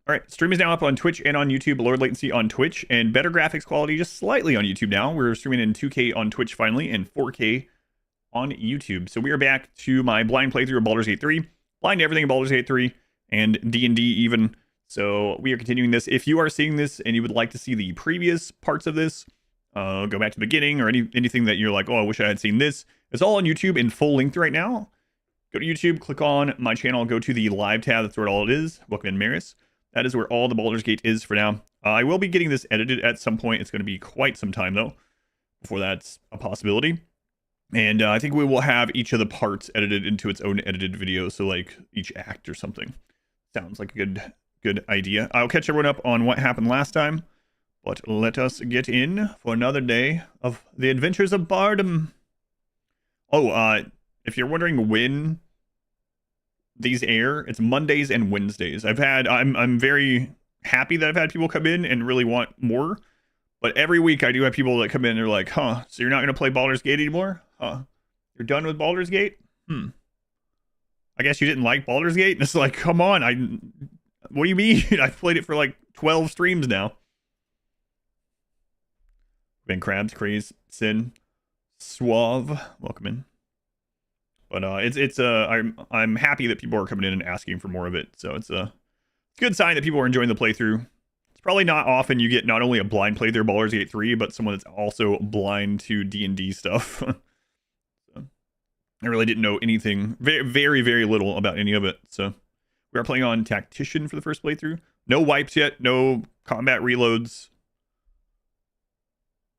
All right, stream is now up on Twitch and on YouTube. Lower latency on Twitch and better graphics quality just slightly on YouTube now. We're streaming in 2K on Twitch finally and 4K on YouTube. So we are back to my blind playthrough of Baldur's Gate 3. Blind to everything in Baldur's Gate 3 and D&D even. So we are continuing this. If you are seeing this and you would like to see the previous parts of this, go back to the beginning or anything that you're like, oh, I wish I had seen this. It's all on YouTube in full length right now. Go to YouTube, click on my channel, go to the live tab. That's where all it is. Welcome in, Maris. That is where all the Baldur's Gate is for now. I will be getting this edited at some point. It's going to be quite some time, though, before that's a possibility. And I think we will have each of the parts edited into its own edited video. So, like, each act or something. Sounds like a good idea. I'll catch everyone up on what happened last time. But let us get in for another day of the adventures of Bardom. Oh, if you're wondering when these air, it's Mondays and Wednesdays. I'm very happy that I've had people come in and really want more. But every week I do have people that come in and they're like, huh, so you're not going to play Baldur's Gate anymore? Huh? You're done with Baldur's Gate? I guess you didn't like Baldur's Gate? And it's like, come on, what do you mean? I've played it for like 12 streams now. Ben Krabs, Craze, Sin, Suave, welcome in. But I'm happy that people are coming in and asking for more of it. So it's a good sign that people are enjoying the playthrough. It's probably not often you get not only a blind playthrough of Baldur's Gate 3, but someone that's also blind to D&D stuff. So, I really didn't know anything, very, very little about any of it. So we are playing on Tactician for the first playthrough. No wipes yet, no combat reloads.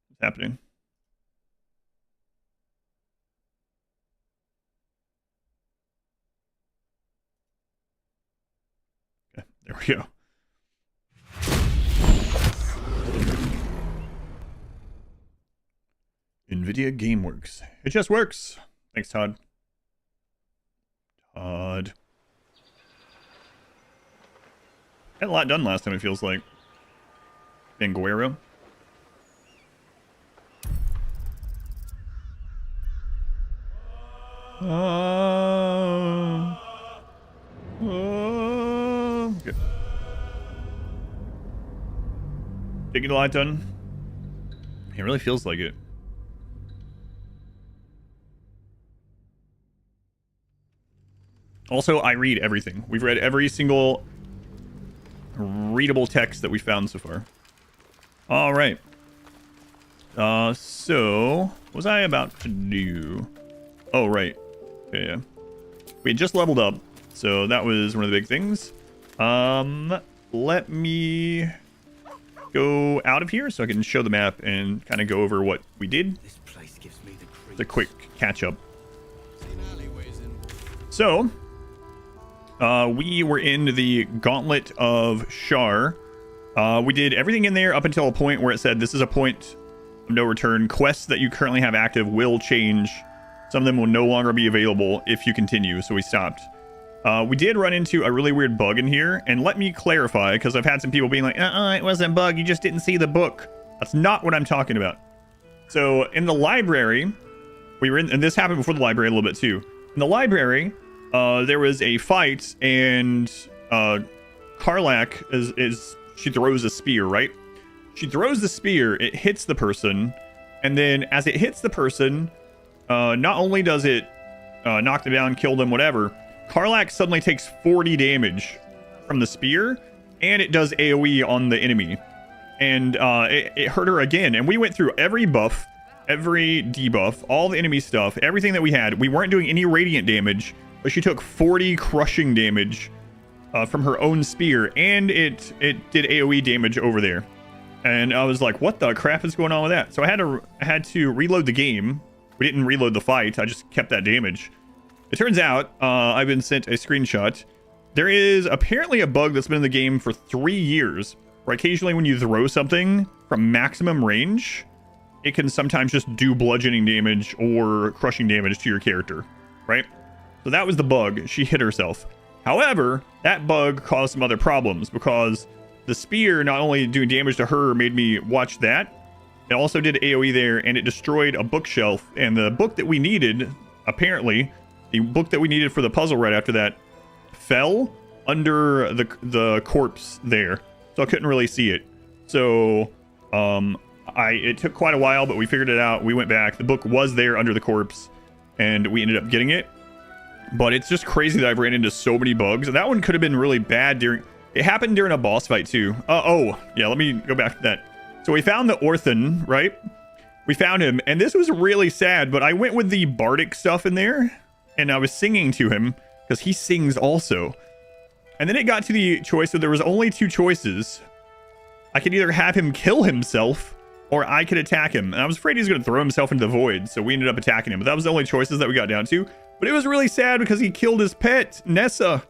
What's happening? There we go. NVIDIA GameWorks. It just works. Thanks, Todd. Had a lot done last time, it feels like. Banguero. Okay. Taking a lot done. It really feels like it. Also, I read everything. We've read every single readable text that we found so far. All right. So, what was I about to do? Oh, right. Okay, yeah. We had just leveled up, so that was one of the big things. Let me go out of here so I can show the map and kind of go over what we did. This place gives me the creeps. It's a quick catch up. So, we were in the Gauntlet of Shar. We did everything in there up until a point where it said this is a point of no return. Quests that you currently have active will change. Some of them will no longer be available if you continue, so we stopped. We did run into a really weird bug in here, and let me clarify, because I've had some people being like, it wasn't a bug, you just didn't see the book. That's not what I'm talking about. So, in the library, we were in, and this happened before the library a little bit too. In the library, there was a fight, and Karlak she throws a spear, right? She throws the spear, it hits the person, and then as it hits the person, not only does it knock them down, kill them, whatever, Karlak suddenly takes 40 damage from the spear, and it does AoE on the enemy. And it hurt her again. And we went through every buff, every debuff, all the enemy stuff, everything that we had. We weren't doing any radiant damage, but she took 40 crushing damage from her own spear, and it did AoE damage over there. And I was like, what the crap is going on with that? So I had to reload the game. We didn't reload the fight. I just kept that damage. It turns out, I've been sent a screenshot. There is apparently a bug that's been in the game for 3 years, where occasionally when you throw something from maximum range, it can sometimes just do bludgeoning damage or crushing damage to your character, right? So that was the bug. She hit herself. However, that bug caused some other problems, because the spear not only doing damage to her made me watch that, it also did AoE there, and it destroyed a bookshelf. And the book that we needed, apparently, the book that we needed for the puzzle right after that, fell under the corpse there, so I couldn't really see it. So it took quite a while, but we figured it out. We went back. The book was there under the corpse, and we ended up getting it. But it's just crazy that I've ran into so many bugs. And that one could have been really bad during... It happened during a boss fight, too. Oh, yeah, let me go back to that. So we found the Orphan, right? We found him, and this was really sad, but I went with the bardic stuff in there, and I was singing to him, because he sings also. And then it got to the choice, so there was only 2 choices. I could either have him kill himself, or I could attack him. And I was afraid he was going to throw himself into the void, so we ended up attacking him. But that was the only choices that we got down to. But it was really sad because he killed his pet, Nessa.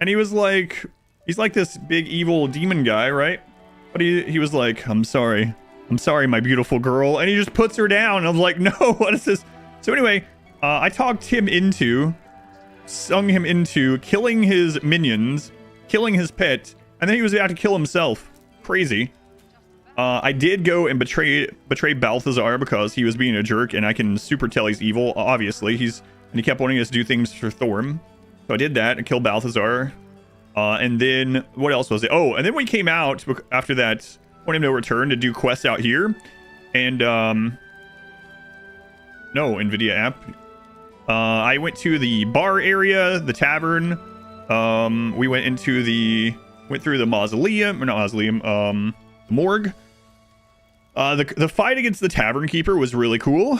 And he was like... He's like this big evil demon guy, right? But he was like, I'm sorry, my beautiful girl. And he just puts her down. And I was like, no, what is this? So anyway, I talked him into, sung him into killing his minions, killing his pet, and then he was about to kill himself. Crazy. I did go and betray Balthazar because he was being a jerk, and I can super tell he's evil, obviously. And he kept wanting us to do things for Thorm. So I did that and killed Balthazar. And then, what else was it? Oh, and then we came out after that Point of No Return to do quests out here. And, no, NVIDIA app. I went to the bar area, the tavern. We went through the mausoleum, or not mausoleum, morgue. The fight against the tavern keeper was really cool.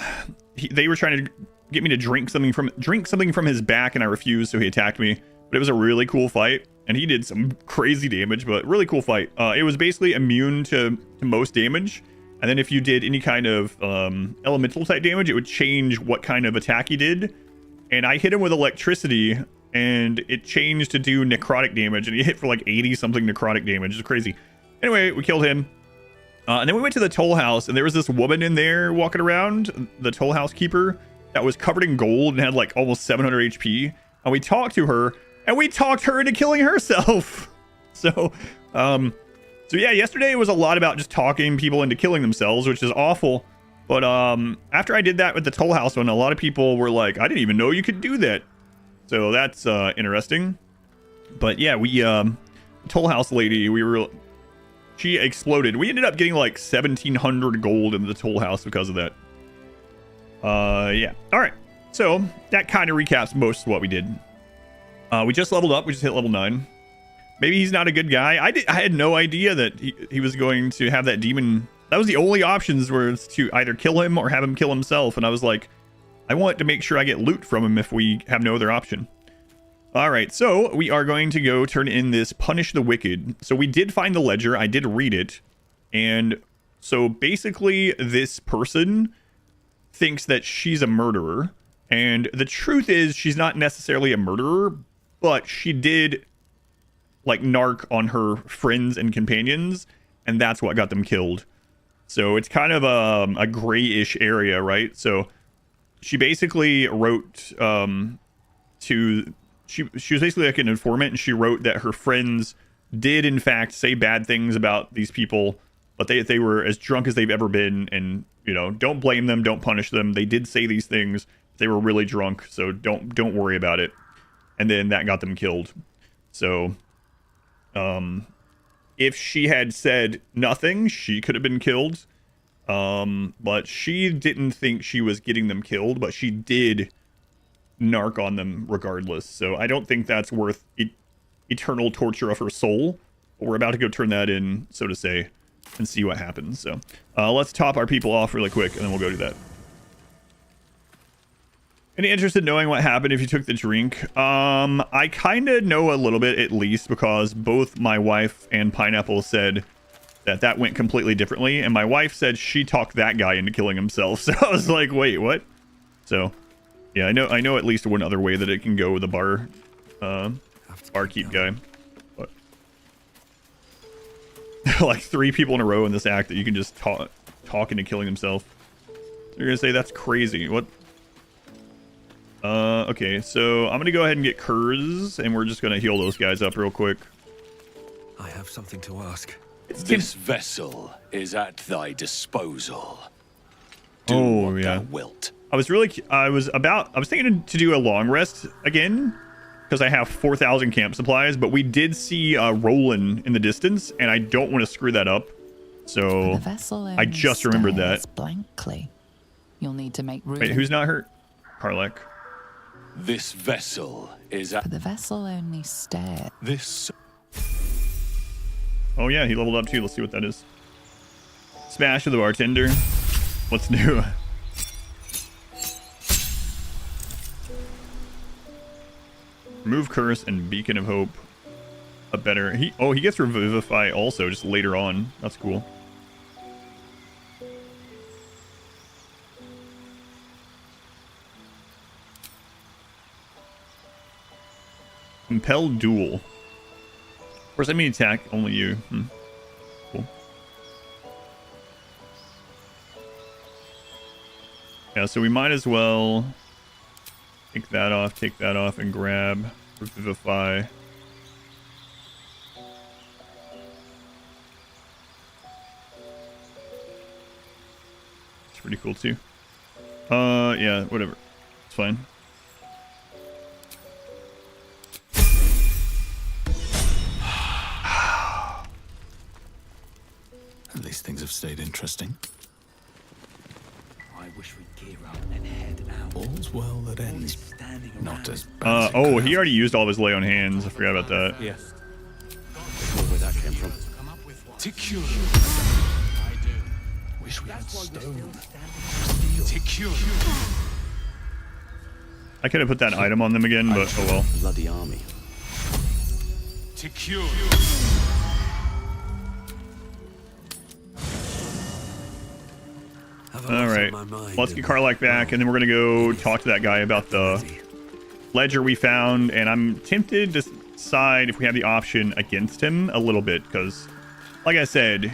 They were trying to get me to drink something from his back, and I refused, so he attacked me. But it was a really cool fight, and he did some crazy damage, but really cool fight. It was basically immune to most damage, and then if you did any kind of elemental type damage, it would change what kind of attack he did. And I hit him with electricity, and it changed to do necrotic damage, and he hit for like 80 something necrotic damage. It's crazy. Anyway, we killed him. And then we went to the toll house, and there was this woman in there walking around, the toll house keeper, that was covered in gold and had like almost 700 HP. And we talked to her, and we talked her into killing herself. So yeah, yesterday was a lot about just talking people into killing themselves, which is awful. But after I did that with the toll house one, a lot of people were like, I didn't even know you could do that. So that's interesting. But yeah, we toll house lady, she exploded. We ended up getting like 1,700 gold in the toll house because of that. Yeah. All right. So that kind of recaps most of what we did. We just leveled up. We just hit level 9. Maybe he's not a good guy. I had no idea that he was going to have that demon. That was the only options, were to either kill him or have him kill himself. And I was like, I want to make sure I get loot from him if we have no other option. All right, so we are going to go turn in this Punish the Wicked. So we did find the ledger. I did read it. And so basically this person thinks that she's a murderer. And the truth is she's not necessarily a murderer, but she did like narc on her friends and companions, and that's what got them killed. So it's kind of a grayish area, right? So she basically wrote she was basically like an informant, and she wrote that her friends did in fact say bad things about these people, but they were as drunk as they've ever been, and you know, don't blame them, don't punish them. They did say these things. They were really drunk, so don't worry about it. And then that got them killed. So if she had said nothing, she could have been killed. But she didn't think she was getting them killed, but she did narc on them regardless. So I don't think that's worth eternal torture of her soul. But we're about to go turn that in, so to say, and see what happens. So let's top our people off really quick, and then we'll go do that. Any interest in knowing what happened if you took the drink? I kind of know a little bit, at least, because both my wife and Pineapple said that went completely differently, and my wife said she talked that guy into killing himself. So I was like, wait, what? So yeah, I know at least one other way that it can go with the barkeep guy. But like 3 people in a row in this act that you can just talk into killing himself. You're gonna say that's crazy. What? Okay, so I'm gonna go ahead and get Kurz, and we're just gonna heal those guys up real quick. I have something to ask. This vessel is at thy disposal. Do what thou wilt. I was thinking to do a long rest again, because I have 4,000 camp supplies, but we did see Roland in the distance, and I don't want to screw that up. So The vessel I just remembered that. stares blankly. You'll need to make room. Wait, who's not hurt? Karlek. This vessel is at But the vessel only stares. this. Oh yeah, he leveled up too. Let's see what that is. Smash of the bartender. What's new? Remove curse and beacon of hope. A better he gets revivify also just later on. That's cool. Compel duel. Of course, I mean attack only you. Cool. Yeah, so we might as well take that off, and grab Revivify. It's pretty cool too. Yeah, whatever. It's fine. At least things have stayed interesting. I wish we'd gear up and head out. All's well that ends. Standing Not around. as bad as it Oh, could he have. already used all of his lay on hands. I forgot about that. Yes. Not sure where that came from. Secure. I do. Wish we had stone. Secure. I could have put that item on them again, but oh well. Bloody army. Secure. All right, let's get Karlak back, and then we're gonna go talk to that guy about the ledger we found. And I'm tempted to decide if we have the option against him a little bit, because, like I said,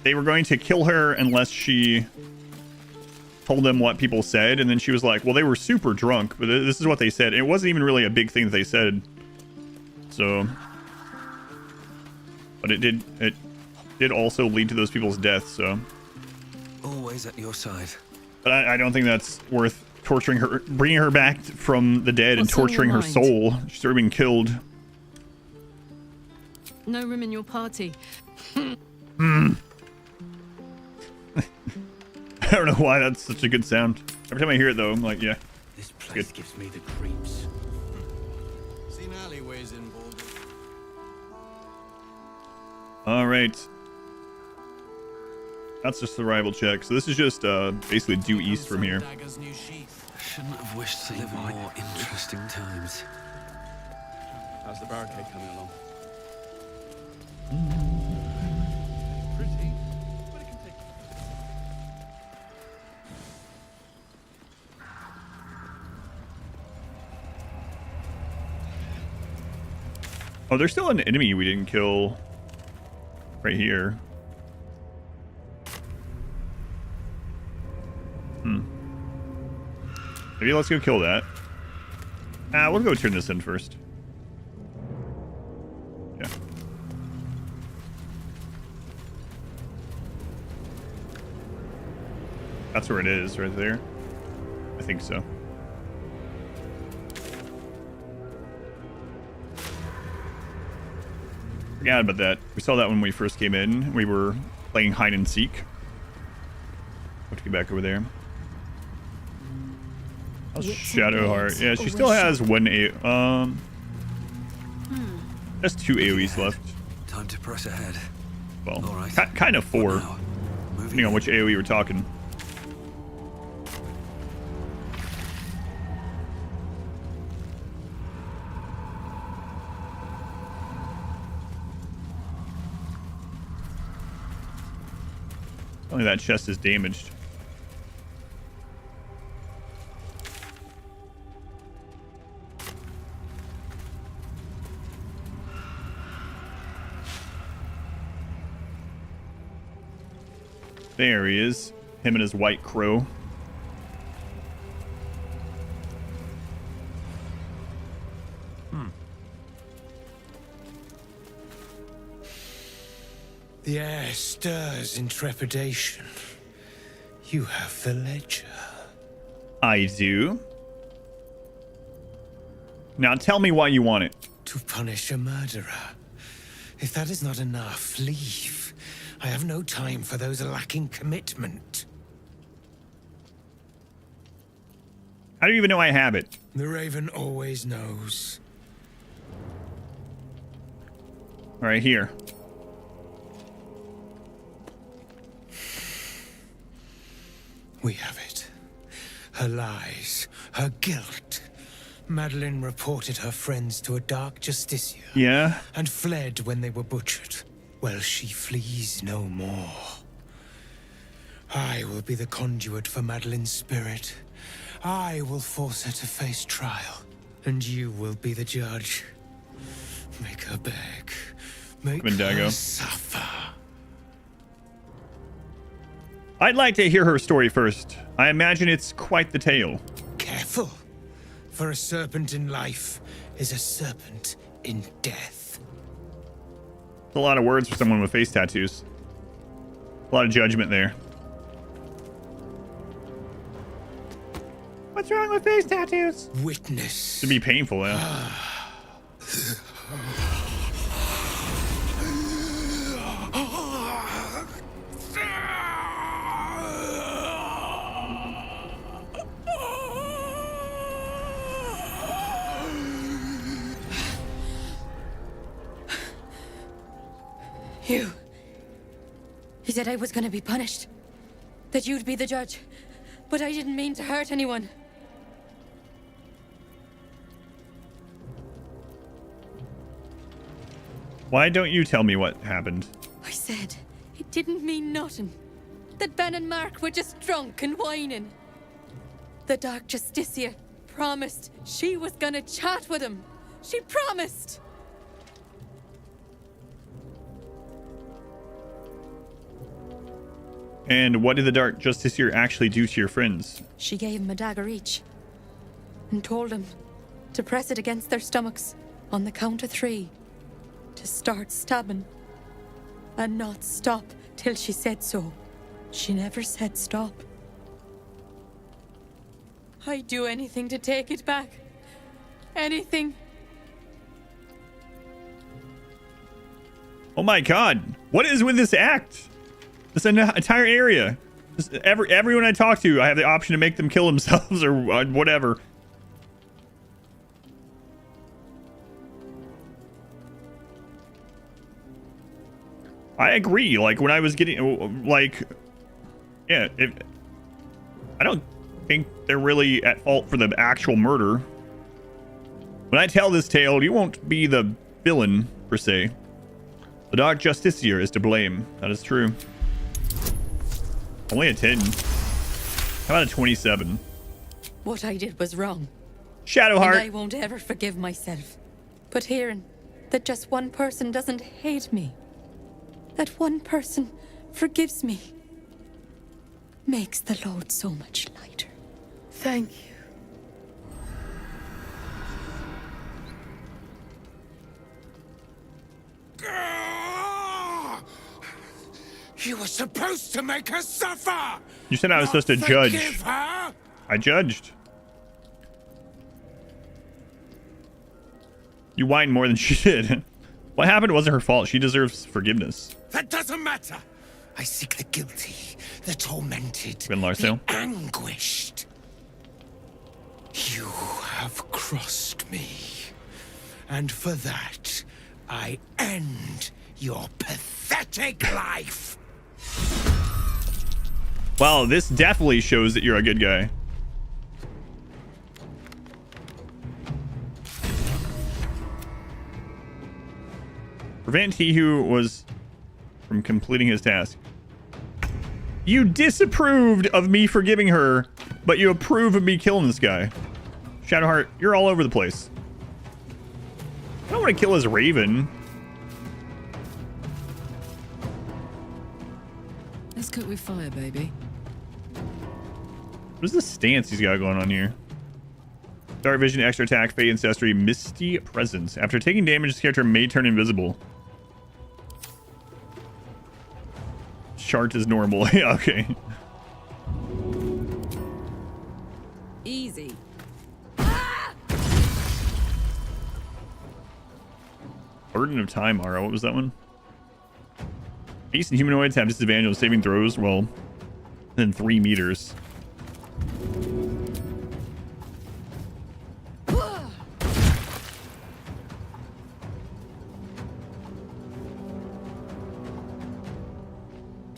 they were going to kill her unless she told them what people said, and then she was like, "Well, they were super drunk, but this is what they said." And it wasn't even really a big thing that they said. So, but it did also lead to those people's deaths. So. Always at your side. But I don't think that's worth torturing her, bringing her back from the dead and What's on your torturing her mind? soul. She's already been killed. No room in your party. I don't know why that's such a good sound. Every time I hear it, though, I'm like, yeah. This place Good. gives me the creeps. Seen alleyways in Baldur. All right. That's just the rival check. So this is just basically due east from here. Dagger's new sheath. Shouldn't have wished to live in more interesting times. How's the barricade coming along? Pretty. Oh, there's still an enemy we didn't kill right here. Maybe let's go kill that. We'll go turn this in first. Yeah. That's where it is, right there. I think so. Forgot about that. We saw that when we first came in. We were playing hide and seek. Have to get back over there. How's Shadowheart? Yeah, she still has one that's 2 AoEs left. Time to press ahead. Well, All right. kind of 4, Now, moving depending on which AoE we're talking. Only that chest is damaged. There he is. Him and his white crow. The air stirs in trepidation. You have the ledger. I do. Now tell me why you want it. To punish a murderer. If that is not enough, leave. I have no time for those lacking commitment. How do you even know I have it? The Raven always knows. All right, here. We have it. Her lies, her guilt. Madeline reported her friends to a dark justiciar. Yeah? And fled when they were butchered. Well, she flees no more. I will be the conduit for Madeline's spirit. I will force her to face trial. And you will be the judge. Make her beg. Make Bendago. her suffer. I'd like to hear her story first. I imagine it's quite the tale. Careful. For a serpent in life is a serpent in death. A lot of words for someone with face tattoos. A lot of judgment there. What's wrong with face tattoos? Witness. To be painful, yeah. He said I was gonna be punished. That you'd be the judge. But I didn't mean to hurt anyone. Why don't you tell me what happened? I said it didn't mean nothing. That Ben and Mark were just drunk and whining. The Dark Justiciar promised she was gonna chat with him. She promised! And what did the Dark Justiciar actually do to your friends? She gave him a dagger each. And told them to press it against their stomachs on the count of 3. To start stabbing. And not stop till she said so. She never said stop. I'd do anything to take it back. Anything. Oh my god. What is with this act? This entire area. Everyone I talk to, I have the option to make them kill themselves or whatever. I agree. Like, when I was getting, like, yeah, I don't think they're really at fault for the actual murder. When I tell this tale, you won't be the villain, per se. The Dark Justiciar is to blame. That is true. Only a 10. How about a 27? What I did was wrong. Shadowheart. And I won't ever forgive myself. But hearing that just one person doesn't hate me, that one person forgives me, makes the load so much lighter. Thank you. You were supposed to make her suffer! You said I was supposed to judge. Forgive her? I judged. You whined more than she did. What happened wasn't her fault. She deserves forgiveness. That doesn't matter. I seek the guilty, the tormented, Ben Larsdale. the anguished. You have crossed me. And for that, I end your pathetic life. Well, this definitely shows that you're a good guy. Prevent he who was from completing his task. You disapproved of me forgiving her, but you approve of me killing this guy. Shadowheart, you're all over the place. I don't want to kill his raven. Let's cook with fire, baby. What is this stance he's got going on here? Dark vision, extra attack, fade ancestry, misty presence. After taking damage, this character may turn invisible. Chart is normal. Okay. Easy. Burden of Time, Mara. What was that one? Beasts and humanoids have disadvantage on saving throws. Well, then 3 meters.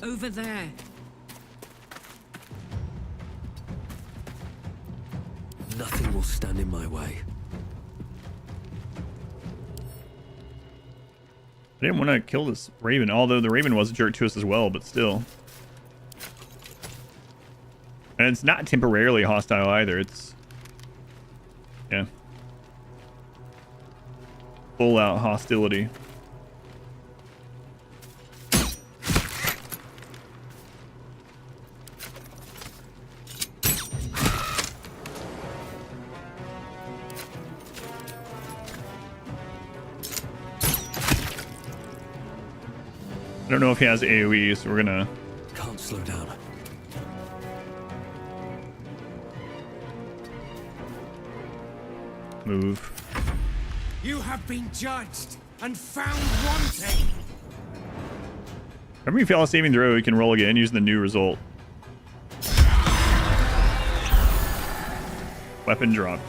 Over there. Nothing will stand in my way. I didn't want to kill this raven, although the raven was a jerk to us as well, but still. And it's not temporarily hostile either. It's... yeah. Full out hostility. I don't know if he has AoE, so we're gonna... Can't slow down. move. You have been judged and found wanting. Whenever you fail a saving throw, you can roll again using the new result. Weapon dropped.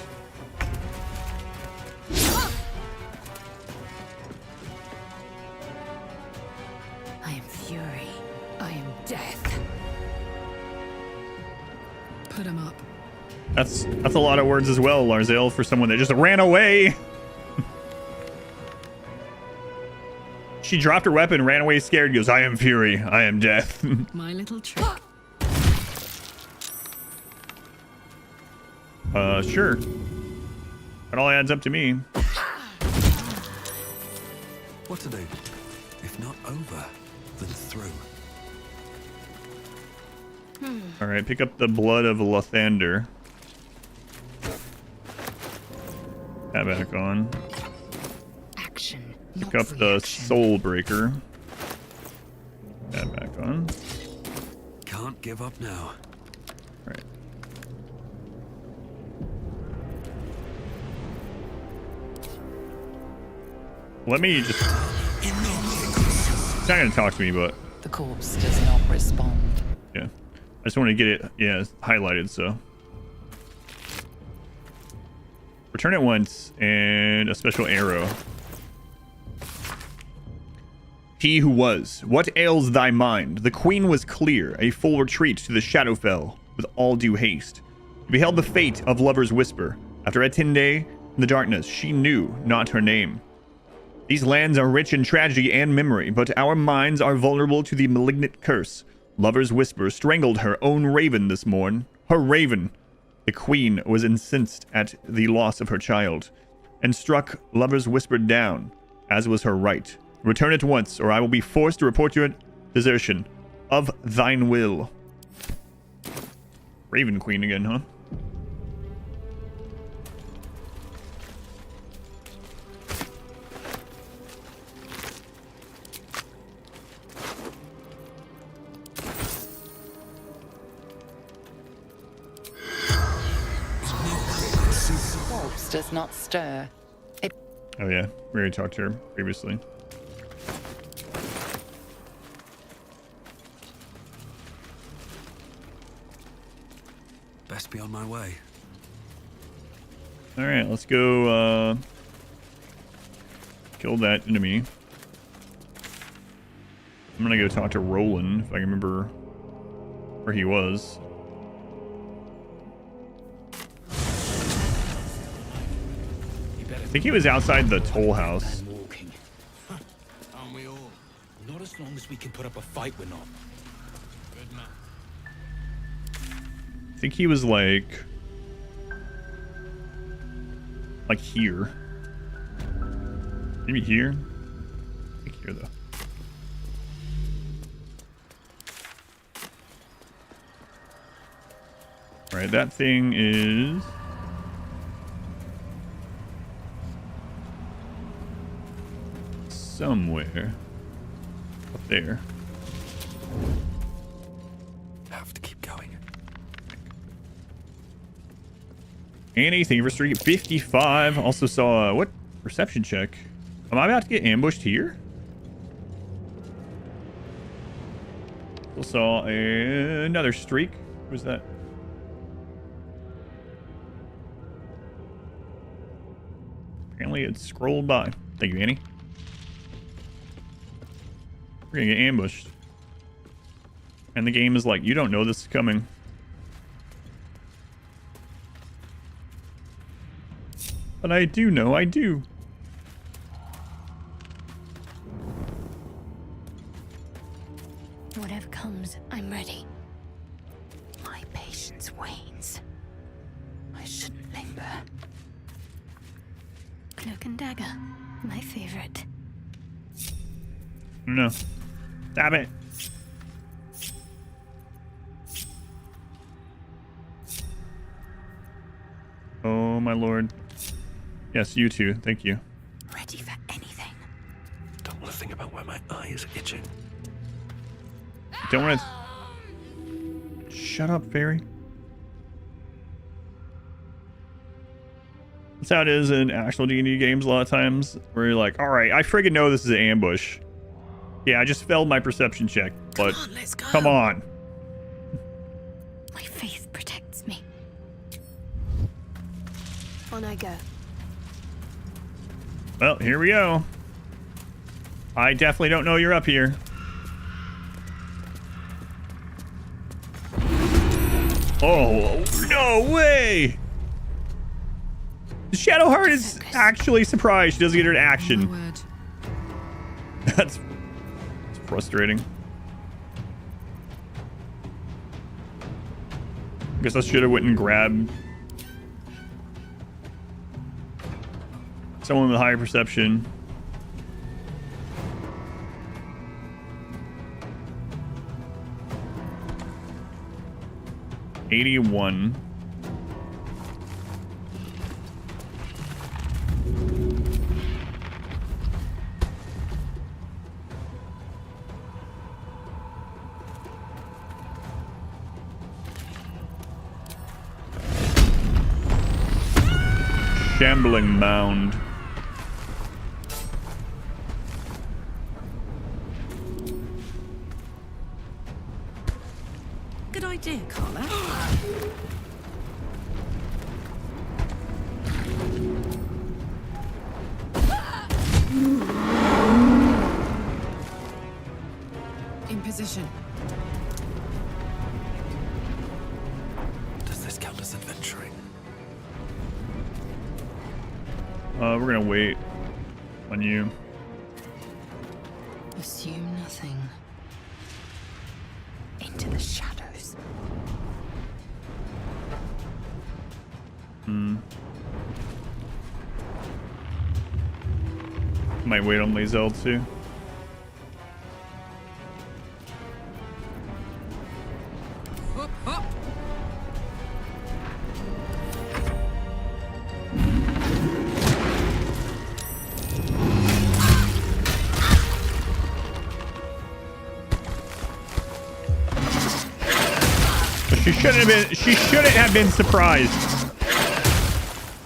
I am fury. I am death. Put him up. That's a lot of words as well, Larzel, for someone that just ran away. She dropped her weapon, ran away scared, goes, I am fury, I am death. My little trick. Sure. That all adds up to me. What to do? If not over, then through. All right, pick up the blood of Lathander. That back on. Action. Pick not up the reaction. soul breaker. That back on. Can't give up now. All right. Let me just... It's not going to talk to me, but... The corpse does not respond. Yeah. I just want to get it, yeah, highlighted, so... Return it once, and a special arrow. He who was, what ails thy mind? The queen was clear, a full retreat to the Shadowfell, with all due haste. We beheld the fate of Lover's Whisper. After a 10-day in the darkness, she knew not her name. These lands are rich in tragedy and memory, but our minds are vulnerable to the malignant curse. Lover's Whisper strangled her own raven this morn. Her raven! The queen was incensed at the loss of her child, and struck Lover's Whisper down, as was her right. Return at once, or I will be forced to report your desertion. Of thine will. Raven Queen again, huh? Corpse does not stir. It Oh yeah, we already talked to her previously. Best be on my way. All right, let's go kill that enemy. I'm gonna go talk to Roland if I can remember where he was. I think he was outside the toll house. And walking. Aren't we all? Not as long as we can put up a fight, we're not. Good man. I think he was like here. Maybe here? I think here though. Alright, that thing is somewhere up there. Have to keep going. Annie, thank you for streak 55. Also saw what? Perception check. Am I about to get ambushed here? We saw another streak. Who's that? Apparently it scrolled by. Thank you, Annie. We're gonna get ambushed. And the game is like, you don't know this is coming. But I do know, I do. Whatever comes, I'm ready. My patience wanes. I shouldn't linger. Cloak and dagger, my favorite. No. Stop it. Oh, my lord. Yes, you too. Thank you. Ready for anything. Don't want to think about where my eye is itching. Don't want to... Shut up, fairy. That's how it is in actual D&D games a lot of times, where you're like, all right, I friggin' know this is an ambush. Yeah, I just failed my perception check, but Come on, let's go. come on. My faith protects me. On I go. Well, here we go. I definitely don't know you're up here. Oh, no way! Shadowheart is actually surprised she doesn't get her action. That's frustrating. I guess I should have went and grabbed someone with higher perception. $81. Shambling mound. Good idea, Carla. In position. Does this count as adventuring? We're gonna wait on you. Assume nothing. Into the shadows. Might wait on Lae'zel too. Hop, hop. She shouldn't have been surprised.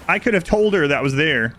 I could have told her that was there.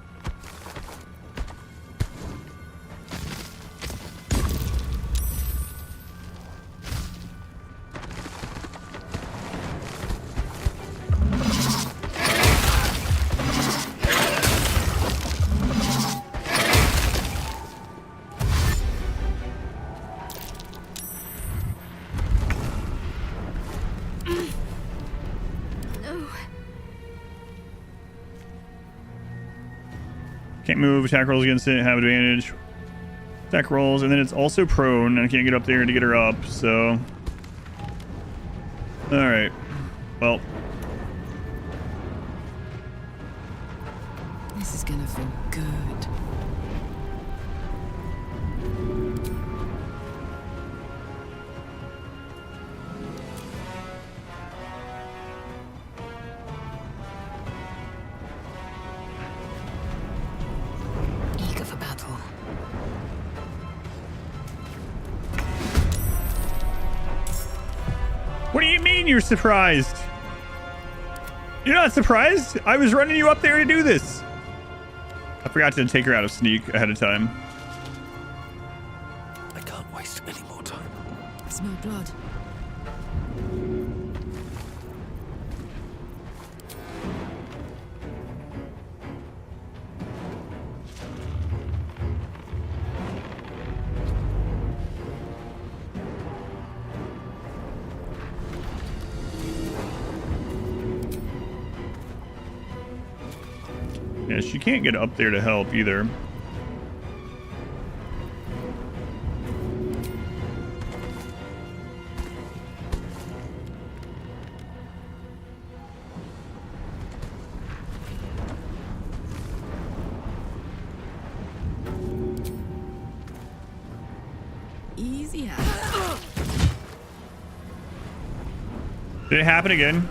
Can't move. Attack rolls against it have advantage. Attack rolls, and then it's also prone. And I can't get up there to get her up, so... Alright. Well. This is gonna feel good. Eager for battle. What do you mean you're surprised? You're not surprised? I was running you up there to do this. forgot to take her out of sneak ahead of time. I can't waste any more time. I smell blood. Yeah, she can't get up there to help either. Easier. Did it happen again?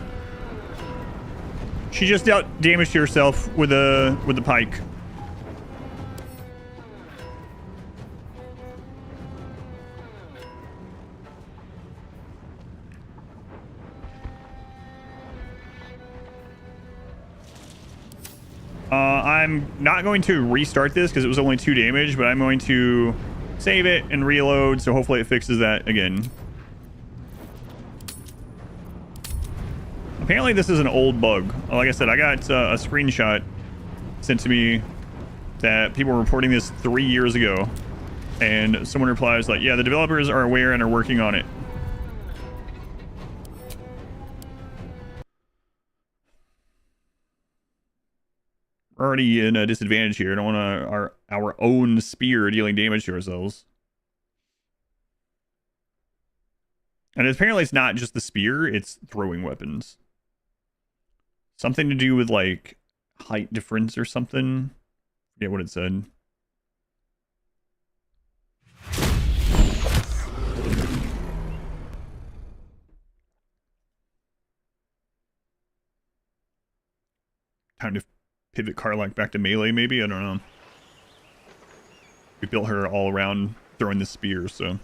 She just out damaged herself with the pike. I'm not going to restart this because it was only 2 damage, but I'm going to save it and reload, so hopefully it fixes that again. Apparently this is an old bug. Like I said, I got a screenshot sent to me that people were reporting this 3 years ago, and someone replies like, yeah, the developers are aware and are working on it. We're already in a disadvantage here. I don't want our own spear dealing damage to ourselves. And apparently it's not just the spear, it's throwing weapons. Something to do with like height difference or something. I forget what it said. Time to pivot Karlach back to melee, maybe? I don't know. We built her all around throwing the spear, so.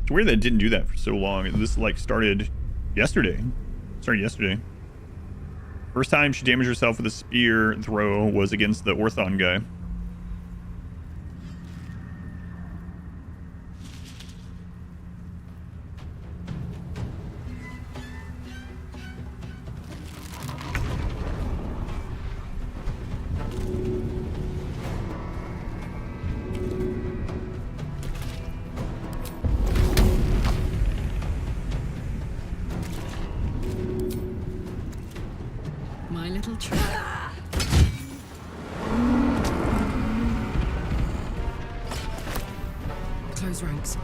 It's weird that it didn't do that for so long. This like started yesterday. First time she damaged herself with a spear throw was against the Orthon guy. My little trick. Close ranks.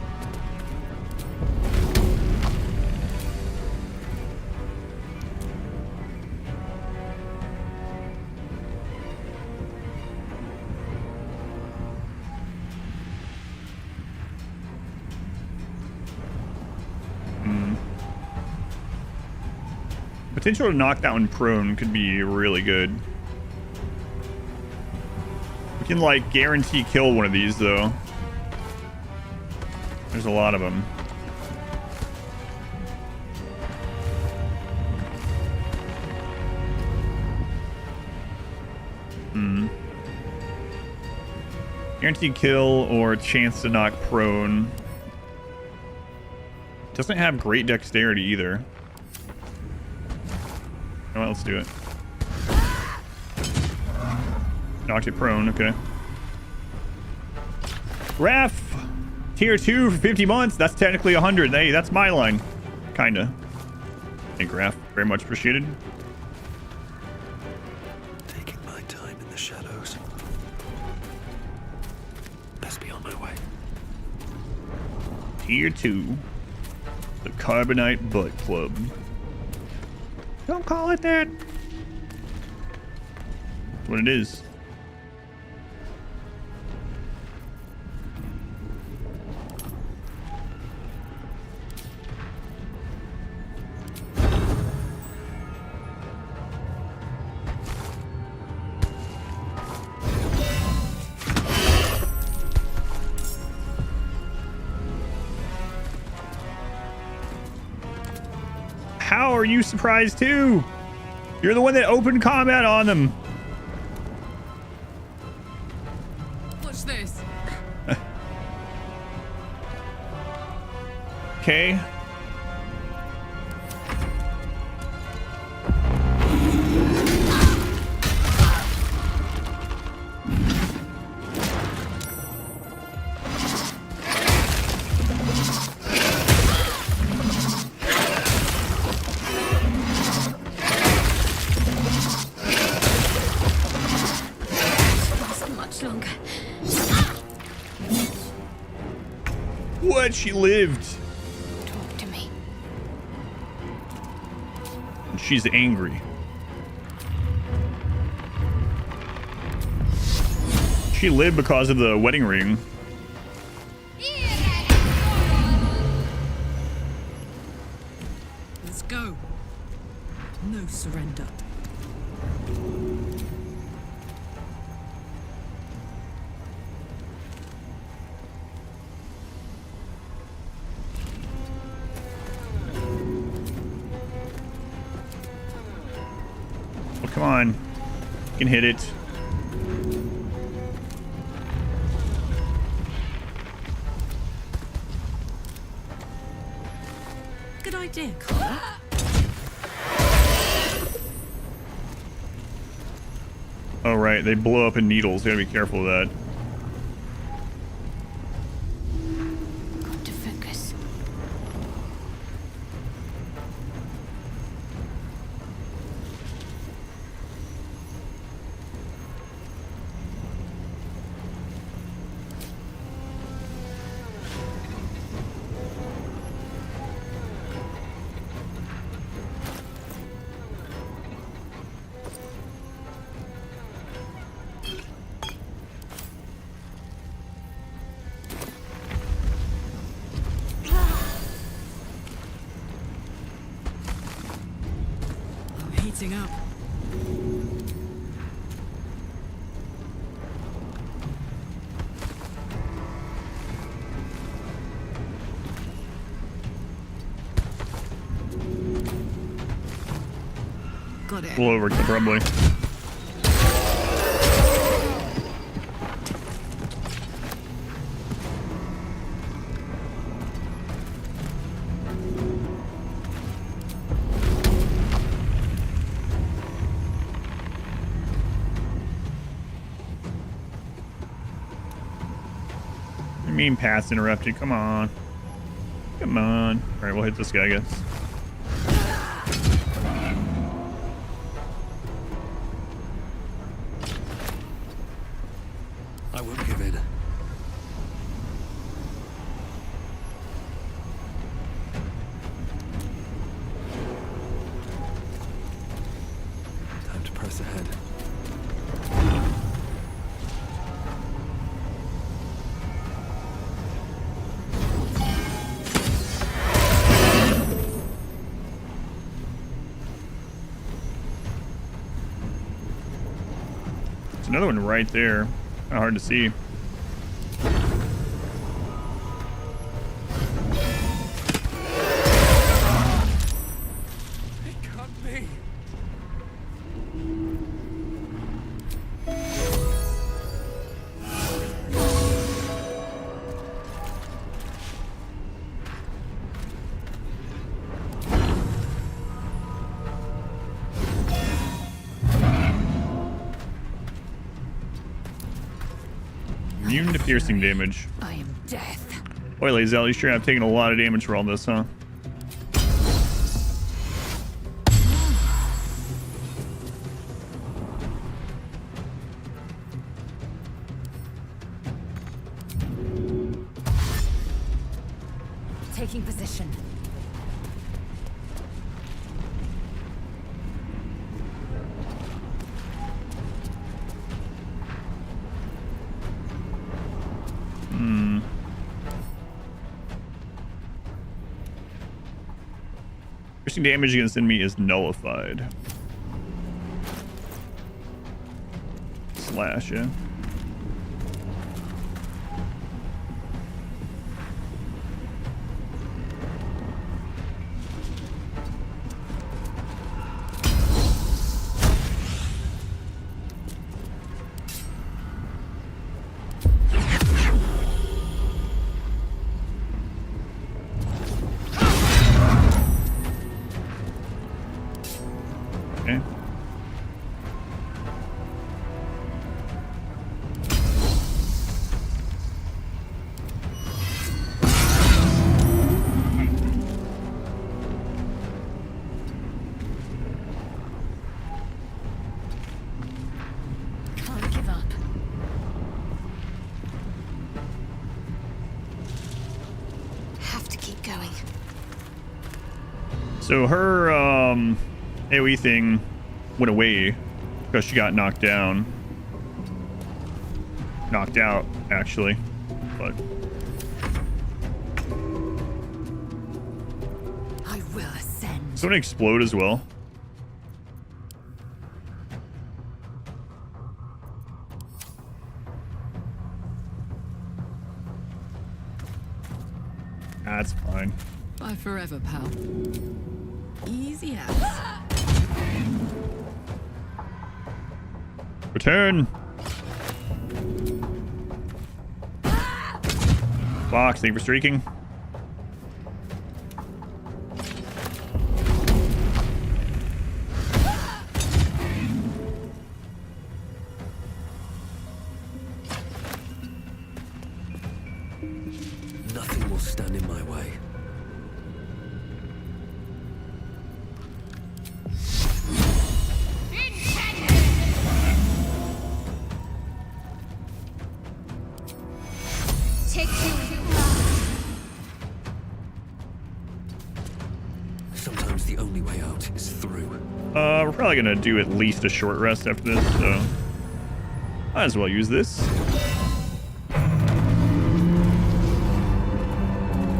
Potential to knock that one prone could be really good. We can like guarantee kill one of these though. There's a lot of them. Guaranteed kill or chance to knock prone. Doesn't have great dexterity either. Well, let's do it. Knocked it prone, okay. Ref! Tier 2 for 50 months. That's technically 100. Hey, that's my line. Kinda. Thank Raph. Very much appreciated. Taking my time in the shadows. Best be on my way. Tier 2. The Carbonite Butt Club. Don't call it that. That's what it is. How are you surprised too? You're the one that opened combat on them. Watch this. Okay. Much longer. What? She lived. Talk to me. She's angry. She lived because of the wedding ring. Let's go. No surrender. Oh, come on. You can hit it. Good idea. Oh, right. They blow up in needles. You gotta be careful of that. Got to focus. I'm heating up. Got it. Blow over probably. I mean, paths interrupted. Come on. Come on. All right, we'll hit this guy, I guess. I won't give in. Time to press ahead. There's another one right there. Kind of hard to see. It can't be. Immune to piercing damage. I am death. Boy, Lazel, you sure have taken a lot of damage for all this, huh? Taking position. Piercing damage against enemy is nullified. Slash, yeah. So her AoE thing went away because she got knocked down. Knocked out, actually. But I will ascend. it's going to explode as well. That's fine. Bye forever, pal. Easy as. Return. Fox, thank you for streaking. Nothing will stand in my way. Sometimes the only way out is through. We're probably gonna do at least a short rest after this, so might as well use this.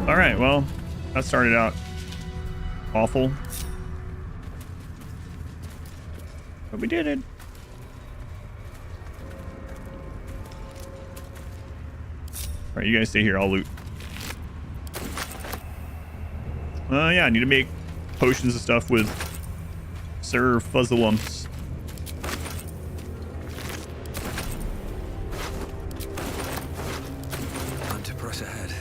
All right, well, that started out awful, but we did it. All right, you guys stay here. I'll loot. Yeah, I need to make potions and stuff with Sir Fuzzalumps. Time to press ahead.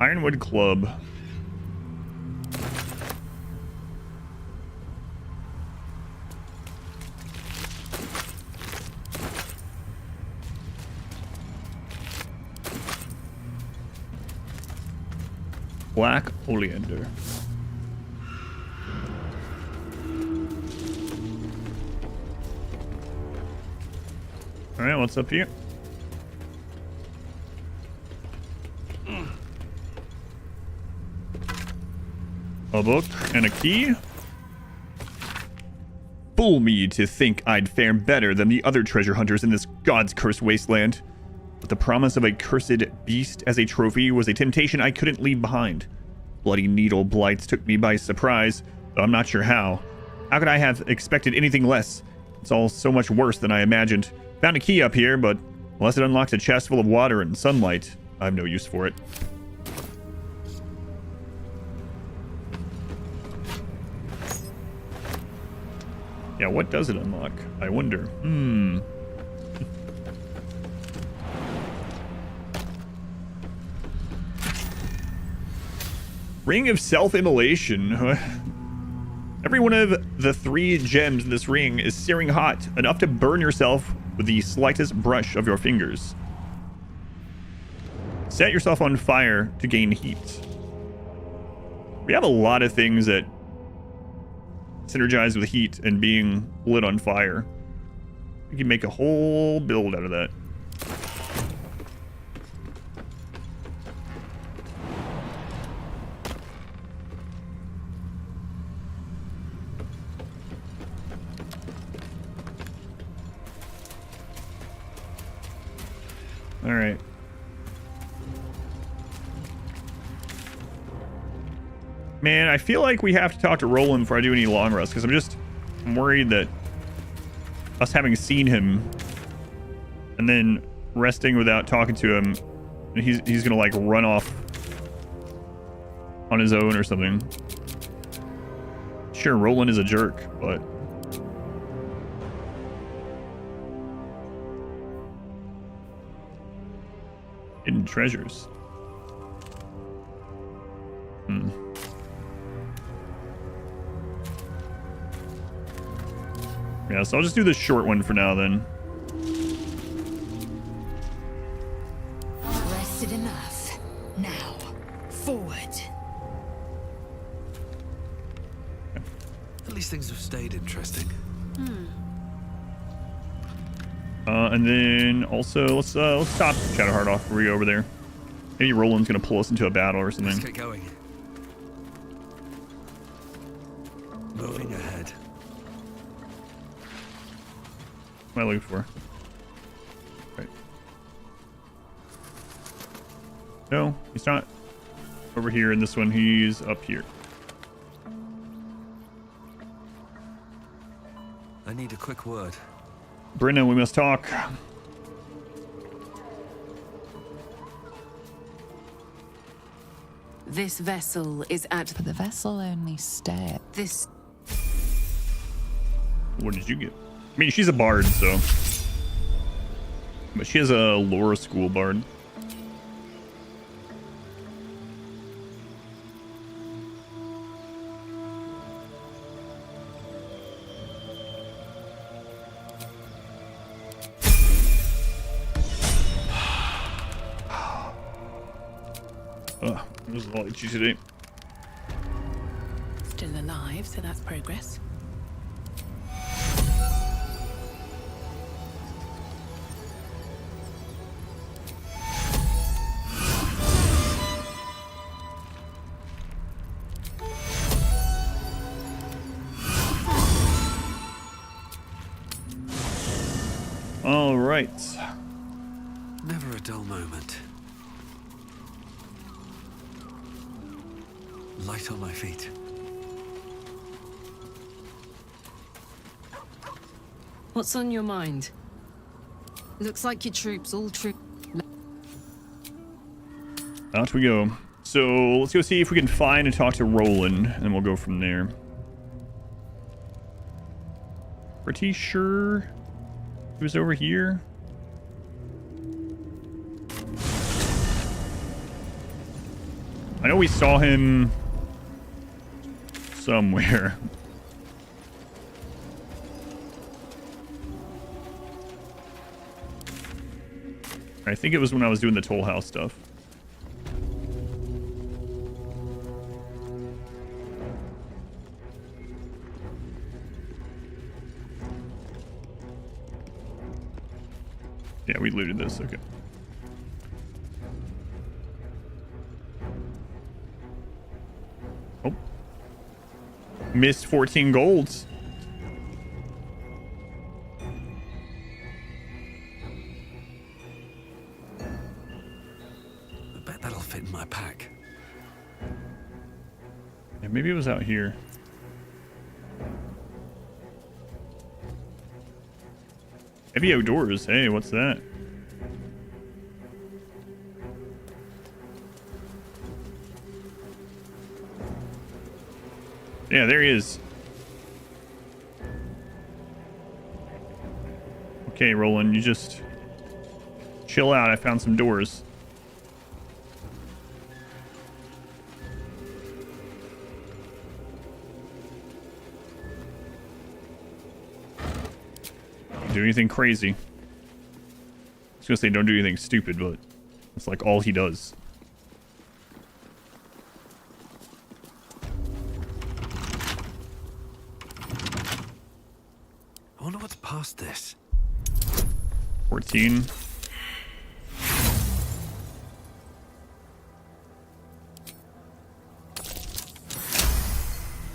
Ironwood Club. Black oleander. All right, what's up here? A book and a key. Fool me to think I'd fare better than the other treasure hunters in this God's cursed wasteland. But the promise of a cursed beast as a trophy was a temptation I couldn't leave behind. Bloody needle blights took me by surprise, though I'm not sure how. How could I have expected anything less? It's all so much worse than I imagined. Found a key up here, but unless it unlocks a chest full of water and sunlight, I have no use for it. Yeah, what does it unlock? I wonder. Ring of Self-Immolation. Every one of the 3 gems in this ring is searing hot, enough to burn yourself with the slightest brush of your fingers. Set yourself on fire to gain heat. We have a lot of things that synergize with heat and being lit on fire. We can make a whole build out of that. All right. Man, I feel like we have to talk to Roland before I do any long rests, because I'm worried that us having seen him and then resting without talking to him, and he's gonna like run off on his own or something. Sure, Roland is a jerk, but hidden treasures. Yeah, so I'll just do the short one for now then. Rested enough. Now, forward. At least things have stayed interesting. And then also let's top Shadowheart off before we go over there. Maybe Roland's gonna pull us into a battle or Let's something. get going. Moving ahead. What am I looking for? Right. No, he's not over here in this one. He's up here. I need a quick word. Brenna, we must talk. This vessel is at But the vessel only stared. this. What did you get? I mean, she's a bard, so. But she has a lore school bard. Ugh, this is all itchy today. Still alive, so that's progress. All right. Never a dull moment. Light on my feet. What's on your mind? Looks like your troops all Out we go. So let's go see if we can find and talk to Roland, and then we'll go from there. Pretty sure he was over here. I know we saw him somewhere. I think it was when I was doing the Toll House stuff. Yeah, we looted this. Okay. Oh. Missed 14 golds. I bet that'll fit in my pack. Yeah, maybe it was out here. Heavy outdoors. Hey, what's that? Yeah, there he is. Okay, Roland, you just chill out. I found some doors. Do anything crazy. I was gonna say don't do anything stupid, but it's like all he does. I wonder what's past this. 14.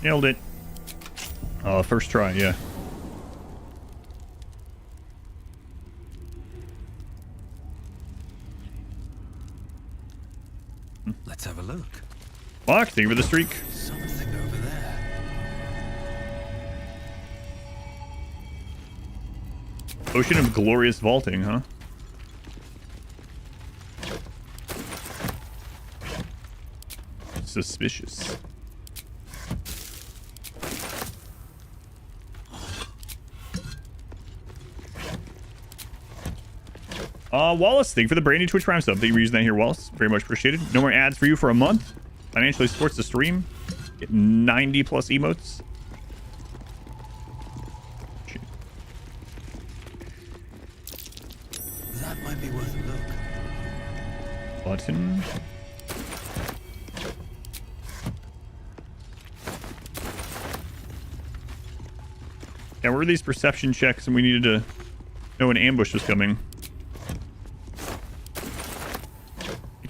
Nailed it. First try, yeah. Let's have a look. Fuck, thank you for the streak. Something over there. Ocean of glorious vaulting, huh? Suspicious. Wallace, thank you for the brand new Twitch Prime sub. Thank you for using that here, Wallace. Very much appreciated. No more ads for you for a month. Financially supports the stream. Get 90 plus emotes. Shit. That might be worth a look. Button. Yeah, where were these perception checks and we needed to know an ambush was coming?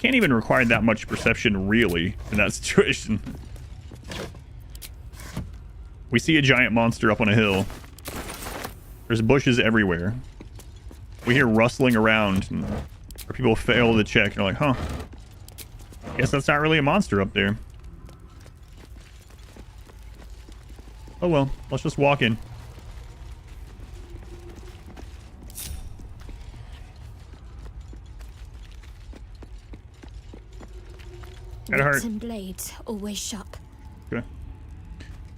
can't even require that much perception, really, in that situation. We see a giant monster up on a hill. There's bushes everywhere. We hear rustling around, and our people fail to check. And they're like, huh. Guess that's not really a monster up there. Oh well, let's just walk in. Got a heart. Whips and blades always sharp. Okay.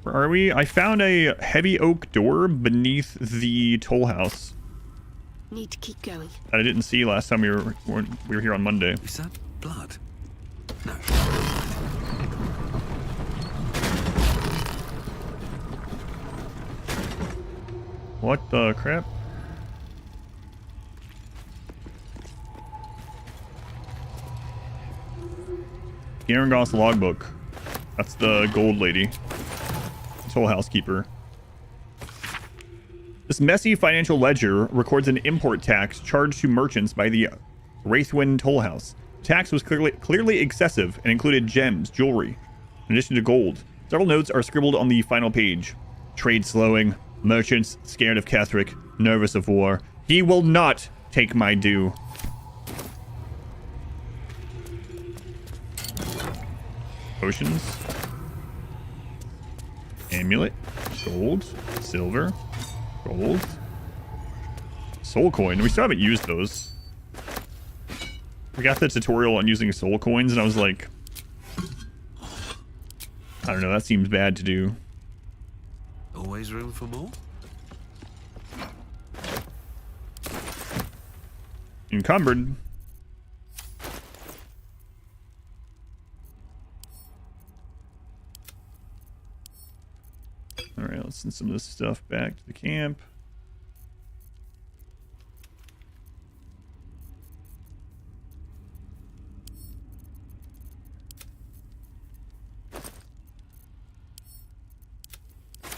Where are we? I found a heavy oak door beneath the toll house Need to keep going. that I didn't see last time we were here on Monday. Is that blood? No. What the crap? Garengoth's logbook. That's the gold lady. Toll housekeeper. This messy financial ledger records an import tax charged to merchants by the Wraithwind toll house. The tax was clearly excessive and included gems, jewelry, in addition to gold. Several notes are scribbled on the final page. Trade slowing. Merchants scared of Ketheric, nervous of war. He will not take my due. Potions. Amulet. Gold. Silver. Gold. Soul coin. We still haven't used those. We got the tutorial on using soul coins, and I was like, I don't know, that seems bad to do. Always room for more? Encumbered. Alright, let's send some of this stuff back to the camp.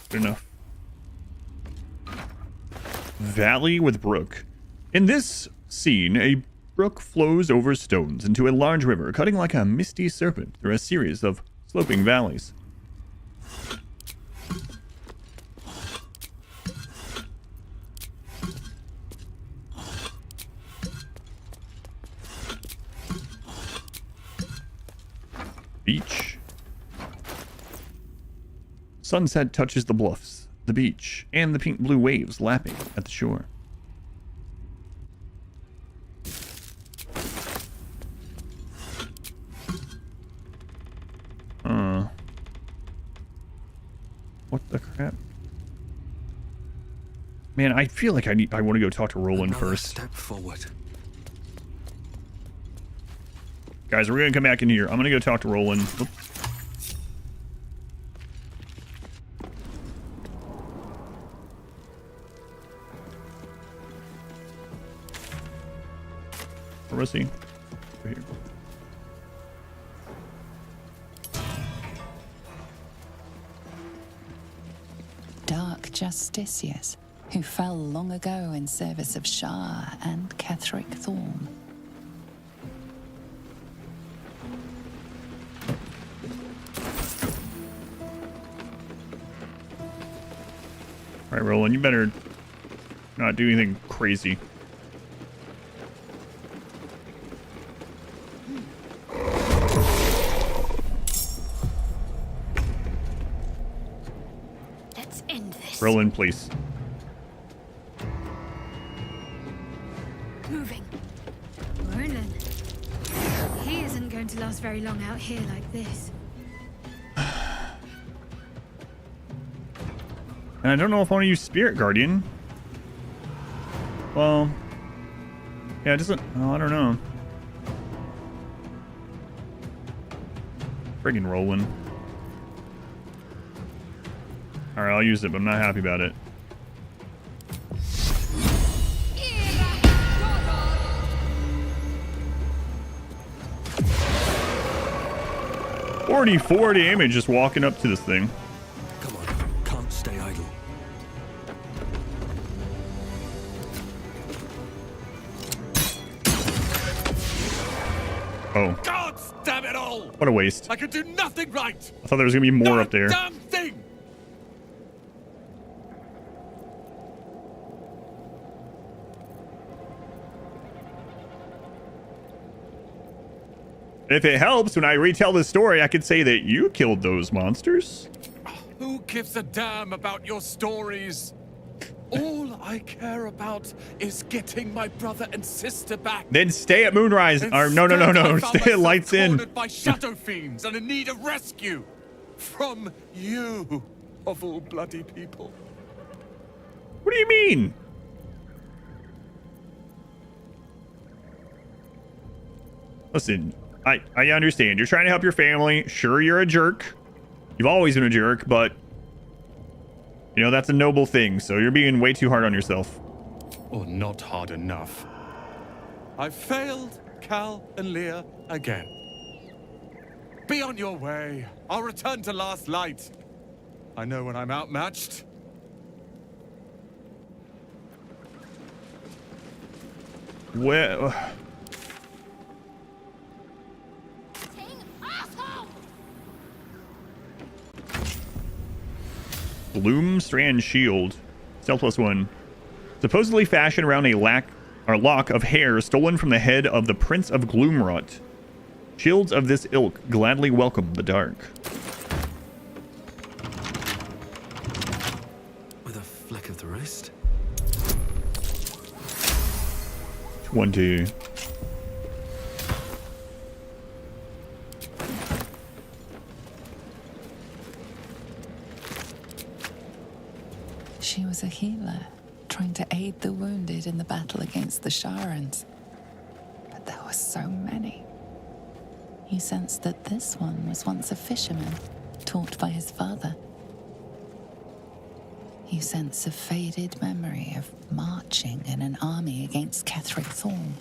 Good enough. Valley with brook. In this scene, a brook flows over stones into a large river, cutting like a misty serpent through a series of sloping valleys. Beach. Sunset touches the bluffs, the beach, and the pink-blue waves lapping at the shore. What the crap? Man, I feel like I want to go talk to Roland Another first. step forward. Guys, we're gonna come back in here. I'm gonna go talk to Roland. Oop. Where was he? Over here. Dark justiciars who fell long ago in service of Shah and Ketheric Thorn. Alright, Roland, you better not do anything crazy. Let's end this. Roland, please. Moving. Roland. He isn't going to last very long out here like this. And I don't know if I want to use Spirit Guardian. Well, yeah, it doesn't. Oh, I don't know. Friggin' Roland. Alright, I'll use it, but I'm not happy about it. $44 damage just walking up to this thing. Come on, can't stay idle. Oh. God damn it all! What a waste. I could do nothing right! I thought there was going to be more up there. Damn thing! If it helps, when I retell this story, I could say that you killed those monsters. Who gives a damn about your stories? All I care about is getting my brother and sister back. Then stay at Moonrise. Or no. Instead, I found Stay at myself Lights In. cornered by shadow fiends and in need of rescue from you, of all bloody people. What do you mean? Listen, I understand. You're trying to help your family. Sure, you're a jerk. You've always been a jerk, but you know, that's a noble thing. So you're being way too hard on yourself. Or not hard enough. I failed Cal and Leah again. Be on your way. I'll return to Last Light. I know when I'm outmatched. Well, Bloom Strand Shield. Stealth +1. Supposedly fashioned around a lock of hair stolen from the head of the Prince of Gloomrot. Shields of this ilk gladly welcome the dark. With a flick of the wrist. 20. She was a healer, trying to aid the wounded in the battle against the Sharans. But there were so many. You sensed that this one was once a fisherman, taught by his father. You sense a faded memory of marching in an army against Ketheric Thorn.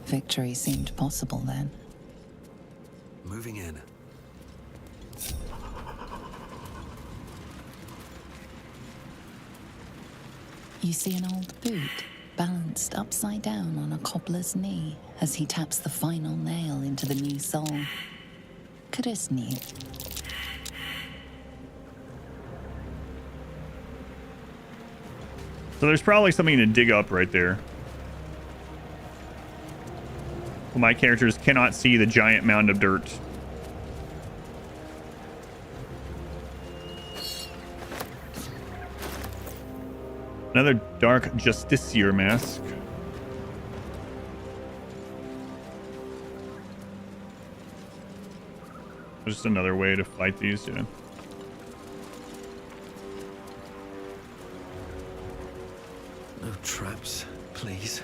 Victory seemed possible then. Moving in. You see an old boot balanced upside down on a cobbler's knee as he taps the final nail into the new sole. Kudisni. So there's probably something to dig up right there. Well, my characters cannot see the giant mound of dirt. Another Dark Justiciar mask. Just another way to fight these, yeah. No traps, please.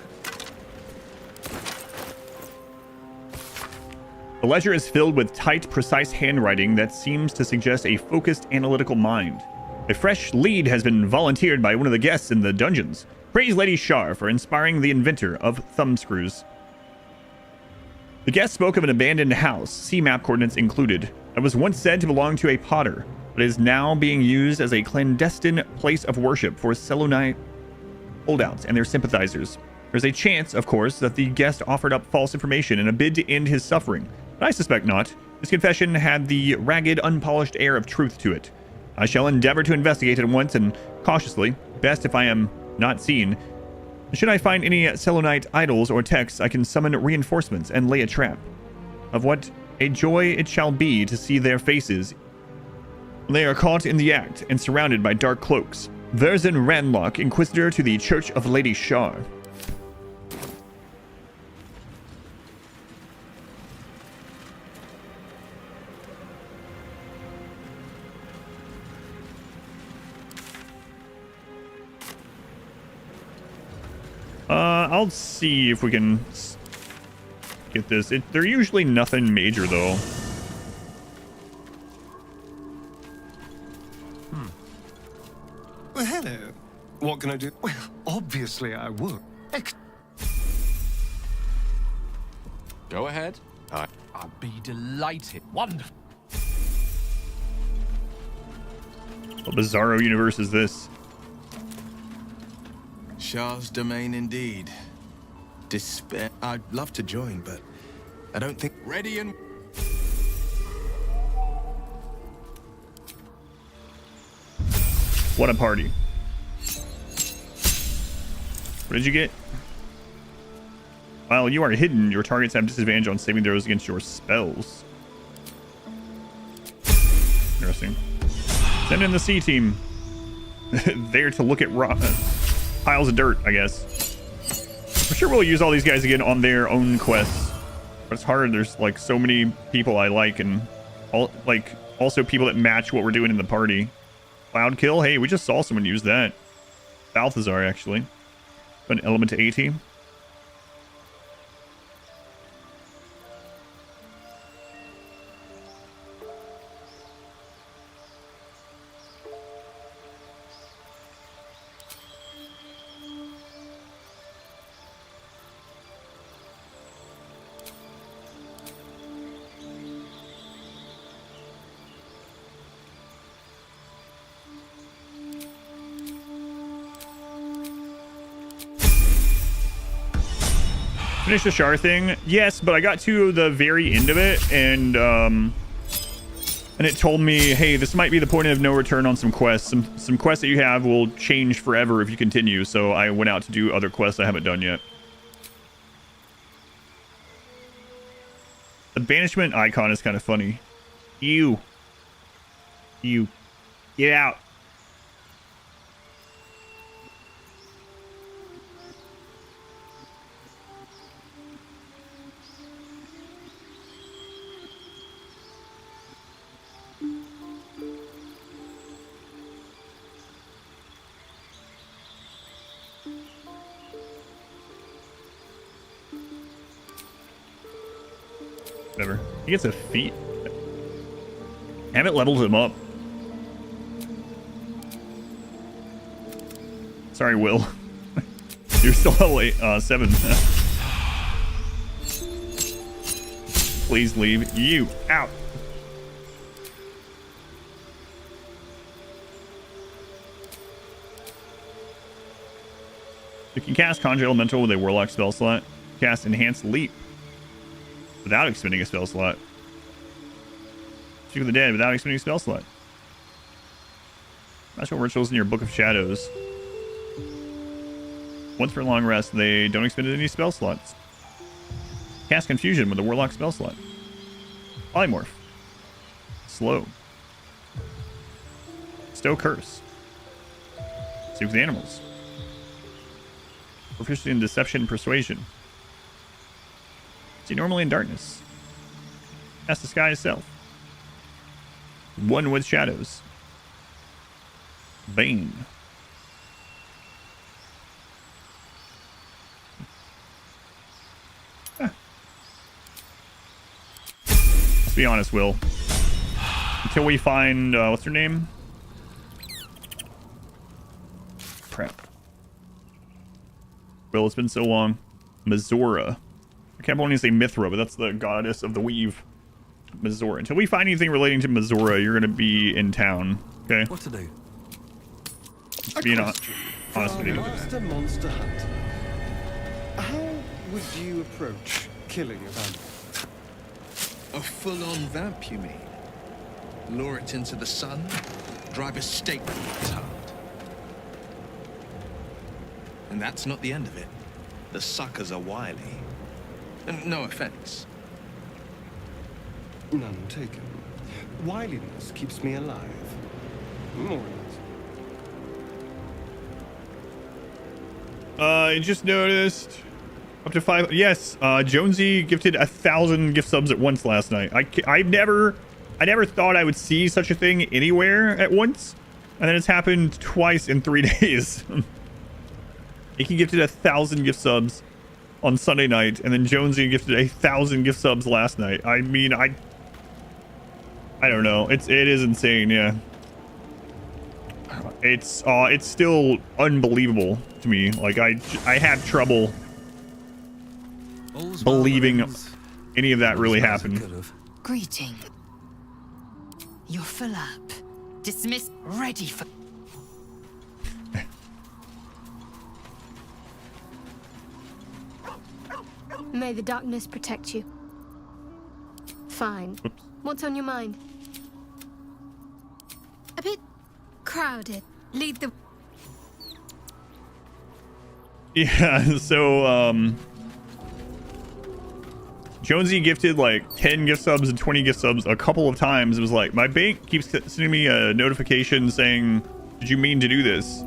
The ledger is filled with tight, precise handwriting that seems to suggest a focused, analytical mind. A fresh lead has been volunteered by one of the guests in the dungeons. Praise Lady Shar for inspiring the inventor of thumbscrews. The guest spoke of an abandoned house, sea map coordinates included, that was once said to belong to a potter, but is now being used as a clandestine place of worship for Selûnite holdouts and their sympathizers. There's a chance, of course, that the guest offered up false information in a bid to end his suffering, but I suspect not. His confession had the ragged, unpolished air of truth to it. I shall endeavor to investigate at once and cautiously, best if I am not seen. Should I find any Selûnite idols or texts, I can summon reinforcements and lay a trap. Of what a joy it shall be to see their faces. They are caught in the act and surrounded by dark cloaks. Verzin Ranlock, Inquisitor to the Church of Lady Shar. I'll see if we can get this. They're usually nothing major, though. Well, hello. What can I do? Well, obviously I would. Go ahead. I'd be delighted. Wonderful. What bizarro universe is this? Shar's domain indeed. Despair. I'd love to join, but I don't think... Ready and... What a party. What did you get? While you are hidden, your targets have disadvantage on saving throws against your spells. Interesting. Send in the C team. There to look at piles of dirt, I guess. I'm sure we'll use all these guys again on their own quests. But it's hard. There's like so many people I like, and also people that match what we're doing in the party. Cloud kill. Hey, we just saw someone use that. Balthazar, actually. An element to A team. Finish the Shar thing. Yes, but I got to the very end of it, and it told me, hey, this might be the point of no return on some quests. Some quests that you have will change forever if you continue. So I went out to do other quests I haven't done yet. The banishment icon is kind of funny. You. Get out. Whatever. He gets a feat. I haven't leveled him up. Sorry, Will. You're still level 7. Please leave. You out. You can cast Conjure Elemental with a Warlock spell slot. Cast Enhanced Leap without expending a spell slot. Speak of the Dead without expending a spell slot. Natural rituals in your Book of Shadows. Once for a long rest, they don't expend any spell slots. Cast Confusion with a Warlock spell slot. Polymorph. Slow. Stow Curse. Speak with the Animals. Proficiency in Deception and Persuasion. See normally in darkness. Cast Disguise Self. One with Shadows. Bane. Let's be honest, Will. Until we find what's her name? Crap. Will, it's been so long. Mizora. I kept wanting to say Mithra, but that's the goddess of the weave. Mizora. Until we find anything relating to Mizora, you're gonna be in town. Okay? What to do? Just being honest with you. Monster hunt. How would you approach killing a vampire? A full-on vamp, you mean? Lure it into the sun, drive a stake through its heart. And that's not the end of it. The suckers are wily. And no offense. None taken. Wiliness keeps me alive. More or less. I just noticed up to 5. Yes, Jonesy gifted 1,000 gift subs at once last night. I never thought I would see such a thing anywhere at once, and then it's happened twice in 3 days. He gifted 1,000 gift subs on Sunday night, and then Jonesy gifted 1,000 gift subs last night. I mean, I don't know. It is insane, yeah. It's still unbelievable to me. Like I have trouble believing any of that really happened. Greeting. You're full up. Dismissed. Ready for... May the darkness protect you. Fine. Oops. What's on your mind? A bit crowded. Lead the... Yeah, so, Jonesy gifted like 10 gift subs and 20 gift subs a couple of times. It was like, my bank keeps sending me a notification saying, did you mean to do this?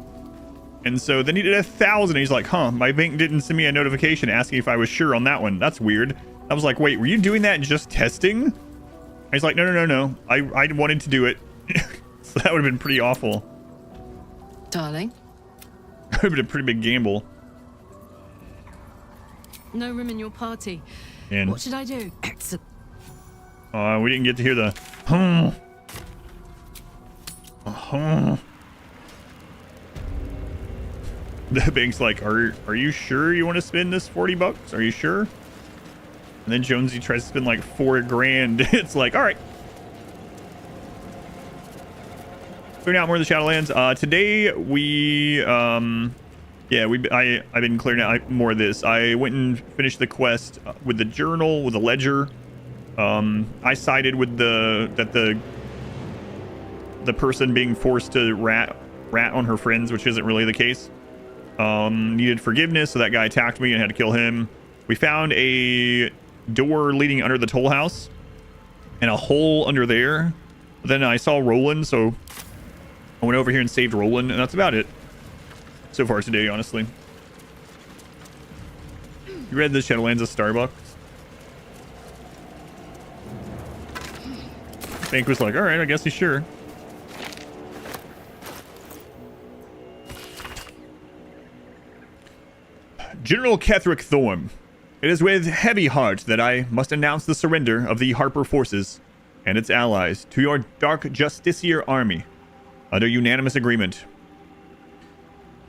And so then he did 1,000. He's like, huh, my bank didn't send me a notification asking if I was sure on that one. That's weird. I was like, wait, were you doing that just testing? And he's like, no. I wanted to do it. So that would have been pretty awful. Darling? That would have been a pretty big gamble. No room in your party. And what should I do? Excellent. we didn't get to hear the The bank's like, are you sure you want to spend this 40 bucks? Are you sure? And then Jonesy tries to spend like 4 grand. It's like, all right. Clearing out more of the Shadowlands. Today we I've been clearing out more of this. I went and finished the quest with the journal, with the ledger. I sided with the person being forced to rat on her friends, which isn't really the case. Needed forgiveness, so that guy attacked me and had to kill him. We found a door leading under the toll house and a hole under there. Then I saw Roland, so I went over here and saved Roland, and that's about it so far today, honestly. You read the Shadowlands of Starbucks? Bank was like, all right, I guess he's sure. General Ketherick Thorm, it is with heavy heart that I must announce the surrender of the Harper forces and its allies to your Dark Justiciar army under unanimous agreement.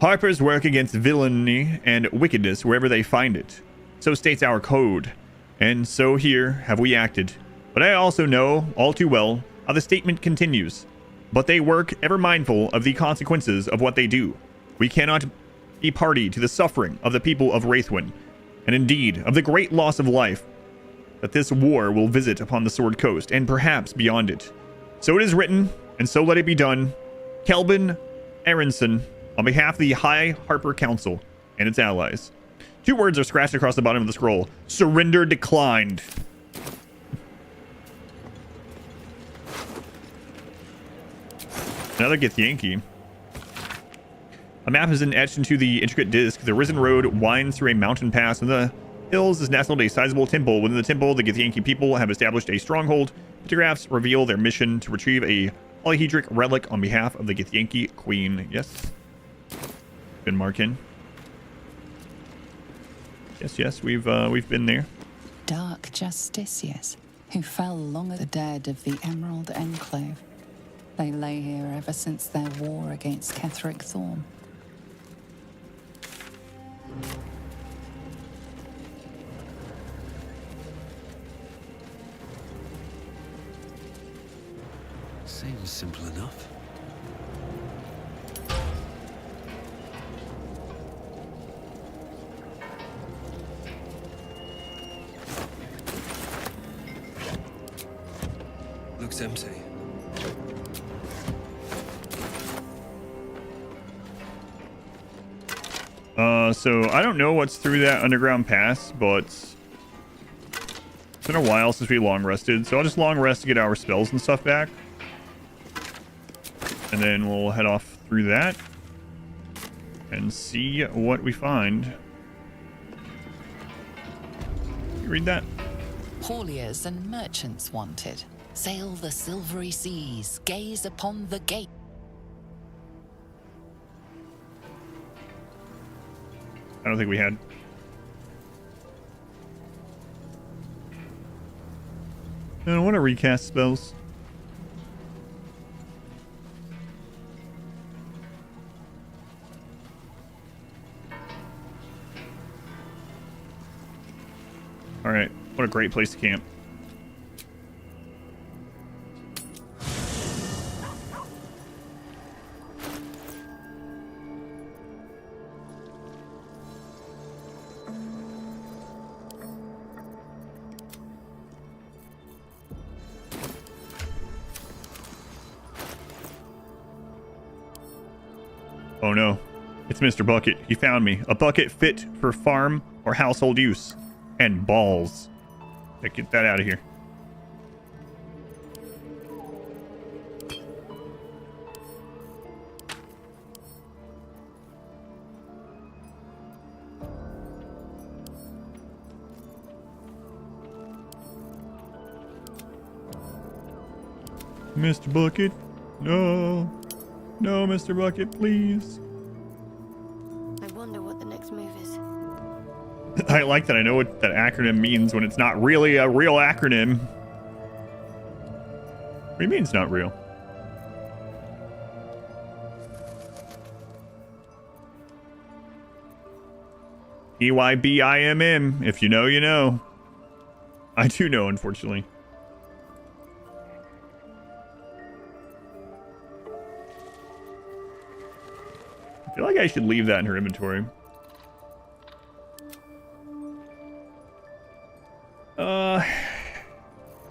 Harpers work against villainy and wickedness wherever they find it. So states our code, and so here have we acted. But I also know all too well how the statement continues. But they work ever mindful of the consequences of what they do. We cannot be party to the suffering of the people of Wraithwin, and indeed of the great loss of life that this war will visit upon the Sword Coast, and perhaps beyond it. So it is written, and so let it be done. Kelvin Aronson, on behalf of the High Harper Council and its allies. 2 words are scratched across the bottom of the scroll. Surrender declined. Another Githyanki. A map is then etched into the intricate disc. The Risen Road winds through a mountain pass, and the hills is nestled a sizable temple. Within the temple, the Githyanki people have established a stronghold. Pictographs reveal their mission to retrieve a polyhedric relic on behalf of the Githyanki Queen. Yes. Good marking. Yes, we've been there. Dark Justiciars, who fell long at the dead of the Emerald Enclave. They lay here ever since their war against Ketherick Thorm. Seems simple enough. Looks empty. So I don't know what's through that underground pass, but it's been a while since we long rested, so I'll just long rest to get our spells and stuff back. And then we'll head off through that and see what we find. You read that? Hauliers and merchants wanted. Sail the silvery seas, gaze upon the gate. I don't think we had. I don't want to recast spells. All right, what a great place to camp. Oh no. It's Mr. Bucket. He found me. A bucket fit for farm or household use. And balls. Yeah, get that out of here. Mr. Bucket. No. No, Mr. Bucket, please. I wonder what the next move is. I like that I know what that acronym means when it's not really a real acronym. What do you mean it's not real? EYBIMM. If you know, you know. I do know, unfortunately. I feel like I should leave that in her inventory.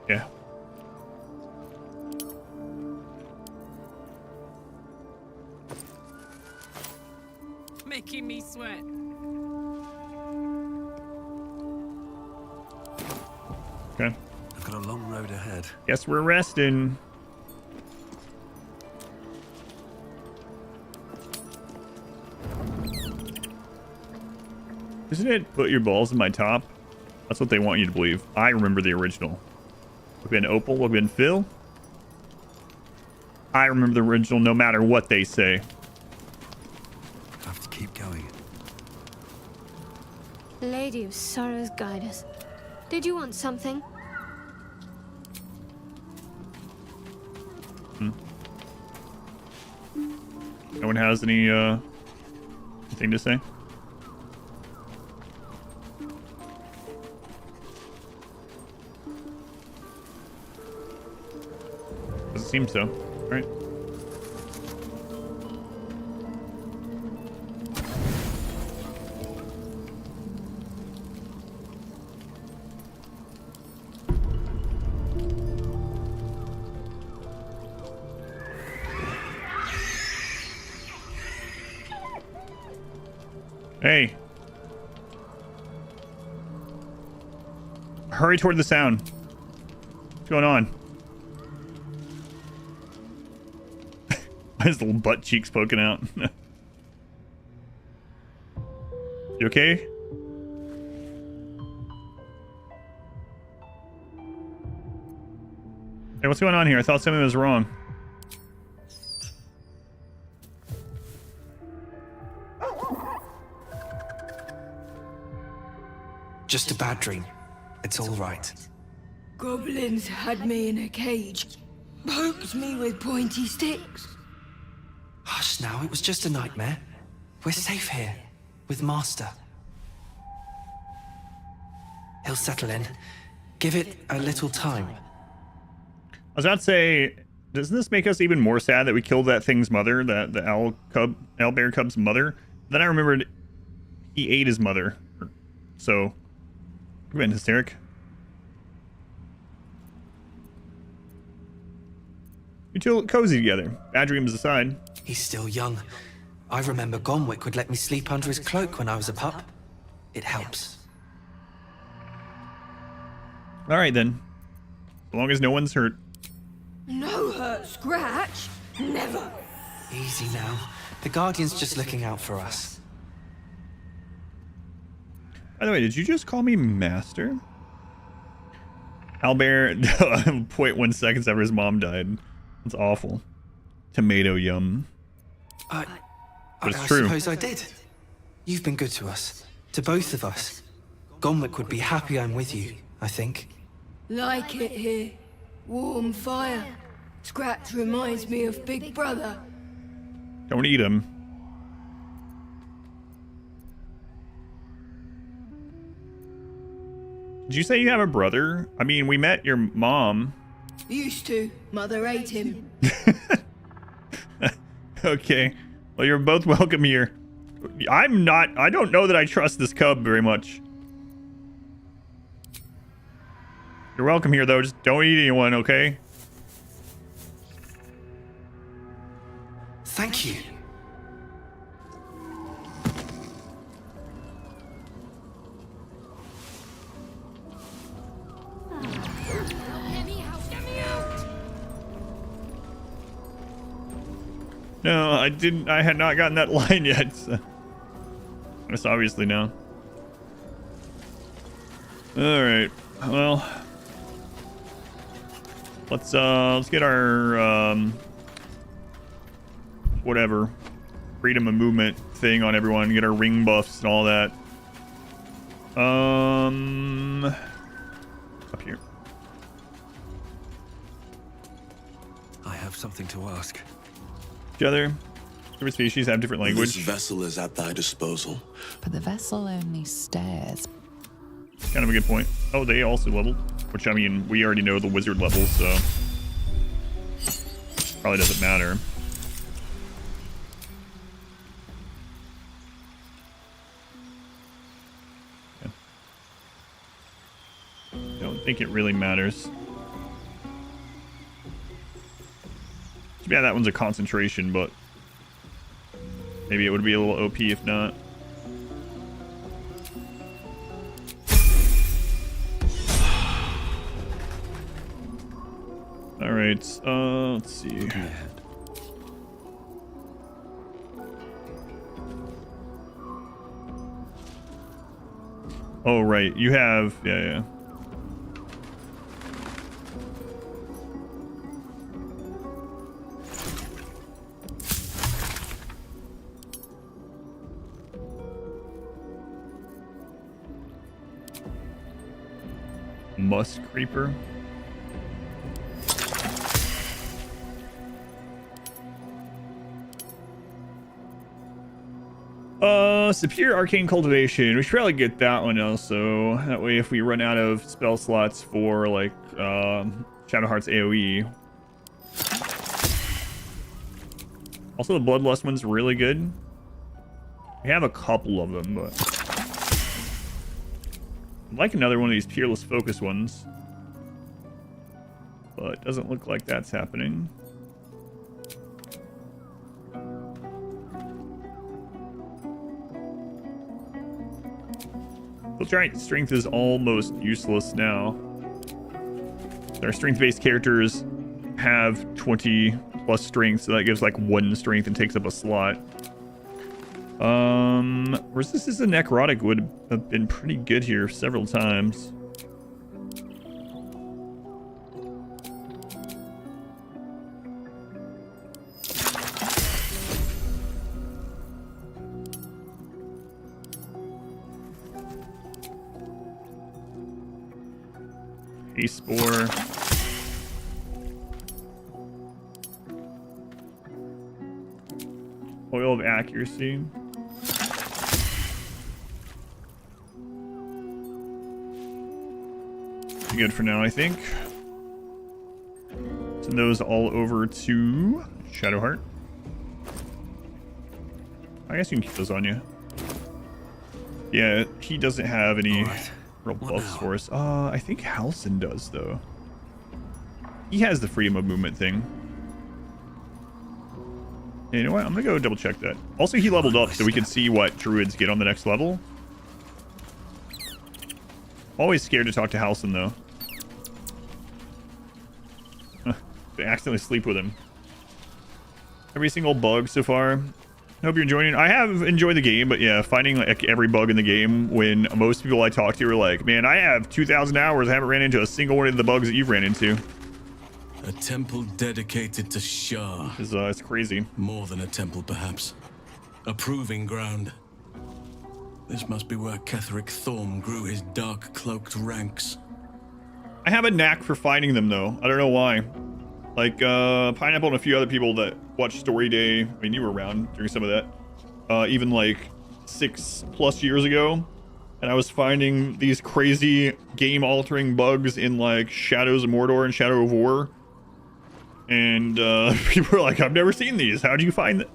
Yeah. Making me sweat. Okay. I've got a long road ahead. Guess we're resting. Isn't it put your balls in my top? That's what they want you to believe. I remember the original. We've been Opal, we've been Phil. I remember the original no matter what they say. I have to keep going. Lady of Sorrows, guide us. Did you want something? No one has any anything to say? Doesn't seem so. All right. Hey. Hurry toward the sound. What's going on? His little butt cheeks poking out. You okay? Hey, what's going on here? I thought something was wrong. Just a bad dream. It's all right. Goblins had me in a cage. Poked me with pointy sticks. Hush now, it was just a nightmare. We're safe here, with Master. He'll settle in. Give it a little time. I was about to say, doesn't this make us even more sad that we killed that thing's mother, the owl bear cub's mother? Then I remembered he ate his mother. So, we've been hysteric. You two look cozy together. Bad dreams aside. He's still young. I remember Gonwick would let me sleep under his cloak when I was a pup. It helps. All right, then. As long as no one's hurt. No hurt scratch. Never. Easy now. The Guardian's just looking out for us. By the way, did you just call me Master? Owlbear, 0.1 seconds after his mom died. That's awful. Tomato yum. But it's true. I suppose I did. You've been good to us. To both of us. Gonwick would be happy I'm with you, I think. Like it here. Warm fire. Scratch reminds me of Big Brother. Don't eat him. Did you say you have a brother? I mean, we met your mom. Used to. Mother ate him. Okay. Well, you're both welcome here. I don't know that I trust this cub very much. You're welcome here, though. Just don't eat anyone, okay? Thank you. I had not gotten that line yet. So. It's obviously now. All right. Well, let's get our whatever freedom of movement thing on everyone. Get our ring buffs and all that. Up here. I have something to ask. Together, different species have different language. This vessel is at thy disposal. But the vessel only stares. Kind of a good point. Oh, they also leveled. Which, I mean, we already know the wizard level, so... probably doesn't matter. Yeah. I don't think it really matters. Yeah, that one's a concentration, but... maybe it would be a little OP if not. All right, let's see. Oh, right, you have, yeah. Musk creeper. Superior arcane cultivation. We should probably get that one also. That way, if we run out of spell slots for like Shadow Heart's AoE. Also, the Bloodlust one's really good. We have a couple of them, but I'd like another one of these Peerless Focus ones. But it doesn't look like that's happening. Giant strength is almost useless now. Our strength-based characters have 20 plus strength, so that gives like 1 strength and takes up a slot. Resistance to necrotic would have been pretty good here several times. Spore. Oil of accuracy. Good for now, I think. Send those all over to Shadowheart. I guess you can keep those on you. Yeah, he doesn't have any real buffs for us. I think Halsin does, though. He has the freedom of movement thing. Yeah, you know what? I'm gonna go double check that. Also, he leveled up so we can see what druids get on the next level. Always scared to talk to Halsin, though. They accidentally sleep with him. Every single bug so far. Hope you're enjoying it. I have enjoyed the game, but yeah, finding like every bug in the game when most people I talk to are like, man, I have 2,000 hours. I haven't ran into a single one of the bugs that you've ran into. A temple dedicated to Shah. It's crazy. More than a temple, perhaps. A proving ground. This must be where Ketheric Thorm grew his dark-cloaked ranks. I have a knack for finding them, though. I don't know why. Like, Pineapple and a few other people that watched Story Day. I mean, you were around during some of that. Even, like, 6+ years ago. And I was finding these crazy game-altering bugs in, like, Shadows of Mordor and Shadow of War. And, people were like, I've never seen these. How do you find it?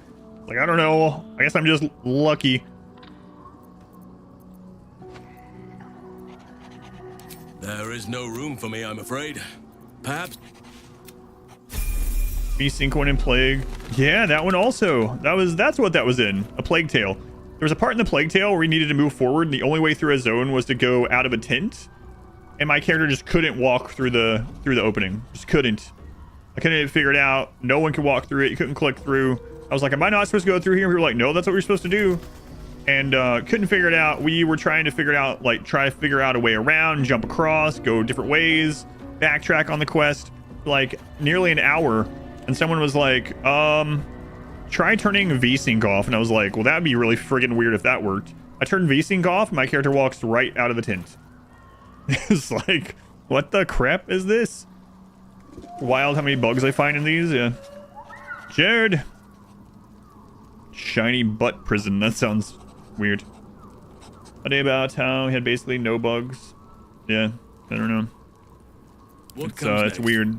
Like, I don't know. I guess I'm just lucky. There is no room for me, I'm afraid. Perhaps... Beast Inquin and Plague. Yeah, that one also. That's what that was in. A Plague Tale. There was a part in the Plague Tale where we needed to move forward, and the only way through a zone was to go out of a tent. And my character just couldn't walk through the opening. Just couldn't. I couldn't figure it out. No one could walk through it. You couldn't click through. I was like, am I not supposed to go through here? And we were like, no, that's what we're supposed to do. And couldn't figure it out. We were trying to figure it out, like try to figure out a way around, jump across, go different ways, backtrack on the quest, like nearly an hour. And someone was like, try turning VSync off. And I was like, well, that'd be really friggin' weird if that worked. I turned VSync off, my character walks right out of the tent. It's like, what the crap is this? Wild how many bugs I find in these. Yeah. Jared. Shiny butt prison. That sounds weird. A day about how he had basically no bugs. Yeah, I don't know. It's weird.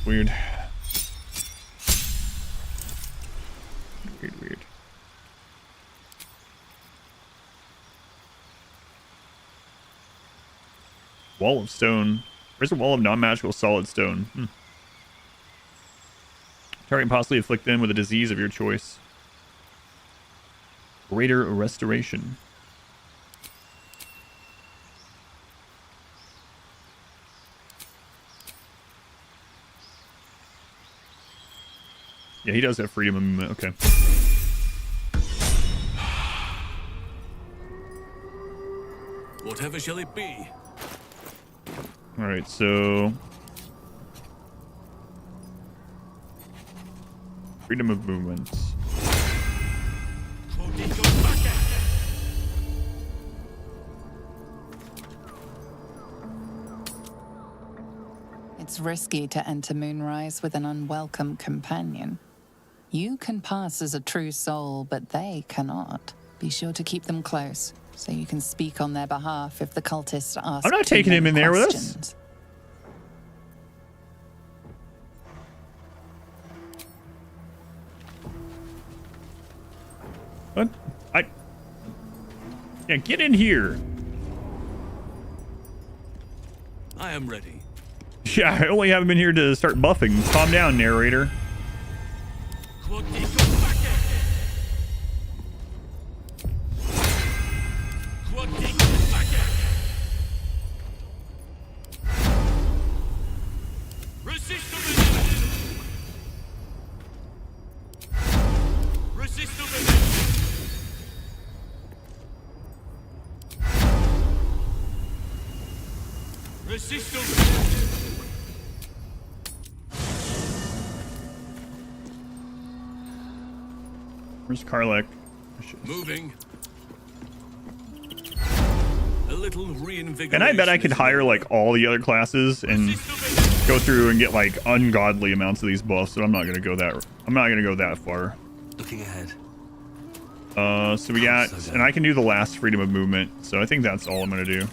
Weird. Weird. Wall of stone. Where's a wall of non-magical solid stone? Target can possibly afflict them with a disease of your choice. Greater restoration. Yeah, he does have freedom of movement. Okay. Whatever shall it be? All right, so freedom of movement. It's risky to enter Moonrise with an unwelcome companion. You can pass as a true soul, but they cannot. Be sure to keep them close, so you can speak on their behalf if the cultists ask. I'm not taking him in there with us. What? Yeah, get in here. I am ready. Yeah, I only have him in here to start buffing. Calm down, narrator. Where's Karlek? Moving. A little reinvigoration. And I bet I could hire like all the other classes and go through and get like ungodly amounts of these buffs, but I'm not gonna go that far. Looking ahead. So we got, and I can do the last freedom of movement, so I think that's all I'm gonna do.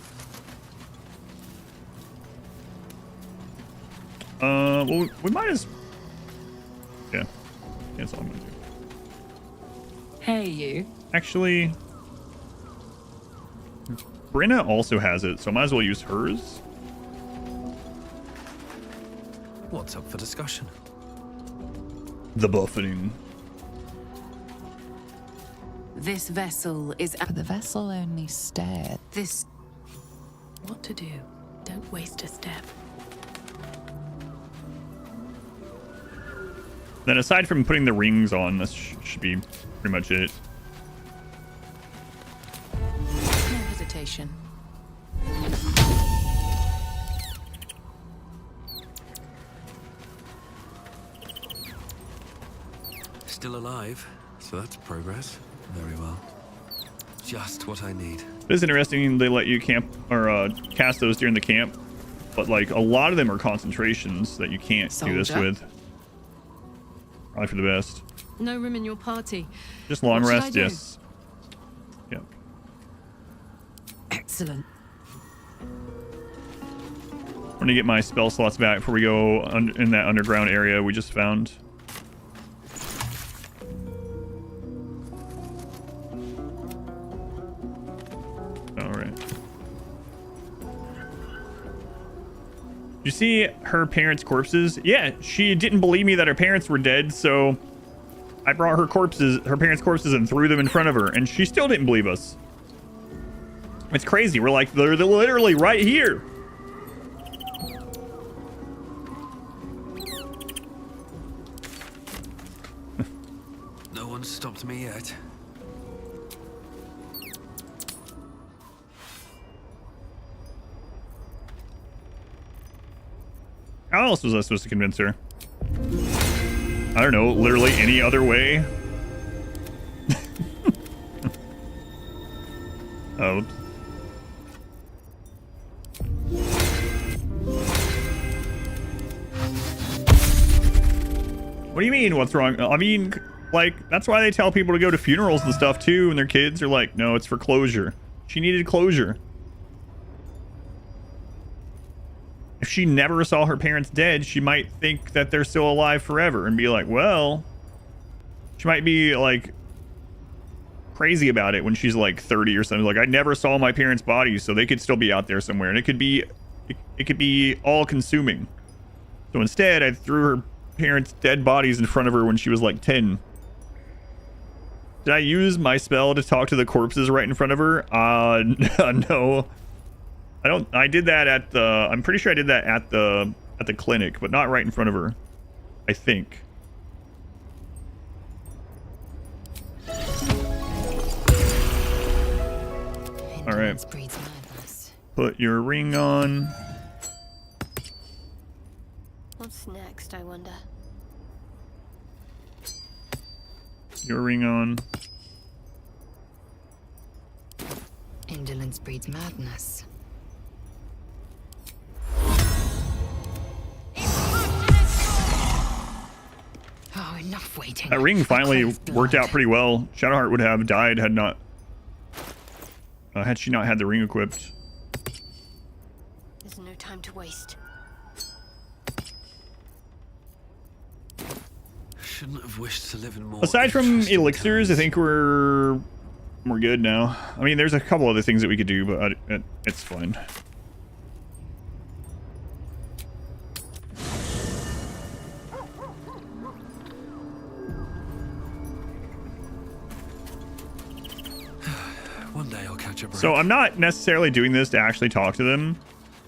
Well, we might as, yeah, that's all I'm gonna do. Hey, you. Actually, Brenna also has it, so I might as well use hers. What's up for discussion? The buffeting. This vessel is... But the vessel only stared. This... What to do? Don't waste a step. Then aside from putting the rings on, this should be pretty much it. No hesitation. Still alive, so that's progress. Very well. Just what I need. It is interesting they let you camp or cast those during the camp, but like a lot of them are concentrations that you can't do this with. Probably for the best. No room in your party. Just long rest, yes. Yep. Excellent. I'm gonna get my spell slots back before we go in that underground area we just found. You see her parents' corpses? Yeah, she didn't believe me that her parents were dead, so I brought her parents' corpses and threw them in front of her, and she still didn't believe us. It's crazy. We're like, they're literally right here. me yet. How else was I supposed to convince her? I don't know, literally any other way. Oh. Oops. What do you mean, what's wrong? I mean, like, that's why they tell people to go to funerals and stuff too, and their kids are like, no, it's for closure. She needed closure. If she never saw her parents dead, she might think that they're still alive forever and be like, well, she might be like crazy about it when she's like 30 or something. Like, I never saw my parents' bodies, so they could still be out there somewhere, and it could be all consuming. So instead, I threw her parents' dead bodies in front of her when she was like 10. Did I use my spell to talk to the corpses right in front of her? No. I did that at the, I'm pretty sure I did that at the clinic, but not right in front of her, I think. All right. Put your ring on. What's next, I wonder? Your ring on. Indolence breeds madness. Oh, enough waiting. That ring finally worked out pretty well. Shadowheart would have died had not, had she not had the ring equipped. There's no time to waste. Shouldn't have wished to live in more. Aside from elixirs, I think we're good now. I mean, there's a couple other things that we could do, but it's fine. One day I'll catch a break. So I'm not necessarily doing this to actually talk to them,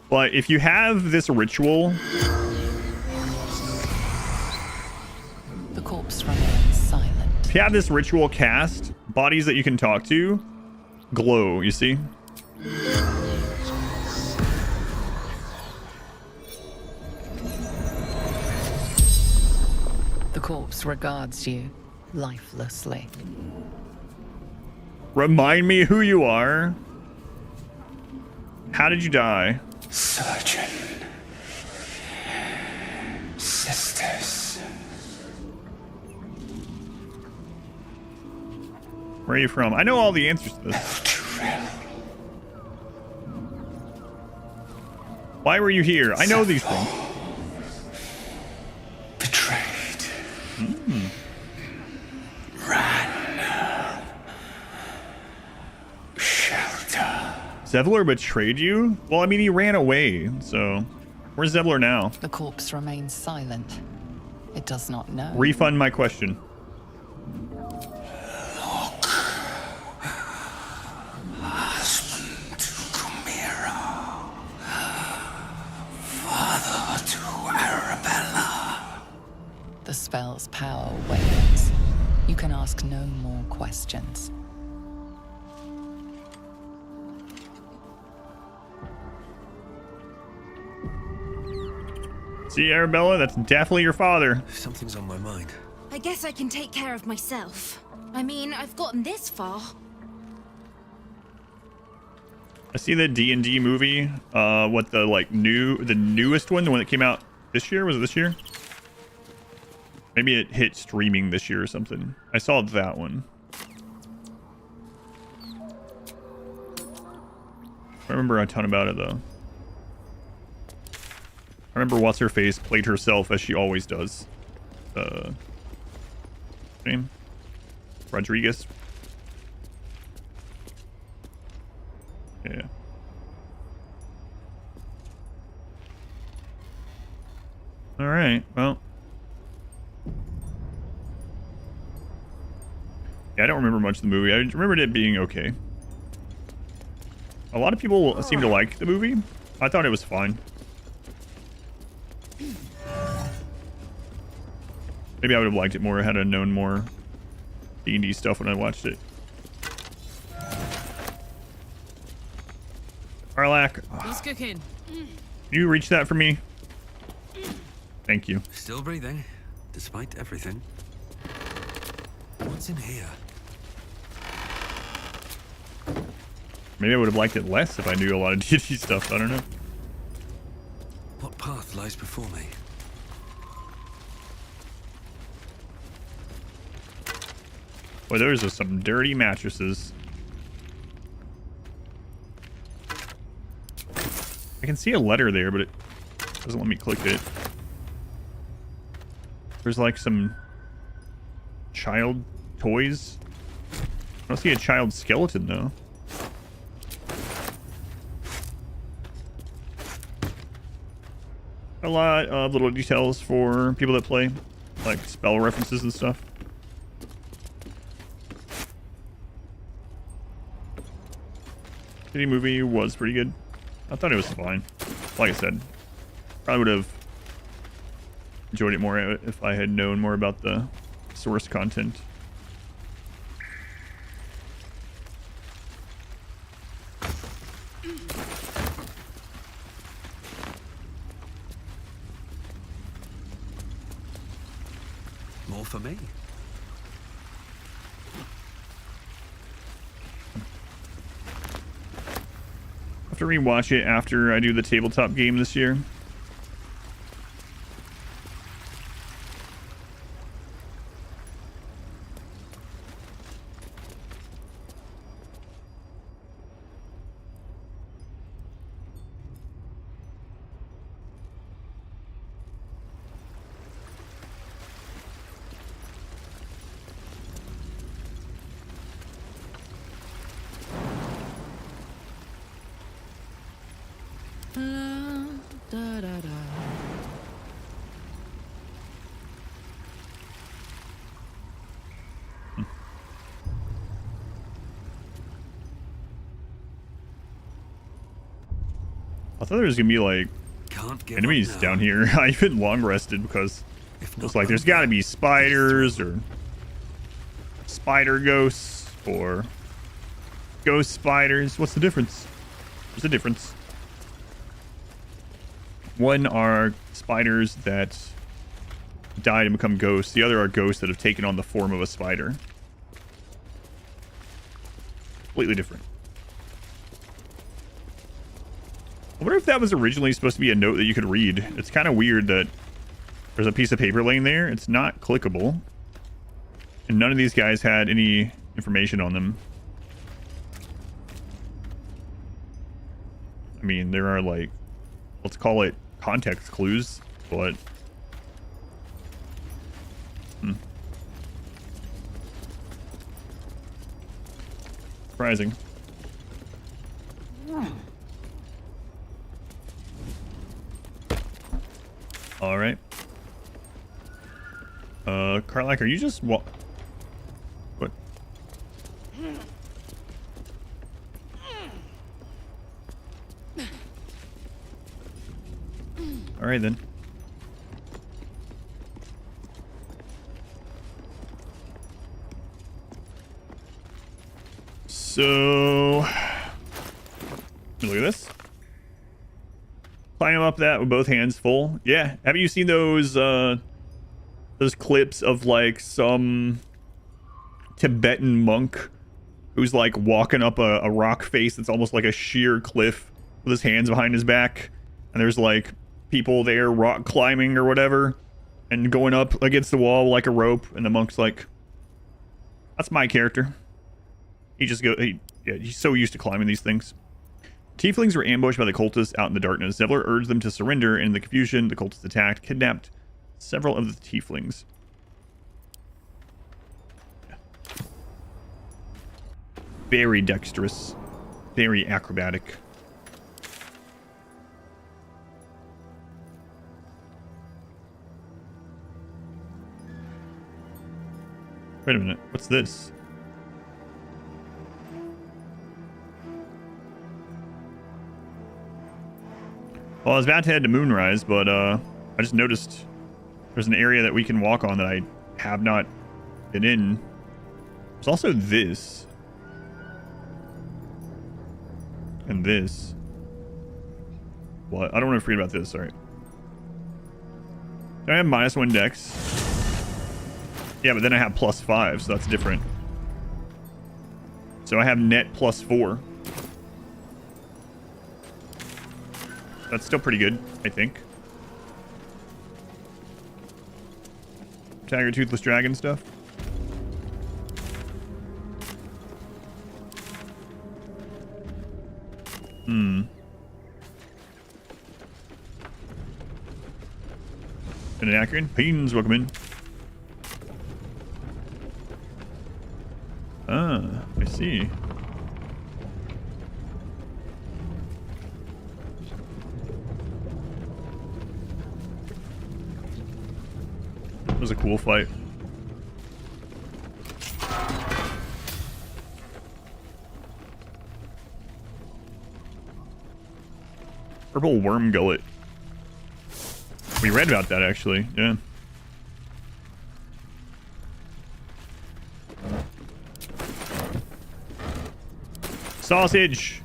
but if you have this ritual, the corpse remains silent. if you have this ritual cast, bodies that you can talk to glow, you see? The corpse regards you lifelessly. Remind me who you are. How did you die? Surgeon. Sisters. Where are you from? I know all the answers to this. Why were you here? I know these things. Betrayed. Mm. Ran. Shelter. Zevlor betrayed you? Well, I mean, he ran away, so... Where's Zevlor now? The corpse remains silent. It does not know. Refund my question. Husband to Kumira. Father to Arabella. The spell's power wanes. You can ask no more questions. See, Arabella, that's definitely your father. Something's on my mind. I guess I can take care of myself. I mean, I've gotten this far. I see the D&D movie. What the newest one, the one that came out this year? Was it this year? Maybe it hit streaming this year or something. I saw that one. I remember a ton about it though. I remember what's her face played herself as she always does. Name? Rodriguez. Yeah. All right. Well. Yeah, I don't remember much of the movie. I remembered it being okay. A lot of people seem to like the movie. I thought it was fine. Maybe I would have liked it more had I known more D&D stuff when I watched it. Karlak, Who's cooking? can you reach that for me? Thank you. Still breathing, despite everything. What's in here? Maybe I would have liked it less if I knew a lot of D&D stuff. I don't know. What path lies before me? Boy, those are some dirty mattresses. I can see a letter there, but it doesn't let me click it. There's like some child toys. I don't see a child skeleton though. A lot of little details for people that play, like spell references and stuff. The movie was pretty good. I thought it was fine. Like I said, probably would have enjoyed it more if I had known more about the source content. More for me. I have to rewatch it after I do the tabletop game this year. I thought there was gonna be like enemies down here. I even long rested because it was like there's gotta be spiders or spider ghosts or ghost spiders. What's the difference? There's a difference. One are spiders that died and become ghosts. The other are ghosts that have taken on the form of a spider. Completely different. I wonder if that was originally supposed to be a note that you could read. It's kind of weird that there's a piece of paper laying there. It's not clickable. And none of these guys had any information on them. I mean, there are like, let's call it context clues, but... Surprising. All right. Karlak, are you just what? All right then. So, look at this. Climb up that with both hands full. Yeah. Haven't you seen those clips of like some Tibetan monk who's like walking up a rock face that's almost like a sheer cliff with his hands behind his back, and there's like people there rock climbing or whatever and going up against the wall like a rope, and the monk's like, that's my character. He just he's so used to climbing these things. Tieflings were ambushed by the cultists out in the darkness. Zevlor urged them to surrender, and in the confusion, the cultists attacked, kidnapped several of the tieflings. Very dexterous. Very acrobatic. Wait a minute. What's this? Well, I was about to head to Moonrise, but I just noticed there's an area that we can walk on that I have not been in There's also this. And this. What? I don't want to forget about this. Sorry. I have -1 dex. Yeah, but then I have +5, so that's different. So I have net +4. That's still pretty good, I think. Tiger Toothless Dragon stuff. And an Acrian. Pains, welcome in. Ah, I see. That was a cool fight. Purple worm gullet. We read about that actually, yeah. Sausage.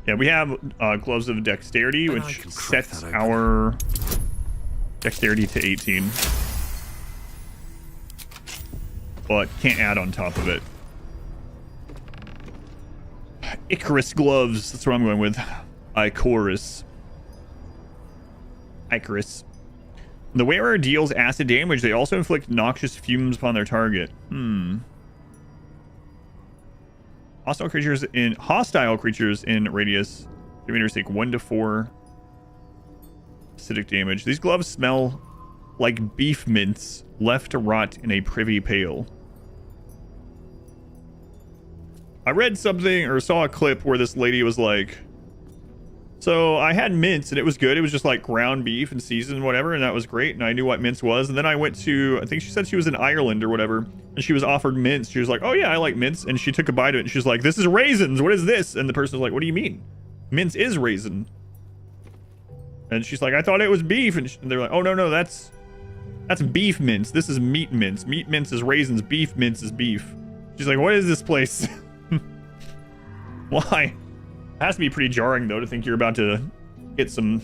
Yeah, we have gloves of dexterity, which sets our dexterity to 18, but can't add on top of it. Icarus gloves, that's what I'm going with. Icarus. The wearer deals acid damage. They also inflict noxious fumes upon their target. Hostile creatures in radius 3 meters take 1 to 4 acidic damage. These gloves smell like beef mince left to rot in a privy pail. I read something or saw a clip where this lady was like, so I had mince and it was good. It was just like ground beef and seasoned and whatever, and that was great, and I knew what mince was. And then I went to, I think she said she was in Ireland or whatever, and she was offered mince. She was like, oh yeah, I like mince. And she took a bite of it and she's like, this is raisins, what is this? And the person was like, what do you mean? Mince is raisin. And she's like, I thought it was beef. And they're like, oh no, that's beef mince. This is meat mince. Meat mince is raisins, beef mince is beef. She's like, what is this place? Why? It has to be pretty jarring though to think you're about to get some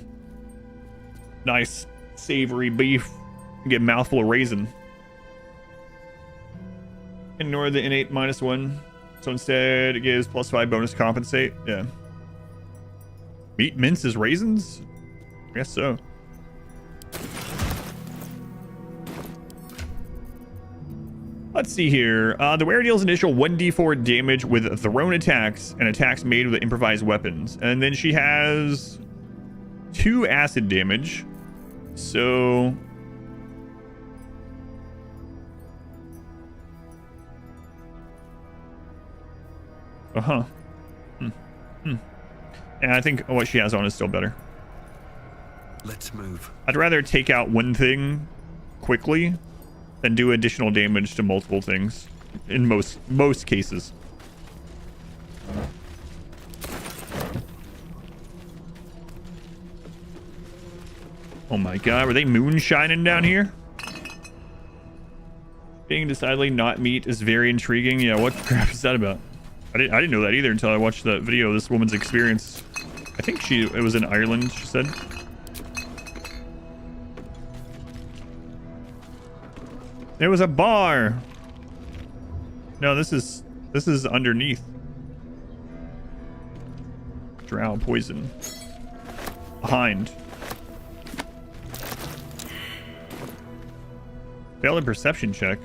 nice savory beef and get a mouthful of raisin. Ignore the innate -1, so instead it gives +5 bonus compensate. Yeah. Meat mince is raisins? I guess so. Let's see here. The wearer deals initial 1d4 damage with thrown attacks and attacks made with improvised weapons. And then she has 2 acid damage. So... And I think what she has on is still better. Let's move. I'd rather take out one thing quickly than do additional damage to multiple things in most cases. Oh my god, were they moonshining down here? Being decidedly not meat is very intriguing. Yeah, what crap is that about? I didn't know that either until I watched that video of this woman's experience. I think it was in Ireland, she said. There was a bar. No, this is underneath. Drow poison. Behind. Failed a perception check.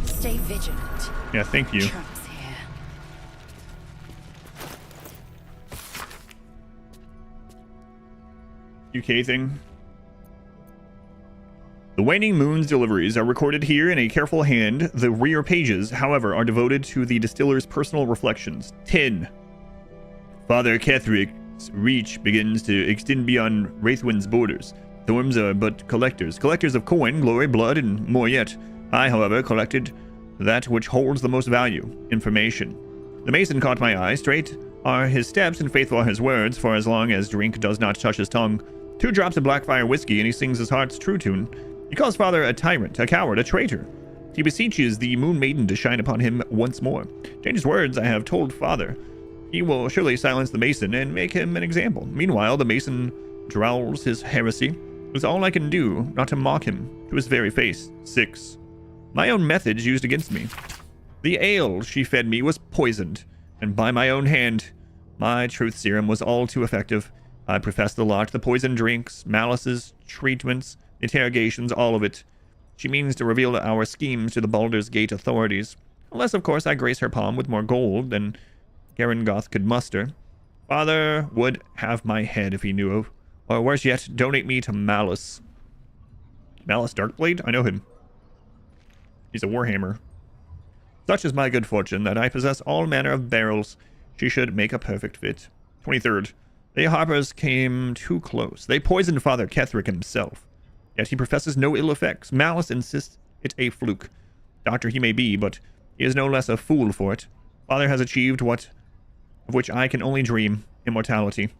Stay vigilant. Yeah, thank you. Traps here. UK thing. The waning moon's deliveries are recorded here in a careful hand. The rear pages, however, are devoted to the distiller's personal reflections. 10. Father Kethric's reach begins to extend beyond Wraithwind's borders. Thorms are but collectors of coin, glory, blood, and more yet. I, however, collected that which holds the most value, information. The mason caught my eye. Straight are his steps and faithful are his words, for as long as drink does not touch his tongue. 2 drops of Blackfire whiskey and he sings his heart's true tune. He calls father a tyrant, a coward, a traitor. He beseeches the Moon Maiden to shine upon him once more. Change his words, I have told father. He will surely silence the mason and make him an example. Meanwhile, the mason drawls his heresy. It is all I can do, not to mock him to his very face. 6. My own methods used against me. The ale she fed me was poisoned, and by my own hand. My truth serum was all too effective. I professed the lot, the poisoned drinks, malices, treatments, interrogations, all of it. She means to reveal our schemes to the Baldur's Gate authorities. Unless, of course, I grace her palm with more gold than Garangoth could muster. Father would have my head if he knew of. Or worse yet, donate me to Malice. Malice Darkblade? I know him. He's a warhammer. Such is my good fortune that I possess all manner of barrels. She should make a perfect fit. 23rd. The Harpers came too close. They poisoned Father Ketherick himself. Yet he professes no ill effects. Malice insists it a fluke. Doctor he may be, but he is no less a fool for it. Father has achieved what of which I can only dream, immortality.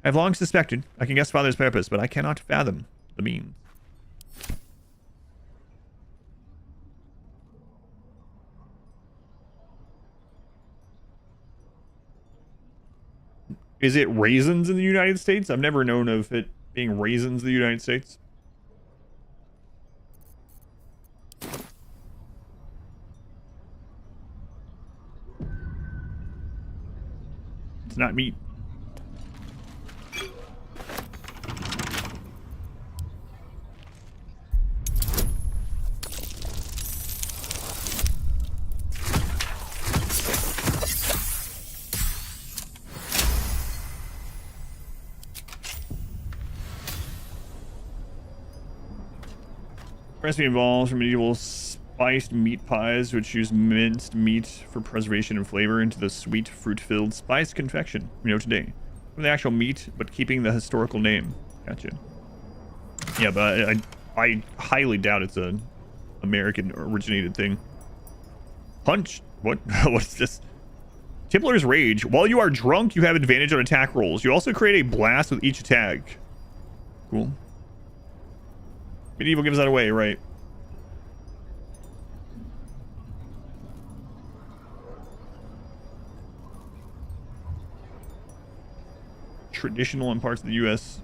I have long suspected. I can guess Father's purpose, but I cannot fathom the means. Is it raisins in the United States? I've never known of it being raisins in the United States. It's not meat. Recipe involves from medieval spiced meat pies, which use minced meat for preservation and flavor, into the sweet, fruit-filled spiced confection we know today. From the actual meat, but keeping the historical name. Gotcha. Yeah, but I highly doubt it's a American-originated thing. Punch? What? What's this? Templar's Rage. While you are drunk, you have advantage on attack rolls. You also create a blast with each attack. Cool. Medieval gives that away, right? Traditional in parts of the U.S.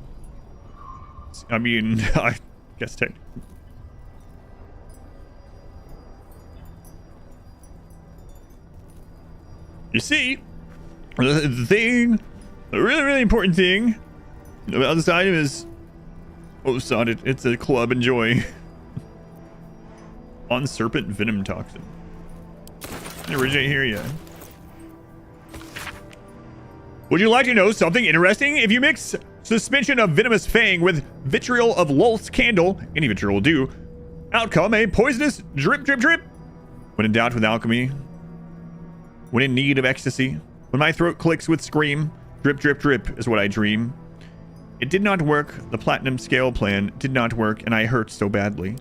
I mean, I guess technically. You see, the thing, the really important thing about this item is, oh, son, it's a club. Enjoy. On serpent venom toxin. Didn't originate here yet. Would you like to know something interesting? If you mix suspension of venomous fang with vitriol of Lulth's candle, any vitriol will do, out come a poisonous drip, drip, drip. When in doubt with alchemy, when in need of ecstasy, when my throat clicks with scream, drip, drip, drip is what I dream. It did not work. The platinum scale plan did not work, and I hurt so badly.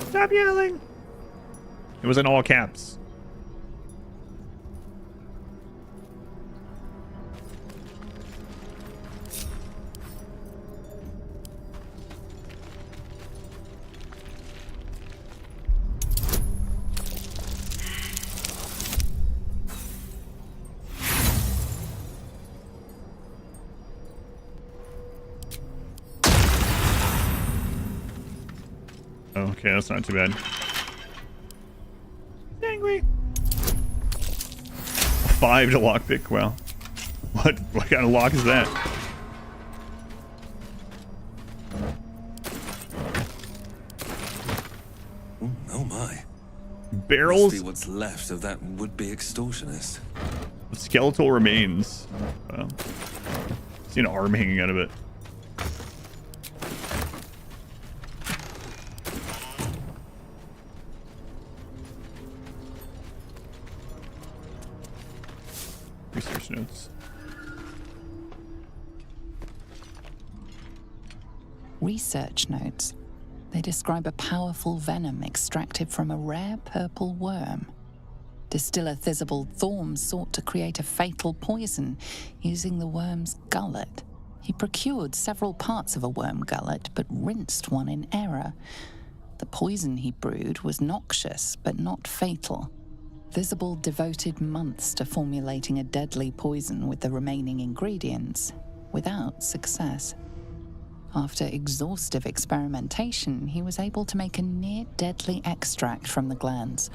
Stop yelling. It was in all caps. Okay, that's not too bad. Angry. 5 to lockpick. Wow. What kind of lock is that? Oh my. Barrels? Must be what's left of that would-be extortionist. Skeletal remains. Wow. See an arm hanging out of it. Research notes. Research notes. They describe a powerful venom extracted from a rare purple worm. Distiller Thisbald Thorm sought to create a fatal poison using the worm's gullet. He procured several parts of a worm gullet, but rinsed one in error. The poison he brewed was noxious, but not fatal. Thisbald devoted months to formulating a deadly poison with the remaining ingredients, without success. After exhaustive experimentation, he was able to make a near-deadly extract from the glands.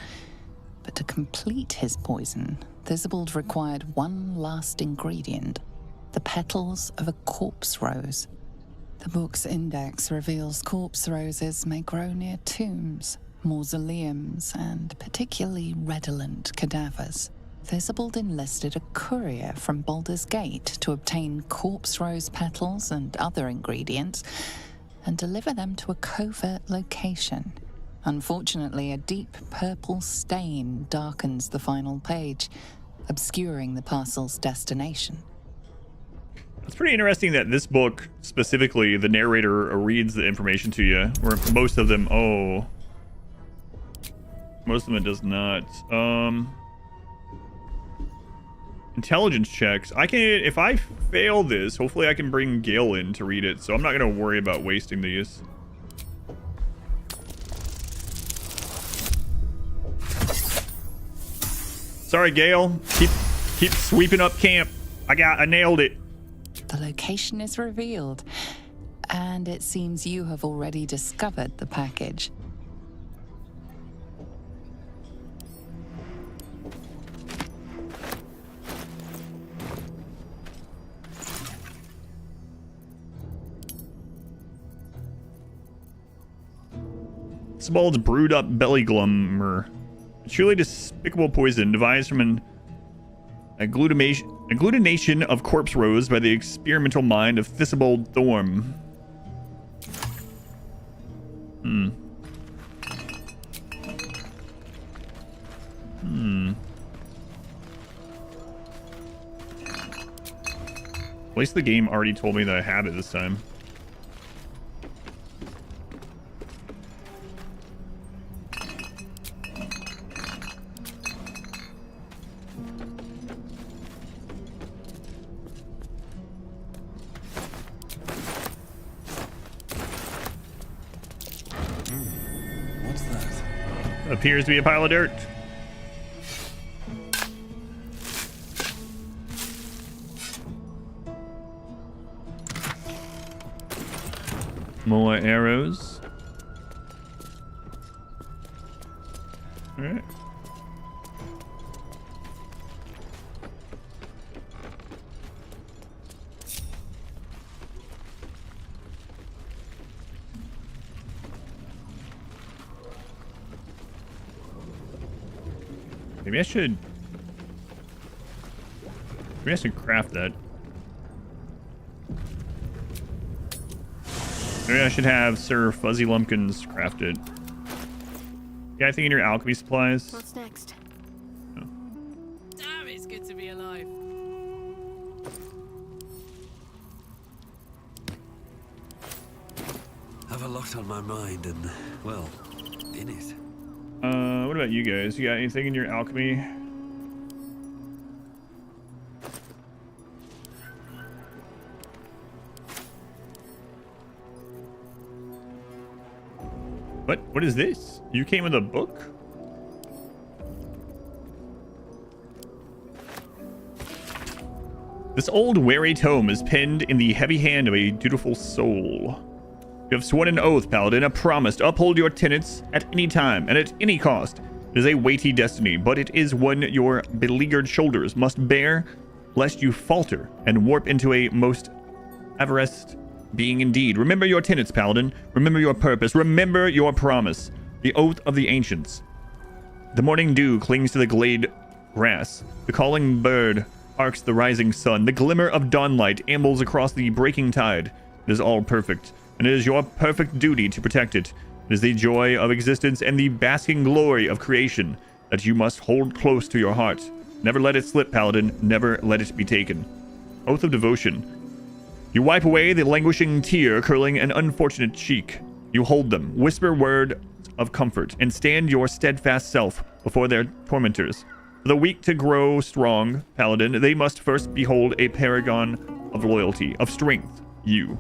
But to complete his poison, Thisbald required one last ingredient, the petals of a corpse rose. The book's index reveals corpse roses may grow near tombs, mausoleums, and particularly redolent cadavers. Thisbald enlisted a courier from Baldur's Gate to obtain corpse rose petals and other ingredients and deliver them to a covert location. Unfortunately, a deep purple stain darkens the final page, obscuring the parcel's destination. It's pretty interesting that this book, specifically, the narrator reads the information to you, where most of them, most of them it does not. Intelligence checks. I can, if I fail this, hopefully I can bring Gale in to read it, so I'm not going to worry about wasting these. Sorry, Gale. Keep sweeping up camp. I nailed it. The location is revealed, and it seems you have already discovered the package. Thisbald's brewed up belly glummer. A truly despicable poison devised from an agglutination of corpse rose by the experimental mind of Thisbald Thorm. At least the game already told me that I had it this time. What's that? Appears to be a pile of dirt. More arrows. All right. Maybe I should craft that. Maybe I should have Sir Fuzzy Lumpkins craft it. Yeah, I think in your alchemy supplies. What's next? Oh. Damn, it's good to be alive. Have a lot on my mind and, well, in it. What about you guys? You got anything in your alchemy? What is this? You came with a book? This old weary tome is penned in the heavy hand of a dutiful soul. You have sworn an oath, Paladin, a promise to uphold your tenets at any time and at any cost. It is a weighty destiny, but it is one your beleaguered shoulders must bear, lest you falter and warp into a most avarest being indeed. Remember your tenets, Paladin. Remember your purpose. Remember your promise. The oath of the ancients. The morning dew clings to the glade grass. The calling bird arcs the rising sun. The glimmer of dawnlight ambles across the breaking tide. It is all perfect, and it is your perfect duty to protect it. It is the joy of existence and the basking glory of creation that you must hold close to your heart. Never let it slip, Paladin. Never let it be taken. Oath of devotion. You wipe away the languishing tear curling an unfortunate cheek. You hold them, whisper word of comfort, and stand your steadfast self before their tormentors. For the weak to grow strong, Paladin, they must first behold a paragon of loyalty, of strength, you.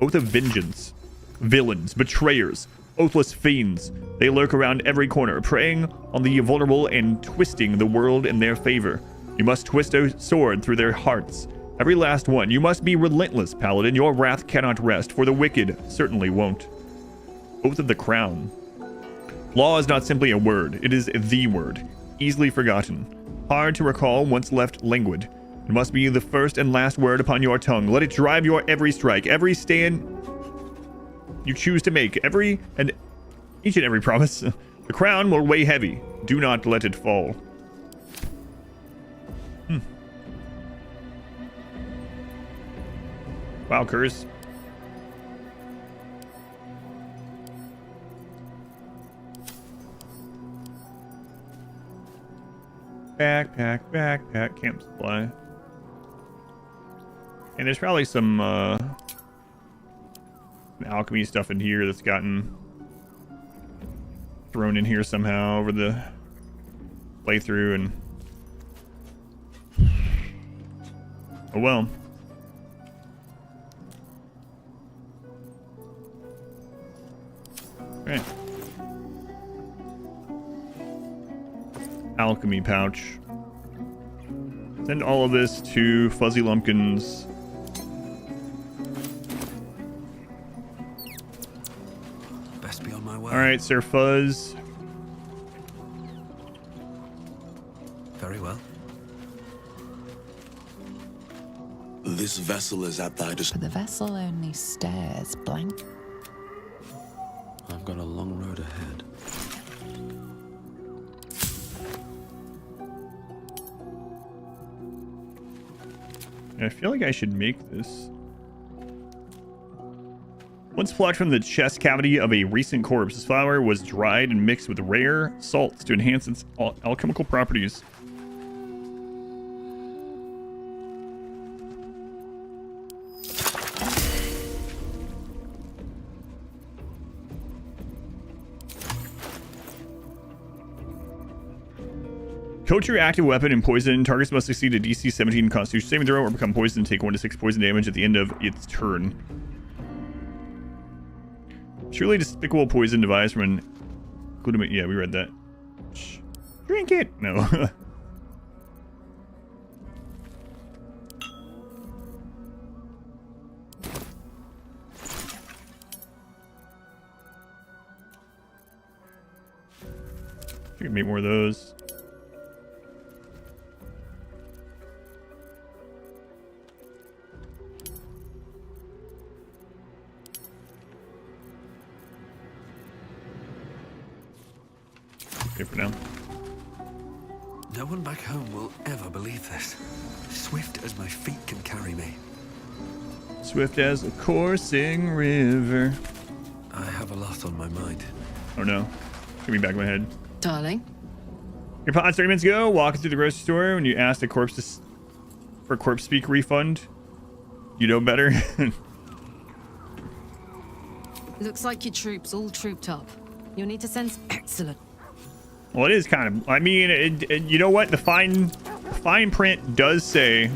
Oath of vengeance. Villains, betrayers, oathless fiends. They lurk around every corner, preying on the vulnerable and twisting the world in their favor. You must twist a sword through their hearts. Every last one. You must be relentless, Paladin. Your wrath cannot rest, for the wicked certainly won't. Oath of the Crown. Law is not simply a word. It is the word. Easily forgotten. Hard to recall once left languid. It must be the first and last word upon your tongue. Let it drive your every strike, every stand you choose to make, each and every promise. The crown will weigh heavy. Do not let it fall. Wow, curse. Backpack, camp supply. And there's probably some alchemy stuff in here that's gotten thrown in here somehow over the playthrough, and oh well. Okay. Alchemy pouch. Send all of this to Fuzzy Lumpkins. Best be on my way. All right, Sir Fuzz. Very well. This vessel is at thy disposal. But the vessel only stares blank. I've got a long road ahead. I feel like I should make this. Once plucked from the chest cavity of a recent corpse, this flower was dried and mixed with rare salts to enhance its alchemical properties. Coat your active weapon in poison. Targets must succeed a DC 17 Constitution saving throw or become poisoned and take 1d6 poison damage at the end of its turn. Truly despicable poison device from an glutamate. Yeah, we read that. Shh. Drink it. No. I can make more of those. For now. No one back home will ever believe this. Swift as my feet can carry me. Swift as a coursing river. I have a lot on my mind. Oh no. Give me back in my head. Darling? Your pod 30 minutes ago, walking through the grocery store when you asked a corpse for corpse speak refund. You know better. Looks like your troops all trooped up. You'll need to send... Excellent. Well, it is kind of... I mean, you know what? The fine print does say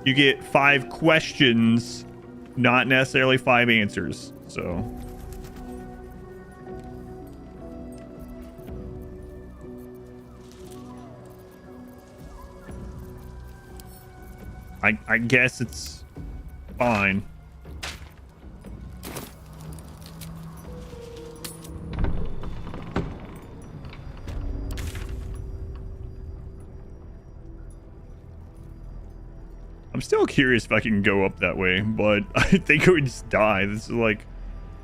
you get 5 questions, not necessarily 5 answers. So... I guess it's fine. I'm still curious if I can go up that way, but I think I would just die. This is like,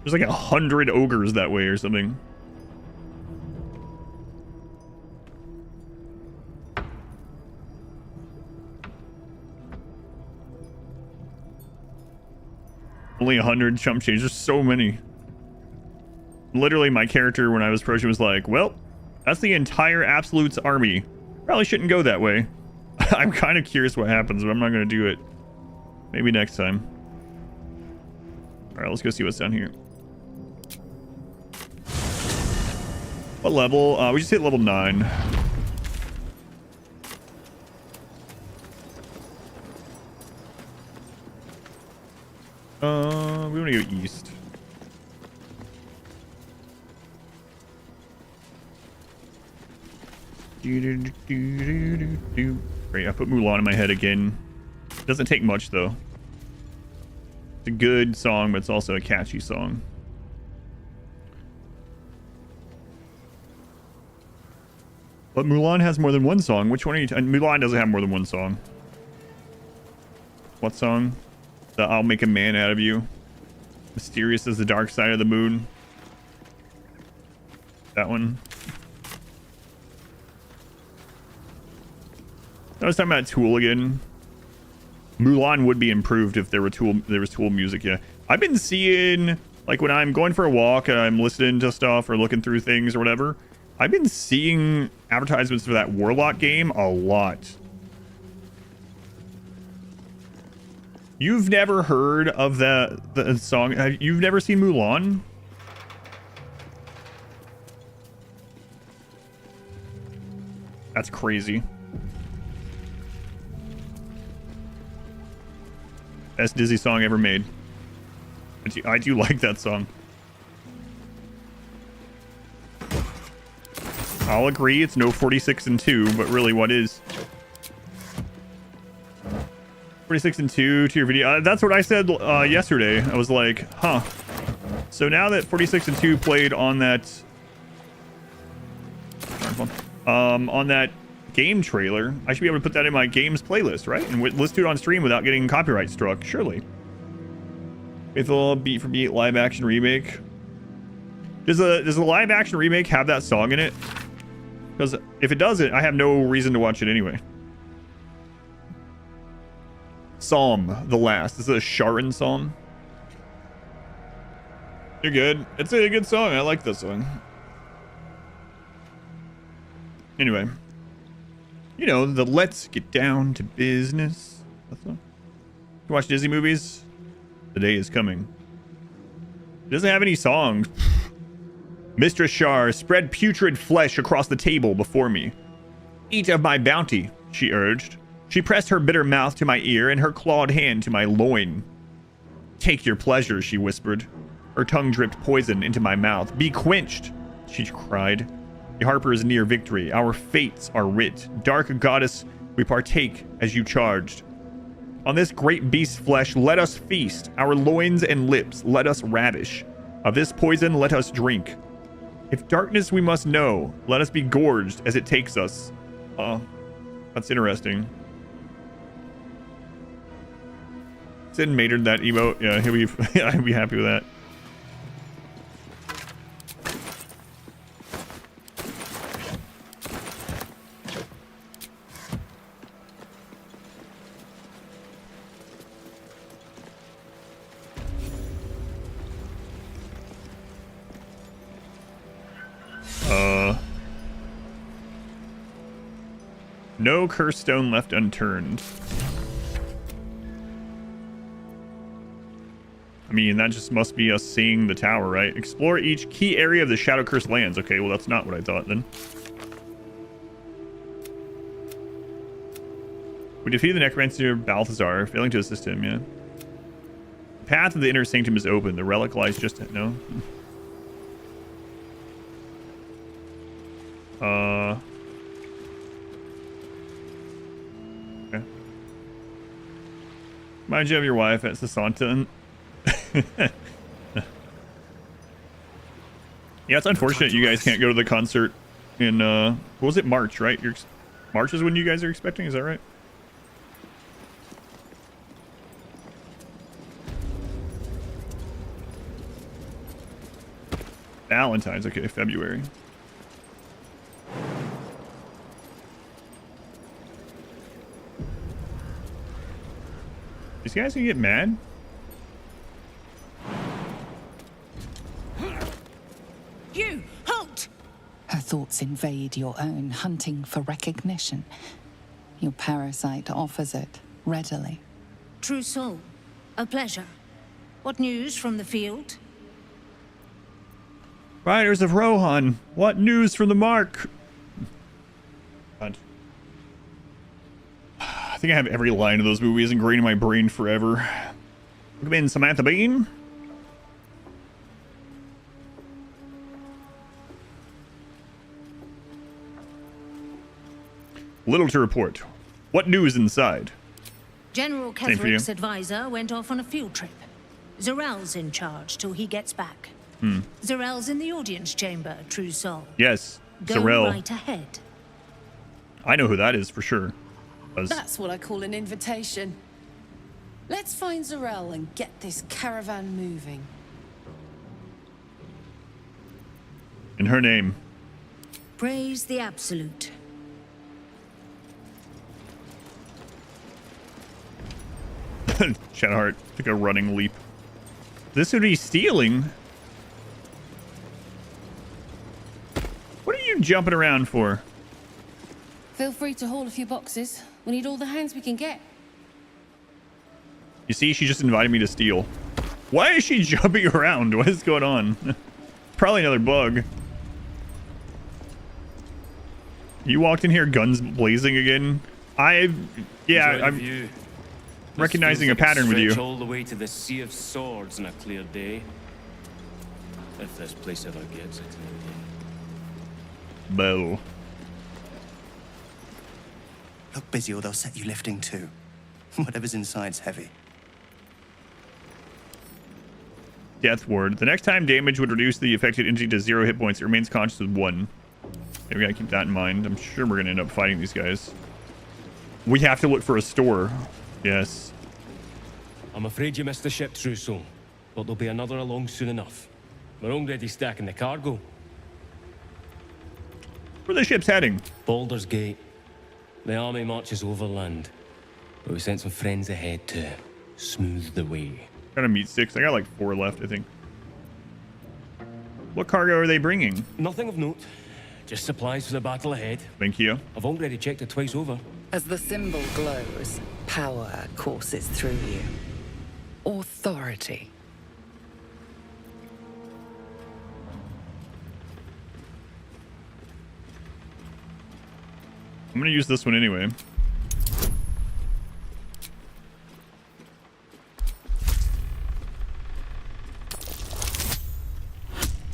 there's like 100 ogres that way or something. Only 100 chump change. There's so many. Literally, my character, when I was approaching, was like, well, that's the entire Absolute's army. Probably shouldn't go that way. I'm kind of curious what happens, but I'm not going to do it. Maybe next time. All right, let's go see what's down here. What level? We just hit level 9. We want to go east. Great, I put Mulan in my head again. Doesn't take much though. It's a good song, but it's also a catchy song. But Mulan has more than one song. Which one are you? Mulan doesn't have more than one song. What song? The I'll Make a Man Out of You. Mysterious as the dark side of the moon. That one. I was talking about Tool again. Mulan would be improved if there was Tool music, yeah. I've been seeing, like when I'm going for a walk and I'm listening to stuff or looking through things or whatever, I've been seeing advertisements for that Warlock game a lot. You've never heard of the song? You've never seen Mulan? That's crazy. Best Disney song ever made. I do like that song. I'll agree, it's no 46 and 2, but really, what is? 46 and 2 to your video. That's what I said yesterday. I was like, huh. So now that 46 and 2 played on that... on that game trailer, I should be able to put that in my games playlist, right? And let's do it on stream without getting copyright struck, surely. Faithful beat for beat live action remake. Does a live action remake have that song in it? Because if it doesn't, I have no reason to watch it anyway. Psalm, the last. This is a Sharon psalm. You're good. It's a good song. I like this song. Anyway. You know, the let's get down to business. You watch Disney movies? The day is coming. It doesn't have any songs. Mistress Shar spread putrid flesh across the table before me. Eat of my bounty, she urged. She pressed her bitter mouth to my ear and her clawed hand to my loin. Take your pleasure, she whispered. Her tongue dripped poison into my mouth. Be quenched, she cried. The Harper is near victory. Our fates are writ. Dark goddess, we partake as you charged. On this great beast's flesh, let us feast. Our loins and lips, let us ravish. Of this poison, let us drink. If darkness we must know, let us be gorged as it takes us. That's interesting. Sin matered that emote. Yeah, I'd be happy with that. No cursed stone left unturned. I mean, that just must be us seeing the tower, right? Explore each key area of the Shadow Cursed lands. Okay, well, that's not what I thought then. We defeated the necromancer Balthazar, failing to assist him, yeah. The path of the inner sanctum is open. The relic lies just... No? Okay. Remind you of your wife at Sasanta. Yeah, it's unfortunate you guys can't go to the concert in, what was it, March, right? March is when you guys are expecting, is that right? Valentine's, okay, February. These guys gonna get mad? You, halt! Her thoughts invade your own, hunting for recognition. Your parasite offers it readily. True soul, a pleasure. What news from the field? Riders of Rohan, what news from the Mark? God. I think I have every line of those movies ingrained in my brain forever. Come in, Samantha Bean. Little to report. What news inside? General Same for you. Ketheric's advisor went off on a field trip. Zarel's in charge till he gets back. Zarel's in the audience chamber, true soul. Yes, Go Zarel. right ahead. I know who that is for sure. That's what I call an invitation. Let's find Zarel and get this caravan moving. In her name. Praise the Absolute. Shadowheart took a running leap. This would be stealing. What are you jumping around for? Feel free to haul a few boxes. We need all the hands we can get. You see, she just invited me to steal. Why is she jumping around? What is going on? Probably another bug. You walked in here guns blazing again. I'm recognizing a pattern with you. All the way to the Sea of Swords on a clear day. If this place ever gets it. Bow. Look busy or they'll set you lifting too. Whatever's inside's heavy. Death ward. The next time damage would reduce the affected entity to 0 hit points. It remains conscious with 1. Okay, we gotta keep that in mind. I'm sure we're gonna end up fighting these guys. We have to look for a store. Yes. I'm afraid you missed the ship, Trousseau, but there'll be another along soon enough. We're already stacking the cargo. Where the ship's heading? Baldur's Gate. The army marches overland, but we sent some friends ahead to smooth the way. Got a meat sticks. I got like 4 left, I think. What cargo are they bringing? Nothing of note. Just supplies for the battle ahead. Thank you. I've already checked it twice over. As the symbol glows, power courses through you. Authority. I'm gonna use this one anyway.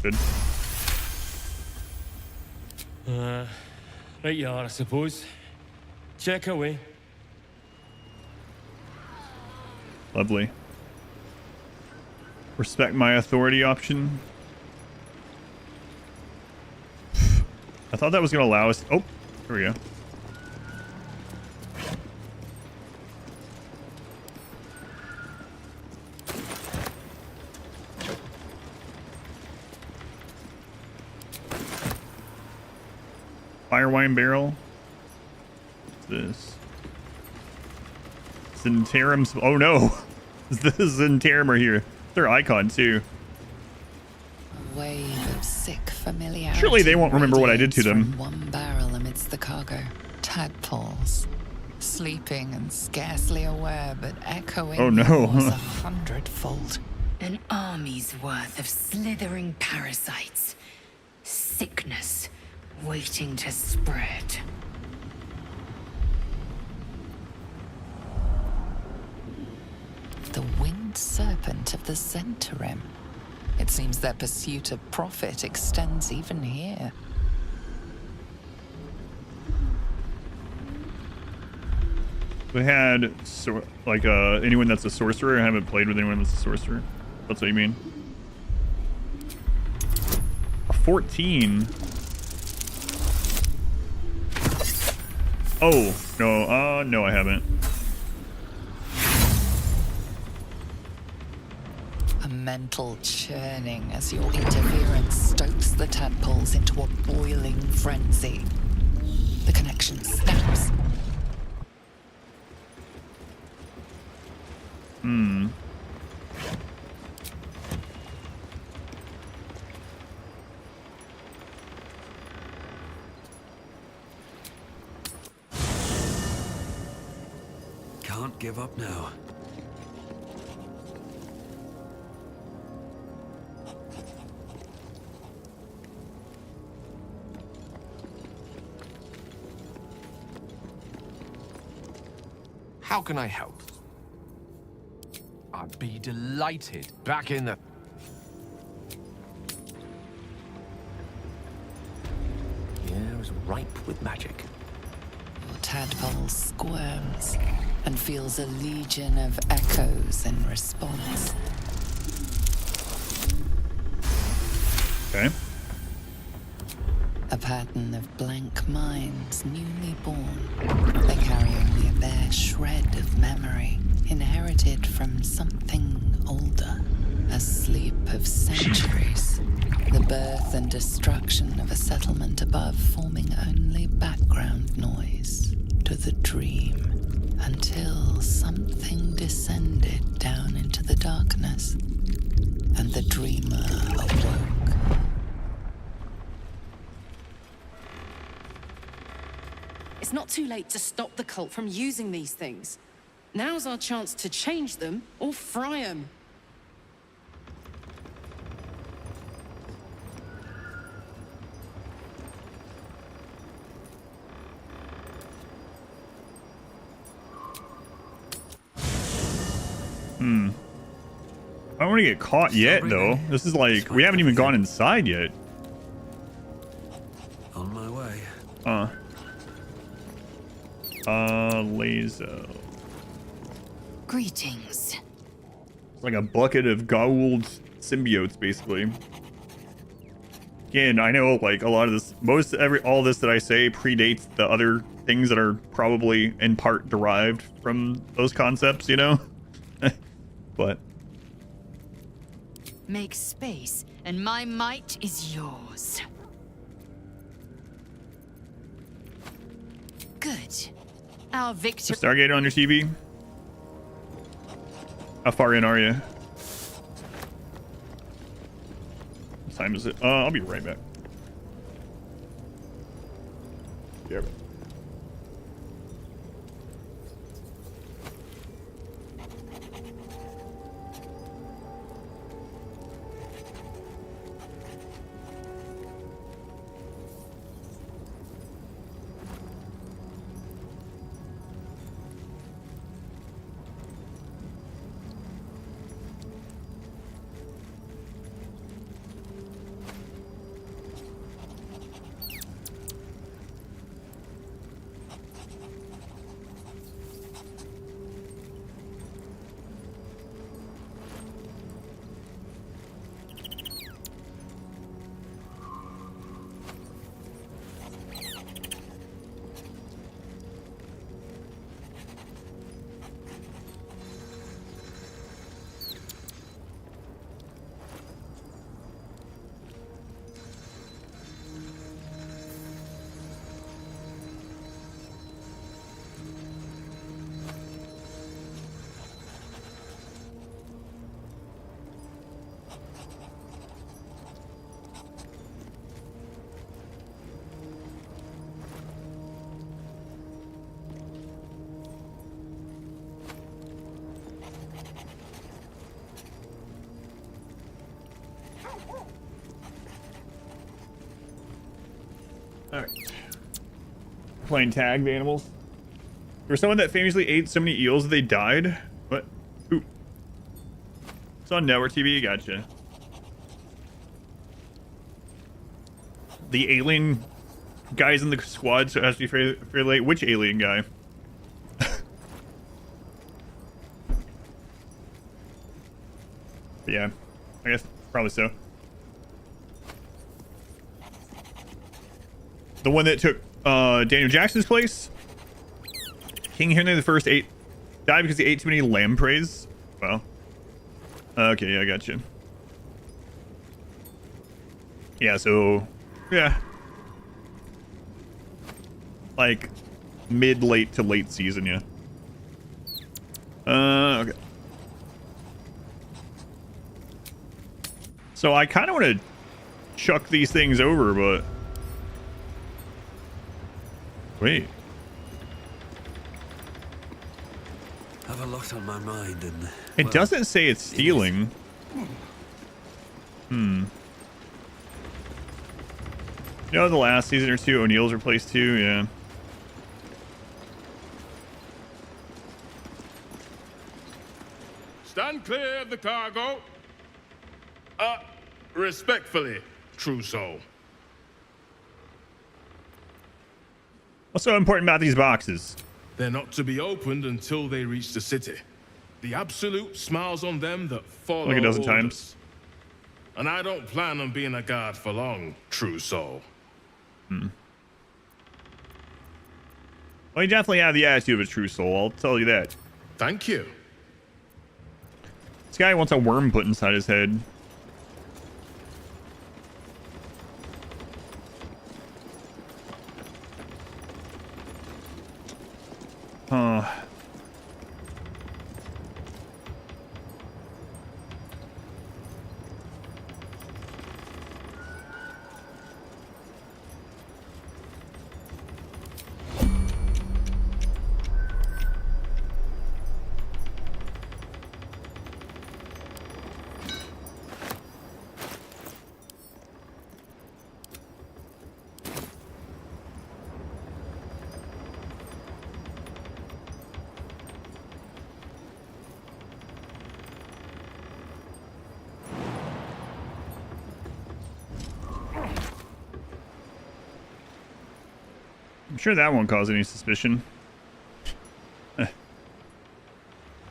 Good. Right you are, I suppose. Check away. Lovely. Respect my authority option. I thought that was gonna allow us. Oh, here we go. Fire wine barrel. What's this? Zentarum. Oh no! The Zentarum are here. Their icon too. A wave of sick familiarity. Surely they won't remember what I did to them. From one barrel amidst the cargo. Tadpoles. Sleeping and scarcely aware, but echoing. Oh no. Was 100-fold. An army's worth of slithering parasites. Sickness waiting to spread. The winged serpent of the Zentarim. It seems their pursuit of profit extends even here. We had anyone that's a sorcerer. I haven't played with anyone that's a sorcerer. That's what you mean. A 14. Oh no, no, I haven't. A mental churning as your interference stokes the tadpoles into a boiling frenzy. The connection snaps. Can't give up now. How can I help? I'd be delighted. Back in the... The air is ripe with magic. Your tadpole squirms and feels a legion of echoes in response. Okay. A pattern of blank minds newly born. They carry only a bare shred of memory, inherited from something older. A sleep of centuries. The birth and destruction of a settlement above forming only background noise to the dream. Until something descended down into the darkness, and the dreamer awoke. It's not too late to stop the cult from using these things. Now's our chance to change them or fry them. I don't want to get caught yet, though. This is like, we haven't even gone inside yet. On my way. Laser. Greetings. It's like a bucket of gold symbiotes, basically. Again, I know, like, a lot of this, all this that I say predates the other things that are probably in part derived from those concepts, you know? But... Make space, and my might is yours. Good. Our victory. Stargate on your TV? How far in are you? What time is it? I'll be right back. Yeah. Alright. Playing tag the animals. There was someone that famously ate so many eels that they died. What? Who? It's on network TV. Gotcha. The alien guys in the squad, so it has to be fairly late. Which alien guy? But yeah, I guess probably so. The one that took Daniel Jackson's place. King Henry the First died because he ate too many lampreys. Well, okay, yeah, I got you. Yeah, so yeah, like mid-late to late season, yeah. Okay. So I kind of want to chuck these things over, but wait. I have a lot on my mind, and It doesn't say it's stealing. You know, the last season or two, O'Neill's replaced too, yeah. stand clear of the cargo. Respectfully, true soul. What's so important about these boxes? They're not to be opened until they reach the city. The Absolute smiles on them that follow Like a dozen orders. times. And I don't plan on being a guard for long, true soul. Well, you definitely have the attitude of a true soul, I'll tell you that. Thank you. This guy wants a worm put inside his head. I'm sure that won't cause any suspicion.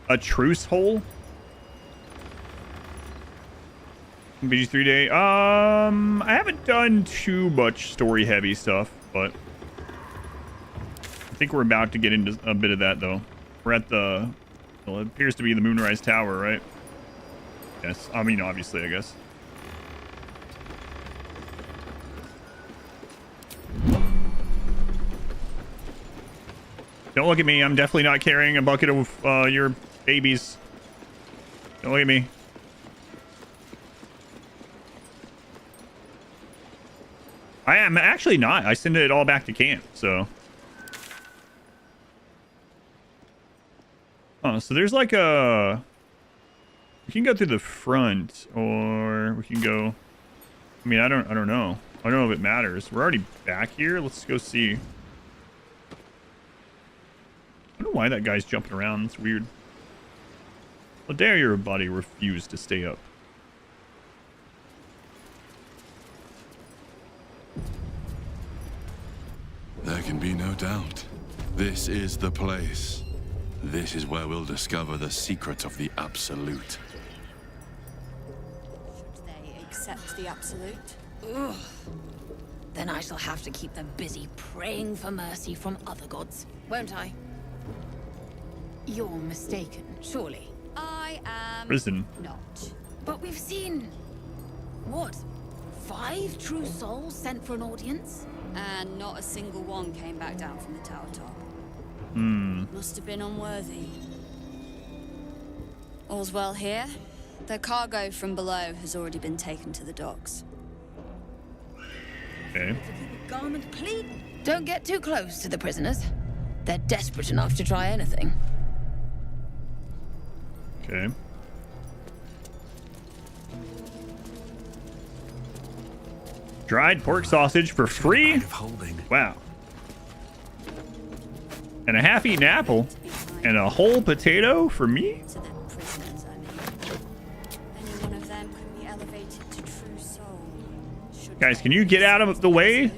A truce hole? BG3 day. I haven't done too much story heavy stuff, but I think we're about to get into a bit of that though. We're at the, well, it appears to be the Moonrise Tower, right? Yes. I mean, obviously, I guess. Don't look at me. I'm definitely not carrying a bucket of your babies. Don't look at me. I am actually not. I send it all back to camp, so. Oh, so there's like a... We can go through the front, or we can go... I mean, I don't know. I don't know if it matters. We're already back here. Let's go see. I don't know why that guy's jumping around. It's weird. How dare your body refuse to stay up? There can be no doubt. This is the place. This is where we'll discover the secret of the Absolute. Should they accept the Absolute? Ugh. Then I shall have to keep them busy praying for mercy from other gods, won't I? You're mistaken, surely. I am Prison. not. But we've seen... what? 5 true souls sent for an audience? And not a single one came back down from the tower top. Must have been unworthy. All's well here. The cargo from below has already been taken to the docks. Okay. Garment clean. Don't get too close to the prisoners. They're desperate enough to try anything. Okay. Dried pork sausage for free? Wow. And a half-eaten apple. And a whole potato for me? To the prisoners, I mean. Any one of them could be elevated to true soul. Guys, can you get out of the way?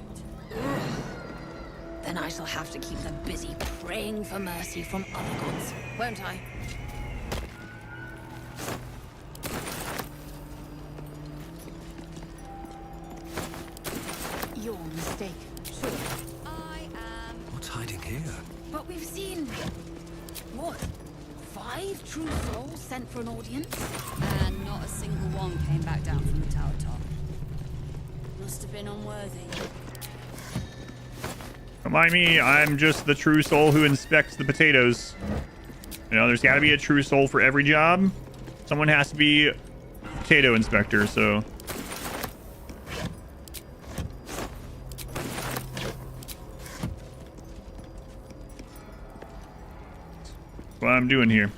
Then I shall have to keep them busy praying for mercy from other gods, won't I? You're mistaken, surely. I am... What's hiding here? But we've seen... what? 5 true souls sent for an audience? And not a single one came back down from the tower top. Must have been unworthy. Don't mind me, I'm just the true soul who inspects the potatoes. You know, there's got to be a true soul for every job. Someone has to be a potato inspector, so... That's what I'm doing here.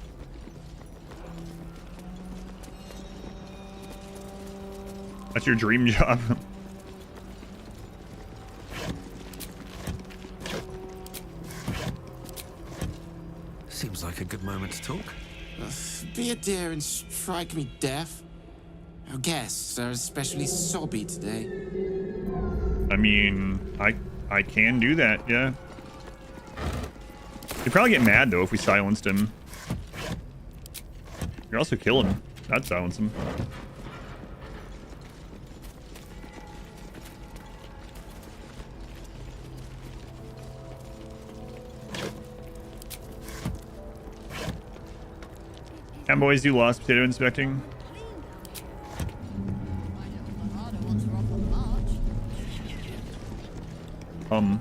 That's your dream job. Seems like a good moment to talk. Be a dear and strike me deaf. Our guests are especially sobby today. I mean, I can do that, yeah. He'd probably get mad, though, if we silenced him. You're also killing him. That'd silence him. Can boys do lost potato inspecting? Oh.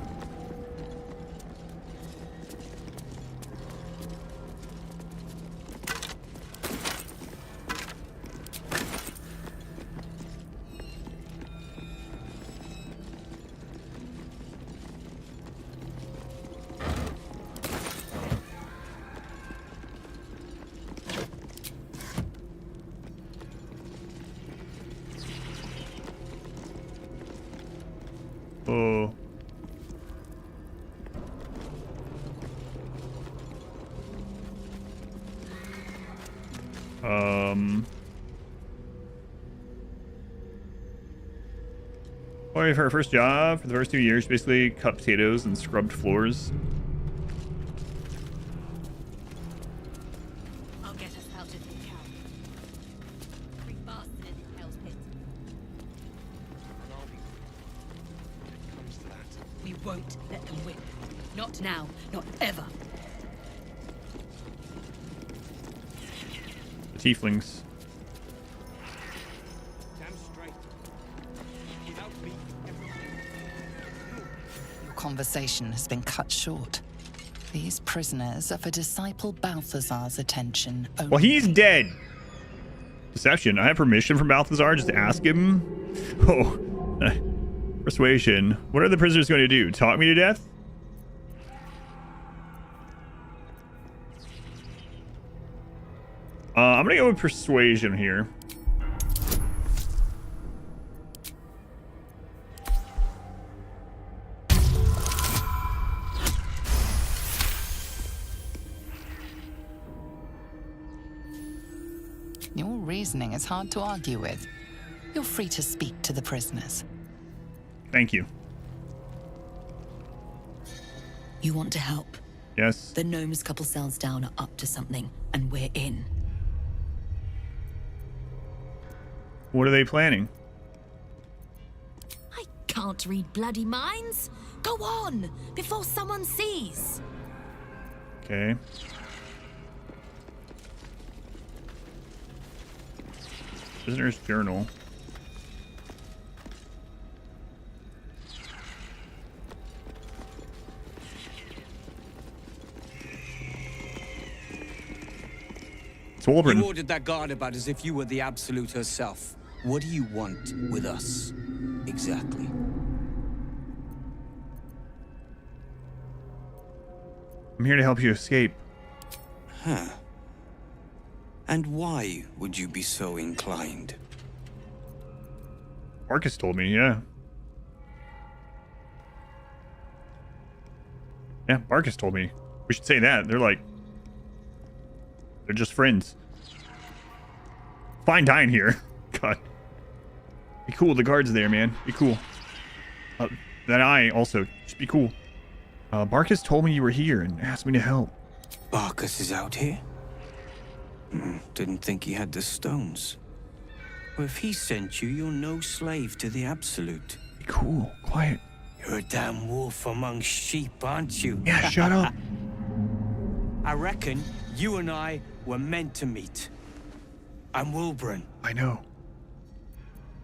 Well, her first job for the first 2 years, basically cut potatoes and scrubbed floors. I'll get us out of this town. Every bastard in hell's pit. We won't let them win. Not now, not ever. The tieflings. Your conversation has been cut short. These prisoners are for Disciple Balthazar's attention only. Well, he's dead. Deception. I have permission from Balthazar. Just ask him. Oh. Persuasion. What are the prisoners going to do? Talk me to death? I'm going to go with persuasion here. Your reasoning is hard to argue with. You're free to speak to the prisoners. Thank you. You want to help? Yes. The gnomes couple cells down are up to something, and we're in. What are they planning? I can't read bloody minds. Go on, before someone sees. Okay. Prisoner's journal. It's Wolverine. You ordered that guard about as if you were the Absolute herself. What do you want with us, exactly? I'm here to help you escape. Huh. And why would you be so inclined? Marcus told me, yeah. Yeah, Marcus told me. We should say that. They're just friends. Fine dying here. God. Be cool. The guard's there, man. Be cool. That eye also. Just be cool. Marcus told me you were here and asked me to help. Barcus is out here? Didn't think he had the stones. Well, if he sent you, you're no slave to the Absolute. Be cool. Quiet. You're a damn wolf among sheep, aren't you? Yeah, shut up. I reckon you and I were meant to meet. I'm Wilburn. I know.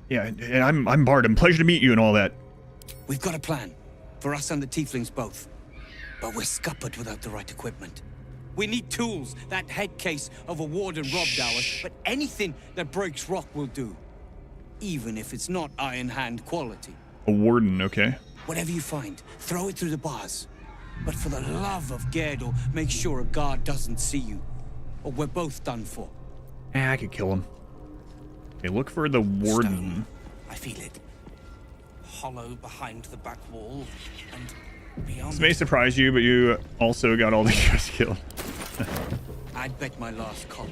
Yeah, and I'm Bardem. Pleasure to meet you and all that. We've got a plan. For us and the tieflings both. But we're scuppered without the right equipment. We need tools. That head case of a warden robbed ours, but anything that breaks rock will do. Even if it's not Iron Hand quality. A warden, okay. Whatever you find, throw it through the bars. But for the love of Gerdel, make sure a guard doesn't see you. Or we're both done for. I could kill him. Okay, look for the warden. Stone. I feel it. Hollow behind the back wall, and beyond. This may surprise you, but you also got all the guys killed. I I'd bet my last copper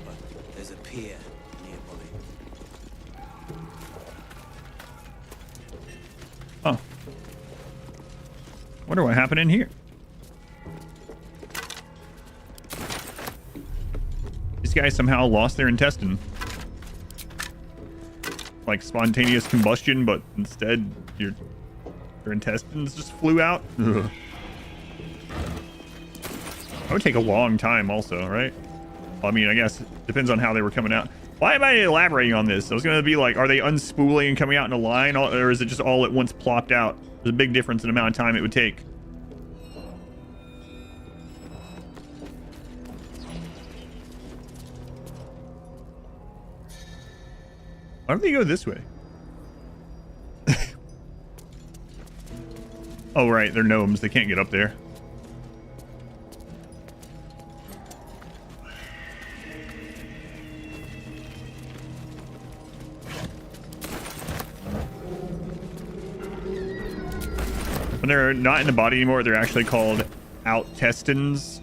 there's a pier nearby. Oh. Wonder what happened in here. These guys somehow lost their intestine. Like spontaneous combustion, but instead your intestines just flew out. Ugh. That would take a long time also, right? Well, I mean, I guess it depends on how they were coming out. Why am I elaborating on this? I was going to be like, are they unspooling and coming out in a line, or is it just all at once plopped out? There's a big difference in the amount of time it would take. Why don't they go this way? Oh, right. They're gnomes. They can't get up there. When they're not in the body anymore, they're actually called outtestines.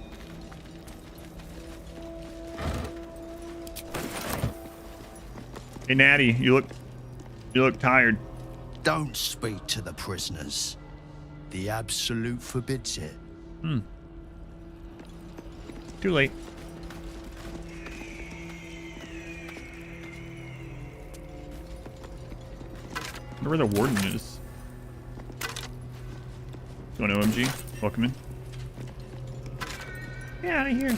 Hey, Natty, you look tired. Don't speak to the prisoners. The Absolute forbids it. Too late. I wonder where the warden is. Going OMG. Welcome in. Get out of here.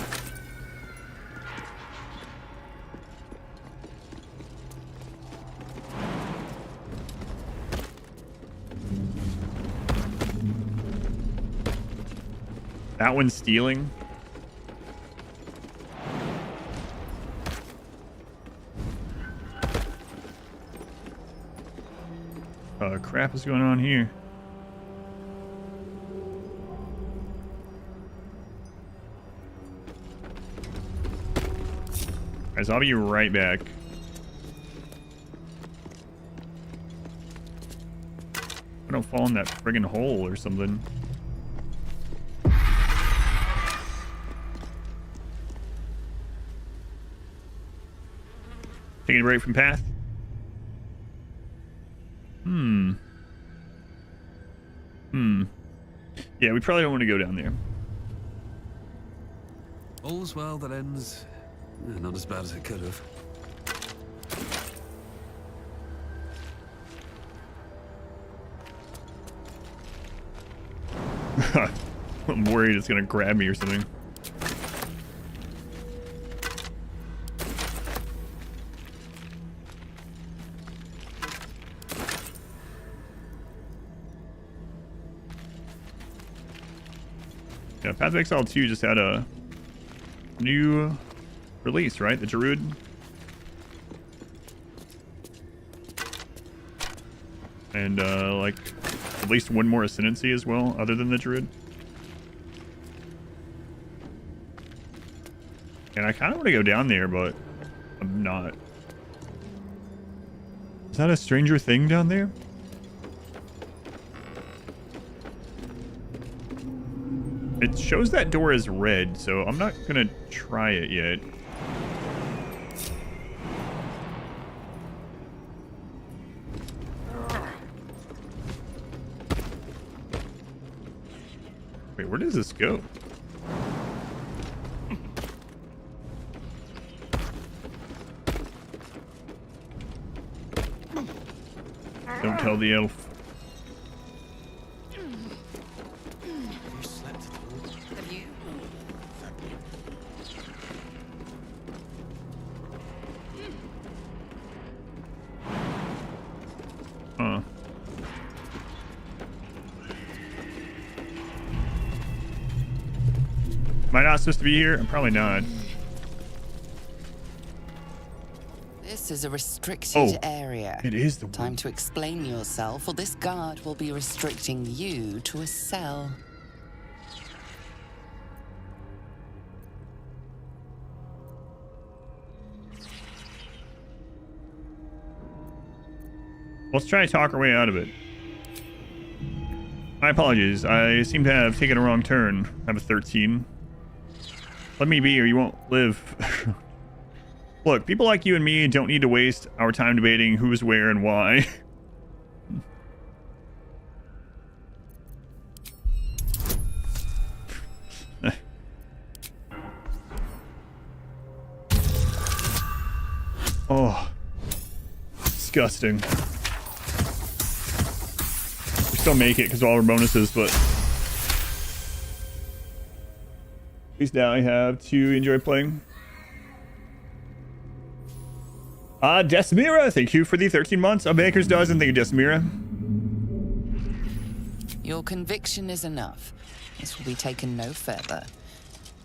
That one's stealing. Crap is going on here. Guys, I'll be right back. I don't fall in that friggin' hole or something. Taking a break from path. Yeah, we probably don't want to go down there. All's well that ends not as bad as it could have. I'm worried it's gonna grab me or something. Yeah, Path of Exile 2 just had a new release, right? The Druid. And like at least one more Ascendancy as well, other than the Druid. And I kind of want to go down there, but I'm not. Is that a Stranger Thing down there? It shows that door as red, so I'm not gonna try it yet. Wait, where does this go? Don't tell the elf. Huh. Am I not supposed to be here? I'm probably not. This is a restricted area. It is the time to explain yourself, or this guard will be restricting you to a cell. Let's try to talk our way out of it. My apologies. I seem to have taken a wrong turn. I have a 13. Let me be or you won't live. Look, people like you and me don't need to waste our time debating who's where and why. Oh, disgusting. We still make it because of all our bonuses, but at least now I have to enjoy playing. Desmira, thank you for the 13 months. A Baker's Dozen, thank you, Desmira. Your conviction is enough. This will be taken no further.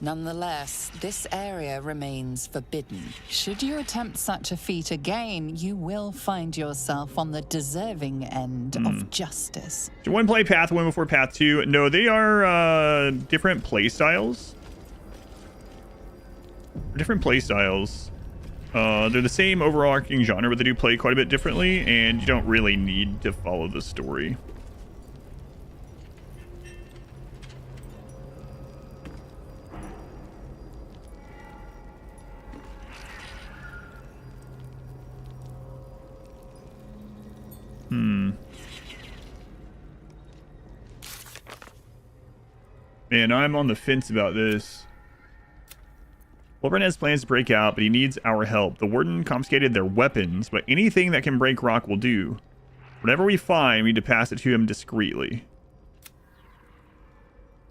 Nonetheless, this area remains forbidden. Should you attempt such a feat again, you will find yourself on the deserving end of justice. Do you want to play Path 1 before Path 2? No, they are different play styles. Different play styles. They're the same overarching genre, but they do play quite a bit differently, and you don't really need to follow the story. Man, I'm on the fence about this. Wilburn has plans to break out, but he needs our help. The warden confiscated their weapons, but anything that can break rock will do. Whatever we find, we need to pass it to him discreetly.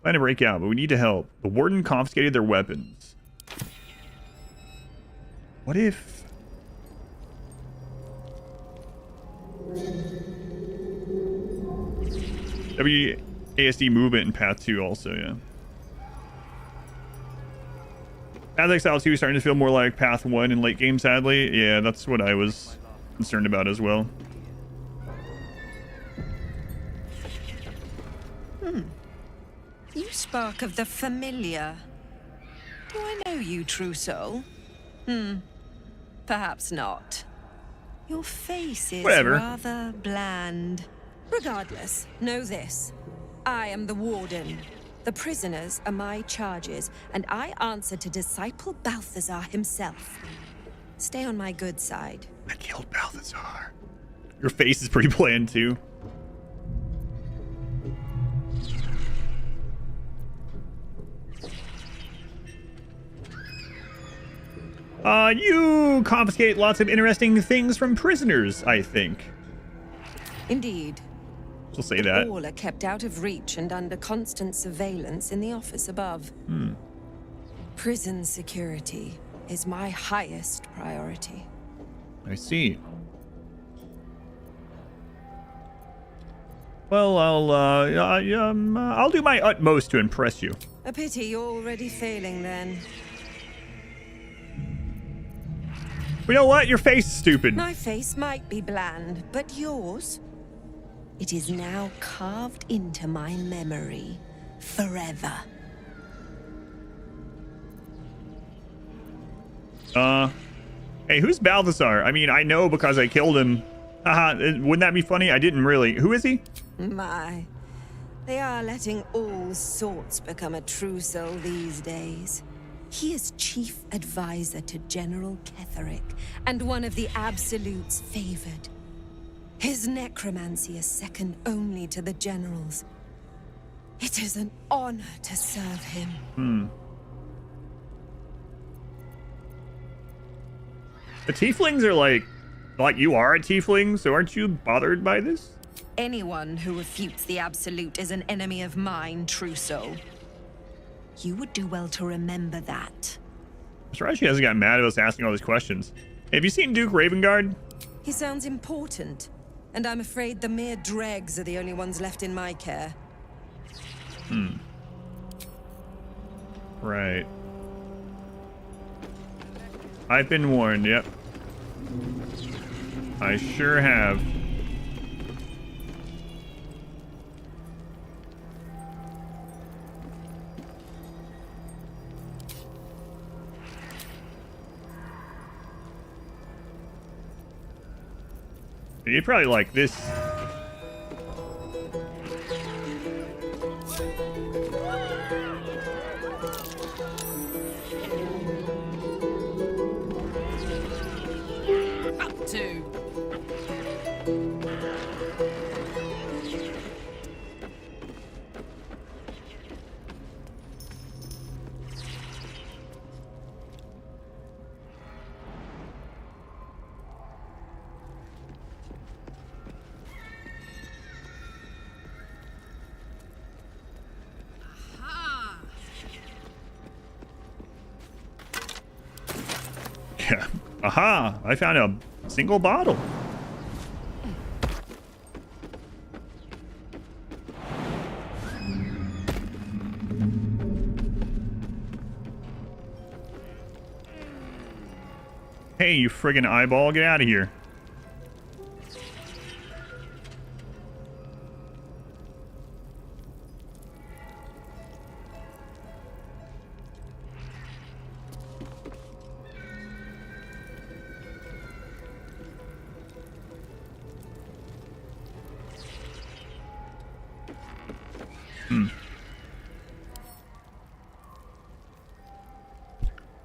Plan to break out, but we need to help. The warden confiscated their weapons. What if... WASD movement in Path 2 also, yeah. Path Exile 2 is starting to feel more like Path 1 in late game, sadly. Yeah, that's what I was concerned about as well. You spark of the familiar. Do I know you, true soul? Perhaps not. Your face is rather bland. Regardless, know this. I am the warden. The prisoners are my charges, and I answer to Disciple Balthazar himself. Stay on my good side. I killed Balthazar. Your face is pretty bland, too. You confiscate lots of interesting things from prisoners, I think. Indeed. She'll say that. All are kept out of reach and under constant surveillance in the office above. Prison security is my highest priority. I see. Well, I'll do my utmost to impress you. A pity you're already failing then. You know what? Your face is stupid. My face might be bland, but yours? It is now carved into my memory forever. Hey, who's Balthazar? I mean, I know because I killed him. Haha, wouldn't that be funny? I didn't really. Who is he? My, they are letting all sorts become a true soul these days. He is chief advisor to General Ketherick and one of the Absolute's favored. His necromancy is second only to the General's. It is an honor to serve him. The tieflings are like you are a tiefling, so aren't you bothered by this? Anyone who refutes the Absolute is an enemy of mine, true soul. You would do well to remember that. I'm surprised she hasn't gotten mad at us asking all these questions. Hey, have you seen Duke Ravengard? He sounds important, and I'm afraid the mere dregs are the only ones left in my care. Right. I've been warned, yep. I sure have. You'd probably like this. Yeah. Aha! I found a single bottle. Hey, you friggin' eyeball, get out of here.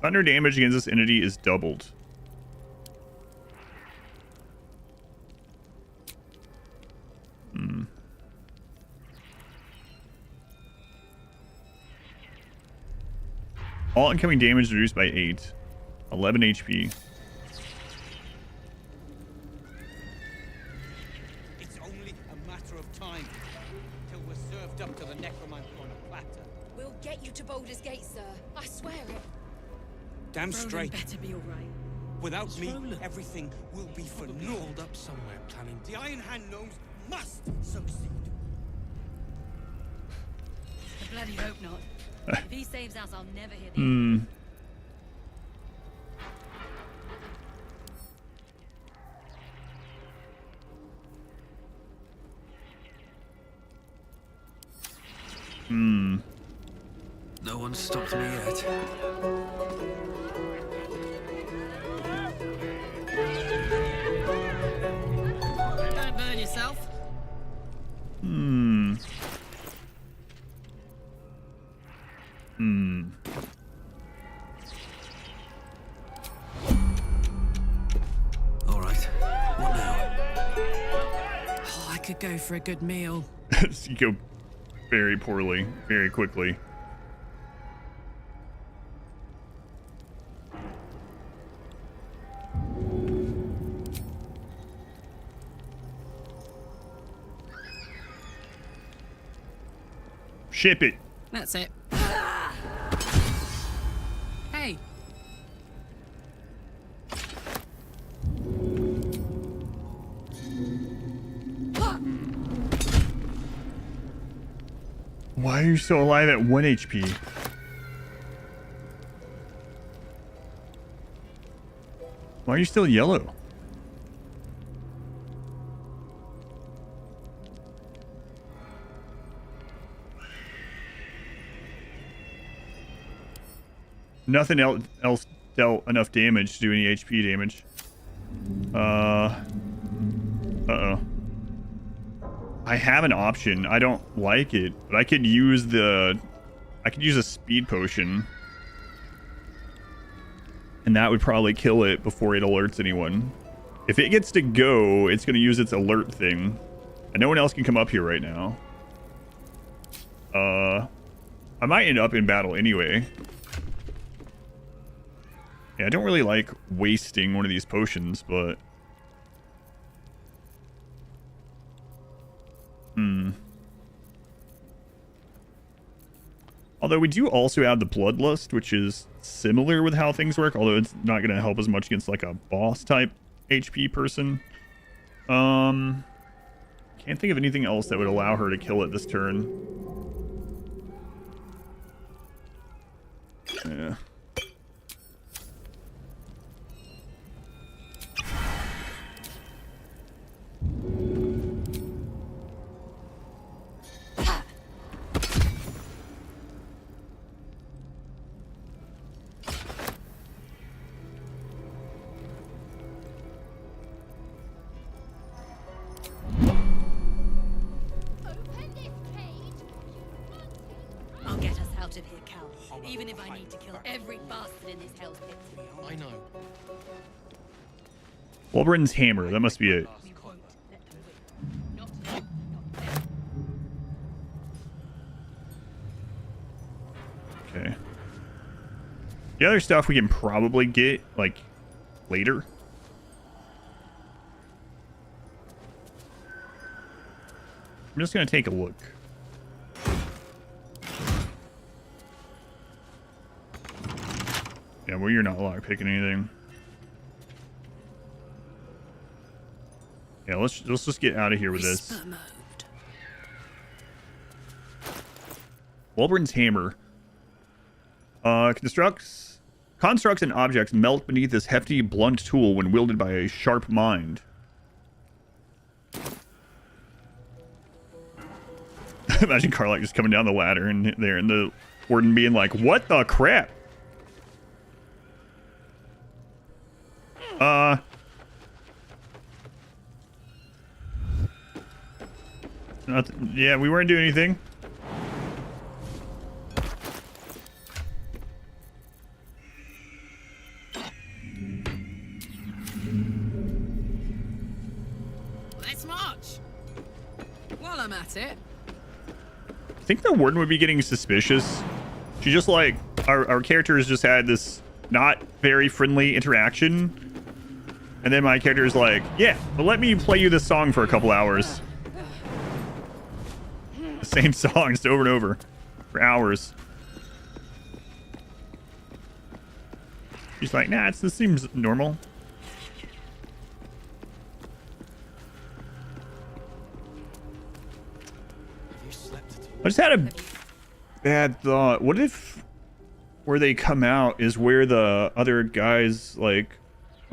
Thunder damage against this entity is doubled. All incoming damage reduced by 8. 11 HP. It's only a matter of time till we're served up to the necromancer on a platter. We'll get you to Baldur's Gate, sir. I swear it. Damn straight. better be all right. Without me, everything will be for naught. Up somewhere, planning. The Iron Hand gnomes must succeed. I bloody hope not. If he saves us, I'll never hear the end. No one's stopped me yet. Don't burn yourself. All right. What now? Oh, I could go for a good meal. You go very poorly, very quickly. Ship it. That's it. Hey. Why are you still alive at 1 HP? Why are you still yellow? Nothing else dealt enough damage to do any HP damage. Uh-oh. I have an option. I don't like it, but I could use a speed potion. And that would probably kill it before it alerts anyone. If it gets to go, it's going to use its alert thing. And no one else can come up here right now. I might end up in battle anyway. Yeah, I don't really like wasting one of these potions, but... Although we do also have the Bloodlust, which is similar with how things work, although it's not going to help as much against like a boss type HP person. Can't think of anything else that would allow her to kill it this turn. Yeah. I'll get us out of here, Cal. Even if I need to kill every bastard in this hell's pit. I know. Wolverine's hammer, that must be it. Okay. The other stuff we can probably get, like, later. I'm just going to take a look. Yeah, well, you're not lockpicking anything. Yeah, let's just get out of here with this. Whisper mode. Wulbren's hammer. Constructs and objects melt beneath this hefty, blunt tool when wielded by a sharp mind. Imagine Karlach just coming down the ladder and the warden being like, "What the crap?" Yeah, we weren't doing anything. Let's march. While I'm at it. I think the warden would be getting suspicious. She just like our characters just had this not very friendly interaction. And then my character is like, yeah, but let me play you this song for a couple hours. The same song just over and over for hours. She's like, nah, this seems normal. I just had a bad thought. What if where they come out is where the other guys, like,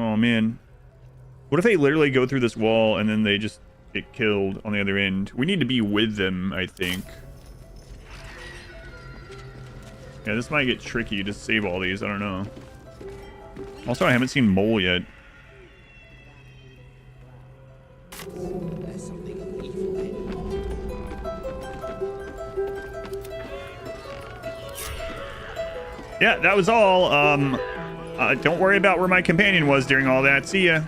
oh man. What if they literally go through this wall and then they just get killed on the other end? We need to be with them, I think. Yeah, this might get tricky to save all these. I don't know. Also, I haven't seen Mole yet. Yeah, that was all. Don't worry about where my companion was during all that. See ya.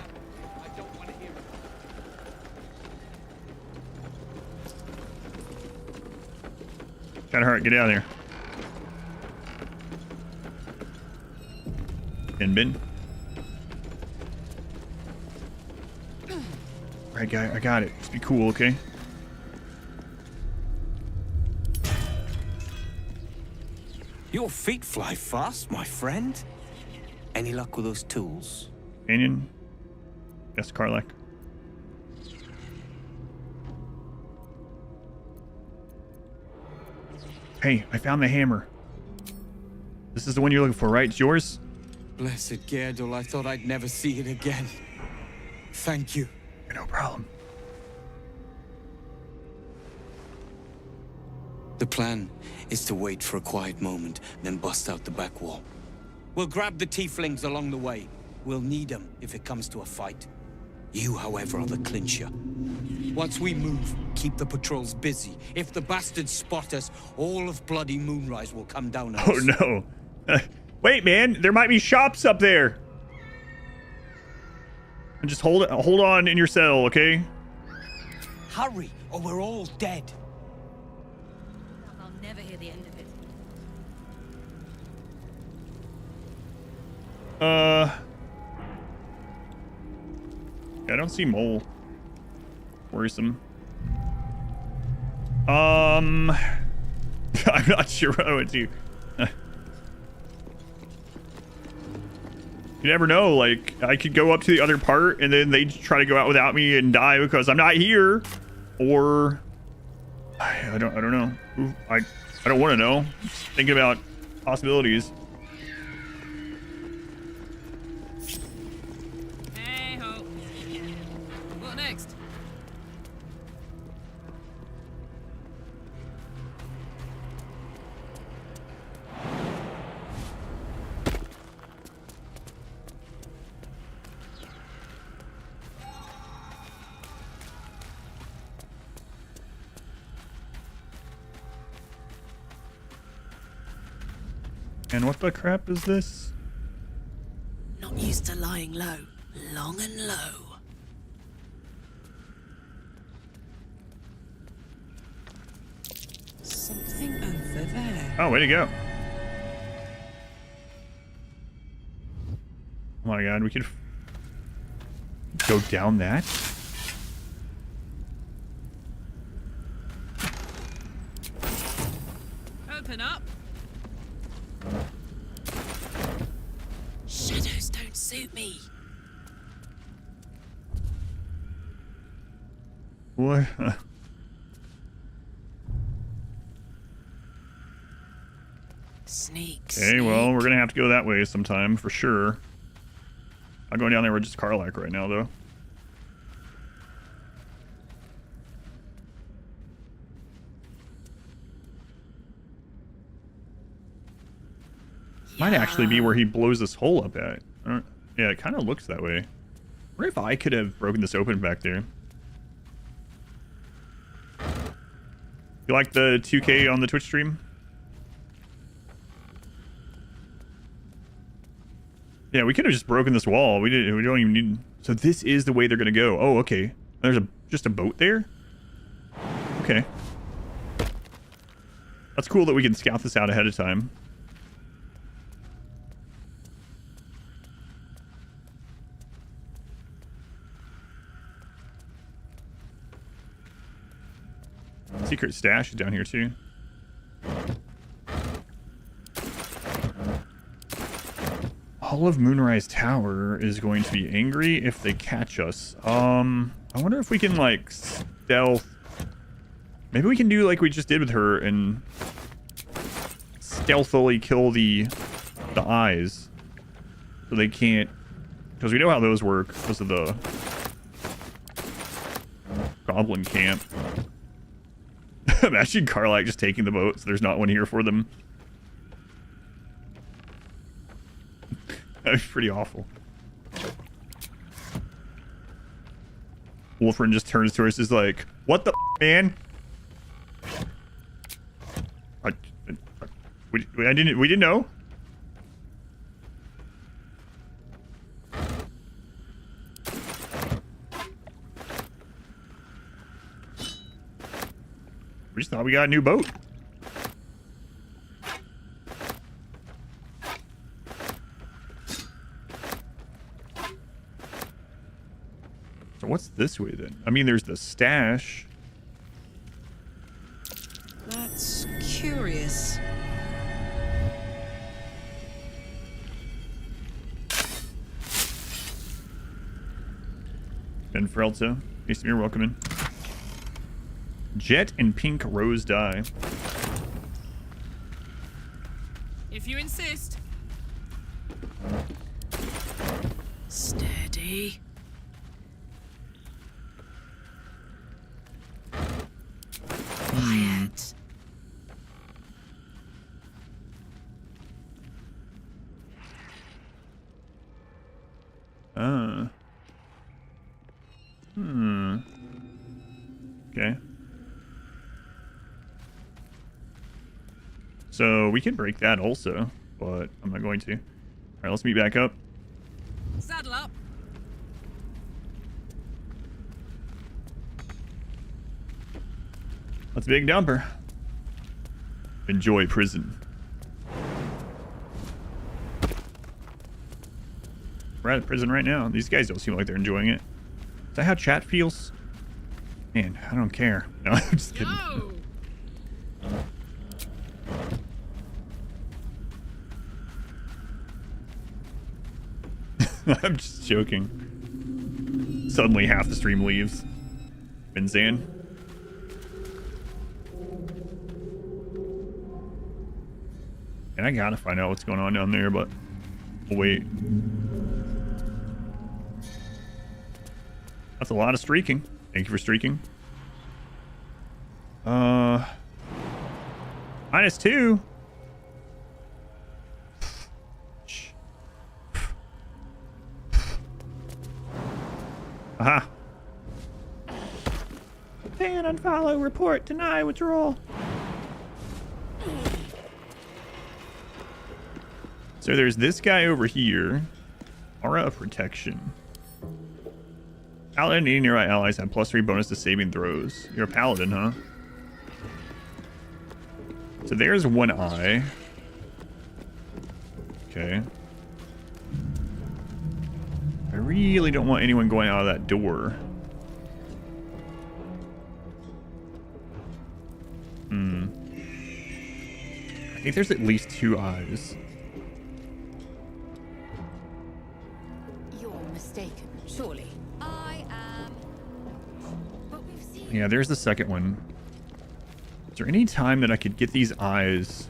Shadowheart, get out of here. Bin. Alright, guy, I got it. Just be cool, okay? Your feet fly fast, my friend. Any luck with those tools? Canyon? Yes, Karlach. Hey, I found the hammer. This is the one you're looking for, right? It's yours? Blessed Gerdul, I thought I'd never see it again. Thank you. No problem. The plan is to wait for a quiet moment, then bust out the back wall. We'll grab the tieflings along the way. We'll need them if it comes to a fight. You, however, are the clincher. Once we move, keep the patrols busy. If the bastards spot us, all of bloody Moonrise will come down on us. Oh no. Wait, man, there might be shops up there. And just hold on in your cell, okay? Hurry, or we're all dead. I'll never hear the end of it. I don't see Mole. Worrisome. I'm not sure what I would do. You never know, like, I could go up to the other part and then they try to go out without me and die because I'm not here. Or I don't know. I don't want to know. Just thinking about possibilities. Hey ho. What next? And what the crap is this? Not used to lying low. Long and low. Something over there. Oh, way to go. Oh my god, we could go down that? Open up. Shadows don't suit me. What? Sneak. Okay, well, we're gonna have to go that way sometime for sure. I'm going down there with just Karlach right now, though. Might actually be where he blows this hole up at. Yeah, it kind of looks that way. I wonder if I could have broken this open back there. You like the 2K on the Twitch stream? Yeah, we could have just broken this wall. We don't even need... So this is the way they're going to go. Oh, okay. There's just a boat there? Okay. That's cool that we can scout this out ahead of time. Secret stash is down here too. Hall of Moonrise Tower is going to be angry if they catch us. I wonder if we can like stealth. Maybe we can do like we just did with her and stealthily kill the eyes so they can't, because we know how those work because of the goblin camp. Imagine Karlach just taking the boat so there's not one here for them. That'd be pretty awful. Wolfrin just turns to us and is like, what the man? We didn't know. We just thought we got a new boat. So what's this way then? I mean, there's the stash. That's curious. Ben Frelta, you're welcome in. Jet and pink rose dye. If you insist. Steady. Quiet. Okay. So we can break that also, but I'm not going to. All right, let's meet back up. Saddle up. Let's big dumper. Enjoy prison. We're at prison right now. These guys don't seem like they're enjoying it. Is that how chat feels? Man, I don't care. No, I'm just kidding. No. I'm just joking. Suddenly half the stream leaves. Benzan. And I gotta find out what's going on down there, but we'll wait. That's a lot of streaking. Thank you for streaking. -2. Aha. Ban, unfollow, report, deny, withdrawal. So there's this guy over here. Aura of protection. Paladin and any nearby allies have +3 bonus to saving throws. You're a paladin, huh? So there's one eye. Okay. I really don't want anyone going out of that door. I think there's at least 2 eyes. You're mistaken, surely. I am. But we've Yeah, there's the second one. Is there any time that I could get these eyes?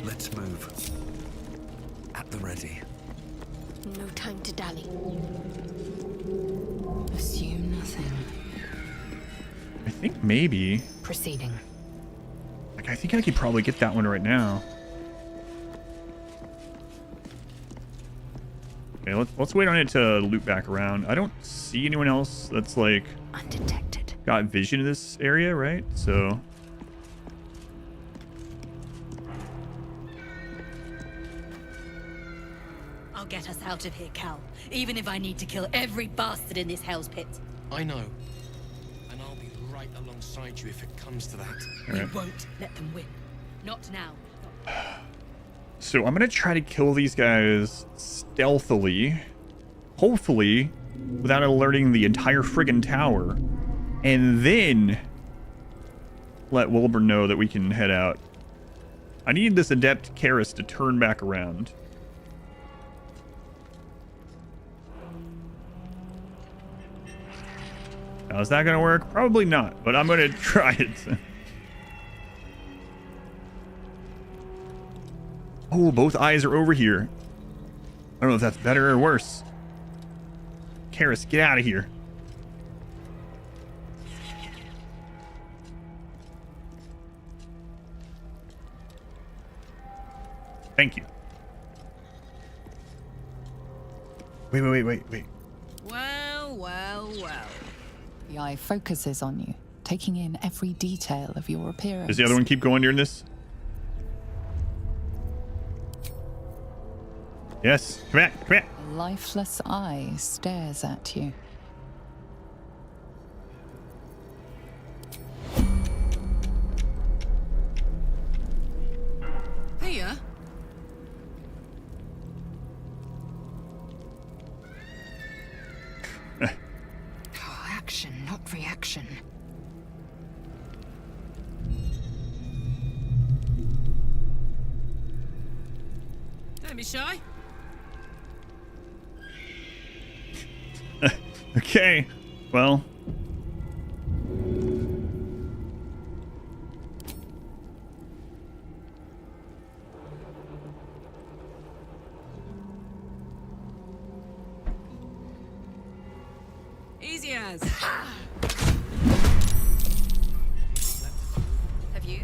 Let's move. At the ready. No time to dally. Assume nothing. I think maybe. Proceeding. Like, I think I could probably get that one right now. Okay, let's wait on it to loop back around. I don't see anyone else that's like undetected. Got vision in this area, right? So I'll get us out of here, Cal. Even if I need to kill every bastard in this hell's pit. I know. And I'll be right alongside you if it comes to that. All right. We won't let them win. Not now. So I'm gonna try to kill these guys stealthily, hopefully without alerting the entire friggin' tower, and then let Wilbur know that we can head out. I need this adept Karis to turn back around. Now, is that gonna work? Probably not, but I'm gonna try it. Oh, both eyes are over here. I don't know if that's better or worse. Karis, get out of here. Thank you. Wait. Well. The eye focuses on you, taking in every detail of your appearance. Does the other one keep going during this? Yes. Come here. A lifeless eye stares at you. Here? Action, not reaction. Don't be shy. Okay. Well. Easy as. Have you?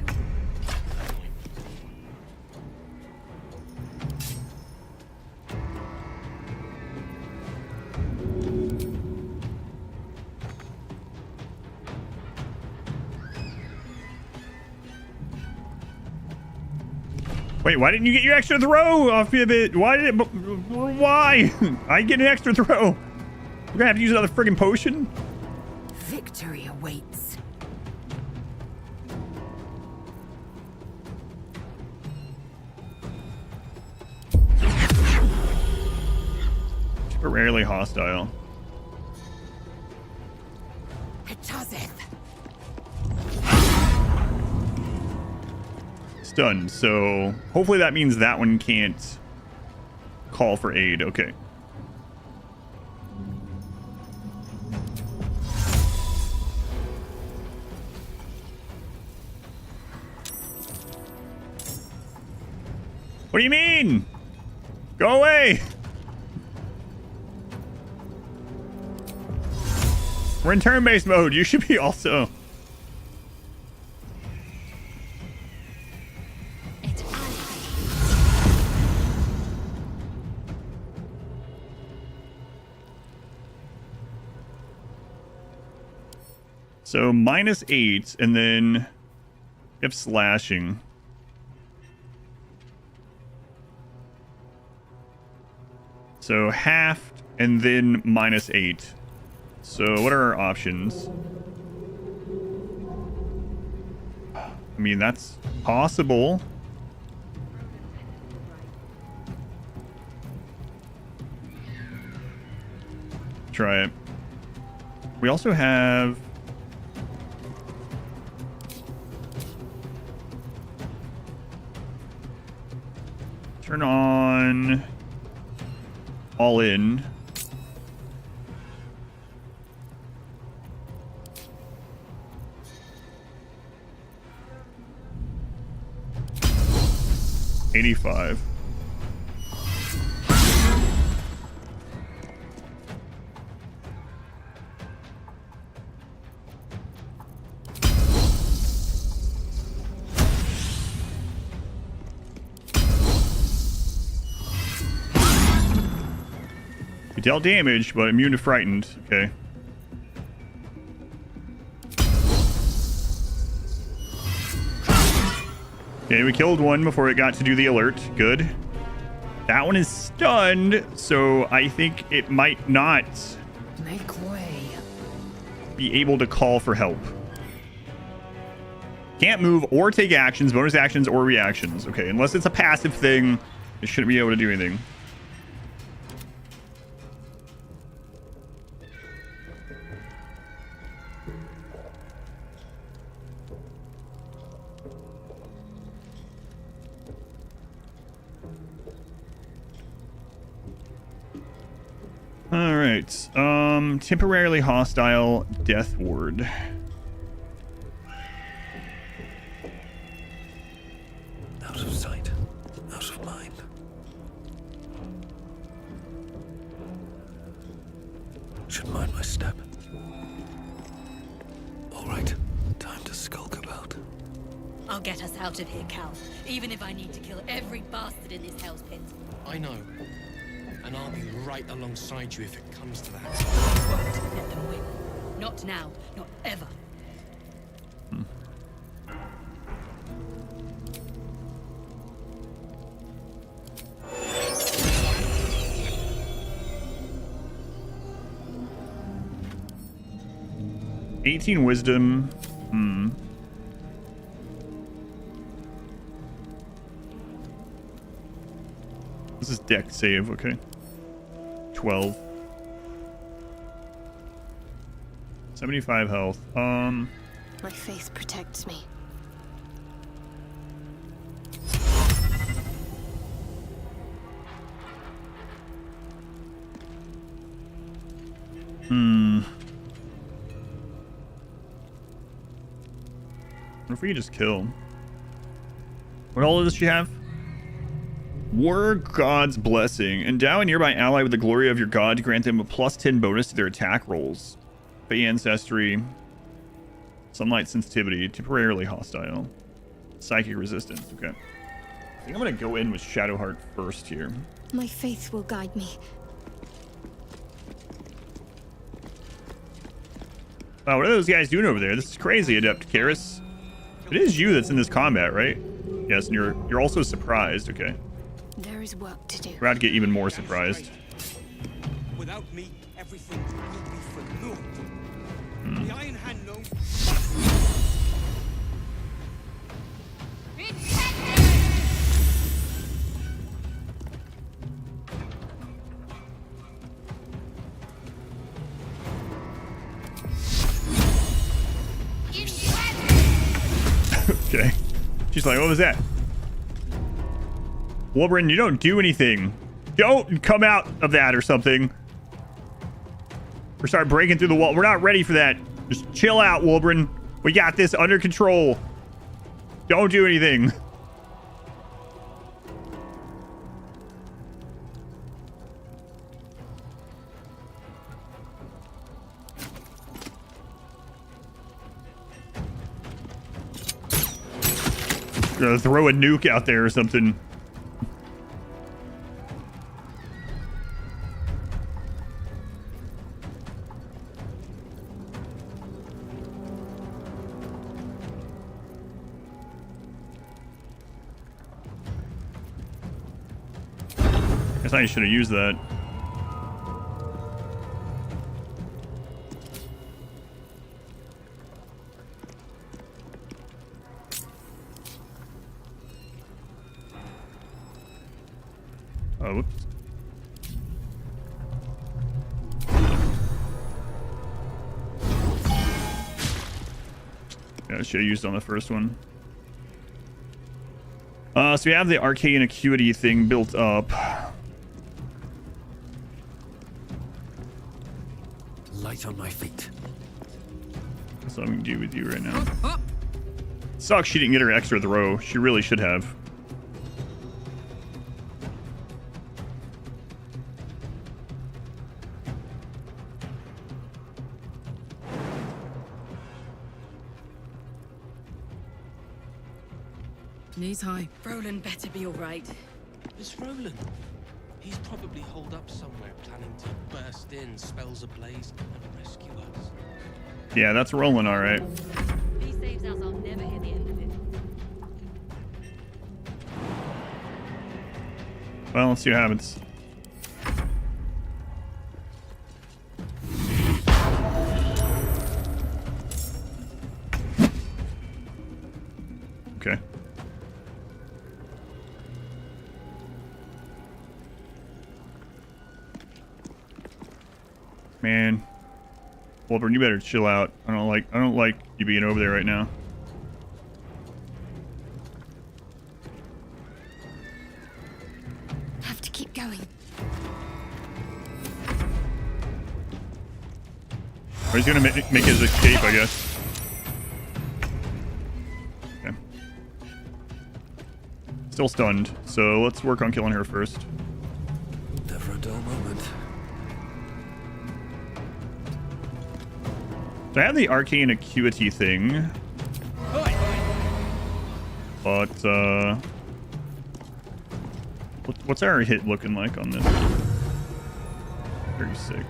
Wait, why didn't you get your extra throw off of it? Why? I get an extra throw. We're gonna have to use another friggin' potion? Victory awaits. Rarely hostile. Stunned, so hopefully that means that one can't call for aid. Okay. What do you mean? Go away! We're in turn-based mode. You should be also. So -8, and then we have slashing. So halved, and then -8. So what are our options? I mean, that's possible. Try it. We also have... Turn on all in. $85. You dealt damage, but immune to frightened. Okay. Okay, we killed one before it got to do the alert. Good. That one is stunned, so I think it might not Make way. be able to call for help. Can't move or take actions, bonus actions, or reactions. Okay, unless it's a passive thing, it shouldn't be able to do anything. All right. Temporarily hostile death ward. Out of sight, out of mind. Should mind my step. All right, time to skulk about. I'll get us out of here, Cal. Even if I need to kill every bastard in this hell's pit. I know. And I'll be right alongside you if it comes to that. Won't let them win. Not now, not ever. Hmm. 18 wisdom. Hmm. This is deck save, okay. 12. 75 health. My faith protects me. What if we just kill? What all does she have? War God's Blessing. Endow a nearby ally with the glory of your god to grant them a +10 bonus to their attack rolls. Fey Ancestry. Sunlight Sensitivity. Temporarily hostile. Psychic Resistance. Okay. I think I'm going to go in with Shadowheart first here. My faith will guide me. Wow, what are those guys doing over there? This is crazy, Adept Karis. It is you that's in this combat, right? Yes, and you're also surprised. Okay. There is work to do. We're about to get even more surprised. Without me, everything will be for naught. The Iron Hand knows. Okay. She's like, what was that? Wolverine, you don't do anything. Don't come out of that or something. Or start breaking through the wall. We're not ready for that. Just chill out, Wolverine. We got this under control. Don't do anything. Gonna throw a nuke out there or something. Guess I should have used that. Oh, whoops. Yeah, I should have used on the first one. So we have the arcane acuity thing built up. Light on my feet. That's what I'm gonna do with you right now. Sucks she didn't get her extra throw. She really should have. Knees high. Roland better be all right. It's Roland. He's probably holed up somewhere, planning to burst in, spells ablaze, and rescue us. Yeah, that's Roland, all right. If he saves us, I'll never hear the end of it. Well, let's see what happens. Okay. Man, Wolverine, you better chill out. I don't like you being over there right now. Have to keep going. Or he's gonna make his escape, I guess. Okay. Still stunned, so let's work on killing her first. Never a dull moment. So I have the arcane acuity thing. But, what's our hit looking like on this? 36.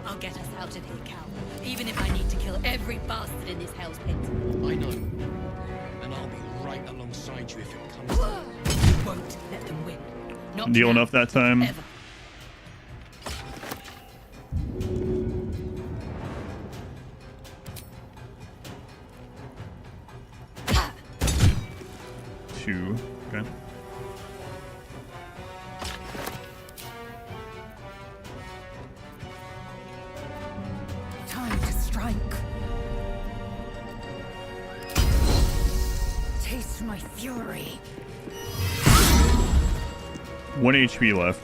I'll get us out of here, Cal. Even if I need to kill every bastard in this hell's pit. I know. And I'll be right alongside you if it comes to You won't let them win. Not Deal now. enough that time. Ever. Two. Okay. Time to strike. Taste my fury. 1 HP left.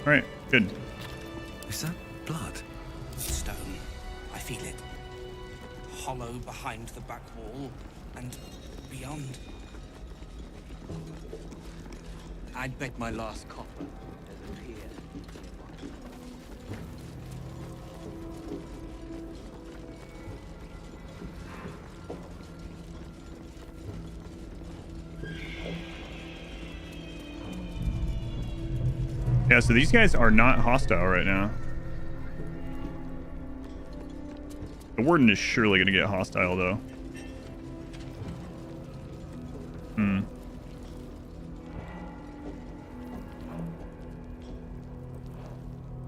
Alright, good. Is that blood? Stone. I feel it. Hollow behind the back wall and beyond. I'd bet my last copper doesn't appear. Yeah, so these guys are not hostile right now. The warden is surely going to get hostile, though.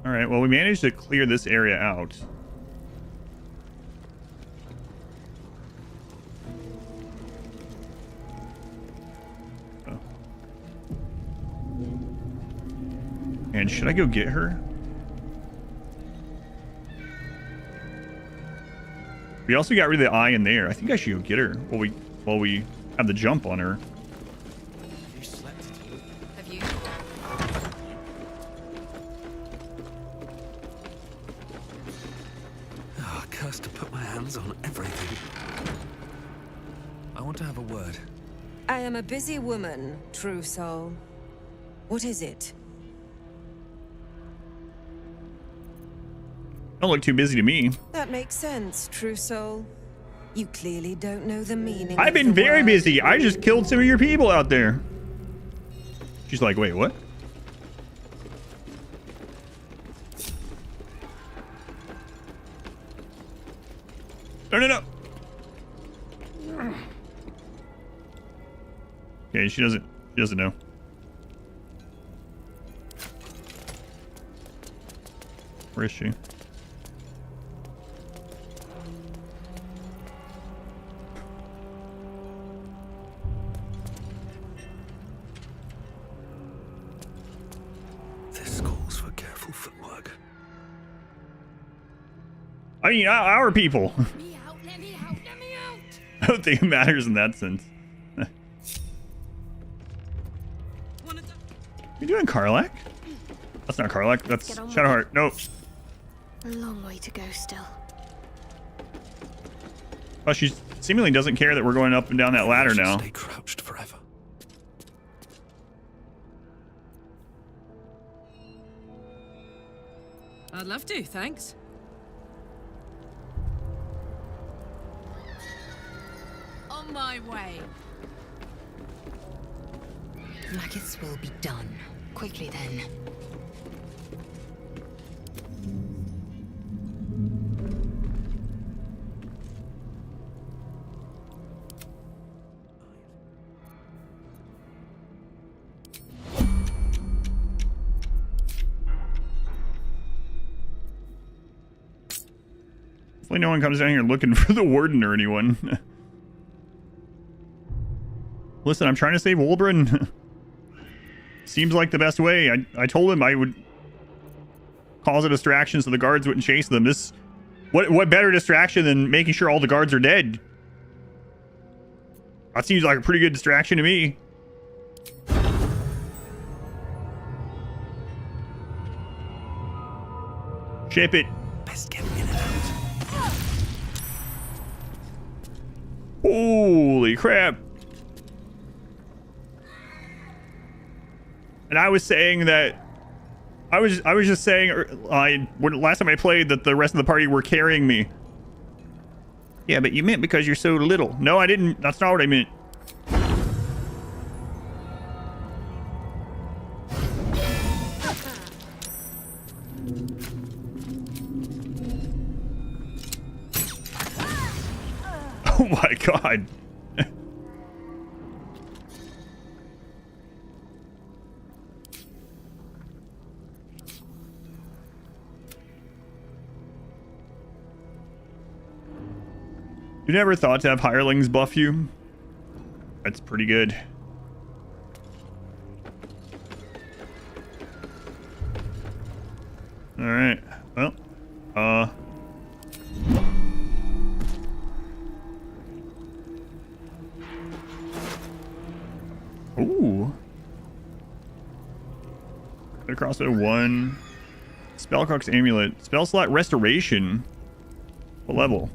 Alright, well, we managed to clear this area out. Oh. And should I go get her? We also got rid of the eye in there. I think I should go get her while we have the jump on her. You slept too. Have you? Ah, cursed to put my hands on everything. I want to have a word. I am a busy woman, true soul. What is it? Don't look too busy to me. That makes sense, true soul. You clearly don't know the meaning. I've been very busy. I just killed some of your people out there. She's like, wait, what? No. Okay, she doesn't know. Where is she? This calls for careful footwork. I mean, our people. I don't think it matters in that sense. You doing Karlach? That's not Karlach. That's Shadowheart. Nope. A long way to go still. Well, she seemingly doesn't care that we're going up and down that ladder now. Stay crouched forever. I'd love to, thanks. On my way. Maggots will be done. Quickly then. Hopefully no one comes down here looking for the warden or anyone. Listen, I'm trying to save Wulbren. Seems like the best way. I told him I would cause a distraction so the guards wouldn't chase them. What better distraction than making sure all the guards are dead? That seems like a pretty good distraction to me. Ship it. Best get in and out. Holy crap. And I was saying that I was just saying last time I played that the rest of the party were carrying me. Yeah, but you meant because you're so little. No, I didn't. That's not what I meant. Oh my god. You never thought to have hirelings buff you? That's pretty good. Alright. Well, ooh. Get across to 1. Spellcrook's Amulet. Spell slot Restoration. What level?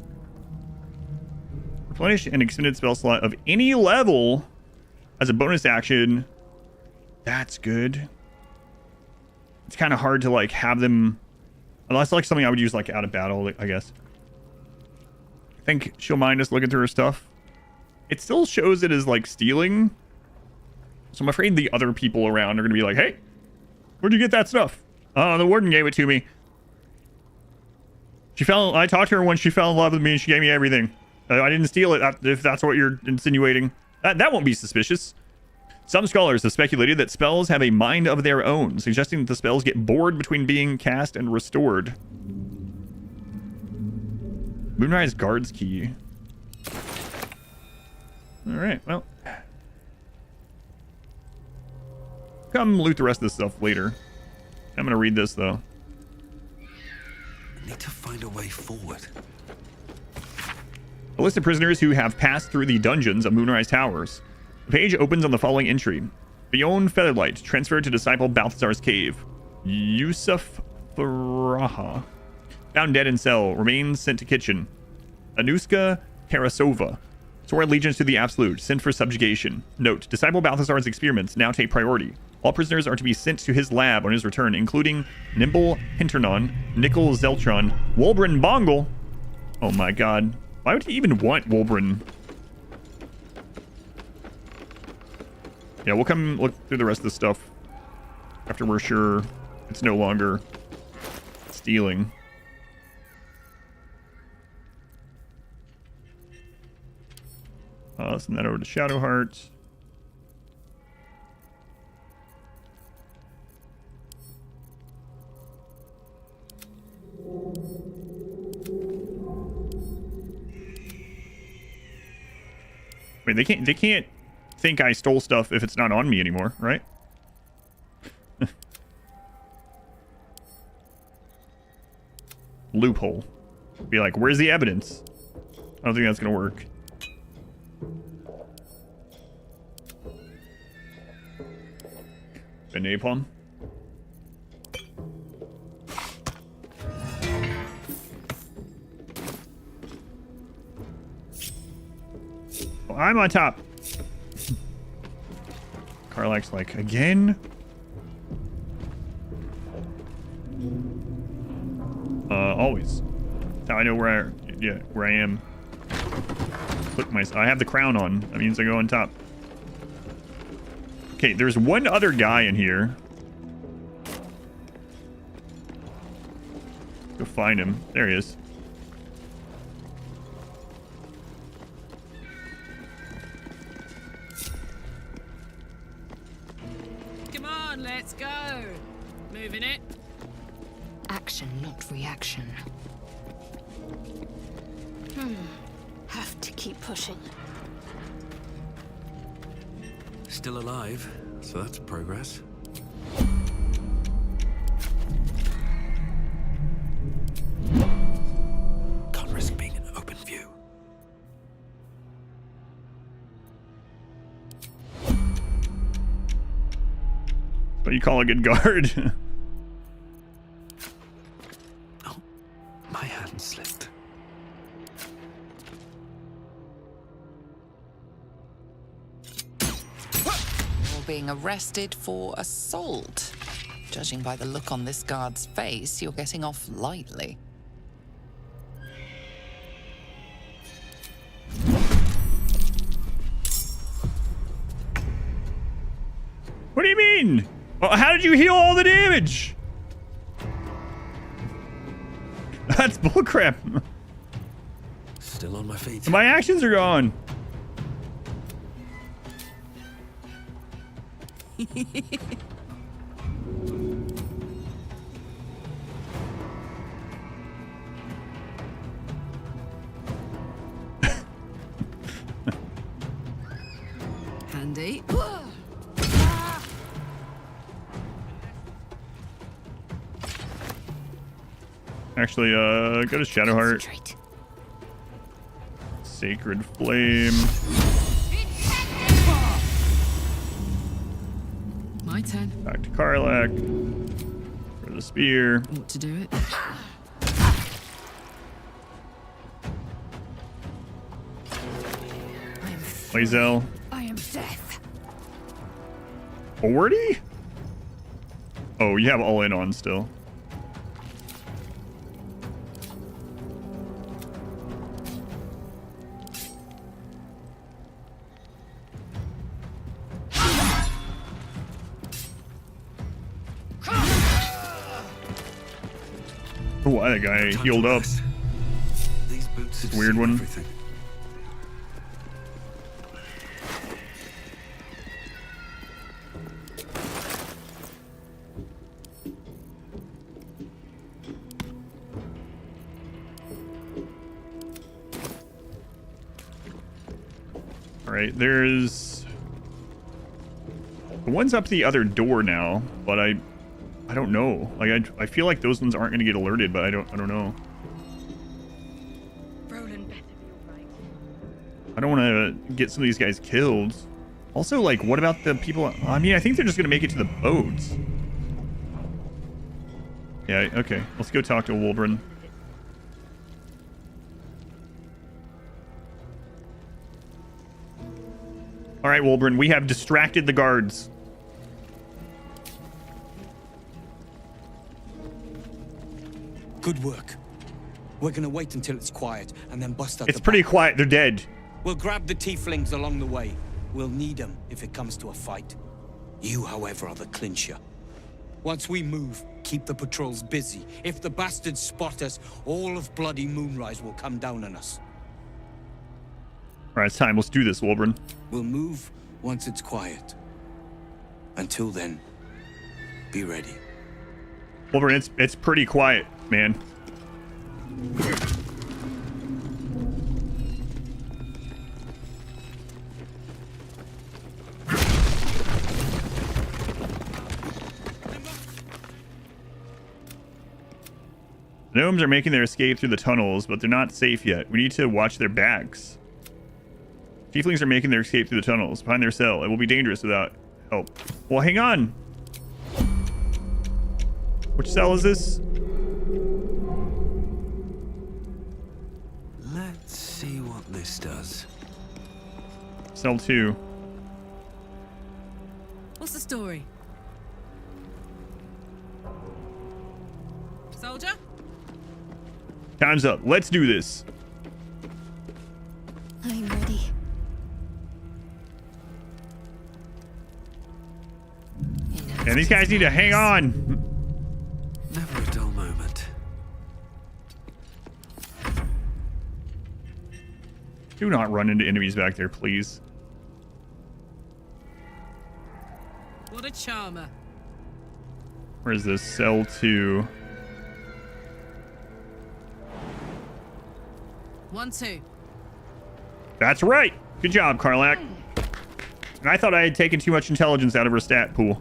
Replenish an extended spell slot of any level as a bonus action. That's good. It's kind of hard to like have them, unless like something I would use like out of battle, I guess. I think she'll mind us looking through her stuff. It still shows it as like stealing, so I'm afraid the other people around are gonna be like, "Hey, where'd you get that stuff?" The warden gave it to me. I talked to her when she fell in love with me, and she gave me everything. I didn't steal it, if that's what you're insinuating. That won't be suspicious. Some scholars have speculated that spells have a mind of their own, suggesting that the spells get bored between being cast and restored. Moonrise Guard's Key. Alright, well. Come loot the rest of this stuff later. I'm gonna read this, though. Need to find a way forward. A list of prisoners who have passed through the dungeons of Moonrise Towers. The page opens on the following entry. Beyond Featherlight, transferred to Disciple Balthazar's Cave. Yusuf Faraha. Found dead in cell. Remains sent to kitchen. Anuska Tarasova. Swore allegiance to the Absolute. Sent for subjugation. Note, Disciple Balthazar's experiments now take priority. All prisoners are to be sent to his lab on his return, including Nimble Hinternon, Nickel Zeltron, Wulbren Bongle. Oh my god. Why would he even want Wulbren? Yeah, we'll come look through the rest of this stuff after we're sure it's no longer stealing. Send that over to Shadowheart. Wait, they can't think I stole stuff if it's not on me anymore, right? Loophole. Be like, where's the evidence? I don't think that's gonna work. A napalm. Oh, I'm on top. Karlach's like, again? Always. That's how I know where I am. I have the crown on. That means I go on top. Okay, there's one other guy in here. Go find him. There he is. Come on, let's go. Moving it. Action, not reaction. Have to keep pushing. Still alive, so that's progress. Can't risk being in open view. What you call a good guard? Oh, my hand slipped. Being arrested for assault. Judging by the look on this guard's face, you're getting off lightly. What do you mean? Oh, how did you heal all the damage? That's bullcrap. Still on my feet. My actions are gone. Handy. Actually, go to Shadowheart. Sacred Flame. My turn. Back to Karlach. For the spear. Want to do it? Lae'zel. I am death. 40? Oh, you have all in on still. Oh, that guy healed up. These boots It's a weird one. Everything. All right, there's the one's up the other door now, but I don't know. Like I feel like those ones aren't going to get alerted, but I don't know. Roland better be alright. I don't want to get some of these guys killed. Also, like, what about the people? I mean, I think they're just going to make it to the boats. Yeah, okay. Let's go talk to Wolverine. All right, Wolverine, we have distracted the guards. Good work. We're gonna wait until it's quiet and then bust out. It's pretty quiet. They're dead. We'll grab the tieflings along the way. We'll need them if it comes to a fight. You, however, are the clincher. Once we move, keep the patrols busy. If the bastards spot us, all of bloody Moonrise will come down on us. right, it's time. Let's do this, Wolverine. We'll move once it's quiet. Until then, be ready. Wolverine, it's pretty quiet, man. The gnomes are making their escape through the tunnels, but they're not safe yet. We need to watch their backs. Tieflings are making their escape through the tunnels behind their cell. It will be dangerous without help. Well, hang on. Which cell is this? Let's see what this does. Cell 2. What's the story? Soldier? Time's up. Let's do this. I'm ready. And these guys need to hang on. Never a dull moment. Do not run into enemies back there, please. What a charmer. Where is this? Cell 2. 1-2. That's right. Good job, Karlak. And I thought I had taken too much intelligence out of her stat pool.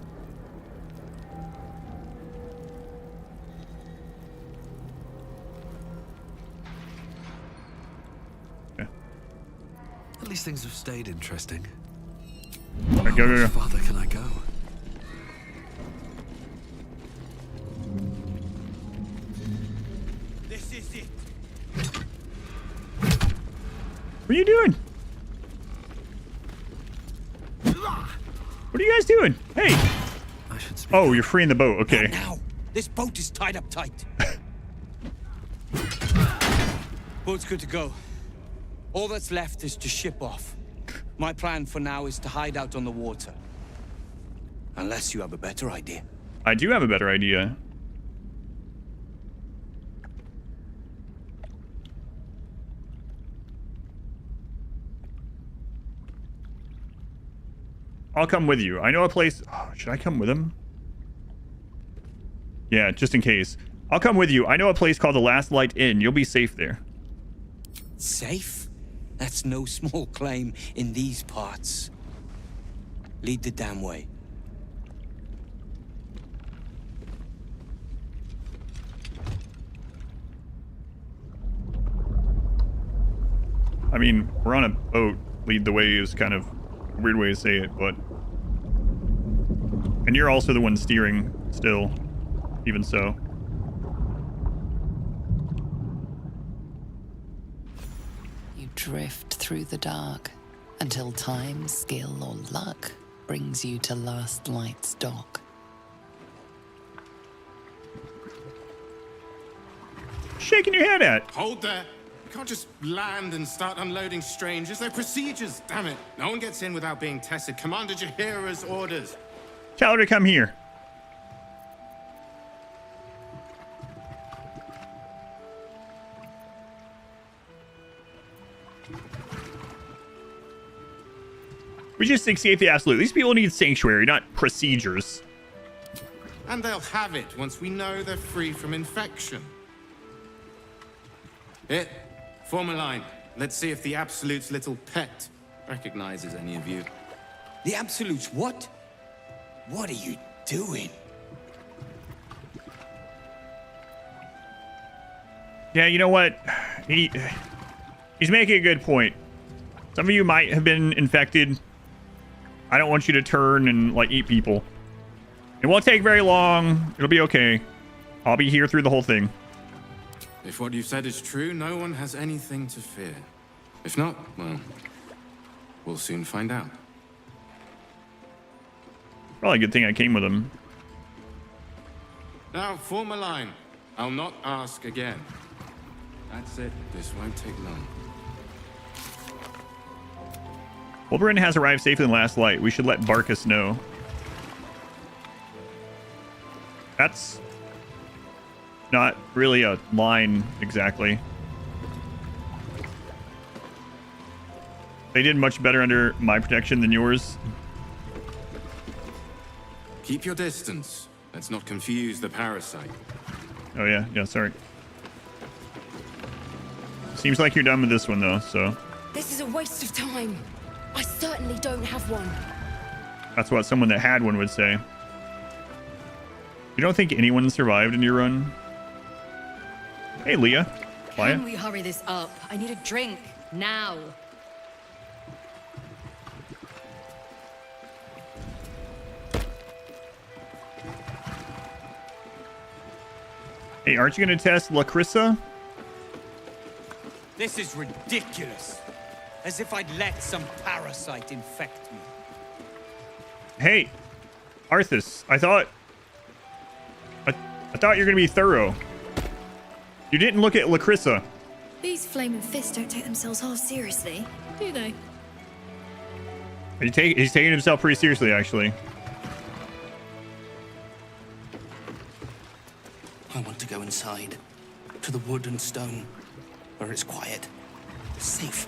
Okay. At least things have stayed interesting. All right, go, go, go. How much farther can I go? This is it. What are you doing? What are you guys doing? Hey. Oh, you're freeing the boat. Okay. Not now. This boat is tied up tight. Boat's good to go. All that's left is to ship off. My plan for now is to hide out on the water. Unless you have a better idea. I do have a better idea. I'll come with you. I know a place. Oh, should I come with him? Yeah, just in case. I'll come with you. I know a place called the Last Light Inn. You'll be safe there. Safe? That's no small claim in these parts. Lead the damn way. I mean, we're on a boat. Lead the way is kind of a weird way to say it, but... And you're also the one steering still, even so. You drift through the dark until time, skill, or luck brings you to Last Light's dock. Shaking your head at? Hold there. You can't just land and start unloading strangers. They're procedures, damn it. No one gets in without being tested. Commander Jahira's orders. Tell her to come here. We just escaped the absolute. These people need sanctuary, not procedures. And they'll have it once we know they're free from infection. Here, form a line. Let's see if the Absolute's little pet recognizes any of you. The Absolute's what? What are you doing? Yeah, you know what? He's making a good point. Some of you might have been infected. I don't want you to turn and, like, eat people. It won't take very long. It'll be okay. I'll be here through the whole thing. If what you've said is true, no one has anything to fear. If not, well, we'll soon find out. Probably a good thing I came with him. Now, form a line. I'll not ask again. That's it. This won't take long. Wolverine has arrived safely in Last Light. We should let Barkus know. That's not really a line exactly. They did much better under my protection than yours. Keep your distance. Let's not confuse the parasite. Oh yeah, sorry. Seems like you're done with this one though, so. This is a waste of time. I certainly don't have one. That's what someone that had one would say. You don't think anyone survived in your run? Hey, Leah. Can we hurry this up? I need a drink now. Hey, aren't you going to test Lacrissa? This is ridiculous. As if I'd let some parasite infect me. Hey, Arthas, I thought you were going to be thorough. You didn't look at Lacrissa. These flaming fists don't take themselves half seriously, do they? He's taking himself pretty seriously, actually. I want to go inside, to the wood and stone, where it's quiet, safe.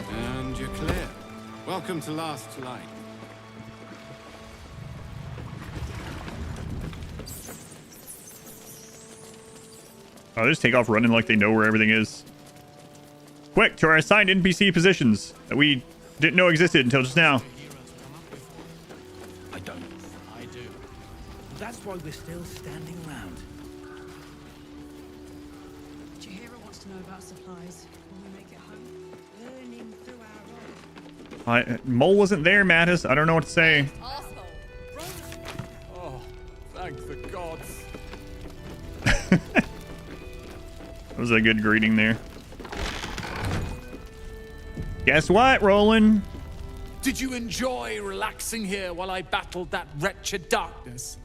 And you're clear. Welcome to Last Light. Oh, they just take off running like they know where everything is. Quick, to our assigned NPC positions that we didn't know existed until just now. I don't. I do. That's why we're still standing around. Chihiro wants to know about supplies when we make it home. Burning through our own. Mole wasn't there, Mattis. I don't know what to say. Oh, thank the gods. That was a good greeting there. Guess what, Roland? Did you enjoy relaxing here while I battled that wretched darkness?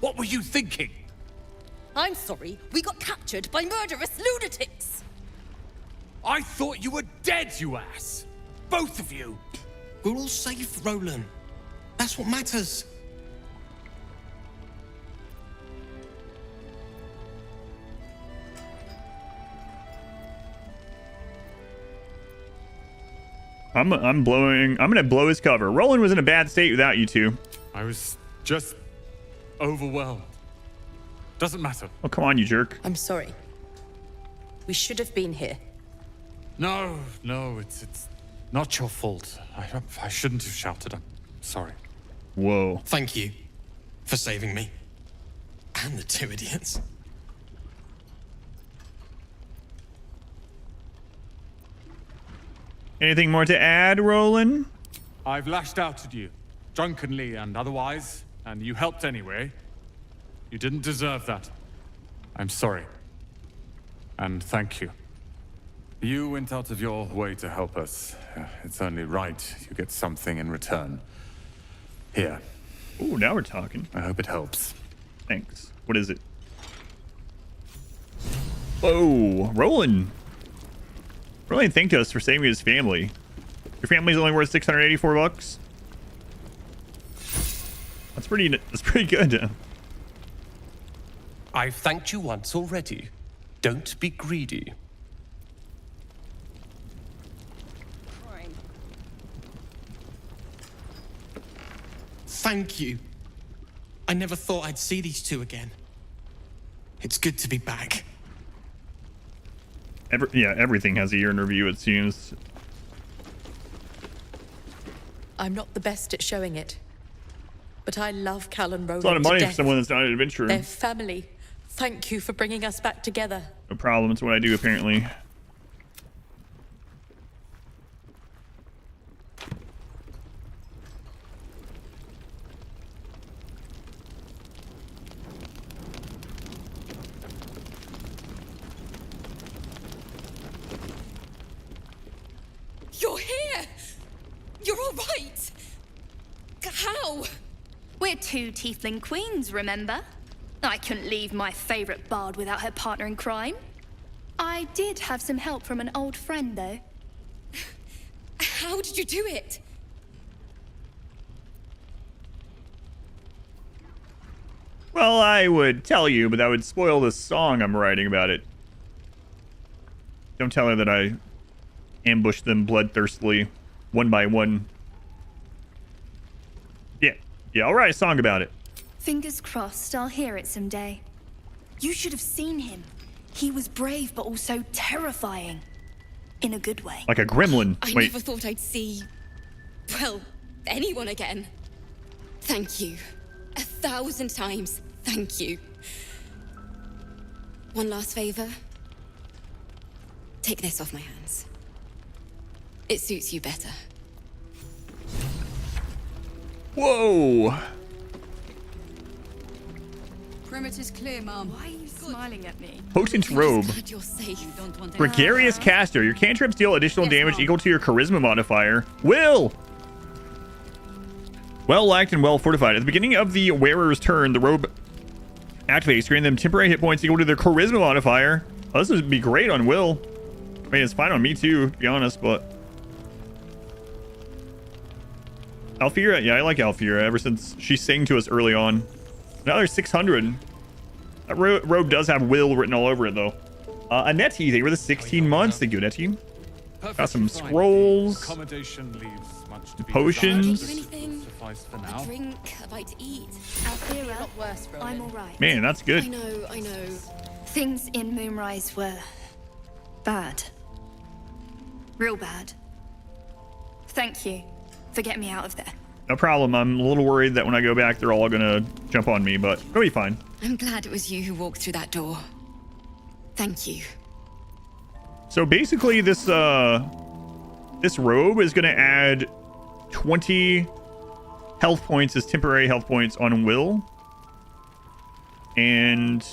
What were you thinking? I'm sorry, we got captured by murderous lunatics. I thought you were dead, you ass. Both of you. We're all safe, Roland. That's what matters. I'm gonna blow his cover. Roland was in a bad state without you two. I was just overwhelmed. Doesn't matter. Oh, come on, you jerk. I'm sorry. We should have been here. No, it's not your fault. I shouldn't have shouted. I'm sorry. Whoa. Thank you for saving me. And the two idiots. Anything more to add, Roland? I've lashed out at you, drunkenly and otherwise, and you helped anyway. You didn't deserve that. I'm sorry. And thank you. You went out of your way to help us. It's only right you get something in return. Here. Ooh, now we're talking. I hope it helps. Thanks. What is it? Whoa, Roland. Roland thanked us for saving his family. Your family's only worth 684 bucks. That's pretty good. I've thanked you once already. Don't be greedy. Thank you. I never thought I'd see these two again. It's good to be back. Everything has a year in review, it seems. I'm not the best at showing it, but I love Cal and Roland. It's a lot of money to for death. someone that's not an adventurer. They're family. Thank you for bringing us back together. No problem. It's what I do, apparently. You're here! You're all right! How? We're two tiefling queens, remember? I couldn't leave my favorite bard without her partner in crime. I did have some help from an old friend, though. How did you do it? Well, I would tell you, but that would spoil the song I'm writing about it. Don't tell her that I ambushed them bloodthirstily, one by one. Yeah, I'll write a song about it. Fingers crossed I'll hear it someday. You should have seen him. He was brave, but also terrifying. In a good way. Like a gremlin. I never thought I'd see, well, anyone again. Thank you. 1,000 times, thank you. One last favor. Take this off my hands. It suits you better. Whoa! Perimeter's clear, Mom. Why are you smiling at me? Potent robe. You're safe. You don't want Gregarious caster. Your cantrips deal additional damage equal to your charisma modifier. Will! Well liked and well fortified. At the beginning of the wearer's turn, the robe activates, granting them temporary hit points equal to their charisma modifier. Oh, this would be great on Will. I mean, it's fine on me too, to be honest, but... Alfira? Yeah, I like Alfira ever since she sang to us early on. Now there's 600. That robe does have Will written all over it, though. Annette, thank you for the 16 months. Thank you, Annette. Got some scrolls. Accommodation leaves much to be potions. Suffice for now. A drink, a bite to eat. Alfira, I'm alright. Man, that's good. I know. Things in Moonrise were bad. Real bad. Thank you for getting me out of there. No problem. I'm a little worried that when I go back, they're all gonna jump on me, but it'll be fine. I'm glad it was you who walked through that door. Thank you. So basically, this robe is gonna add 20 health points as temporary health points on Will, and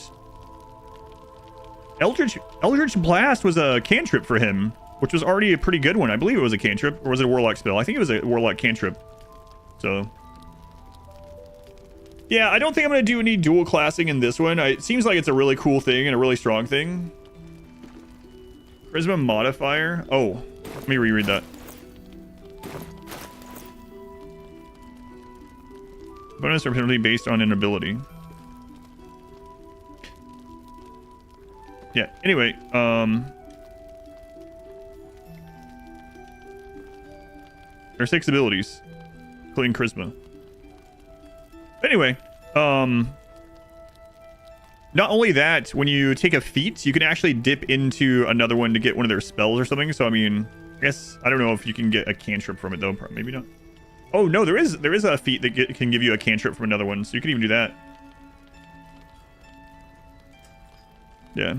Eldritch Blast was a cantrip for him, which was already a pretty good one. I believe it was a cantrip, or was it a warlock spell? I think it was a warlock cantrip. So, yeah, I don't think I'm going to do any dual classing in this one. It seems like it's a really cool thing and a really strong thing. Charisma modifier. Oh, let me reread that. Bonus or penalty based on an ability. Yeah, anyway, there are 6 abilities, including charisma. Anyway, not only that, when you take a feat, you can actually dip into another one to get one of their spells or something. So, I mean, I guess, I don't know if you can get a cantrip from it, though. Maybe not. Oh, no, there is a feat that can give you a cantrip from another one, so you can even do that. Yeah.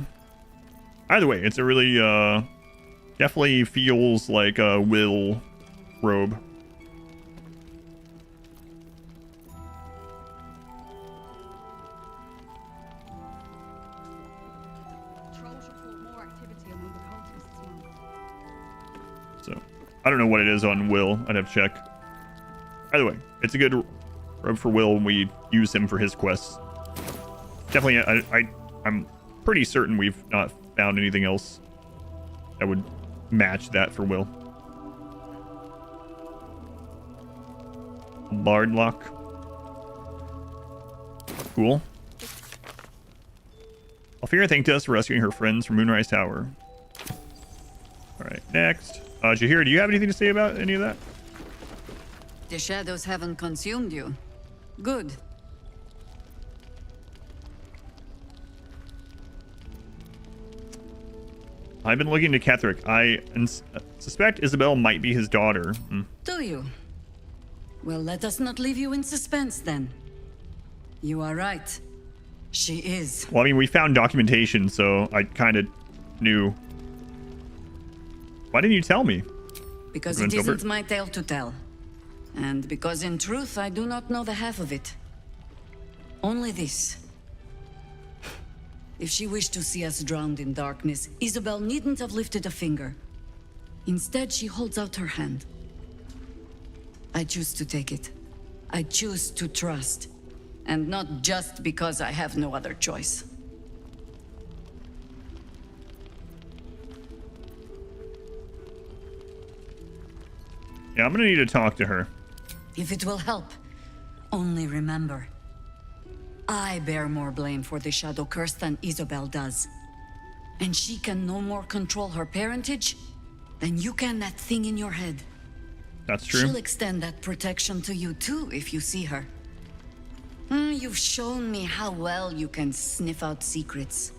Either way, it's a really, definitely feels like a Will robe. So, I don't know what it is on Will. I'd have to check. Either way, it's a good robe for Will when we use him for his quests. Definitely, I'm pretty certain we've not found anything else that would match that for Will. Bard lock. Cool. Alfira thanked us for rescuing her friends from Moonrise Tower. Alright, next. Jahir, do you have anything to say about any of that? The shadows haven't consumed you. Good. I've been looking to Ketherick. I suspect Isabel might be his daughter. Do you? Well, let us not leave you in suspense then. You are right. She is. Well, I mean, we found documentation, so I kind of knew. Why didn't you tell me? Because it isn't my tale to tell. And because in truth, I do not know the half of it. Only this. If she wished to see us drowned in darkness, Isabel needn't have lifted a finger. Instead, she holds out her hand. I choose to take it. I choose to trust. And not just because I have no other choice. Yeah, I'm gonna need to talk to her. If it will help, only remember, I bear more blame for the Shadow Curse than Isobel does. And she can no more control her parentage than you can that thing in your head. That's true. She'll extend that protection to you too if you see her. You've shown me how well you can sniff out secrets.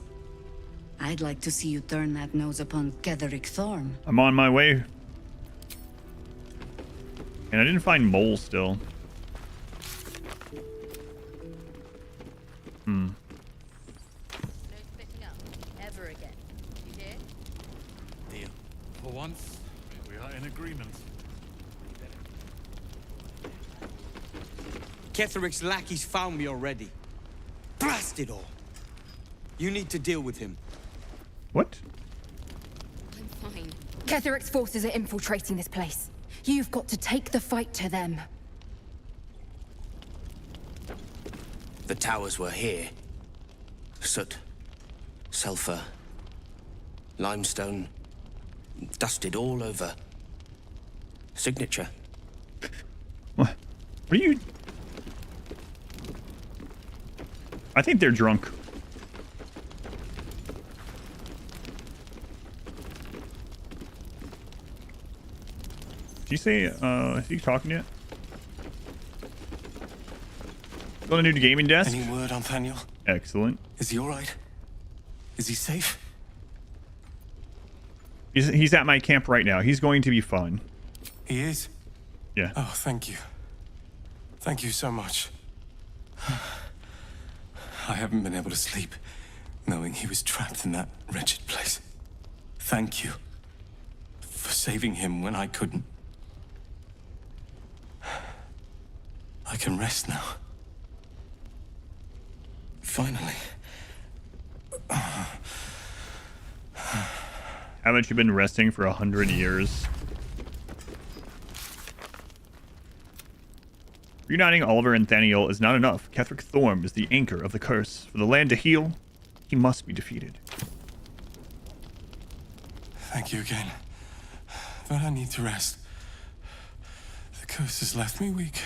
I'd like to see you turn that nose upon Ketheric Thorm. I'm on my way. And I didn't find Mole still. Ever again. You hear? Deal. For once, we are in agreement. Ketheric's lackeys found me already. Blast it all. You need to deal with him. What? I'm fine. Ketheric's forces are infiltrating this place. You've got to take the fight to them. The towers were here. Soot, sulfur, limestone, dusted all over. Signature. What are you? I think they're drunk. Did you say, is he talking yet? Got a new gaming desk? Any word on Nathaniel? Excellent. Is he all right? Is he safe? He's at my camp right now. He's going to be fine. He is? Yeah. Oh, thank you. Thank you so much. I haven't been able to sleep, knowing he was trapped in that wretched place. Thank you for saving him when I couldn't. I can rest now. Finally. Haven't you been resting for 100 years? Reuniting Oliver and Nathaniel is not enough. Ketheric Thorm is the anchor of the curse. For the land to heal, he must be defeated. Thank you again. But I need to rest. The curse has left me weak.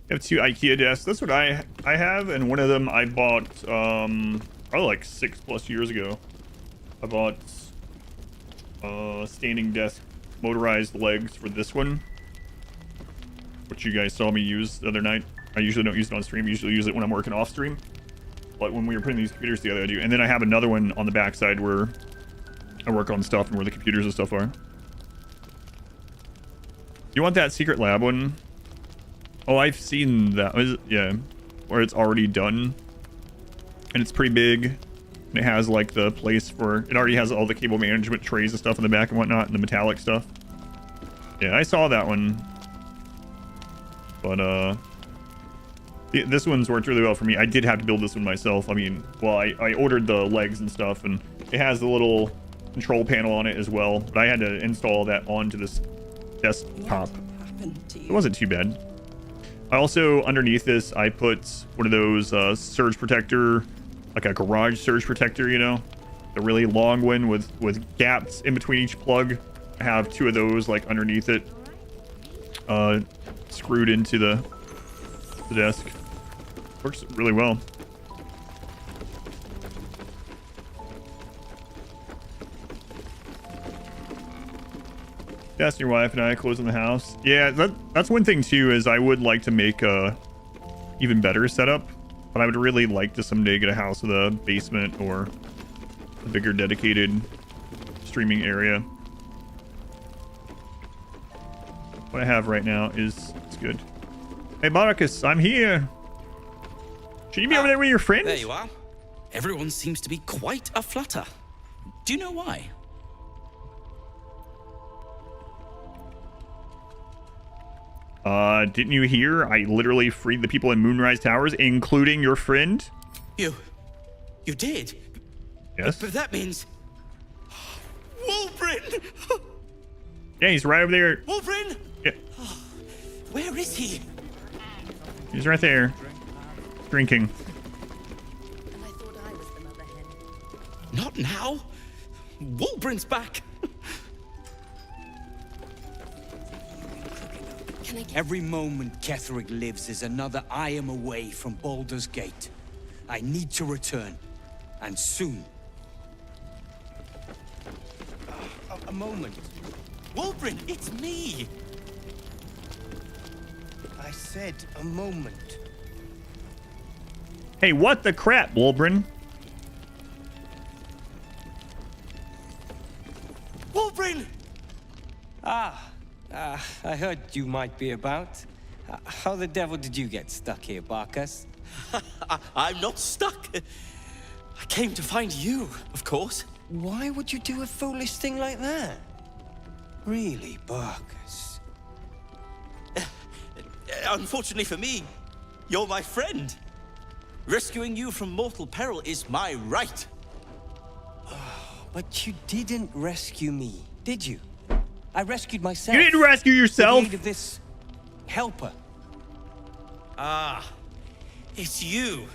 I have 2 IKEA desks. That's what I have, and one of them I bought probably like 6+ years ago. I bought a standing desk motorized legs for this one, which you guys saw me use the other night. I usually don't use it on stream. I usually use it when I'm working off stream. But when we were putting these computers together, I do. And then I have another one on the backside where I work on stuff and where the computers and stuff are. You want that secret lab one? Oh, I've seen that. Yeah, where it's already done. And it's pretty big. And it has like the place for... It already has all the cable management trays and stuff in the back and whatnot, and the metallic stuff. Yeah, I saw that one. But, this one's worked really well for me. I did have to build this one myself. I mean, well, I ordered the legs and stuff, and it has the little control panel on it as well. But I had to install that onto this desktop. It wasn't too bad. I also, underneath this, I put one of those surge protector, like a garage surge protector, you know? The really long one with gaps in between each plug. I have 2 of those, like, underneath it. Screwed into the desk. Works really well. That's your wife and I closing the house. Yeah, that's one thing too, is I would like to make a even better setup, but I would really like to someday get a house with a basement or a bigger dedicated streaming area. What I have right now is good. Hey Marcus, I'm here. Should you be over there with your friend? There you are. Everyone seems to be quite a flutter. Do you know why? Didn't you hear? I literally freed the people in Moonrise Towers, including your friend. You did? Yes. But that means... Wulbren! Yeah, he's right over there. Wulbren! Yeah. Where is he? He's right there. Drinking. Not now. Walbrin's back. Every moment Ketheric lives is another I am away from Baldur's Gate. I need to return, and soon. A moment. Walbrin, it's me. I said a moment. Hey, what the crap, Wolbrin? Walbrin! I heard you might be about. How the devil did you get stuck here, Barkus? I'm not stuck. I came to find you, of course. Why would you do a foolish thing like that? Really, Barkus? Unfortunately for me, you're my friend. Rescuing you from mortal peril is my right. But you didn't rescue me, did you? I rescued myself. You didn't rescue yourself? With the aid of this helper. Ah, it's you.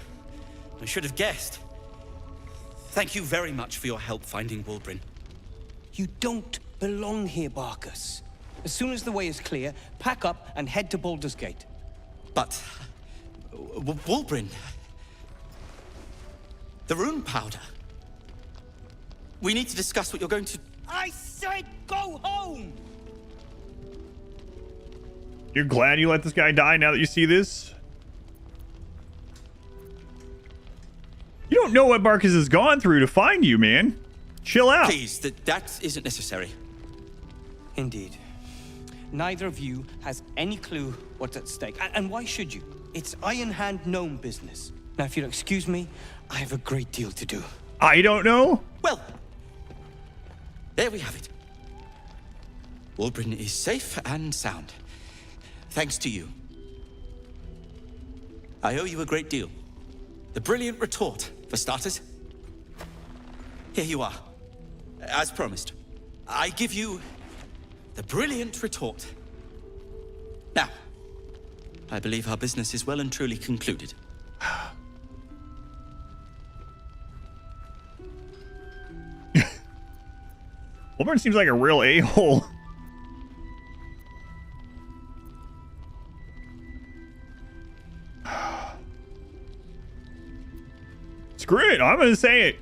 I should have guessed. Thank you very much for your help finding Walbrin. You don't belong here, Barkus. As soon as the way is clear, pack up and head to Baldur's Gate. But... Walbrin... The rune powder. We need to discuss what you're going to... I said go home! You're glad you let this guy die now that you see this? You don't know what Barkus has gone through to find you, man. Chill out. Please, that isn't necessary. Indeed. Neither of you has any clue what's at stake. And why should you? It's Iron Hand gnome business. Now, if you'll excuse me, I have a great deal to do. I don't know. Well, there we have it. Walbrin is safe and sound. Thanks to you. I owe you a great deal. The brilliant retort, for starters. Here you are. As promised. I give you the brilliant retort. Now, I believe our business is well and truly concluded. Wolbrin seems like a real a-hole. Screw it. I'm going to say it.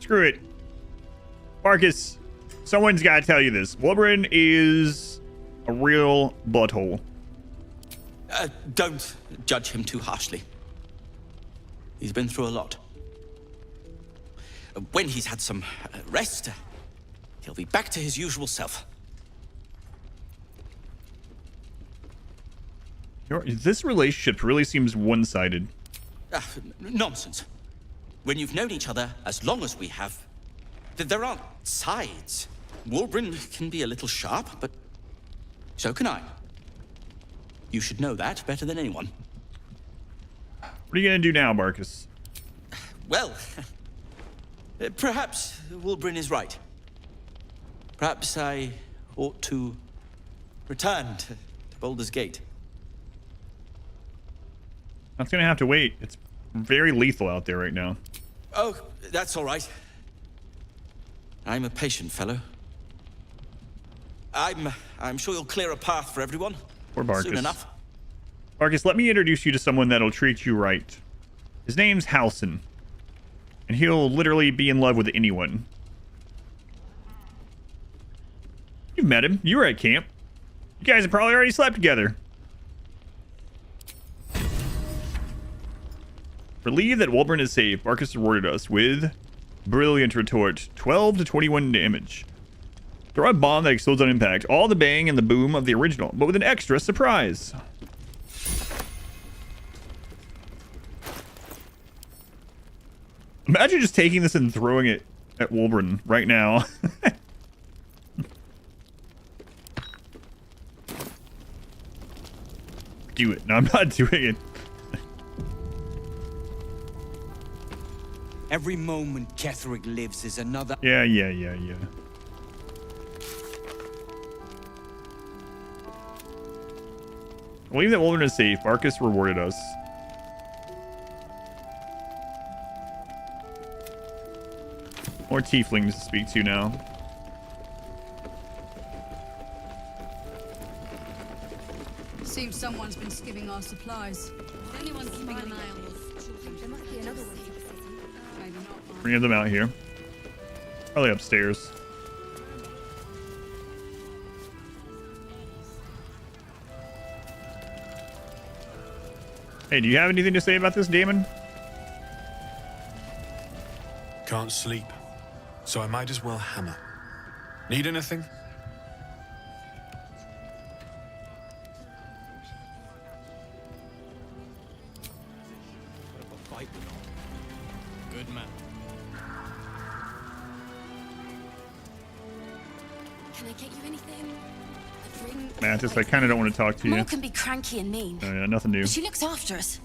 Screw it. Marcus, someone's got to tell you this. Wolbrin is a real butthole. Don't judge him too harshly. He's been through a lot. When he's had some rest, he'll be back to his usual self. This relationship really seems one-sided. Nonsense. When you've known each other as long as we have, there aren't sides. Walbrin can be a little sharp, but so can I. You should know that better than anyone. What are you going to do now, Barkus? Well, perhaps Walbrin is right. Perhaps I ought to return to Baldur's Gate. That's going to have to wait. It's very lethal out there right now. Oh, that's all right. I'm a patient fellow. I'm sure you'll clear a path for everyone. Poor Barkus. Soon enough. Barkus, let me introduce you to someone that'll treat you right. His name's Halsin. And he'll literally be in love with anyone. You've met him. You were at camp. You guys have probably already slept together. Relieved that Walbrin is safe, Barkus rewarded us with brilliant retort, 12 to 21 damage. Throw a bomb that explodes on impact. All the bang and the boom of the original, but with an extra surprise. Imagine just taking this and throwing it at Walbrin right now. Do it. No, I'm not doing it. Every moment Ketheric lives is another... Yeah. Believe that Wilderness is safe. Arcus rewarded us. More tieflings to speak to now. Seems someone's been skimming our supplies. Anyone keeping an eye on those children? There must be another one. Maybe not. Bring them out here. Probably upstairs. Hey, do you have anything to say about this, Damon? Can't sleep, so I might as well hammer. Need anything? Good man. Can I get you anything? A drink? Mantis, I kind of don't want to talk to you. Maud can be cranky and mean. Oh, yeah, nothing new. But she looks after us.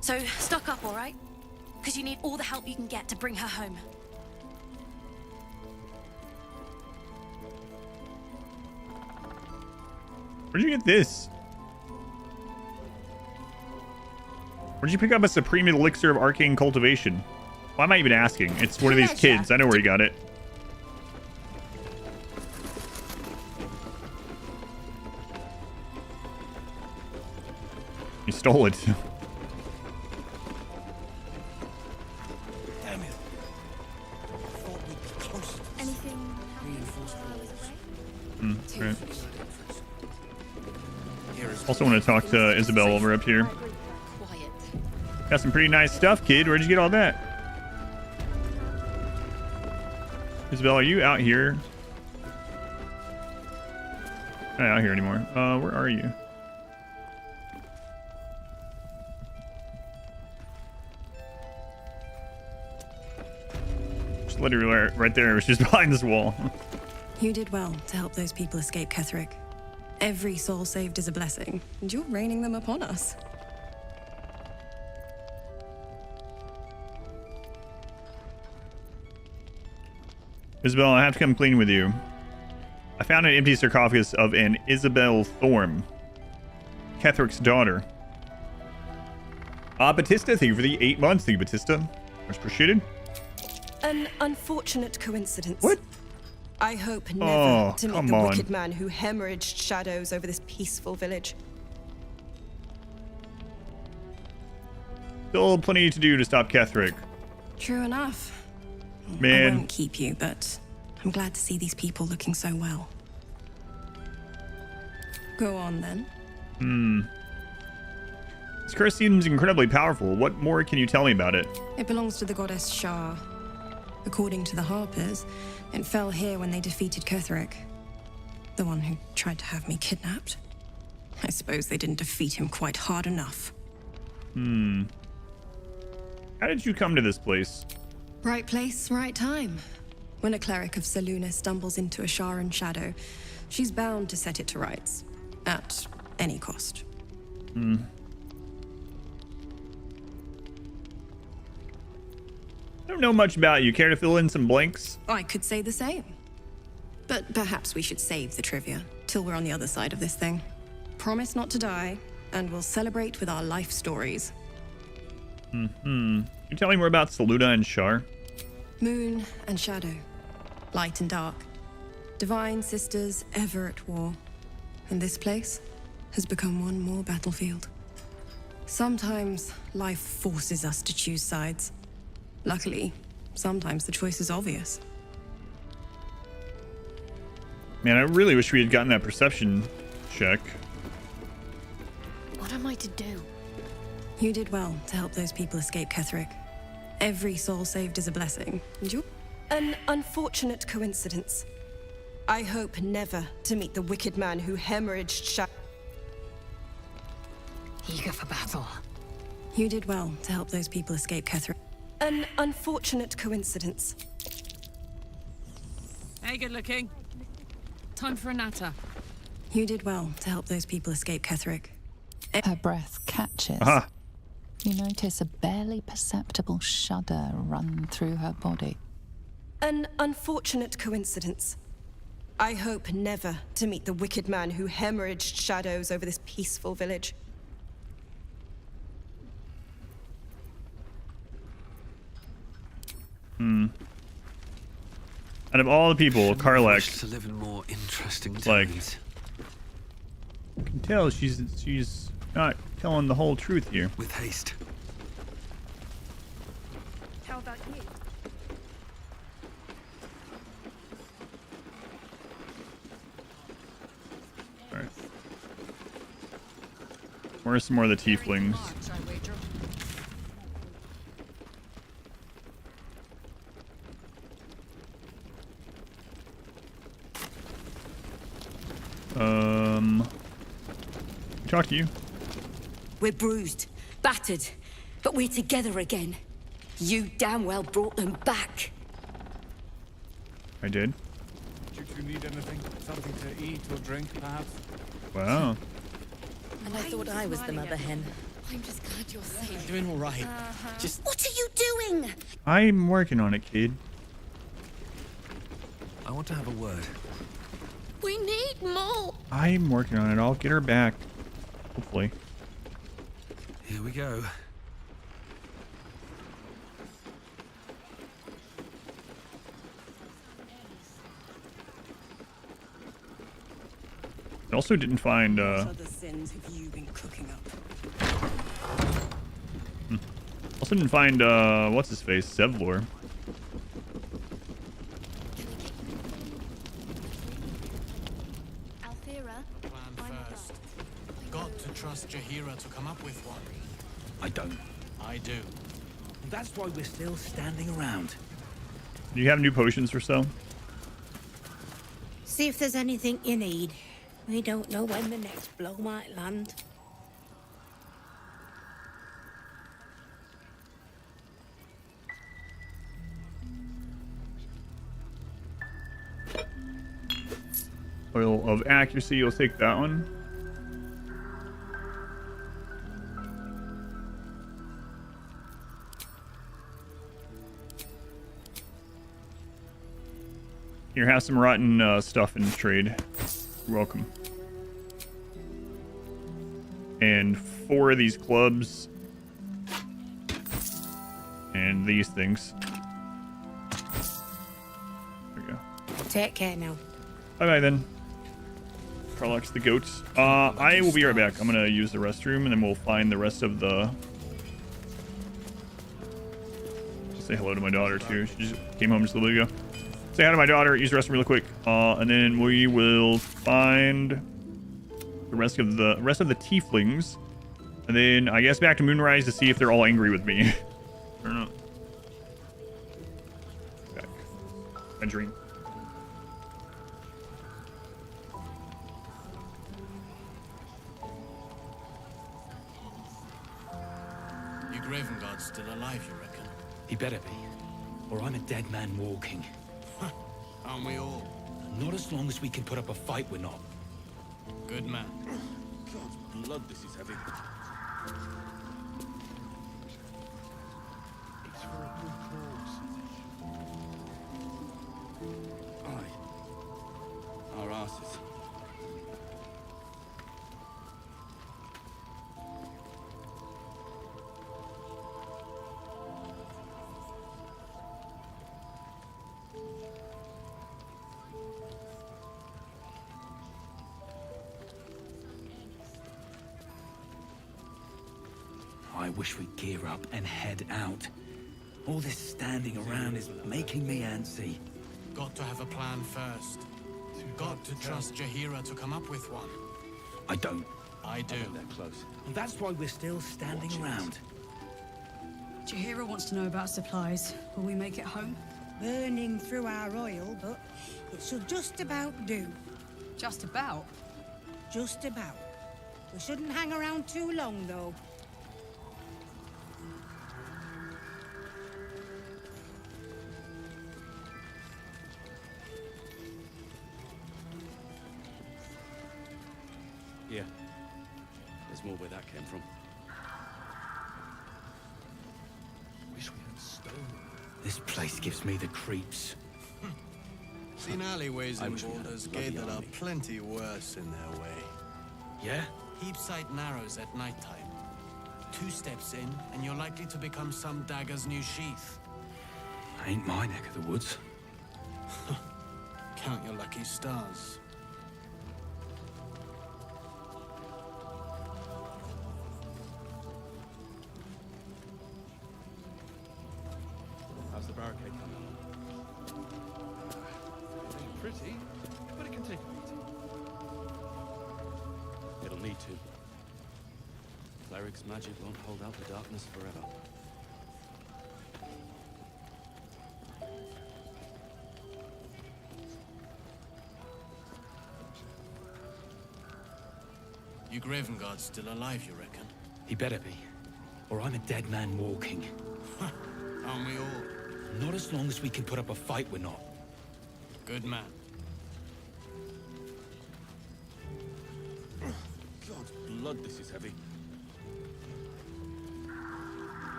So stock up, all right? Because you need all the help you can get to bring her home. Where'd you get this? Where'd you pick up a supreme elixir of arcane cultivation? Why am I even asking? It's one of these kids. I know where he got it. He stole it. Damn it. Thought we'd be close to this. Anything Right. Also want to talk to Isabel while we're up here. Got some pretty nice stuff, kid. Where'd you get all that? Isabel, are you out here? Not out here anymore. Where are you? Just literally right there. She's behind this wall. You did well to help those people escape Ketheric. Every soul saved is a blessing, and you're raining them upon us. Isabel, I have to come clean with you. I found an empty sarcophagus of an Isabel Thorm, Ketheric's daughter. Batista, thank you for the 8 months. Thank you, Batista. Much appreciated. An unfortunate coincidence. What? I hope never to meet come the on. wicked man who hemorrhaged shadows over this peaceful village. Still plenty to do to stop Ketheric. True enough. I Man. won't keep you, but I'm glad to see these people looking so well. Go on, then. This curse seems incredibly powerful. What more can you tell me about it? It belongs to the goddess Shar. According to the Harpers, it fell here when they defeated Ketheric. The one who tried to have me kidnapped. I suppose they didn't defeat him quite hard enough. How did you come to this place? Right place, right time. When a cleric of Selûne stumbles into a Sharan shadow, she's bound to set it to rights. At any cost. I don't know much about you. Care to fill in some blanks? I could say the same. But perhaps we should save the trivia till we're on the other side of this thing. Promise not to die, and we'll celebrate with our life stories. Can you tell me more about Selûne and Shar? Moon and shadow, light and dark, divine sisters ever at war. And this place has become one more battlefield. Sometimes life forces us to choose sides. Luckily, sometimes the choice is obvious. Man, I really wish we had gotten that perception check. What am I to do? You did well to help those people escape Ketheric. Every soul saved is a blessing. And you? An unfortunate coincidence. I hope never to meet the wicked man who hemorrhaged Eager for battle. You did well to help those people escape Ketheric. An unfortunate coincidence. Hey, good looking. Time for a natter. You did well to help those people escape Ketheric. Her breath catches. Aha. You notice a barely perceptible shudder run through her body. An unfortunate coincidence. I hope never to meet the wicked man who hemorrhaged shadows over this peaceful village. Out of all the people, Karlach, to live in more interesting like, times. you can tell she's not telling the whole truth here. With haste. How about you? Alright. Where's some more of the tieflings? Talk to you. We're bruised, battered, but we're together again. You damn well brought them back. I did. Do you need anything? Something to eat or drink, perhaps? Wow. And I thought I was the mother hen. I'm just glad you're safe. Doing all right. Just What are you doing? I'm working on it, kid. I want to have a word. We need more. I'm working on it. I'll get her back. Hopefully. Here we go. I also didn't find What other sins have you been cooking up? also didn't find what's his face? Sevlor. Althera, Plan first. Got to trust Jaheira to come up with one. I don't. I do. That's why we're still standing around. Do you have new potions for sale? See if there's anything you need. We don't know when the next blow might land. Oil of accuracy, you'll take that one. Here, have some rotten stuff in trade. You're welcome. And 4 of these clubs. And these things. There we go. Take care now. Bye-bye then. Karlach's the goats. I will be right back. I'm gonna use the restroom and then we'll find the rest of the... Say hello to my daughter too. She just came home just a little bit ago. Say hi to my daughter, use the restroom real quick. And then we will find the rest of the tieflings. And then I guess back to Moonrise to see if they're all angry with me. I don't know. Back. My dream. Your Graven Guard's still alive, you reckon? He better be, or I'm a dead man walking. Aren't we all? Not as long as we can put up a fight, we're not. Good man. God's blood, this is heavy. It's for a good cause. Aye. Our asses. I wish we'd gear up and head out. All this standing around is making me antsy. Got to have a plan first. Got to trust Jaheira to come up with one. I don't. I do. They're close. And that's why we're still standing around. Jaheira wants to know about supplies. Will we make it home? Burning through our oil, but it should just about do. Just about? Just about. We shouldn't hang around too long, though. Yeah. There's more where that came from. Wish we had stone. This place gives me the creeps. Seen alleyways in Baldur's Gate that are plenty worse in their way. Yeah? Heap sight narrows at nighttime. 2 steps in, and you're likely to become some dagger's new sheath. Ain't my neck of the woods. Count your lucky stars. How's the barricade coming? It ain't pretty, but it can take a beating. It'll need to. Cleric's magic won't hold out the darkness forever. You Gravenguard's still alive, you reckon? He better be, or I'm a dead man walking. Aren't we all? Not as long as we can put up a fight, we're not. Good man. God's blood, this is heavy.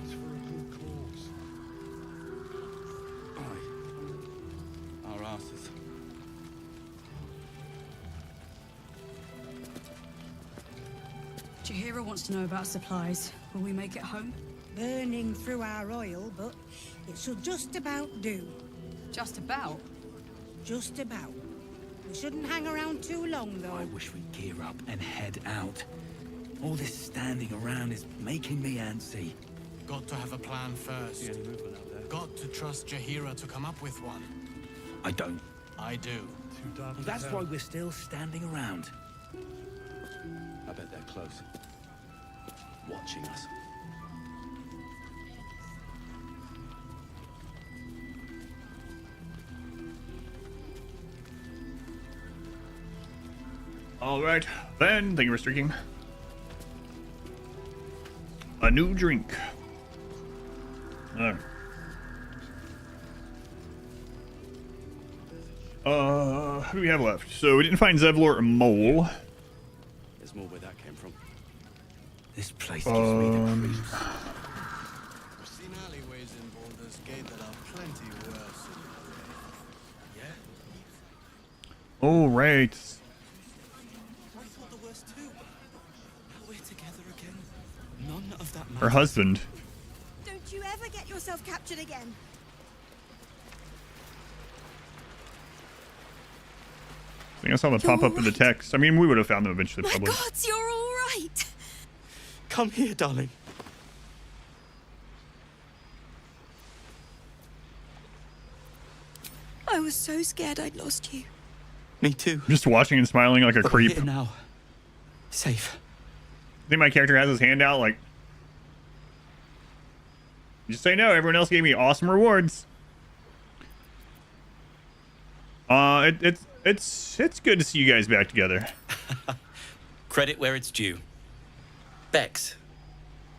It's for a good cause. Aye. Our asses. Jahira wants to know about supplies. Will we make it home? Burning through our oil, but it should just about do. Just about? Just about. We shouldn't hang around too long, though. I wish we'd gear up and head out. All this standing around is making me antsy. Got to have a plan first. See any movement out there? Got to trust Jahira to come up with one. I don't. I do. Too dark to That's tell. why we're still standing around. I bet they're close. Watching us. All right, then. Thank you for streaking. A new drink. All right. Who do we have left? So we didn't find Zevlor or Mole. There's more where that came from. This place gives me the creeps. Seen alleyways in Baldur's Gate that are plenty worse in their way. Yeah? All right. I thought the worst too. Now we're together again. None of that Her husband. Don't you ever get yourself captured again. I think I saw them pop up in the text. I mean, we would have found them eventually, My probably. gods, you're all right. Come here, darling. I was so scared I'd lost you. Me too. Just watching and smiling like a But creep. here now. Safe. I think my character has his hand out like... Just say no, everyone else gave me awesome rewards. It's good to see you guys back together. Credit where it's due. Bex,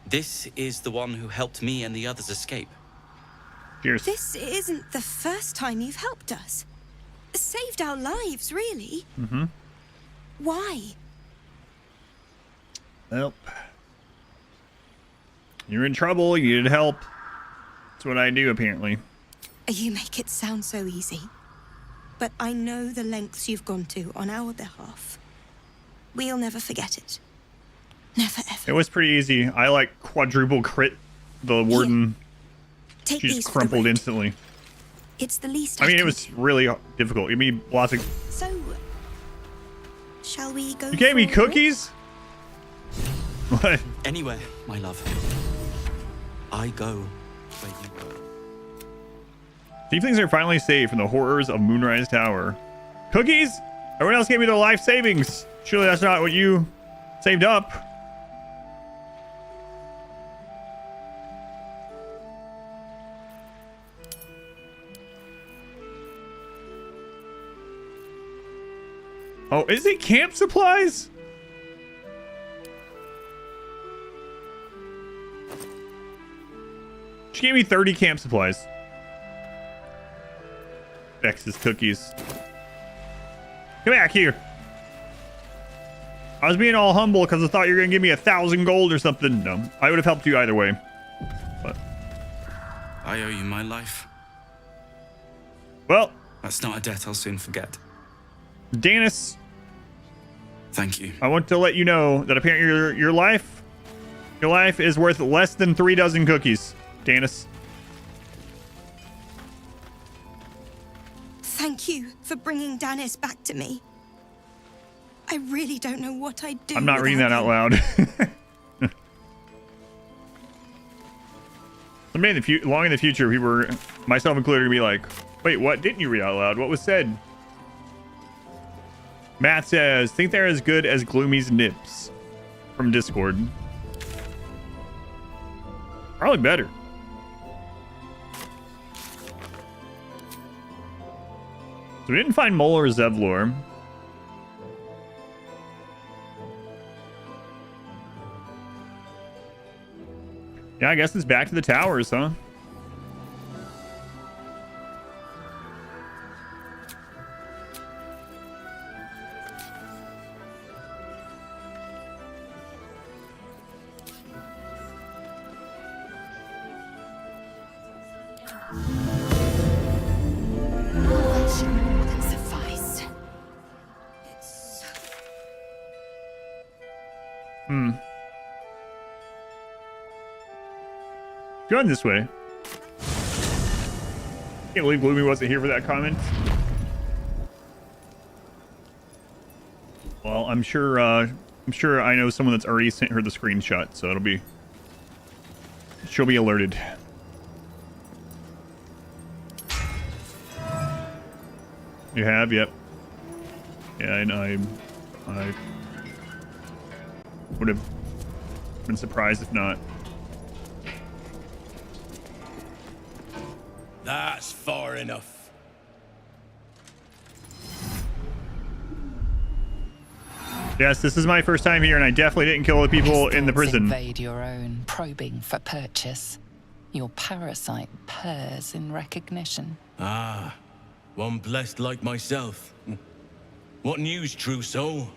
this is the one who helped me and the others escape. Cheers. This isn't the first time you've helped us. Saved our lives, really. Mm-hmm. Why? Well, you're in trouble. You needed help. That's what I do, apparently. You make it sound so easy. But I know the lengths you've gone to on our behalf. We'll never forget it. Never ever. It was pretty easy. I like quadruple crit the warden. Take She these just for the crumpled road. instantly. It's the least I mean, can it was really difficult. Give me lots of... So, shall we go? You gave me for a walk? cookies? What? Anywhere, my love. I go where you go. Tieflings are finally saved from the horrors of Moonrise Tower. Cookies? Everyone else gave me their life savings. Surely that's not what you saved up. Oh, is it camp supplies? She gave me 30 camp supplies. Bex's cookies. Come back here. I was being all humble because I thought you were going to give me 1,000 gold or something. No, I would have helped you either way. But I owe you my life. well, That's not a debt I'll soon forget. Danis. Thank you. I want to let you know that apparently your life is worth less than 3 dozen cookies, Danis. Thank you for bringing Danis back to me. I really don't know what I'd do. I'm not reading that without out him. loud. Someday long in the future, we were, myself included, to be like, wait, what didn't you read out loud? What was said? Matt says, think they're as good as Gloomy's nips from Discord. Probably better. So we didn't find Mole or Zevlor. Yeah, I guess it's back to the towers, huh? That should more than suffice. Going this way. Can't believe Gloomy wasn't here for that comment. Well, I'm sure I know someone that's already sent her the screenshot, so she'll be alerted. You have? Yep. Yeah, and I would have been surprised if not. That's far enough. Yes, this is my first time here, and I definitely didn't kill the people in the prison. Invade your own, probing for purchase. Your parasite purrs in recognition. Ah, one blessed like myself. What news, true soul?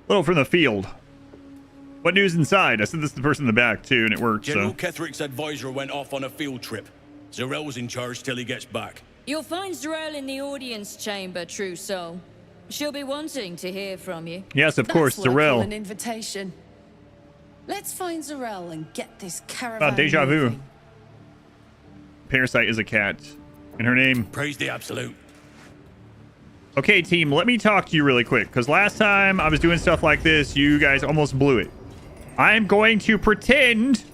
Little from the field. What news inside? I said this to the person in the back too, and it worked. General So Ketheric's advisor went off on a field trip. Zarell's in charge till he gets back. You'll find Zarell in the audience chamber, true soul. She'll be wanting to hear from you. yes, of course, That's what I call an Zarell. invitation. Let's find Zarell and get this caravan Deja vu. moving. Parasite is a cat, and her name. Praise the absolute. Okay, team, let me talk to you really quick, because last time I was doing stuff like this, you guys almost blew it. I'm going to pretend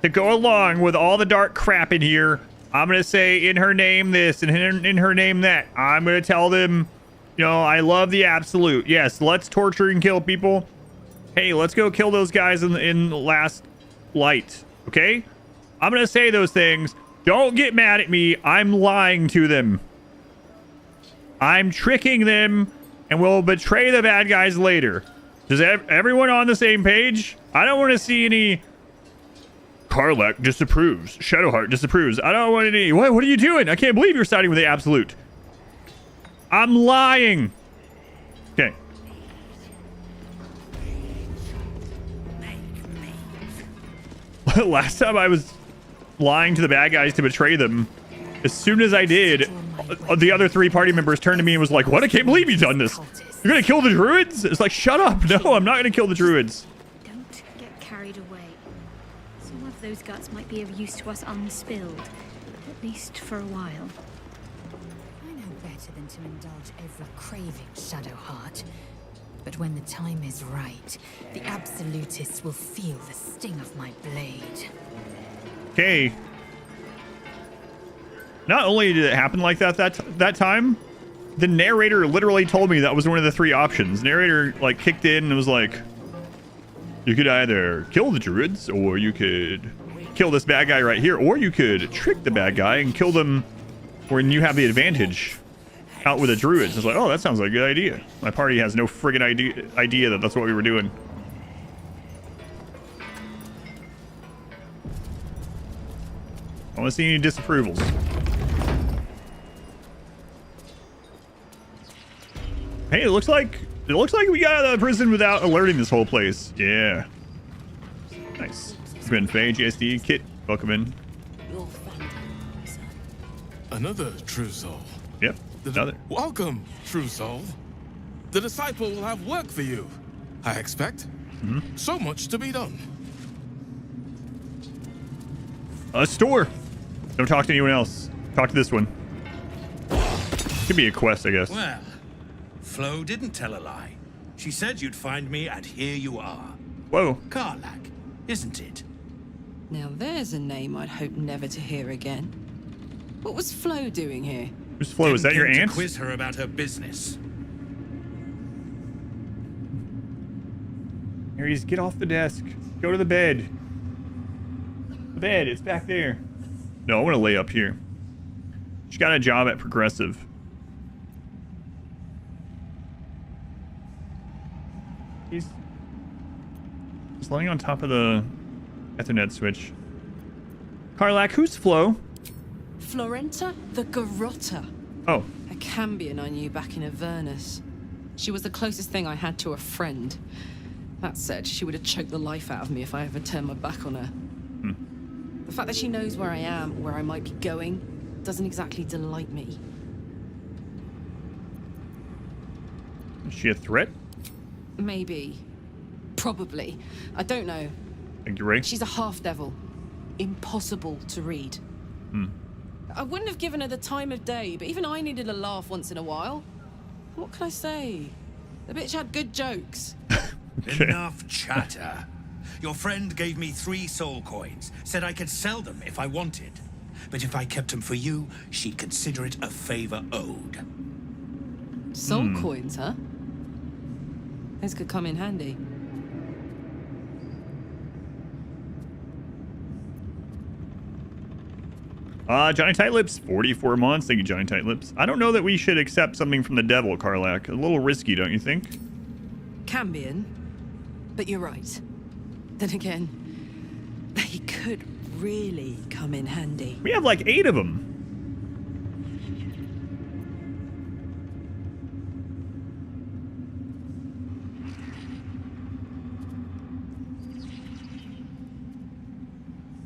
to go along with all the dark crap in here. I'm going to say in her name this and in her name that. I'm going to tell them, you know, I love the absolute. Yes, let's torture and kill people. Hey, let's go kill those guys in Last Light, okay? I'm going to say those things. Don't get mad at me. I'm lying to them. I'm tricking them, and we'll betray the bad guys later. Is everyone on the same page? I don't want to see any... Karlach disapproves. Shadowheart disapproves. I don't want any... What are you doing? I can't believe you're siding with the absolute. I'm lying. Okay. Last time I was lying to the bad guys to betray them. As soon as I did, the other 3 party members turned to me and was like, what? I can't believe you've done this. You're going to kill the druids? It's like, shut up. No, I'm not going to kill the druids. Don't get carried away. Some of those guts might be of use to us unspilled, at least for a while. I know better than to indulge every craving, Shadowheart. But when the time is right, the absolutists will feel the sting of my blade. Okay. Not only did it happen like that time, the narrator literally told me that was one of the 3 options. Narrator like kicked in and was like, you could either kill the druids, or you could kill this bad guy right here, or you could trick the bad guy and kill them when you have the advantage out with the druids. I was like, oh, that sounds like a good idea. My party has no friggin' idea that that's what we were doing. I want to see any disapprovals. Hey, it looks like we got out of the prison without alerting this whole place. Yeah. Nice. been Faye, GSD, Kit, welcome in. Another true soul. Yep, another. Welcome, true soul. The disciple will have work for you, I expect. So much to be done. A store. Don't talk to anyone else. Talk to this one. Could be a quest, I guess. Well, Flo didn't tell a lie. She said you'd find me, and here you are. Whoa. Karlak, isn't it? Now there's a name I'd hope never to hear again. What was Flo doing here? Who's Flo? Is that your Didn't aunt? to quiz her about her business. Aries, get off the desk. Go to the bed. The bed, it's back there. No, I want to lay up here. She got a job at Progressive. He's laying on top of the Ethernet switch. Karlak, who's Flo? Florenta the Garotta. Oh. A Cambion I knew back in Avernus. She was the closest thing I had to a friend. That said, she would have choked the life out of me if I ever turned my back on her. The fact that she knows where I am, where I might be going, doesn't exactly delight me. Is she a threat? Maybe. Probably. I don't know. Thank you, Ray. She's a half-devil. Impossible to read. I wouldn't have given her the time of day, but even I needed a laugh once in a while. What can I say? The bitch had good jokes. Enough chatter. Your friend gave me 3 soul coins, said I could sell them if I wanted. But if I kept them for you, she'd consider it a favor owed. Soul coins, huh? Those could come in handy. Johnny Tightlips, 44 months. Thank you, Johnny Tightlips. I don't know that we should accept something from the devil, Karlak. A little risky, don't you think? Cambion, but you're right. Then again, they could really come in handy. We have like 8 of them.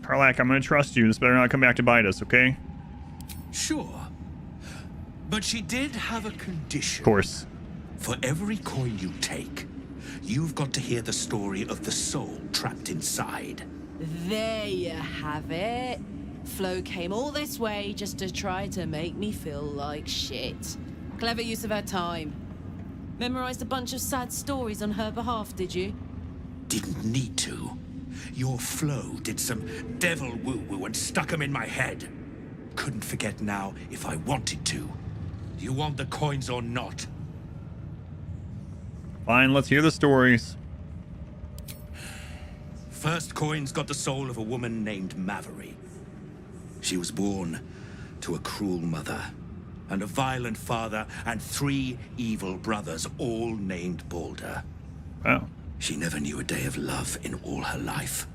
Karlak, I'm gonna trust you. This better not come back to bite us, okay? Sure. But she did have a condition. Of course. For every coin you take, you've got to hear the story of the soul trapped inside. There you have it. Flo came all this way just to try to make me feel like shit. Clever use of her time. Memorized a bunch of sad stories on her behalf, did you? Didn't need to. Your Flo did some devil woo-woo and stuck 'em in my head. Couldn't forget now if I wanted to. You want the coins or not? Fine, let's hear the stories. First coin's got the soul of a woman named Maveri. She was born to a cruel mother and a violent father and 3 evil brothers, all named Baldur. Wow. She never knew a day of love in all her life.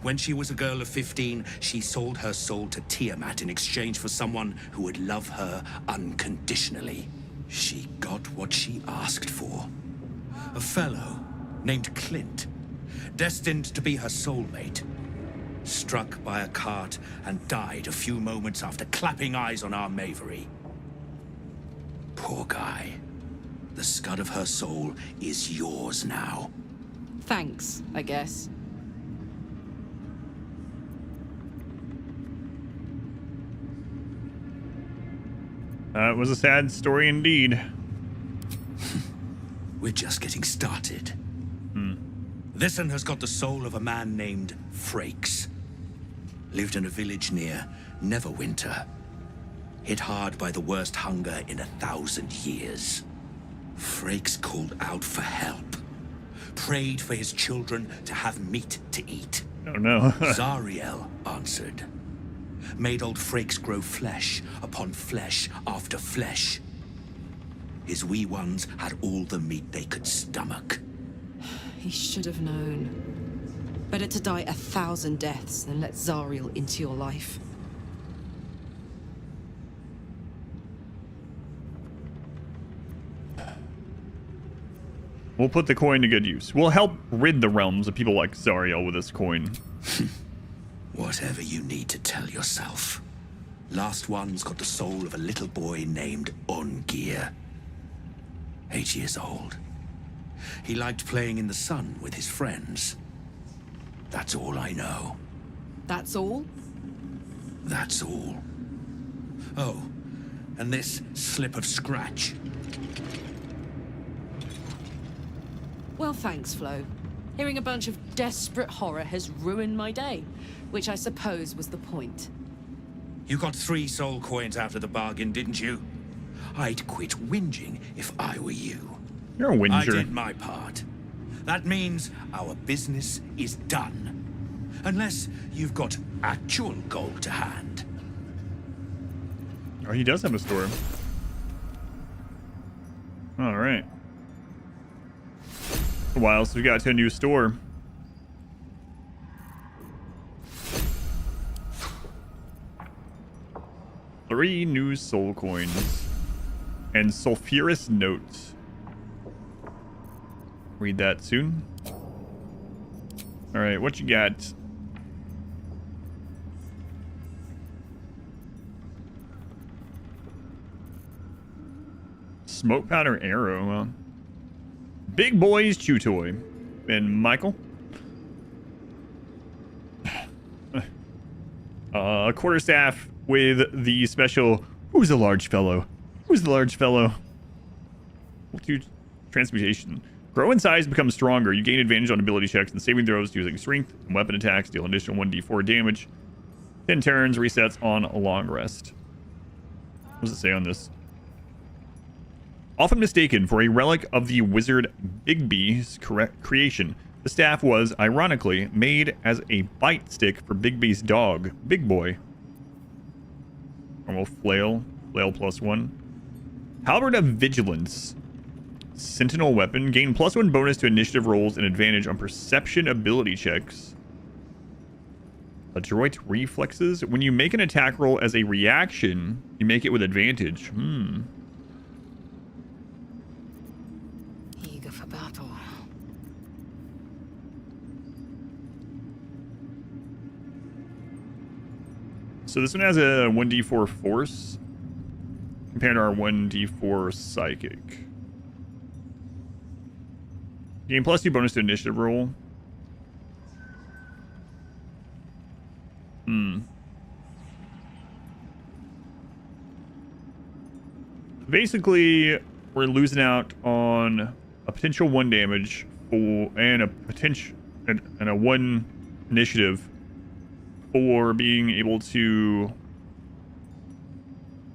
When she was a girl of 15, she sold her soul to Tiamat in exchange for someone who would love her unconditionally. She got what she asked for. A fellow named Clint, destined to be her soulmate, struck by a cart and died a few moments after clapping eyes on our Maveri. Poor guy. The scud of her soul is yours now. Thanks, I guess. It was a sad story indeed. We're just getting started. This one has got the soul of a man named Frakes. Lived in a village near Neverwinter. Hit hard by the worst hunger in 1,000 years. Frakes called out for help. Prayed for his children to have meat to eat. Oh no. Zariel answered. Made old Frakes grow flesh upon flesh after flesh. His wee ones had all the meat they could stomach. He should have known. Better to die 1,000 deaths than let Zariel into your life. We'll put the coin to good use. We'll help rid the realms of people like Zariel with this coin. Whatever you need to tell yourself. Last one's got the soul of a little boy named Ongir. 8 years old. He liked playing in the sun with his friends. That's all I know. That's all? That's all. Oh, and this slip of scratch. Well, thanks, Flo. Hearing a bunch of desperate horror has ruined my day, which I suppose was the point. You got 3 soul coins out of the bargain, didn't you? I'd quit whinging if I were you. You're a whinger. I did my part. That means our business is done. Unless you've got actual gold to hand. Oh, he does have a store. All right. A while since we got to a new store. Three new soul coins and sulfurous notes. Read that soon. All right, what you got? Smoke powder arrow. Well, big boys chew toy. And Michael. Quarterstaff with the special. Who's the large fellow? Who's the large fellow? Transmutation. Grow in size, become stronger. You gain advantage on ability checks and saving throws using strength and weapon attacks. Deal an additional 1d4 damage. 10 turns. Resets on a long rest. What does it say on this? Often mistaken for a relic of the wizard Bigby's creation, the staff was, ironically, made as a bite stick for Bigby's dog, Big Boy. Normal flail, flail +1. Halberd of Vigilance. Sentinel weapon. Gain +1 bonus to initiative rolls and advantage on perception ability checks. Adroit reflexes. When you make an attack roll as a reaction, you make it with advantage. Eager for battle. So this one has a 1d4 force compared to our 1d4 psychic. Gain +2 bonus to initiative roll. Basically, we're losing out on a potential 1 damage and a potential and a 1 initiative for being able to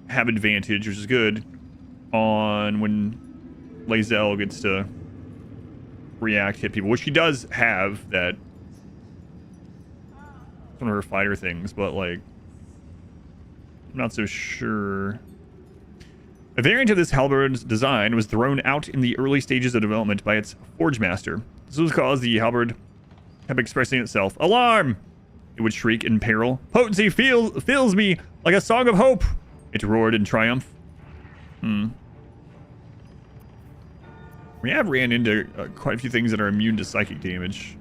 have advantage, which is good, on when Lae'zel gets to react, hit people, which she does have. That it's one of her fighter things, but like I'm not so sure. A variant of this halberd's design was thrown out in the early stages of development by its forge master. This was because the halberd kept expressing itself. Alarm! It would shriek in peril. Potency fills me like a song of hope! It roared in triumph. We have ran into quite a few things that are immune to psychic damage.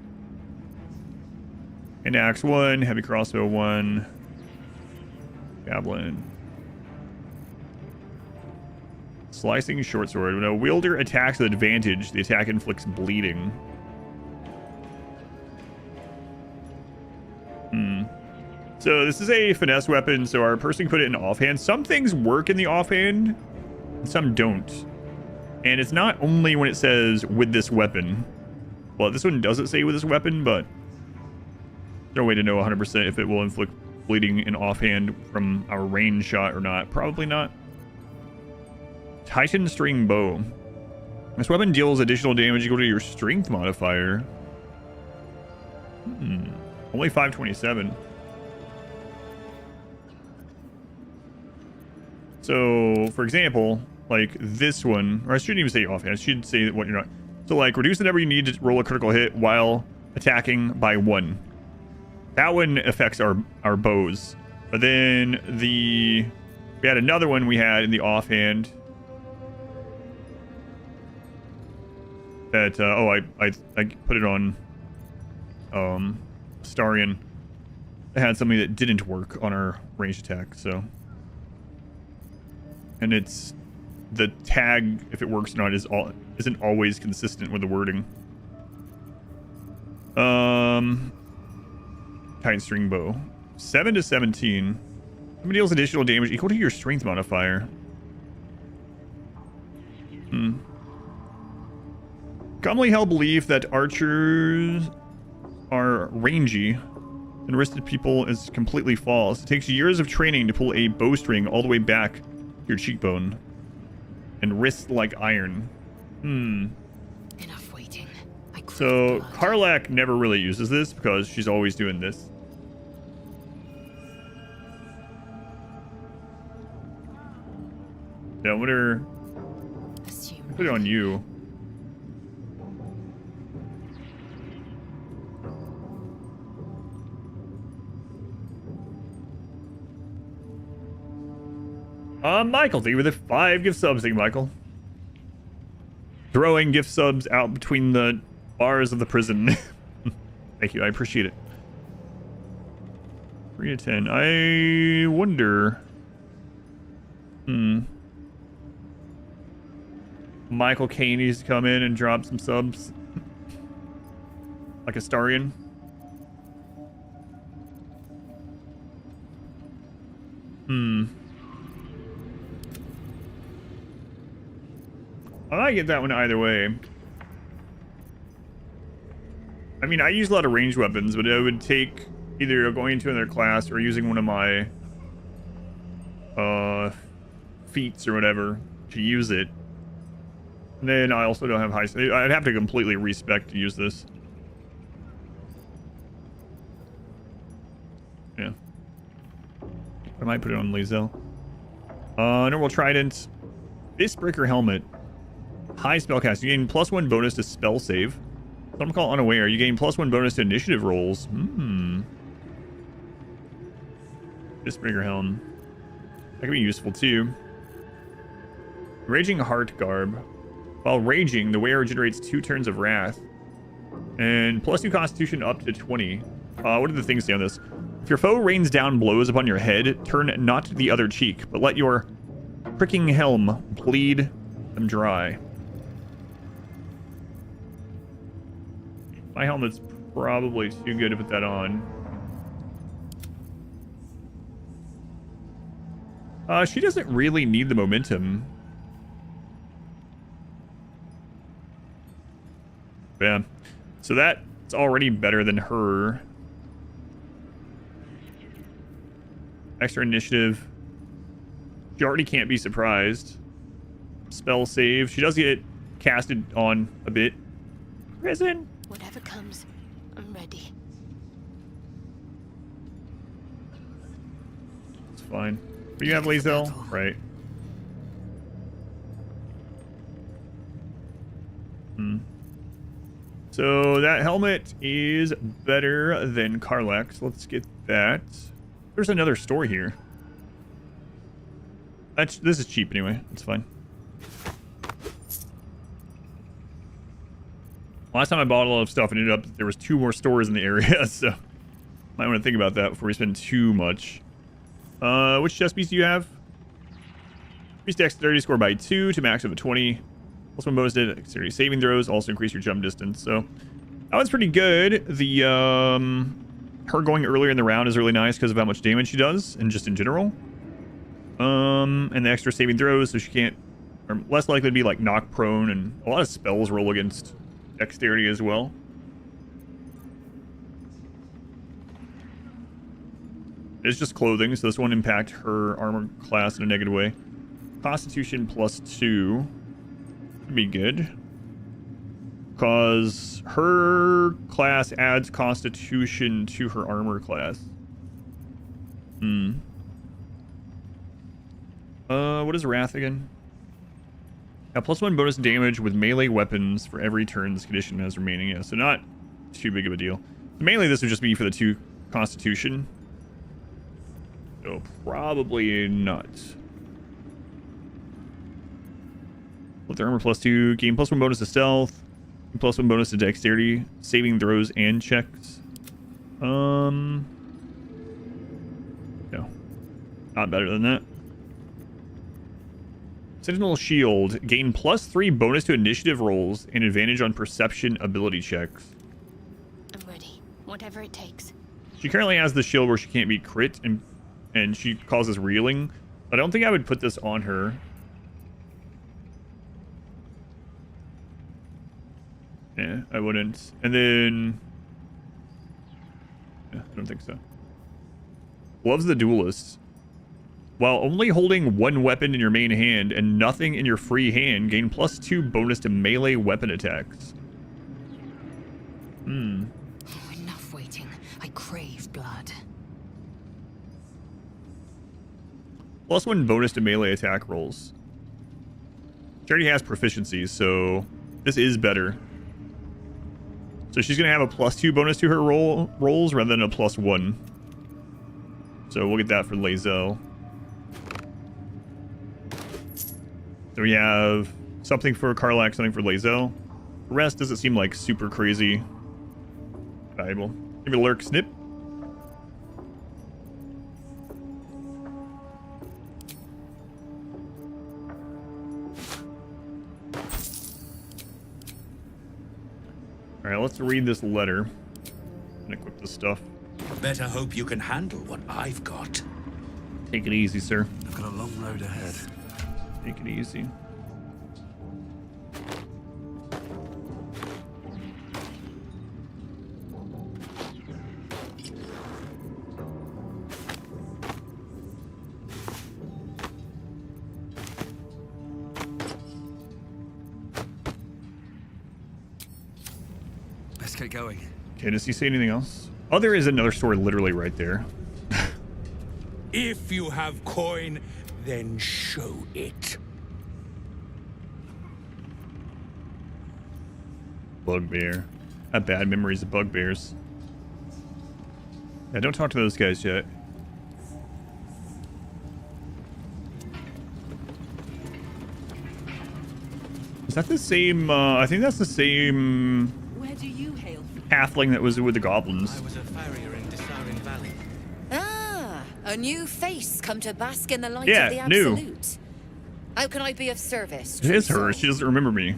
Hand axe 1, heavy crossbow 1, javelin. Slicing short sword. When a wielder attacks with advantage, the attack inflicts bleeding. So this is a finesse weapon, so our person can put it in offhand. Some things work in the offhand, and some don't. And it's not only when it says with this weapon. Well, this one doesn't say with this weapon, but there's no way to know 100% if it will inflict bleeding in offhand from our range shot or not. Probably not. Titan string bow. This weapon deals additional damage equal to your strength modifier. Only 527. So, for example, like this one, or I shouldn't even say offhand, I should say what you're not. So, like, reduce the number you need to roll a critical hit while attacking by 1. That one affects our bows. But then we had another one we had in the offhand that I put it on Starion. It had something that didn't work on our ranged attack, so. And it's the tag, if it works or not, isn't always consistent with the wording. Titan string bow. 7 to 17. Somebody deals additional damage equal to your strength modifier. Commonly held belief that archers are rangy and wristed people is completely false. It takes years of training to pull a bowstring all the way back to your cheekbone and wrist like iron. Enough waiting. So Karlak never really uses this because she's always doing this. Yeah, I wonder. Put it on you. Michael, thank you for the 5 gift subs. Thank you, Michael. Throwing gift subs out between the bars of the prison. Thank you, I appreciate it. 3 to 10. I wonder. Michael Caine needs to come in and drop some subs. Like a Starion. I might get that one either way. I mean, I use a lot of ranged weapons, but it would take either going into another class or using one of my feats or whatever to use it. And then I also don't have high... I'd have to completely respec to use this. Yeah. I might put it on Lae'zel. Normal Trident. Fistbreaker Helmet. High spellcast. You gain +1 bonus to spell save. Some call unaware. You gain +1 bonus to initiative rolls. Fistbreaker Helm. That could be useful too. Raging Heart Garb. While raging, the wearer generates 2 turns of wrath. And +2 Constitution up to 20. What do the things say on this? If your foe rains down blows upon your head, turn not the other cheek, but let your pricking helm bleed them dry. My helmet's probably too good to put that on. She doesn't really need the momentum. Yeah. So that's already better than her. Extra initiative. She already can't be surprised. Spell save. She does get casted on a bit. Prison. Whatever comes, I'm ready. It's fine. But you have Lae'zel? Right. So that helmet is better than Karlak's. Let's get that. There's another store here. This is cheap anyway. It's fine. Last time I bought a lot of stuff and ended up there was 2 more stores in the area, so might want to think about that before we spend too much. Which chest piece do you have? Increase dexterity score by 2 to max of a 20. +1 bonus to dexterity saving throws. Also increase your jump distance. So that one's pretty good. The her going earlier in the round is really nice because of how much damage she does, and just in general. And the extra saving throws, so she can't, or less likely to be like knocked prone, and a lot of spells roll against dexterity as well. It's just clothing, so this won't impact her armor class in a negative way. Constitution +2 would be good, because her class adds Constitution to her armor class. What is Wrath again? Yeah, +1 bonus damage with melee weapons for every turn this condition has remaining. Yeah, so not too big of a deal. Mainly this would just be for the 2 Constitution. So probably not. With the armor +2, gain +1 bonus to stealth. +1 bonus to dexterity, saving throws, and checks. No. Not better than that. Sentinel Shield. Gain +3 bonus to initiative rolls and advantage on perception ability checks. I'm ready. Whatever it takes. She currently has the shield where she can't be crit and she causes reeling. But I don't think I would put this on her. Yeah, I wouldn't. And then... yeah, I don't think so. Loves the Duelist. While only holding one weapon in your main hand and nothing in your free hand, gain +2 bonus to melee weapon attacks. Hmm. Oh, enough waiting. I crave blood. +1 bonus to melee attack rolls. She already has proficiencies, so this is better. So she's going to have a +2 bonus to her rolls rather than a +1. So we'll get that for Lae'zel. So we have something for Karlach, something for Lae'zel. The rest doesn't seem like super crazy valuable. Maybe Lurk Snip. Alright, let's read this letter and equip this stuff. Better hope you can handle what I've got. Take it easy, sir. I've got a long road ahead. Take it easy. Let's get going. Okay, does he say anything else? Oh, there is another store literally right there. If you have coin, then show it. Bugbear. I have bad memories of bugbears. Yeah, don't talk to those guys yet. Is that the same, I think that's the same Where do you hail from? halfling that was with the goblins. I was a farrier in Dissarin Valley. Ah, a new face come to bask in the light Yeah, of the new. Absolute. How can I be of service? It is her. True She doesn't remember me.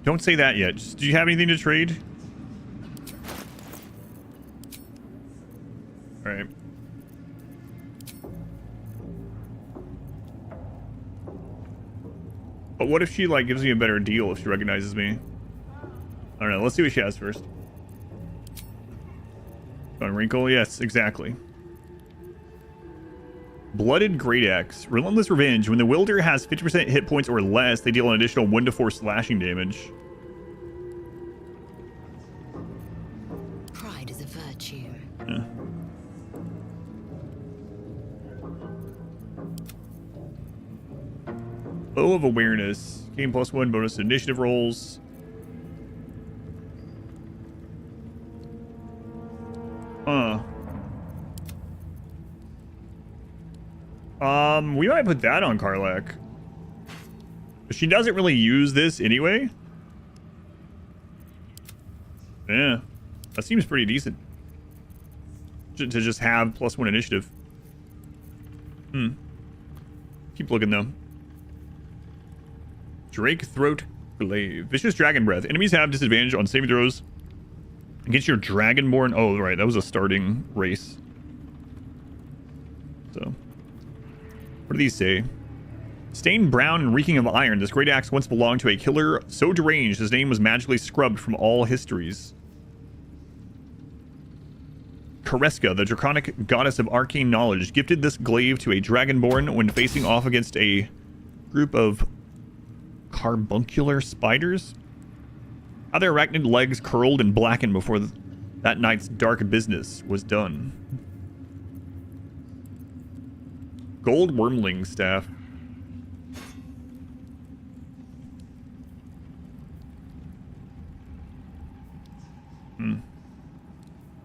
Don't say that yet. Just, do you have anything to trade? All right. But what if she like gives me a better deal if she recognizes me? I don't know. Let's see what she has first. On wrinkle, yes, exactly. Blooded Great Axe. Relentless Revenge. When the wielder has 50% hit points or less, they deal an additional 1 to 4 slashing damage. Pride is a virtue. Yeah. Bow of Awareness. Gain +1 bonus to initiative rolls. We might put that on Karlach. She doesn't really use this anyway. Yeah. That seems pretty decent. To just have +1 initiative. Keep looking though. Drake Throat Glaive. Vicious Dragon Breath. Enemies have disadvantage on saving throws against your Dragonborn. Oh, right. That was a starting race. So, what do these say? Stained brown and reeking of iron, this great axe once belonged to a killer so deranged his name was magically scrubbed from all histories. Kareska, the draconic goddess of arcane knowledge, gifted this glaive to a Dragonborn when facing off against a group of carbuncular spiders. How their arachnid legs curled and blackened before that night's dark business was done. Gold Wormling Staff.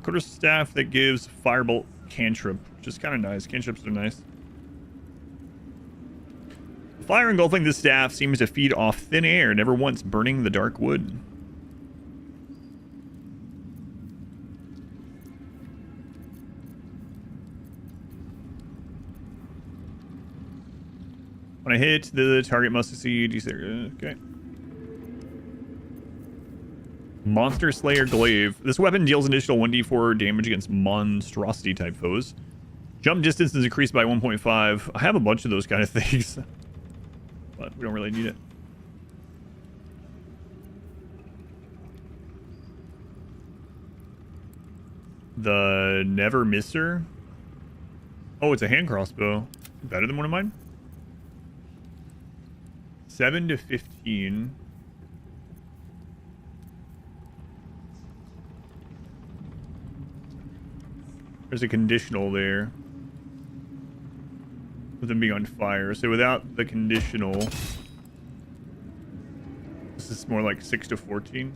Quarter staff that gives Firebolt cantrip, which is kind of nice. Cantrips are nice. Fire engulfing the staff seems to feed off thin air, never once burning the dark wood. When I hit, the target must succeed. Okay. Monster Slayer Glaive. This weapon deals additional 1d4 damage against monstrosity type foes. Jump distance is increased by 1.5. I have a bunch of those kind of things, but we don't really need it. The Never Misser. Oh, it's a hand crossbow. Better than one of mine. 7 to 15. There's a conditional there. With them being on fire. So without the conditional, this is more like 6 to 14.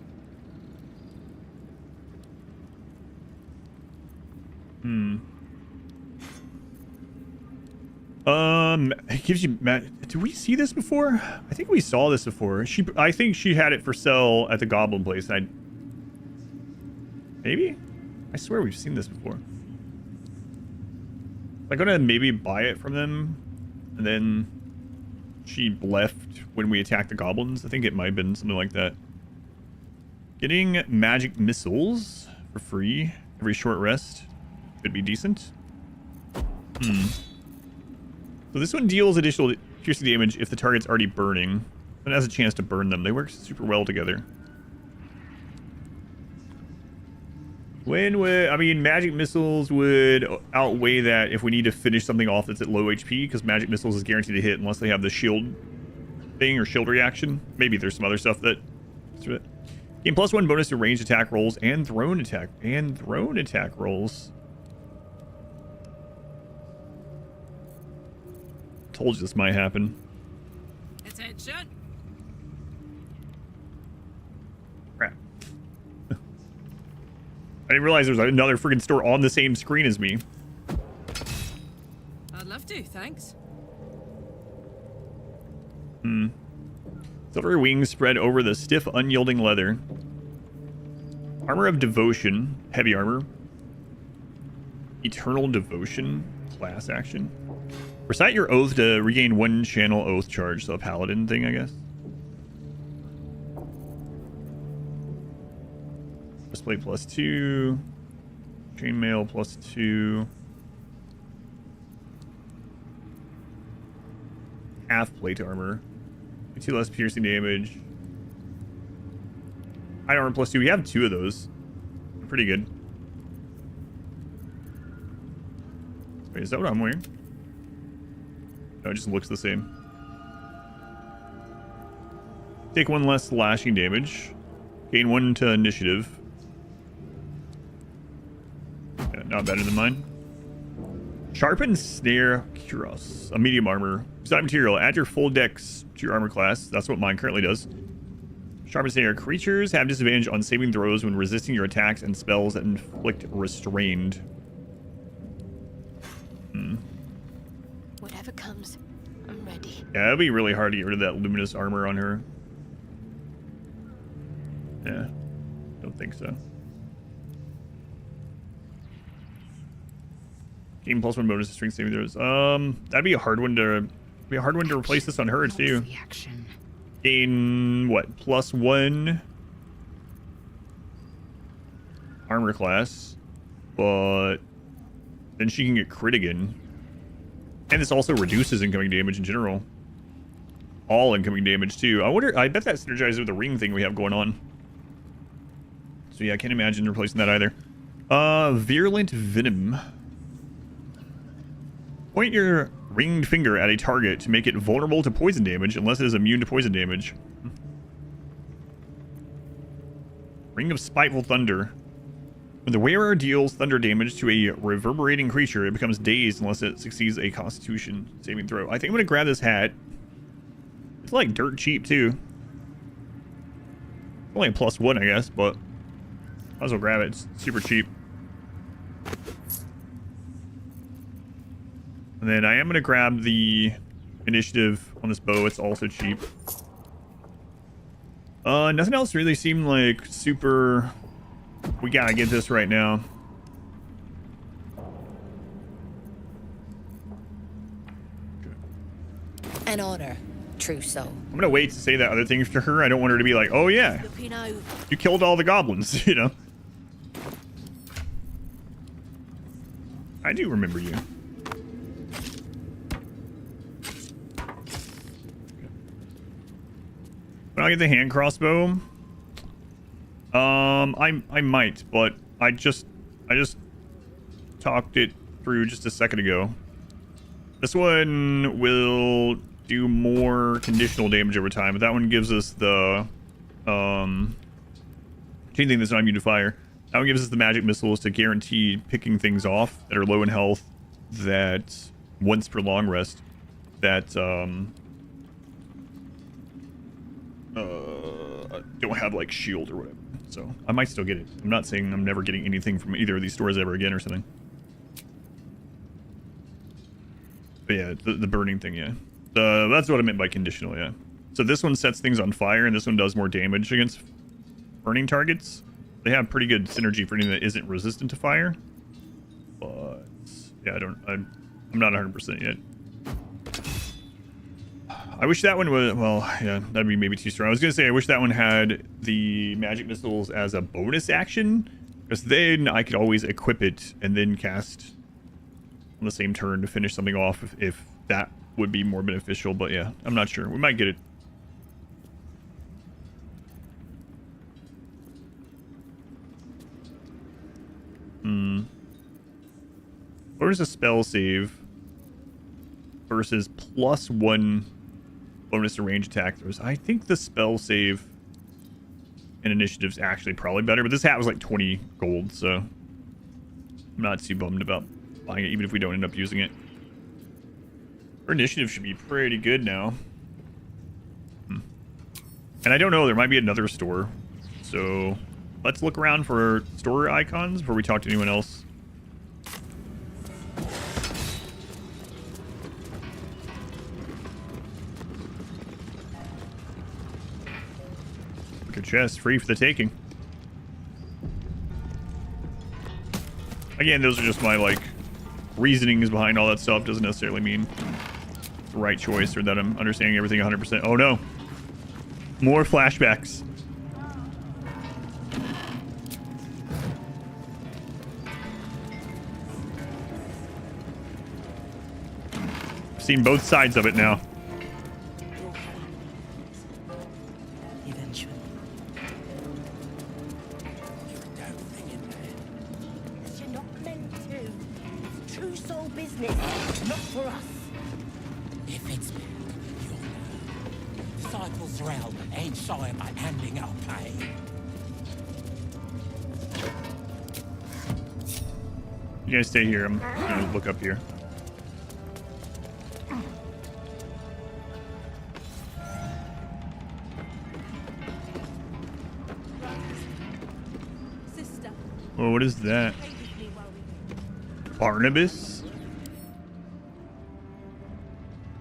It gives you. Did we see this before? I think we saw this before. I think she had it for sale at the Goblin place. Maybe? I swear we've seen this before. I'm gonna maybe buy it from them, and then she left when we attacked the goblins. I think it might have been something like that. Getting magic missiles for free every short rest could be decent. So this one deals additional piercing damage if the target's already burning. It has a chance to burn them. They work super well together. I mean, magic missiles would outweigh that if we need to finish something off that's at low HP, because magic missiles is guaranteed to hit unless they have the shield thing or shield reaction. Maybe there's some other stuff that... Gain +1 bonus to ranged attack rolls and thrown attack rolls. Told you this might happen. Attention. Crap. I didn't realize there was another freaking store on the same screen as me. I'd love to, thanks. Silvery wings spread over the stiff, unyielding leather. Armor of Devotion. Heavy armor. Eternal Devotion. Class action. Recite your oath to regain 1 channel oath charge. So a paladin thing, I guess. Breastplate +2. Chainmail +2. Half plate armor. 2 less piercing damage. Hide armor +2. We have 2 of those. Pretty good. Wait, is that what I'm wearing? No, it just looks the same. Take 1 less slashing damage. Gain 1 to initiative. Yeah, not better than mine. Sharpened Snare Cuirass. A medium armor. Exotic material. Add your full dex to your armor class. That's what mine currently does. Sharpened Snare. Creatures have disadvantage on saving throws when resisting your attacks and spells that inflict restrained. Whatever comes, I'm ready. Yeah, it'd be really hard to get rid of that luminous armor on her. Yeah, don't think so. Gain +1 bonus to strength saving throws. That'd be a hard one to replace this on her too. Gain what? +1 armor class, but then she can get crit again. And this also reduces incoming damage in general. All incoming damage too. I bet that synergizes with the ring thing we have going on. So yeah, I can't imagine replacing that either. Virulent Venom. Point your ringed finger at a target to make it vulnerable to poison damage unless it is immune to poison damage. Ring of Spiteful Thunder. When the wearer deals thunder damage to a reverberating creature, it becomes dazed unless it succeeds a Constitution saving throw. I think I'm going to grab this hat. It's like dirt cheap too. Only a +1, I guess, but might as well grab it. It's super cheap. And then I am going to grab the initiative on this bow. It's also cheap. Nothing else really seemed like super... We gotta get this right now. An honor, true soul. I'm gonna wait to say that other thing to her. I don't want her to be like, oh yeah, you killed all the goblins, you know? I do remember you. When I get the hand crossbow, I might, but I just talked it through just a second ago. This one will do more conditional damage over time, but that one gives us the chain thing that's not immune to fire. That one gives us the magic missiles to guarantee picking things off that are low in health, that once per long rest, that don't have like shield or whatever. So I might still get it. I'm not saying I'm never getting anything from either of these stores ever again or something. But yeah, the burning thing, yeah. That's what I meant by conditional, yeah. So this one sets things on fire, and this one does more damage against burning targets. They have pretty good synergy for anything that isn't resistant to fire. But yeah, I'm not 100% yet. I wish that one was, well, yeah, that'd be maybe too strong. I was gonna say I wish that one had the magic missiles as a bonus action, because then I could always equip it and then cast on the same turn to finish something off if that would be more beneficial. But yeah, I'm not sure. We might get it. Where's a spell save versus +1 bonus to range attack? I think the spell save and initiative's actually probably better, but this hat was like 20 gold, so I'm not too bummed about buying it, even if we don't end up using it. Our initiative should be pretty good now. And I don't know, there might be another store, so let's look around for store icons before we talk to anyone else. Look at chest, free for the taking. Again, those are just my, like, reasonings behind all that stuff. Doesn't necessarily mean it's the right choice or that I'm understanding everything 100%. Oh no. More flashbacks. I've seen both sides of it now. Eventually. You're not meant to. It's true soul business, not for us. If it's you'll know. Disciples realm ain't shy about handing out pay. You guys stay here. I'm gonna look up here. Oh, what is that? Barnabas?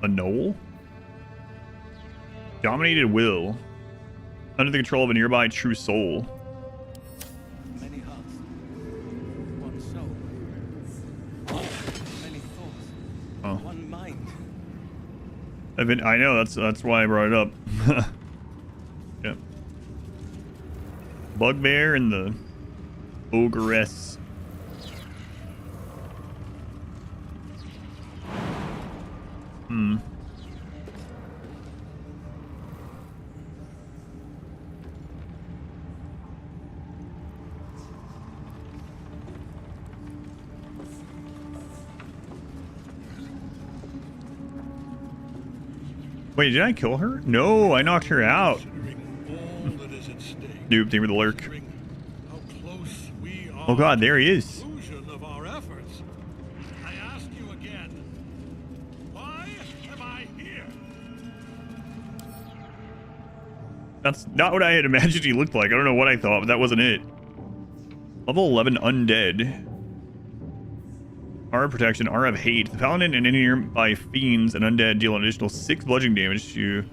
A knoll? Dominated will. Under the control of a nearby true soul. Many hearts, one soul, many thoughts, Oh. one mind. I know, that's why I brought it up. Yep. Bugbear and the Ogress. Wait, did I kill her? No, I knocked her out. Noob, they were the lurk. Oh god, there he is. Of our efforts. I ask you again, why am I here? That's not what I had imagined he looked like. I don't know what I thought, but that wasn't it. Level 11 undead. R of protection, R of hate. The paladin and any nearby fiends and undead deal an additional 6 bludgeoning damage to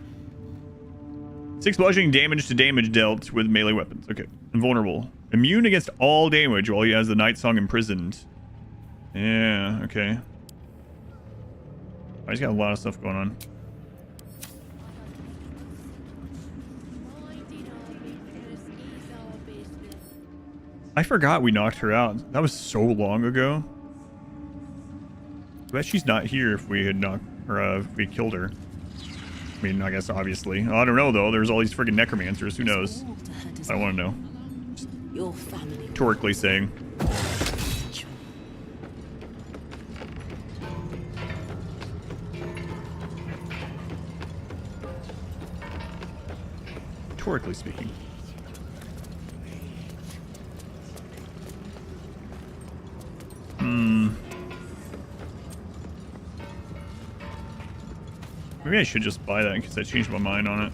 6 bludgeoning damage to damage dealt with melee weapons. Okay. Invulnerable. Immune against all damage while he has the Night Song imprisoned. Yeah, okay. He's got a lot of stuff going on. I forgot we knocked her out. That was so long ago. I bet she's not here if we had knocked or if we killed her. I mean, I guess obviously. I don't know though. There's all these friggin' necromancers. Who knows? I want to know. Your family. Rhetorically saying. Rhetorically speaking. Maybe I should just buy that in case I changed my mind on it.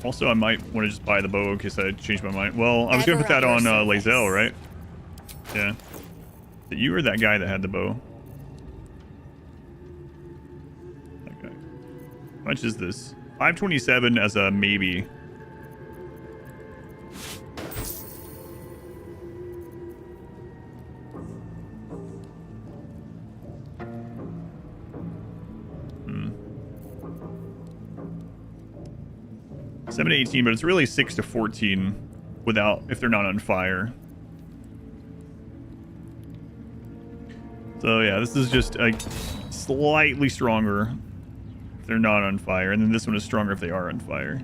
Also, I might want to just buy the bow in case I change my mind. Well, I was going to put that on Lae'zel, right? Yeah. Is it you or that guy that had the bow? That guy. How much is this? 527 as a maybe. Hmm. 7 to 18, but it's really 6 to 14 without if they're not on fire. So yeah, this is just a slightly stronger if they're not on fire, and then this one is stronger if they are on fire.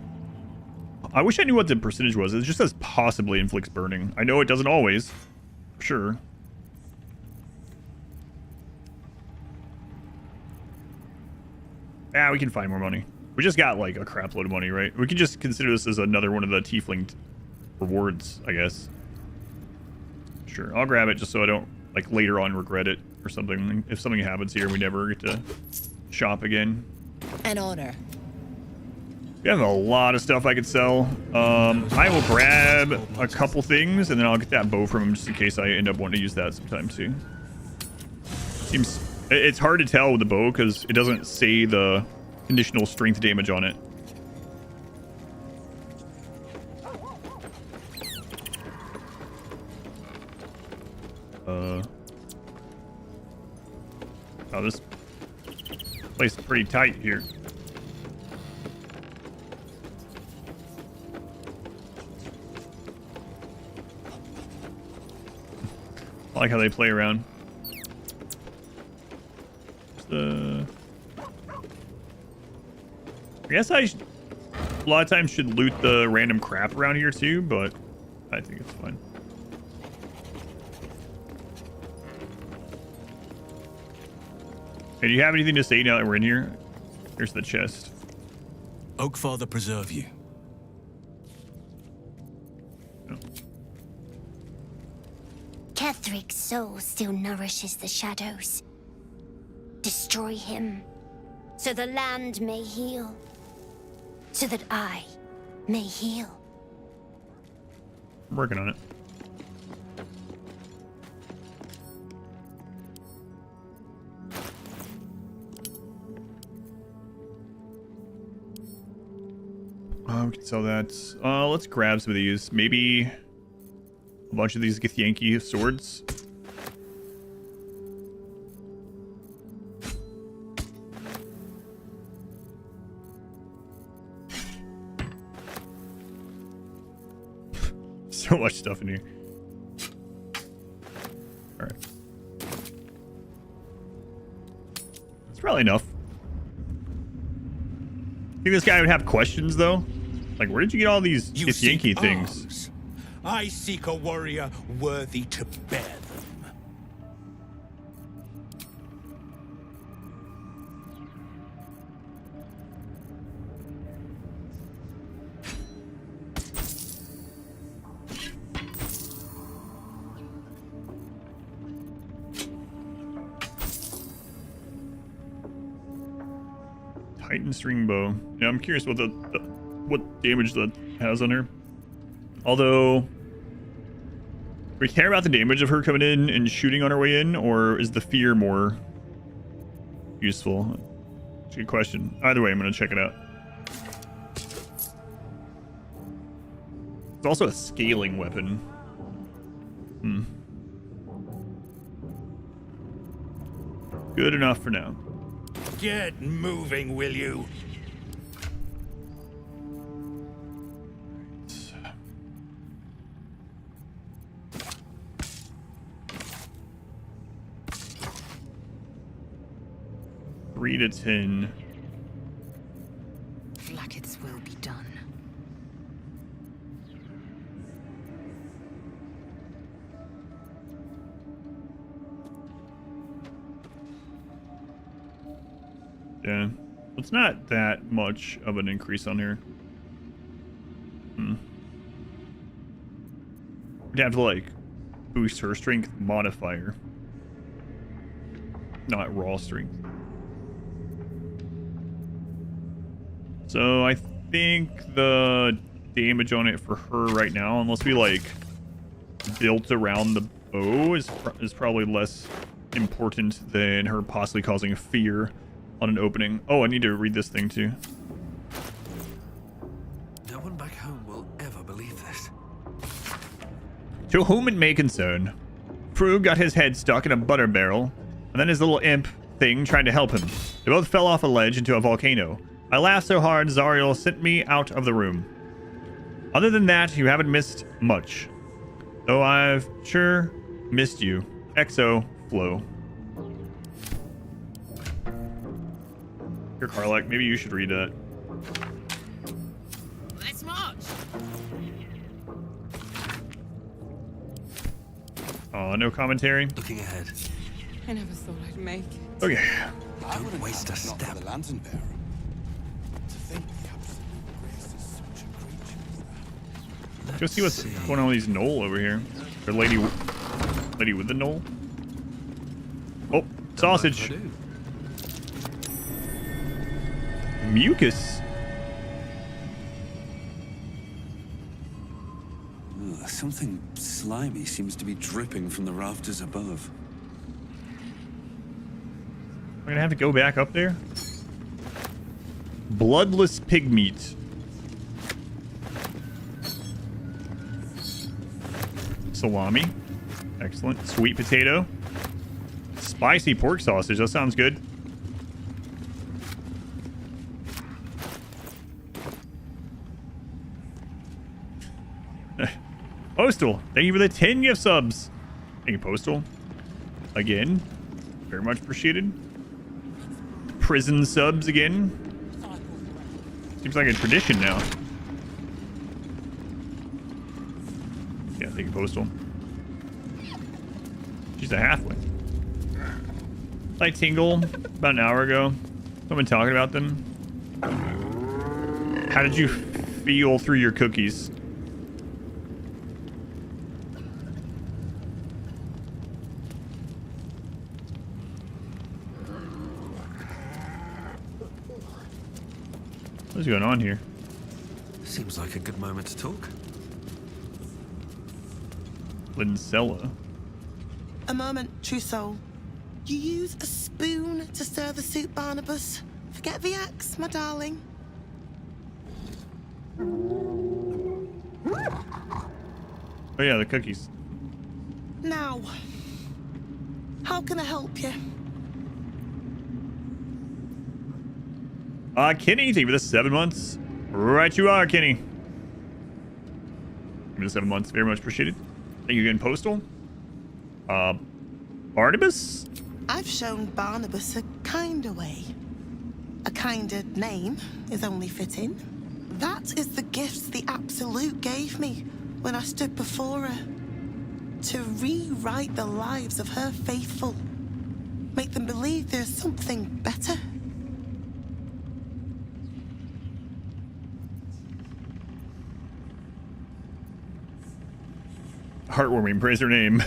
I wish I knew what the percentage was. It just says possibly inflicts burning. I know it doesn't always, for sure. Yeah, we can find more money. We just got like a crap load of money, right? We could just consider this as another one of the tiefling rewards, I guess. Sure, I'll grab it just so I don't like later on regret it or something. If something happens here, we never get to shop again. An honor. We have a lot of stuff I could sell. I will grab a couple things and then I'll get that bow from him just in case I end up wanting to use that sometime too. Seems it's hard to tell with the bow because it doesn't say the conditional strength damage on it. Oh, this place is pretty tight here. I like how they play around. I guess a lot of times should loot the random crap around here too, but I think it's fine. Hey, do you have anything to say now that we're in here? Here's the chest. Oakfather preserve you. Oh. Kethric's soul still nourishes the shadows. Destroy him, so the land may heal, so that I may heal. I'm working on it. We can sell that. Let's grab some of these. Maybe a bunch of these Githyanki swords. So much stuff in here. All right. That's probably enough. Think this guy would have questions though? Like, where did you get all these Githyanki things? Arms. I seek a warrior worthy to bear them. Titan string bow. Yeah, I'm curious what what damage that has on her. Although we care about the damage of her coming in and shooting on her way in, or is the fear more useful? It's a good question. Either way, I'm going to check it out. It's also a scaling weapon. Good enough for now. Get moving, will you? Three to 10. Blackets will be done. Yeah, it's not that much of an increase on here. We'd have to like boost her strength modifier, not raw strength. So I think the damage on it for her right now, unless we like built around the bow, is probably less important than her possibly causing fear on an opening. Oh, I need to read this thing too. No one back home will ever believe this. To whom it may concern, Frug got his head stuck in a butter barrel, and then his little imp thing tried to help him. They both fell off a ledge into a volcano. I laughed so hard, Zariel sent me out of the room. Other than that, you haven't missed much. Though I've sure missed you. XO, Flo. Here, Karlak, maybe you should read that. Let's march. Oh, no commentary? Looking ahead. I never thought I'd make it. Okay. Don't waste a step. The lantern bearer. To think the absolute grace is such a creature. Go see what's going on with these knoll over here. Or lady with the knoll. Oh, sausage. Mucus. Something slimy seems to be dripping from the rafters above. I'm gonna have to go back up there. Bloodless pig meat. Salami. Excellent. Sweet potato. Spicy pork sausage. That sounds good. Postal, thank you for the 10 gift subs. Thank you, Postal. Again, very much appreciated. Prison subs again. Seems like a tradition now. Yeah, thank you, Postal. She's a halfling. I tingle about an hour ago. Someone talking about them. How did you feel through your cookies? What's going on here? Seems like a good moment to talk. Lincella. A moment, true soul. You use a spoon to stir the soup, Barnabas. Forget the axe, my darling. Oh yeah, the cookies. Now, how can I help you? Kenny, thank you for the 7 months. Right you are, Kenny. Give me the 7 months. Very much appreciated. Thank you again, Postal. Barnabas? I've shown Barnabas a kinder way. A kinder name is only fitting. That is the gift the Absolute gave me when I stood before her. To rewrite the lives of her faithful. Make them believe there's something better. Heartwarming, praise her name.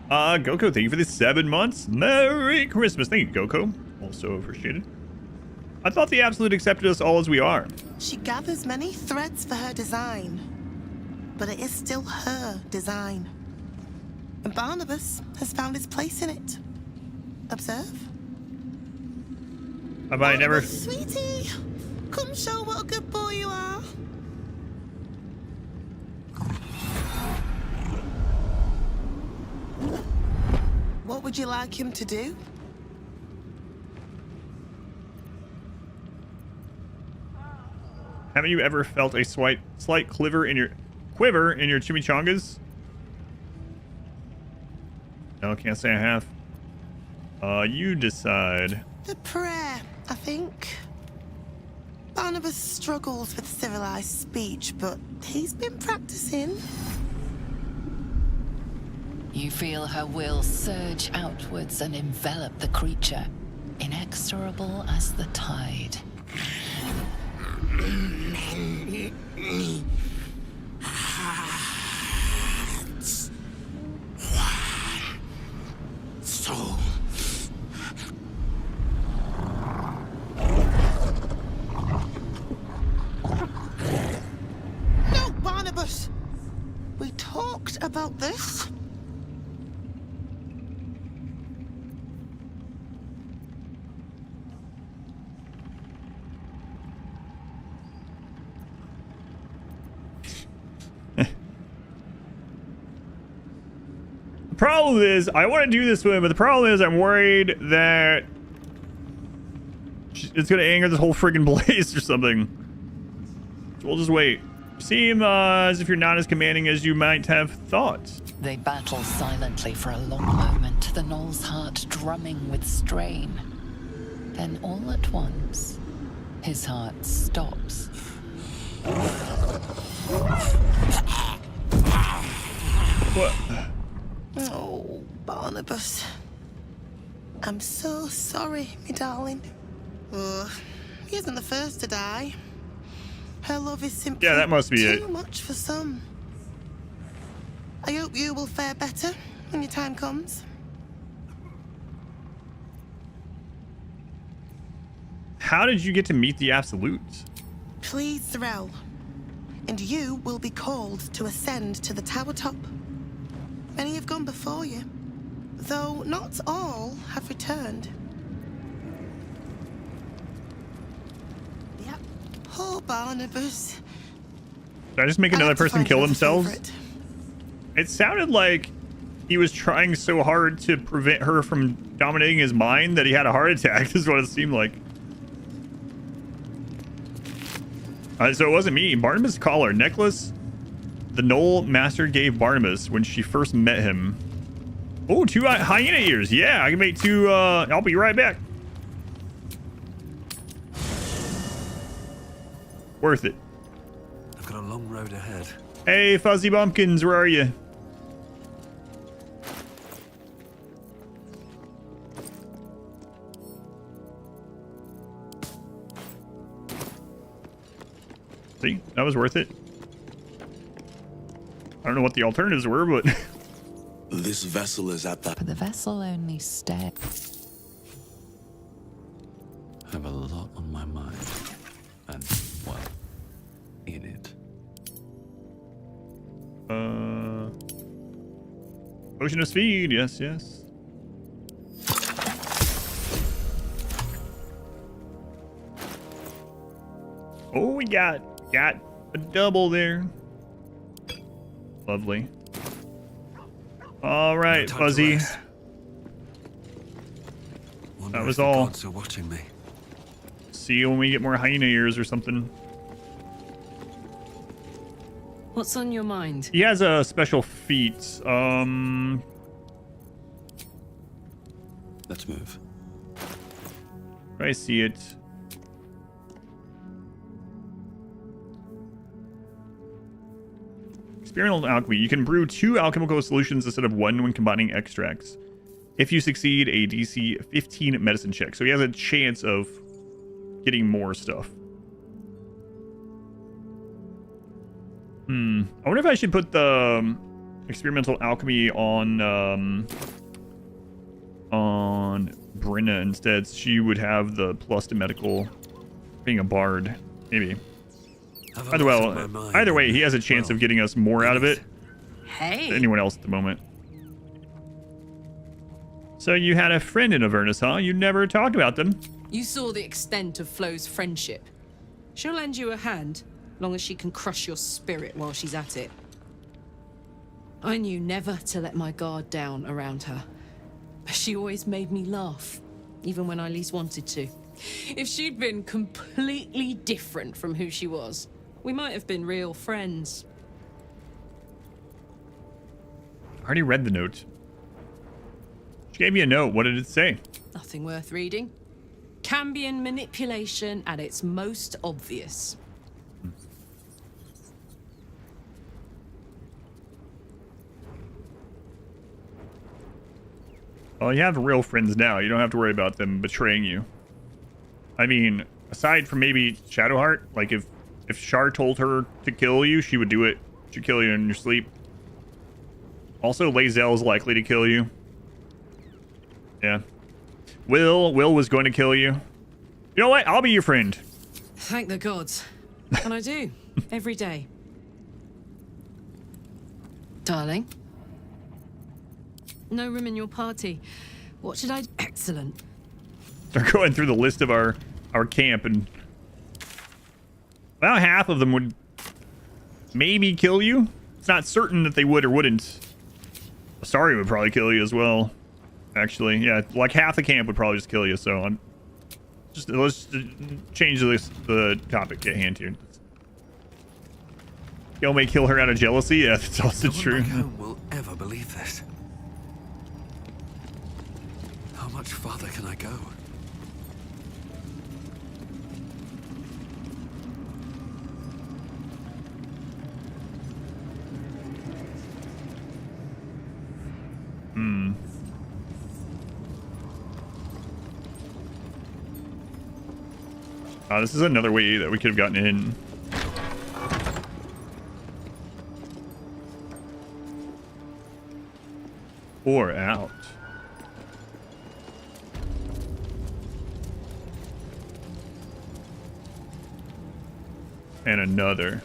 Goko, thank you for the 7 months. Merry Christmas. Thank you, Goko. Also appreciated. I thought the Absolute accepted us all as we are. She gathers many threads for her design, but it is still her design. And Barnabas has found his place in it. Observe. Have I never... Sweetie, come show what a good boy you are. What would you like him to do? Haven't you ever felt a slight quiver in your chimichangas? No, can't say I have. You decide. The prayer, I think. Barnabas struggles with civilized speech, but he's been practicing. You feel her will surge outwards and envelop the creature, inexorable as the tide. Hearts. One. Soul. No, Barnabas! We talked about this. The problem is, I want to do this one, but the problem is I'm worried that it's going to anger this whole friggin' place or something. So we'll just wait. You seem as if you're not as commanding as you might have thought. They battle silently for a long moment, the gnoll's heart drumming with strain. Then all at once, his heart stops. What? Oh, Barnabas. I'm so sorry, me darling. Oh, he isn't the first to die. Her love is simply that must be too much for some. I hope you will fare better when your time comes. How did you get to meet the Absolute? Please, Thorell. And you will be called to ascend to the tower top. Many have gone before you, though not all have returned. Yep. Oh, Barnabas. Did I just make another person kill themselves? It sounded like he was trying so hard to prevent her from dominating his mind that he had a heart attack, is what it seemed like. So it wasn't me. Barnabas' collar necklace. The Gnoll Master gave Barnabas when she first met him. Oh, 2 hyena ears. Yeah, I can make 2. I'll be right back. Worth it. I've got a long road ahead. Hey, Fuzzy Bumpkins, where are you? See, that was worth it. I don't know what the alternatives were, but... This vessel is at the... But the vessel only stared. I have a lot on my mind. And, well, in it. Potion of speed, yes, yes. Oh, we got a double there. Lovely. All right, Fuzzy. That was all. Gods are watching me. See you when we get more hyena ears or something. What's on your mind? He has a special feat. Let's move. I see it. Experimental alchemy. You can brew 2 alchemical solutions instead of 1 when combining extracts. If you succeed, a DC 15 medicine check. So he has a chance of getting more stuff. I wonder if I should put the experimental alchemy on Brenna instead. She would have the plus to medical being a bard. Maybe. Either way, he has a chance of getting us more out of it Hey. than anyone else at the moment. So you had a friend in Avernus, huh? You never talked about them. You saw the extent of Flo's friendship. She'll lend you a hand, long as she can crush your spirit while she's at it. I knew never to let my guard down around her. She always made me laugh, even when I least wanted to. If she'd been completely different from who she was, we might have been real friends. I already read the note. She gave me a note. What did it say? Nothing worth reading. Cambion manipulation at its most obvious. Well, you have real friends now. You don't have to worry about them betraying you. I mean, aside from maybe Shadowheart, like if Shar told her to kill you, she would do it. She'd kill you in your sleep. Also, Lae'zel's likely to kill you. Yeah. Will was going to kill you. You know what? I'll be your friend. Thank the gods. And I do. Every day. Darling? No room in your party. What should I do? Excellent. Start going through the list of our camp, and about half of them would maybe kill you. It's not certain that they would or wouldn't. Asari would probably kill you as well. Actually, yeah, like half the camp would probably just kill you. So let's change the topic at hand here. Y'all may kill her out of jealousy. Yeah, that's also true. No one will ever believe this. How much farther can I go? This is another way that we could have gotten in. Or out. And another.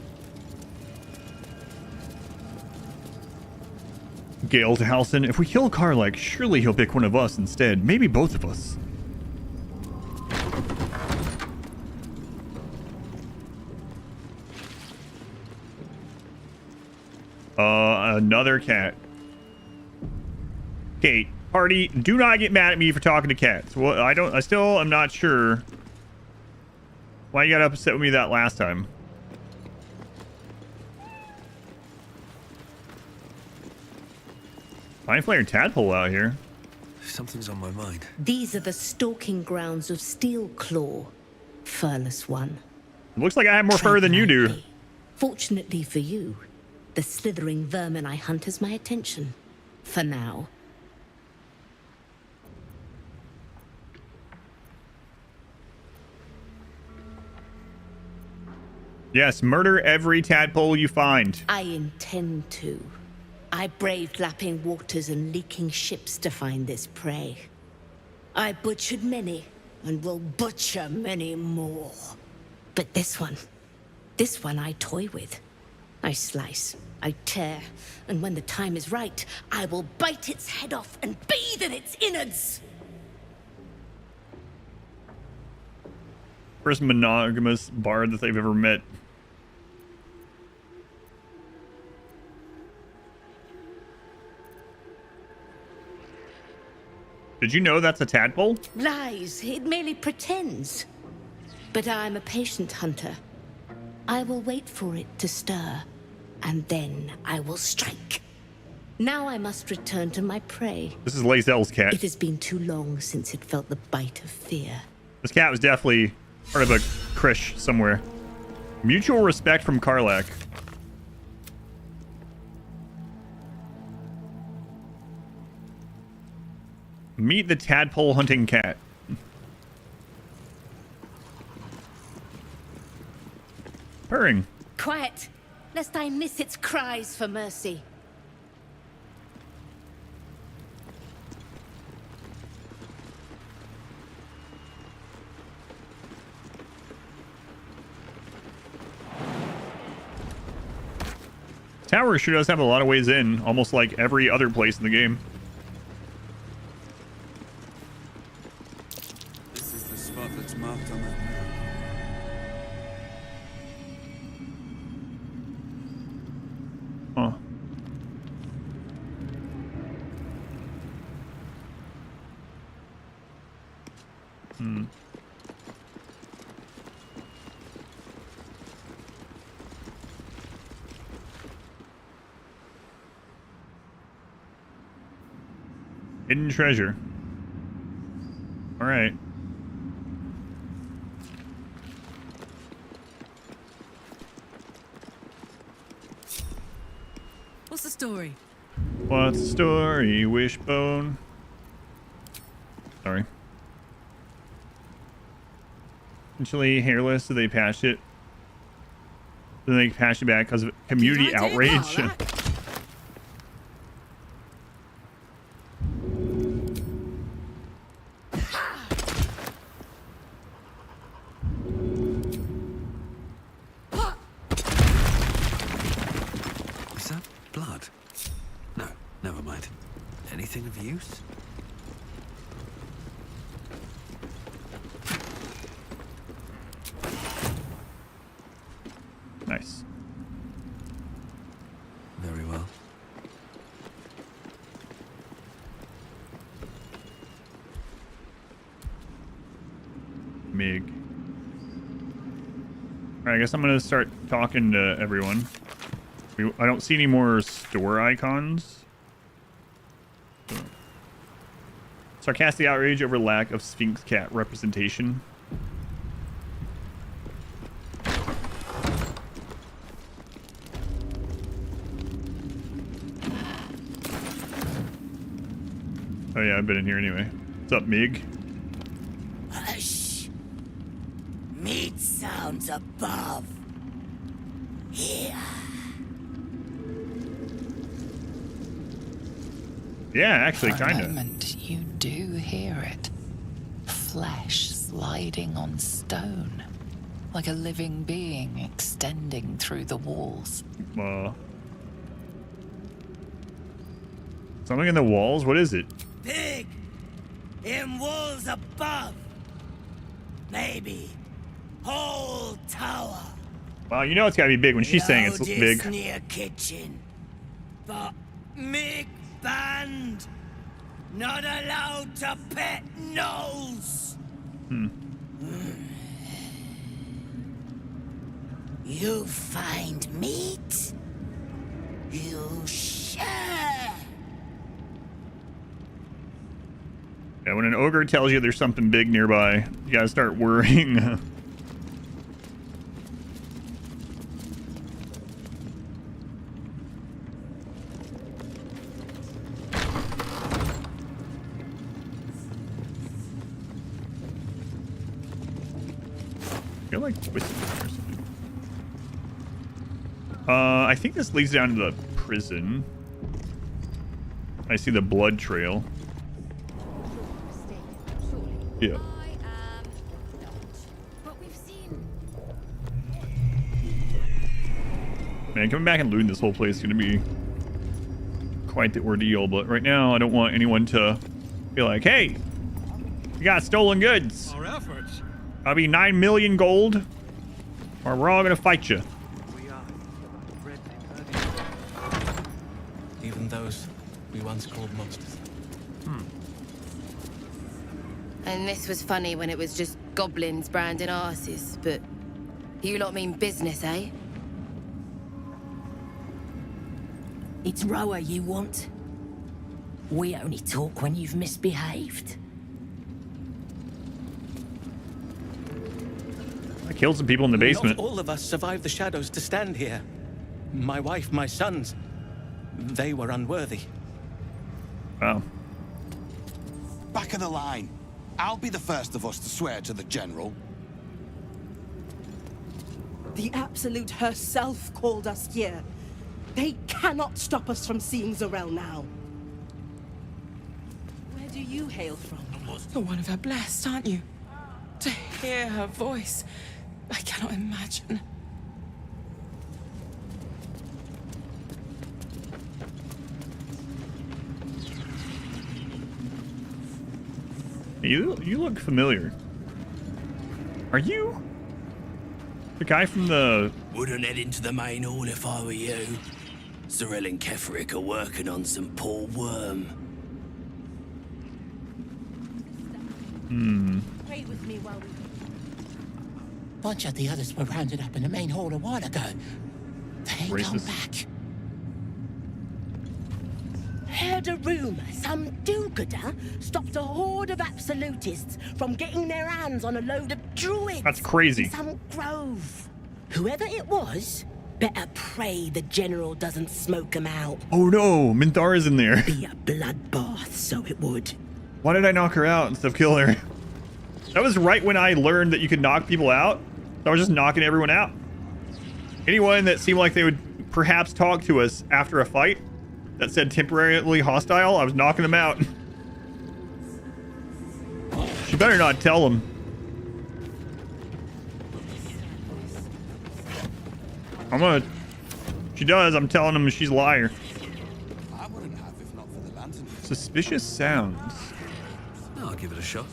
Gale to Halson. If we kill Karlach, surely he'll pick one of us instead. Maybe both of us. Another cat. Okay, party, do not get mad at me for talking to cats. Well, I still am not sure why you got upset with me that last time. Fine Flare Tadpole out here. Something's on my mind. These are the stalking grounds of Steelclaw, furless one. It looks like I have more fur than you do. Fortunately for you, the slithering vermin I hunt has my attention. For now. Yes, murder every tadpole you find. I intend to. I braved lapping waters and leaking ships to find this prey. I butchered many, and will butcher many more. But this one I toy with. I slice, I tear, and when the time is right, I will bite its head off and bathe in its innards! First monogamous bard that they've ever met. Did you know that's a tadpole? Lies, it merely pretends. But I'm a patient hunter. I will wait for it to stir, and then I will strike. Now I must return to my prey. This is Lae'zel's cat. It has been too long since it felt the bite of fear. This cat was definitely part of a krish somewhere. Mutual respect from Karlach. Meet the tadpole hunting cat. Purring. Quiet, lest I miss its cries for mercy. Tower sure does have a lot of ways in, almost like every other place in the game. spot that's marked on that map. Huh. Hmm. Hidden treasure. All right. What's the story? What's the story, Wishbone? Sorry. Essentially hairless, so they patched it. Then they patched it back because of community outrage. Is that blood? No, never mind. Anything of use? Nice. Very well. Mig. Alright, I guess I'm gonna start talking to everyone. I don't see any more store icons. Sarcastic outrage over lack of Sphinx cat representation. Oh yeah, I've been in here anyway. What's up, Mig? Hush. Meat sounds above. Here. Yeah, actually, For a kinda. moment, you do hear it. Flesh sliding on stone. Like a living being extending through the walls. Something in the walls? What is it? Big. In walls above. Maybe. Whole tower. Wow, you know it's gotta be big when she's saying it's big. Near kitchen. But Mig banned. Not allowed to pet gnolls. You find meat. You share. Yeah, when an ogre tells you there's something big nearby, you gotta start worrying. I feel like twisted or something. I think this leads down to the prison. I see the blood trail. Yeah. Man, coming back and looting this whole place is gonna be quite the ordeal, but right now I don't want anyone to be like, hey, you got stolen goods. Our efforts. I'll be 9 million gold, or we're all gonna fight you. Even those we once called monsters. And this was funny when it was just goblins branding arses, but you lot mean business, eh? It's Roa you want. We only talk when you've misbehaved. I killed some people in the basement. Not all of us survived the shadows to stand here. My wife, my sons, they were unworthy. Wow. Back of the line. I'll be the first of us to swear to the General. The Absolute herself called us here. They cannot stop us from seeing Zarel now. Where do you hail from? You're one of her blessed, aren't you? To hear her voice, I cannot imagine. You look familiar. Are you the guy from the... Wouldn't head into the main hall if I were you. Cyril and Kefric are working on some poor worm. Pray with me while we... Bunch of the others were rounded up in the main hall a while ago. They ain't come back. Heard a rumor some do-gooder stopped a horde of absolutists from getting their hands on a load of druids. That's crazy. In some grove. Whoever it was, better pray the general doesn't smoke them out. Oh no, Minthara's in there. Be a bloodbath, so it would. Why did I knock her out instead of kill her? That was right when I learned that you could knock people out. I was just knocking everyone out. Anyone that seemed like they would perhaps talk to us after a fight that said temporarily hostile, I was knocking them out. She better not tell them. She does, I'm telling them she's a liar. I wouldn't have if not for the lantern. Suspicious sounds. I'll give it a shot.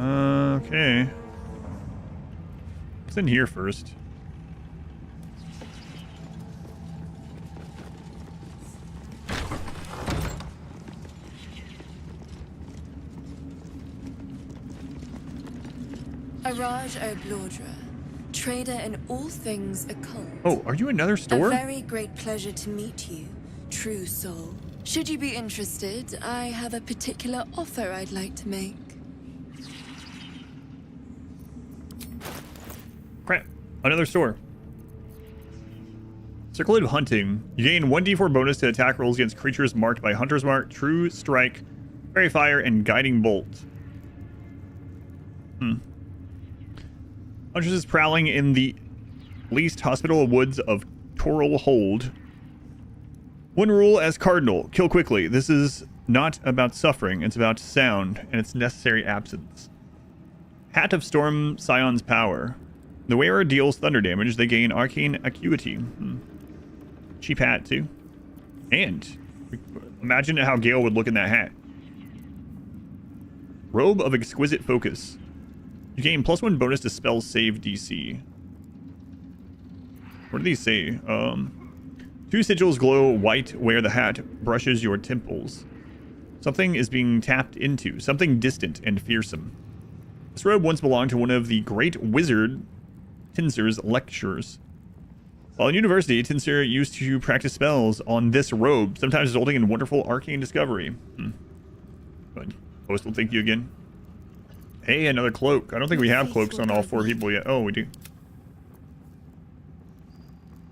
Okay. What's in here first? Araj O'Blordra, trader in all things occult. Oh, are you another store? A very great pleasure to meet you, true soul. Should you be interested, I have a particular offer I'd like to make. Crap. Another store. Circulative hunting. You gain 1d4 bonus to attack rolls against creatures marked by Hunter's Mark, True Strike, Fairy Fire, and Guiding Bolt. Hunters is prowling in the least hospitable woods of Toril Hold. One rule as cardinal: kill quickly. This is not about suffering, it's about sound and its necessary absence. Hat of Storm Scion's power. The wearer deals thunder damage. They gain arcane acuity. Cheap hat too. And imagine how Gale would look in that hat. Robe of Exquisite Focus. You gain +1 bonus to spell save DC. What do these say? 2 sigils glow white where the hat brushes your temples. Something is being tapped into. Something distant and fearsome. This robe once belonged to one of the great wizard Tinser's lecturers. While in university, Tinser used to practice spells on this robe, sometimes resulting in wonderful arcane discovery. But Host will thank you again. Hey, another cloak. I don't think we have cloaks on all 4 people yet. Oh, we do.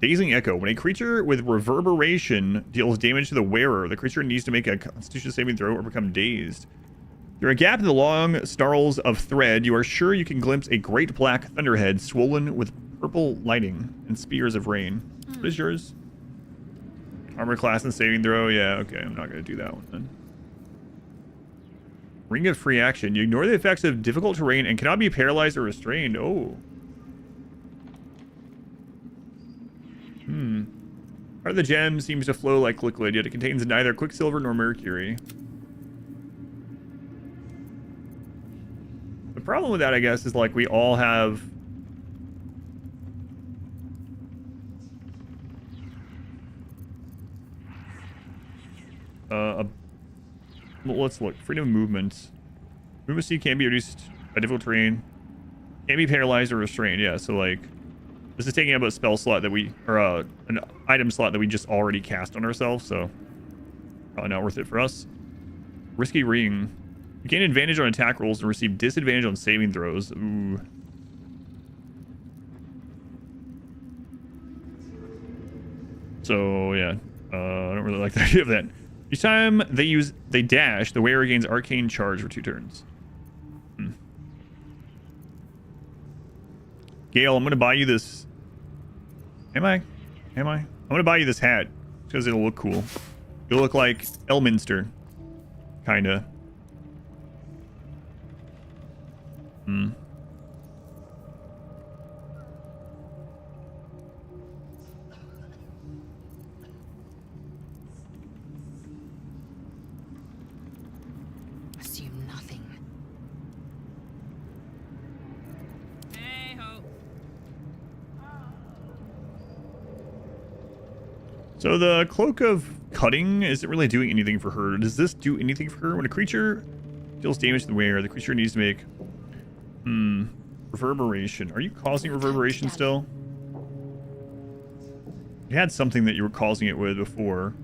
Dazing Echo. When a creature with reverberation deals damage to the wearer, the creature needs to make a Constitution saving throw or become dazed. Through a gap in the long snarls of thread, you are sure you can glimpse a great black thunderhead swollen with purple lighting and spears of rain. What is yours? Armor class and saving throw? Yeah, okay. I'm not going to do that one then. Ring of Free Action. You ignore the effects of difficult terrain and cannot be paralyzed or restrained. Oh. Part of the gem seems to flow like liquid, yet it contains neither quicksilver nor mercury. The problem with that, I guess, is like we all have... let's look. Freedom of movement. Movement speed can be reduced by difficult terrain. Can't be paralyzed or restrained. Yeah, so like... This is taking up a spell slot that we... Or an item slot that we just already cast on ourselves, so... Probably not worth it for us. Risky Ring. You gain advantage on attack rolls and receive disadvantage on saving throws. Ooh. So, yeah. I don't really like the idea of that. Each time they dash, the wearer gains arcane charge for 2 turns. Gale, I'm going to buy you this... Am I? I'm going to buy you this hat because it'll look cool. You'll look like Elminster. Kinda. So the Cloak of Cutting isn't really doing anything for her. Does this do anything for her? When a creature deals damage to the wearer, the creature needs to make... Reverberation. Are you causing reverberation still? You had something that you were causing it with before.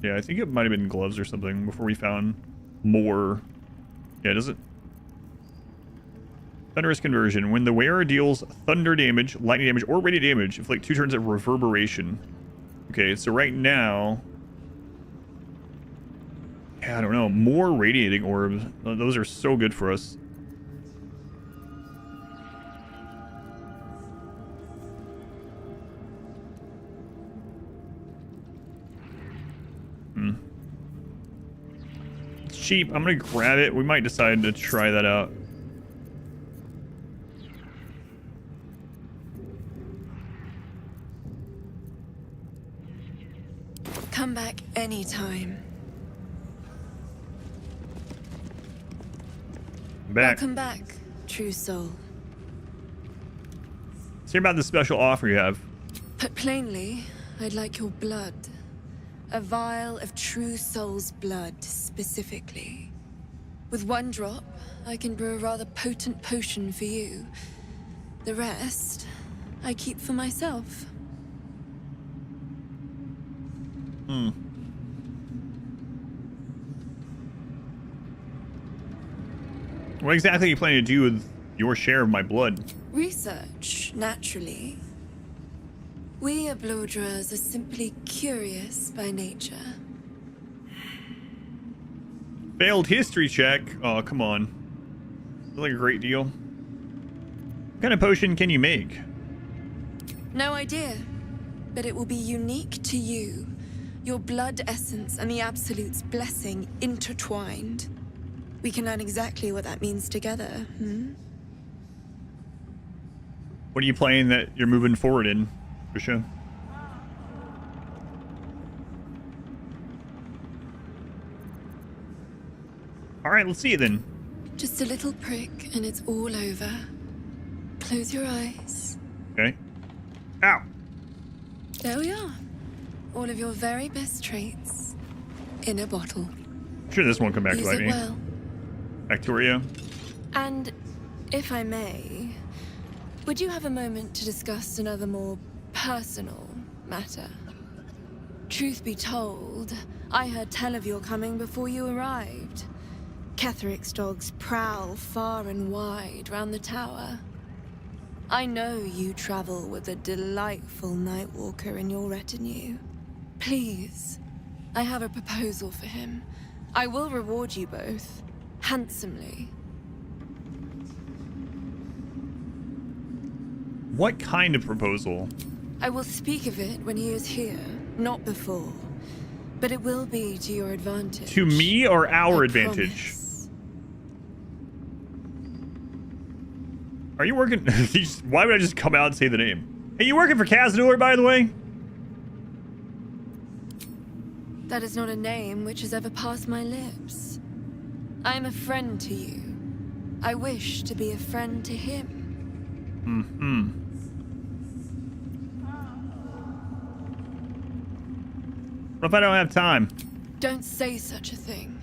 Yeah, I think it might have been gloves or something before we found more. Yeah, does it? Thunderous Conversion. When the wearer deals thunder damage, lightning damage, or radiant damage, inflict 2 turns of reverberation. Okay, so right now... Yeah, I don't know. More radiating orbs. Those are so good for us. It's cheap. I'm gonna grab it. We might decide to try that out. Come back anytime. Back. Welcome back, true soul. Let's hear about the special offer you have. Put plainly, I'd like your blood. A vial of true soul's blood, specifically. With 1 drop, I can brew a rather potent potion for you. The rest, I keep for myself. What exactly are you planning to do with your share of my blood? Research, naturally. We Bloodras are simply curious by nature. Failed history check. Oh, come on. That's like a great deal. What kind of potion can you make? No idea, but it will be unique to you. Your blood essence and the Absolute's blessing intertwined. We can learn exactly what that means together, What are you playing that you're moving forward in, Trisha? Alright, let's see it then. Just a little prick and it's all over. Close your eyes. Okay. Ow! There we are. All of your very best traits in a bottle. I'm sure this won't come back to Use bite it me. well. Bacteria. And if I may, would you have a moment to discuss another more personal matter? Truth be told, I heard tell of your coming before you arrived. Ketheric's dogs prowl far and wide round the tower. I know you travel with a delightful Nightwalker in your retinue. Please, I have a proposal for him. I will reward you both, handsomely. What kind of proposal? I will speak of it when he is here, not before. But it will be to your advantage. To me or our advantage? Are you working? Why would I just come out and say the name? Hey, you working for Cazador, by the way? That is not a name which has ever passed my lips. I am a friend to you. I wish to be a friend to him. What if I don't have time? Don't say such a thing.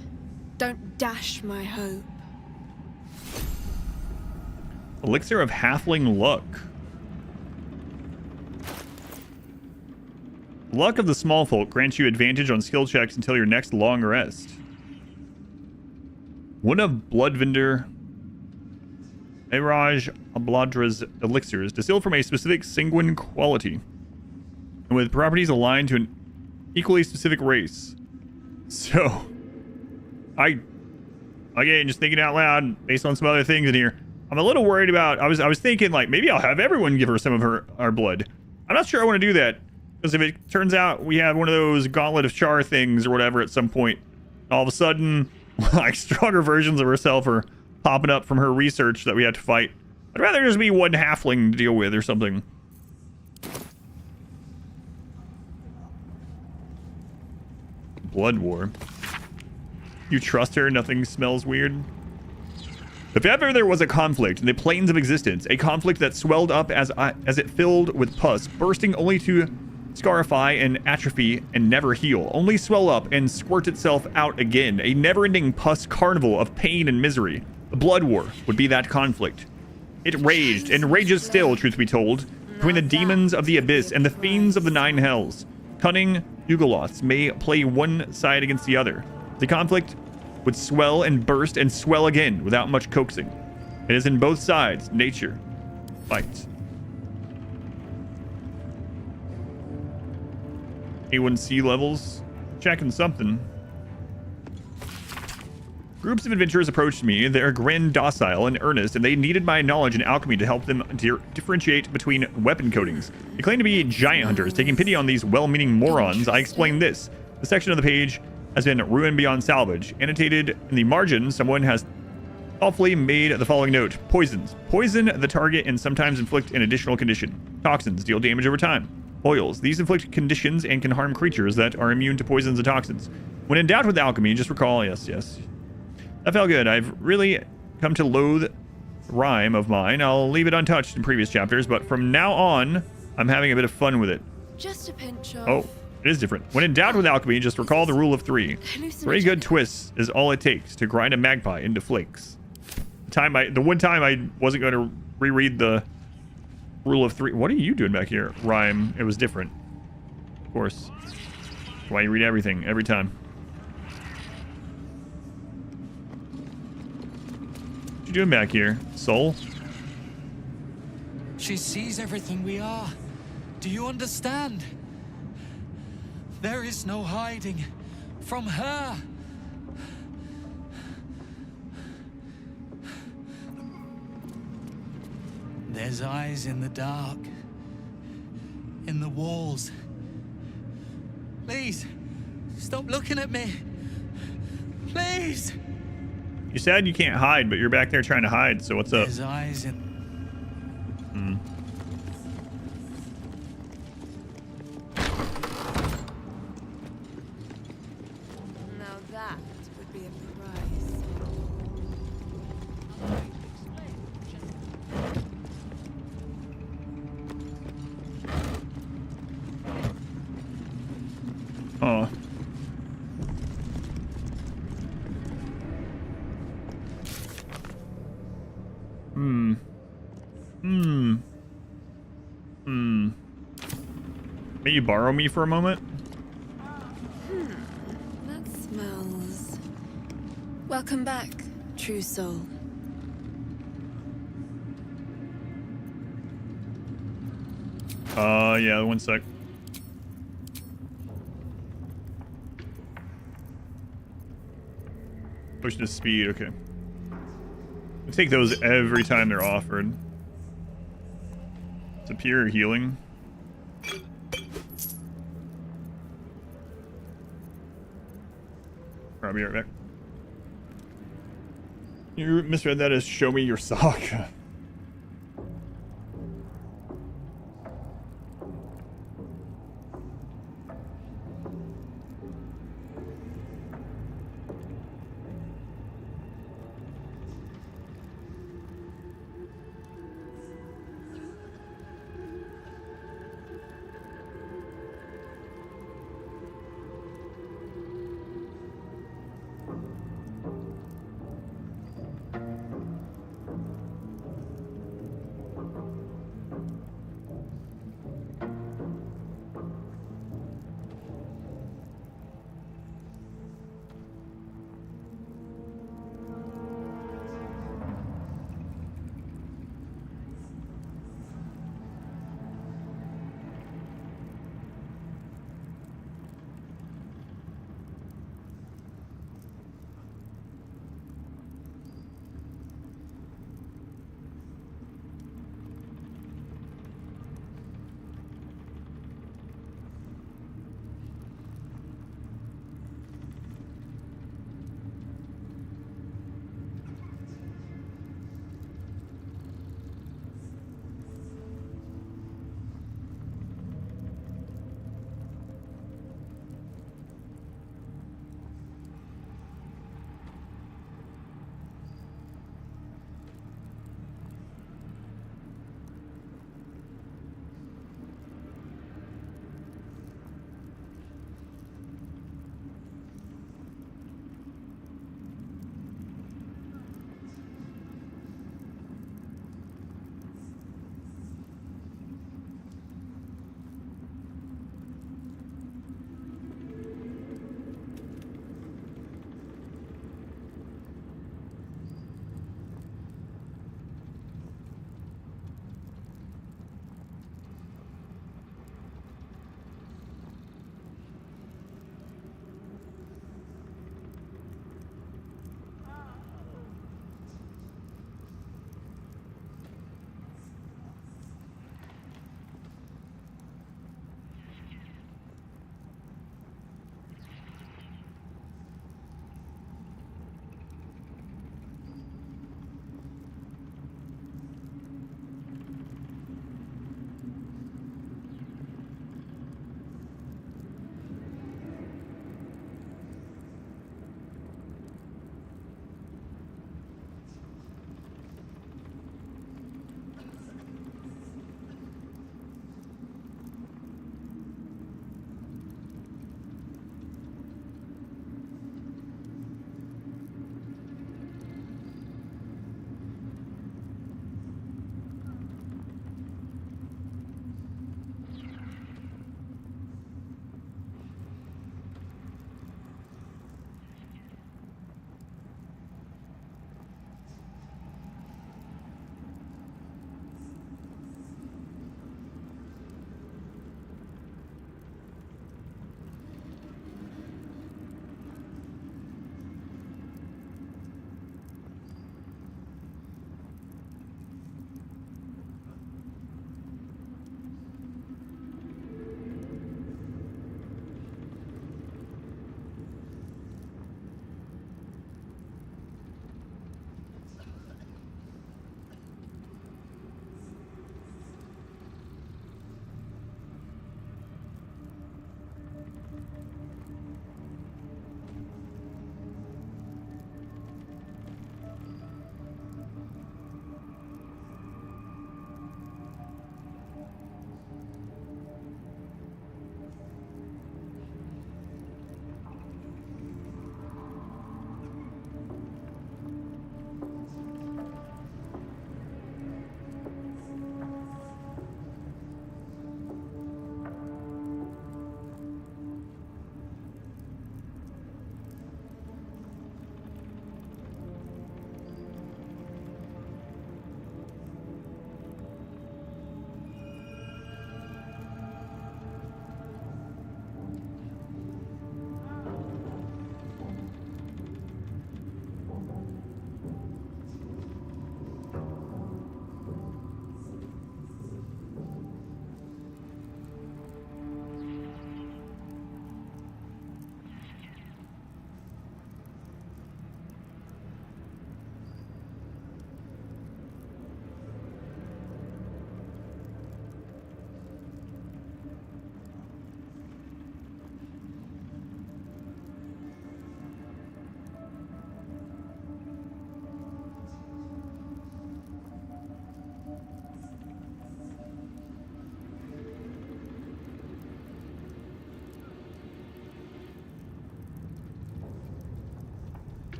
Don't dash my hope. Elixir of Halfling Luck. Luck of the Small Folk grants you advantage on skill checks until your next long rest. One of Bloodvinder Eraj Abladra's elixirs, distilled from a specific sanguine quality, and with properties aligned to an equally specific race. So, again, just thinking out loud, based on some other things in here, I'm a little worried about, I was thinking, like, maybe I'll have everyone give her some of our blood. I'm not sure I want to do that, because if it turns out we have one of those Gauntlet of Char things or whatever at some point, all of a sudden, like, stronger versions of herself are popping up from her research that we had to fight. I'd rather just be one halfling to deal with or something. Blood War. You trust her? Nothing smells weird? If ever there was a conflict in the planes of existence, a conflict that swelled up as it filled with pus, bursting only to scarify and atrophy and never heal, only swell up and squirt itself out again, a never-ending pus carnival of pain and misery. The blood war would be that conflict. It raged, and rages still, truth be told, between the demons of the abyss and the fiends of the nine hells. Cunning Yugoloths may play one side against the other. The conflict would swell and burst and swell again without much coaxing. It is in both sides, nature fights. A1C levels, checking something. Groups of adventurers approached me. They're grim, docile, and earnest, and they needed my knowledge in alchemy to help them differentiate between weapon coatings. They claim to be giant hunters. Taking pity on these well-meaning morons, I explained this. The section of the page has been ruined beyond salvage. Annotated in the margin, someone has thoughtfully made the following note. Poisons. Poison the target and sometimes inflict an additional condition. Toxins deal damage over time. Oils. These inflict conditions and can harm creatures that are immune to poisons and toxins. When in doubt with alchemy, just recall, yes. That felt good. I've really come to loathe rhyme of mine. I'll leave it untouched in previous chapters, but from now on, I'm having a bit of fun with it. Just a pinch of... Oh, it is different. When in doubt with alchemy, just recall the rule of 3. 3 good twists is all it takes to grind a magpie into flakes. The one time I wasn't going to reread the rule of 3. What are you doing back here? Rhyme. It was different. Of course. That's why you read everything every time. What you doing back here, soul? She sees everything we are. Do you understand? There is no hiding from her. There's eyes in the dark, in the walls. Please, stop looking at me. Please. You said you can't hide, but you're back there trying to hide, so what's up? There's eyes in... Now that would be a prize. Oh. May you borrow me for a moment? That smells... Welcome back, true soul. Yeah, 1 sec. Push to speed, okay. I take those every time they're offered. Superior healing. I'll be right back. You misread that as show me your sock.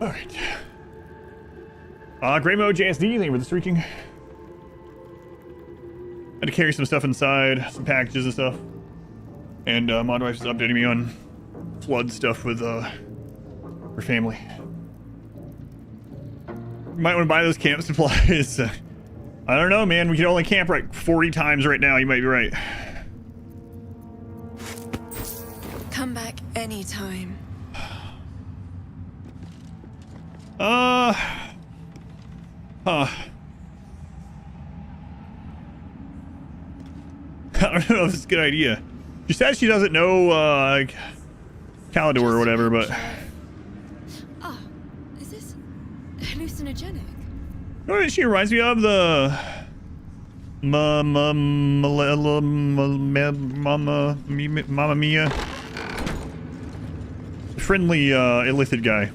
All right. Grey Mode JSD, thank you for the streaking. Had to carry some stuff inside, some packages and stuff. And Mod Wife is updating me on flood stuff with her family. Might want to buy those camp supplies. I don't know, man. We can only camp like 40 times right now. You might be right. Come back anytime. I don't know if it's a good idea. She says she doesn't know Calidor or whatever, but Ah, is this hallucinogenic? you know what she reminds me of? The Mamma Mia. Friendly illithid guy.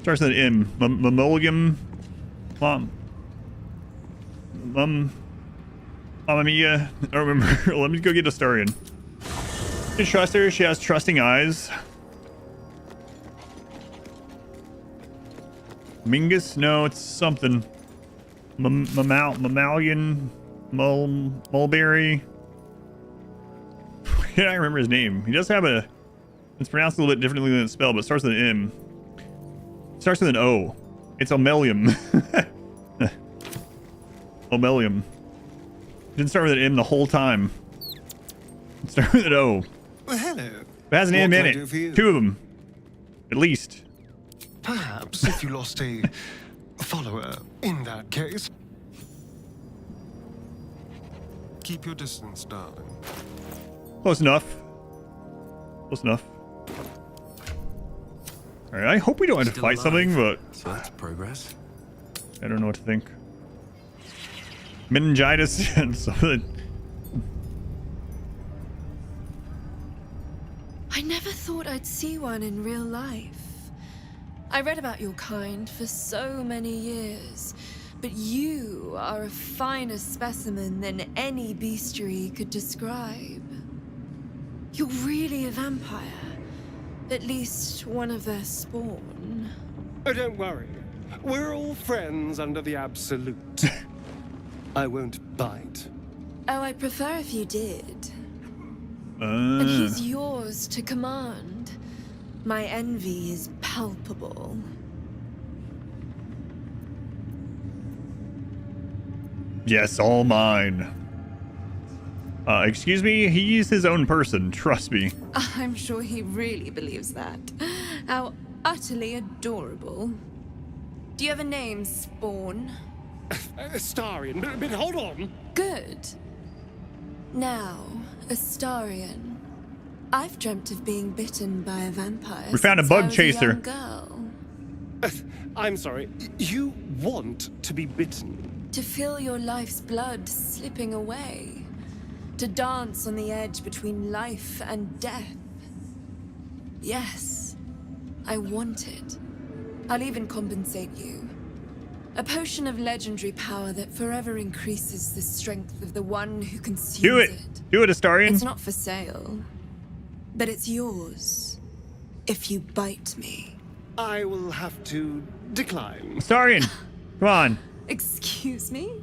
Starts with an M. Mammalium. Mamma Mia. I don't remember. Let me go get Astarion. You trust her? She has trusting eyes. Mingus? No, it's something. Mammalian. Mulberry. I can't remember his name. He does have a... It's pronounced a little bit differently than it's spelled, but it starts with an M. It starts with an O. It's Omelium. Omelium. It didn't start with an M the whole time. It started with an O. Well, hello. It has an M in it. Two of them. At least. Perhaps if you lost a follower in that case. Keep your distance, darling. Close enough. Close enough. Alright, I hope we don't have to fight something, but... So that's progress. I don't know what to think. Meningitis and something. I never thought I'd see one in real life. I read about your kind for so many years, but you are a finer specimen than any bestiary could describe. You're really a vampire. At least one of their spawn. Oh, don't worry. We're all friends under the Absolute. I won't bite. Oh, I'd prefer if you did. And he's yours to command. My envy is palpable. Yes, all mine. Excuse me, he's his own person, trust me. I'm sure he really believes that. How utterly adorable. Do you have a name, Spawn? Astarion, but hold on. Good. Now, Astarion. I've dreamt of being bitten by a vampire. We found a since bug I was chaser. A young girl. I'm sorry. You want to be bitten? To feel your life's blood slipping away. To dance on the edge between life and death. Yes, I want it. I'll even compensate you. A potion of legendary power that forever increases the strength of the one who consumes Do it. Do it, Astarion. It's not for sale, but it's yours if you bite me. I will have to decline. Astarion, come on. Excuse me?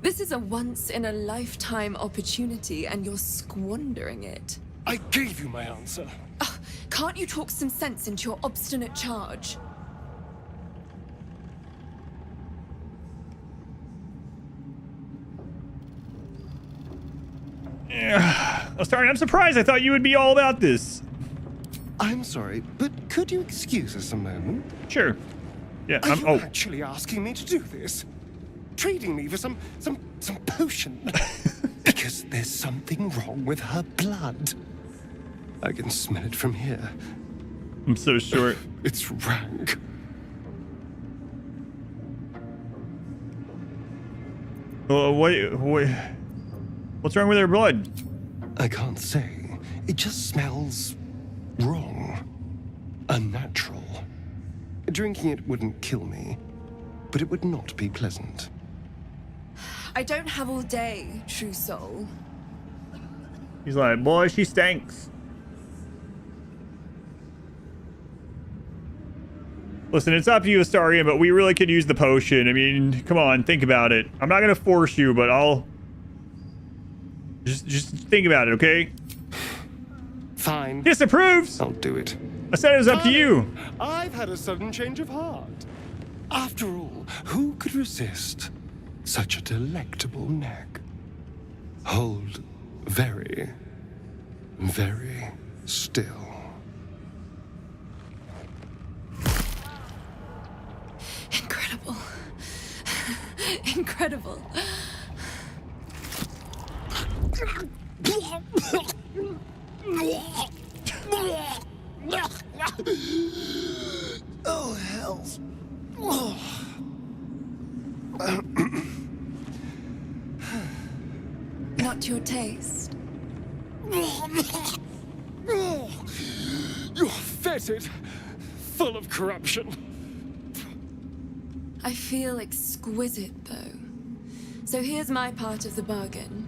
This is a once-in-a-lifetime opportunity, and you're squandering it. I gave you my answer. Can't you talk some sense into your obstinate charge? Astarion, I'm surprised. I thought you would be all about this. I'm sorry, but could you excuse us a moment? Sure. Yeah, Are you actually asking me to do this? Trading me for some potion? Because there's something wrong with her blood. I can smell it from here. I'm so short. It's rank. What's wrong with her blood? I can't say. It just smells wrong. Unnatural. Drinking it wouldn't kill me, but it would not be pleasant. I don't have all day, true soul. He's like, boy, she stinks. Listen, it's up to you, Astarion, but we really could use the potion. I mean, come on, think about it. I'm not gonna force you, but I'll... Just think about it, okay? Fine. Disapproves! I'll do it. I said it was up to you. I've had a sudden change of heart. After all, who could resist such a delectable neck? Hold very, very still. Incredible. Incredible. Oh, hells. Not your taste. You're fetid, full of corruption. I feel exquisite, though. So here's my part of the bargain.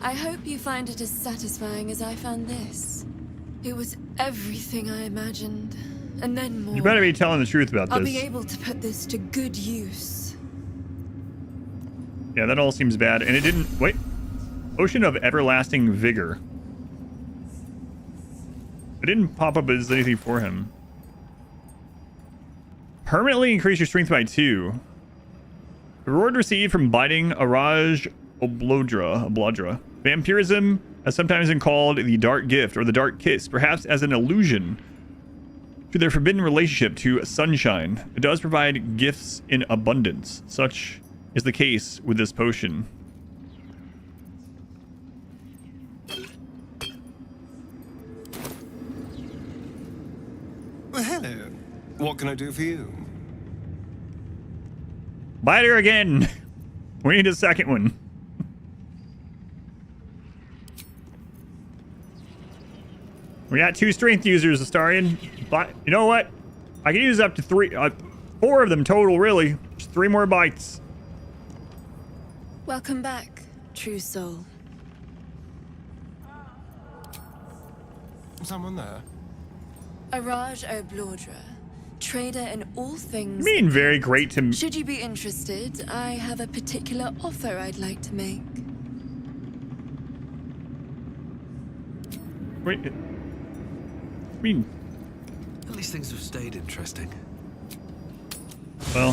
I hope you find it as satisfying as I found this. It was everything I imagined, and then more. You better be telling the truth about I'll this. be able to put this to good use. Yeah, that all seems bad. And it didn't... Wait. Potion of Everlasting Vigor. It didn't pop up as anything for him. Permanently increase your strength by 2. The reward received from biting Araj Oblodra. Vampirism has sometimes been called the Dark Gift or the Dark Kiss, perhaps as an allusion to their forbidden relationship to sunshine. It does provide gifts in abundance. Such is the case with this potion. Well, hello. What can I do for you? Bite her again. We need a second one. We got 2 strength users, Astarion. But you know what? I can use up to 4 of them total, really. Just 3 more bites. Welcome back, true soul. Someone there? Araj Oblodra, trader in all things. You mean very great to... Should you be interested, I have a particular offer I'd like to make. Wait. I mean... At least things have stayed interesting. Well...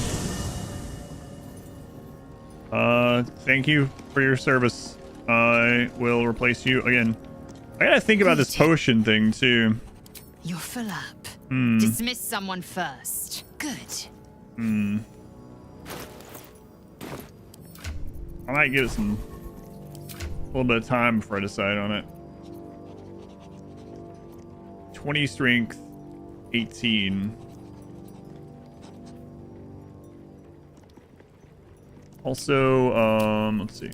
thank you for your service. I will replace you again. I gotta think about this potion thing, too. You're full up. Hmm. Dismiss someone first. Good. Hmm. I might give it a little bit of time before I decide on it. 20 strength, 18. Also, let's see.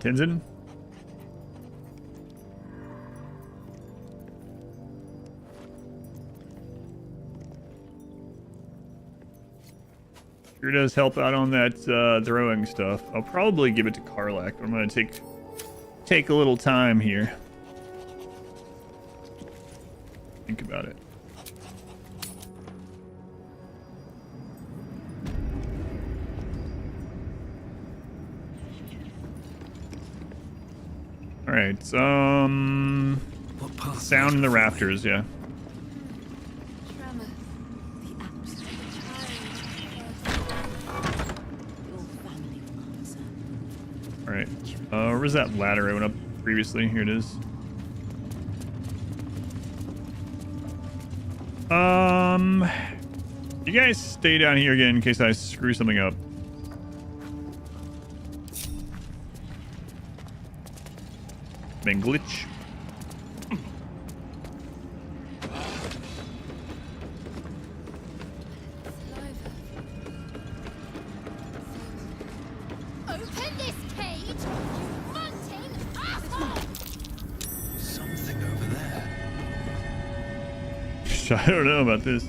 Tenzin? Sure does help out on that throwing stuff. I'll probably give it to Karlach. I'm gonna take a little time here. Think about it. All right. Sound in the rafters. Yeah. All right. Where was that ladder I went up previously? Here it is. You guys stay down here again in case I screw something up. Been glitch. Open this cage, you munting asshole! Something over there. I don't know about this.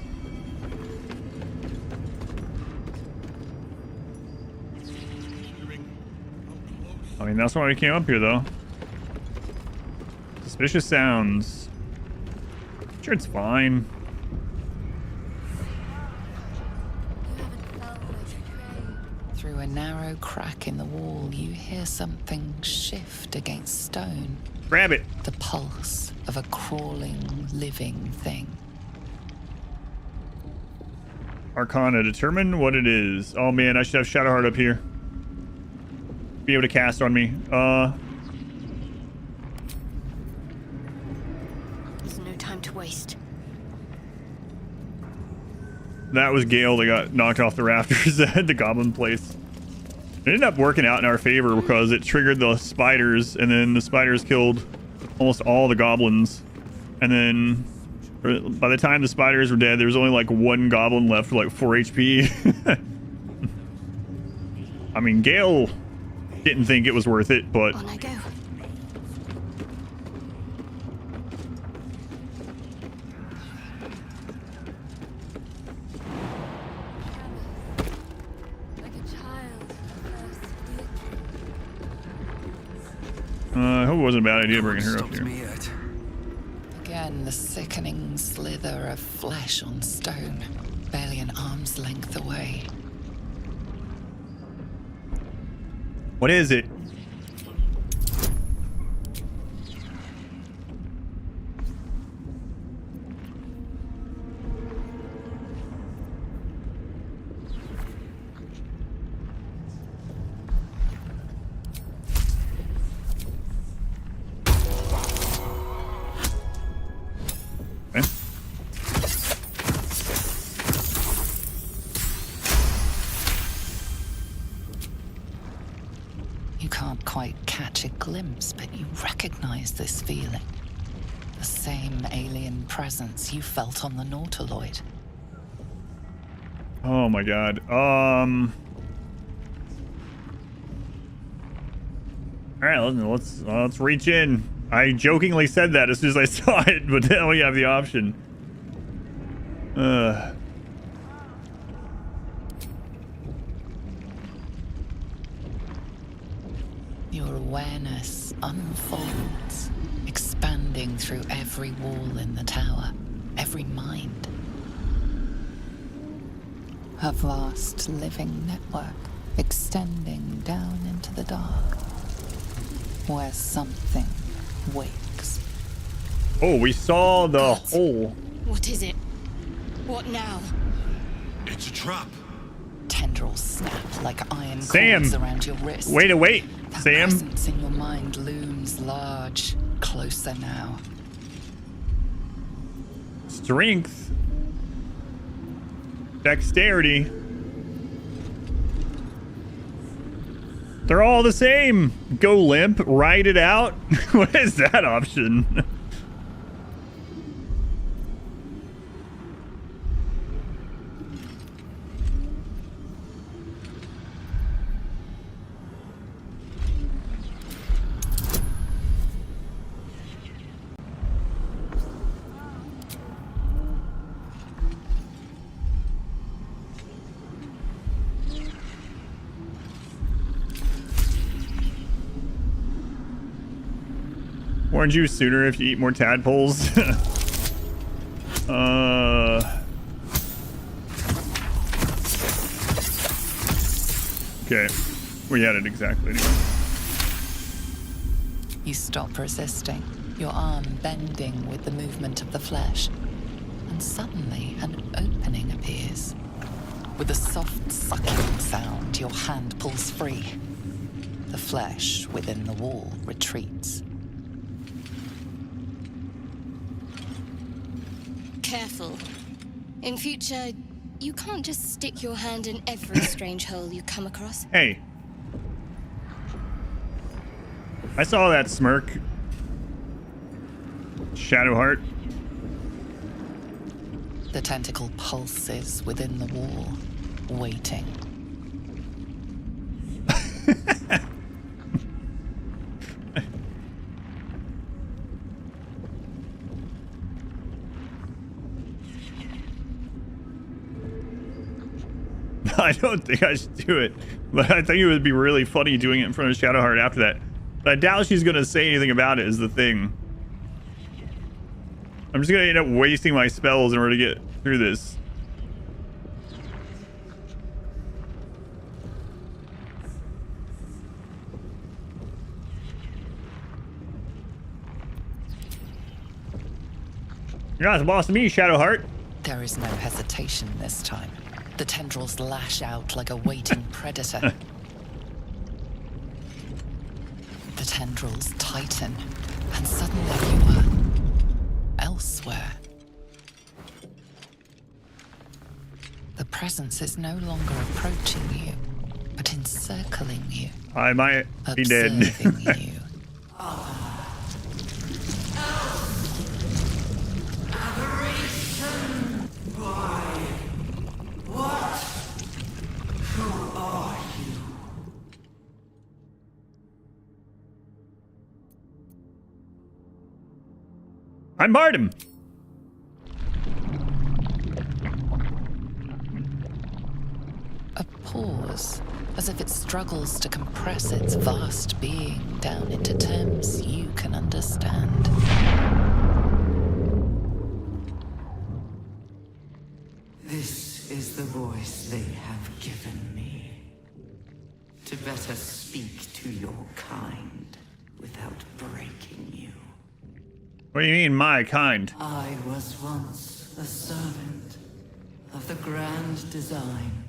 I mean, that's why we came up here, though. Suspicious sounds. Sure, it's fine. Through a narrow crack in the wall, you hear something shift against stone. Grab it. The pulse of a crawling, living thing. Arcana, determine what it is. Oh man, I should have Shadowheart up here. Be able to cast on me. There's no time to waste. That was Gale that got knocked off the rafters at the goblin place. It ended up working out in our favor because it triggered the spiders, and then the spiders killed almost all the goblins. And then by the time the spiders were dead, there was only like one goblin left with like 4 HP. I mean, Gale didn't think it was worth it, but On I go. I hope it wasn't a bad idea bringing her up here. Again, the sickening slither of flesh on stone, barely an arm's length away. What is it? You can't quite catch a glimpse, but you recognize this feeling. The same alien presence you felt on the Nautiloid. Oh my god. Alright, let's reach in. I jokingly said that as soon as I saw it, but now we have the option. Your awareness unfolds, expanding through every wall in the tower, every mind. A vast living network extending down into the dark, where something wakes. Oh, we saw the hole. What is it? What now? It's a trap. Tendrils snap like iron Sam, cords around your wrist. Wait, That Sam. presence in your mind looms large, closer now. Strength. Dexterity. They're all the same. Go limp, ride it out. What is that option? Warned you sooner if you eat more tadpoles. Okay, we had it exactly anyway. You stop resisting, your arm bending with the movement of the flesh. And suddenly, an opening appears. With a soft sucking sound, your hand pulls free. The flesh within the wall retreats. Careful. In future, you can't just stick your hand in every strange hole you come across. Hey. I saw that smirk. Shadowheart. The tentacle pulses within the wall, waiting. I don't think I should do it, but I think it would be really funny doing it in front of Shadowheart after that. But I doubt she's gonna say anything about it is the thing. I'm just gonna end up wasting my spells in order to get through this. You're not the boss of me, Shadowheart. There is no hesitation this time. The tendrils lash out like a waiting predator. The tendrils tighten, and suddenly you are elsewhere. The presence is no longer approaching you, but encircling you. I might be dead. Observing you. I'm Bardem. A pause, as if it struggles to compress its vast being down into terms you can understand. This is the voice they have given me. To better speak to your kind without breaking you. What do you mean, my kind? I was once a servant of the grand design.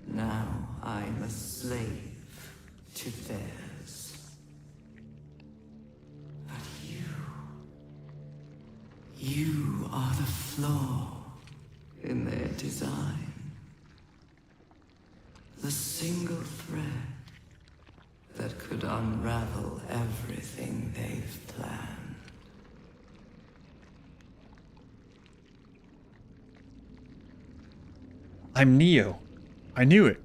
Now I'm a slave to theirs. But you are the flaw in their design. The single thread that could unravel everything they've planned. I'm Neo. I knew it.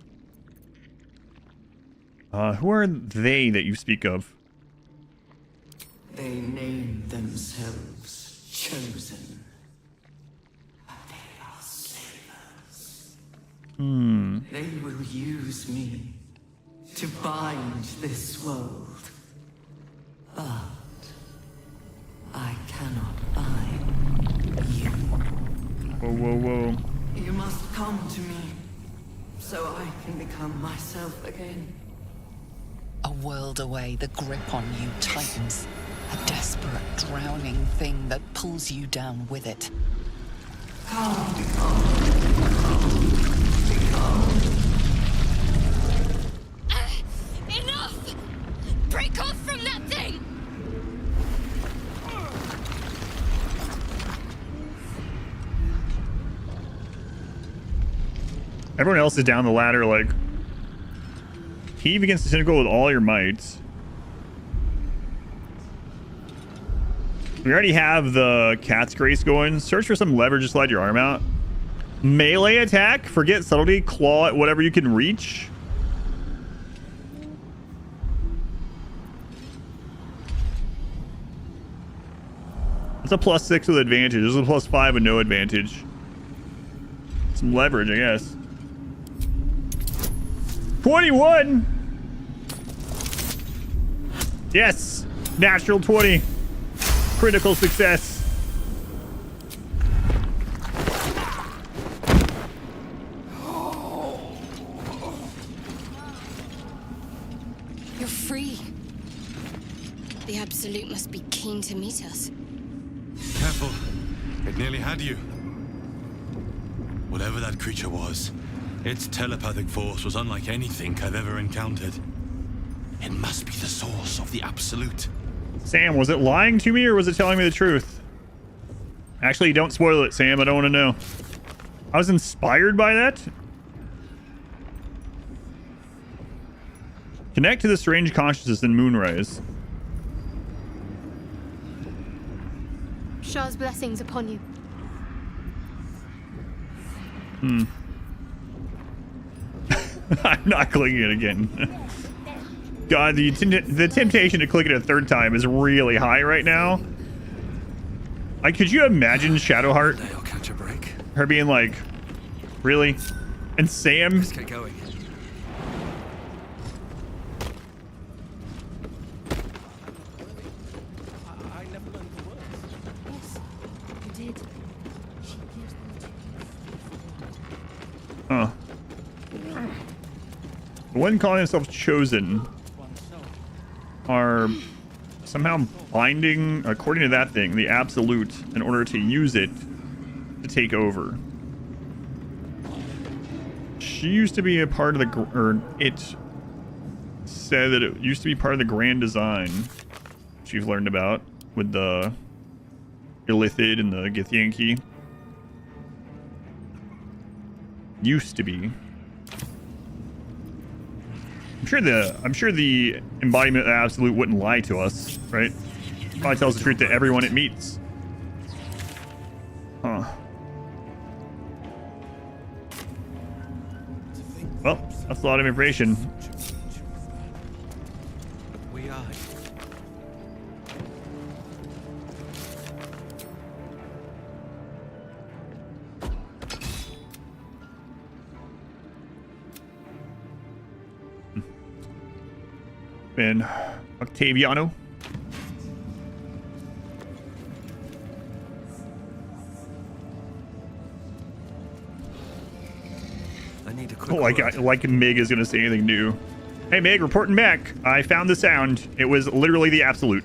Who are they that you speak of? They name themselves Chosen. But they are slavers. They will use me to bind this world. But I cannot bind you. Whoa, whoa, whoa. You must come to me so I can become myself again. A world away, the grip on you tightens. A desperate, drowning thing that pulls you down with it. Enough! Break off from that thing! Everyone else is down the ladder, like, heave against the tentacle with all your might. We already have the Cat's Grace going. Search for some leverage to slide your arm out. Melee attack. Forget subtlety. Claw at whatever you can reach. It's a +6 with advantage. This is a +5 with no advantage. Some leverage, I guess. 21! Yes! Natural 20. Critical success. You're free. The Absolute must be keen to meet us. Careful. It nearly had you. Whatever that creature was, its telepathic force was unlike anything I've ever encountered. It must be the source of the Absolute. Sam, was it lying to me or was it telling me the truth? Actually, don't spoil it, Sam. I don't want to know. I was inspired by that? Connect to the strange consciousness in Moonrise. Shah's blessings upon you. I'm not clicking it again. God, the temptation to click it a third time is really high right now. Like, could you imagine Shadowheart? I'll catch a break. Her being like, Really? And Sam? Let's get going. I never learned the words. Yes, you did. She gives them to you. Huh. The one calling themselves Chosen are somehow binding, according to that thing, the Absolute in order to use it to take over. She used to be a part of the, or it said that it used to be part of the grand design, which you've learned about with the Illithid and the Githyanki. Used to be. I'm sure the embodiment of the Absolute wouldn't lie to us, right? Probably tells the truth to everyone it meets. Huh. Well, that's a lot of information. We are. And Octaviano. I need a quick Like Mig is gonna say anything new. Hey Mig, reporting back. I found the sound. It was literally the Absolute.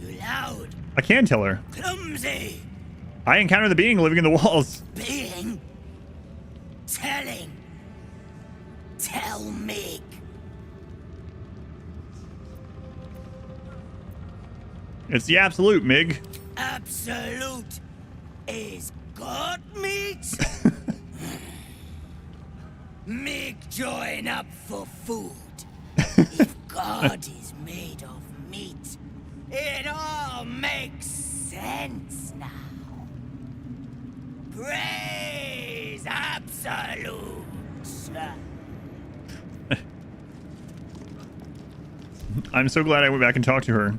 You loud, I can tell her. clumsy I encountered the being living in the walls. being. Tell me. It's the Absolute, Mig. Absolute is god meat? Mig join up for food. If God is made of meat, it all makes sense now. Praise Absolute. I'm so glad I went back and talked to her.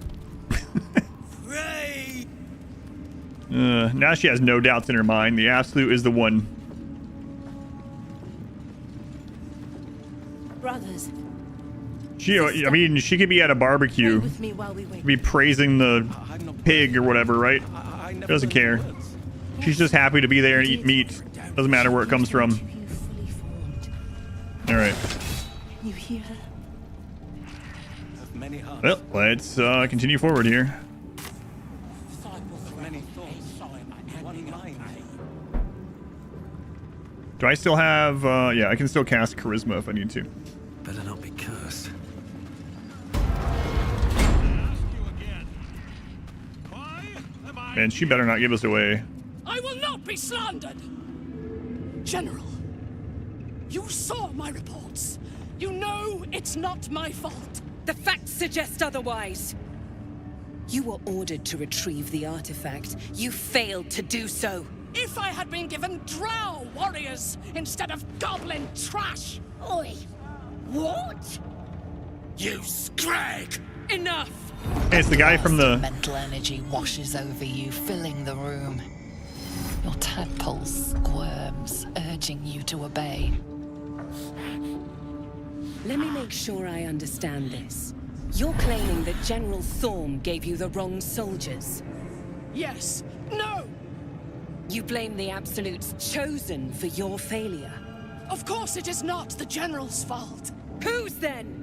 Now she has no doubts in her mind. The Absolute is the one. Brothers, I mean, she could be at a barbecue, with me while we wait. be praising the pig or whatever, right? Doesn't care. She's just happy to be there and eat meat. Doesn't matter where it comes from. All right. You hear her? Well, let's continue forward here. Do I still have, yeah, I can still cast Charisma if I need to. Better not be cursed. Man, she better not give us away. I will not be slandered! General, you saw my reports. You know it's not my fault. The facts suggest otherwise. You were ordered to retrieve the artifact. You failed to do so. If I had been given drow warriors instead of goblin trash! Oi! What? You scrag! Enough! Hey, it's the guy from the... Mental energy washes over you, filling the room. Your tadpole squirms, urging you to obey. Let me make sure I understand this. You're claiming that General Thorm gave you the wrong soldiers? Yes. No! You blame the Absolute's Chosen for your failure? Of course it is not the General's fault. Whose then?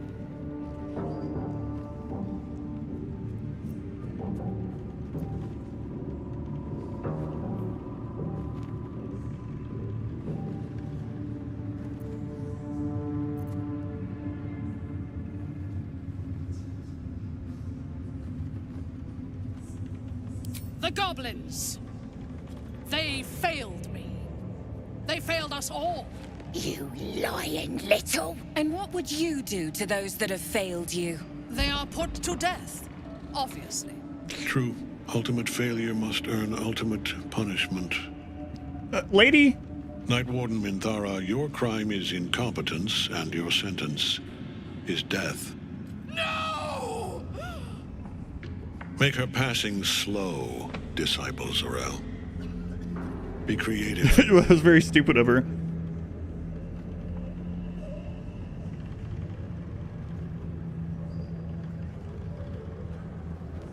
The goblins. They failed me. They failed us all. You lying little! And what would you do to those that have failed you? They are put to death, obviously. True. Ultimate failure must earn ultimate punishment. Lady? Night Warden Minthara, your crime is incompetence, and your sentence is death. No! Make her passing slow, Disciple Zorel. Be creative. It was very stupid of her. It was very stupid of her.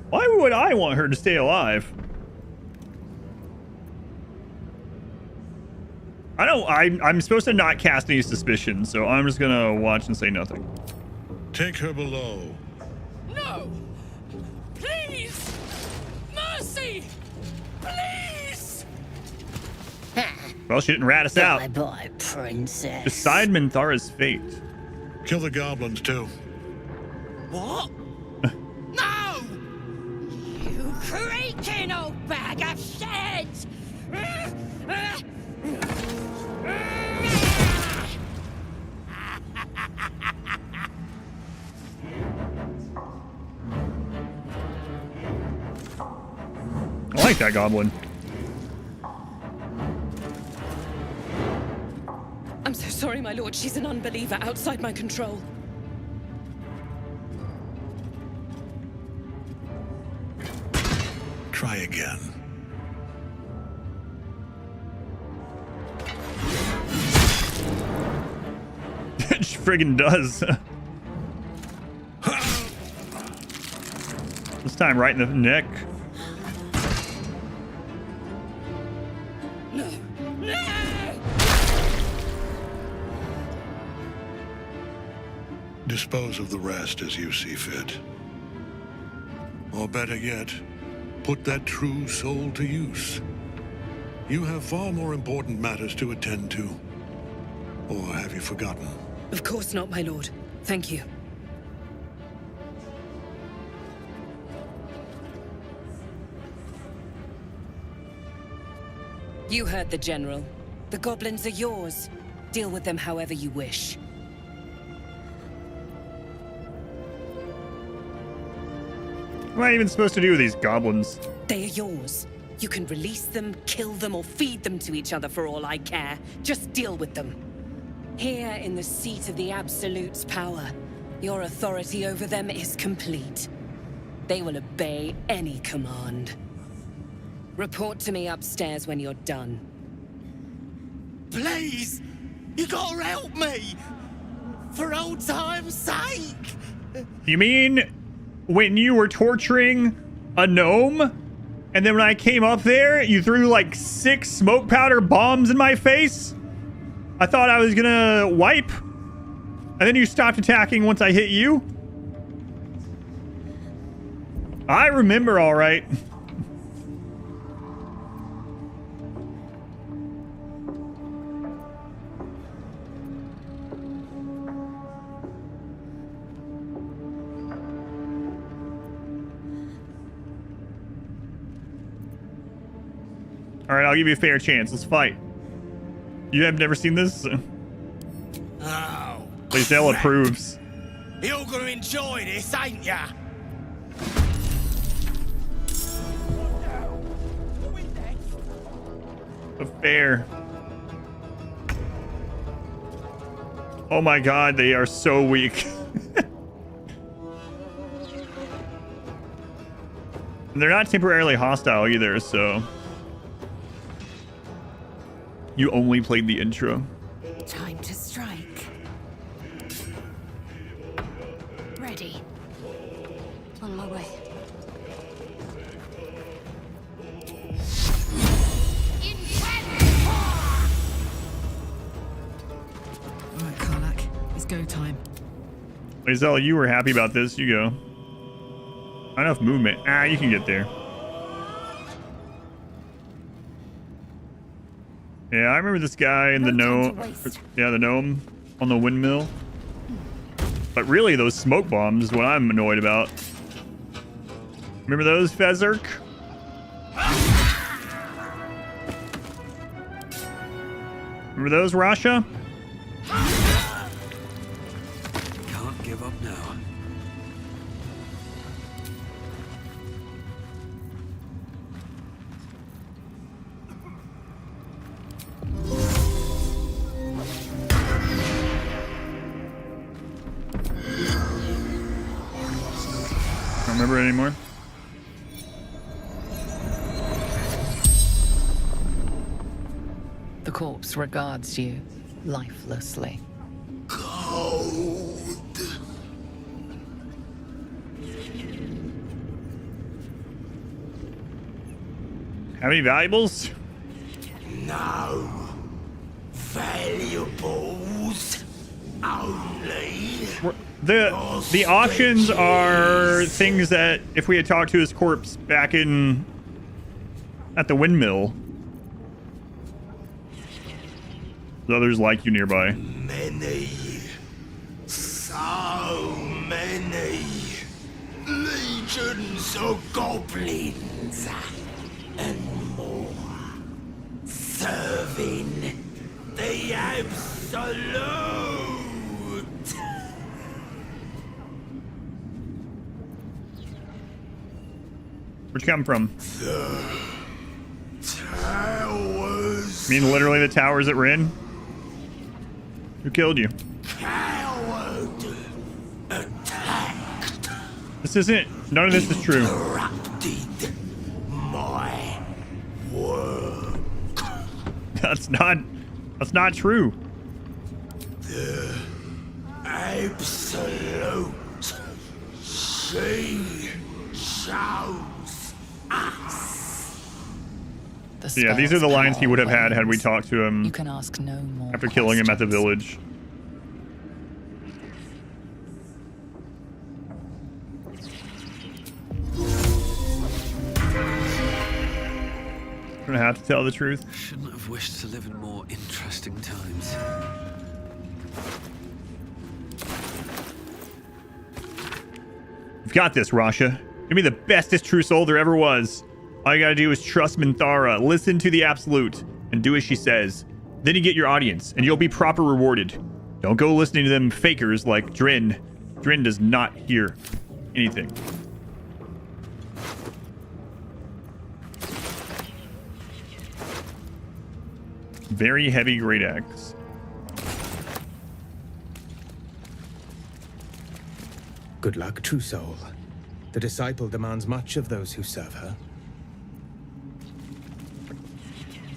Why would I want her to stay alive? I'm supposed to not cast any suspicion, so I'm just gonna watch and say nothing. Take her below. No! Please! Mercy! Please! Well, she didn't rat us out. Bye-bye, princess. Decide Minthara's fate. Kill the goblins, too. What? No! You creaking old bag of shit! I like that goblin. I'm so sorry, my lord. She's an unbeliever outside my control. Try again. She friggin' does. This time right in the neck. Dispose of the rest as you see fit. Or better yet, put that true soul to use. You have far more important matters to attend to. Or have you forgotten? Of course not, my lord. Thank you. You heard the General. The goblins are yours. Deal with them however you wish. What am I even supposed to do with these goblins? They are yours. You can release them, kill them, or feed them to each other for all I care. Just deal with them. Here in the seat of the Absolute's power, your authority over them is complete. They will obey any command. Report to me upstairs when you're done. Please! You gotta help me! For old time's sake! You mean when you were torturing a gnome? And then when I came up there, you threw like 6 smoke powder bombs in my face? I thought I was gonna wipe. And then you stopped attacking once I hit you? I remember all right. All right, I'll give you a fair chance. Let's fight. You have never seen this? Oh. Lae'zel approves. You're gonna enjoy this, ain't ya? Fair. Oh my god, they are so weak. And they're not temporarily hostile either, so... You only played the intro. Time to strike. Ready. On my way. Alright, Karlak. It's go time. Lae'zel, you were happy about this. You go. Not enough movement. Ah, you can get there. Yeah, I remember this guy in the gnome. Yeah, the gnome on the windmill. But really, those smoke bombs is what I'm annoyed about. Remember those, Fezerk? Remember those, Rasha? Can't give up now. Don't remember it anymore. The corpse regards you lifelessly. Cold. Have any valuables? No. Valuables. Only. The options are things that if we had talked to his corpse back in at the windmill. There's others like you nearby. Many. So many. Legions of goblins. And more. Serving the Absolute. Where'd you come from? The towers. You mean literally the towers that we're in? Who killed you? Coward. Attacked. This isn't. None of this is true. Interrupted my work. That's not true. The Absolute. She chose us. Yeah, these are the lines he would have had we talked to him. You can ask no more after killing him at the village. Gonna have to tell the truth. Shouldn't have wished to live in more interesting times. You've got this, Rasha. You'll be the bestest true soul there ever was. All you gotta do is trust Minthara, listen to the Absolute, and do as she says. Then you get your audience, and you'll be proper rewarded. Don't go listening to them fakers like Drin. Drin does not hear anything. Very heavy great axe. Good luck, true soul. The disciple demands much of those who serve her.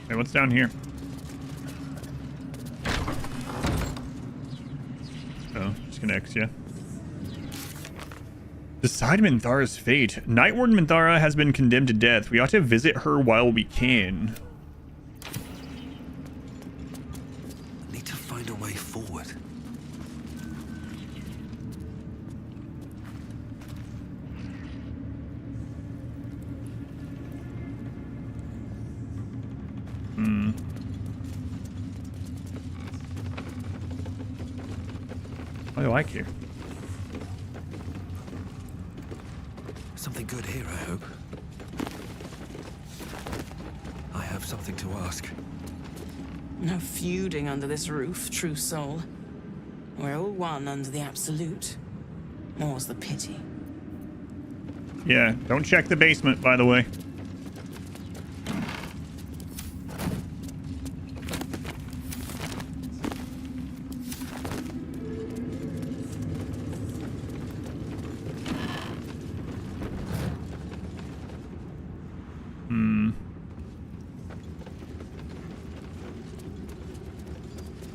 Hey, what's down here? Oh, just gonna X you. Decide Minthara's fate. Night Warden Minthara has been condemned to death. We ought to visit her while we can. Need to find a way forward. What do I like here? Something good here, I hope. I have something to ask. No feuding under this roof, true soul. We're all one under the Absolute. More's the pity. Yeah, don't check the basement, by the way.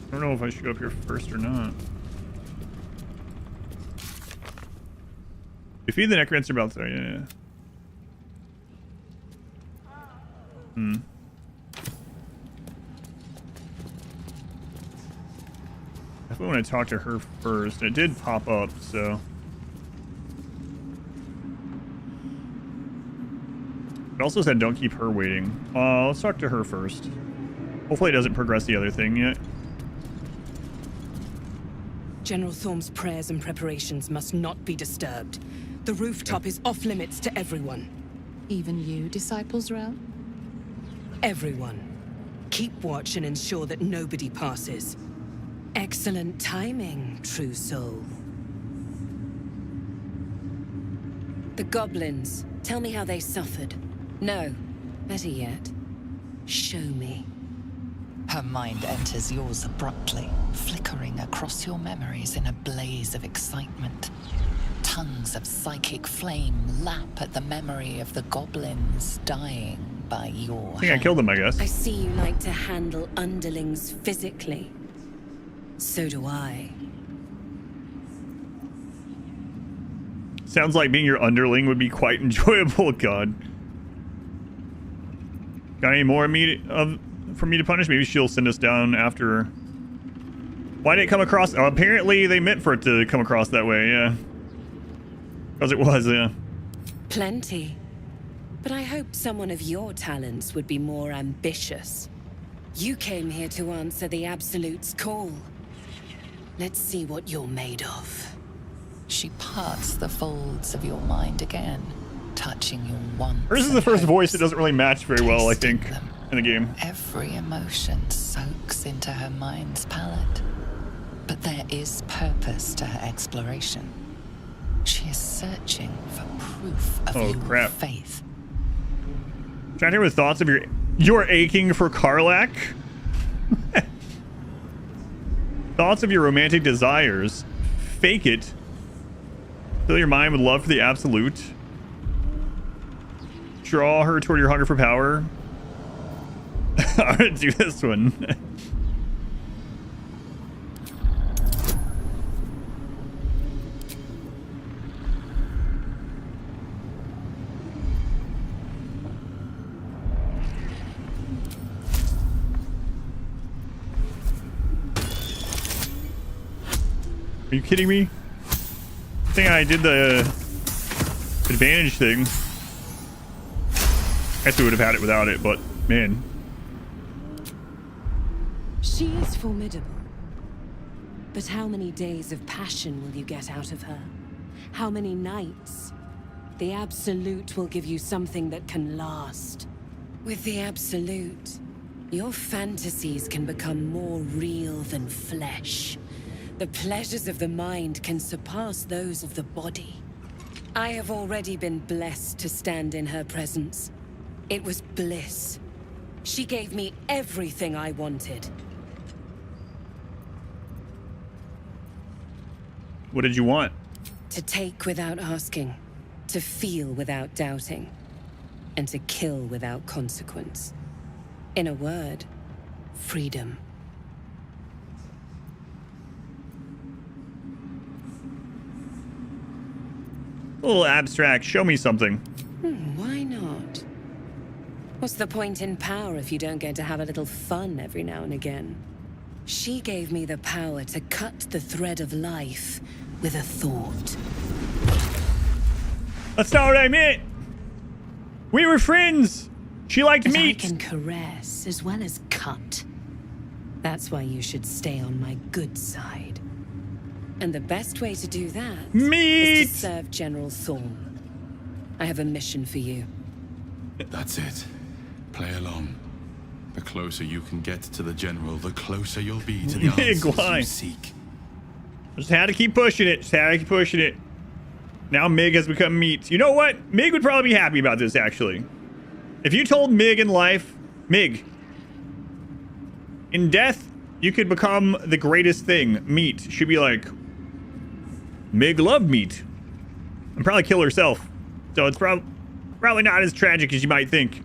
I don't know if I should go up here first or not. Defeat the Necromancer Balthazar, yeah. Definitely want to talk to her first. It did pop up, so. It also said don't keep her waiting. Let's talk to her first. Hopefully it doesn't progress the other thing yet. General Thorm's prayers and preparations must not be disturbed. The rooftop is off limits to everyone. Even you, Disciples Realm? Everyone. Keep watch and ensure that nobody passes. Excellent timing, true soul. The goblins. Tell me how they suffered. No, better yet, show me. Her mind enters yours abruptly, flickering across your memories in a blaze of excitement. Tongues of psychic flame lap at the memory of the goblins dying by your I think I killed him, I guess. I see you like to handle underlings physically. So do I. Sounds like being your underling would be quite enjoyable. God. Got any more for me to punish? Maybe she'll send us down after. Why did it come across? Oh, apparently they meant for it to come across that way, yeah. Because it was, yeah. Plenty. But I hoped someone of your talents would be more ambitious. You came here to answer the Absolute's call. Let's see what you're made of. She parts the folds of your mind again, touching your wants. Hers is the first voice that doesn't really match very well, I think, in the game. Every emotion soaks into her mind's palette. But there is purpose to her exploration. She is searching for proof of your faith. Trying to hear the thoughts of you're aching for Karlach? Thoughts of your romantic desires. Fake it. Fill your mind with love for the Absolute. Draw her toward your hunger for power. I'm gonna do this one. Are you kidding me? I think I did the advantage thing. I guess we would have had it without it, but man. She is formidable. But how many days of passion will you get out of her? How many nights? The Absolute will give you something that can last. With the Absolute, your fantasies can become more real than flesh. The pleasures of the mind can surpass those of the body. I have already been blessed to stand in her presence. It was bliss. She gave me everything I wanted. What did you want? To take without asking, to feel without doubting, and to kill without consequence. In a word, freedom. A little abstract. Show me something. Why not? What's the point in power if you don't get to have a little fun every now and again? She gave me the power to cut the thread of life with a thought. That's not what I meant. We were friends. She liked meat. I can caress as well as cut. That's why you should stay on my good side. And the best way to do that is to serve General Thorm. I have a mission for you. That's it. Play along. The closer you can get to the General, the closer you'll be to the answers you seek. Just had to keep pushing it. Just had to keep pushing it. Now Mig has become meat. You know what? Mig would probably be happy about this, actually. If you told Mig in life, Mig, in death, you could become the greatest thing, meat. She'd be like, Mig loved meat. And probably kill herself. So it's probably not as tragic as you might think.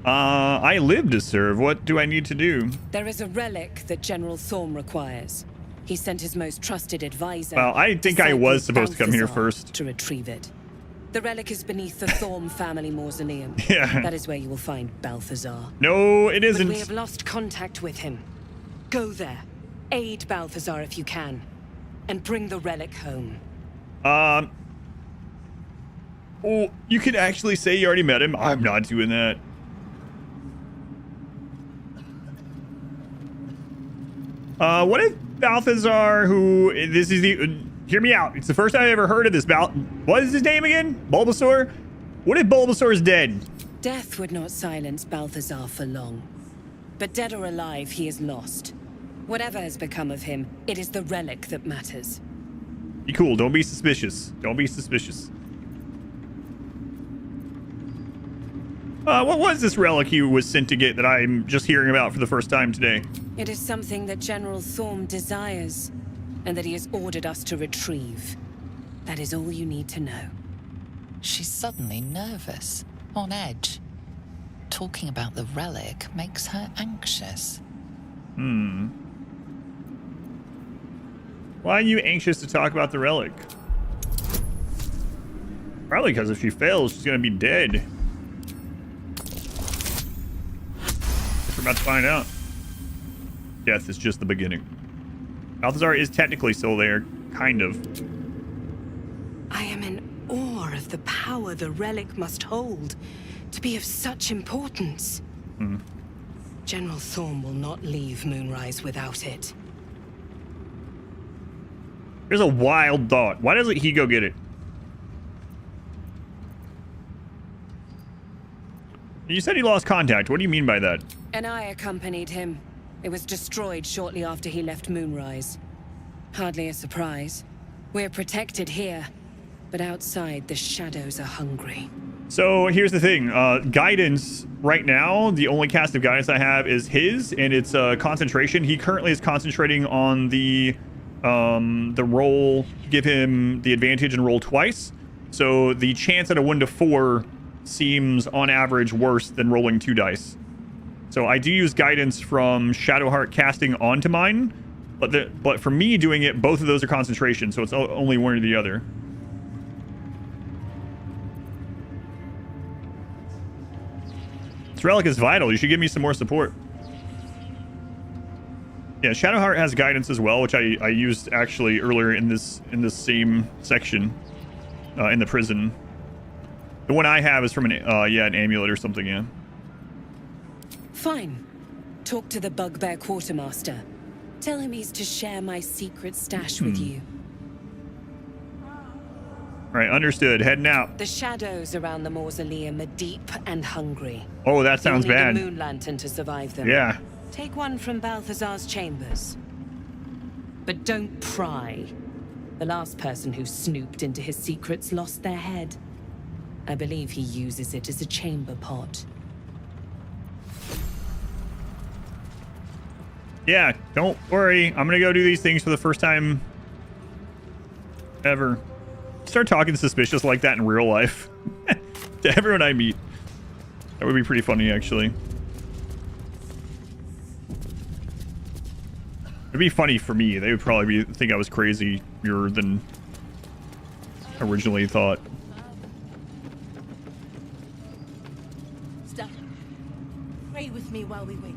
I live to serve. What do I need to do? There is a relic that General Thorm requires. He sent his most trusted advisor. Well, I think I was supposed to come here first. To retrieve it. The relic is beneath the Thorm family mausoleum. Yeah. That is where you will find Balthazar. No, it isn't. But we have lost contact with him. Go there. Aid Balthazar if you can. And bring the relic home. Oh, you could actually say you already met him. I'm not doing that. What if Balthazar, who this is the hear me out. It's the first time I ever heard of this. What is his name again? Bulbasaur? What if Bulbasaur's dead? Death would not silence Balthazar for long. But dead or alive, he is lost. Whatever has become of him, it is the relic that matters. Be cool. Don't be suspicious. Don't be suspicious. What was this relic he was sent to get that I'm just hearing about for the first time today? It is something that General Thorm desires. and that he has ordered us to retrieve. That is all you need to know. She's suddenly nervous, on edge. Talking about the relic makes her anxious. Why are you anxious to talk about the relic? Probably because if she fails, she's gonna be dead. Guess we're about to find out. Death is just the beginning. Balthazar is technically still there, kind of. I am in awe of the power the relic must hold to be of such importance. General Thorm will not leave Moonrise without it. Here's a wild thought. Why doesn't he go get it? You said he lost contact. What do you mean by that? And I accompanied him. It was destroyed shortly after he left Moonrise. Hardly a surprise. We're protected here, but outside the shadows are hungry. So here's the thing. Guidance right now, the only cast of guidance I have is his, and it's concentration. He currently is concentrating on the roll, give him the advantage and roll twice. So the chance at a 1 to 4 seems on average worse than rolling 2 dice. So I do use guidance from Shadowheart casting onto mine, but for me doing it, both of those are concentration, so it's only one or the other. This relic is vital. You should give me some more support. Yeah, Shadowheart has guidance as well, which I used actually earlier in this same section in the prison. The one I have is from an amulet or something. Yeah. Fine. Talk to the Bugbear Quartermaster. Tell him he's to share my secret stash with you. All right, understood. Heading out. The shadows around the mausoleum are deep and hungry. Oh, that sounds You'll need bad. a moon lantern to survive them. Yeah. Take one from Balthazar's chambers. But don't pry. The last person who snooped into his secrets lost their head. I believe he uses it as a chamber pot. Yeah, don't worry. I'm gonna go do these things for the first time ever. Start talking suspicious like that in real life to everyone I meet. That would be pretty funny, actually. It'd be funny for me. They would probably think I was crazier than originally thought. Stop. Pray with me while we wait.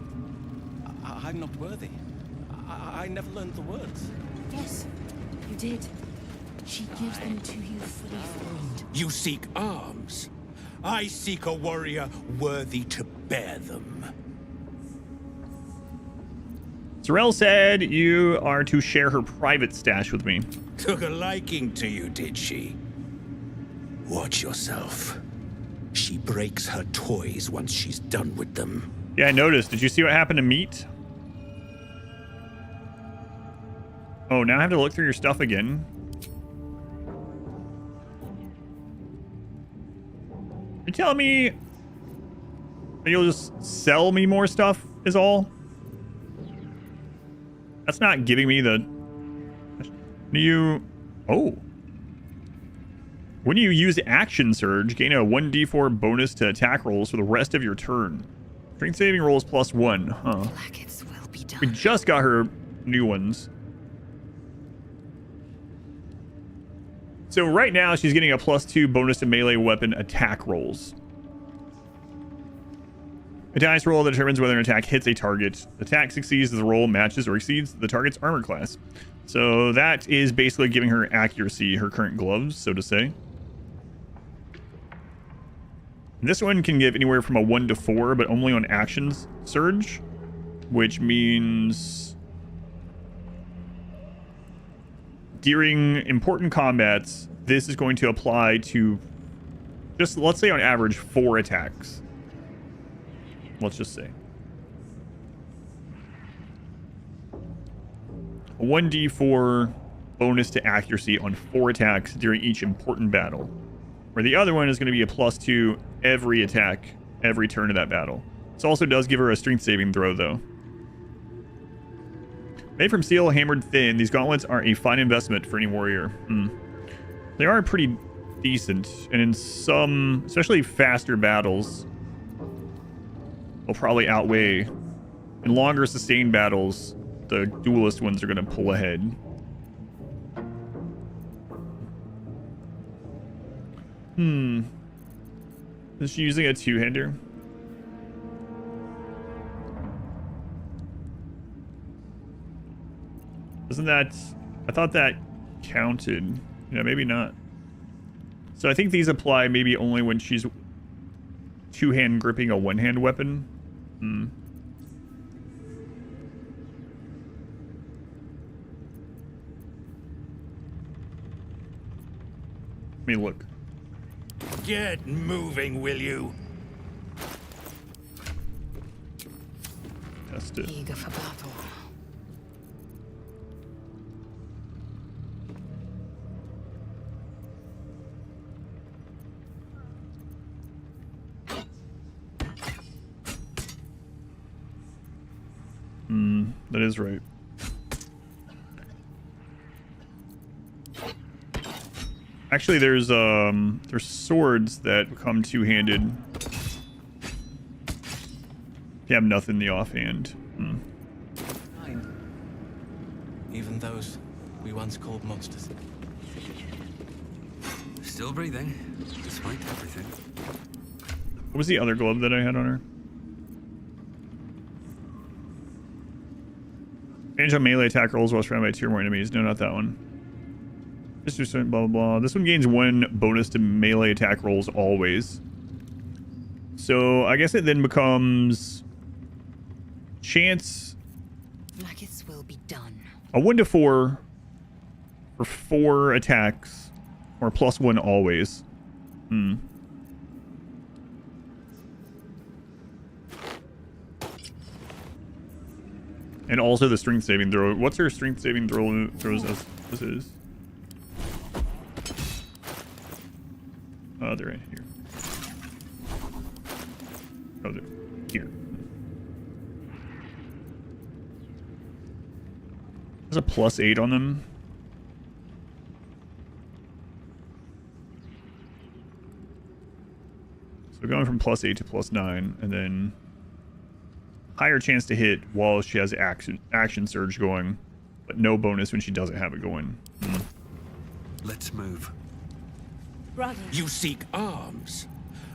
I'm not worthy. I never learned the words. Yes, you did. She gives them to you fully formed. You seek arms. I seek a warrior worthy to bear them. Sorrel said you are to share her private stash with me. Took a liking to you, did she? Watch yourself. She breaks her toys once she's done with them. Yeah, I noticed. Did you see what happened to Meat? Oh, now I have to look through your stuff again. You telling me that you'll just sell me more stuff is all? That's not giving me the... Oh. When you use Action Surge, gain a 1d4 bonus to attack rolls for the rest of your turn. Strength saving rolls +1. Huh. We just got her new ones. So right now, she's getting a +2 bonus to melee weapon attack rolls. A dice roll that determines whether an attack hits a target. Attack succeeds if the roll matches or exceeds the target's armor class. So that is basically giving her accuracy, her current gloves, so to say. This one can give anywhere from a 1 to 4, but only on actions surge, which means during important combats, this is going to apply to just, let's say on average, 4 attacks. Let's just say. A 1d4 bonus to accuracy on 4 attacks during each important battle. Where the other one is going to be a +2 every attack, every turn of that battle. This also does give her a strength saving throw, though. Made from steel, hammered thin, these gauntlets are a fine investment for any warrior. They are pretty decent, and in some, especially faster battles, they'll probably outweigh. In longer sustained battles, the duelist ones are going to pull ahead. Is she using a two-hander? Isn't that... I thought that counted. Yeah, maybe not. So I think these apply maybe only when she's two-hand gripping a one-hand weapon. Let me look. Get moving, will you? Test it. Eager for battle. That is right. Actually, there's swords that become two-handed. You have nothing in the offhand. Even those we once called monsters. Still breathing, despite everything. What was the other glove that I had on her? Advantage on melee attack rolls while surrounded by 2 or more enemies. No, not that one. Blah, blah, blah. This one gains 1 bonus to melee attack rolls always. So I guess it then becomes chance. Maggis will be done. A 1 to 4 for 4 attacks, or +1 always. And also the strength saving throw. What's her strength saving throws as this is? Oh, they're right here. Oh, they're here. There's a +8 on them. So going from +8 to +9, and then higher chance to hit while she has action surge going, but no bonus when she doesn't have it going. Let's move. Brother. You seek arms.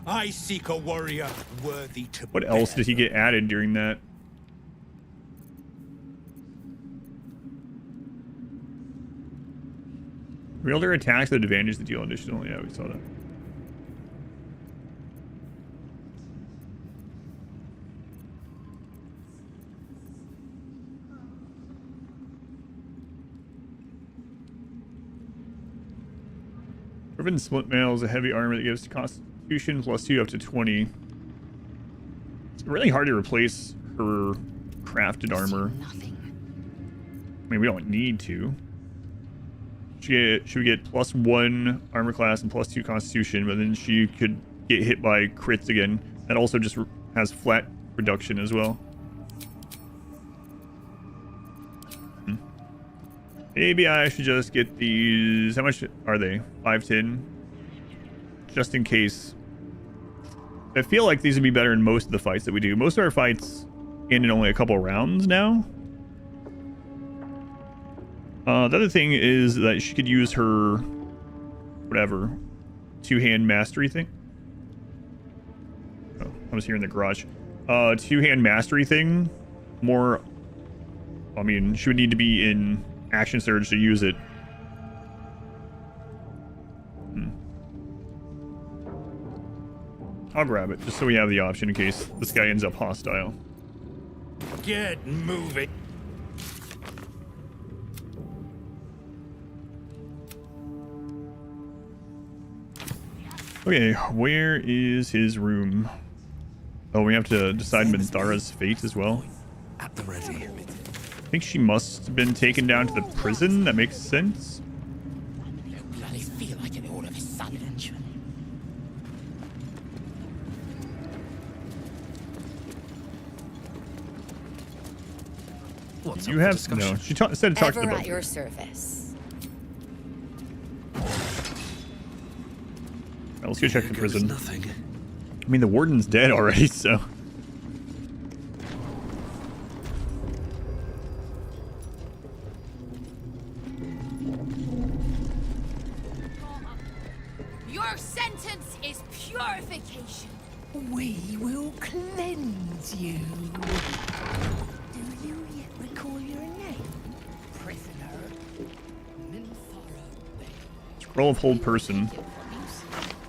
I seek a warrior worthy to What else did he get added during that? Wielder attacks at advantage that deal additional. Yeah, we saw that. Riven Split Mail is a heavy armor that gives Constitution +2 up to 20. It's really hard to replace her crafted armor. I mean, we don't need to. Should we get +1 armor class and +2 Constitution, but then she could get hit by crits again. That also just has flat reduction as well. Maybe I should just get these. How much are they? 510? Just in case. I feel like these would be better in most of the fights that we do. Most of our fights end in only a couple rounds now. The other thing is that she could use her, whatever, two-hand mastery thing. Oh, I was here in the garage. Two-hand mastery thing. More, I mean, she would need to be in action surge to use it. I'll grab it just so we have the option in case this guy ends up hostile. Get moving. Okay, where is his room? Oh, we have to decide Minthara's fate as well. At the ready. I think she must have been taken down to the prison. That makes sense. I feel like an order of his son. You have no. She said to talk to the Ever boat. at your service. Well, let's go check the prison. Nothing. I mean, the warden's dead already, so. Your sentence is purification. We will cleanse you. Do you yet recall your name, prisoner? Scroll of hold person.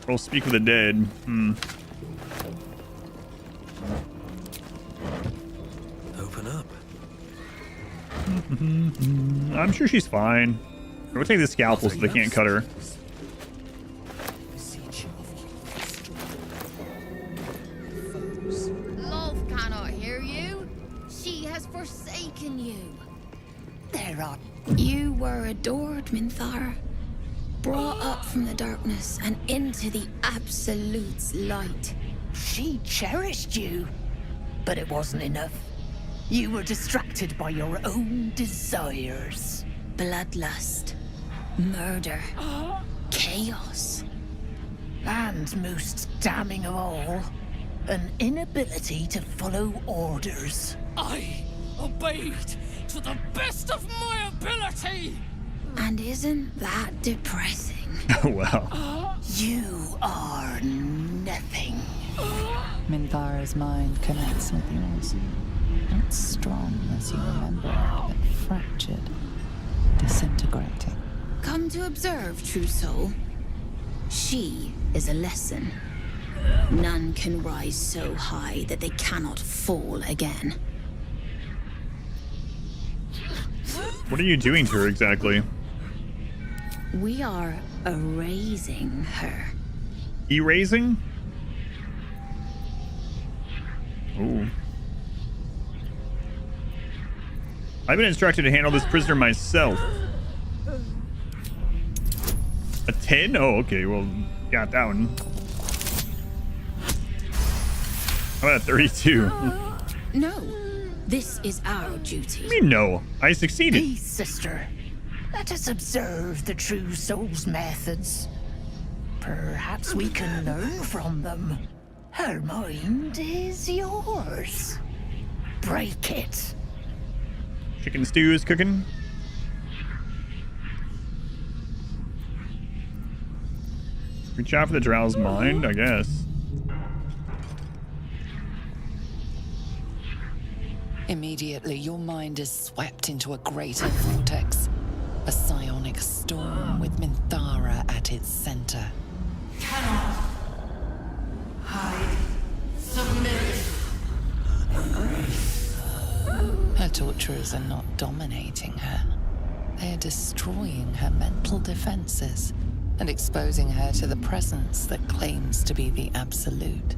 Scroll speak with the dead. Open up. I'm sure she's fine. We'll take the scalpel so they can't cut her. Love cannot hear you. She has forsaken you. There are. You were adored, Minthara. Brought up from the darkness and into the Absolute's light. She cherished you, but it wasn't enough. You were distracted by your own desires. Bloodlust, murder, chaos. And most damning of all, an inability to follow orders. I obeyed to the best of my ability. And isn't that depressing? Oh, wow. You are nothing. Minthara's mind connects with yours. Not strong as you remember it, but fractured, disintegrating. Come to observe, true soul. She is a lesson. None can rise so high that they cannot fall again. What are you doing to her exactly? We are erasing her. Erasing? Ooh. I've been instructed to handle this prisoner myself. A 10? Oh, okay. Well, got that one. How about a 32? No, this is our duty. I mean, no. I succeeded. Peace, sister. Let us observe the true soul's methods. Perhaps we can learn from them. Her mind is yours. Break it. Chicken stew is cooking. Reach out for the drow's mind, I guess. Immediately, your mind is swept into a greater vortex. A psionic storm with Minthara at its center. Cannot hide. Submit. Her torturers are not dominating her. They are destroying her mental defenses and exposing her to the presence that claims to be the Absolute.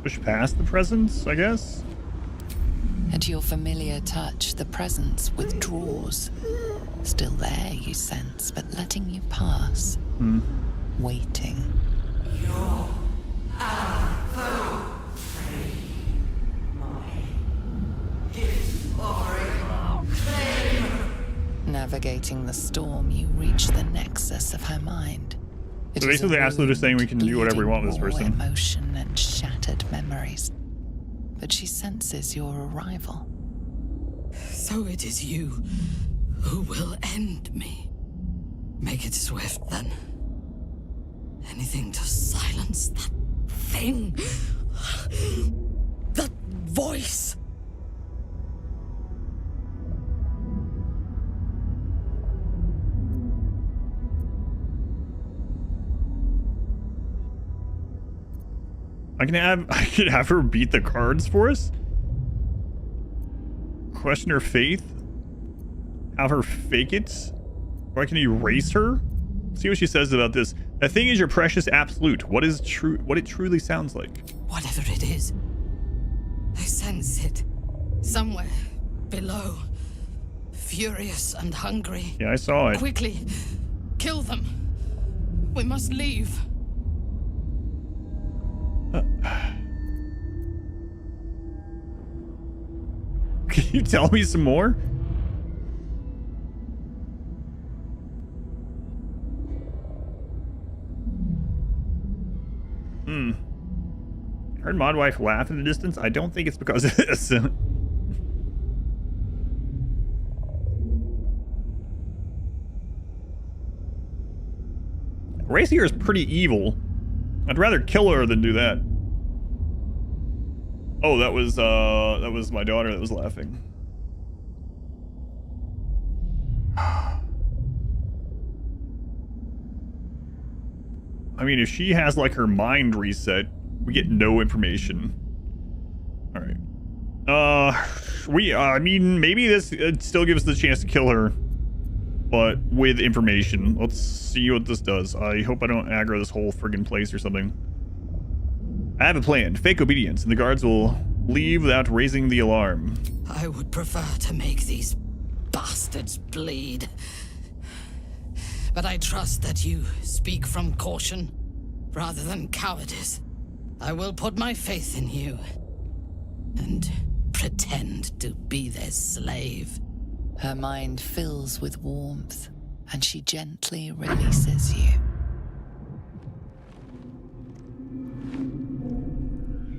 Push past the presence, I guess? At your familiar touch, the presence withdraws. Still there, you sense, but letting you pass. Waiting. You're our foe. Navigating the storm, you reach the nexus of her mind. So basically, the Absolute is saying we can do whatever we want with this person. Emotion and shattered memories. But she senses your arrival. So it is you who will end me. Make it swift, then. Anything to silence that thing. That voice. I could have her beat the cards for us. Question her faith. Have her fake it. Or I can erase her. See what she says about this. That thing is your precious absolute. What is true? What it truly sounds like. Whatever it is, I sense it somewhere below. Furious and hungry. Yeah, I saw it. Quickly, kill them. We must leave. Can you tell me some more? I heard Mod Wife laugh in the distance. I don't think it's because of this. Race here is pretty evil. I'd rather kill her than do that. Oh, that was my daughter that was laughing. I mean, if she has like her mind reset, we get no information. All right. I mean, maybe this still gives us the chance to kill her, but with information. Let's see what this does. I hope I don't aggro this whole friggin' place or something. I have a plan. Fake obedience, and the guards will leave without raising the alarm. I would prefer to make these bastards bleed. But I trust that you speak from caution rather than cowardice. I will put my faith in you and pretend to be their slave. Her mind fills with warmth, and she gently releases you.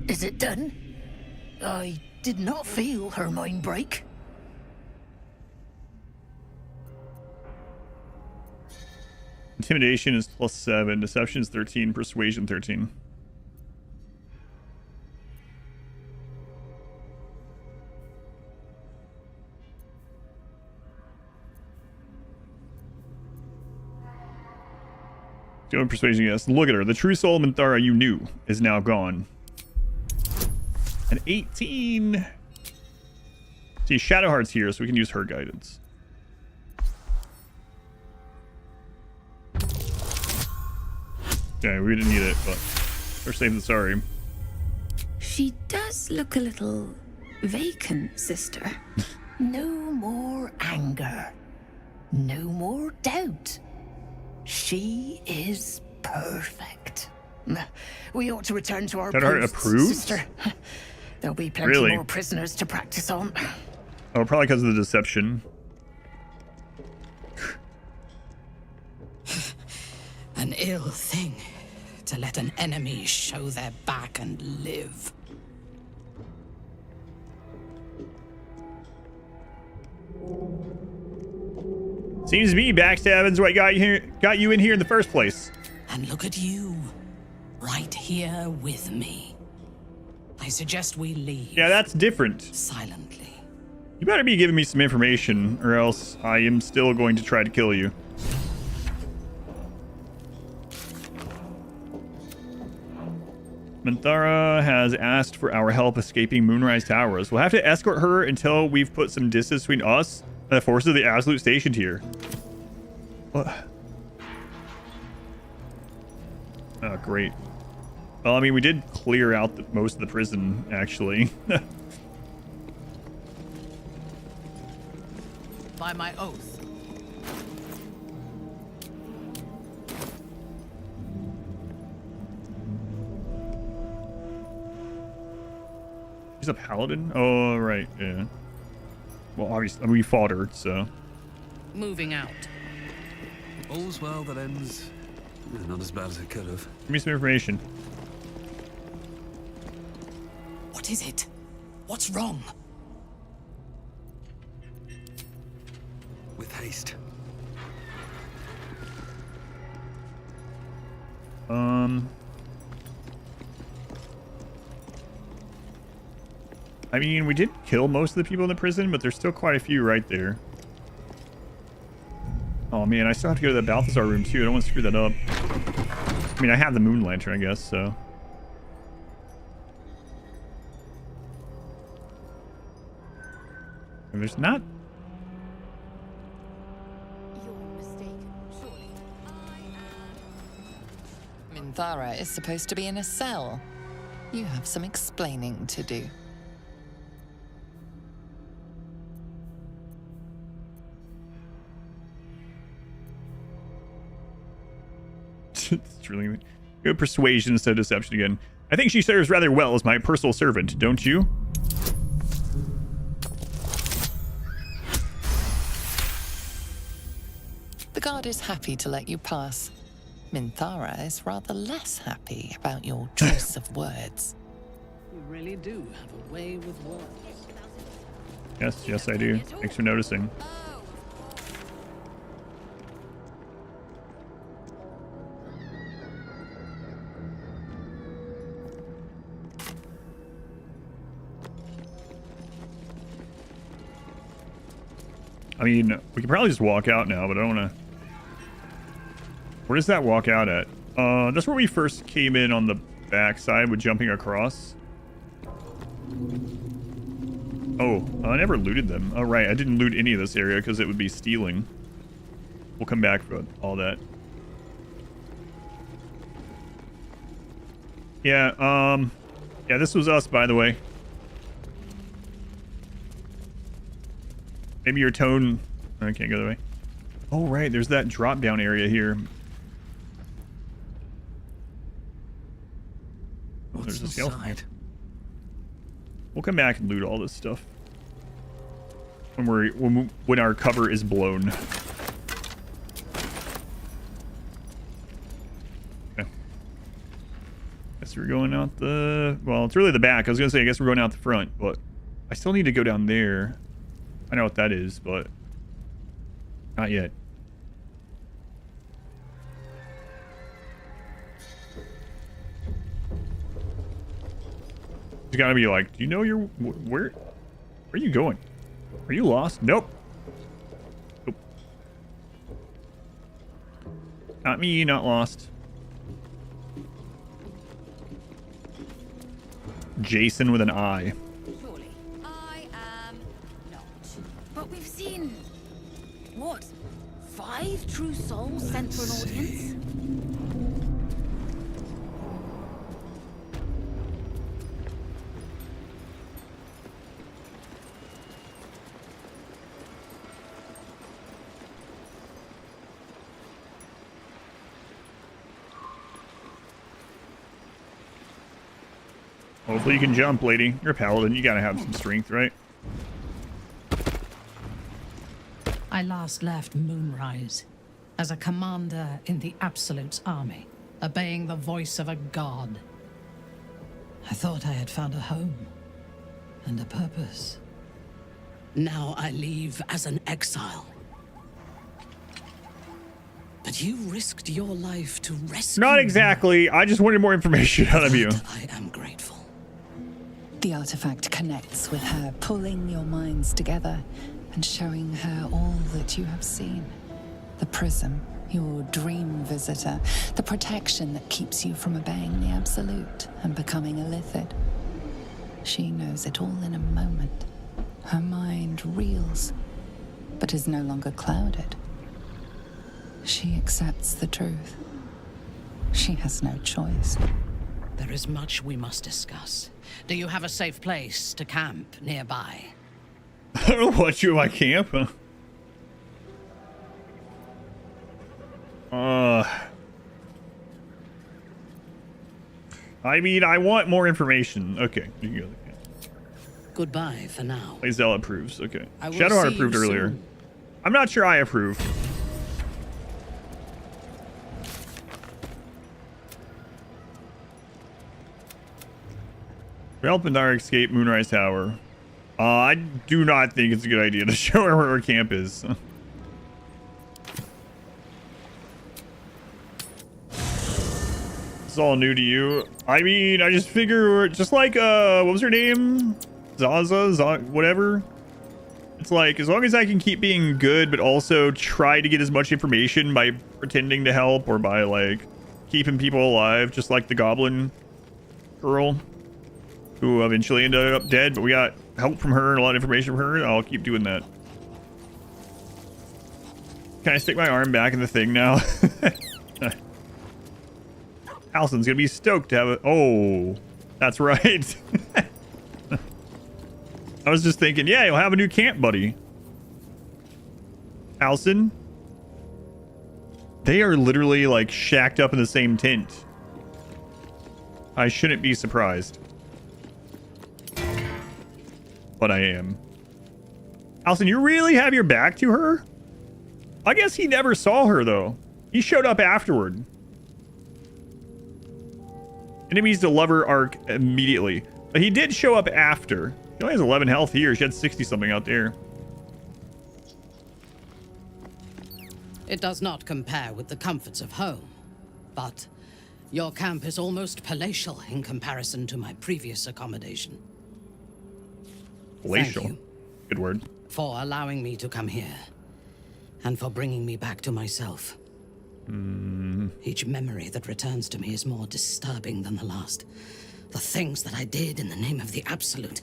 Is it done? I did not feel her mind break. Intimidation is +7, deception is 13, persuasion 13. Doing persuasion, yes. Look at her. The true soul Minthara you knew is now gone. An 18. See, Shadowheart's here, so we can use her guidance. Okay, we didn't need it, but we're safe than sorry. She does look a little vacant, sister. No more anger. No more doubt. She is perfect. We ought to return to our posts, approved? sister. There'll be plenty Really? more prisoners to practice on. Oh, probably because of the deception. An ill thing to let an enemy show their back and live. Seems to me backstabbing's what got you in here in the first place. And look at you, right here with me. I suggest we leave. Yeah, that's different. Silently. You better be giving me some information, or else I am still going to try to kill you. Minthara has asked for our help escaping Moonrise Towers. We'll have to escort her until we've put some distance between us and the forces of the Absolute stationed here. What? Oh, great. Well, I mean, we did clear out most of the prison, actually. By my oath. She's a paladin? Oh, right, yeah. Well, obviously, we fought her, so. Moving out. All's well that ends. Not as bad as it could have. Give me some information. What is it? What's wrong? With haste. I mean, we did kill most of the people in the prison, but there's still quite a few right there. Oh man, I still have to go to the Balthazar room too. I don't want to screw that up. I mean, I have the moon lantern, I guess, so. And there's not. Minthara is supposed to be in a cell. You have some explaining to do. It's really good persuasion instead of deception again. I think she serves rather well as my personal servant, don't you? The guard is happy to let you pass. Minthara is rather less happy about your choice of words. You really do have a way with words. Yes, I do. Thanks for noticing. I mean, we could probably just walk out now, but I don't want to... Where does that walk out at? That's where we first came in on the backside with jumping across. Oh, I never looted them. Oh, right. I didn't loot any of this area because it would be stealing. We'll come back for all that. Yeah, yeah, this was us, by the way. Maybe your tone... I can't go that way. Oh, right. There's that drop-down area here. Oh, there's a skeleton. We'll come back and loot all this stuff when our cover is blown. Okay. Guess we're going out the... Well, it's really the back. I was gonna say I guess we're going out the front, but I still need to go down there. I know what that is, but not yet. It's gotta be like, do you know where are you going? Are you lost? Nope. Nope. Not me, not lost. Jason with an I. Surely. I am not. But we've seen... what? 5 true souls sent for an audience? Hopefully you can jump, lady. You're a paladin. You gotta have some strength, right? I last left Moonrise as a commander in the Absolute's army, obeying the voice of a god. I thought I had found a home and a purpose. Now I leave as an exile. But you risked your life to rescue Not exactly. I just wanted more information out of you. I am grateful. The artifact connects with her, pulling your minds together and showing her all that you have seen. The prism, your dream visitor, the protection that keeps you from obeying the Absolute and becoming a Lithid. She knows it all in a moment. Her mind reels, but is no longer clouded. She accepts the truth. She has no choice. There is much we must discuss. Do you have a safe place to camp nearby? I don't know what you my camp. I mean, I want more information. Okay, you can go there. Goodbye for now. Lazelle approves. Okay. I will Shadowheart see approved you earlier. soon. I'm not sure I approve. Help Minthara escape Moonrise Tower. I do not think it's a good idea to show her where her camp is. It's all new to you. I mean, I just figure, just like, what was her name? Zaza, whatever. It's like, as long as I can keep being good, but also try to get as much information by pretending to help or by, like, keeping people alive, just like the goblin girl, who eventually ended up dead, but we got help from her and a lot of information from her. I'll keep doing that. Can I stick my arm back in the thing now? Allison's gonna be stoked to have it. Oh, that's right. I was just thinking, yeah, you'll have a new camp buddy. Allison? They are literally like shacked up in the same tent. I shouldn't be surprised. But I am. Alison, you really have your back to her? I guess he never saw her, though. He showed up afterward. Enemies to lover arc immediately. But he did show up after. She only has 11 health here. She had 60-something out there. It does not compare with the comforts of home, but your camp is almost palatial in comparison to my previous accommodation. Palatial? Thank you good word. for allowing me to come here, and for bringing me back to myself. Each memory that returns to me is more disturbing than the last. The things that I did in the name of the Absolute.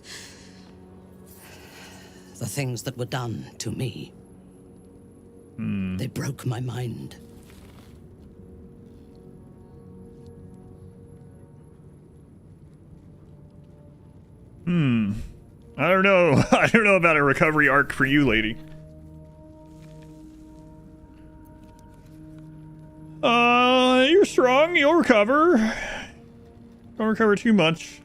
The things that were done to me. They broke my mind. I don't know. I don't know about a recovery arc for you, lady. You're strong. You'll recover. Don't recover too much.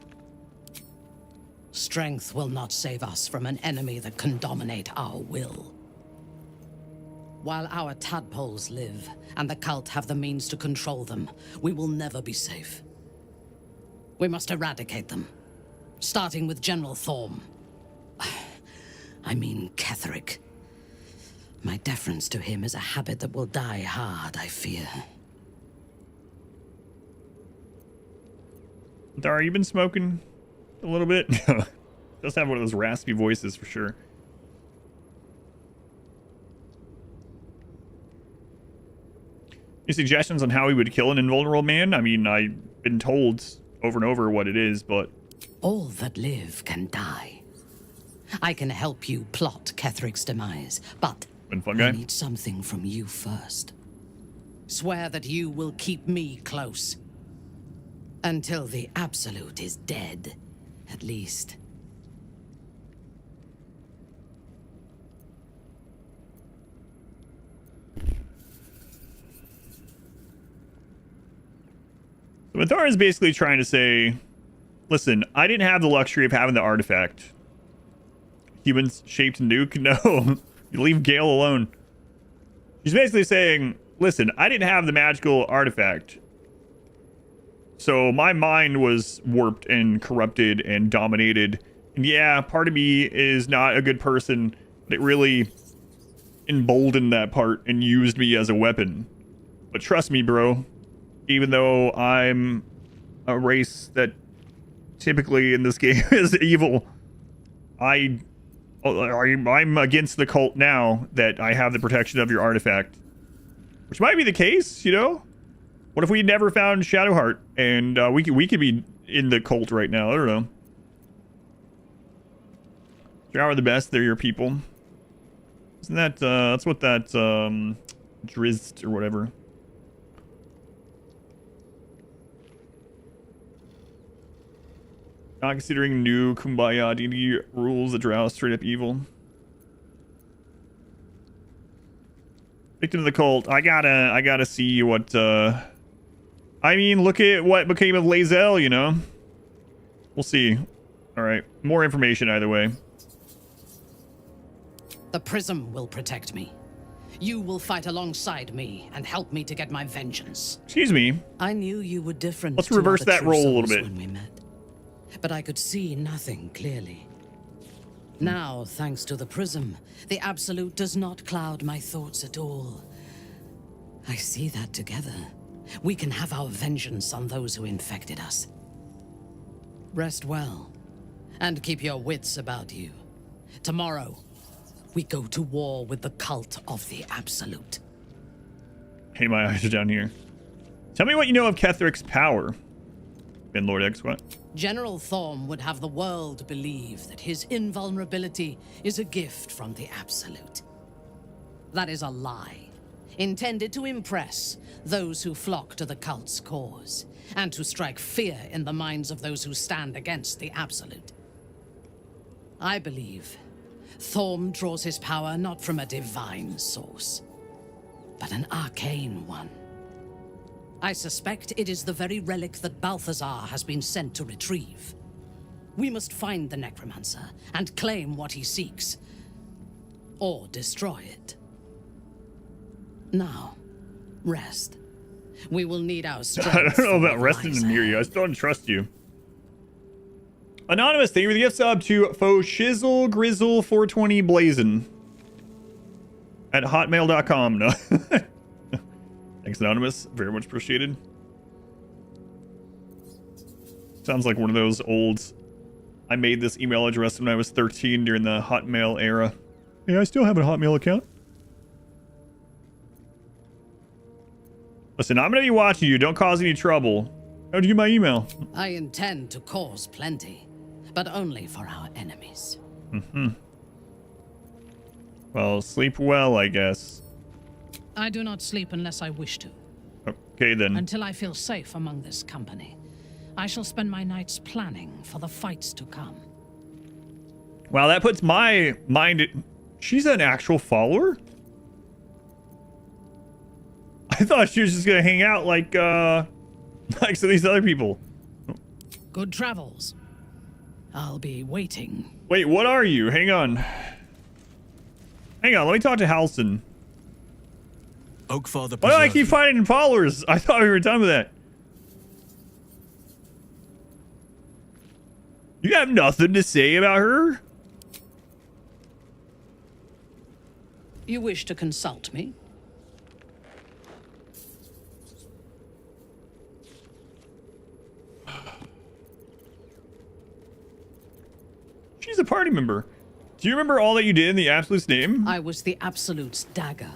Strength will not save us from an enemy that can dominate our will. While our tadpoles live, and the cult have the means to control them, we will never be safe. We must eradicate them, starting with General Thorm. I mean Ketheric. My deference to him is a habit that will die hard, I fear. Dara, you been smoking a little bit? Does have one of those raspy voices for sure. Any suggestions on how we would kill an invulnerable man? I mean, I've been told over and over what it is, but... All that live can die. I can help you plot Ketheric's demise, but I need something from you first. Swear that you will keep me close. Until the Absolute is dead, at least. So Mathar is basically trying to say, listen, I didn't have the luxury of having the artifact. Human-shaped nuke? No. You leave Gale alone. She's basically saying, listen, I didn't have the magical artifact. So my mind was warped and corrupted and dominated. And yeah, part of me is not a good person, but it really emboldened that part and used me as a weapon. But trust me, bro, even though I'm a race that typically in this game is evil, I'm against the cult now that I have the protection of your artifact. Which might be the case, you know? What if we never found Shadowheart and we could be in the cult right now? I don't know. Drow are the best. They're your people. Isn't that that's what that Drizzt or whatever. Not considering new Kumbaya D&D rules, the Drow straight up evil. Victim of the cult. I gotta see what I mean, look at what became of Lae'zel, you know? We'll see. Alright. More information either way. The prism will protect me. You will fight alongside me and help me to get my vengeance. Excuse me. I knew you were different. Let's reverse that role a little bit. When we met, but I could see nothing clearly. Now, thanks to the prism, the Absolute does not cloud my thoughts at all. I see that together, we can have our vengeance on those who infected us. Rest well, and keep your wits about you. Tomorrow, we go to war with the cult of the Absolute. Hey, my eyes are down here. Tell me what you know of Ketheric's power. Ben Lord X, what? General Thorm would have the world believe that his invulnerability is a gift from the Absolute. That is a lie, intended to impress those who flock to the cult's cause, and to strike fear in the minds of those who stand against the Absolute. I believe Thorm draws his power not from a divine source, but an arcane one. I suspect it is the very relic that Balthazar has been sent to retrieve. We must find the necromancer and claim what he seeks. Or destroy it. Now, rest. We will need our strength. I don't know about resting near you. I still don't trust you. Anonymous, thank you for the gift sub to Faux Shizzle Grizzle 420 Blazin at hotmail.com. No. Thanks, Anonymous. Very much appreciated. Sounds like one of those old, I made this email address when I was 13 during the Hotmail era. Yeah, I still have a Hotmail account. Listen, I'm going to be watching you. Don't cause any trouble. How'd you get my email? I intend to cause plenty, but only for our enemies. Mm-hmm. Well, sleep well, I guess. I do not sleep unless I wish to. Okay, then. Until I feel safe among this company. I shall spend my nights planning for the fights to come. Wow, that puts my mind at... She's an actual follower? I thought she was just gonna hang out like some of these other people. Good travels. I'll be waiting. Wait, what are you? Hang on. Hang on, let me talk to Halson. Oakfather. Why do I keep finding followers? I thought we were done with that. You have nothing to say about her? You wish to consult me? She's a party member. Do you remember all that you did in the Absolute's name? I was the Absolute's dagger.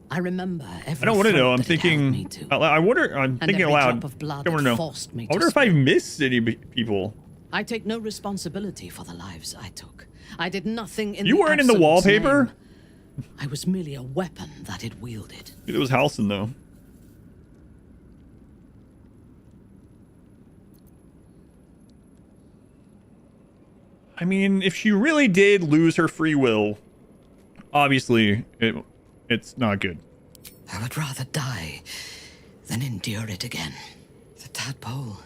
I remember every I don't want to know. I'm threat that it held me thinking. to. I wonder. I'm And thinking every aloud. drop of blood I want to that know. forced me I wonder to if I missed any people. I take no responsibility for the lives I took. I did nothing in You the weren't in the Absolute's wallpaper? name. I was merely a weapon that it wielded. It was Halson, though. I mean, if she really did lose her free will, obviously it's not good. I would rather die than endure it again. The tadpole,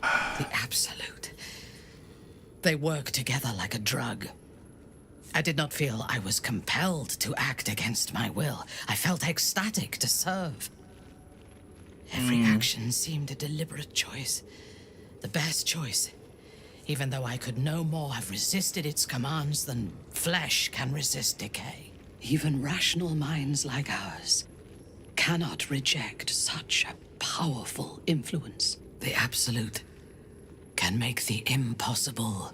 the Absolute. They work together like a drug. I did not feel I was compelled to act against my will. I felt ecstatic to serve. Every action seemed a deliberate choice. The best choice. Even though I could no more have resisted its commands than flesh can resist decay. Even rational minds like ours cannot reject such a powerful influence. The Absolute can make the impossible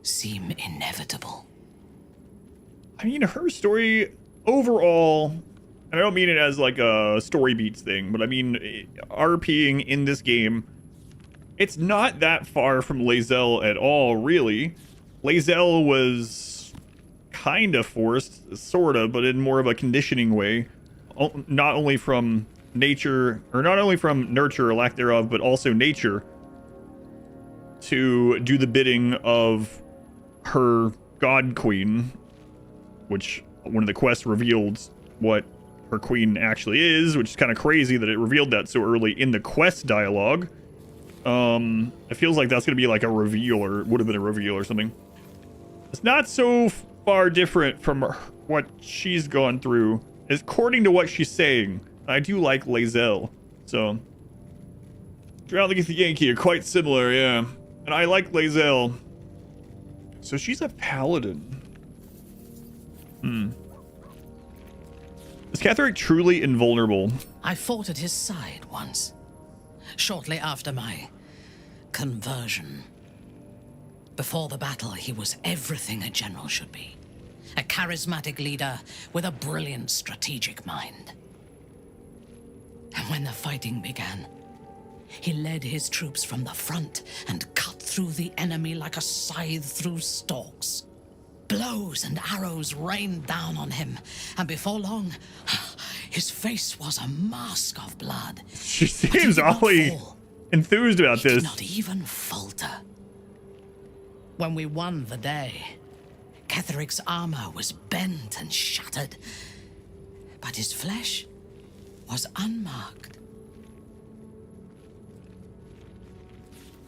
seem inevitable. I mean, her story overall, and I don't mean it as like a story beats thing, but I mean RPing in this game, it's not that far from Lae'zel at all, really. Lae'zel was kind of forced, sort of, but in more of a conditioning way. Not only from nature, or not only from nurture or lack thereof, but also nature, to do the bidding of her god queen, which one of the quests revealed what her queen actually is, which is kind of crazy that it revealed that so early in the quest dialogue. It feels like that's gonna be like a reveal, or would have been a reveal or something. It's not so far different from what she's gone through, according to what she's saying. I do like Lae'zel, so Drown the Yankee are quite similar, yeah. And I like Lae'zel. So she's a paladin. Is Ketheric truly invulnerable? I fought at his side once, shortly after my conversion. Before the battle, he was everything a general should be. A charismatic leader with a brilliant strategic mind. And when the fighting began, he led his troops from the front and cut through the enemy like a scythe through stalks. Blows and arrows rained down on him, and before long, his face was a mask of blood. She seems awfully enthused about this. He did not even falter. When we won the day, Ketheric's armor was bent and shattered, but his flesh was unmarked.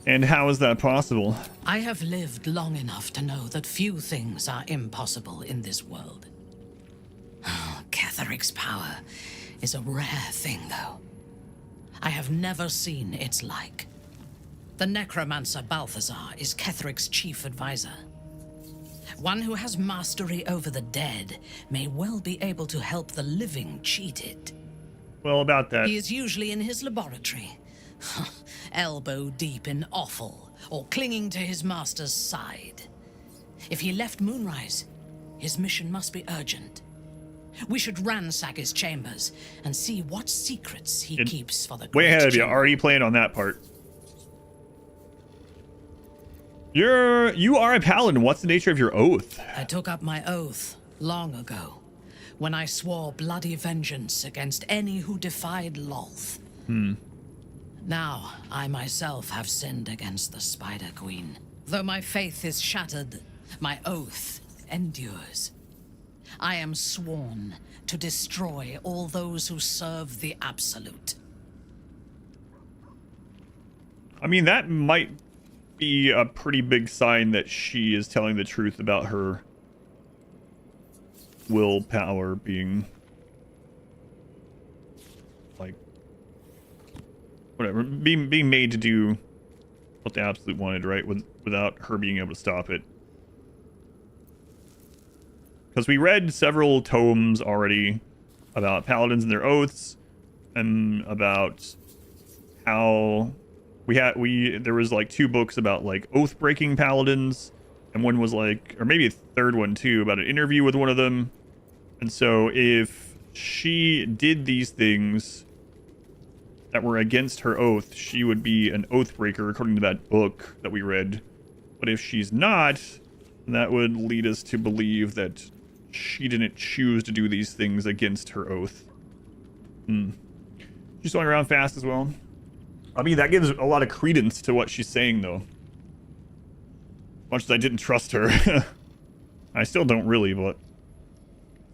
And how is that possible? I have lived long enough to know that few things are impossible in this world. Ketheric's power is a rare thing, though. I have never seen its like. The necromancer Balthazar is Ketheric's chief advisor. One who has mastery over the dead may well be able to help the living cheat it. Well, about that. He is usually in his laboratory, elbow deep in offal, or clinging to his master's side. If he left Moonrise, his mission must be urgent. We should ransack his chambers and see what secrets he keeps for the Way ahead of you. chamber. Already playing on that part. You are a paladin. What's the nature of your oath? I took up my oath long ago, when I swore bloody vengeance against any who defied Lolth. Now, I myself have sinned against the Spider Queen. Though my faith is shattered, my oath endures. I am sworn to destroy all those who serve the Absolute. I mean, that might be a pretty big sign that she is telling the truth about her willpower being, like, whatever, being made to do what the Absolute wanted, right? Without her being able to stop it. Because we read several tomes already about paladins and their oaths, and about how there was like 2 books about like oath breaking paladins, and one was like, or maybe a third one too, about an interview with one of them. And so if she did these things that were against her oath, she would be an oath breaker according to that book that we read. But if she's not, that would lead us to believe that she didn't choose to do these things against her oath. She's going around fast as well. I mean, that gives a lot of credence to what she's saying, though. Much as I didn't trust her. I still don't really, but...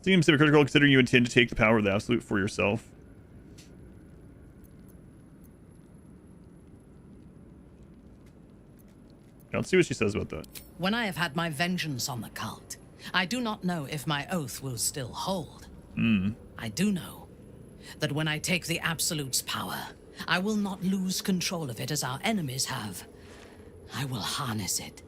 Seems hypocritical considering you intend to take the power of the Absolute for yourself. Let's see what she says about that. When I have had my vengeance on the cult, I do not know if my oath will still hold. I do know that when I take the Absolute's power, I will not lose control of it as our enemies have. I will harness it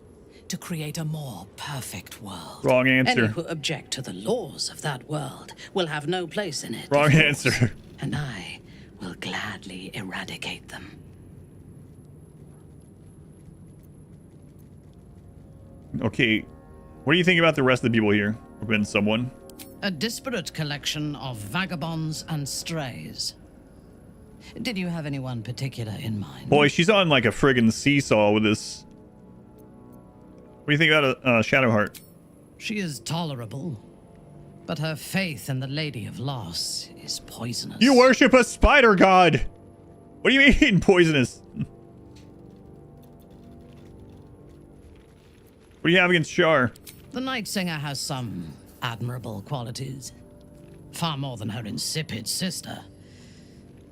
to create a more perfect world. Wrong answer. Any who object to the laws of that world will have no place in it. Wrong answer. And I will gladly eradicate them. Okay, what do you think about the rest of the people here? Or been someone? A disparate collection of vagabonds and strays. Did you have anyone particular in mind? Boy, she's on like a friggin' seesaw with this. What do you think about Shadowheart? She is tolerable, but her faith in the Lady of Loss is poisonous. You worship a spider god! What do you mean, poisonous? What do you have against Shar? The Night Singer has some admirable qualities. Far more than her insipid sister.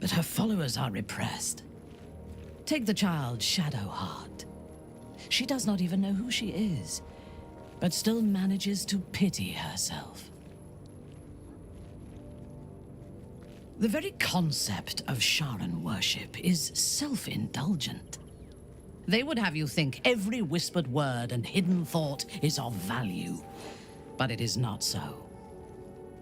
But her followers are repressed. Take the child Shadowheart. She does not even know who she is, but still manages to pity herself. The very concept of Sharan worship is self-indulgent. They would have you think every whispered word and hidden thought is of value, but it is not so.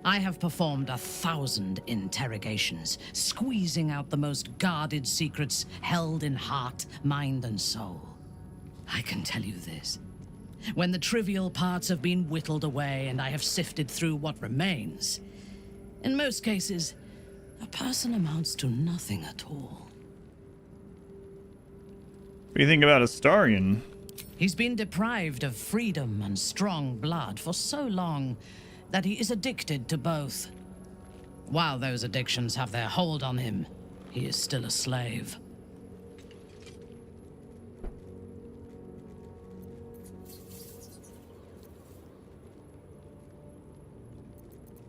I have performed 1,000 interrogations, squeezing out the most guarded secrets held in heart, mind, and soul. I can tell you this. When the trivial parts have been whittled away and I have sifted through what remains, in most cases, a person amounts to nothing at all. What do you think about Astarion? He's been deprived of freedom and strong blood for so long that he is addicted to both. While those addictions have their hold on him, he is still a slave.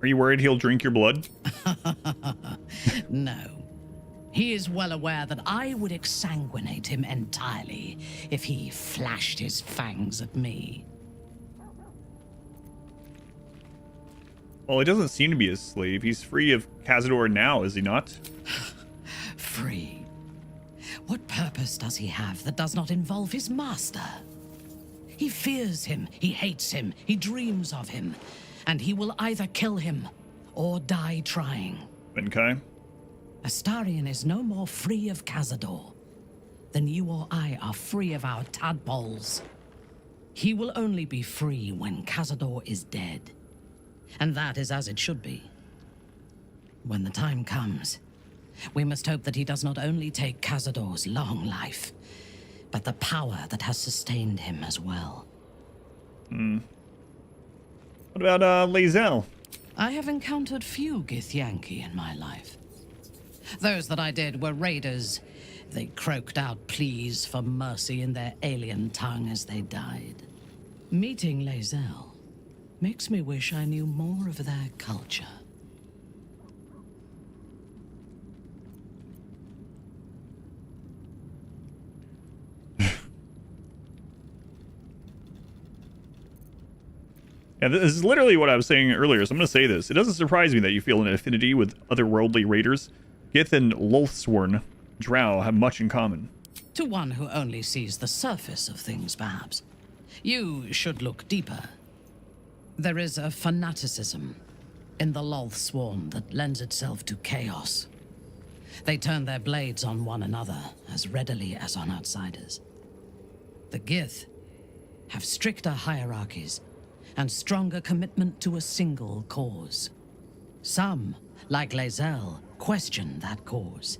Are you worried he'll drink your blood? No. He is well aware that I would exsanguinate him entirely if he flashed his fangs at me. Well, he doesn't seem to be a slave. He's free of Cazador now, is he not? Free? What purpose does he have that does not involve his master? He fears him, he hates him, he dreams of him, and he will either kill him or die trying. Okay. Astarion is no more free of Cazador than you or I are free of our tadpoles. He will only be free when Cazador is dead. And that is as it should be. When the time comes, we must hope that he does not only take Cazador's long life, but the power that has sustained him as well. What about Lae'zel? I have encountered few Githyanki in my life. Those that I did were raiders. They croaked out pleas for mercy in their alien tongue as they died. Meeting Lae'zel makes me wish I knew more of their culture. Yeah, this is literally what I was saying earlier, so I'm going to say this. It doesn't surprise me that you feel an affinity with otherworldly raiders. Gith and Lothsworn Drow have much in common. To one who only sees the surface of things, perhaps. You should look deeper. There is a fanaticism in the Lothsworn that lends itself to chaos. They turn their blades on one another as readily as on outsiders. The Gith have stricter hierarchies and stronger commitment to a single cause. Some, like Lae'zel, question that cause.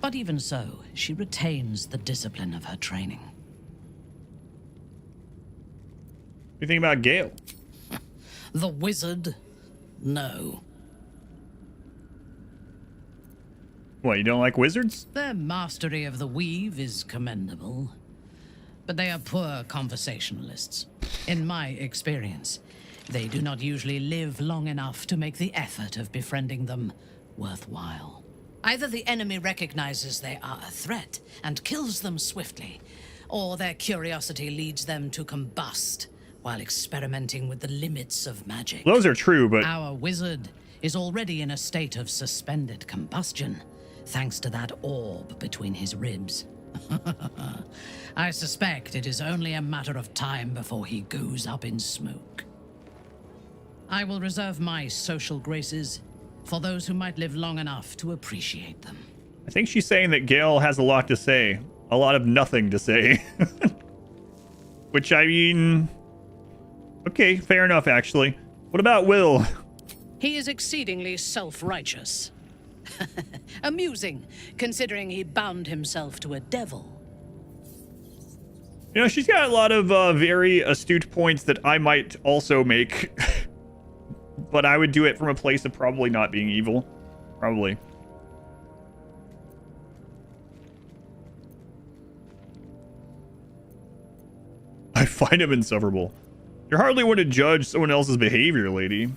But even so, she retains the discipline of her training. What do you think about Gale? The wizard? No. What, you don't like wizards? Their mastery of the weave is commendable, but they are poor conversationalists. In my experience, they do not usually live long enough to make the effort of befriending them worthwhile. Either the enemy recognizes they are a threat and kills them swiftly, or their curiosity leads them to combust while experimenting with the limits of magic. Those are true, but... Our wizard is already in a state of suspended combustion, thanks to that orb between his ribs. I suspect it is only a matter of time before he goes up in smoke. I will reserve my social graces for those who might live long enough to appreciate them. I think she's saying that Gale has a lot to say. A lot of nothing to say. Which, I mean... Okay, fair enough, actually. What about Will? He is exceedingly self-righteous. Amusing, considering he bound himself to a devil. You know, she's got a lot of very astute points that I might also make. But I would do it from a place of probably not being evil. Probably. I find him insufferable. You're hardly one to judge someone else's behavior, lady.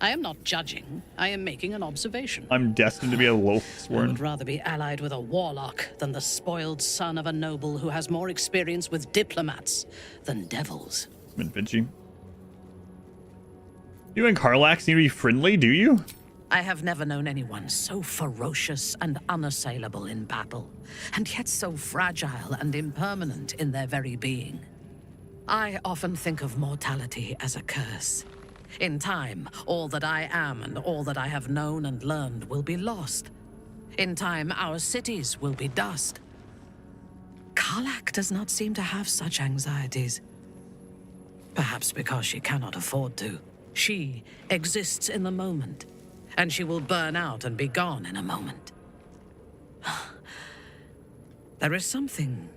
I am not judging. I am making an observation. I'm destined to be a I Lothsworn. would rather be allied with a warlock than the spoiled son of a noble who has more experience with diplomats than devils. Vinci. You and Karlach seem to be friendly, do you? I have never known anyone so ferocious and unassailable in battle, and yet so fragile and impermanent in their very being. I often think of mortality as a curse. In time, all that I am and all that I have known and learned will be lost. In time, our cities will be dust. Karlach does not seem to have such anxieties. Perhaps because she cannot afford to. She exists in the moment, and she will burn out and be gone in a moment. There is something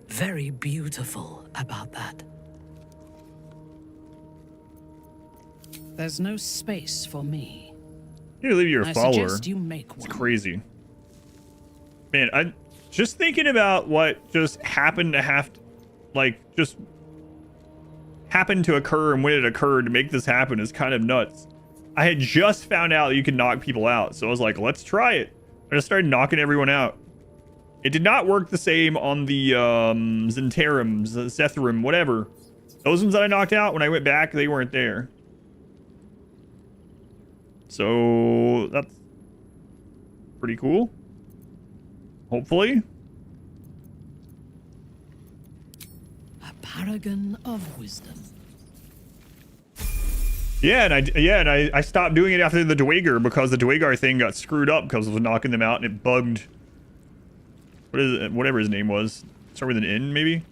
very beautiful about that. There's no space for me. You leave your follower. Suggest you make one. It's crazy. Man, I just thinking about what just happened to have to, like, just happened to occur and when it occurred to make this happen is kind of nuts. I had just found out that you can knock people out. So I was like, let's try it. I just started knocking everyone out. It did not work the same on the Zentarum, Zetherum, whatever. Those ones that I knocked out, when I went back, they weren't there. So that's pretty cool. Hopefully. A paragon of wisdom. Yeah, and I stopped doing it after the Dweger because the Dweger thing got screwed up because I was knocking them out and it bugged. What is it? Whatever his name was. Start with an N, maybe?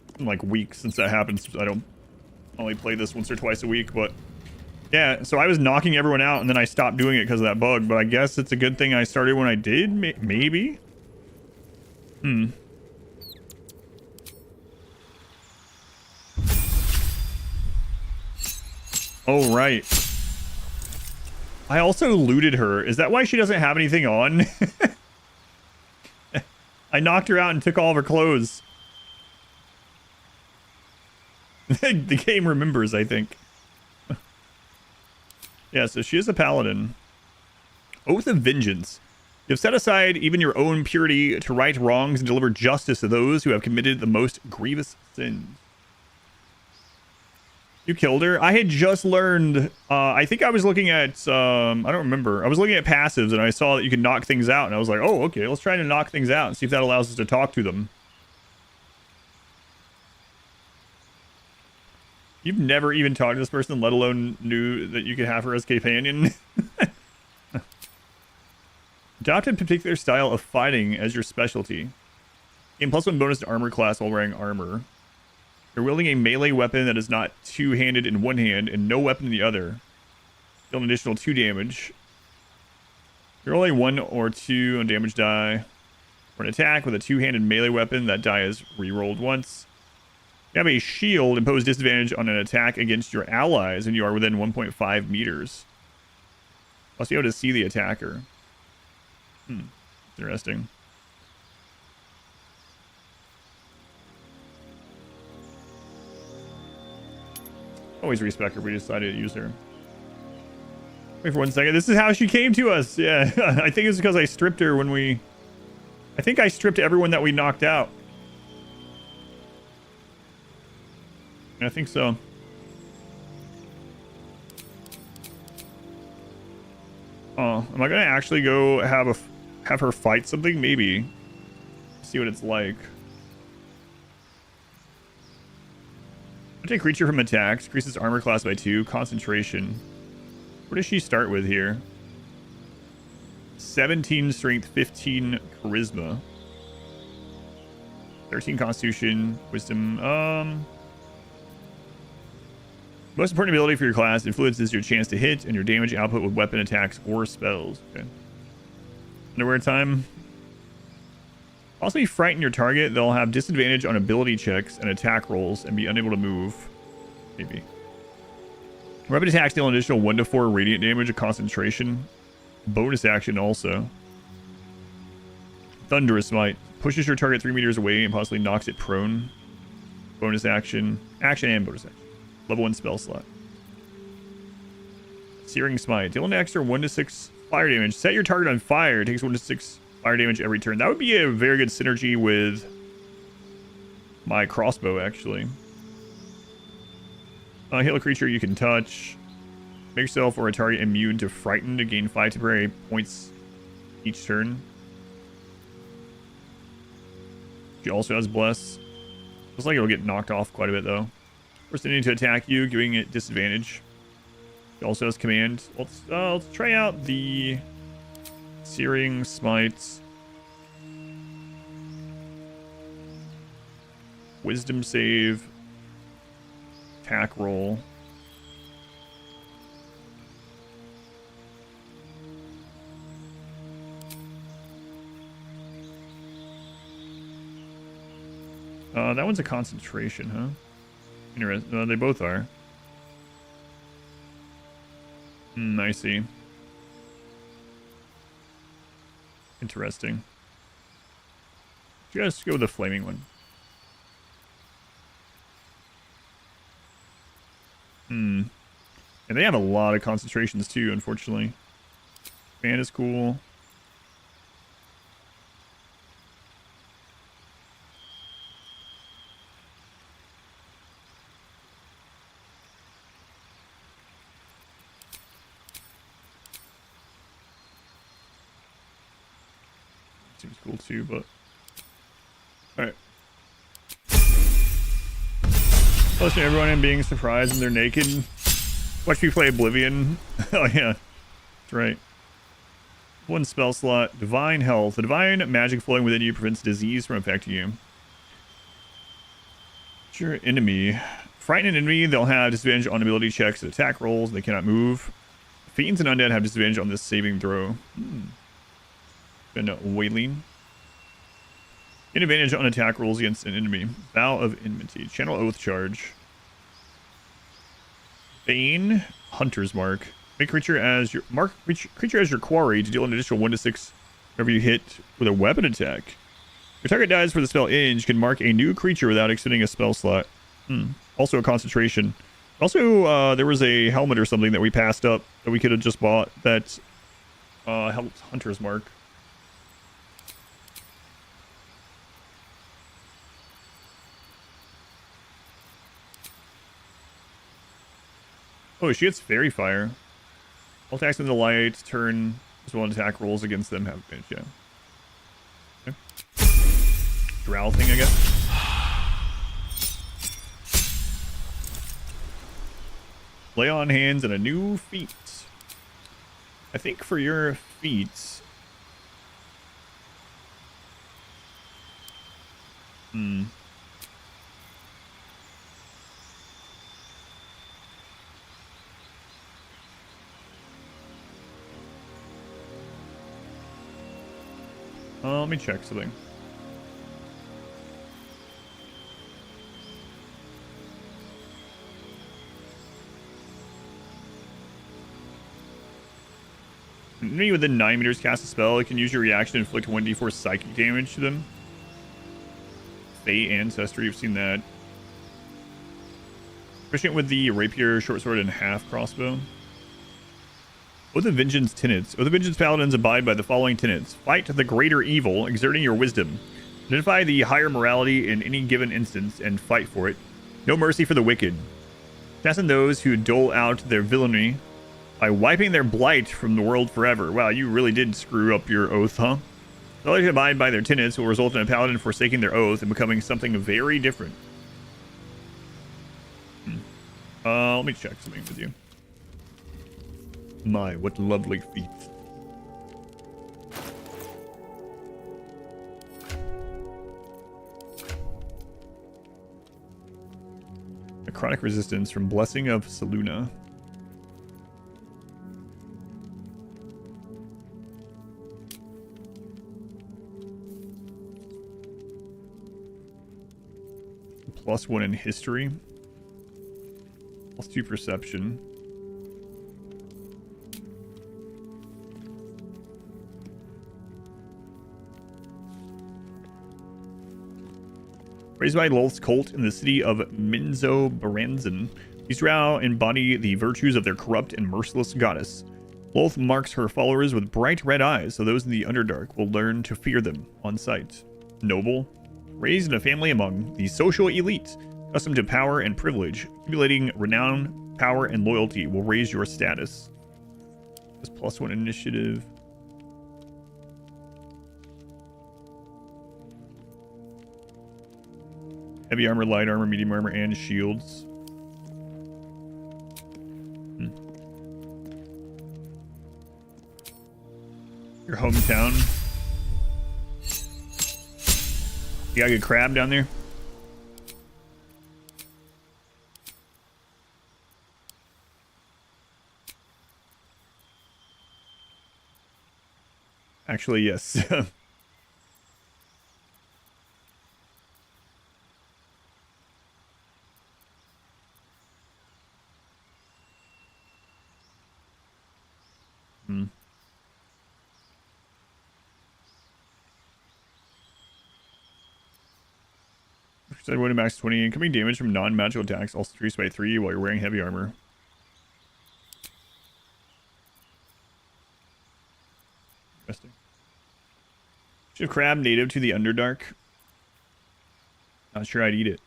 It's been like weeks since that happened. I don't only play this once or twice a week, but yeah, so I was knocking everyone out and then I stopped doing it because of that bug, but I guess it's a good thing I started when I did, maybe? Oh, right. I also looted her. Is that why she doesn't have anything on? I knocked her out and took all of her clothes. The game remembers, I think. Yeah, so she is a paladin. Oath of Vengeance. You have set aside even your own purity to right wrongs and deliver justice to those who have committed the most grievous sins. You killed her? I had just learned, I think I was looking at, I don't remember. I was looking at passives and I saw that you can knock things out and I was like, oh, okay, let's try to knock things out and see if that allows us to talk to them. You've never even talked to this person, let alone knew that you could have her as companion. Adopt a particular style of fighting as your specialty. Gain +1 bonus to armor class while wearing armor. You're wielding a melee weapon that is not two-handed in one hand and no weapon in the other. Deal an additional 2 damage. You're only 1 or 2 on damage die. For an attack with a two-handed melee weapon, that die is re-rolled once. You have a shield, impose disadvantage on an attack against your allies, and you are within 1.5 meters. Must be able to see the attacker. Interesting. Always respect her, we decided to use her. Wait for 1 second. This is how she came to us. Yeah, I think it's because I stripped her when we... I think I stripped everyone that we knocked out. I think so. Oh, am I gonna actually go have her fight something? Maybe. See what it's like. Take creature from attacks. Increases armor class by 2. Concentration. What does she start with here? 17 strength, 15 charisma. 13 constitution, wisdom. Most important ability for your class influences your chance to hit and your damage output with weapon attacks or spells. Okay. Underwear time. Also, you frighten your target. They'll have disadvantage on ability checks and attack rolls and be unable to move. Maybe. Weapon attacks deal an additional 1 to 4 radiant damage of concentration. Bonus action also. Thunderous Smite. Pushes your target 3 meters away and possibly knocks it prone. Bonus action. Action and bonus action. Level 1 spell slot. Searing Smite. Deal an extra 1 to 6 fire damage. Set your target on fire. It takes 1 to 6 fire damage every turn. That would be a very good synergy with my crossbow, actually. Heal a creature you can touch. Make yourself or a target immune to frighten to gain 5 temporary points each turn. She also has Bless. Looks like it'll get knocked off quite a bit, though. First enemy to attack you, giving it disadvantage. She also has Command. Let's try out the Searing Smite. Wisdom save. Attack roll. That one's a concentration, huh? Interesting. They both are. I see. Interesting. You guys go with the flaming one. And they have a lot of concentrations too, unfortunately. Fan is cool. Seems cool too, but alright. Listen to everyone and being surprised when they're naked. Watch me play Oblivion. Oh yeah. That's right. One spell slot. Divine Health. The divine magic flowing within you prevents disease from affecting you. It's your enemy. Frighten an enemy, they'll have disadvantage on ability checks and attack rolls. They cannot move. Fiends and undead have disadvantage on this saving throw. Been wailing. Gain advantage on attack rolls against an enemy. Vow of Enmity. Channel Oath Charge. Bane. Hunter's Mark. Make creature as your creature as your quarry to deal an additional 1/6 whenever you hit with a weapon attack. Your target dies for the spell Inge can mark a new creature without extending a spell slot. Also a concentration. Also, there was a helmet or something that we passed up that we could have just bought that helped Hunter's Mark. Oh, she gets Fairy Fire. All attacks in the light, turn as one attack rolls against them have advantage, yeah. Okay. Drow thing, I guess. Lay on hands and a new feat. I think for your feats... let me check something. Enemy within 9 meters cast a spell. It can use your reaction to inflict 1d4 psychic damage to them. Fey Ancestry, you've seen that. Proficient with the rapier, short sword, and half crossbow. Oath of Vengeance tenets. Oath of Vengeance paladins abide by the following tenets. Fight the greater evil, exerting your wisdom. Identify the higher morality in any given instance and fight for it. No mercy for the wicked. Chasten those who dole out their villainy by wiping their blight from the world forever. Wow, you really did screw up your oath, huh? Those who abide by their tenets will result in a paladin forsaking their oath and becoming something very different. Let me check something with you. My, what lovely feet. Necrotic resistance from Blessing of Selûne. +1 in history. +2 perception. Raised by Lolth's cult in the city of Minzo Baranzan, these drow embody the virtues of their corrupt and merciless goddess. Lolth marks her followers with bright red eyes, so those in the Underdark will learn to fear them on sight. Noble. Raised in a family among the social elite, accustomed to power and privilege, accumulating renown, power, and loyalty will raise your status. This +1 initiative. Heavy armor, light armor, medium armor, and shields. Your hometown. You got a good crab down there? Actually, yes. Said when max 20 incoming damage from non-magical attacks also decreased by 3 while you're wearing heavy armor. Interesting. Should crab native to the Underdark? Not sure I'd eat it.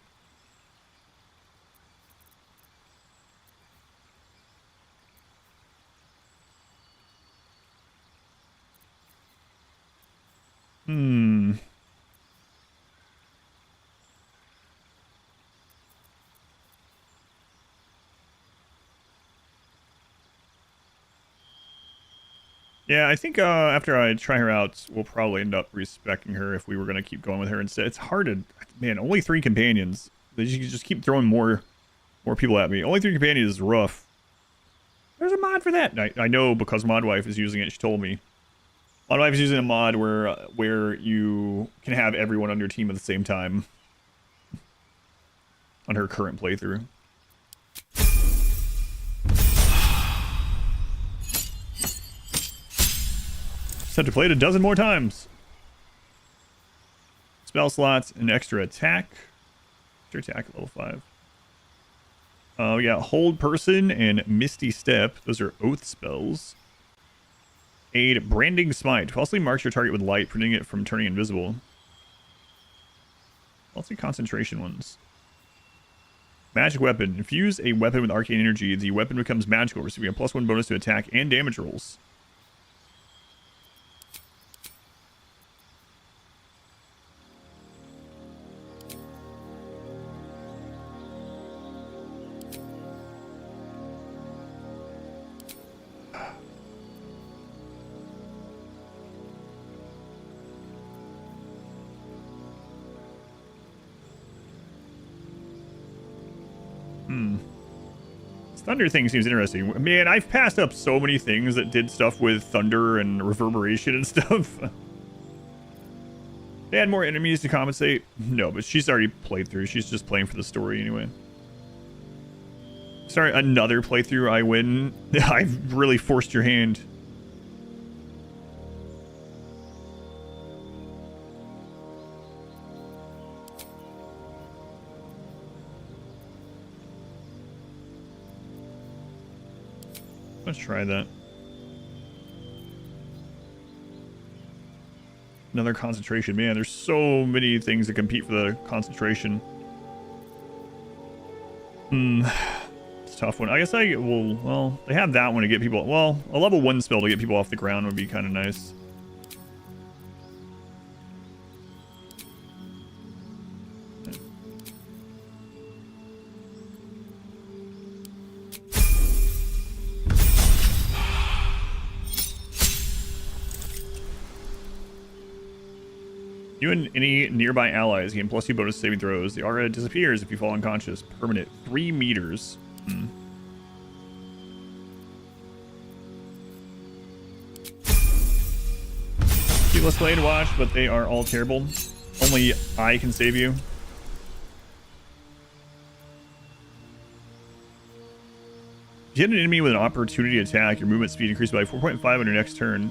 Yeah, I think after I try her out, we'll probably end up respecting her if we were going to keep going with her instead. It's hard to... Man, only 3 companions. They just keep throwing more people at me. Only 3 companions is rough. There's a mod for that. I know because Modwife is using it. She told me. Modwife is using a mod where you can have everyone on your team at the same time. On her current playthrough. Just have to play it a dozen more times. Spell slots and extra attack. Extra attack at level 5. We got Hold Person and Misty Step. Those are oath spells. Aid Branding Smite. Falsely marks your target with light, preventing it from turning invisible. Lots of concentration ones. Magic Weapon. Infuse a weapon with arcane energy. The weapon becomes magical, receiving a +1 bonus to attack and damage rolls. Thunder thing seems interesting. Man, I've passed up so many things that did stuff with thunder and reverberation and stuff. They had more enemies to compensate. No, but she's already played through. She's just playing for the story anyway. Sorry, another playthrough I win. I've really forced your hand. Let's try that. Another concentration. Man, there's so many things that compete for the concentration. It's a tough one. I guess I will... Well, they have that one to get people... Well, a level 1 spell to get people off the ground would be kind of nice. You and any nearby allies gain +2 bonus saving throws. The aura disappears if you fall unconscious. Permanent. 3 meters. Keyless play to watch, but they are all terrible. Only I can save you. If you hit an enemy with an opportunity attack, your movement speed increases by 4.5 on your next turn.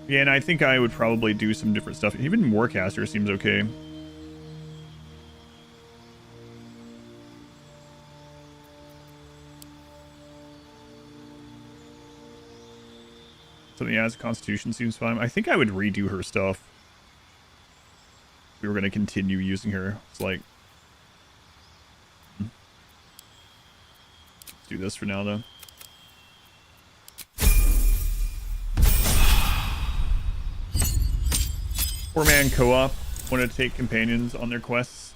Yeah, and I think I would probably do some different stuff. Even Warcaster seems okay. Something as Constitution seems fine. I think I would redo her stuff. We were going to continue using her. It's like... Let's do this for now, though. 4-man co-op. Want to take companions on their quests.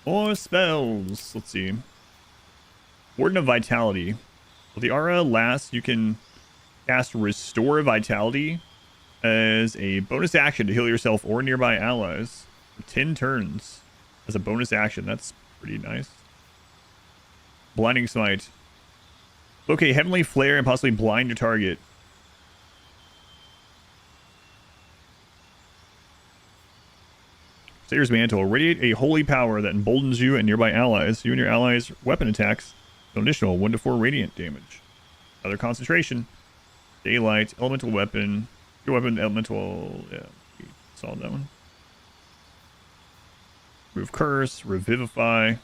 More spells. Let's see. Warden of Vitality. While the aura lasts, you can cast Restore Vitality as a bonus action to heal yourself or nearby allies for 10 turns as a bonus action. That's pretty nice. Blinding Smite. Okay, Heavenly Flare and possibly blind your target. Sayer's Mantle. Radiate a holy power that emboldens you and nearby allies. You and your allies' weapon attacks. An additional 1 to 4 radiant damage. Other concentration. Daylight, elemental weapon. Your weapon, elemental. Yeah, we saw that one. Remove curse, revivify.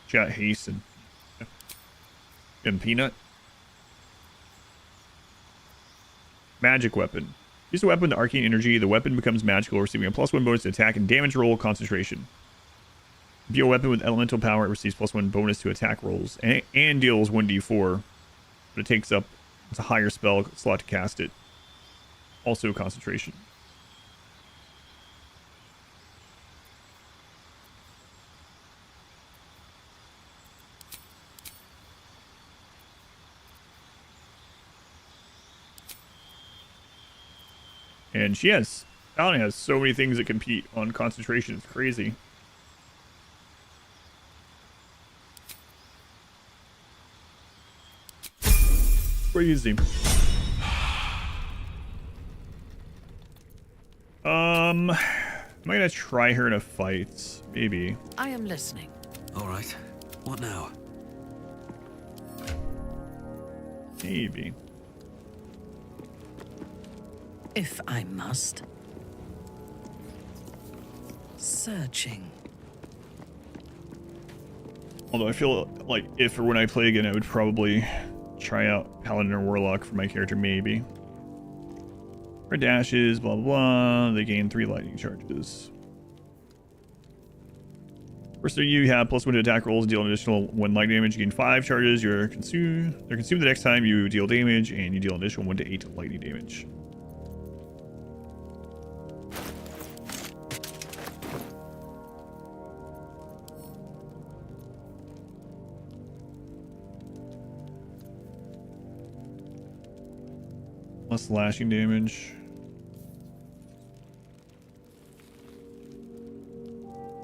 Chat haste and peanut. Magic weapon. Use the weapon to arcane energy. The weapon becomes magical, receiving a +1 bonus to attack and damage roll concentration. View a weapon with elemental power. It receives +1 bonus to attack rolls and deals 1d4. But it takes up it's a higher spell slot to cast it. Also concentration. And Paladin has so many things that compete on concentration. It's crazy. Crazy. Am I gonna try her in a fight? Maybe. I am listening. All right. What now? Maybe. If I must. Searching. Although I feel like if or when I play again, I would probably try out Paladin or Warlock for my character, maybe. Or dashes, blah, blah, blah. They gain 3 lightning charges. First, you have +1 to attack rolls, deal an additional 1 lightning damage. You gain 5 charges. They're consumed the next time you deal damage, and you deal an additional 1 to 8 lightning damage. Plus slashing damage.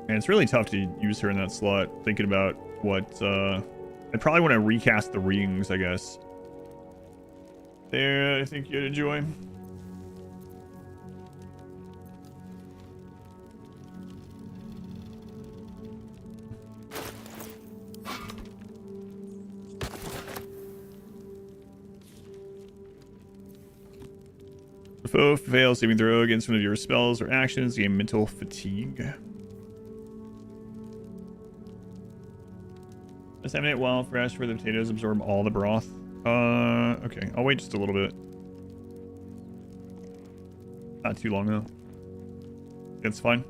And it's really tough to use her in that slot. Thinking about what I'd probably want to recast the rings, I guess. There, I think you'd enjoy. If foe fails saving throw against one of your spells or actions, gain mental fatigue. Disseminate while fresh where the potatoes absorb all the broth. Okay. I'll wait just a little bit. Not too long though. It's fine.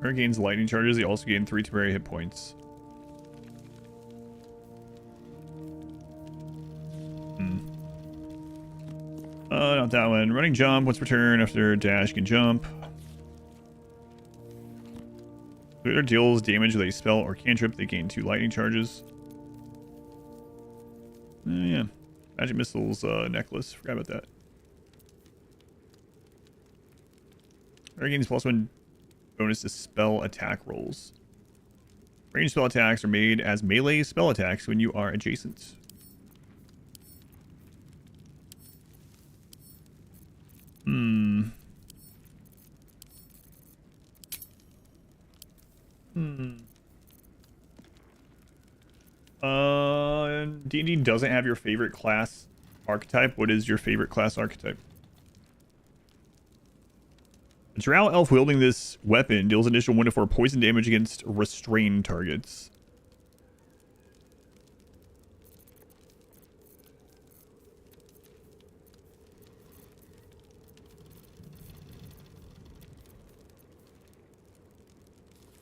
Her gains lightning charges. They also gain 3 temporary hit points. Not that one. Running jump. Once per turn after dash, you can jump. Whoever deals damage with a spell or cantrip, they gain 2 lightning charges. Yeah. Magic missiles necklace. Forgot about that. Her gains +1 bonus to spell attack rolls. Ranged spell attacks are made as melee spell attacks when you are adjacent. D&D doesn't have your favorite class archetype. What is your favorite class archetype? A drow elf wielding this weapon deals additional 1 to 4 poison damage against restrained targets.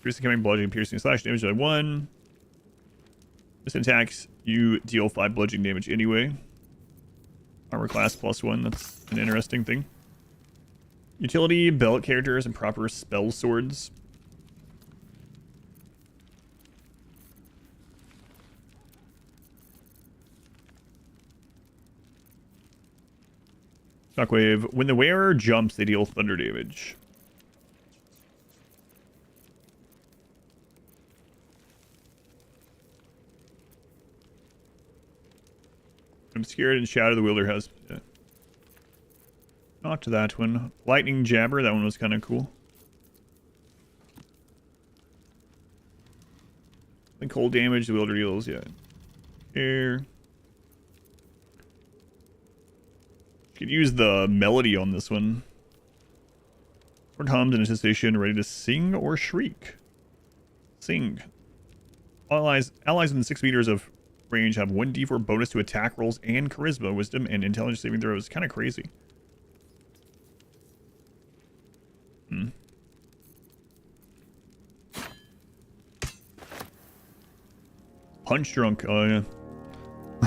Piercing, coming, bludgeoning, piercing, slash damage by 1. This attacks, you deal 5 bludgeoning damage anyway. Armor class +1, that's an interesting thing. Utility, belt characters, and proper spell swords. Shockwave. When the wearer jumps, they deal thunder damage. Obscured and Shadow the Wielder has. Not to that one. Lightning Jabber, that one was kind of cool. The cold damage the Wielder deals, yeah. Here. Could use the melody on this one. Sword hums in anticipation, ready to sing or shriek. Sing. Allies within 6 meters of range have 1d4 bonus to attack rolls and charisma, wisdom, and intelligence saving throws. Kind of crazy. Punch drunk. Oh yeah.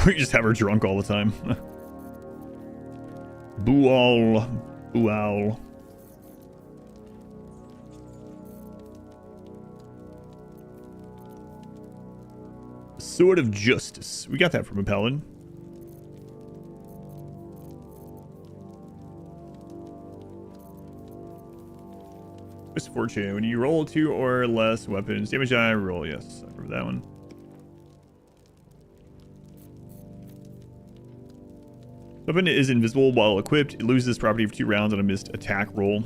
We just have her drunk all the time. Boo-owl. Boo-owl. Sword of Justice. We got that from a paladin. Twist of Fortune. When you roll 2 or less weapons, damage die, roll. Yes, I remember that one. Weapon is invisible while equipped. It loses this property for 2 rounds on a missed attack roll.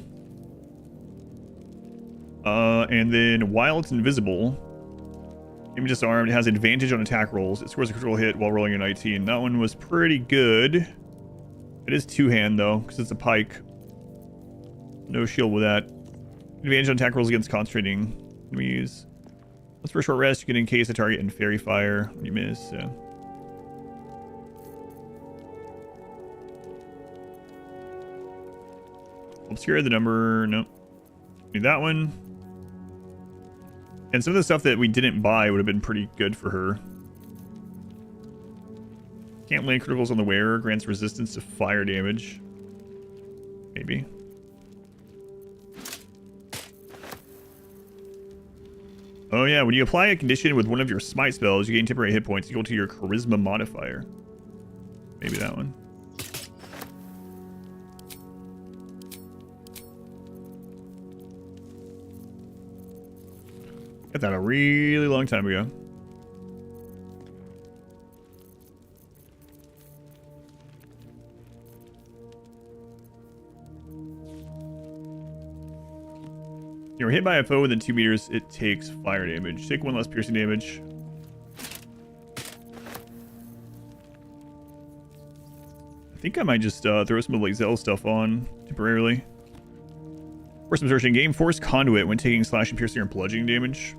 And then while it's invisible, enemy disarmed, it has advantage on attack rolls. It scores a critical hit while rolling a 19. That one was pretty good. It is 2-hand though, because it's a pike. No shield with that. Advantage on attack rolls against concentrating enemies. Once for a short rest, you can encase the target in fairy fire when you miss. So. Obscure the number. Nope. Need that one. And some of the stuff that we didn't buy would have been pretty good for her. Can't land criticals on the wearer. Grants resistance to fire damage. Maybe. Oh yeah, when you apply a condition with one of your smite spells, you gain temporary hit points equal to your charisma modifier. Maybe that one. Got that a really long time ago. You're hit by a foe within 2 meters, it takes fire damage. Take 1 less piercing damage. I think I might just throw some of the Zell stuff on temporarily. Force absorption. Game Force Conduit when taking slashing, piercing, or bludgeoning damage.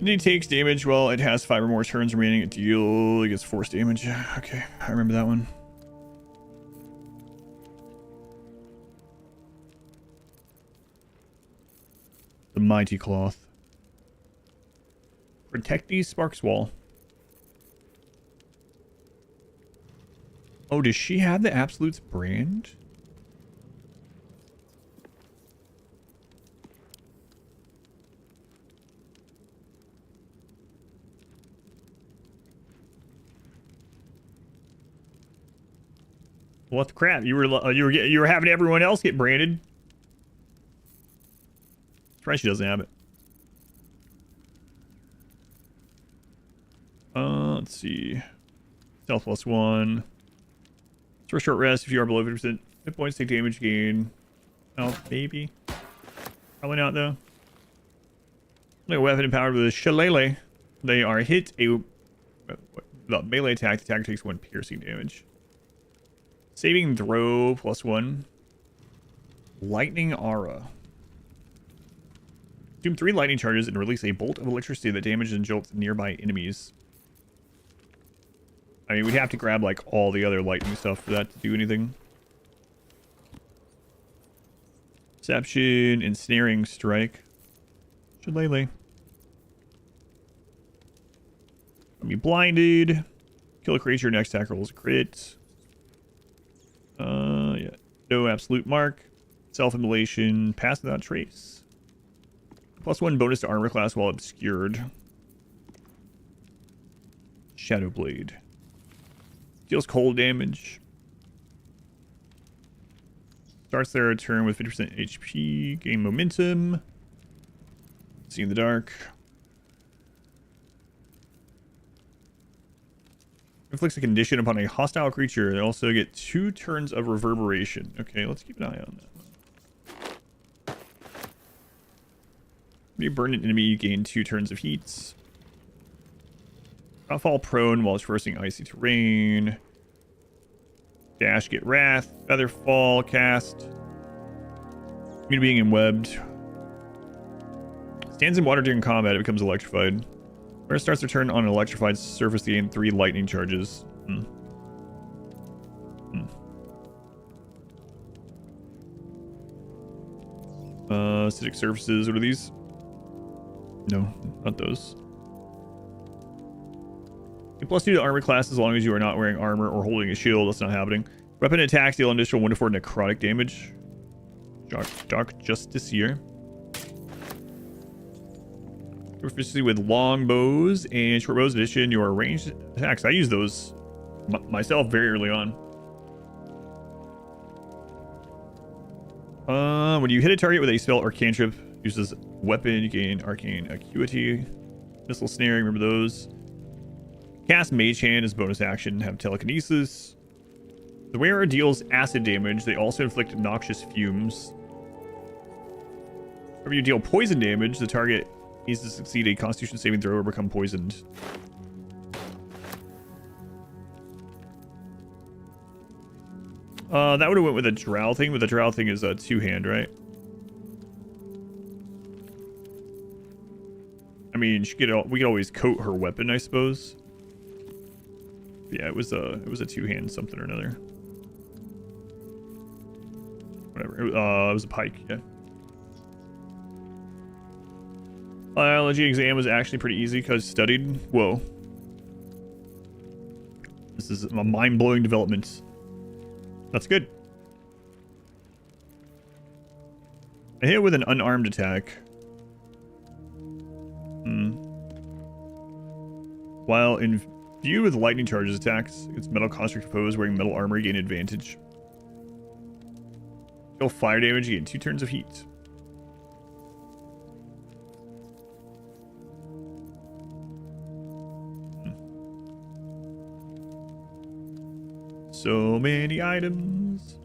And it takes damage while it has 5 or more turns remaining. It gets force damage. Okay, I remember that one. The Mighty Cloth. Protect these Sparks Wall. Oh, does she have the Absolute's brand? What the crap? You were having everyone else get branded. Surprised she doesn't have it. Let's see. Stealth +1. For a short rest, if you are below 50% hit points, take damage gain. Oh, maybe. Probably not though. No weapon empowered with a shillelagh. They are hit the melee attack. The attacker takes 1 piercing damage. Saving throw +1. Lightning Aura. Consume 3 lightning charges and release a bolt of electricity that damages and jolts nearby enemies. I mean, we'd have to grab like all the other lightning stuff for that to do anything. Deception, ensnaring strike. Shillelagh. Be blinded. Kill a creature, next attack rolls a crit. Yeah. No absolute mark. Self-immolation, pass without trace. +1 bonus to armor class while obscured. Shadow Blade. Deals cold damage. Starts their turn with 50% HP. Gain momentum. See in the dark. Inflicts a condition upon a hostile creature. They also get 2 turns of reverberation. Okay, let's keep an eye on that. When you burn an enemy, you gain 2 turns of heat. Not fall prone while traversing icy terrain. Dash, get wrath. Feather fall, cast. Immune being enwebbed. Stands in water during combat, it becomes electrified. When it starts their turn on an electrified surface, they gain 3 lightning charges. Acidic surfaces, what are these? No, not those. You +2 to armor class as long as you are not wearing armor or holding a shield. That's not happening. Weapon attacks deal additional 1 to 4 necrotic damage. Dark Justiciar. Proficiency with long bows and short bows. In addition, your ranged attacks. I use those myself very early on. When you hit a target with a spell or cantrip, uses weapon, you gain arcane acuity. Missile snaring, remember those. Cast Mage Hand as bonus action, have telekinesis. The wearer deals acid damage. They also inflict noxious fumes. Whenever you deal poison damage, the target needs to succeed a Constitution saving throw or become poisoned. That would have went with a drow thing, but the drow thing is a 2-hand, right? I mean, we could always coat her weapon, I suppose. Yeah, it was a 2-hand something or another. Whatever. It was a pike, yeah. Biology exam was actually pretty easy because studied. Whoa. This is a mind-blowing development. That's good. I hit it with an unarmed attack. While imbued with lightning charges attacks against metal construct foes wearing metal armor, you gain advantage. Deal fire damage, you gain 2 turns of heat. So many items.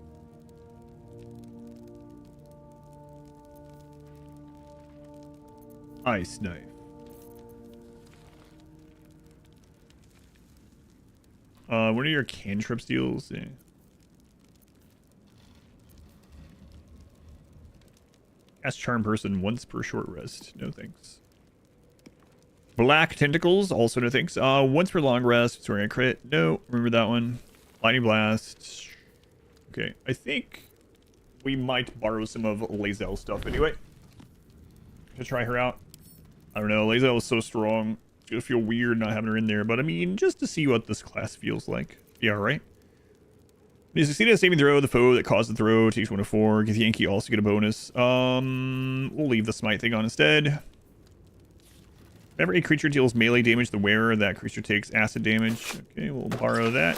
Ice knife. What are your cantrip deals? Yeah. Cast Charm Person once per short rest. No thanks. Black Tentacles, also no thanks. Once per long rest. Sorry, I crit. No, remember that one. Lightning Blast. Okay, I think we might borrow some of Lae'zel stuff anyway. To try her out. I don't know, Lae'zel is so strong. It's gonna feel weird not having her in there, but I mean, just to see what this class feels like. Yeah, right? When you succeed at a saving throw, the foe that caused the throw takes 1 to 4. Get the Yankee also get a bonus. We'll leave the smite thing on instead. Whenever a creature deals melee damage, the wearer of that creature takes acid damage. Okay, we'll borrow that.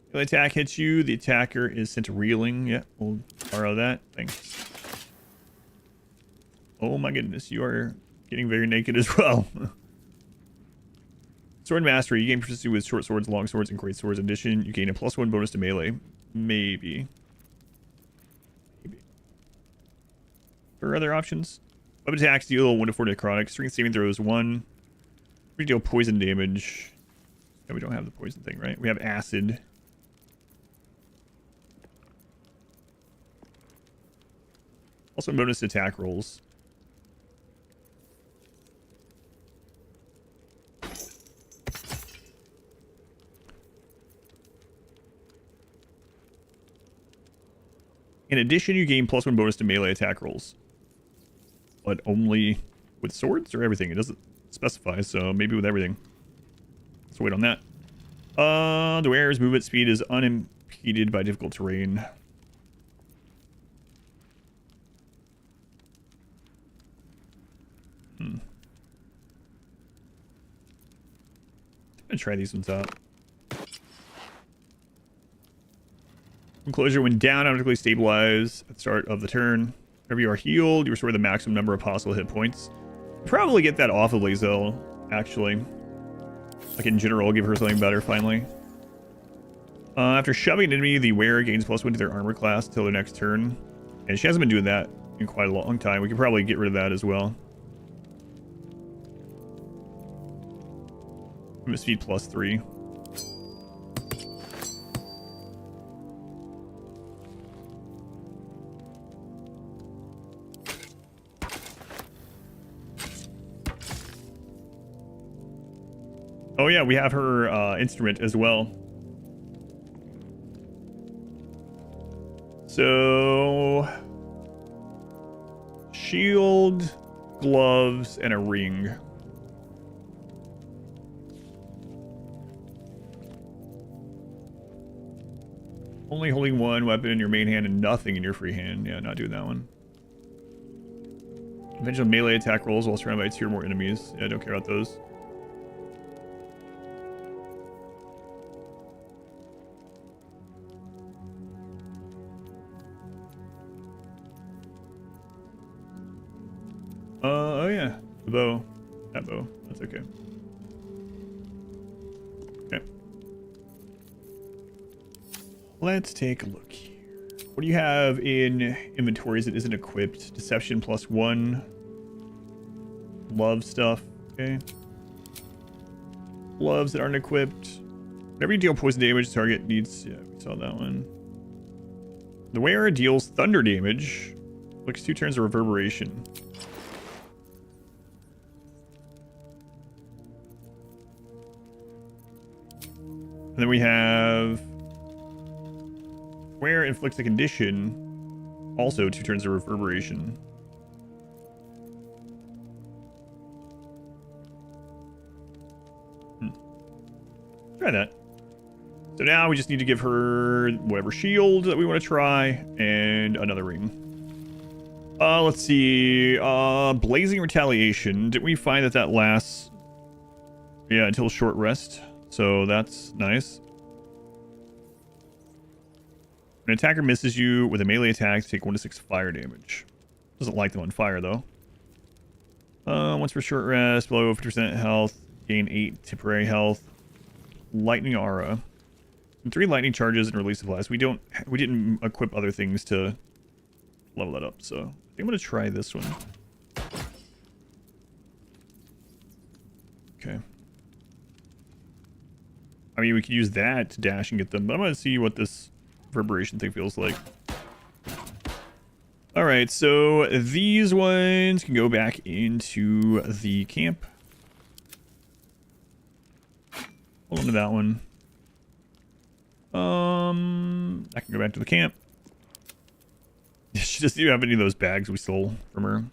If the attack hits you, the attacker is sent reeling. Yeah, we'll borrow that. Thanks. Oh my goodness, you are getting very naked as well. Sword Mastery. You gain proficiency with short swords, long swords, and great swords. In addition, you gain a +1 bonus to melee. Maybe. There are other options. Weapon attacks deal 1 to 4 necrotic. Strength saving throws 1. We deal poison damage. Yeah, we don't have the poison thing, right? We have acid. Also bonus attack rolls. In addition, you gain +1 bonus to melee attack rolls. But only with swords or everything? It doesn't specify, so maybe with everything. Let's wait on that. The wearer's movement speed is unimpeded by difficult terrain. I'm gonna try these ones out. Enclosure, when down, automatically stabilize at the start of the turn. Whenever you are healed, you restore the maximum number of possible hit points. Probably get that off of Lae'zel, actually. Like in general, give her something better finally. After shoving an enemy, the wearer gains +1 to their armor class until their next turn. And she hasn't been doing that in quite a long time. We could probably get rid of that as well. Speed +3. Oh yeah, we have her instrument as well. So, shield, gloves, and a ring. Only holding one weapon in your main hand and nothing in your free hand. Yeah, not doing that one. Conventional melee attack rolls while surrounded by 2 or more enemies. Yeah, I don't care about those. Oh yeah, the bow. That bow. That's okay. Okay. Let's take a look here. What do you have in inventories that isn't equipped? Deception +1. Love stuff. Okay. Gloves that aren't equipped. Whenever you deal poison damage, the target needs... Yeah, we saw that one. The wearer deals thunder damage. Looks 2 turns of reverberation. And then we have wearer inflicts a condition, also 2 turns of reverberation. Try that. So now we just need to give her whatever shield that we want to try and another ring. Let's see. Blazing Retaliation. Didn't we find that that lasts? Yeah, until short rest. So that's nice. An attacker misses you with a melee attack, take 1 to 6 fire damage. Doesn't like them on fire though. Once for short rest, below 50% health, gain 8 temporary health. Lightning aura. And 3 lightning charges and release supplies. We didn't equip other things to level that up, so I think I'm gonna try this one. Okay. I mean, we could use that to dash and get them, but I'm gonna see what this reverberation thing feels like. Alright, so these ones can go back into the camp. Hold on to that one. I can go back to the camp. She doesn't even have any of those bags we stole from her.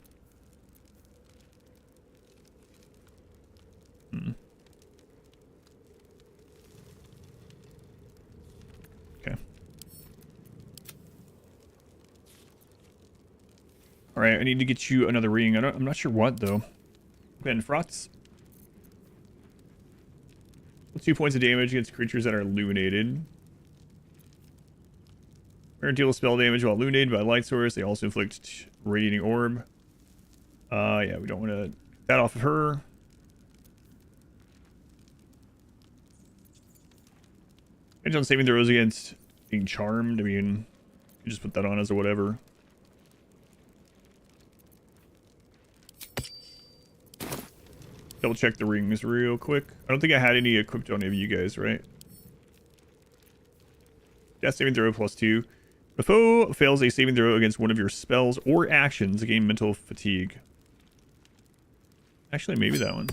Okay. Alright, I need to get you another ring. I'm not sure what though. Ben Frotz. 2 points of damage against creatures that are illuminated. We're gonna deal spell damage while illuminated by a light source. They also inflict radiating orb. Yeah, we don't want to get that off of her. Edge on saving throws against being charmed. I mean, you just put that on as a whatever. Double check the rings real quick. I don't think I had any equipped on any of you guys, right? Death saving throw +2. The foe fails a saving throw against one of your spells or actions, gain mental fatigue. Actually, maybe that one.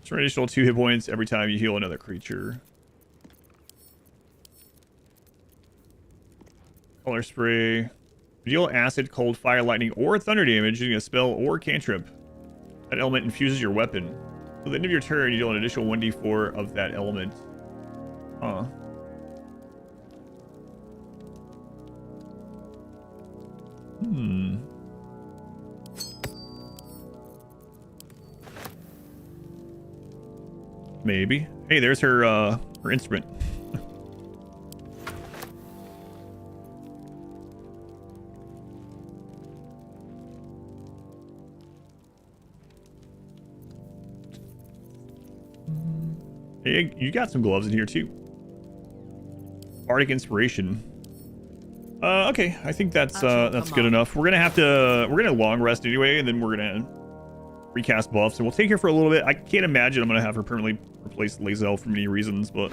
It's an additional 2 hit points every time you heal another creature. Color spray. Deal acid, cold, fire, lightning, or thunder damage using a spell or cantrip. That element infuses your weapon. At the end of your turn, you deal an additional 1d4 of that element. Huh. Maybe. Hey, there's her instrument. Hey, you got some gloves in here too. Bardic inspiration. Okay, I think that's good enough. We're gonna long rest anyway, and then we're gonna recast buffs, and we'll take her for a little bit. I can't imagine I'm gonna have her permanently replace Lae'zel for many reasons, but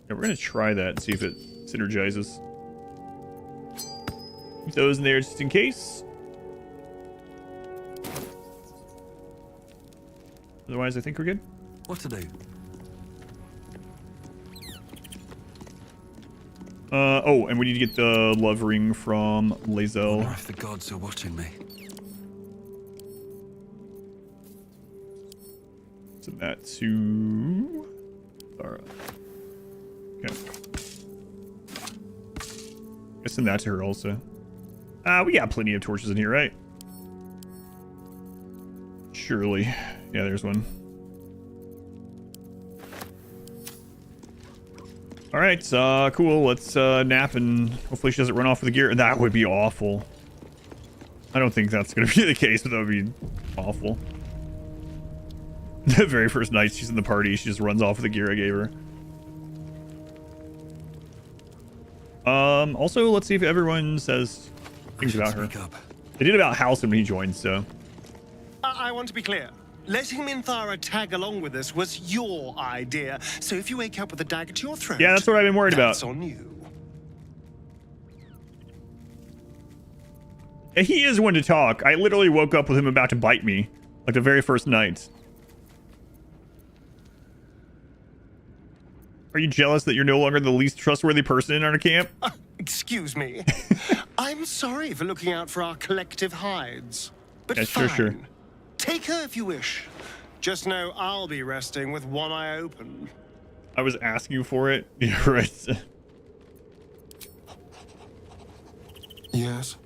yeah, we're gonna try that and see if it synergizes. Keep those in there just in case. Otherwise, I think we're good. What to do? Oh, and we need to get the love ring from Lae'zel. Wonder if the gods are watching me. Send that to Zara. Okay. I send that to her also. We got plenty of torches in here, right? Surely. Yeah, there's one. All right, cool. Let's nap, and hopefully she doesn't run off with the gear. That would be awful. I don't think that's going to be the case, but that would be awful. The very first night she's in the party, she just runs off with the gear I gave her. Also, let's see if everyone says things about her. They did about Halcyon when he joined, so. I want to be clear. Letting Minthara tag along with us was your idea. So if you wake up with a dagger to your throat, Yeah, that's what I've been worried about. That's on you. He is one to talk. I literally woke up with him about to bite me, like the very first night. Are you jealous that you're no longer the least trustworthy person in our camp? Excuse me. I'm sorry for looking out for our collective hides. But Yeah, fine. sure. Take her if you wish. Just know I'll be resting with one eye open. I was asking you for it. You're right. Yes.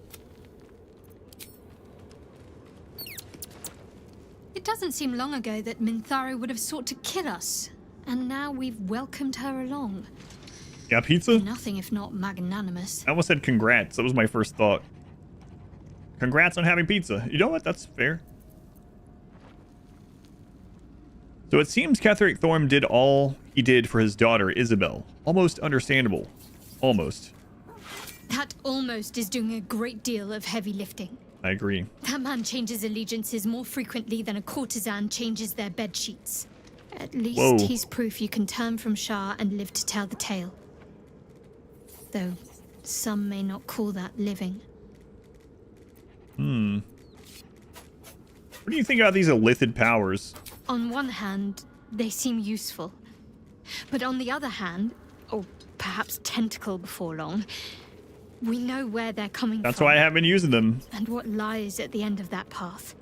It doesn't seem long ago that Minthara would have sought to kill us, and now we've welcomed her along. Yeah, pizza? Nothing if not magnanimous. I almost said congrats. That was my first thought. Congrats on having pizza. You know what? That's fair. So it seems Ketheric Thorm did all he did for his daughter, Isabel. Almost understandable. Almost. That almost is doing a great deal of heavy lifting. I agree. That man changes allegiances more frequently than a courtesan changes their bed sheets. At least Whoa. he's proof you can turn from Shah and live to tell the tale. Though some may not call that living. What do you think about these illithid powers? On one hand, they seem useful. But on the other hand, or perhaps tentacle before long, we know where they're coming That's from. why I haven't been using them. And what lies at the end of that path.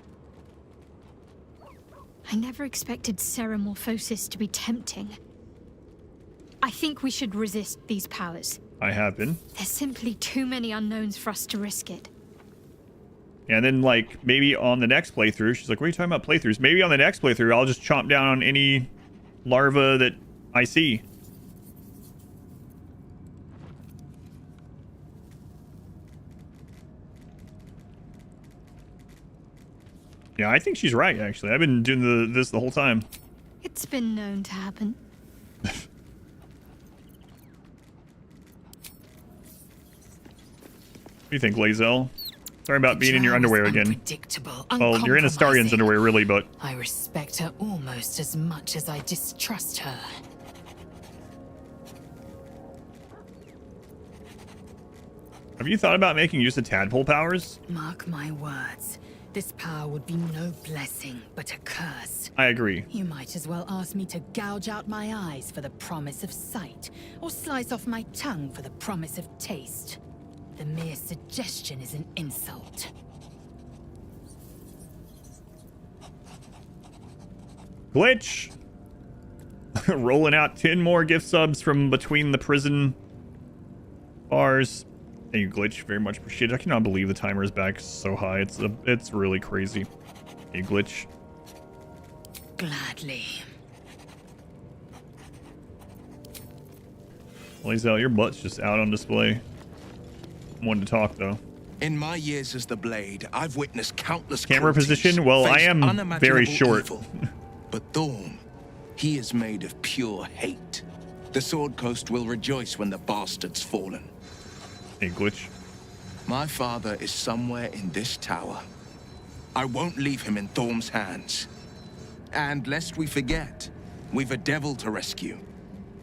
I never expected Ceramorphosis to be tempting. I think we should resist these powers. I have been. There's simply too many unknowns for us to risk it. And then, like, maybe on the next playthrough, she's like, what are you talking about playthroughs? Maybe on the next playthrough, I'll just chomp down on any larva that I see. Yeah, I think she's right, actually. I've been doing this the whole time. It's been known to happen. What do you think, Lae'zel? Sorry about being in your underwear again. Unpredictable, Well, you're in Astarian's underwear, really, but... I respect her almost as much as I distrust her. Have you thought about making use of tadpole powers? Mark my words. This power would be no blessing, but a curse. I agree. You might as well ask me to gouge out my eyes for the promise of sight, or slice off my tongue for the promise of taste. The mere suggestion is an insult. Glitch! Rolling out 10 more gift subs from between the prison bars. Thank you, Glitch. Very much appreciated. I cannot believe the timer is back so high. It's really crazy. Hey, Glitch. Gladly. Lae'zel, your butt's just out on display. I'm wanting to talk, though. In my years as the Blade, I've witnessed countless Camera cruelties, position? Well, I faced am unimaginable very short. evil. But Thorm, he is made of pure hate. The Sword Coast will rejoice when the bastard's fallen. Hey, glitch. My father is somewhere in this tower. I won't leave him in Thorm's hands. And lest we forget, we've a devil to rescue.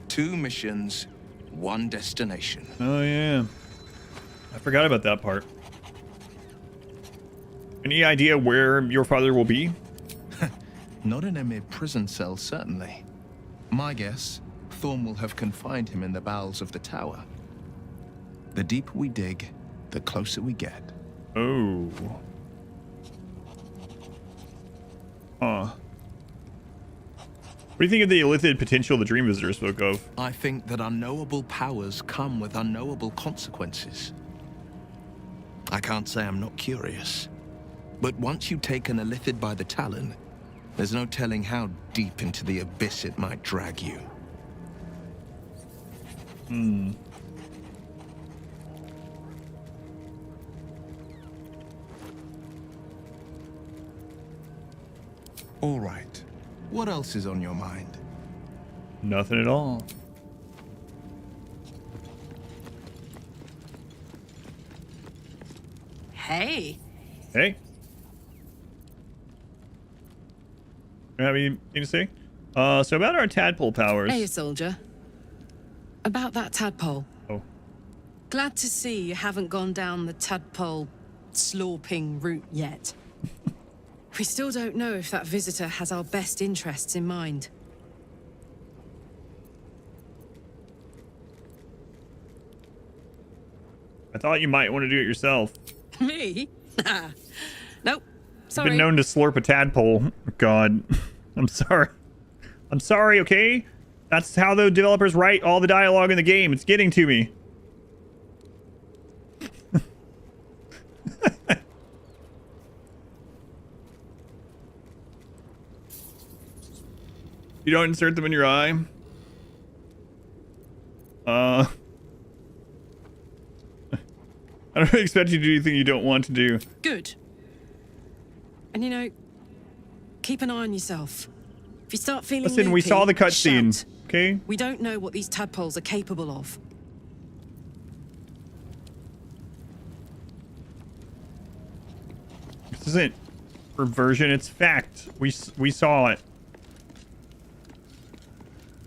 2 missions, 1 destination. Oh, yeah. I forgot about that part. Any idea where your father will be? Not in a mere prison cell, certainly. My guess, Thorm will have confined him in the bowels of the tower. The deeper we dig, the closer we get. Oh. Huh. What do you think of the illithid potential the Dream Visitor spoke of? I think that unknowable powers come with unknowable consequences. I can't say I'm not curious. But once you take an illithid by the talon, there's no telling how deep into the abyss it might drag you. All right. What else is on your mind? Nothing at all. Hey. Hey. You have anything to say? So about our tadpole powers. Hey, soldier. About that tadpole. Oh. Glad to see you haven't gone down the tadpole slorping route yet. We still don't know if that visitor has our best interests in mind. I thought you might want to do it yourself. Me? Nah. Nope. I've Sorry. been known to slurp a tadpole. God. I'm sorry. I'm sorry, okay? That's how the developers write all the dialogue in the game. It's getting to me. You don't insert them in your eye? I don't expect you to do anything you don't want to do. Good. And you know, keep an eye on yourself. If you start feeling Listen, we loopy, saw the cutscene, shout. okay? We don't know what these tadpoles are capable of. This isn't perversion, it's fact. We saw it.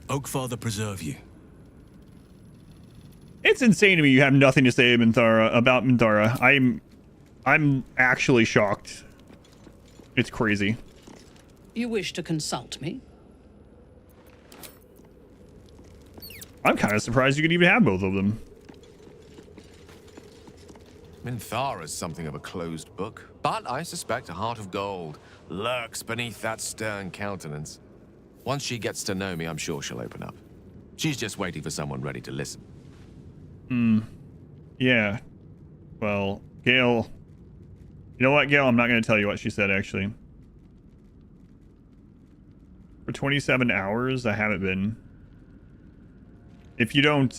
Oakfather preserve you. It's insane to me you have nothing to say about Minthara. I'm actually shocked. It's crazy. You wish to consult me? I'm kind of surprised you could even have both of them. Minthara's something of a closed book, but I suspect a heart of gold lurks beneath that stern countenance. Once she gets to know me, I'm sure she'll open up. She's just waiting for someone ready to listen. Yeah. Well, Gale... You know what, Gale? I'm not going to tell you what she said, actually. For 27 hours, I haven't been. If you don't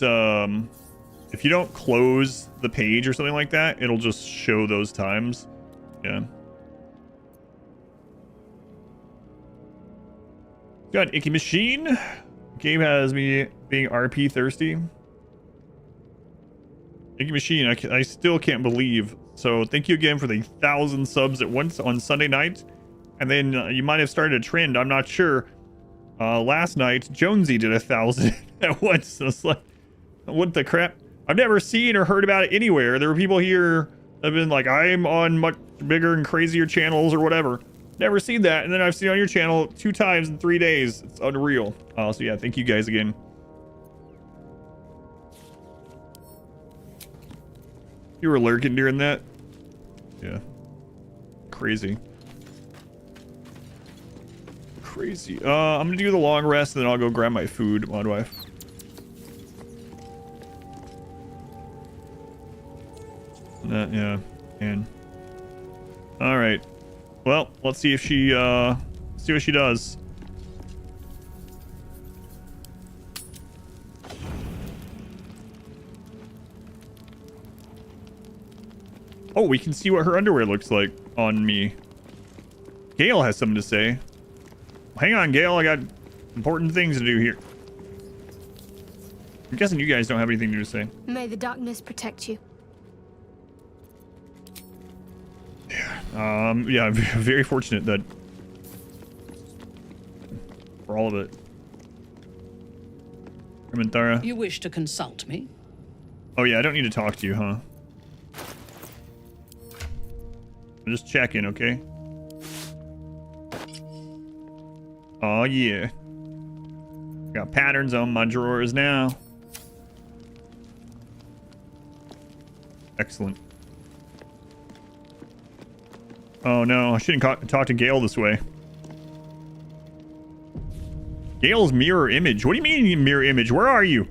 close the page or something like that, it'll just show those times. Yeah. Got Icky Machine. Game has me being RP thirsty. Icky Machine, I still can't believe. So thank you again for the 1,000 subs at once on Sunday night. And then you might have started a trend. I'm not sure. Last night, Jonesy did 1,000 at once. It's like, what the crap? I've never seen or heard about it anywhere. There were people here that have been like, I'm on much bigger and crazier channels or whatever. Never seen that. And then I've seen it on your channel 2 times in 3 days. It's unreal. So yeah, thank you guys again. You were lurking during that? Yeah. Crazy. Crazy. I'm gonna do the long rest and then I'll go grab my food, mod wife. Yeah, and all right. Well, let's see if she see what she does. Oh, we can see what her underwear looks like on me. Gale has something to say. Hang on, Gale. I got important things to do here. I'm guessing you guys don't have anything to say. May the darkness protect you. Yeah, I'm very fortunate that for all of it. Thara. You wish to consult me? Oh yeah, I don't need to talk to you, huh? I'm just checking, okay? Oh yeah. Got patterns on my drawers now. Excellent. Oh no, I shouldn't talk to Gale this way. Gale's mirror image. What do you mean mirror image? Where are you?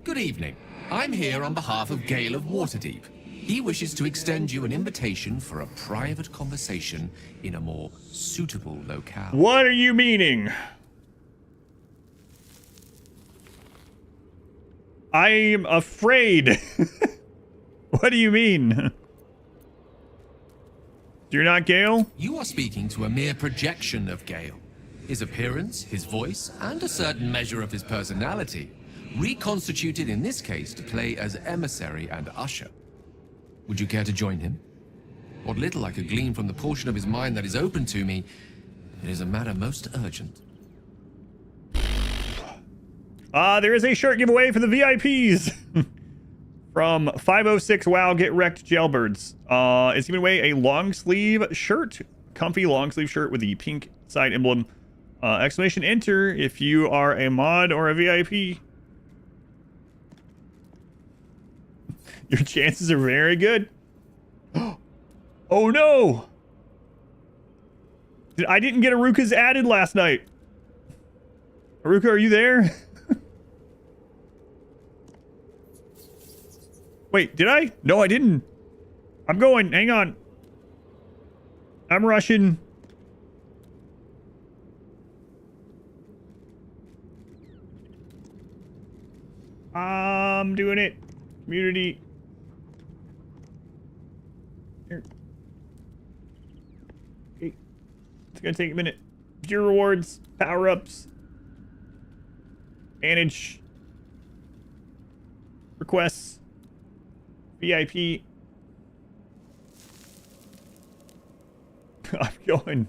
Good evening. I'm here on behalf of Gale of Waterdeep. He wishes to extend you an invitation for a private conversation in a more suitable locale. What are you meaning? I'm afraid. What do you mean? You're not Gale? You are speaking to a mere projection of Gale. His appearance, his voice, and a certain measure of his personality, reconstituted in this case to play as emissary and usher. Would you care to join him? What little I could glean from the portion of his mind that is open to me, it is a matter most urgent. There is a shirt giveaway for the VIPs. From 506 WoW Get Wrecked Jailbirds. It's giving away a long sleeve shirt. Comfy long sleeve shirt with the pink side emblem. Exclamation enter if you are a mod or a VIP. Your chances are very good. Oh no! I didn't get Aruka's added last night. Aruka, are you there? Wait, did I? No, I didn't. I'm going. Hang on. I'm rushing. I'm doing it. Community. Here. Okay. It's gonna take a minute. Gear rewards, power-ups, manage, requests, VIP. I'm going.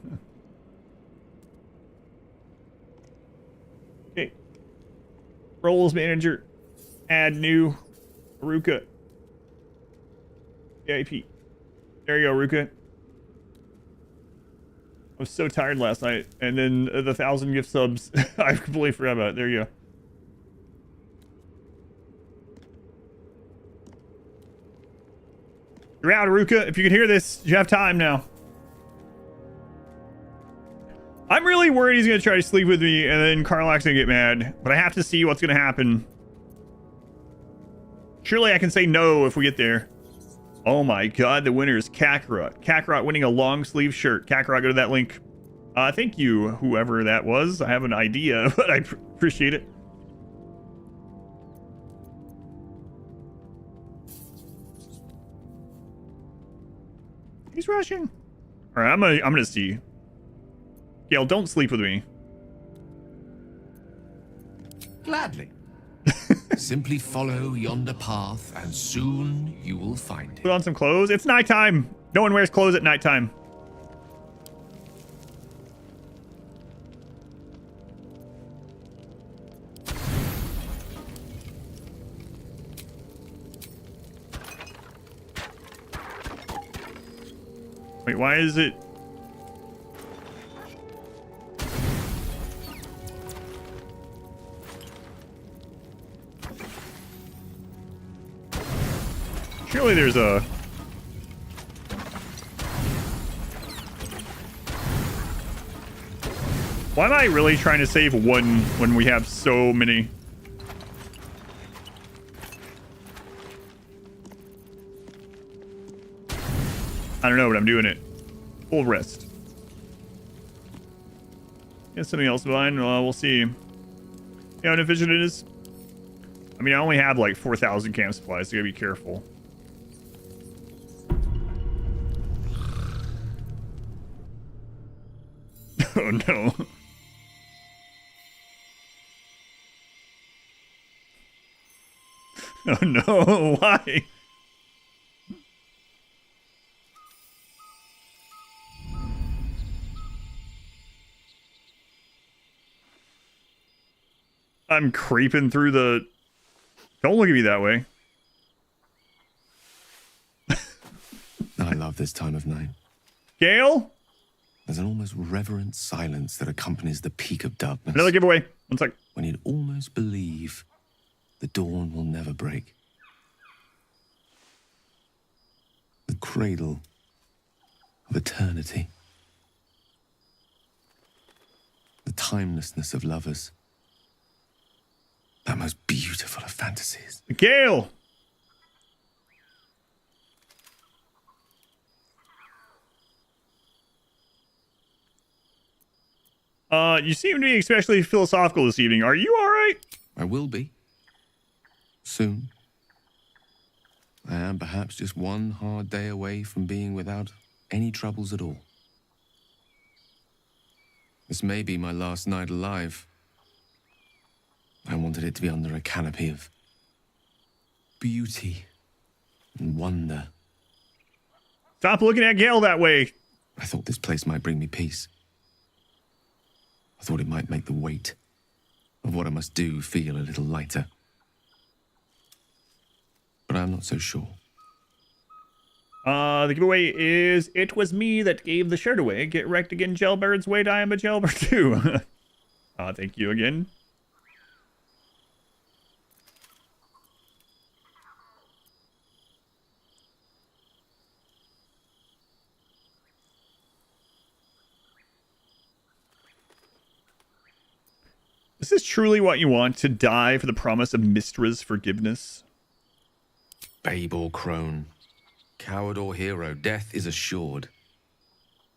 Okay. Roles manager. Add new. Aruka. VIP. There you go, Aruka. I was so tired last night. And then the 1,000 gift subs. I completely forgot about it. There you go. You're out, Aruka. If you can hear this, you have time now. I'm really worried he's going to try to sleep with me and then Karlach's going to get mad. But I have to see what's going to happen. Surely I can say no if we get there. Oh my god, the winner is Kakarot. Kakarot winning a long sleeve shirt. Kakarot, go to that link. Thank you, whoever that was. I have an idea, but I appreciate it. He's rushing. All right, I'm gonna see. Gale, don't sleep with me. Gladly. Simply follow yonder path, and soon you will find it. Put on some clothes. It's nighttime. No one wears clothes at nighttime. Wait, why is it? Surely there's a... Why am I really trying to save one when we have so many? I don't know, but I'm doing it. Full rest. Get something else behind. We'll see. You know how inefficient it is? I mean, I only have like 4,000 camp supplies, so you gotta be careful. Oh no. Oh no, why? I'm creeping through the... Don't look at me that way. I love this time of night. Gale? There's an almost reverent silence that accompanies the peak of darkness. Another giveaway. One sec. When you'd almost believe the dawn will never break. The cradle of eternity. The timelessness of lovers. That most beautiful of fantasies. Gale! You seem to be especially philosophical this evening. Are you alright? I will be. Soon. I am perhaps just one hard day away from being without any troubles at all. This may be my last night alive. I wanted it to be under a canopy of beauty and wonder. Stop looking at Gale that way. I thought this place might bring me peace. I thought it might make the weight of what I must do feel a little lighter. But I'm not so sure. The giveaway is, it was me that gave the shirt away. Get wrecked again, jailbirds. Wait, I am a jailbird too. Thank you again. Is this truly what you want, to die for the promise of Mystra's forgiveness? Babe or crone, coward or hero, death is assured.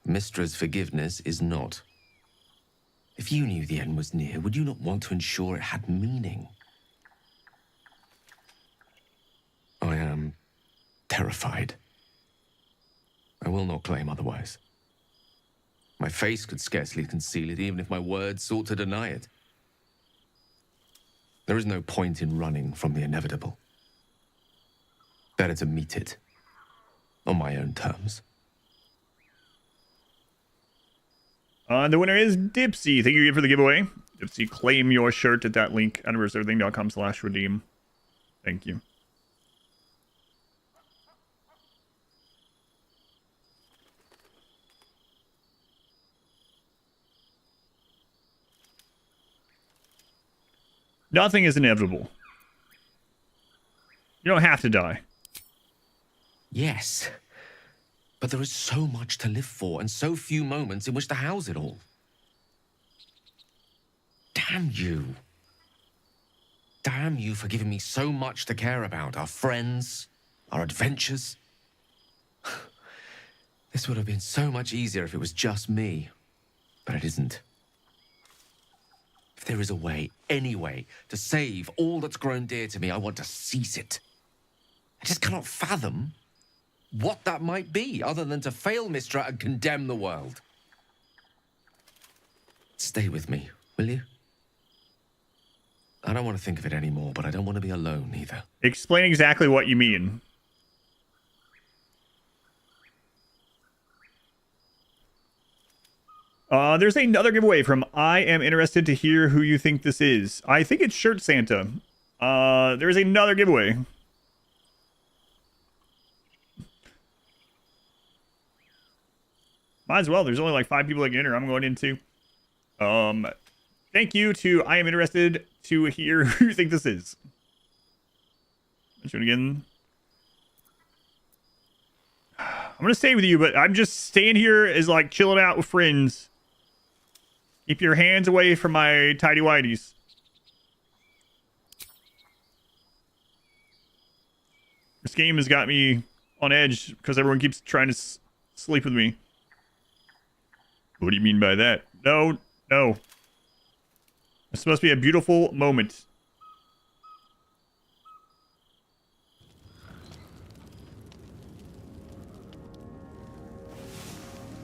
Mystra's forgiveness is not. If you knew the end was near, would you not want to ensure it had meaning? I am terrified. I will not claim otherwise. My face could scarcely conceal it, even if my words sought to deny it. There is no point in running from the inevitable. Better to meet it on my own terms. The winner is Dipsy. Thank you again for the giveaway. Dipsy, claim your shirt at that link, universeeverything.com/redeem. Thank you. Nothing is inevitable. You don't have to die. Yes, but there is so much to live for and so few moments in which to house it all. Damn you. Damn you for giving me so much to care about. Our friends, our adventures. This would have been so much easier if it was just me, but it isn't. If there is a way, any way, to save all that's grown dear to me, I want to seize it. I just cannot fathom what that might be, other than to fail Mystra and condemn the world. Stay with me, will you? I don't want to think of it anymore, but I don't want to be alone either. Explain exactly what you mean. There's another giveaway from I am interested to hear who you think this is. I think it's Shirt Santa. There's another giveaway. Might as well. There's only like 5 people that can enter. I'm going into. Thank you to I am interested to hear who you think this is. Mention it again. I'm gonna stay with you, but I'm just staying here as like chilling out with friends. Keep your hands away from my tidy whities. This game has got me on edge because everyone keeps trying to sleep with me. What do you mean by that? No, no. It's supposed to be a beautiful moment.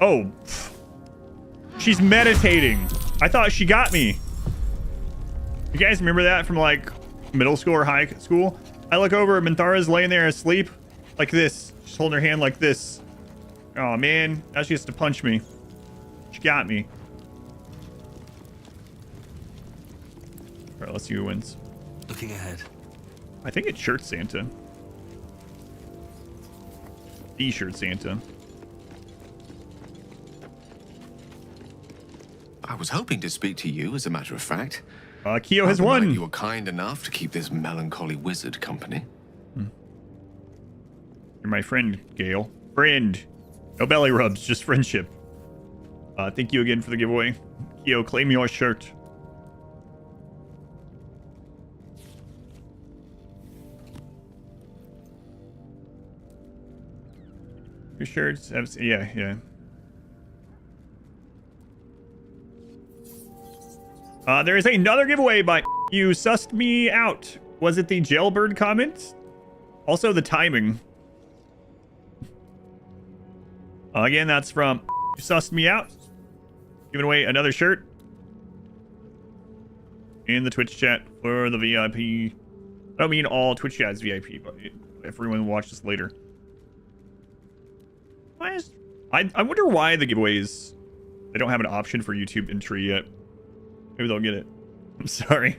Oh. She's meditating. I thought she got me. You guys remember that from like middle school or high school? I look over, Minthara's laying there asleep like this. She's holding her hand like this. Oh man, now she has to punch me. She got me. All right, let's see who wins. Looking ahead. I think it's Shirt Santa. The Shirt Santa. I was hoping to speak to you, as a matter of fact. Keo has won. You were kind enough to keep this melancholy wizard company. You're my friend, Gale. Friend. No belly rubs, just friendship. Thank you again for the giveaway. Keo, claim your shirt. Your shirts? Yeah. There is another giveaway by You Sussed Me Out. Was it the jailbird comment? Also the timing. Again, that's from You Sussed Me Out. Giving away another shirt. In the Twitch chat for the VIP. I don't mean all Twitch chats VIP, but if everyone watches later. I wonder why the giveaways, they don't have an option for YouTube entry yet. Maybe they'll get it. I'm sorry.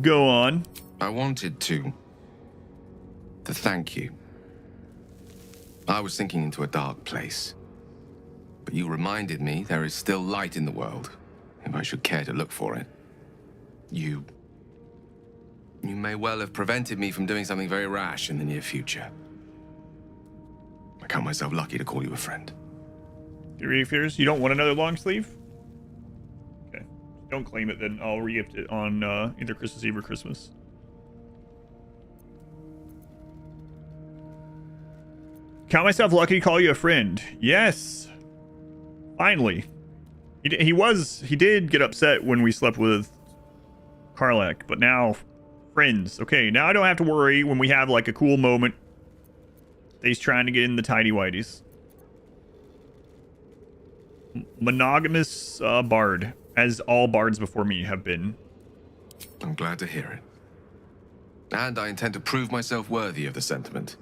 Go on. I wanted to thank you. I was sinking into a dark place. But you reminded me there is still light in the world, if I should care to look for it. You may well have prevented me from doing something very rash in the near future. I count myself lucky to call you a friend. Theory of Fears, you don't want another long sleeve? Okay. Don't claim it, then I'll re-gift it on either Christmas Eve or Christmas. Count myself lucky to call you a friend. Yes. Finally. He did get upset when we slept with Karlach, but now friends. Okay, now I don't have to worry when we have like a cool moment. He's trying to get in the tidy whities. Monogamous bard, as all bards before me have been. I'm glad to hear it. And I intend to prove myself worthy of the sentiment.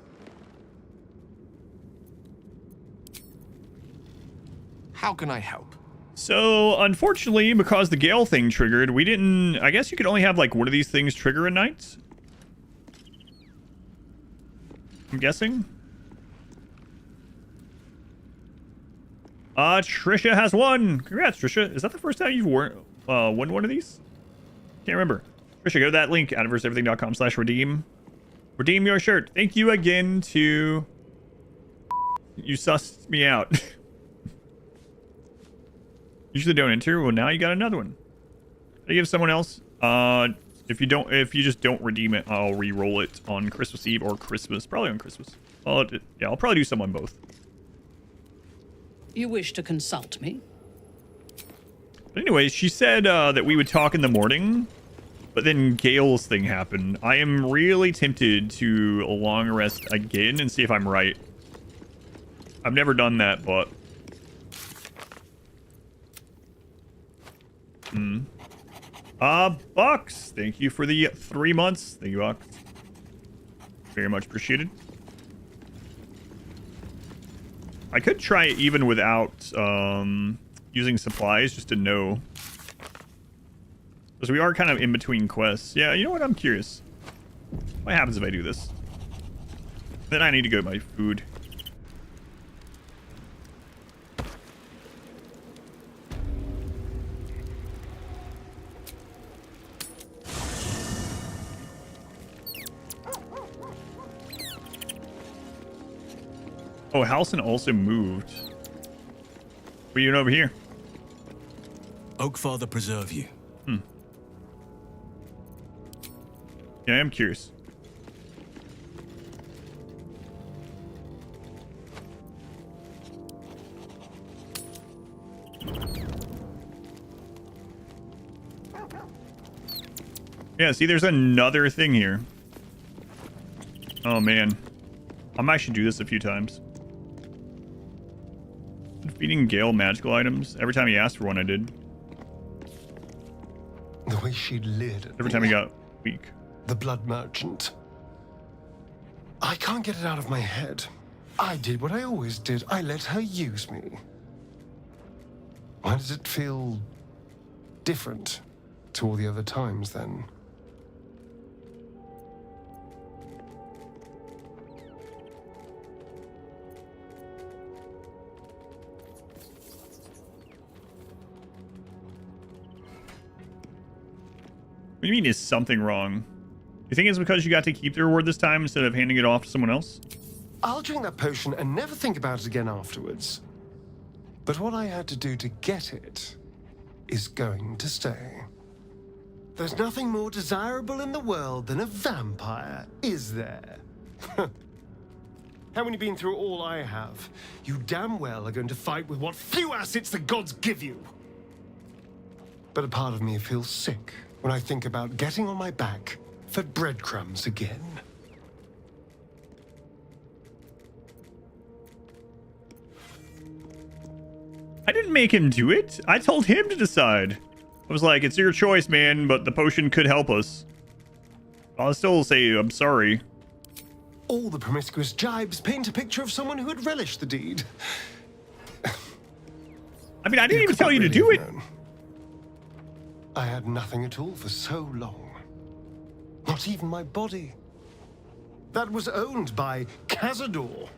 How can I help? So, unfortunately, because the Gale thing triggered, we didn't... I guess you could only have, like, one of these things trigger a night? I'm guessing? Trisha has won! Congrats, Trisha. Is that the first time you've won one of these? Can't remember. Trisha, go to that link, adverseverything.com/redeem. Redeem your shirt. Thank you again to... You sussed me out. Usually don't enter. Well, now you got another one. I give someone else. If you just don't redeem it, I'll re-roll it on Christmas Eve or Christmas. Probably on Christmas. I'll probably do some on both. You wish to consult me? But anyways, she said that we would talk in the morning, but then Gale's thing happened. I am really tempted to long rest again and see if I'm right. I've never done that, but... Bucks, thank you for the 3 months. Thank you, Bucks. Very much appreciated. I could try it even without using supplies, just to know. Because we are kind of in between quests. Yeah, you know what? I'm curious. What happens if I do this? Then I need to go to my food. Oh, Halcyon also moved. What are you doing over here? Oakfather preserve you. Yeah, I am curious. Yeah, see, there's another thing here. Oh, man. I might should do this a few times. Feeding Gale magical items. Every time he asked for one, I did. The way she leered at Every time he got weak. The blood merchant. I can't get it out of my head. I did what I always did. I let her use me. Why does it feel different to all the other times then? What do you mean, is something wrong? You think it's because you got to keep the reward this time instead of handing it off to someone else? I'll drink that potion and never think about it again afterwards. But what I had to do to get it is going to stay. There's nothing more desirable in the world than a vampire, is there? Having been through all I have, you damn well are going to fight with what few assets the gods give you. But a part of me feels sick when I think about getting on my back for breadcrumbs again. I didn't make him do it. I told him to decide. I was like, it's your choice, man, but the potion could help us. I'll still say I'm sorry. All the promiscuous jibes paint a picture of someone who had relished the deed. I mean, I didn't even tell you to do it. I had nothing at all for so long. Not even my body. That was owned by Cazador.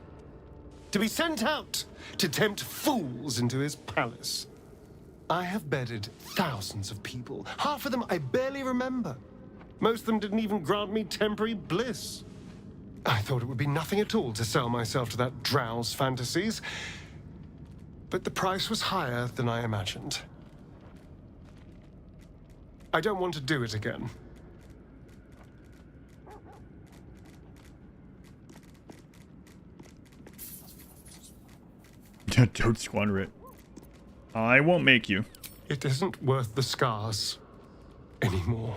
To be sent out to tempt fools into his palace. I have bedded thousands of people. Half of them I barely remember. Most of them didn't even grant me temporary bliss. I thought it would be nothing at all to sell myself to that drow's fantasies. But the price was higher than I imagined. I don't want to do it again. Don't squander it. I won't make you. It isn't worth the scars anymore.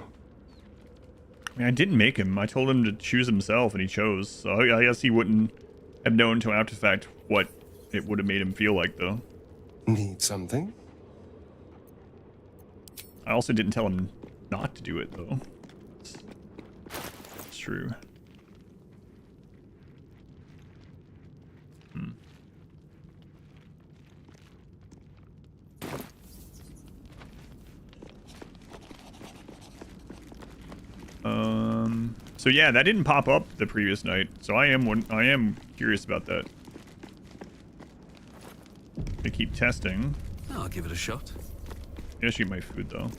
I mean, I didn't make him. I told him to choose himself, and he chose. So I guess he wouldn't have known until after the fact what it would have made him feel like, though. Need something? I also didn't tell him not to do it, though. It's true. So yeah, that didn't pop up the previous night. So I am curious about that. I keep testing. I'll give it a shot. I should eat my food though.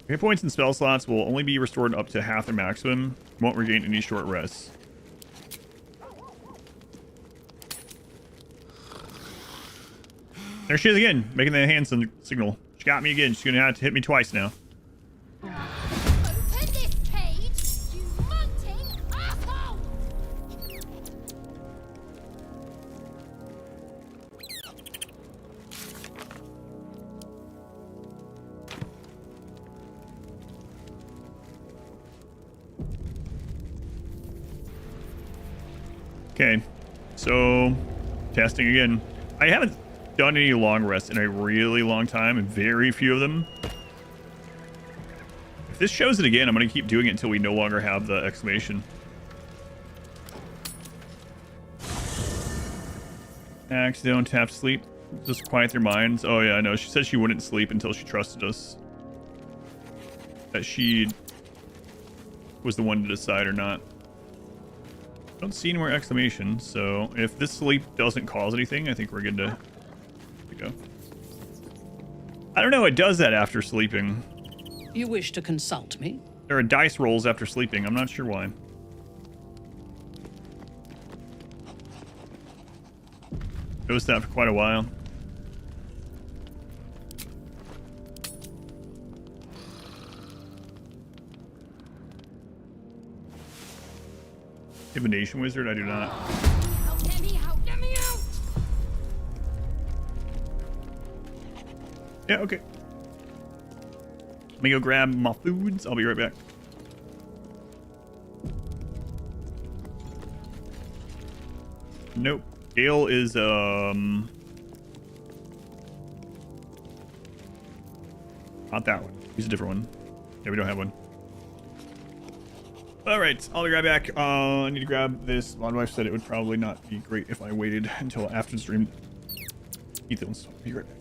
Hit points and spell slots will only be restored up to half their maximum. Won't regain any short rests. There she is again, making the hand signal. She got me again. She's gonna have to hit me twice now. Open this page, you munting asshole! Okay, so testing again. I haven't done any long rests in a really long time, and very few of them. If this shows it again, I'm going to keep doing it until we no longer have the exclamation. Axe, don't have to sleep. Just quiet their minds. Oh yeah, I know. She said she wouldn't sleep until she trusted us. That she was the one to decide or not. Don't see anywhere exclamation, so if this sleep doesn't cause anything, I think we're good to go. I don't know, it does that after sleeping. You wish to consult me? There are dice rolls after sleeping. I'm not sure why. Noticed that for quite a while. Divination wizard? I do not. Let me out! Let me out! Yeah, okay. Let me go grab my foods. I'll be right back. Nope. Gale is not that one. He's a different one. Yeah, we don't have one. All right, I'll be right back. I need to grab this. My wife said it would probably not be great if I waited until after the stream. Ethan's. I'll be right back.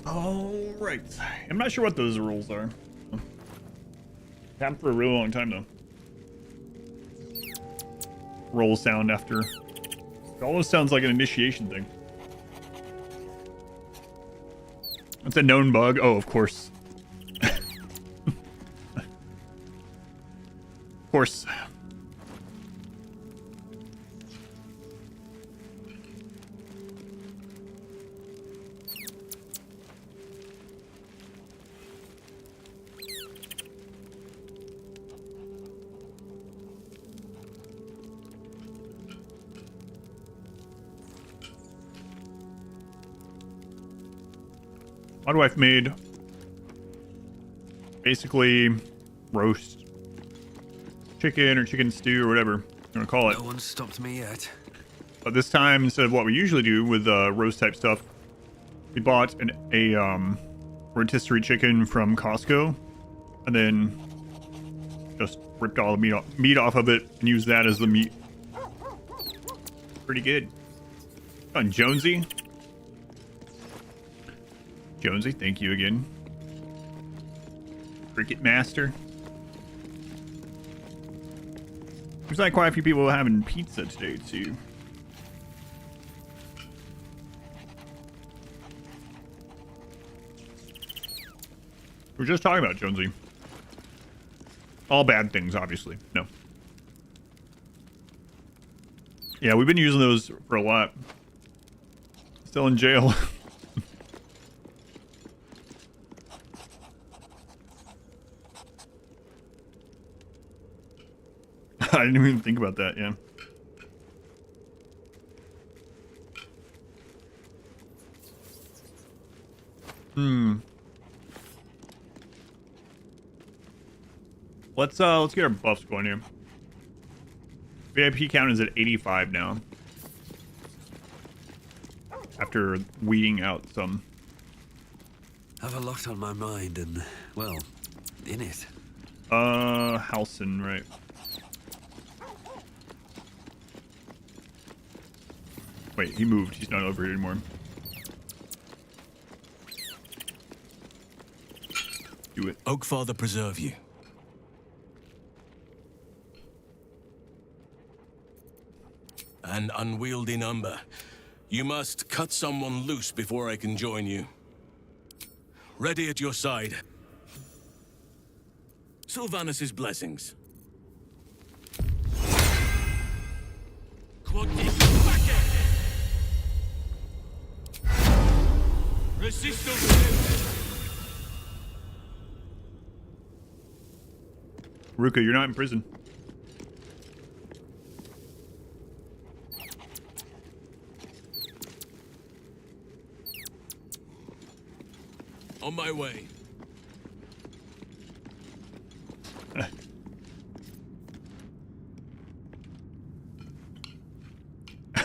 All right. I'm not sure what those rules are. Happened for a really long time though. Roll sound after. It almost sounds like an initiation thing. It's a known bug. Oh, of course. Of course. My wife made basically roast chicken or chicken stew or whatever you want to call it. No one stopped me yet. But this time, instead of what we usually do with roast type stuff, we bought a rotisserie chicken from Costco and then just ripped all the meat off of it and used that as the meat. Pretty good. On Jonesy. Jonesy, thank you again. Cricket Master. There's like quite a few people having pizza today too. We're just talking about Jonesy. All bad things, obviously. No. Yeah, we've been using those for a lot. Still in jail. I didn't even think about that, yeah. Let's get our buffs going here. VIP count is at 85 now. After weeding out some. Have a lot on my mind and, well, in it. Halson, right. Wait, he moved. He's not over here anymore. Do it. Oakfather preserve you. An unwieldy number. You must cut someone loose before I can join you. Ready at your side. Sylvanus' blessings. Ruka, you're not in prison. On my way.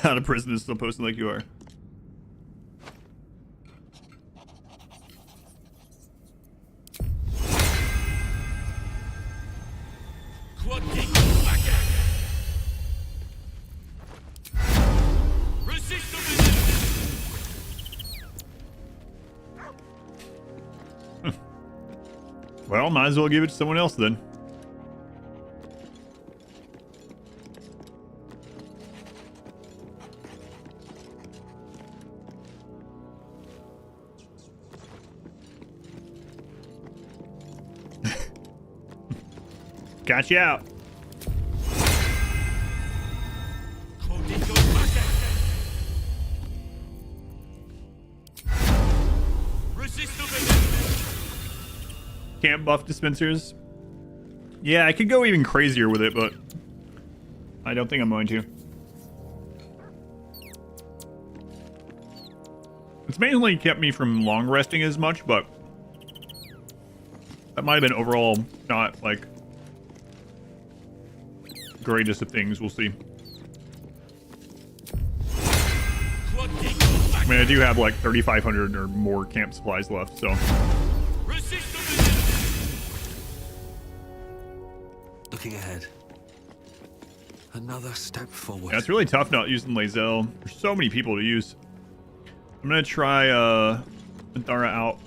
Out of prison is still posting like you are. Well, might as well give it to someone else then. Got you out. Camp buff dispensers. Yeah, I could go even crazier with it, but I don't think I'm going to. It's mainly kept me from long resting as much, but that might have been overall not like greatest of things. We'll see. I mean, I do have like 3,500 or more camp supplies left, so. Looking ahead. Another step forward. Yeah, it's really tough not using Lae'zel. There's so many people to use. I'm gonna try Thara out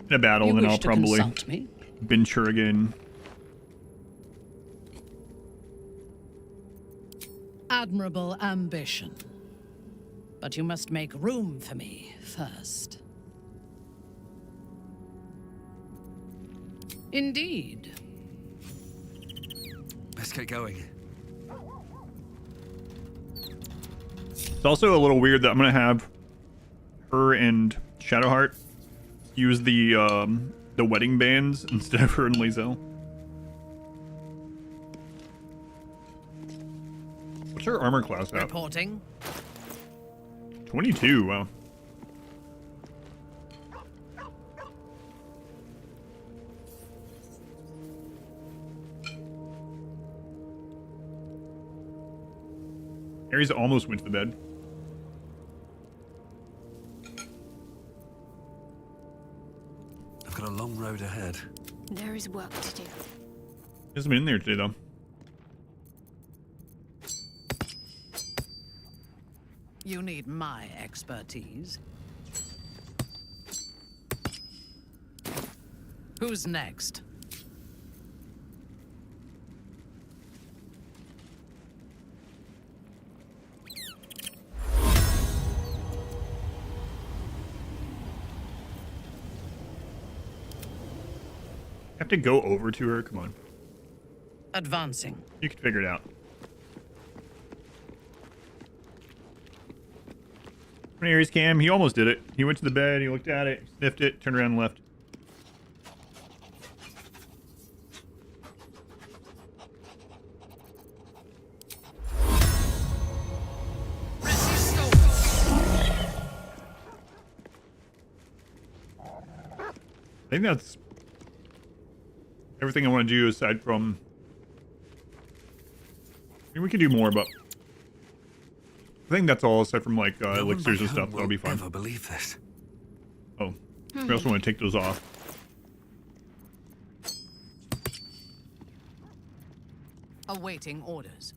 in a battle, and then I'll probably venture again. Admirable ambition. But you must make room for me first. Indeed. Let's get going. It's also a little weird that I'm gonna have her and Shadowheart use the wedding bands instead of her and Lizelle. What's her armor class at? Reporting. 22. Wow. Ares almost went to the bed. I've got a long road ahead. There is work to do. He hasn't been in there today, though. You need my expertise. Who's next? Have to go over to her. Come on. Advancing. You can figure it out. Ares cam. He almost did it. He went to the bed. He looked at it, sniffed it, turned around and left. I think that's everything I want to do aside from... I mean, we can do more, but I think that's all aside from like elixirs and stuff. That'll be fine. Never believe this. Oh, we also want to take those off. Awaiting orders.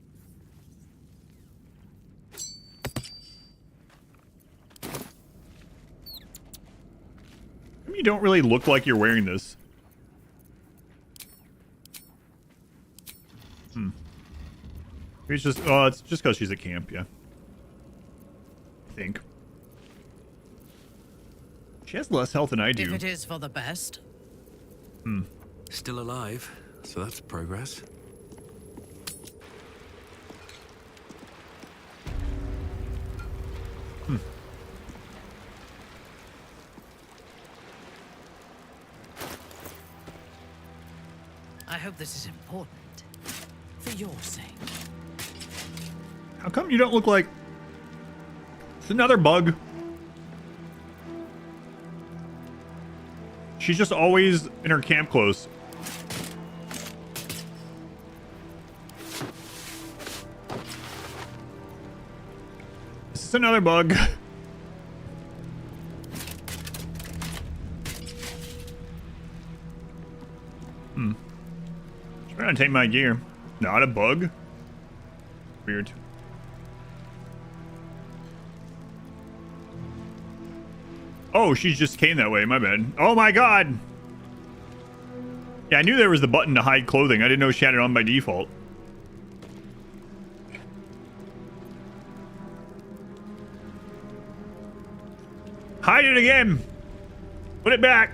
I mean, you don't really look like you're wearing this. It's just, it's just because she's at camp, yeah. I think. She has less health than I do. If it is for the best. Still alive, so that's progress. I hope this is important. For your sake. How come you don't look like... It's another bug. She's just always in her camp clothes. This is another bug. Trying to take my gear. Not a bug. Weird. Oh, she just came that way. My bad. Oh my god. Yeah, I knew there was the button to hide clothing. I didn't know she had it on by default. Hide it again. Put it back.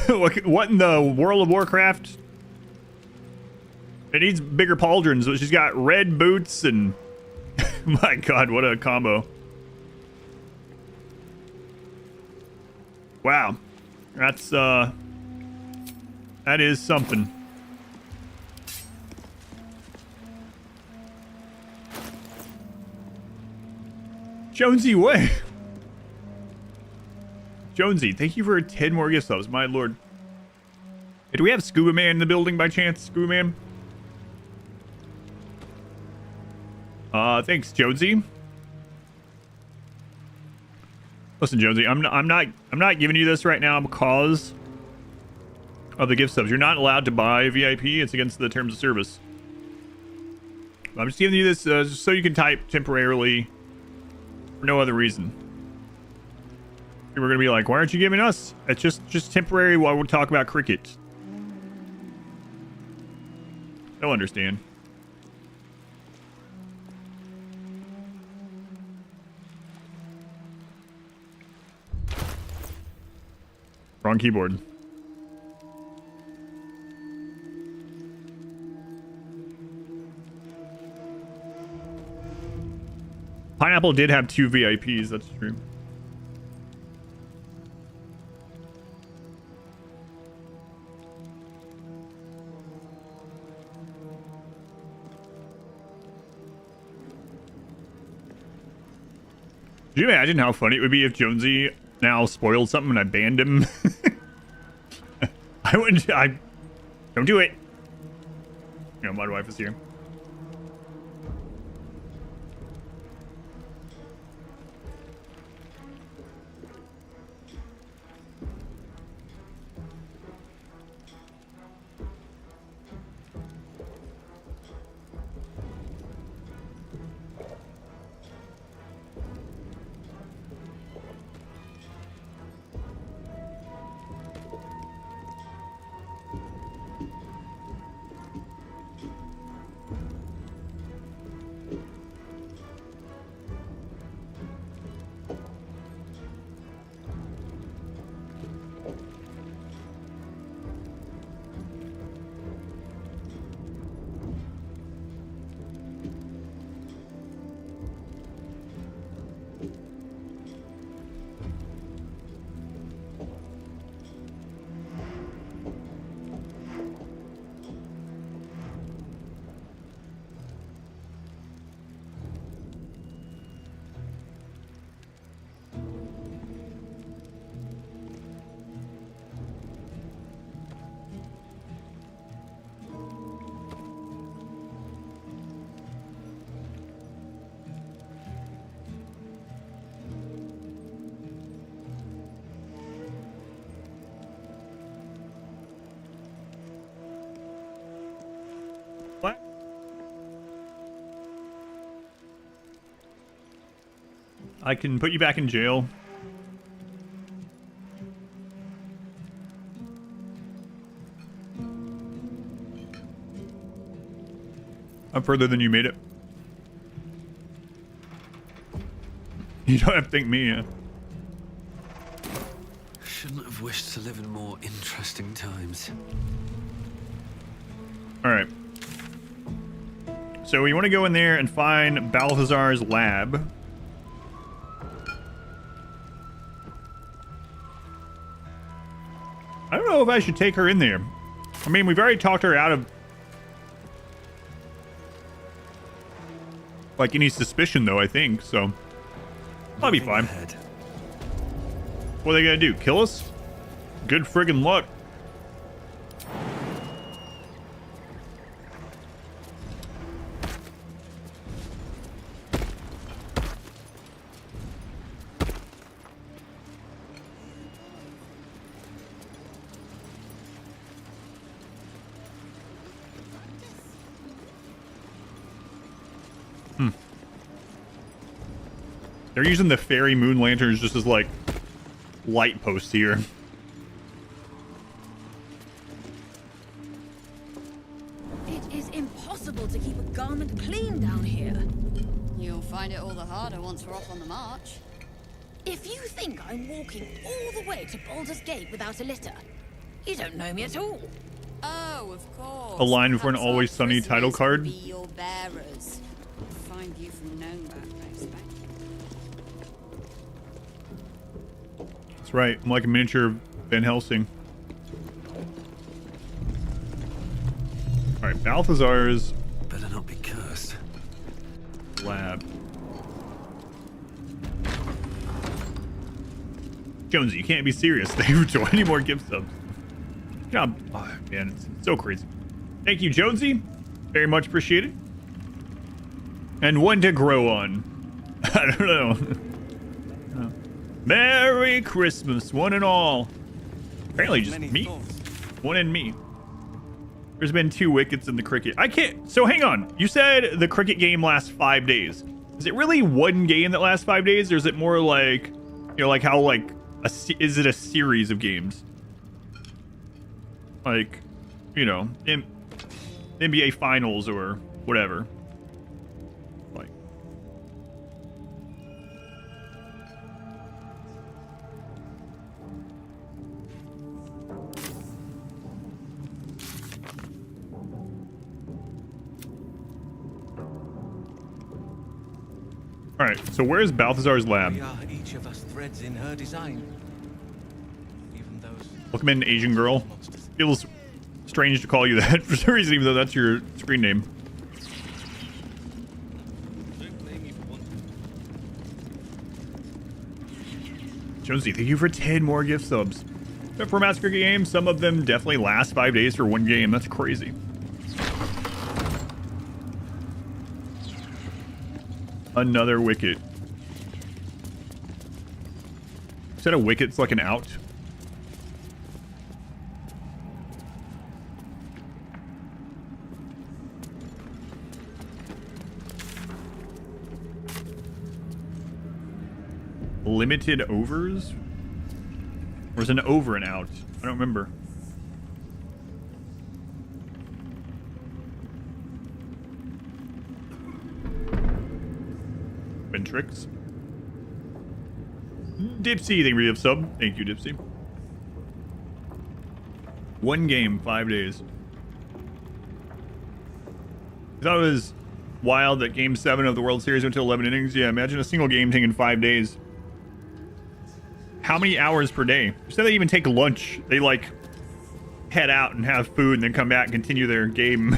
What in the World of Warcraft? It needs bigger pauldrons. So she's got red boots and... My god, what a combo. Wow. That's, that is something. Jonesy, what? Jonesy, thank you for 10 more gift subs, my lord. Hey, do we have Scuba Man in the building by chance, Scuba Man? Thanks, Jonesy. Listen, Jonesy, I'm not giving you this right now because of the gift subs. You're not allowed to buy VIP. It's against the terms of service. I'm just giving you this just so you can type temporarily for no other reason. People are gonna be like, why aren't you giving us? It's just temporary while we talk about cricket. They'll understand. Wrong keyboard. Pineapple did have 2 VIPs, that's true. Could you imagine how funny it would be if Jonesy now spoiled something and I banned him? I wouldn't. Don't do it. You know, my wife is here. What? I can put you back in jail. I'm further than you made it. You don't have to thank me, yeah. Shouldn't have wished to live in more interesting times. Alright. So we want to go in there and find Balthazar's lab. I don't know if I should take her in there. I mean, we've already talked her out of like any suspicion though, I think, so I'll be fine. What are they gonna do? Kill us? Good friggin' luck. They're using the fairy moon lanterns just as like light posts here. It is impossible to keep a garment clean down here. You'll find it all the harder once we're off on the march. If you think I'm walking all the way to Baldur's Gate without a litter, you don't know me at all. Oh, of course. A line for an Always Sunny title card. Be your bearers. Find you from Nome, I expect. That's right. I'm like a miniature Van Helsing. Alright, Balthazar's better not be cursed. Lab. Jonesy, you can't be serious. They enjoy any more gift subs. Good job. Oh, man, it's so crazy. Thank you, Jonesy. Very much appreciated. And one to grow on. I don't know. Merry Christmas, one and all. Apparently just me. One and me. There's been 2 wickets in the cricket. I can't. So hang on. You said the cricket game lasts 5 days. Is it really one game that lasts 5 days, or is it more like, you know, like how like is it a series of games? Like, you know, in NBA Finals or whatever. Like. All right, so where's Balthazar's lab? We are each of us threads in her design. Even those. Welcome in, Asian girl. Feels strange to call you that for some reason, even though that's your screen name. Jonesy, thank you for 10 more gift subs. For Massacre games, some of them definitely last 5 days for one game. That's crazy. Another wicket. Instead of wickets, like an out. Limited overs? Or is it an over and out? I don't remember. Tricks. Dipsy, thank you for sub. Thank you, Dipsy. One game, 5 days. I thought it was wild that Game 7 of the World Series went to 11 innings. Yeah, imagine a single game taking 5 days. How many hours per day? So they even take lunch. They like head out and have food and then come back and continue their game.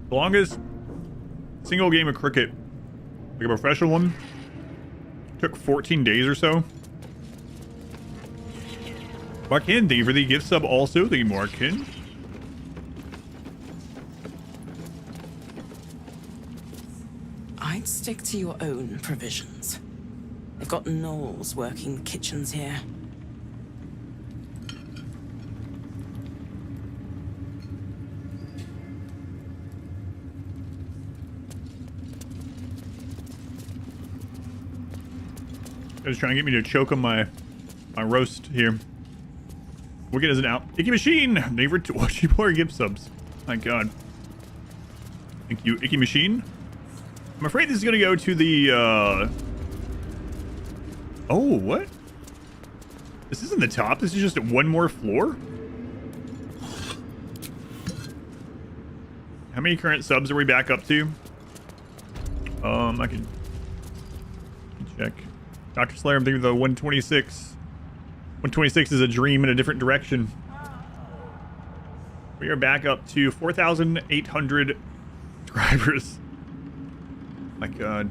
The longest single game of cricket, like a professional one, took 14 days or so. Markin, thank you for the gift sub also. Thank you, Markin. I'd stick to your own provisions. They've got gnolls working kitchens here. They're just trying to get me to choke on my roast here. Wicked isn't out. Icky Machine! Never to watch you more gift subs. My god. Thank you, Icky Machine. I'm afraid this is gonna go to the oh, what? This isn't the top, this is just one more floor? How many current subs are we back up to? I can check. Dr. Slayer, I'm thinking the 126. 126 is a dream in a different direction. We are back up to 4,800 subscribers. My god.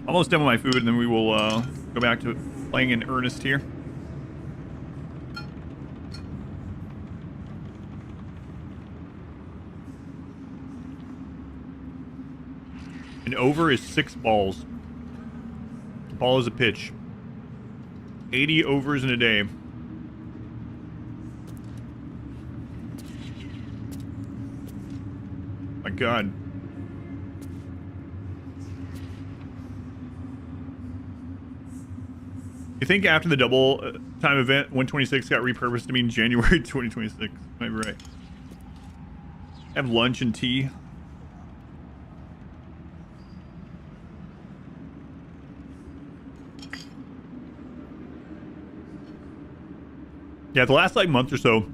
Almost done with my food, and then we will go back to playing in earnest here. An over is 6 balls. A ball is a pitch. 80 overs in a day. My god. You think after the double time event, 126 got repurposed to mean January 2026? Might be right. Have lunch and tea. Yeah, the last like month or so,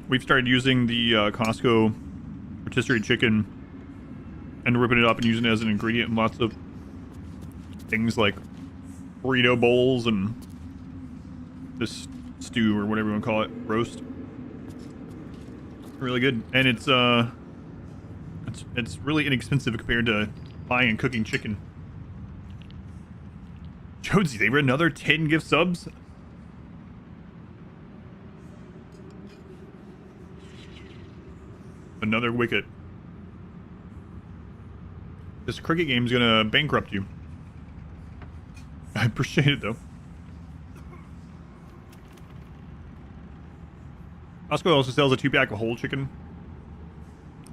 we've started using the Costco rotisserie chicken and ripping it up and using it as an ingredient in lots of things like burrito bowls and this stew or whatever you want to call it, roast. Really good, and it's really inexpensive compared to buying and cooking chicken. Jonesy, they were another 10 gift subs. Another wicket. This cricket game's gonna bankrupt you. I appreciate it though. Costco also sells a 2-pack of whole chicken.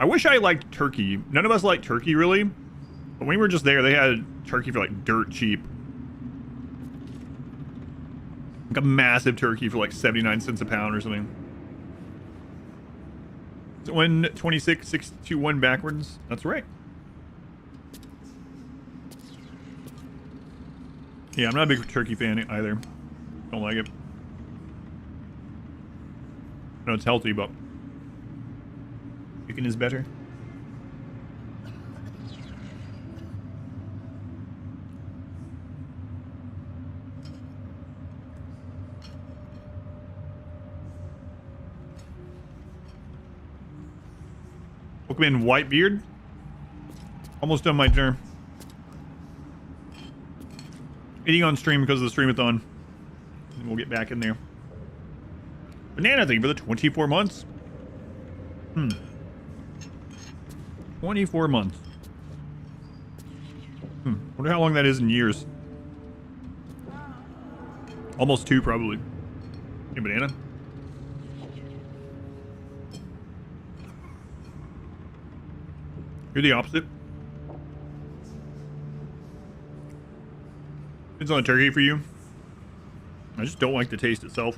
I wish I liked turkey. None of us like turkey really. But when we were just there, they had turkey for like dirt cheap. Like a massive turkey for like 79 cents a pound or something. Is it 126,621 backwards? That's right. Yeah, I'm not a big turkey fan either. Don't like it. I know it's healthy, but chicken is better. Welcome in, Whitebeard. Almost done my dinner. Eating on stream because of the streamathon. And we'll get back in there. Banana thing for the 24 months. 24 months. Wonder how long that is in years. Almost 2 probably. Hey, banana. You're the opposite. It's on a turkey for you. I just don't like the taste itself.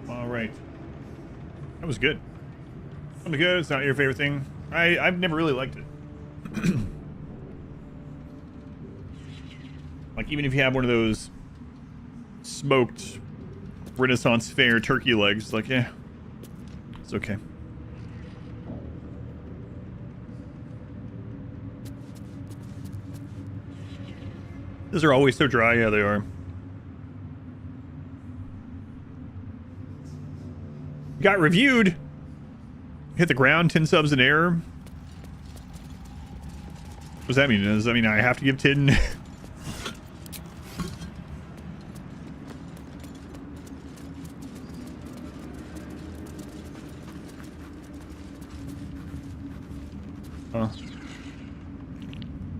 All right. That was good. That was good. It's not your favorite thing. I've never really liked it. Like, even if you have one of those smoked Renaissance Fair turkey legs, like, yeah, it's okay. These are always so dry. Yeah, they are. Got reviewed. Hit the ground, 10 subs in error. What does that mean? Does that mean I have to give 10?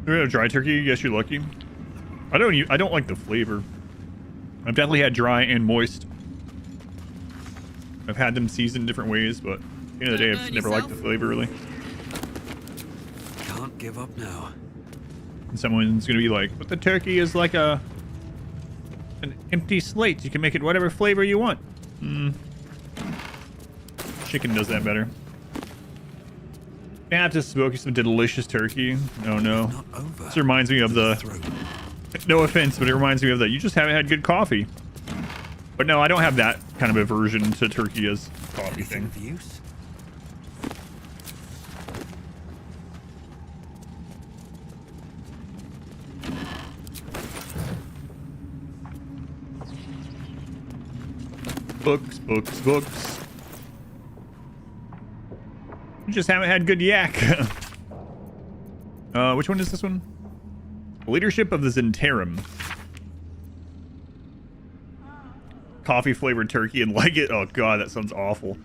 Do we have dry turkey? Yes, you're lucky. I don't like the flavor. I've definitely had dry and moist. I've had them seasoned different ways, but at the end of the day, I've never liked the flavor, really. Can't give up now. And someone's gonna be like, but the turkey is like an empty slate. You can make it whatever flavor you want. Chicken does that better. I have to smoke some delicious turkey. Oh no. This reminds me of the... No offense, but it reminds me of that. You just haven't had good coffee. But no, I don't have that kind of aversion to turkey as coffee thing. Books, books, books. You just haven't had good yak. Which one is this one? Leadership of the Zentarum. Coffee flavored turkey and like it. Oh god, that sounds awful.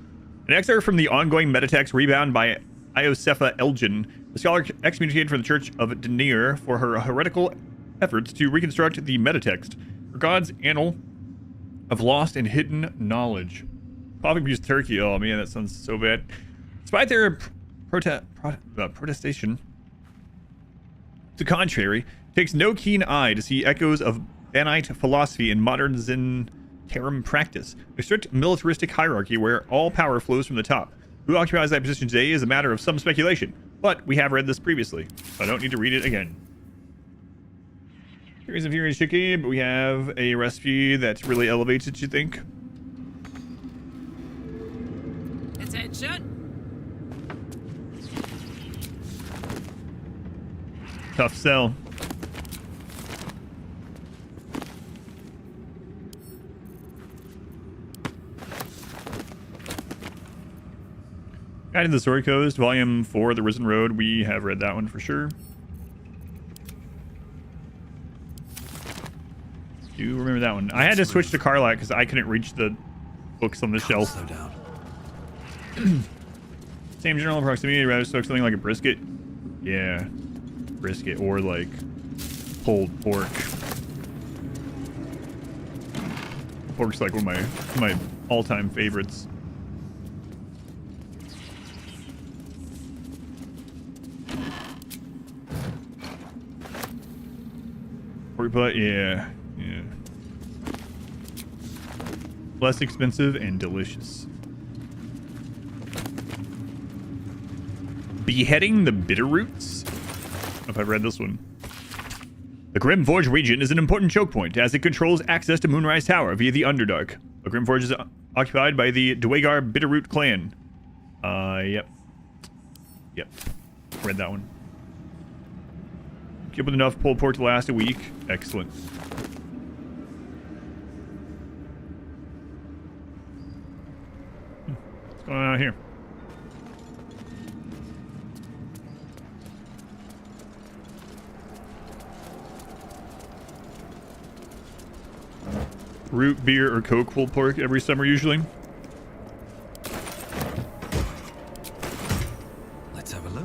An excerpt from the ongoing metatext Rebound by Iosefa Elgin. The scholar excommunicated from the Church of Denir for her heretical efforts to reconstruct the metatext. For God's annal of lost and hidden knowledge. Coffee abused turkey. Oh man, that sounds so bad. Despite their protestation, to the contrary, takes no keen eye to see echoes of Banite philosophy in modern Zentarum practice. A strict militaristic hierarchy where all power flows from the top. Who occupies that position today is a matter of some speculation, but we have read this previously, so I don't need to read it again. Furious and Furious Chicky, but we have a recipe that really elevates it, you think? Attention! Tough sell. Guide to the Story Coast, Volume 4, The Risen Road. We have read that one for sure. Do remember that one. I had to switch to Carlac because I couldn't reach the books on the shelf. Slow down. Same general proximity, I'd rather stoke something like a brisket. Yeah, brisket or like pulled pork. Pork's like one of my all-time favorites. Pork butt, yeah. Less expensive and delicious. Beheading the Bitterroots? I don't know if I've read this one. The Grimforge region is an important choke point as it controls access to Moonrise Tower via the Underdark. The Grimforge is occupied by the Dwegar Bitterroot clan. Yep. Read that one. Keep with enough pulled pork to last a week. Excellent. What's going on out here? Root beer or Coke pulled pork every summer usually. Let's have a look.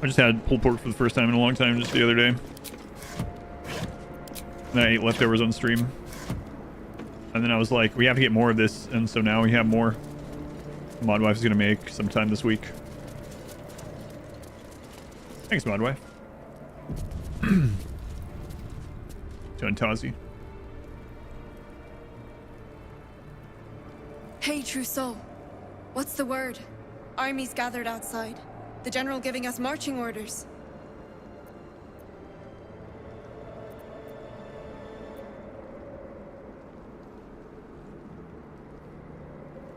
I just had pulled pork for the first time in a long time just the other day. And I ate leftovers on stream. And then I was like, we have to get more of this, and so now we have more. Modwife is gonna make sometime this week. Thanks, Modwife. To Tazi. Hey, Trousseau. What's the word? Armies gathered outside. The general giving us marching orders.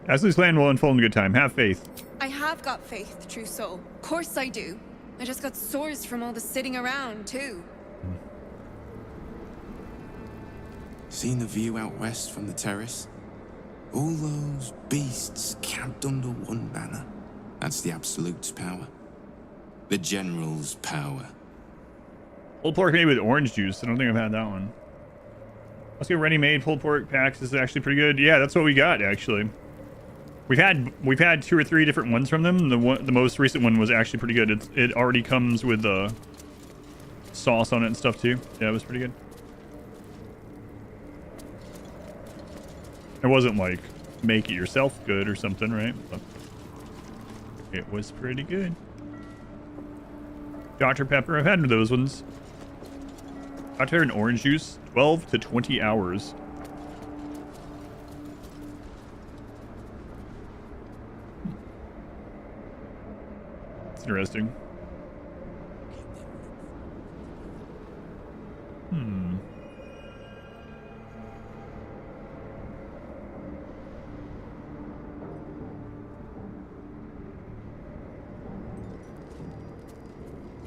Ashley's plan will unfold in good time. Have faith. I have got faith, Trousseau. Of course I do. I just got sores from all the sitting around, too. Seen the view out west from the terrace? All those beasts camped under one banner. That's the Absolute's power. The General's power. Pulled pork made with orange juice. I don't think I've had that one. Let's get ready-made pulled pork packs. This is actually pretty good. Yeah, that's what we got, actually. We've had 2 or 3 different ones from them. The most recent one was actually pretty good. It already comes with sauce on it and stuff too. Yeah, it was pretty good. It wasn't like make it yourself good or something, right? But it was pretty good. Dr. Pepper, I've had those ones. Dr. and orange juice, 12 to 20 hours. It's interesting.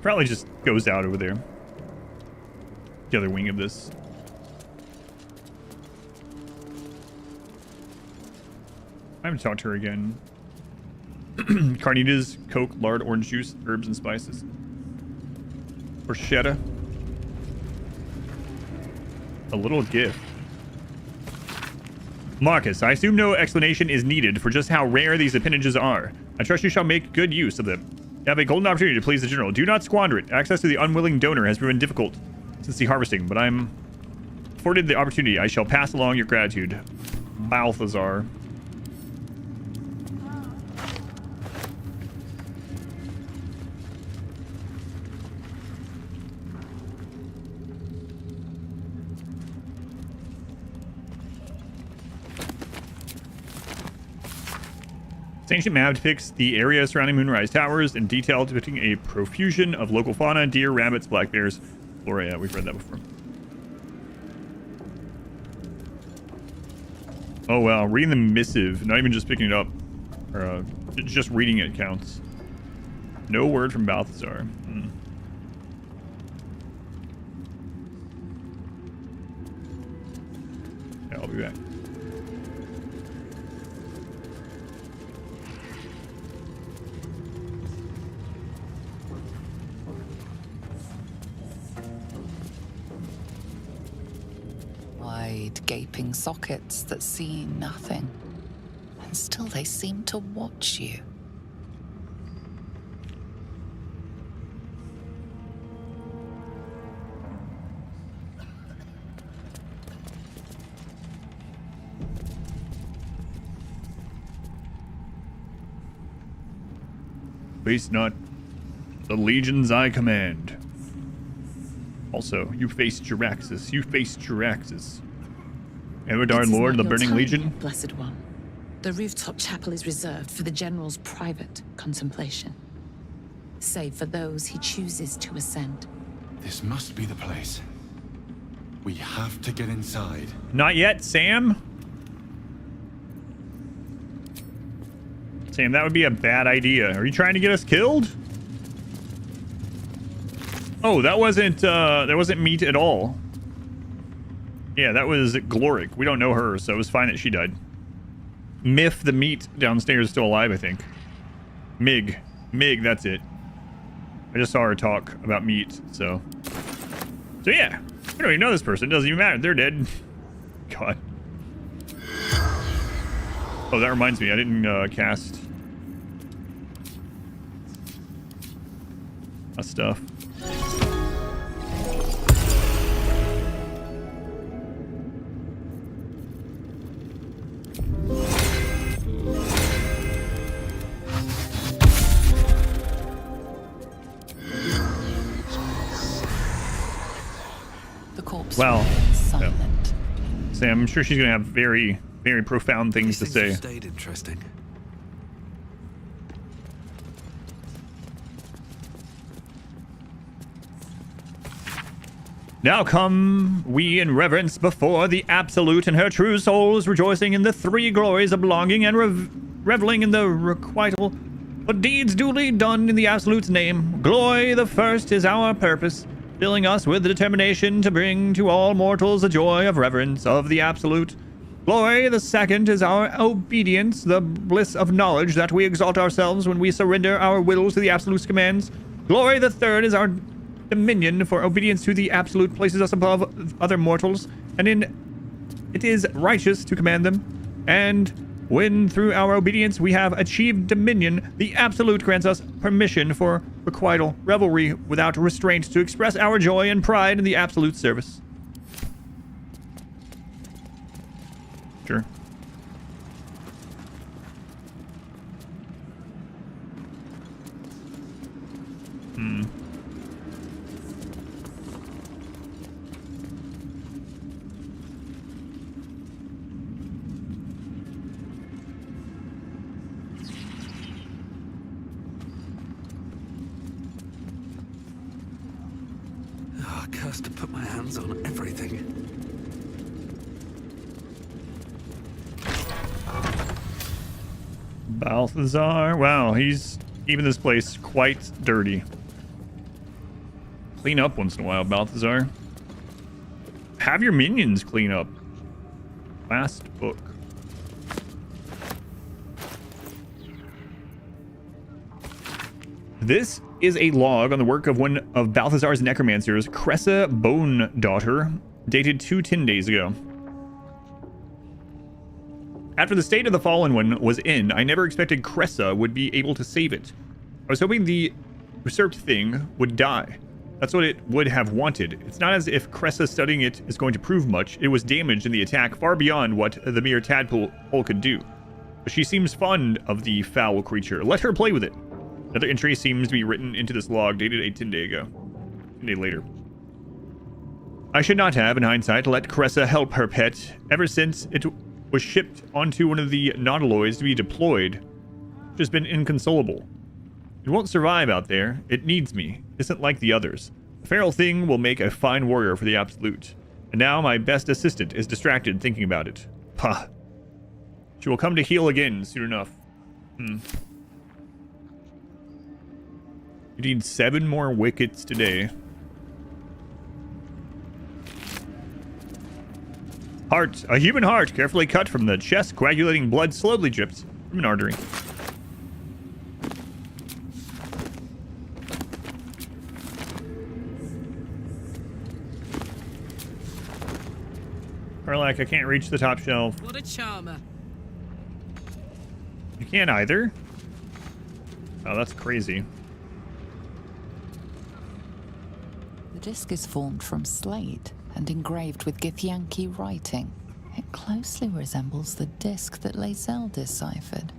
Probably just goes out over there. The other wing of this. I haven't talked to her again. Carnitas, Coke, lard, orange juice, herbs and spices. Bruschetta. A little gift. Marcus, I assume no explanation is needed for just how rare these appendages are. I trust you shall make good use of them. You have a golden opportunity to please the general. Do not squander it. Access to the unwilling donor has proven difficult since the harvesting, but I'm afforded the opportunity. I shall pass along your gratitude. Balthazar. This ancient map depicts the area surrounding Moonrise Towers in detail, depicting a profusion of local fauna, deer, rabbits, black bears, flora. Yeah, we've read that before. Oh wow, reading the missive, not even just picking it up, or just reading it counts. No word from Balthazar. Yeah, I'll be back. wide, gaping sockets that see nothing. And still they seem to watch you. Face not the legions I command. Also, you face Jiraxis. You face Jiraxis. Eredar, Lord of the Burning Legion. Blessed One. The rooftop chapel is reserved for the General's private contemplation, save for those he chooses to ascend. This must be the place. We have to get inside. Not yet, Sam. Sam, that would be a bad idea. Are you trying to get us killed? Oh, that wasn't meat at all. Yeah, that was Gloric. We don't know her, so it was fine that she died. Myth, the meat downstairs, is still alive, I think. Mig, that's it. I just saw her talk about meat, so yeah. We don't even know this person. It doesn't even matter. They're dead. God. Oh, that reminds me. I didn't cast stuff. The corpse Wow. remains silent. Sam, I'm sure she's gonna have very, very profound things to say. Stayed interesting. Now come we in reverence before the Absolute and her true souls, rejoicing in the three glories of belonging and reveling in the requital for deeds duly done in the Absolute's name. Glory the first is our purpose, filling us with the determination to bring to all mortals the joy of reverence of the Absolute. Glory the second is our obedience, the bliss of knowledge that we exalt ourselves when we surrender our wills to the Absolute's commands. Glory the third is our dominion, for obedience to the Absolute places us above other mortals, and it is righteous to command them. And when through our obedience we have achieved dominion, the Absolute grants us permission for requital, revelry without restraint, to express our joy and pride in the Absolute service. Sure. Cursed to put my hands on everything. Balthazar. Wow, he's keeping this place quite dirty. Clean up once in a while, Balthazar. Have your minions clean up. Last book. This is a log on the work of one of Balthazar's necromancers, Cressa Bone Daughter, dated 210 days ago. After the state of the Fallen One was in, I never expected Cressa would be able to save it. I was hoping the usurped thing would die. That's what it would have wanted. It's not as if Cressa studying it is going to prove much. It was damaged in the attack far beyond what the mere tadpole could do. But she seems fond of the foul creature. Let her play with it. Another entry seems to be written into this log dated a 10 day later. I should not have, in hindsight, let Cressa help her pet. Ever since it was shipped onto one of the nautiloids to be deployed, it has been inconsolable. It won't survive out there. It needs me. It isn't like the others. The feral thing will make a fine warrior for the Absolute. And now my best assistant is distracted thinking about it. Pah. She will come to heal again soon enough. You need 7 more wickets today. Heart. A human heart carefully cut from the chest. Coagulating blood slowly drips from an artery. Karlak, I can't reach the top shelf. What a charmer. You can't either? Oh, that's crazy. The disc is formed from slate and engraved with Githyanki writing. It closely resembles the disc that Lae'zel deciphered.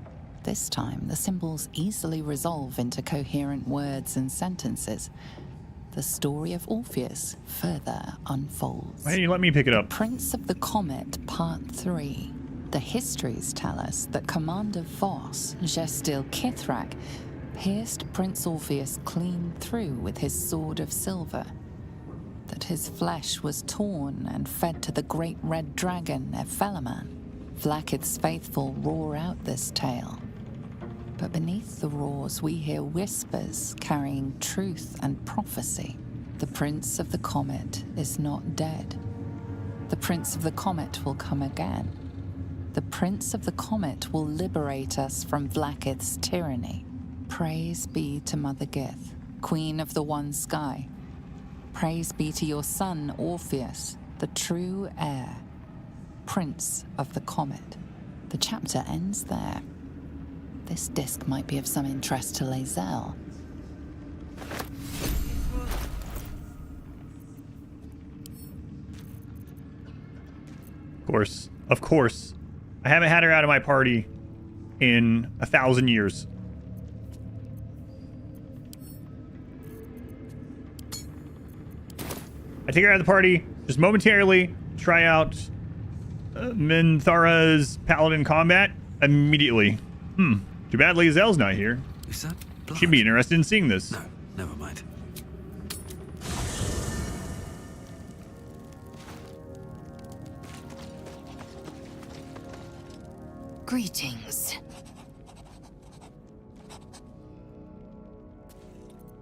This time, the symbols easily resolve into coherent words and sentences. The story of Orpheus further unfolds. Why don't you let me pick it up? Prince of the Comet, Part 3. The histories tell us that Commander Voss, Gestil Kithrak, pierced Prince Orpheus clean through with his sword of silver. That his flesh was torn and fed to the great red dragon, Ephelaman. Vlaakith's faithful roar out this tale. But beneath the roars we hear whispers carrying truth and prophecy. The Prince of the Comet is not dead. The Prince of the Comet will come again. The Prince of the Comet will liberate us from Vlaakith's tyranny. Praise be to Mother Gith, Queen of the One Sky. Praise be to your son, Orpheus, the true heir, Prince of the Comet. The chapter ends there. This disc might be of some interest to Lae'zel. Of course. I haven't had her out of my party in 1,000 years. I take her out of the party just momentarily, try out Minthara's paladin combat immediately. Too bad Lae'zel's not here. Is that blood? She'd be interested in seeing this. No, never mind. Greetings.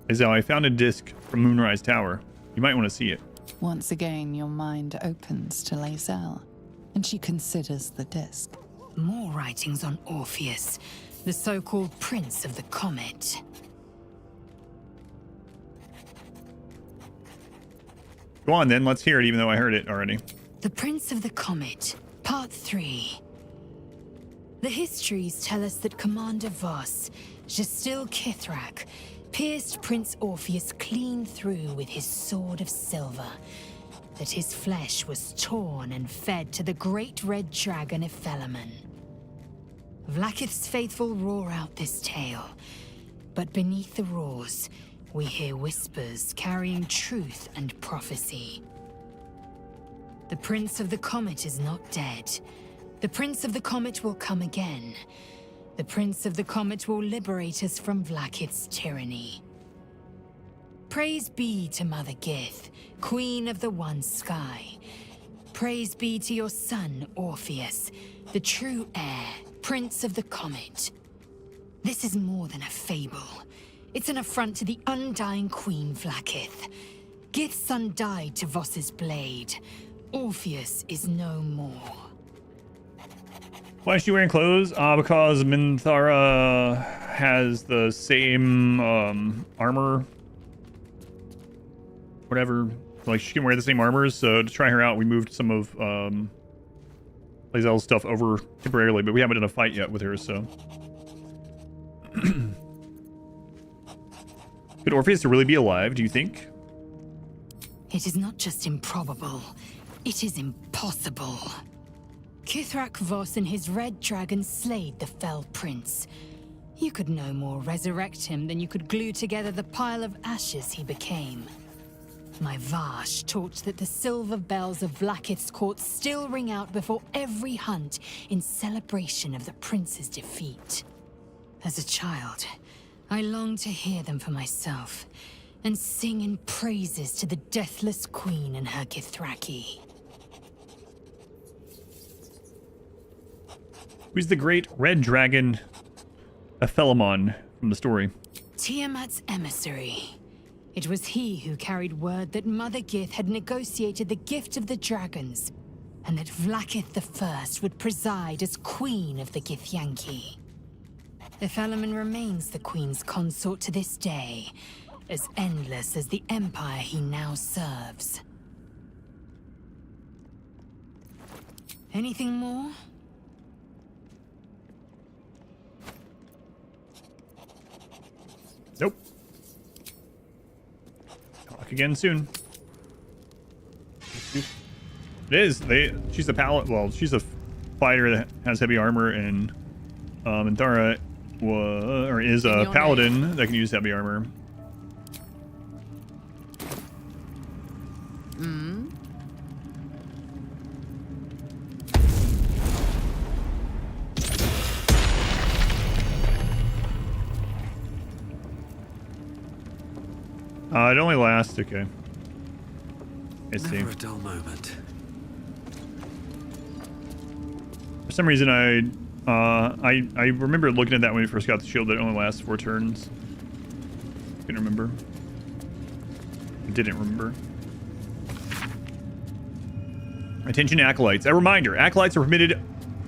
Lae'zel, I found a disc from Moonrise Tower. You might want to see it. Once again, your mind opens to Lae'zel, and she considers the disc. More writings on Orpheus, the so-called Prince of the Comet. Go on then, let's hear it, even though I heard it already. The Prince of the Comet, Part 3. The histories tell us that Commander Voss, Gestil Kithrak, pierced Prince Orpheus clean through with his sword of silver, that his flesh was torn and fed to the great red dragon Ephelaman. Vlaakith's faithful roar out this tale, but beneath the roars, we hear whispers carrying truth and prophecy. The Prince of the Comet is not dead. The Prince of the Comet will come again. The Prince of the Comet will liberate us from Vlaakith's tyranny. Praise be to Mother Gith, Queen of the One Sky. Praise be to your son, Orpheus, the true heir, Prince of the Comet. This is more than a fable. It's an affront to the undying Queen Vlaakith. Gith's son died to Voss's blade. Orpheus is no more. Why is she wearing clothes? Because Minthara has the same armor. Whatever. Like, she can wear the same armors, so to try her out, we moved some of Lae'zel's stuff over temporarily, but we haven't done a fight yet with her, so. Could Orpheus really be alive, do you think? It is not just improbable, it is impossible. Kithrak Voss and his red dragon slayed the fell prince. You could no more resurrect him than you could glue together the pile of ashes he became. My Vash taught that the silver bells of Vlaakith's court still ring out before every hunt in celebration of the prince's defeat. As a child, I longed to hear them for myself and sing in praises to the deathless queen and her Githraki. Who's the great red dragon Ephelaman from the story? Tiamat's emissary. It was he who carried word that Mother Gith had negotiated the gift of the dragons, and that Vlaakith I would preside as Queen of the Githyanki. Ephelaman remains the Queen's consort to this day, as endless as the empire he now serves. Anything more? Nope. Talk again soon. It is. She's a paladin. Well, she's a fighter that has heavy armor, and Thara is a paladin that can use heavy armor. Hmm. It only lasts. Okay. I see. Never a dull moment. For some reason, I remember looking at that when we first got the shield that it only lasts 4 turns. Couldn't remember. I didn't remember. Attention acolytes. A reminder, acolytes are permitted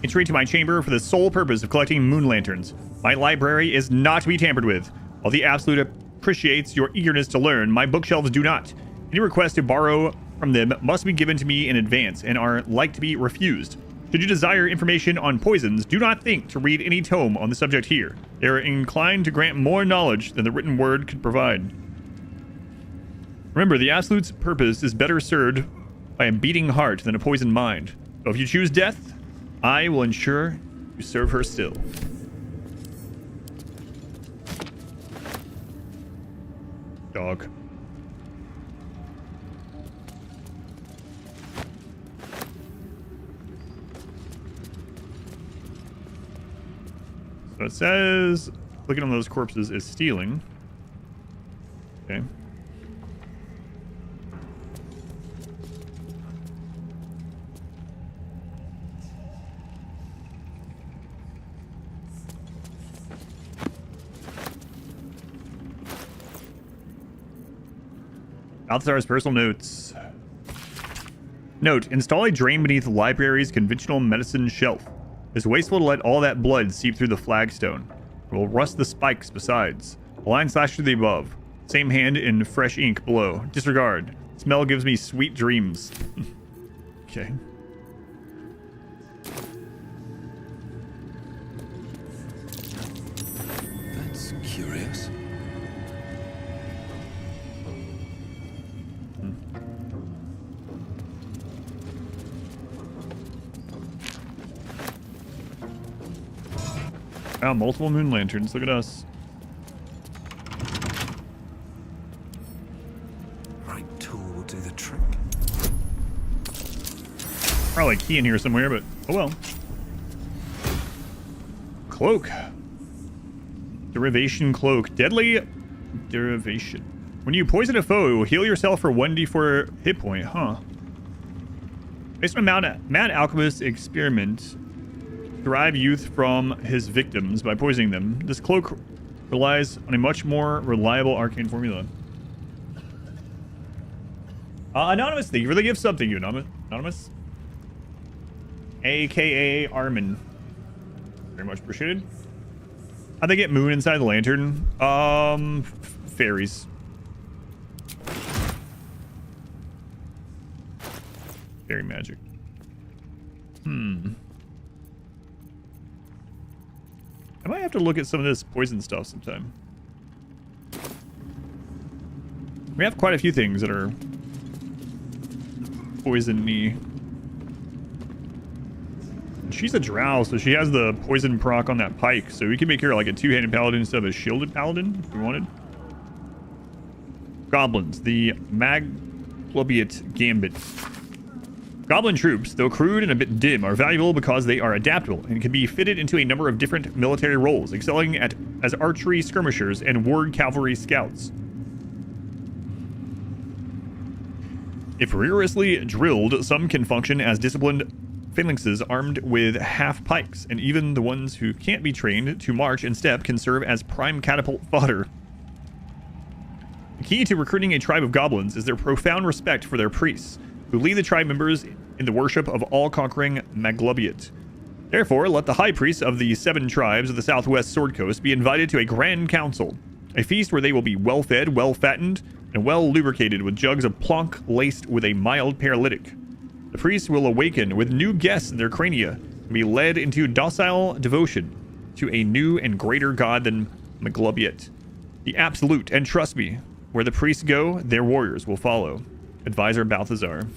entry to my chamber for the sole purpose of collecting moon lanterns. My library is not to be tampered with. While the Absolute appreciates your eagerness to learn, my bookshelves do not. Any requests to borrow from them must be given to me in advance and are like to be refused. Should you desire information on poisons, do not think to read any tome on the subject here. They are inclined to grant more knowledge than the written word could provide. Remember, the Absolute's purpose is better served by a beating heart than a poisoned mind. So if you choose death, I will ensure you serve her still. Dog. So it says clicking on those corpses is stealing. Okay. Balthazar's personal notes. Note, install a drain beneath the library's conventional medicine shelf. It's wasteful to let all that blood seep through the flagstone. It will rust the spikes besides. A line slashed through the above. Same hand in fresh ink below. Disregard. Smell gives me sweet dreams. Okay. That's curious. Wow, multiple moon lanterns. Look at us. Right tool will do the trick. Probably a key in here somewhere, but oh well. Cloak. Derivation cloak. Deadly derivation. When you poison a foe, heal yourself for 1d4 hit point, huh? Based on Mad Alchemist's experiment, derive youth from his victims by poisoning them. This cloak relies on a much more reliable arcane formula. Anonymous, thank you for the gift sub. Thank you, Anonymous. AKA Armin. Very much appreciated. How'd they get moon inside the lantern? Fairies. Fairy magic. I might have to look at some of this poison stuff sometime. We have quite a few things that are poison-y. She's a drow, so she has the poison proc on that pike, so we can make her like a two-handed paladin instead of a shielded paladin if we wanted. Goblins, the Maglobiate Gambit. Goblin troops, though crude and a bit dim, are valuable because they are adaptable and can be fitted into a number of different military roles, excelling as archery skirmishers and ward cavalry scouts. If rigorously drilled, some can function as disciplined phalanxes armed with half pikes, and even the ones who can't be trained to march and step can serve as prime catapult fodder. The key to recruiting a tribe of goblins is their profound respect for their priests, who lead the tribe members in the worship of all-conquering Maglobiate. Therefore, let the high priests of the 7 tribes of the southwest Sword Coast be invited to a grand council, a feast where they will be well-fed, well-fattened, and well-lubricated with jugs of plonk laced with a mild paralytic. The priests will awaken with new guests in their crania and be led into docile devotion to a new and greater god than Maglobiet, the Absolute. And trust me, where the priests go, their warriors will follow. Advisor Balthazar.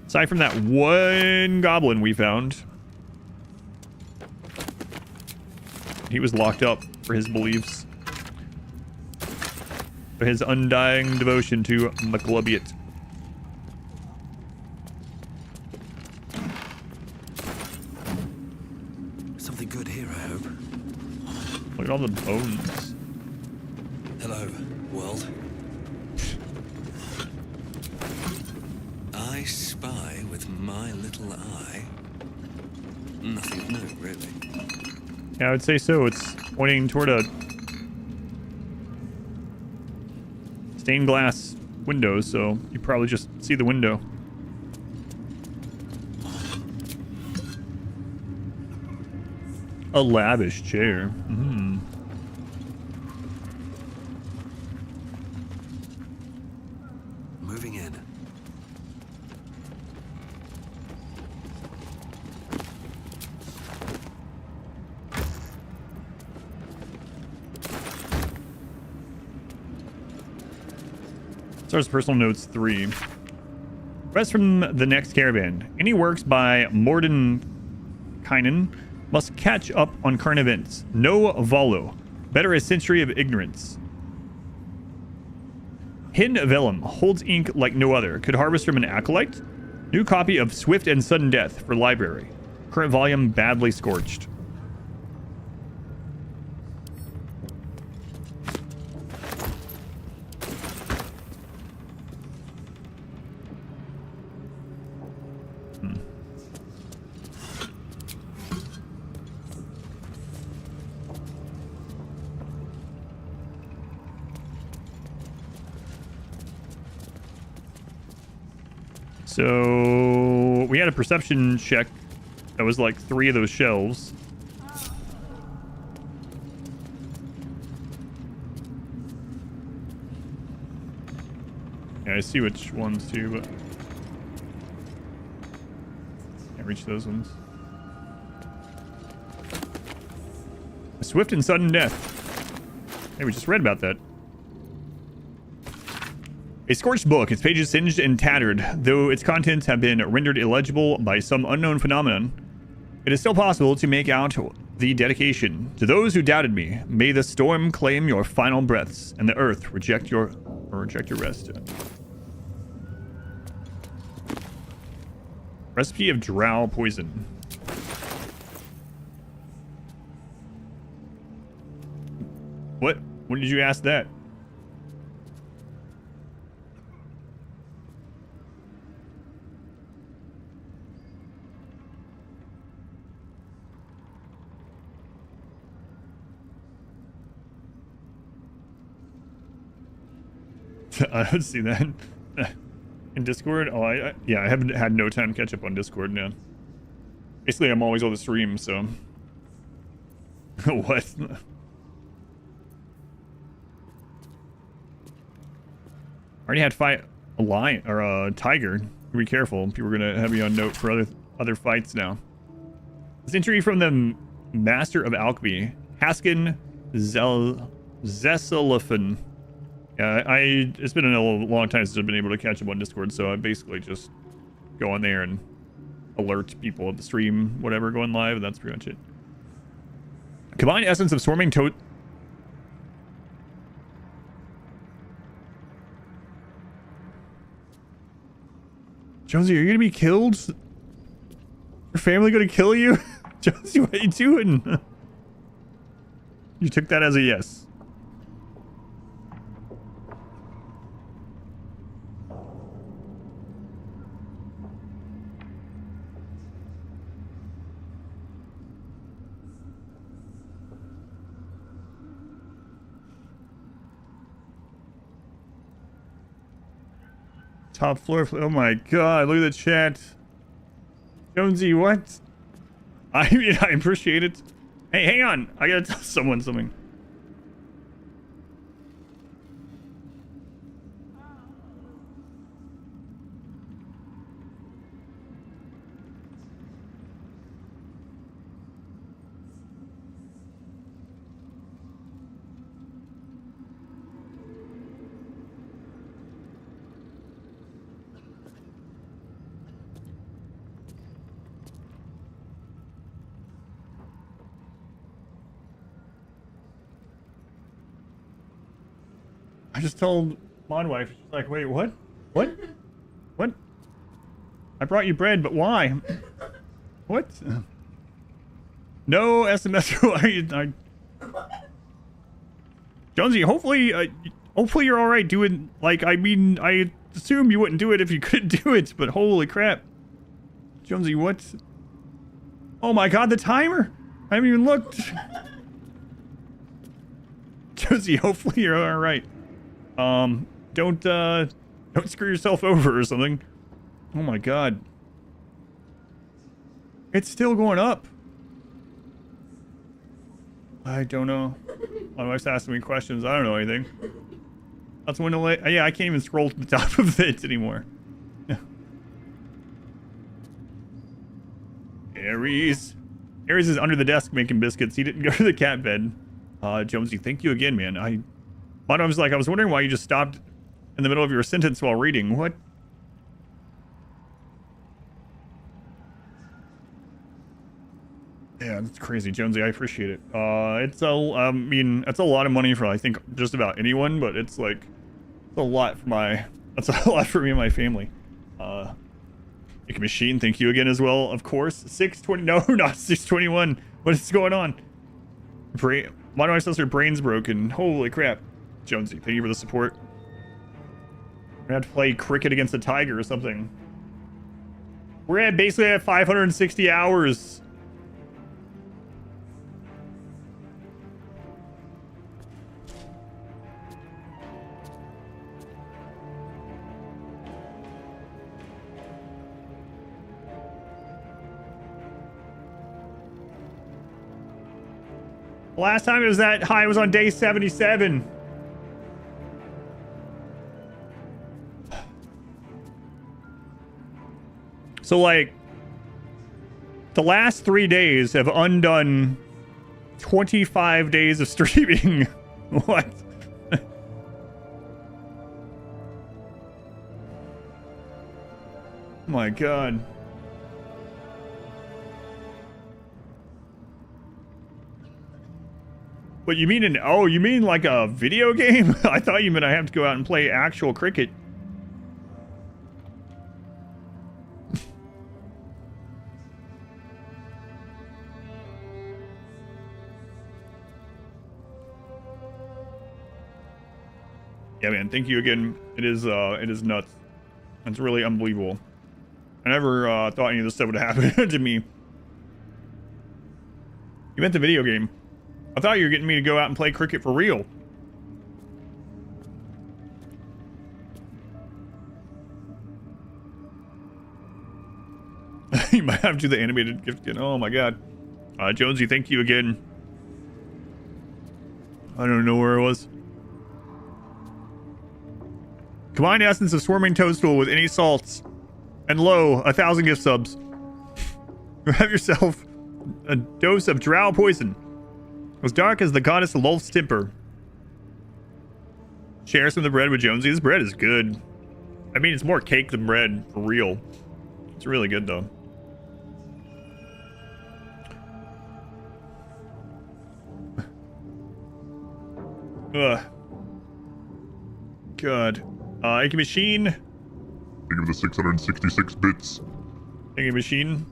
Aside from that one goblin we found, he was locked up for his beliefs, for his undying devotion to Maglobiet. Something good here, I hope. Look at all the bones. Hello, world. I spy with my little eye. Nothing of note, really. Yeah, I would say so. It's pointing toward a stained glass window, so you probably just see the window. A lavish chair. Moving in. Starts personal notes 3. Rest from the next caravan. Any works by Mordenkainen must catch up on current events. No Volo. Better a century of ignorance. Hin Vellum holds ink like no other. Could harvest from an acolyte. New copy of Swift and Sudden Death for library. Current volume badly scorched. So we had a perception check that was like 3 of those shelves. Yeah, I see which ones too, but can't reach those ones. A swift and sudden death. Hey, we just read about that. A scorched book, its pages singed and tattered, though its contents have been rendered illegible by some unknown phenomenon. It is still possible to make out the dedication. To those who doubted me, may the storm claim your final breaths, and the earth reject your rest. Recipe of drow poison. What? When did you ask that? I don't see that in Discord. Oh, yeah, I haven't had no time to catch up on Discord now. Basically, I'm always on the stream, so what? Already had fight a lion or a tiger. Be careful. People are gonna have you on note for other fights now. This entry from the Master of Alchemy, Haskin Zesalafin. Yeah, it's been a long time since I've been able to catch up on Discord, so I basically just go on there and alert people of the stream, whatever, going live, and that's pretty much it. Combined essence of swarming toad. Jonesy, are you gonna be killed? Your family gonna kill you? Jonesy, what are you doing? You took that as a yes. Top floor. Oh my god, look at the chat. Jonesy, what? I mean, I appreciate it. Hey, hang on. I gotta tell someone something. I just told my wife. She's like, wait, what? What? What? I brought you bread, but why? What? No SMS. Jonesy, hopefully you're all right doing, like, I mean, I assume you wouldn't do it if you couldn't do it, but holy crap. Jonesy, what? Oh my god, the timer! I haven't even looked. Jonesy, hopefully you're all right. Don't screw yourself over or something. Oh my god. It's still going up. I don't know. My wife's asking me questions. I don't know anything. That's when yeah, I can't even scroll to the top of it anymore. Aries. Aries is under the desk making biscuits. He didn't go to the cat bed. Jonesy, thank you again, man. I was like, I was wondering why you just stopped in the middle of your sentence while reading. What? Yeah, that's crazy, Jonesy. I appreciate it. I mean, it's a lot of money for, I think, just about anyone, but it's like, it's a lot for that's a lot for me and my family. Make a machine, thank you again as well, of course. 620, no, not 621. What is going on? Why do I say your brain's broken? Holy crap. Jonesy, thank you for the support. We're gonna have to play cricket against a tiger or something. We're basically at 560 hours. Last time it was that high was on day 77. So, like, the last 3 days have undone 25 days of streaming. What? Oh my god. What you mean you mean like a video game? I thought you meant I have to go out and play actual cricket. Yeah, man, thank you again. It is nuts. It's really unbelievable. I never thought any of this stuff would happen to me. You meant the video game. I thought you were getting me to go out and play cricket for real. You might have to do the animated gift again. Oh my god. Jonesy, thank you again. I don't know where it was. Combined essence of swarming toadstool with any salts. And lo, 1,000 gift subs. Have yourself a dose of drow poison. As dark as the goddess Lulf's temper. Share some of the bread with Jonesy. This bread is good. I mean, it's more cake than bread, for real. It's really good, though. Ugh. God. Ink Machine. Think of the 666 bits. Ink Machine.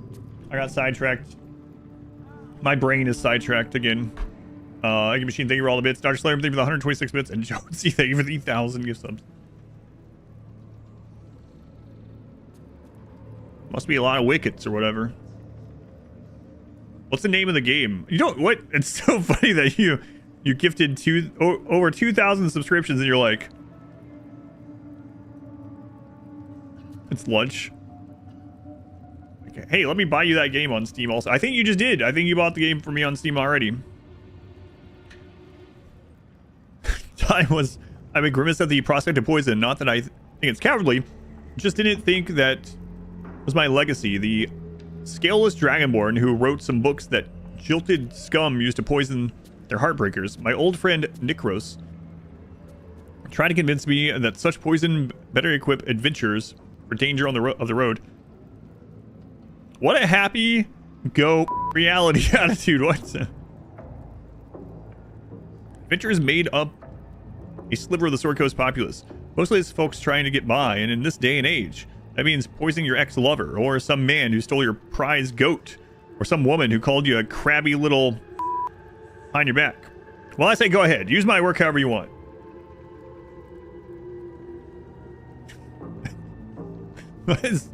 I got sidetracked. My brain is sidetracked again. Ink Machine, thank you for all the bits. Dr. Slayer, thank you for the 126 bits. And Jonesy, thank you for the 1,000 gift subs. Must be a lot of wickets or whatever. What's the name of the game? You don't, what? It's so funny that you gifted over 2,000 subscriptions and you're like, it's lunch. Okay. Hey, let me buy you that game on Steam also. I think you just did. I think you bought the game for me on Steam already. Time was, I mean, grimace at the prospect of poison. Not that I think it's cowardly. Just didn't think that was my legacy. The scaleless dragonborn who wrote some books that jilted scum used to poison their heartbreakers. My old friend Nikros tried to convince me that such poison better equip adventurers for danger on the road. What a happy go reality attitude. What? Adventure is made up a sliver of the Sword Coast populace. Mostly it's folks trying to get by, and in this day and age, that means poisoning your ex-lover, or some man who stole your prize goat, or some woman who called you a crabby little behind your back. Well, I say go ahead. Use my work however you want. What is...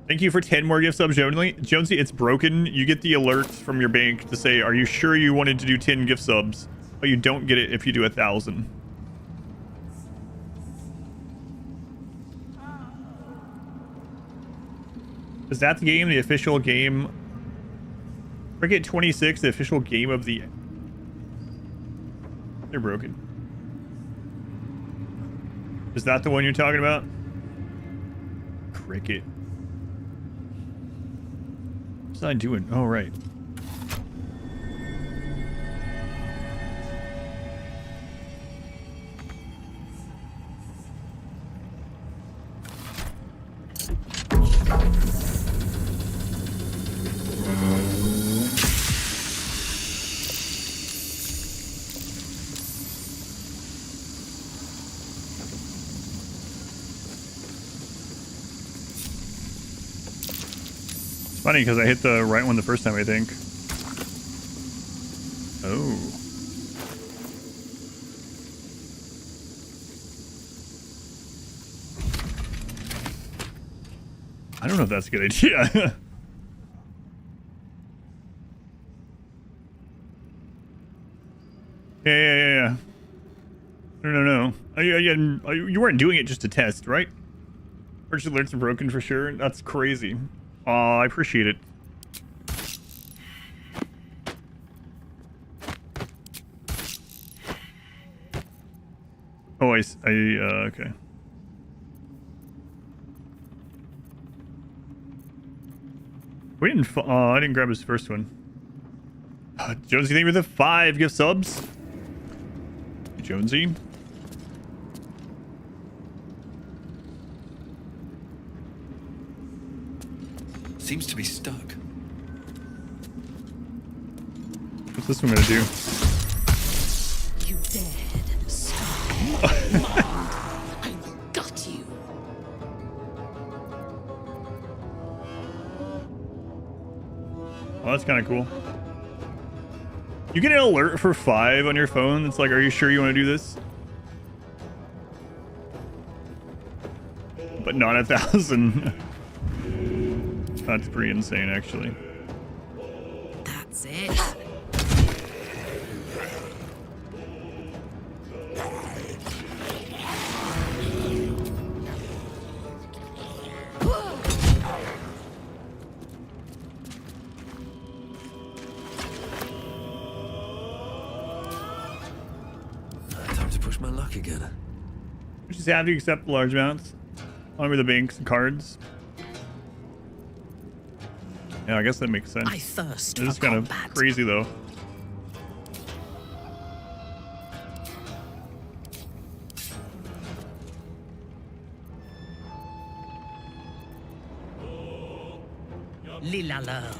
Thank you for 10 more gift subs, Jonesy. It's broken. You get the alert from your bank to say, are you sure you wanted to do 10 gift subs? But you don't get it if you do 1,000. Is that the game, the official game? Cricket 26, the official game of the... They're broken. Is that the one you're talking about? Cricket. What's I doing? Oh, right. Funny because I hit the right one the first time, I think. Oh. I don't know if that's a good idea. Yeah. No. You weren't doing it just to test, right? First alerts are broken for sure. That's crazy. Aw, I appreciate it. Oh, okay. We didn't, I didn't grab his first one. Jonesy, thank you for the 5 gift subs. Jonesy. Seems to be stuck. What's this one gonna do? You dead, scarred mind. I got you. Oh, that's kind of cool. You get an alert for 5 on your phone. It's like, are you sure you want to do this? But not 1,000. That's pretty insane, actually. That's it. Time to push my luck again. You just have to accept large amounts. Only with the banks and cards. Yeah, I guess that makes sense. I thirst This is for kind of combat. crazy, though. Lilalo.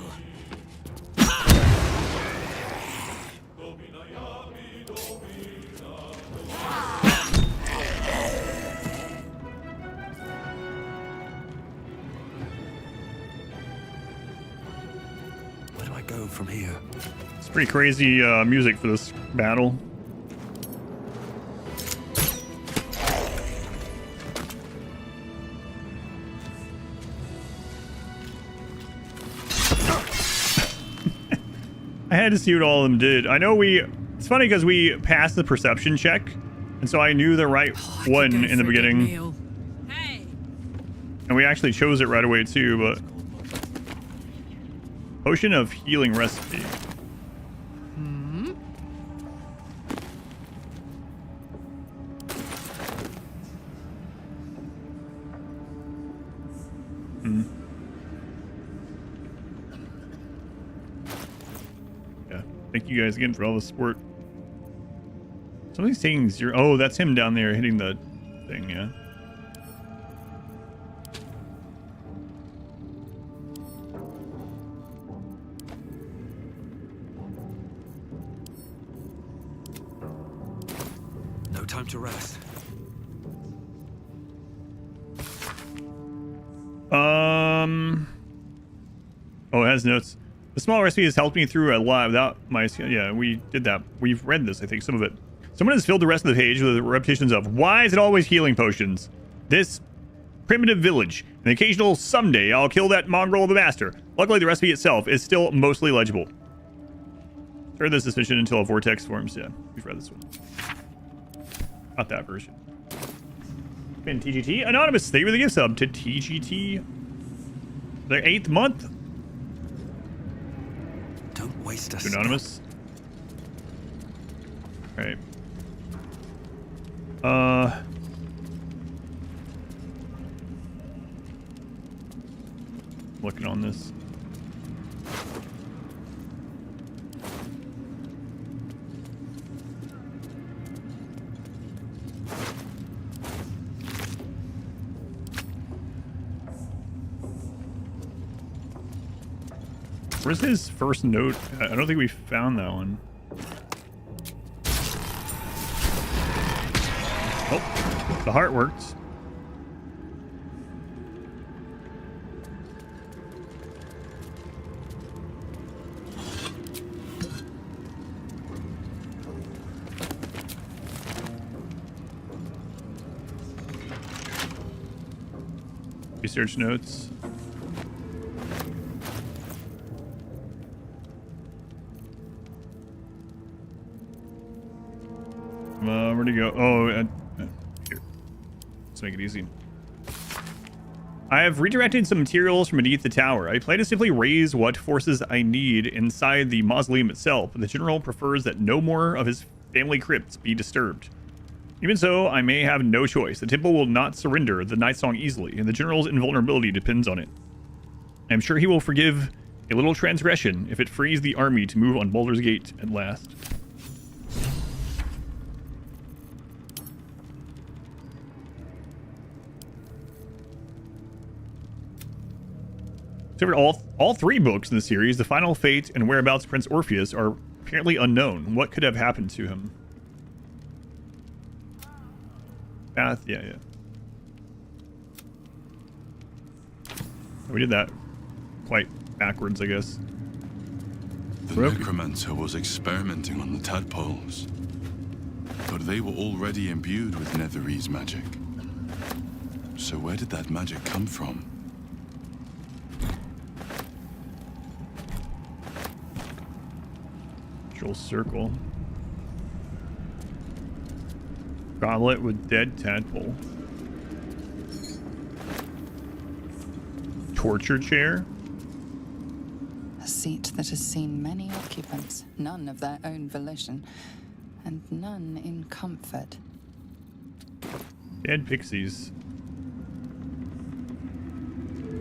Where do I go from here? It's pretty crazy music for this battle. I had to see what all of them did. I know it's funny because we passed the perception check, and so I knew the right one in the beginning. And we actually chose it right away too, but... Potion of healing recipe. Yeah. Thank you guys again for all the support. Somebody's saying 0. Oh, that's him down there hitting the thing, yeah. time to rest. Oh, it has notes. The small recipe has helped me through a lot without my... Yeah, we did that. We've read this, I think, some of it. Someone has filled the rest of the page with repetitions of, why is it always healing potions? This primitive village. An occasional someday I'll kill that mongrel of a master. Luckily, the recipe itself is still mostly legible. Sure, this is sufficient until a vortex forms. Yeah, we've read this one. Not that version. Been TGT. Anonymous, thank you for the gift sub to TGT. Their 8th month. Don't waste us. Anonymous. Right. Looking on this. Where's his first note? I don't think we found that one. Oh, the heart worked. Research notes. Where'd he go? Oh, here. Let's make it easy. I have redirected some materials from beneath the tower. I plan to simply raise what forces I need inside the mausoleum itself. The general prefers that no more of his family crypts be disturbed. Even so, I may have no choice. The temple will not surrender the Night Song easily, and the general's invulnerability depends on it. I am sure he will forgive a little transgression if it frees the army to move on Baldur's Gate at last. All three books in the series, The Final Fate and Whereabouts Prince Orpheus, are apparently unknown. What could have happened to him? Path, yeah. We did that quite backwards, I guess. The necromancer was experimenting on the tadpoles, but they were already imbued with Netherese magic. So where did that magic come from? Circle. Goblet with dead tadpole. Torture chair. A seat that has seen many occupants, none of their own volition, and none in comfort. Dead pixies.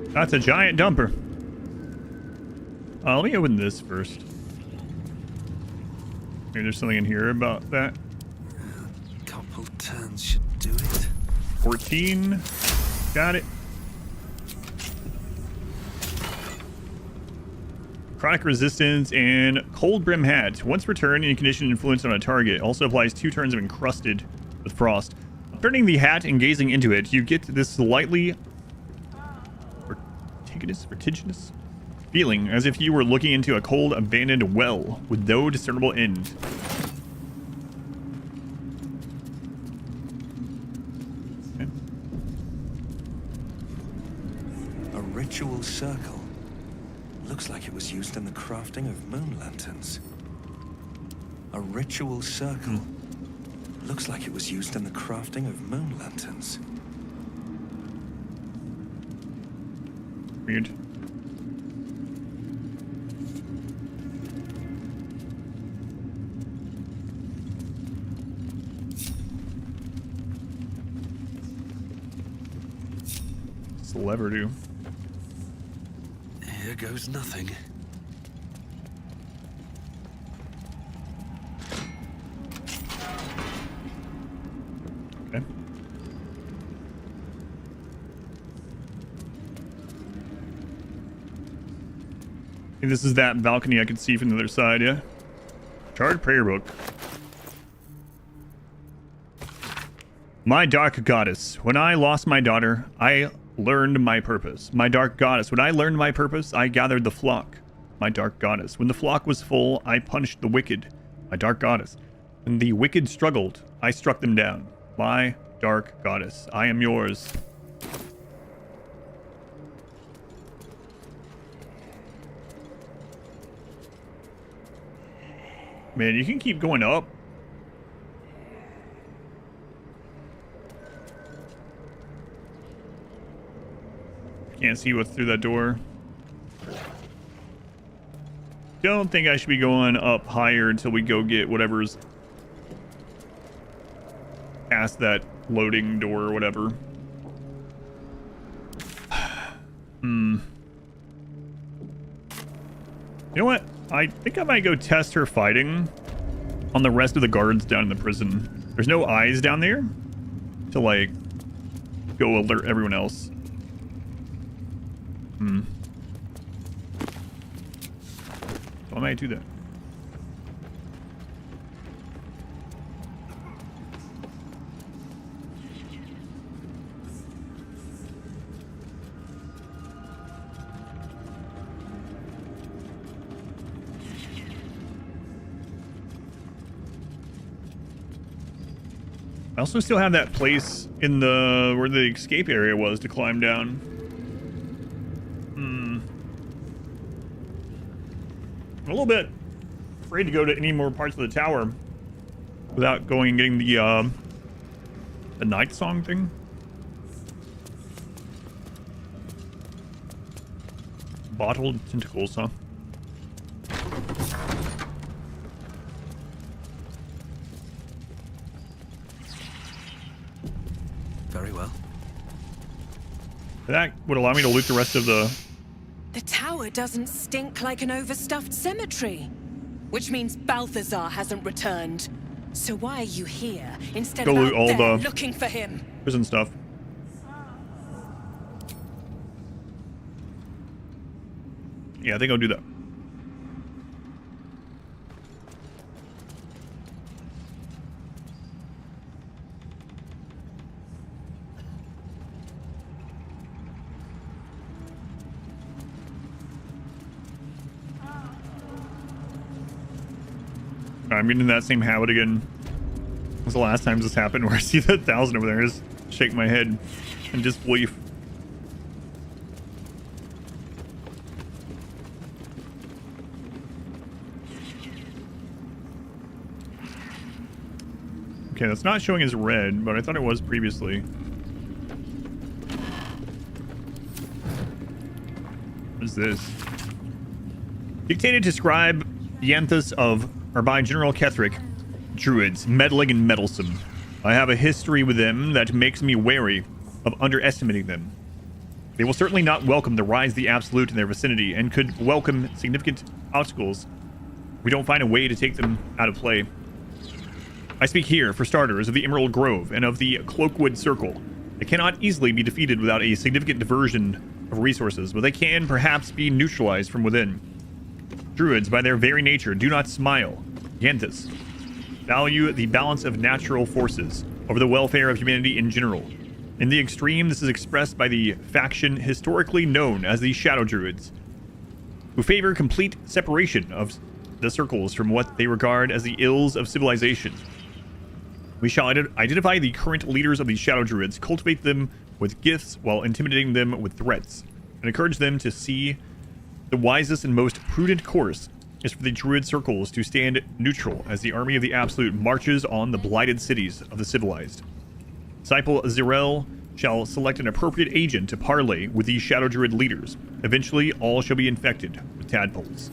That's a giant dumper. Let me open this first. Maybe there's something in here about that. A couple turns should do it. 14. Got it. Chronic resistance and cold brim hat. Once returned, any condition influence on a target also applies 2 turns of encrusted with frost. Turning the hat and gazing into it, you get this slightly vertiginous feeling, as if you were looking into a cold, abandoned well with no discernible end. Okay. A ritual circle. Looks like it was used in the crafting of moon lanterns. A ritual circle. Looks like it was used in the crafting of moon lanterns. Weird. What's the lever do? Here goes nothing. Okay. And this is that balcony I could see from the other side, yeah? Charred prayer book. My dark goddess, when I lost my daughter, I learned my purpose. My dark goddess, when I learned my purpose, I gathered the flock. My dark goddess, when the flock was full, I punished the wicked. My dark goddess, when the wicked struggled, I struck them down. My dark goddess, I am yours. Man, you can keep going up. Can't see what's through that door. Don't think I should be going up higher until we go get whatever's past that loading door or whatever. You know what? I think I might go test her fighting on the rest of the guards down in the prison. There's no eyes down there to, like, go alert everyone else. So I might do that. I also still have that place in the where the escape area was to climb down. I'm a little bit afraid to go to any more parts of the tower without going and getting the night song thing. Bottled tentacles, huh? Very well. That would allow me to loot the rest of the... The tower doesn't stink like an overstuffed cemetery. Which means Balthazar hasn't returned. So why are you here instead Go of loot out all there the looking for him? prison stuff. Yeah, I think I'll do that. I'm getting in that same habit again. This was the last time this happened where I see that 1,000 over there, just shake my head in disbelief. Okay, that's not showing as red, but I thought it was previously. What is this? Dictated to scribe Yanthus by General Ketheric, druids, meddling and meddlesome. I have a history with them that makes me wary of underestimating them. They will certainly not welcome the rise of the Absolute in their vicinity, and could welcome significant obstacles if we don't find a way to take them out of play. I speak here, for starters, of the Emerald Grove and of the Cloakwood Circle. They cannot easily be defeated without a significant diversion of resources, but they can perhaps be neutralized from within. Druids, by their very nature, do not smile. Yanthus value the balance of natural forces over the welfare of humanity in general. In the extreme, this is expressed by the faction historically known as the Shadow Druids, who favor complete separation of the circles from what they regard as the ills of civilization. We shall identify the current leaders of the Shadow Druids, cultivate them with gifts while intimidating them with threats, and encourage them to see the wisest and most prudent course is for the Druid circles to stand neutral as the army of the Absolute marches on the blighted cities of the civilized. Disciple Zirel shall select an appropriate agent to parley with the Shadow Druid leaders. Eventually, all shall be infected with tadpoles.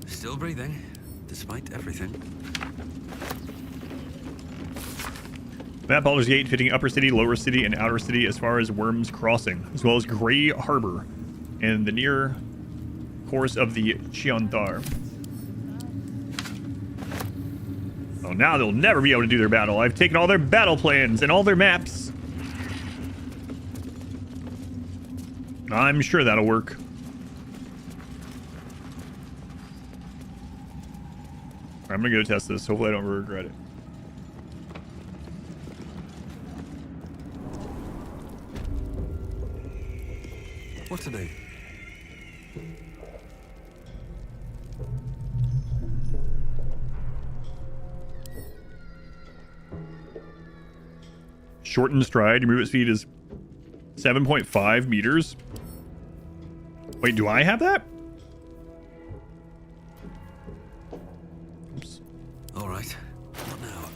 Still breathing, despite everything. Map Baldur's Gate fitting Upper City, Lower City, and Outer City as far as Worm's Crossing, as well as Grey Harbor and the near course of the Chionthar. Oh, now they'll never be able to do their battle. I've taken all their battle plans and all their maps. I'm sure that'll work. I'm gonna go test this. Hopefully I don't regret it. What today? Shortened stride. Your movement speed is 7.5 meters. Wait, do I have that? Oops. All right. What now?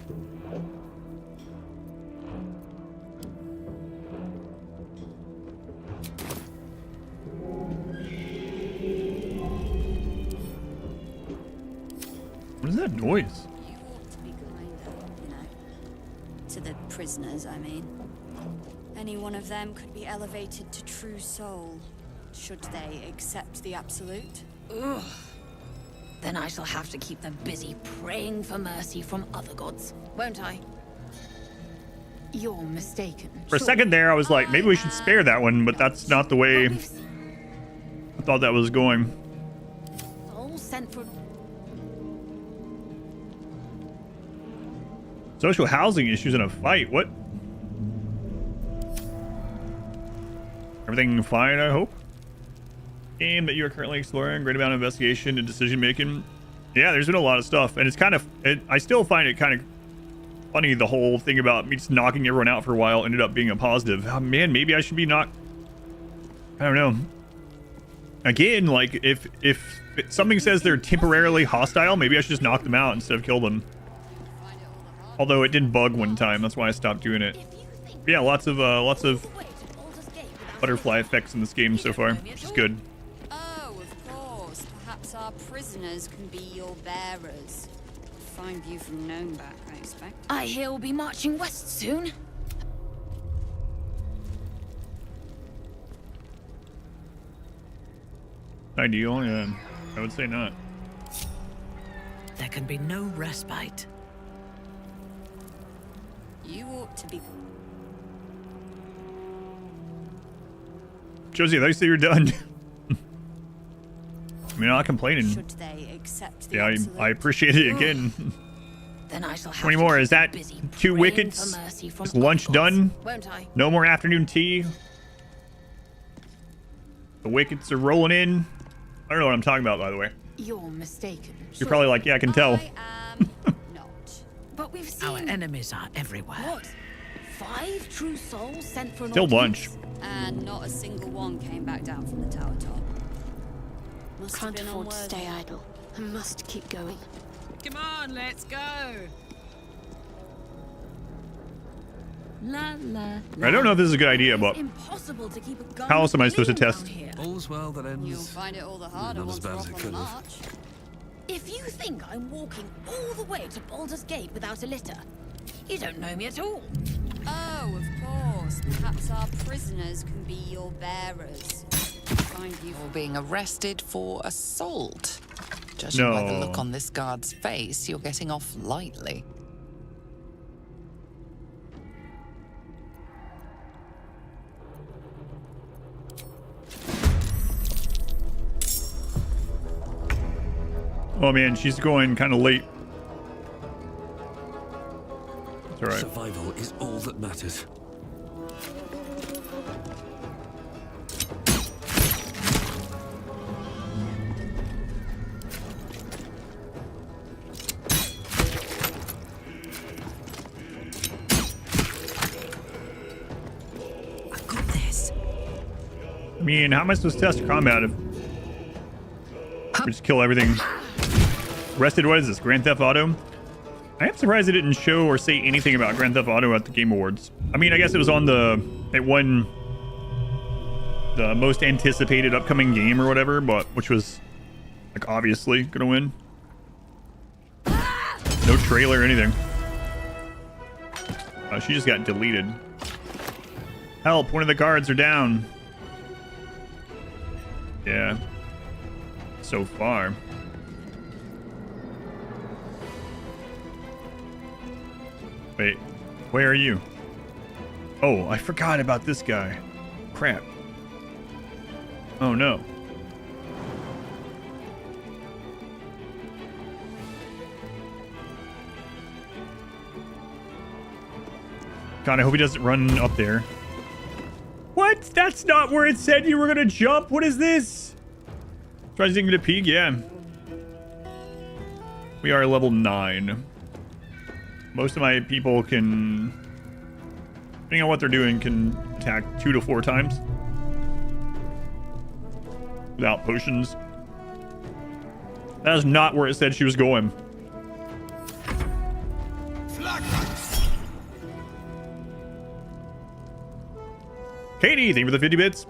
What is that noise? You ought to be kinder, you know. To the prisoners, I mean. Any one of them could be elevated to true soul, should they accept the absolute. Ugh. Then I shall have to keep them busy praying for mercy from other gods, won't I? You're mistaken. For a second there, I was like, maybe we should spare that one, but that's not the way I thought that was going. All sent for... Social housing issues in a fight. What? Everything fine, I hope? Game that you are currently exploring. Great amount of investigation and decision making. Yeah, there's been a lot of stuff. And it's kind of... I still find it kind of funny, the whole thing about me just knocking everyone out for a while ended up being a positive. Oh, man, maybe I should be not... I don't know. Again, like, if something says they're temporarily hostile, maybe I should just knock them out instead of kill them. Although it didn't bug one time, that's why I stopped doing it. But yeah, lots of butterfly effects in this game so far, which is good. Oh, of course. Perhaps our prisoners can be your bearers. Find you from known back, I expect. I hear we'll be marching west soon. Ideal, yeah. I would say not. There can be no respite. You ought to be... Josie, I thought you said you're done. I mean, I'm not complaining. Should they accept the Yeah, absolute? I appreciate it again. Then I shall have 20 to more. keep Is that busy 2 praying wickets? for mercy from Is lunch other gods, done? won't I? No more afternoon tea. The wickets are rolling in. I don't know what I'm talking about, by the way. You're mistaken. You're probably like, yeah, I can tell. But we've seen... Our enemies are everywhere. What? 5 true souls sent for an Still audience? bunch. And not a single one came back down from the tower top. Must have Can't been afford to unworthy. stay idle. I must keep going. Come on, let's go. La la. I don't know if this is a good idea, but Impossible to keep a gun how else am I supposed to clean test? down here. All's well that ends. You'll find it all the harder Not as once bad we're as off it on could the have. march. If you think I'm walking all the way to Baldur's Gate without a litter, you don't know me at all. Oh, of course. Perhaps our prisoners can be your bearers. Find you You're being arrested for assault. Judging by the No. look on this guard's face, you're getting off lightly. Oh man, she's going kind of late. It's all right. Survival is all that matters. I've got this. I mean, how am I supposed to test combat if we just kill everything? Arrested, what is this? Grand Theft Auto? I am surprised it didn't show or say anything about Grand Theft Auto at the Game Awards. I mean, I guess it was on it won the most anticipated upcoming game or whatever, but which was like obviously gonna win. No trailer or anything. She just got deleted. Help, one of the guards are down. Yeah. So far. Wait, where are you? Oh, I forgot about this guy. Crap. Oh no. God, I hope he doesn't run up there. What? That's not where it said you were gonna jump. What is this? Try to peek. Yeah. We are level 9. Most of my people can, depending on what they're doing, can attack 2 to 4 times without potions. That is not where it said she was going. Katie, thank you for the 50 bits.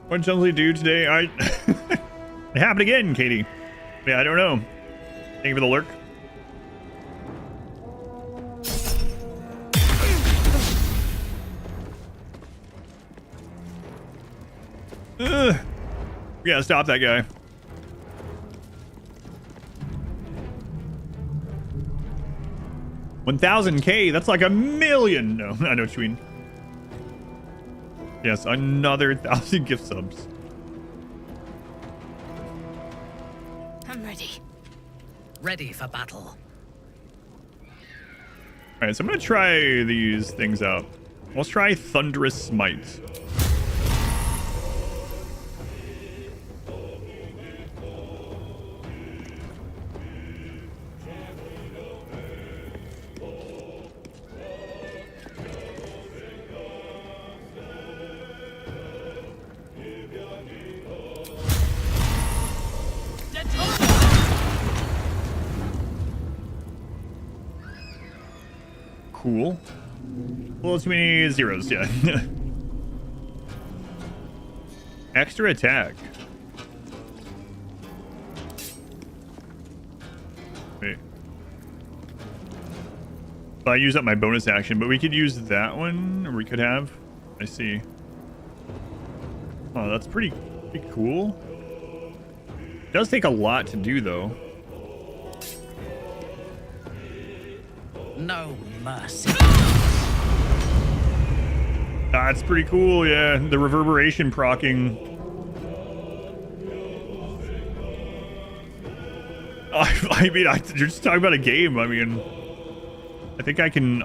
What did Chelsea do today? It happened again, Katie. Yeah, I don't know. Thank you for the lurk. We gotta stop that guy. $1,000K, that's like 1,000,000. No, I know what you mean. Yes, another 1,000 gift subs. I'm ready. Ready for battle. Alright, so I'm gonna try these things out. Let's try Thunderous Smite. Cool. A little too many zeros, yeah. Extra attack. Wait. I used up my bonus action, but we could use that one, or we could have. I see. Oh, that's pretty cool. It does take a lot to do, though. No mercy. That's pretty cool, yeah. The reverberation procking. I mean, you're just talking about a game. I mean, I think I can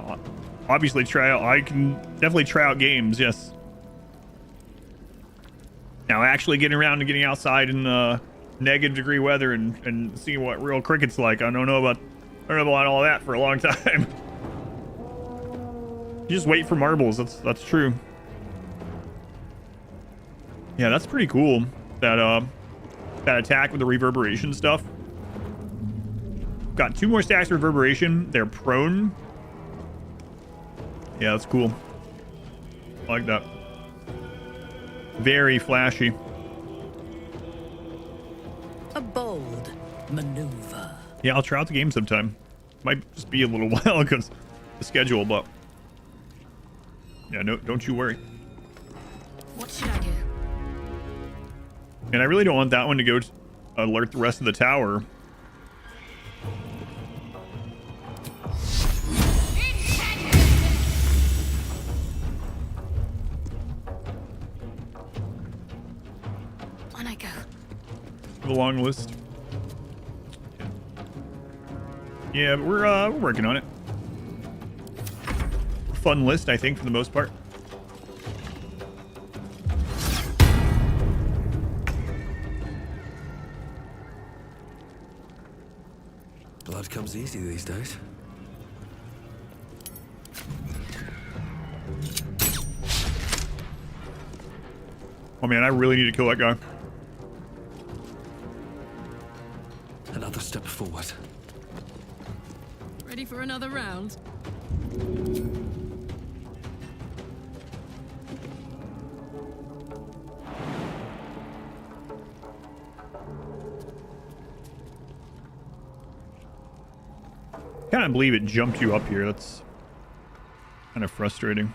obviously try out. I can definitely try out games, yes. Now, actually getting around to getting outside in negative degree weather and seeing what real cricket's like, I don't know about all that for a long time. You just wait for marbles. That's true. Yeah, that's pretty cool. That attack with the reverberation stuff. Got 2 more stacks of reverberation. They're prone. Yeah, that's cool. I like that. Very flashy. A bold maneuver. Yeah, I'll try out the game sometime. Might just be a little while because the schedule, but yeah, no, don't you worry. What should I do? And I really don't want that one to go alert the rest of the tower. On I go. The long list. Yeah, but we're working on it. Fun list, I think, for the most part. Blood comes easy these days. Oh man, I really need to kill that guy. Another step forward. Ready for another round? I can't believe it jumped you up here. That's kind of frustrating.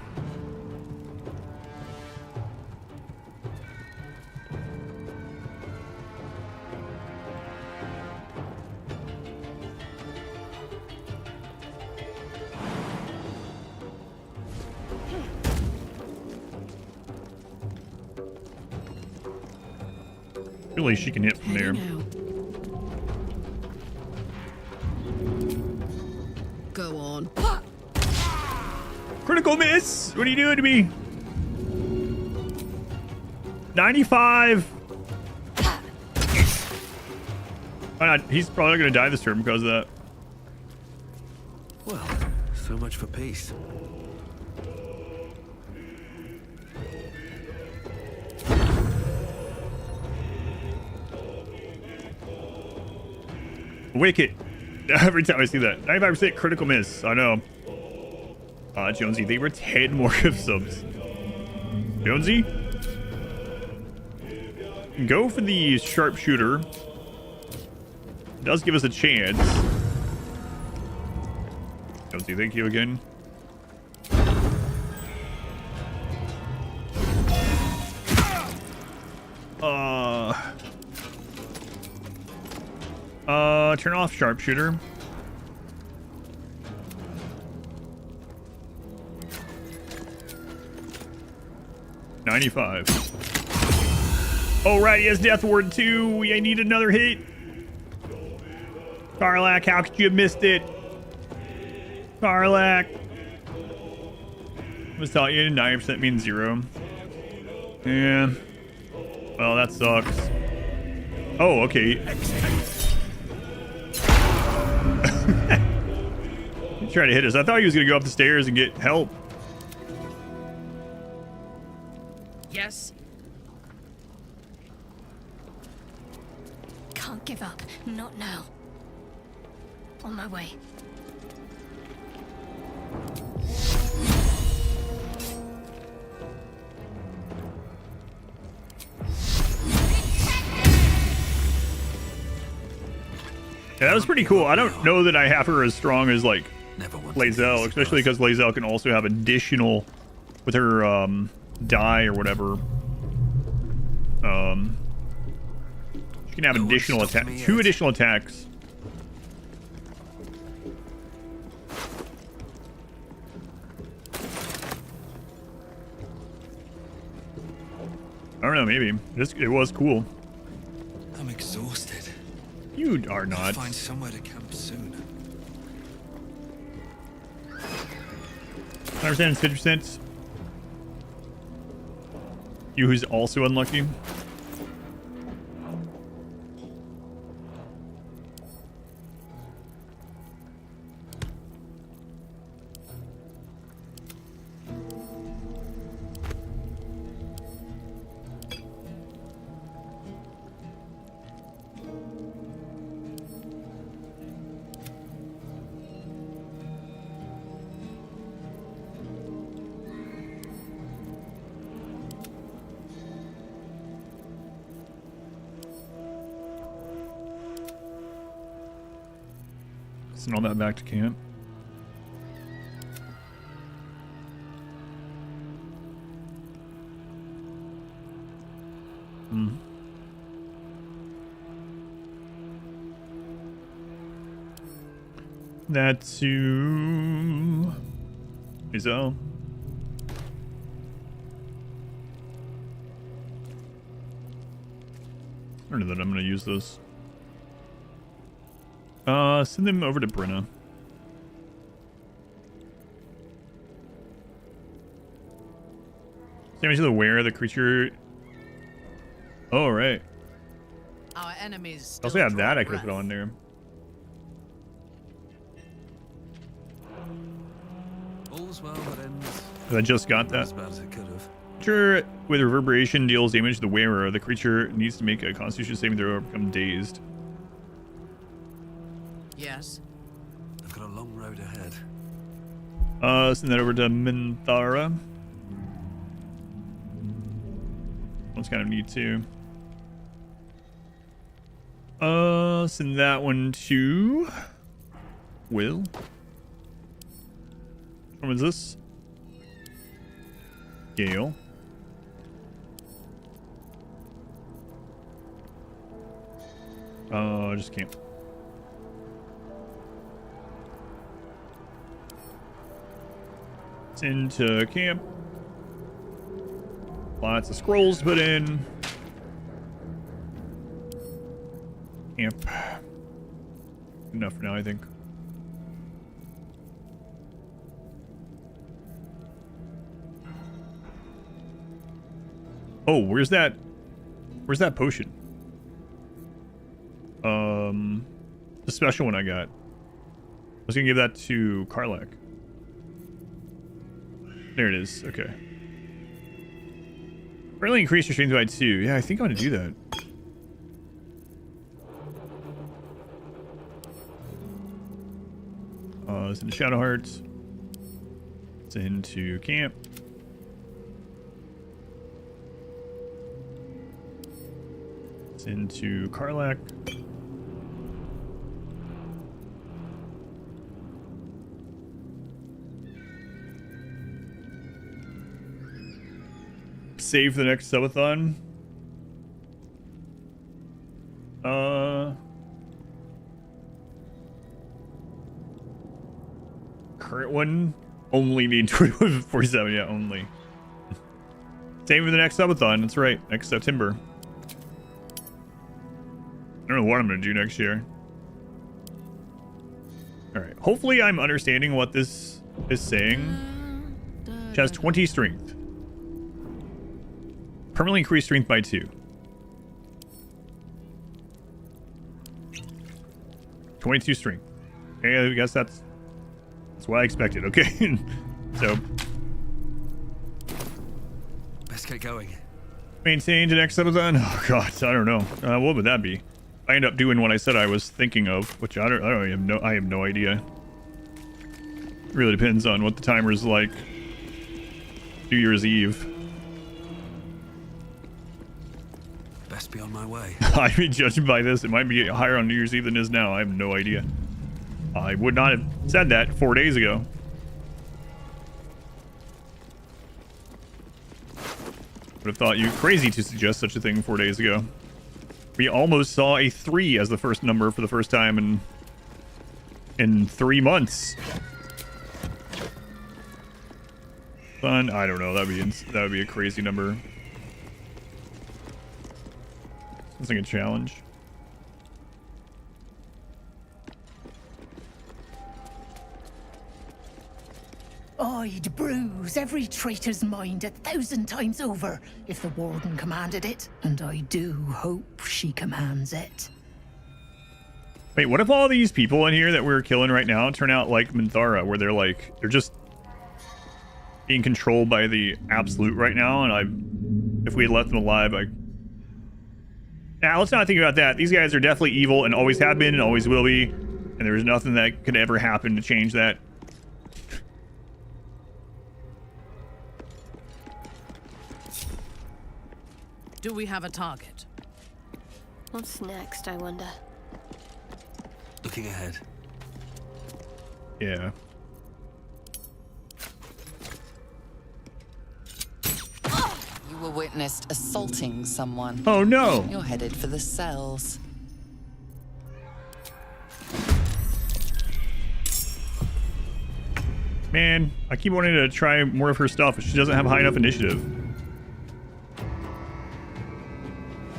Really, she can hit from there. Go on. Critical miss. What are you doing to me? 95. Why not? He's probably going to die this turn because of that. Well, so much for peace. Wicked. Every time I see that. 95% critical miss. I know. Jonesy, they were 10 more gift subs. Jonesy? Go for the sharpshooter. It does give us a chance. Jonesy, thank you again. Turn off sharpshooter. $95. Alright, he has Death Ward too. I need another hit. Karlak, how could you have missed it? Karlak. I was telling you 90% means 0. Yeah. Well, that sucks. Oh, okay. He tried to hit us. I thought he was going to go up the stairs and get help. Yes? Can't give up. Not now. On my way. Yeah, that was pretty cool. I don't know that I have her as strong as like Lae'zel, especially because Lae'zel can also have additional with her die or whatever. She can have additional attack, 2 additional attacks. I don't know, maybe. It was cool. I'm exhausted. You are not. I'll find somewhere to camp soon. 100%, 50%. You who's also unlucky. Send all that back to camp. That to Izzo. I don't know that I'm going to use this. Send them over to Brenna. Damage to the wearer, the creature. Oh, right. Our enemies. I also have that I could have put on there. All's well that ends. I just got that. As bad as it could have. Creature with reverberation deals damage to the wearer. The creature needs to make a Constitution saving throw or become dazed. Yes. I've got a long road ahead. Send that over to Minthara. One's kind of neat too. Send that one to Will. Which one is this? Gale. I just can't. Into camp. Lots of scrolls to put in. Camp. Enough for now, I think. Oh, where's that potion? The special one I got. I was gonna give that to Karlak. There it is. Okay. Really increase your strength by 2. Yeah, I think I'm gonna do that. It's into Shadow Hearts. It's into camp. It's into Karlak. Save the next subathon. Current one only need 47. Yeah, only. Save for the next subathon. That's right, next September. I don't know what I'm gonna do next year. All right. Hopefully, I'm understanding what this is saying. She has 20 strength. Permanently increase strength by 2. 22 strength. Okay, I guess that's what I expected. Okay, so Best get going. Maintain to next subathon. Oh god, I don't know. What would that be? I end up doing what I said I was thinking of, which I have no idea. It really depends on what the timer's like. New Year's Eve. Best be on my way. I mean, judging by this, it might be higher on New Year's Eve than it is now. I have no idea. I would not have said that 4 days ago. Would have thought you crazy to suggest such a thing 4 days ago. We almost saw a 3 as the first number for the first time in 3 months. Fun. I don't know. That would be a crazy number. Sounds like a challenge. I'd bruise every traitor's mind 1,000 times over if the Warden commanded it, and I do hope she commands it. Wait, what if all these people in here that we're killing right now turn out like Minthara, where they're just being controlled by the Absolute right now, and if we had left them alive, now let's not think about that. These guys are definitely evil and always have been and always will be, and there's nothing that could ever happen to change that. Do we have a target? What's next, I wonder? Looking ahead. Yeah. You were witnessed assaulting someone. Oh no! You're headed for the cells. Man, I keep wanting to try more of her stuff, but she doesn't have high enough initiative.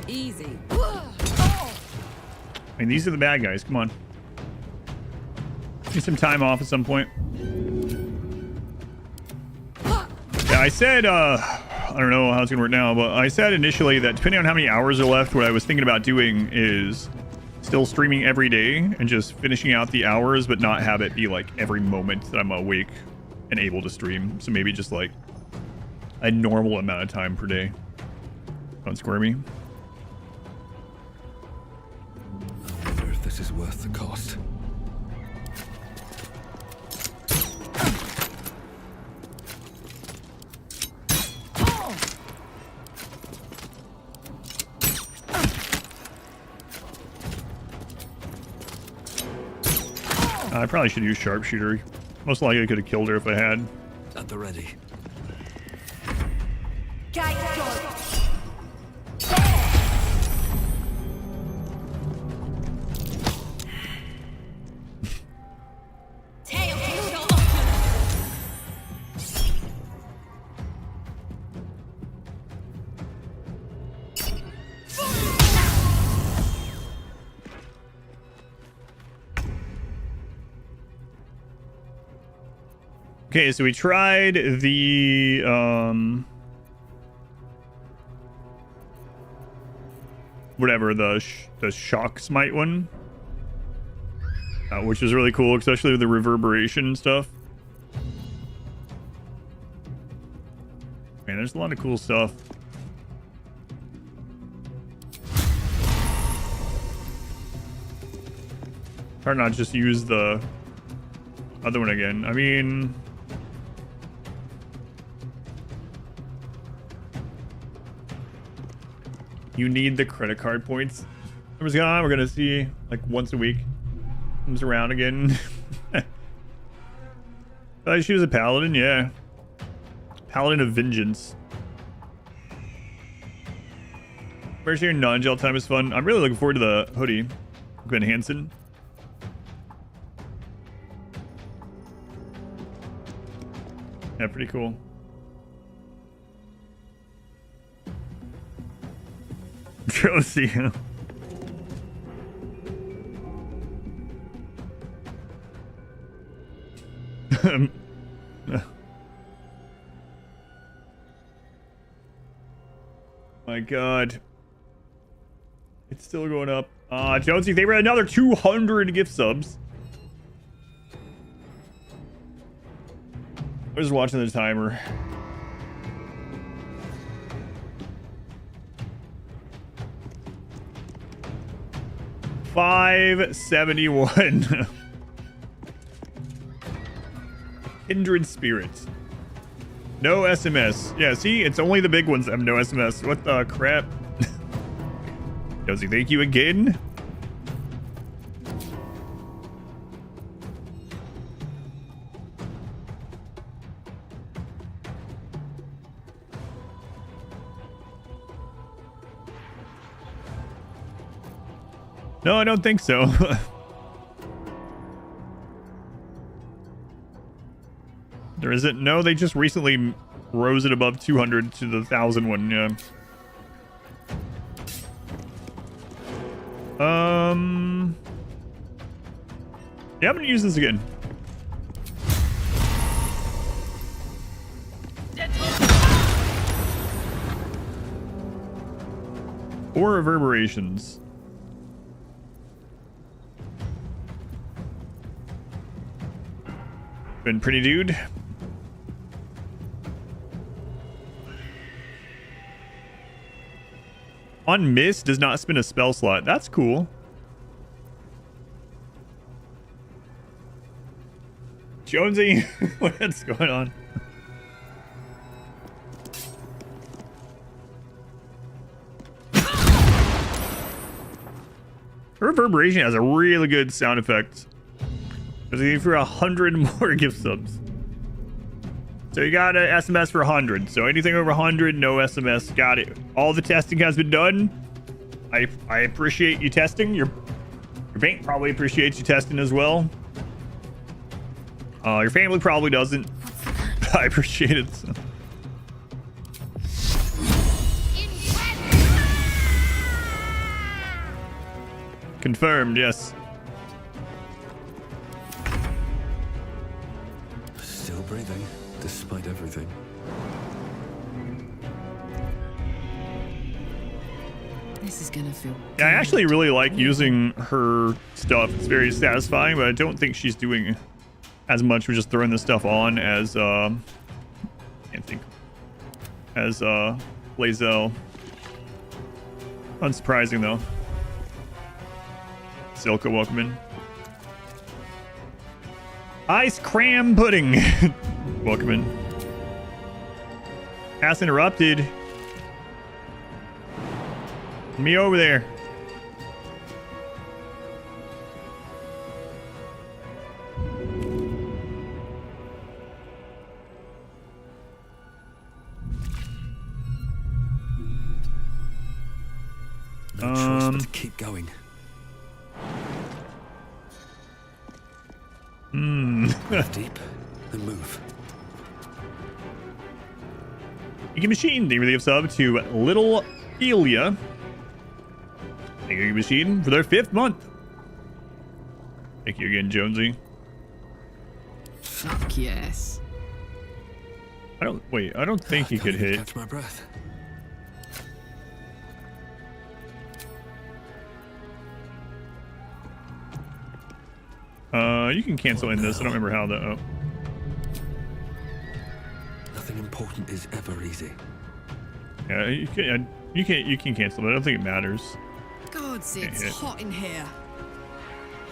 Easy. I mean, these are the bad guys. Come on. Need some time off at some point. Yeah, I said, I don't know how it's gonna work now, but I said initially that depending on how many hours are left, what I was thinking about doing is still streaming every day and just finishing out the hours, but not have it be like every moment that I'm awake and able to stream. So maybe just like a normal amount of time per day. Don't square me. I wonder if this is worth the cost. I probably should use sharpshooter. Most likely I could have killed her if I had. At the ready. Okay, so we tried the whatever, the shock smite one. Which is really cool, especially with the reverberation and stuff. Man, there's a lot of cool stuff. Hard not just use the other one again. I mean, you need the credit card points. We're gonna see like once a week. Comes around again. She was a paladin, yeah. Paladin of Vengeance. Where's your non-gel time is fun. I'm really looking forward to the hoodie. Gwen Hansen. Yeah, pretty cool. Josie. My god. It's still going up. Jonesy, they were another 200 gift subs. I was watching the timer. $571. Kindred Spirits. No SMS. Yeah, see? It's only the big ones that have no SMS. What the crap? Josie, thank you again. No, I don't think so. There isn't. No, they just recently rose it above 200 to the 1,000 one. Yeah. Yeah, I'm gonna use this again. Or reverberations. Been pretty, dude. On miss does not spin a spell slot. That's cool. Jonesy, what's going on? Reverberation has a really good sound effect. Because for 100 more gift subs. So you got an SMS for 100. So anything over 100, no SMS. Got it. All the testing has been done. I appreciate you testing. Your bank probably appreciates you testing as well. Your family probably doesn't. I appreciate it. So. Confirmed, yes. Still breathing, despite everything. This is gonna feel... Yeah, I actually really like using her stuff. It's very satisfying, but I don't think she's doing as much with just throwing this stuff on as can't think, as Lae'zel. Unsurprising though. Silka, welcome in. Ice cram pudding. Welcome in. Pass interrupted. Me over there. No choice but to keep going. Deep, then move. Thank you, Machine. They really have sub to Little Elia. Thank you, Machine, for their 5th month. Thank you again, Jonesy. Fuck yes. I don't think he could hit. Catch my breath. You can cancel in this. I don't remember how that. Oh. Nothing important is ever easy. Yeah, you can cancel, but I don't think it matters. Gods, it's hot in here.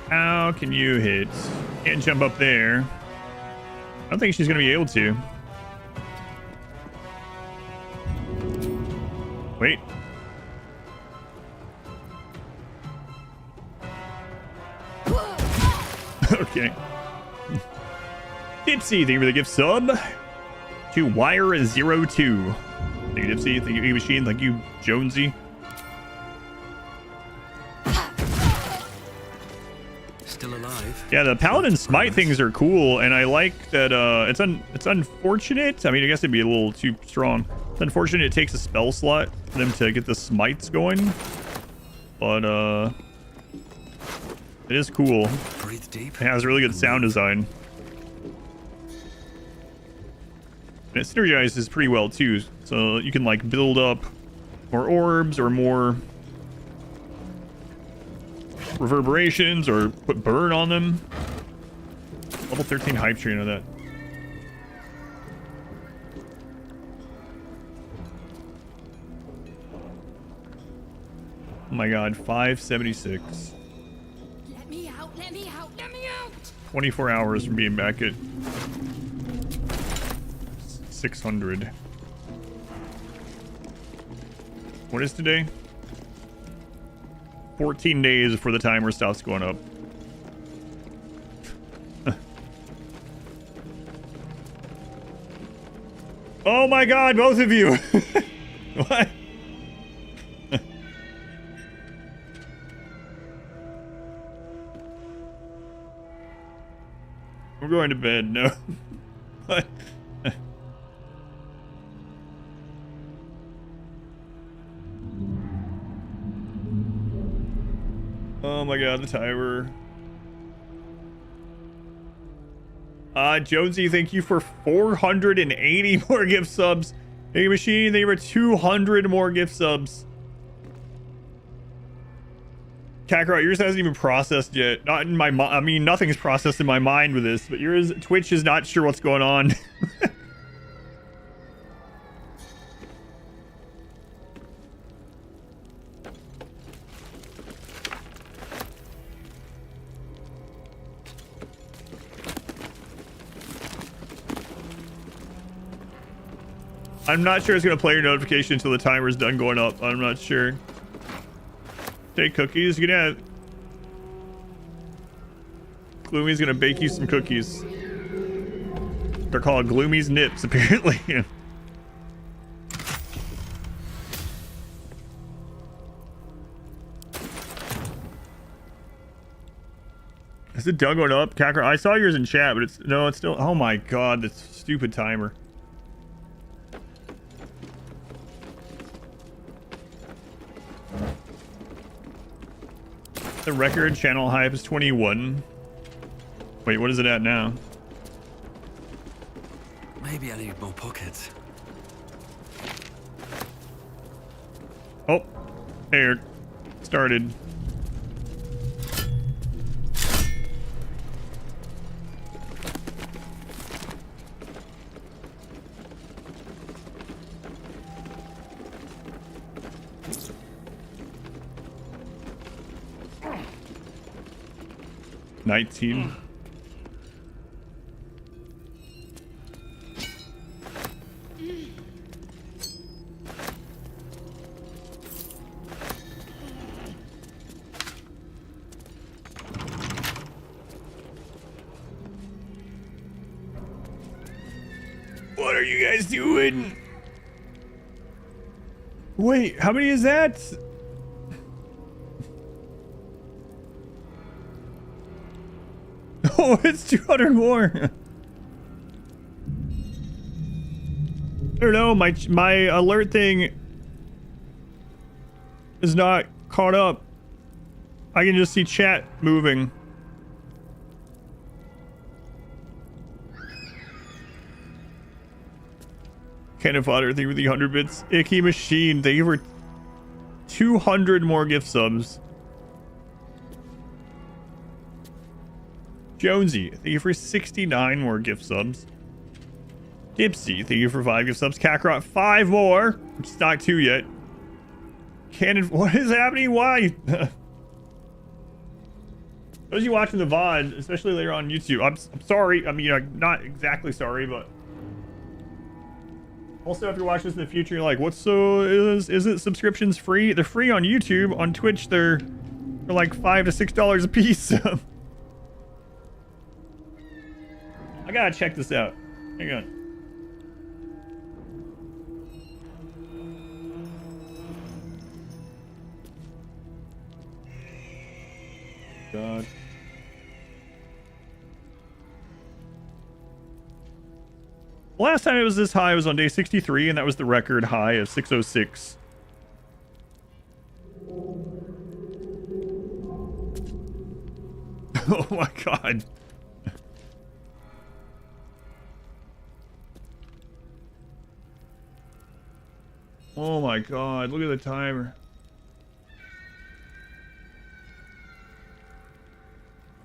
How can you hit? Can't jump up there. I don't think she's gonna be able to. Wait. Okay. Dipsy, thank you for the gift sub. To Wire02. Thank you, Dipsy. Thank you, Machine. Thank you, Jonesy. Still alive. Yeah, the Paladin Smite things are cool, and I like that it's unfortunate. I mean, I guess it'd be a little too strong. It's unfortunate it takes a spell slot for them to get the smites going. But it is cool. Breathe deep. It has really good sound design. And it synergizes pretty well too. So you can like build up more orbs or more reverberations or put burn on them. Level 13 hype train of that. Oh my god, 576. Let me out, let me out, let me out! 24 hours from being back at 600. What is today? 14 days before the timer stops going up. Oh my god, both of you! What? We're going to bed. No. What? Oh my god, the timer. Jonesy, thank you for 480 more gift subs. Hey, Machine, thank you for 200 more gift subs. Kakarot, yours hasn't even processed yet. Not in my I mean, nothing's processed in my mind with this, but yours, Twitch is not sure what's going on. I'm not sure it's going to play your notification until the timer's done going up. I'm not sure. Take cookies. You're gonna have... Gloomy's gonna bake you some cookies. They're called Gloomy's Nips, apparently. Is it done going up? Kakarot, I saw yours in chat, but it's... No, it's still... Oh my god, this stupid timer. The record channel hype is 21. Wait, what is it at now? Maybe I need more pockets. Oh, there. Started. $19. What are you guys doing? Wait, how many is that? Oh, it's 200 more. I don't know, my alert thing is not caught up. I can just see chat moving. Cannon Fodder, thank you for the 100 bits. Icky Machine, thank you for 200 more gift subs. Jonesy, thank you for 69 more gift subs. Dipsy, thank you for 5 gift subs. Kakarot, 5 more. It's not 2 yet. Cannon, what is happening? Why? Those of you watching the VOD, especially later on YouTube, I'm sorry. I mean, not exactly sorry, but also if you're watching this in the future, you're like, what's so isn't subscriptions free? They're free on YouTube. On Twitch, they're like $5 to $6 a piece. I gotta check this out. Hang on. God. Last time it was this high was on day 63, and that was the record high of 606. Oh my god. Oh my god, look at the timer.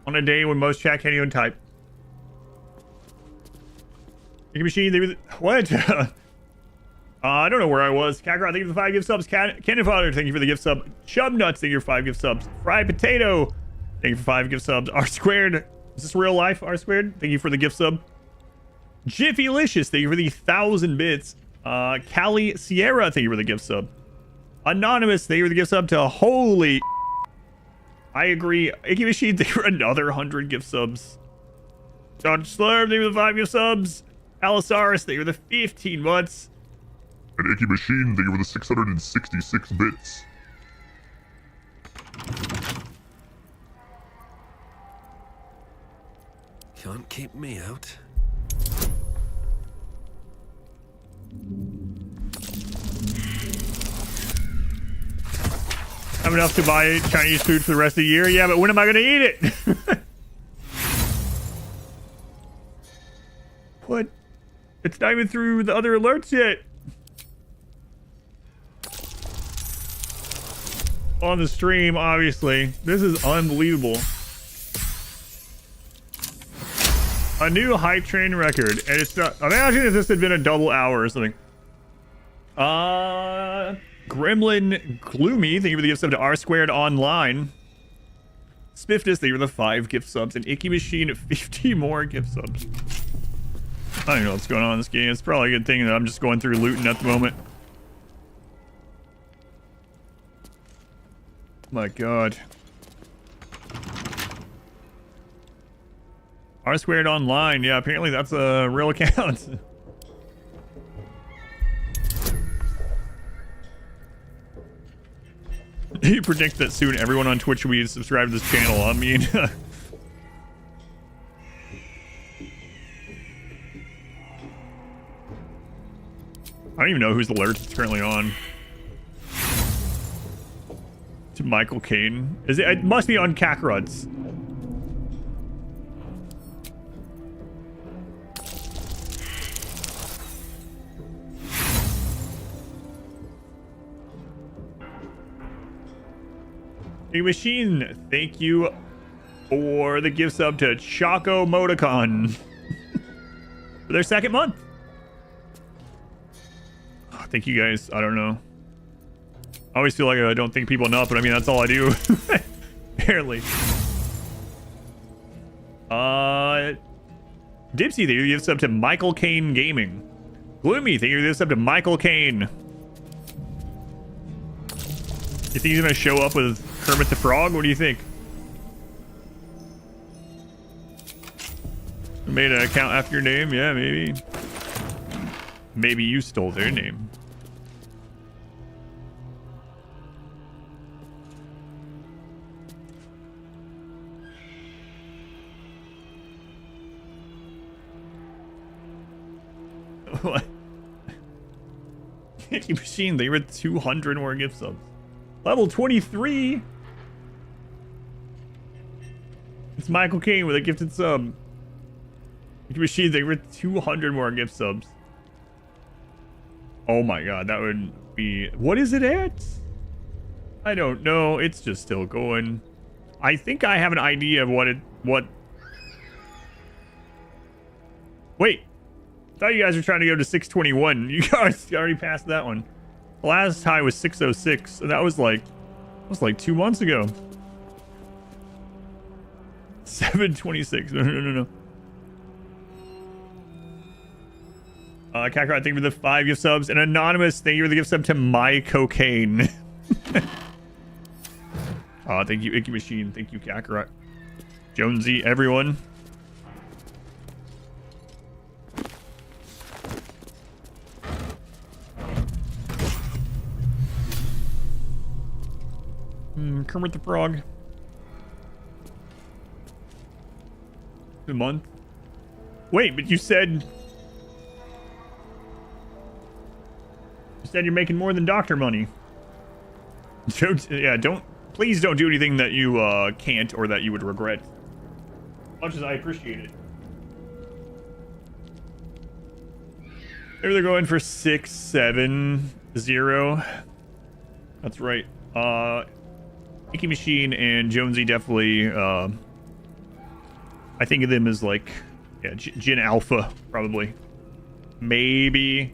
On a day when most chat can't even type. Machine, what? I don't know where I was. Kakarot, thank you for the 5 gift subs. Cannon Fodder, thank you for the gift sub. Chub Nuts, thank you for 5 gift subs. Fried Potato, thank you for 5 gift subs. R Squared, is this real life? R Squared, thank you for the gift sub. Jiffylicious, thank you for the 1,000 bits. Callie Sierra, thank you for the gift sub. Anonymous, thank you for the gift sub to Holy. I agree. Icky Machine, thank you for another 100 gift subs. Dodge Slurp, thank you for the 5 gift subs. Allosaurus, thank you for the 15 months. And Icky Machine, thank you for the 666 bits. Can't keep me out. I have enough to buy Chinese food for the rest of the year. Yeah, but when am I going to eat it? What? It's not even through the other alerts yet. On the stream, obviously. This is unbelievable. A new hype train record. And it's not... Imagine if this had been a double hour or something. Gremlin Gloomy, thank you for the gift sub to R Squared Online. Spiffness, thank you for the 5 gift subs. And Icky Machine, 50 more gift subs. I don't know what's going on in this game. It's probably a good thing that I'm just going through looting at the moment. My god. R Squared Online. Yeah, apparently that's a real account. You predict that soon everyone on Twitch will be subscribed to this channel. I mean... I don't even know whose alert it's currently on. To Michael Caine. Is it? It must be on Kakarot's. Hey Machine, thank you for the gift sub to Choco Modicon for their 2nd month. Thank you guys. I don't know. I always feel like I don't think people enough, but I mean, that's all I do. Apparently. Dipsy, thank you for the gift sub to Michael Caine Gaming. Gloomy, thank you for the gift sub to Michael Caine. You think he's gonna show up with Kermit the Frog? What do you think? Made an account after your name? Yeah, maybe. Maybe you stole their name. What? Icky Machine, they were 200 more gift subs. Level 23? It's Michael Caine with a gifted sub. Icky Machine, they were 200 more gift subs. Oh my god, that would be... What is it at? I don't know. It's just still going. I think I have an idea of what Wait. I thought you guys were trying to go to 621. You guys already passed that one. The last high was 606, and that was like 2 months ago. 726. No. Kakarot, thank you for the 5 gift subs. And Anonymous, thank you for the gift sub to My Cocaine. Thank you, Icky Machine. Thank you, Kakarot. Jonesy, everyone. Kermit the Frog. The month. Wait, but you said you're making more than doctor money. Yeah, please don't do anything that you can't or that you would regret. As much as I appreciate it. Maybe they're going for 670. That's right. Icky Machine and Jonesy definitely, I think of them as like, yeah, Jin Alpha, probably. Maybe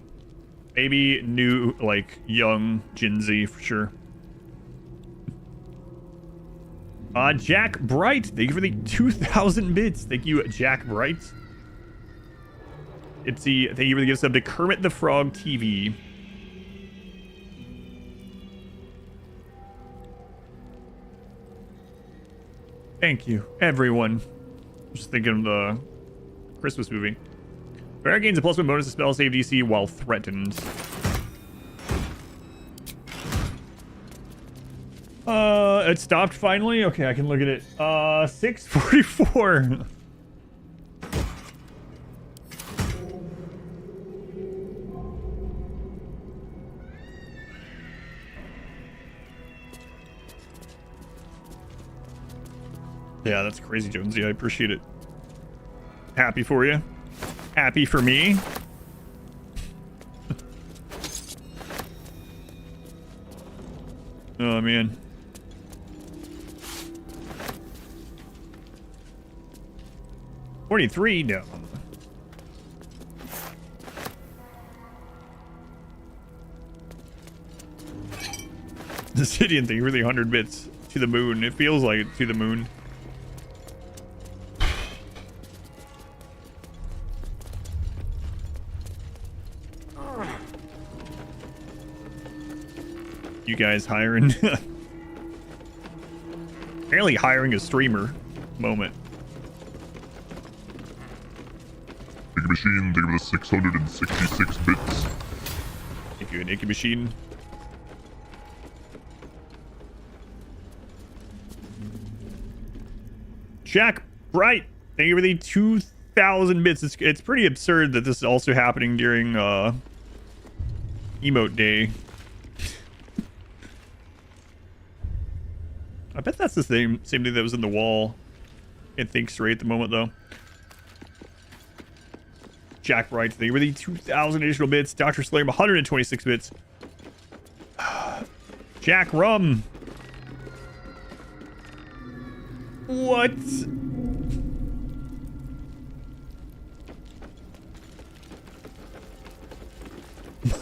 new, like, young Jin Z, for sure. Jack Bright, thank you for the 2,000 bits. Thank you, Jack Bright. Ipsy, thank you for the gift sub to Kermit the Frog TV. Thank you, everyone. Just thinking of the Christmas movie. Bear gains a +1 bonus to spell save DC while threatened. It stopped finally? Okay, I can look at it. 644. Yeah, that's crazy, Jonesy. I appreciate it. Happy for you. Happy for me. Oh, man. $43? No. The Sidian thing, really 100 bits to the moon. It feels like it to the moon. You guys hiring? Apparently hiring a streamer moment. Icky Machine, thank you for the 666 bits. Thank you, Icky Machine. Jack Bright, thank you for the 2,000 bits. It's pretty absurd that this is also happening during emote day. I bet that's the same thing that was in the wall. Can't think straight at the moment, though. Jack Bright, thank you for the 2,000 additional bits. Dr. Slam, 126 bits. Jack Rum. What?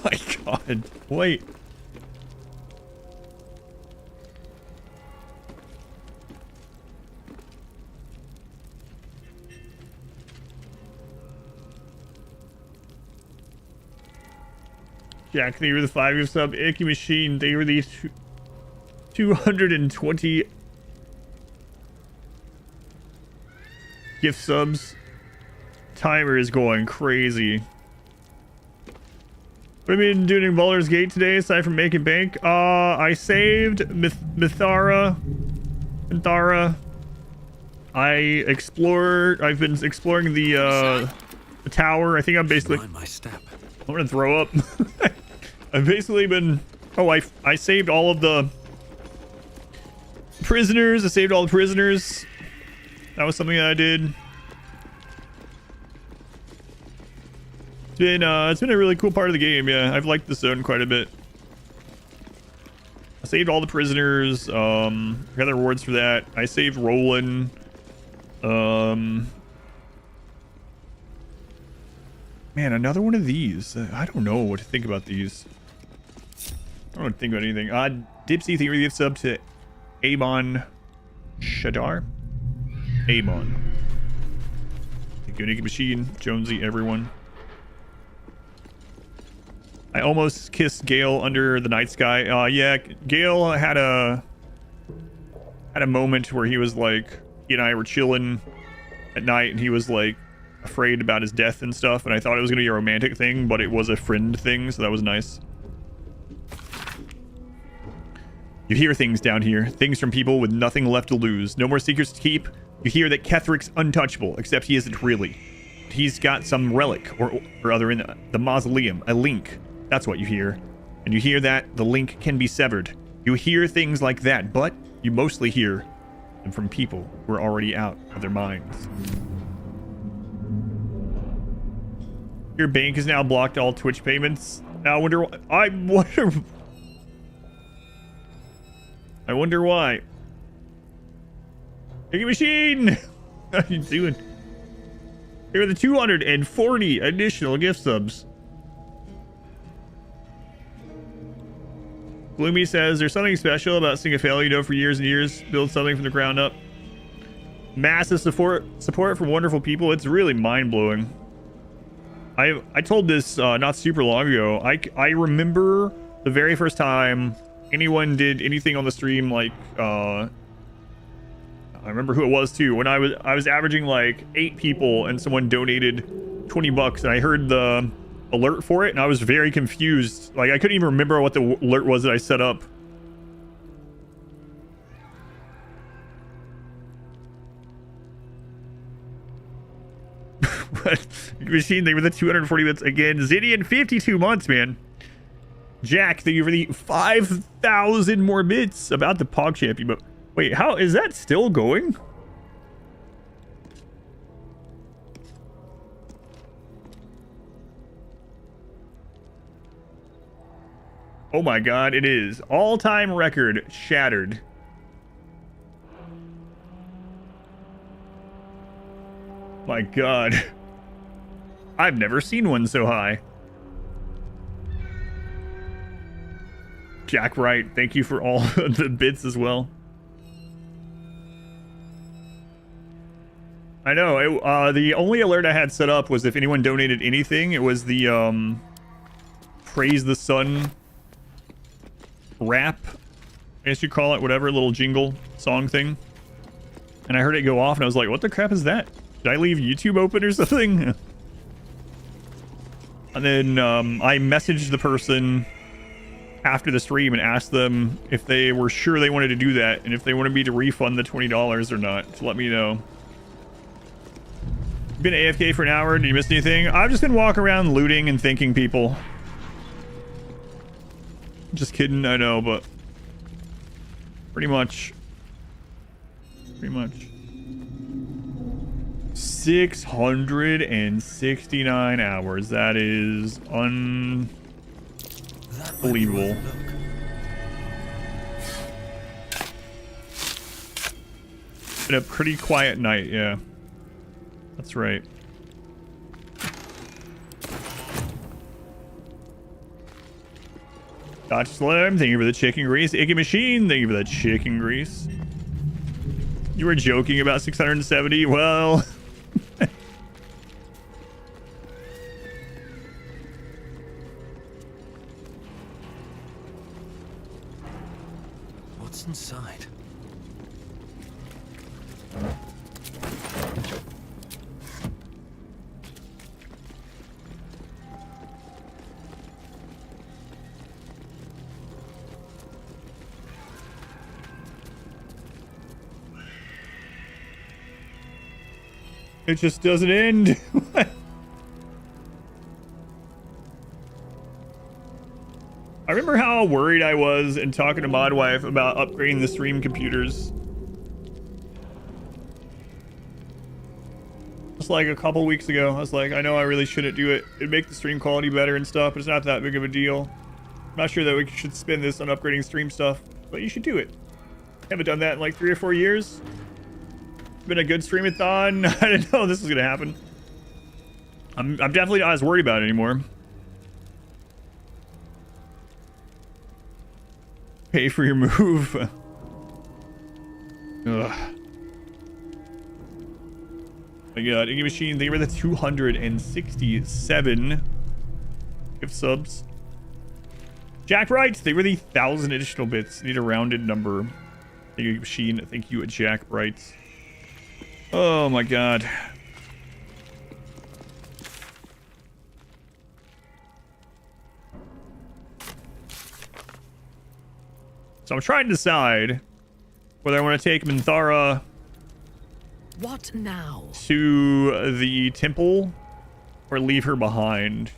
My God. Wait. Jack, thank you for the 5 sub. Icky Machine, thank you for the 220 gift subs. Timer is going crazy. What have you been doing in Baldur's Gate today aside from making bank? I saved Mithara. I've been exploring the tower. I think I'm basically... My step. I'm gonna throw up. I've basically been... Oh, I saved all of the prisoners. I saved all the prisoners. That was something that I did. It's been a really cool part of the game. Yeah, I've liked the zone quite a bit. I saved all the prisoners. Got the rewards for that. I saved Roland. Man, another one of these. I don't know what to think about these. I don't know what to think about anything. Dipsy, thank you for the gift sub to Amon Shadar. Amon. Thank you, Nikki Machine, Jonesy, everyone. I almost kissed Gale under the night sky. Yeah, Gale had a moment where he was like, he and I were chilling at night, and he was like afraid about his death and stuff, and I thought it was gonna be a romantic thing, but it was a friend thing, so that was nice. You hear things down here, things from people with nothing left to lose, no more secrets to keep. You hear that Kethric's untouchable, except he isn't really. He's got some relic or other in the mausoleum, a link. That's what you hear. And you hear that the link can be severed. You hear things like that, but you mostly hear them from people who are already out of their minds. Your bank has now blocked all Twitch payments. Now I wonder why. Hey, Machine! How you doing? Here are the 240 additional gift subs. Gloomy says, there's something special about seeing a failure you know for years and years build something from the ground up. Massive support from wonderful people. It's really mind-blowing. I told this not super long ago. I remember the very first time anyone did anything on the stream, like I remember who it was too, when I was averaging like 8 people and someone donated $20, and I heard the alert for it and I was very confused. Like I couldn't even remember what the alert was that I set up. Machine, they were the 240 bits again. Zidian, 52 months, man. Jack, thank you for the 5,000 more bits. About the Pog Champion, but wait, how is that still going? Oh my god, it is. All-time record shattered. My god. I've never seen one so high. Jack Wright, thank you for all the bits as well. I know, the only alert I had set up was if anyone donated anything. It was the, Praise the Sun rap, I guess you call it, whatever, little jingle song thing. And I heard it go off and I was like, what the crap is that? Did I leave YouTube open or something? And then I messaged the person after the stream and asked them if they were sure they wanted to do that and if they wanted me to refund the $20 or not, to let me know. Been AFK for an hour. Did you miss anything? I've just been walking around looting and thanking people. Just kidding, I know, but pretty much 669 hours. That is unbelievable. Been a pretty quiet night, yeah. That's right. Dodge Slim, thank you for the chicken grease. Icky Machine, thank you for the chicken grease. You were joking about 670? Well... What's inside? It just doesn't end. I remember how worried I was in talking to Modwife about upgrading the stream computers. Just like a couple weeks ago, I was like, I know I really shouldn't do it. It'd make the stream quality better and stuff, but it's not that big of a deal. I'm not sure that we should spend this on upgrading stream stuff, but you should do it. Haven't done that in like 3 or 4 years. Been a good streamathon. I didn't know this was gonna happen. I'm definitely not as worried about it anymore. Pay for your move. Ugh. My god, Iggy Machine, they were the 267 gift subs. Jack Bright, they were the 1,000 additional bits. Need a rounded number. Iggy Machine, thank you, Jack Bright. Oh my god. So I'm trying to decide whether I want to take Minthara What now? to the temple or leave her behind.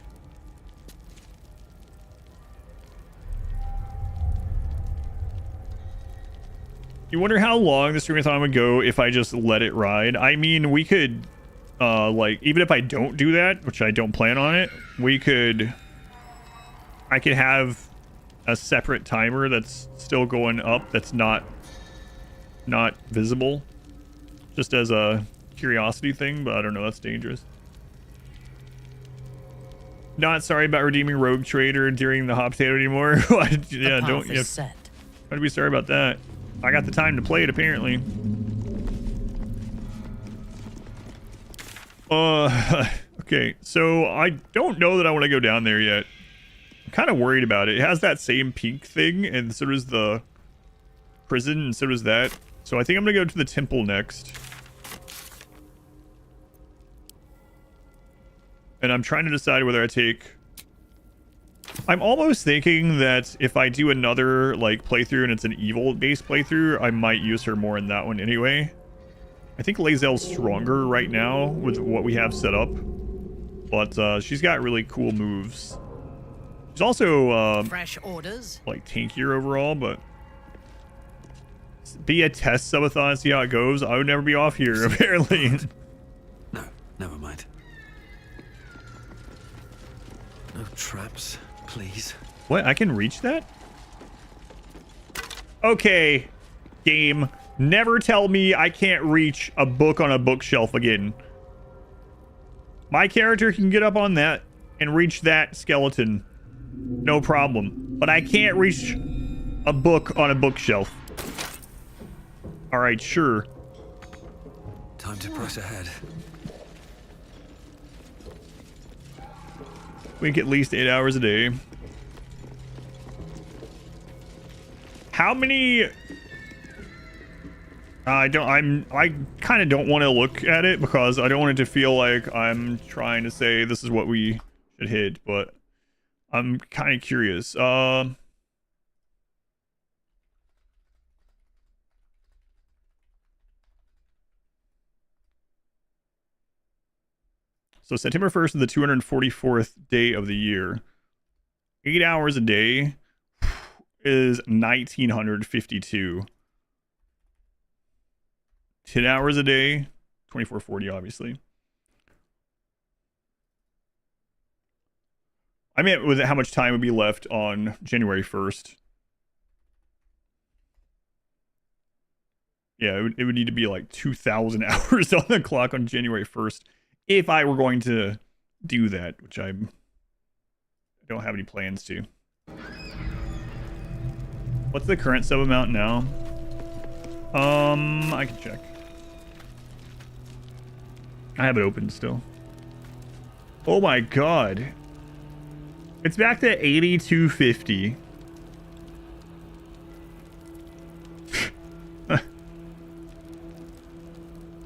You wonder how long the streamathon would go if I just let it ride. I mean, we could, like, even if I don't do that, which I don't plan on it, I could have a separate timer that's still going up that's not visible, just as a curiosity thing, but I don't know, that's dangerous. Not sorry about redeeming Rogue Trader during the hot potato anymore. Yeah, don't you have to be sorry about that. I got the time to play it apparently. Okay, so I don't know that I want to go down there yet. I'm kind of worried about it. It has that same pink thing, and so does the prison, and so does that. So I think I'm gonna go to the temple next. And I'm trying to decide whether I take... I'm almost thinking that if I do another, like, playthrough and it's an evil-based playthrough, I might use her more in that one anyway. I think Lae'zel's stronger right now with what we have set up. But, she's got really cool moves. She's also, fresh orders? like, tankier overall, but... Be a test subathon, see how it goes. I would never be off here, apparently. No, never mind. No traps, please. What? I can reach that? Okay, game. Never tell me I can't reach a book on a bookshelf again. My character can get up on that and reach that skeleton. No problem. But I can't reach a book on a bookshelf. Alright, sure. Time to press ahead. Wink at least 8 hours a day. How many... I kind of don't want to look at it because I don't want it to feel like I'm trying to say this is what we should hit, but I'm kind of curious. So September 1st is the 244th day of the year. 8 hours a day is 1952. 10 hours a day, 2440, obviously. I meant with how much time would be left on January 1st. Yeah, it would need to be like 2,000 hours on the clock on January 1st. If I were going to do that, which I don't have any plans to. What's the current sub amount now? I can check. I have it open still. Oh my god. It's back to 8250. Huh.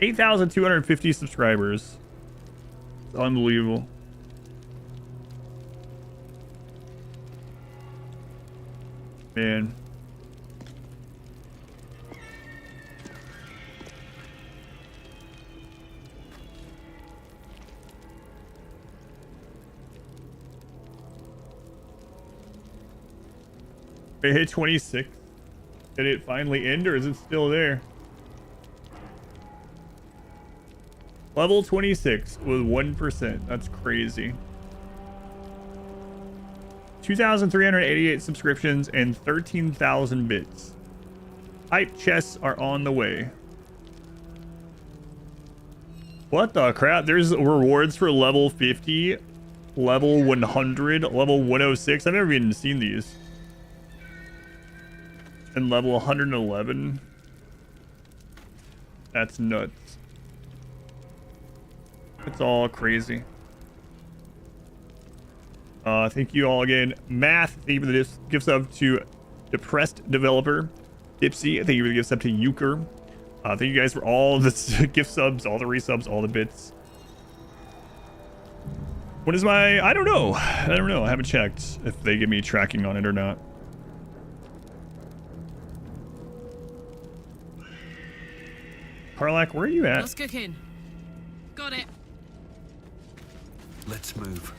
8,250 subscribers. It's unbelievable. Man. It hit 26. Did it finally end or is it still there? Level 26 with 1%. That's crazy. 2,388 subscriptions and 13,000 bits. Hype chests are on the way. What the crap? There's rewards for level 50, level 100, level 106. I've never even seen these. And level 111. That's nuts. It's all crazy. Thank you all again. Math, thank you for the gift sub to Depressed Developer. Dipsy, thank you for the gift sub to Euchre. Thank you guys for all the gift subs, all the resubs, all the bits. What is my... I don't know. I don't know. I haven't checked if they give me tracking on it or not. Karlak, where are you at? Let's cook in. Got it. Let's move.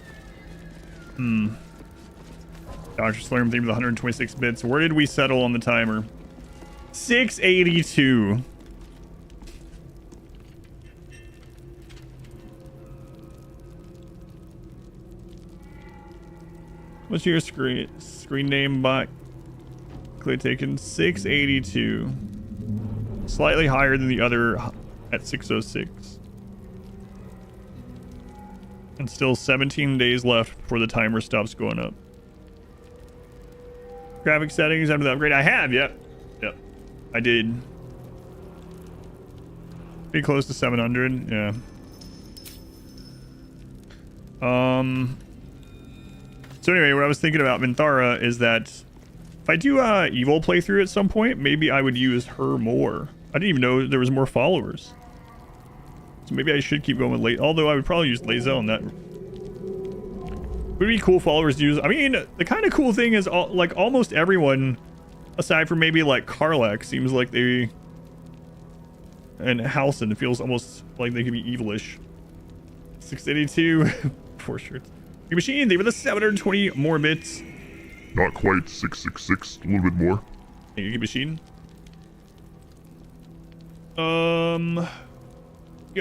Dr. Slurm theme with 126 bits. Where did we settle on the timer? 682. What's your screen name bot? Click taken 682. Slightly higher than the other at 606. And still 17 days left before the timer stops going up. Graphic settings after the upgrade. I have, yep. Yep. I did. Pretty close to 700, yeah. So anyway, what I was thinking about Minthara is that if I do a evil playthrough at some point, maybe I would use her more. I didn't even know there was more followers. So maybe I should keep going with Late. Although I would probably use Lae'zel and that would be cool followers to use. I mean, the kind of cool thing is like almost everyone, aside from maybe like Karlak, seems like they, and Halsin, it feels almost like they could be evilish. 682, 4 shirts. Your machine, they were the 720 more bits. Not quite 666, a little bit more. Thank you, machine. Go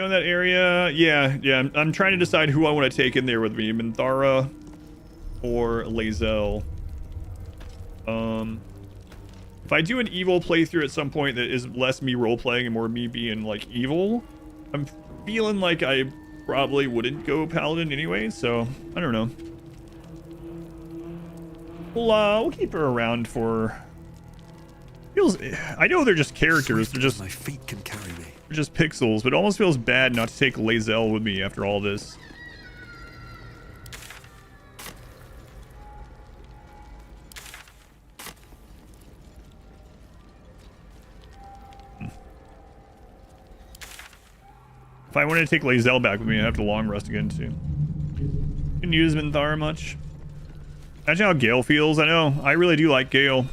in that area. Yeah. I'm trying to decide who I want to take in there with me, Minthara or Lae'zel. If I do an evil playthrough at some point that is less me role playing and more me being like evil, I'm feeling like I probably wouldn't go paladin anyway. So I don't know. We'll keep her around for. Feels. I know they're just characters. They're just. My feet can carry me. They're just pixels, but it almost feels bad not to take Lae'zel with me after all this. If I wanted to take Lae'zel back with me, I'd have to long rest again too. Didn't use Minthara much. Imagine how Gale feels. I know. I really do like Gale.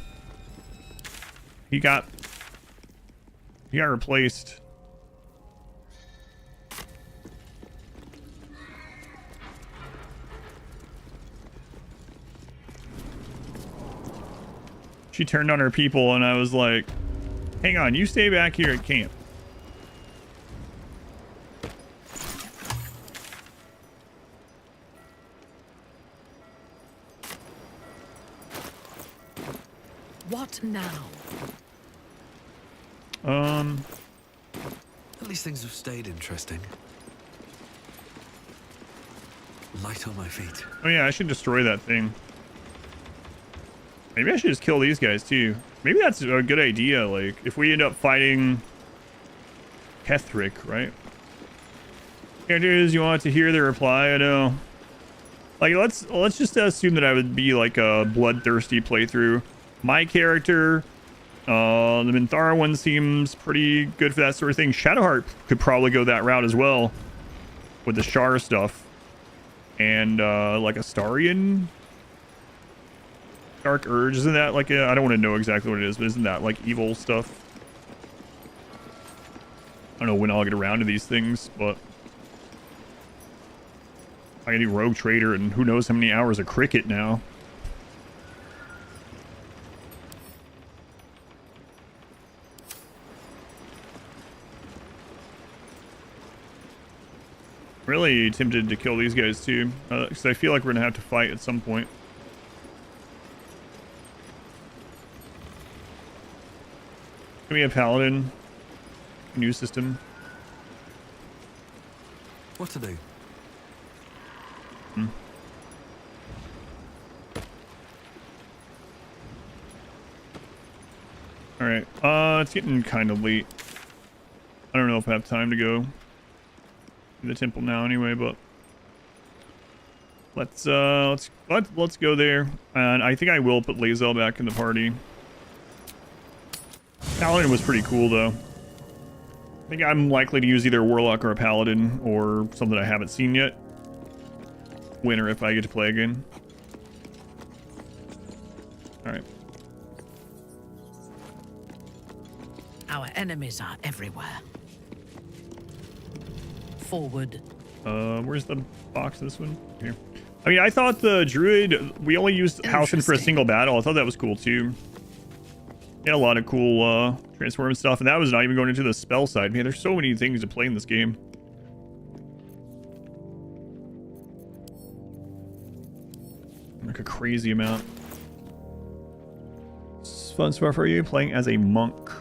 He got replaced. She turned on her people and I was like, hang on, you stay back here at camp. What now? At least things have stayed interesting. Light on my feet. Oh yeah, I should destroy that thing. Maybe I should just kill these guys too. Maybe that's a good idea. Like, if we end up fighting Kethric, right? Characters, you want to hear the reply? I know. Like, let's just assume that I would be like a bloodthirsty playthrough. My character, the Minthara one seems pretty good for that sort of thing. Shadowheart could probably go that route as well with the Shar stuff. And like Astarion. Dark Urge, isn't that like a, I don't want to know exactly what it is, but isn't that like evil stuff? I don't know when I'll get around to these things, but I can do Rogue Trader and who knows how many hours of cricket now. Really tempted to kill these guys too, because I feel like we're gonna have to fight at some point. Give me a paladin. New system. What to do? All right. It's getting kind of late. I don't know if I have time to go to the temple now anyway, but let's go there. And I think I will put Lae'zel back in the party. Paladin was pretty cool though. I think I'm likely to use either a Warlock or a Paladin or something I haven't seen yet. When or if I get to play again. Alright. Our enemies are everywhere. Forward. Where's the box of this one? Here. I mean, I thought the Druid, we only used Halcyon for a single battle. I thought that was cool too. He had a lot of cool transform stuff, and that was not even going into the spell side. Man, there's so many things to play in this game. Like a crazy amount. It's fun so far for you, playing as a monk.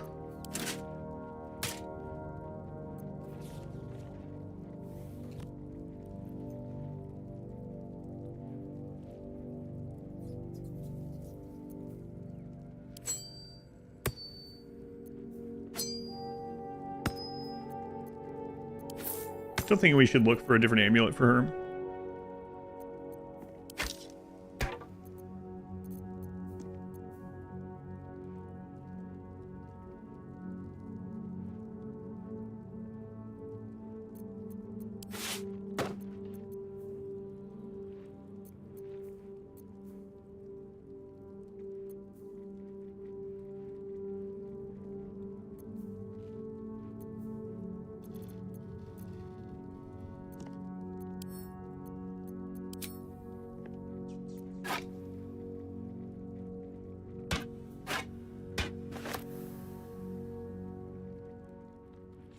Still think we should look for a different amulet for her.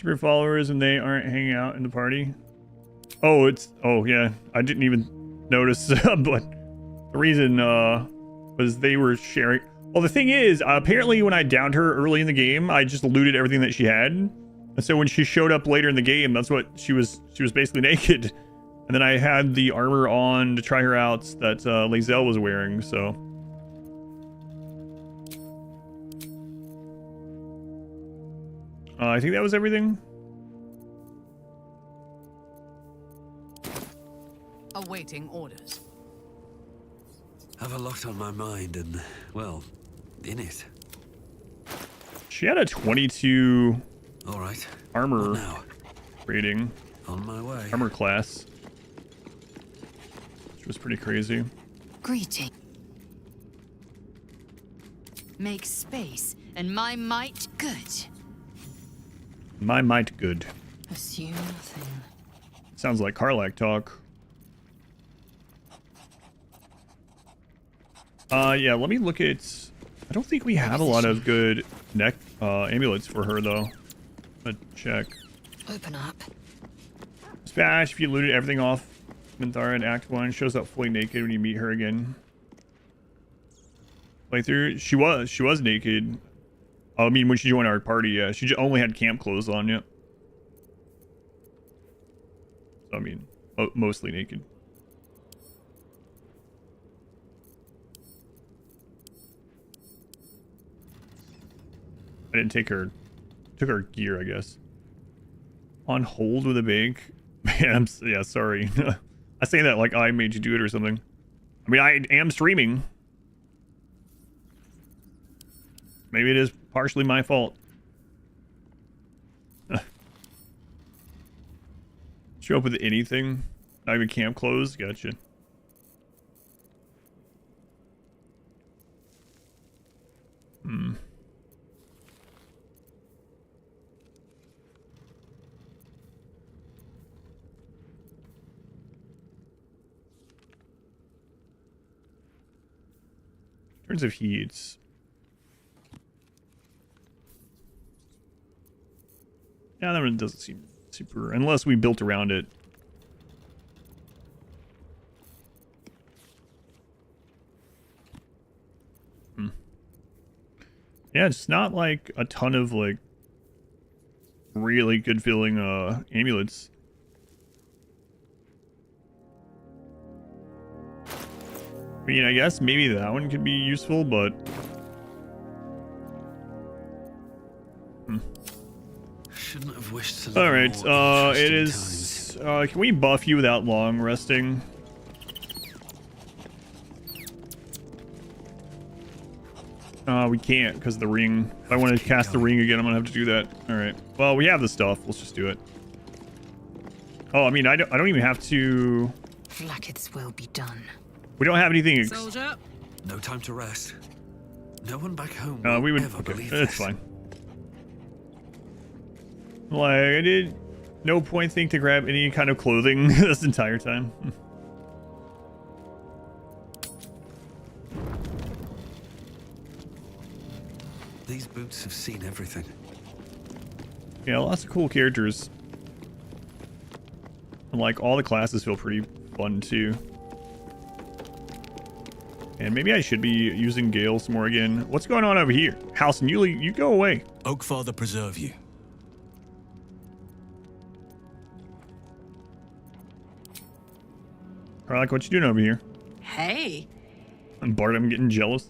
Your followers and they aren't hanging out in the party. Oh, yeah, I didn't even notice. But the reason was they were sharing. Well, the thing is, apparently when I downed her early in the game, I just looted everything that she had, and so when she showed up later in the game, that's what she was basically naked. And then I had the armor on to try her out that Lae'zel was wearing, so. I think that was everything. Awaiting orders. Have a lot on my mind and, well, in it. She had a 22 All right. armor rating. On my way. Armor class. Which was pretty crazy. Greeting. Make space, and my might good. My might good. Assume nothing. Sounds like Karlach talk. Yeah, let me look at... I don't think we have a lot of good neck amulets for her, though. Let's check. Open up. Smash, if you looted everything off Minthara in Act 1, shows up fully naked when you meet her again. Playthrough, she was naked. I mean, when she joined our party, yeah. She only had camp clothes on, yeah. So, I mean, mostly naked. I didn't take her... Took her gear, I guess. On hold with a bank? Man, yeah, sorry. I say that like I made you do it or something. I mean, I am streaming. Maybe it is partially my fault. Show up with anything? Not even camp clothes? Gotcha. Hmm. In terms of heats. Yeah, that one doesn't seem super, unless we built around it. Yeah, it's not like a ton of like really good feeling amulets. I mean, I guess maybe that one could be useful, but... Shouldn't have wished to. Alright, it is... can we buff you without long resting? We can't, because of the ring. If I want to cast the ring again, I'm gonna have to do that. Alright. Well, we have the stuff. Let's just do it. Oh, I mean, I don't even have to... Let its will be done. We don't have anything... Soldier. No time to rest. No one back home we would... ever Okay, believe that's this. fine. Like, I did no point think to grab any kind of clothing this entire time. These boots have seen everything. Yeah, lots of cool characters. And like, all the classes feel pretty fun too. And maybe I should be using Gale some more again. What's going on over here? House and you go away. Oakfather preserve you. I like what you doing over here. Hey. And Bart, I'm getting jealous.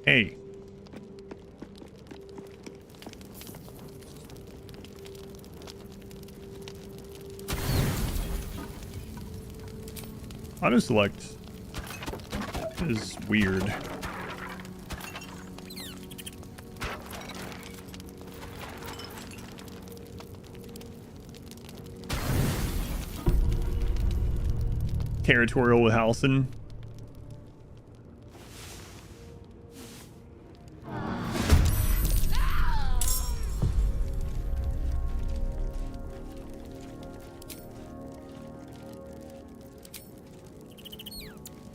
Hey. Auto select is weird. Territorial with Halcyon.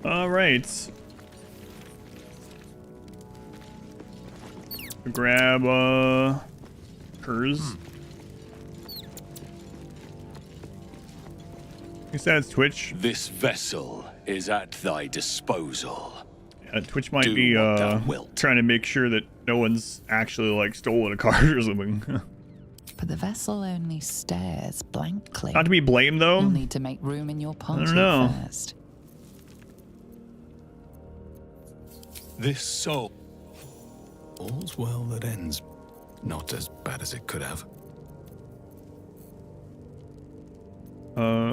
All right. Grab hers. I guess that's Twitch. This vessel is at thy disposal. Yeah, Twitch might Do be what thou wilt. trying to make sure that no one's actually like stolen a card or something. But the vessel only stares blankly. Not to be blamed though. You'll need to make room in your party I don't know. first. This soul. All's well that ends. Not as bad as it could have.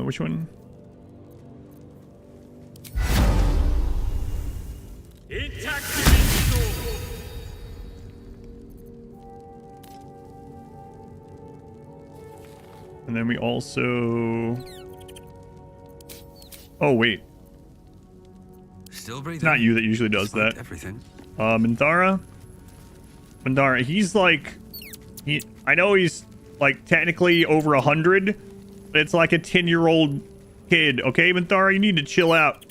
Which one? And then we also... Oh, wait. Still breathing. It's not you that usually does Despite that. Everything. Mandara, he's like... I know he's like technically over 100, but it's like a 10-year-old kid. Okay, Mandara, you need to chill out.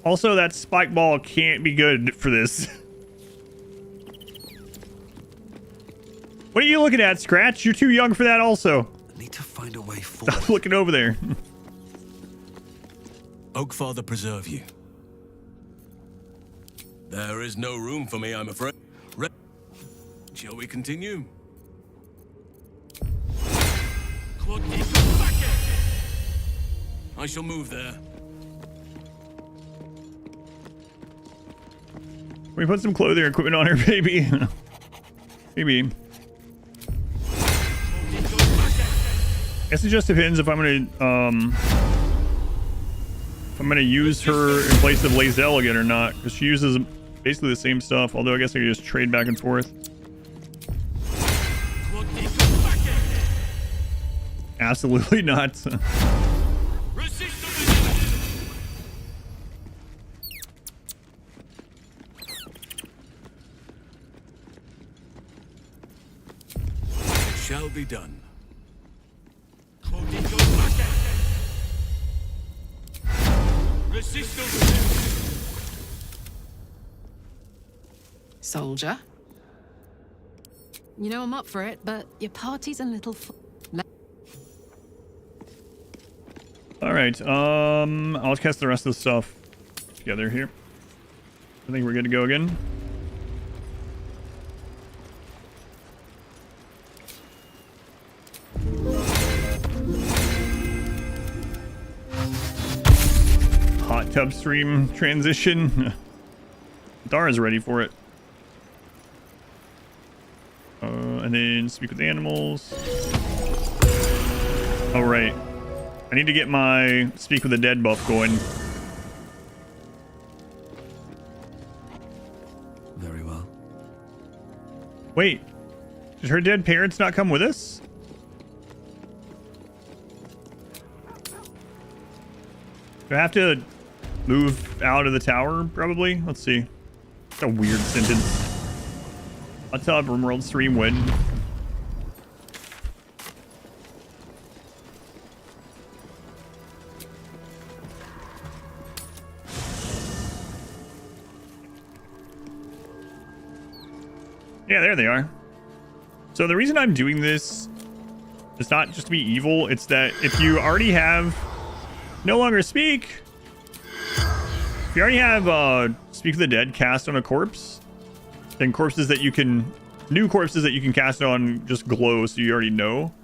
Also, that spike ball can't be good for this. What are you looking at, Scratch? You're too young for that also. I need to find a way forward. Stop looking over there. Oakfather preserve you. There is no room for me, I'm afraid. Shall we continue? I shall move there. We put some clothing or equipment on her, baby. Maybe. Guess it just depends if I'm gonna use her in place of Lae'zel again or not, because she uses basically the same stuff. Although I guess I could just trade back and forth. Absolutely not. It shall be done. Soldier. You know I'm up for it, but your party's a little... All right. I'll cast the rest of the stuff together here. I think we're good to go again. Hot upstream transition. Dara's ready for it. And then speak with animals. All right. I need to get my speak with the dead buff going. Very well. Wait. Did her dead parents not come with us? Do I have to move out of the tower, probably? Let's see. That's a weird sentence. What's up, RimWorld stream win? Yeah, there they are. So the reason I'm doing this is not just to be evil. It's that if you already have no longer speak, if you already have speak of the dead cast on a corpse, then corpses that you can, new corpses that you can cast on just glow, so you already know.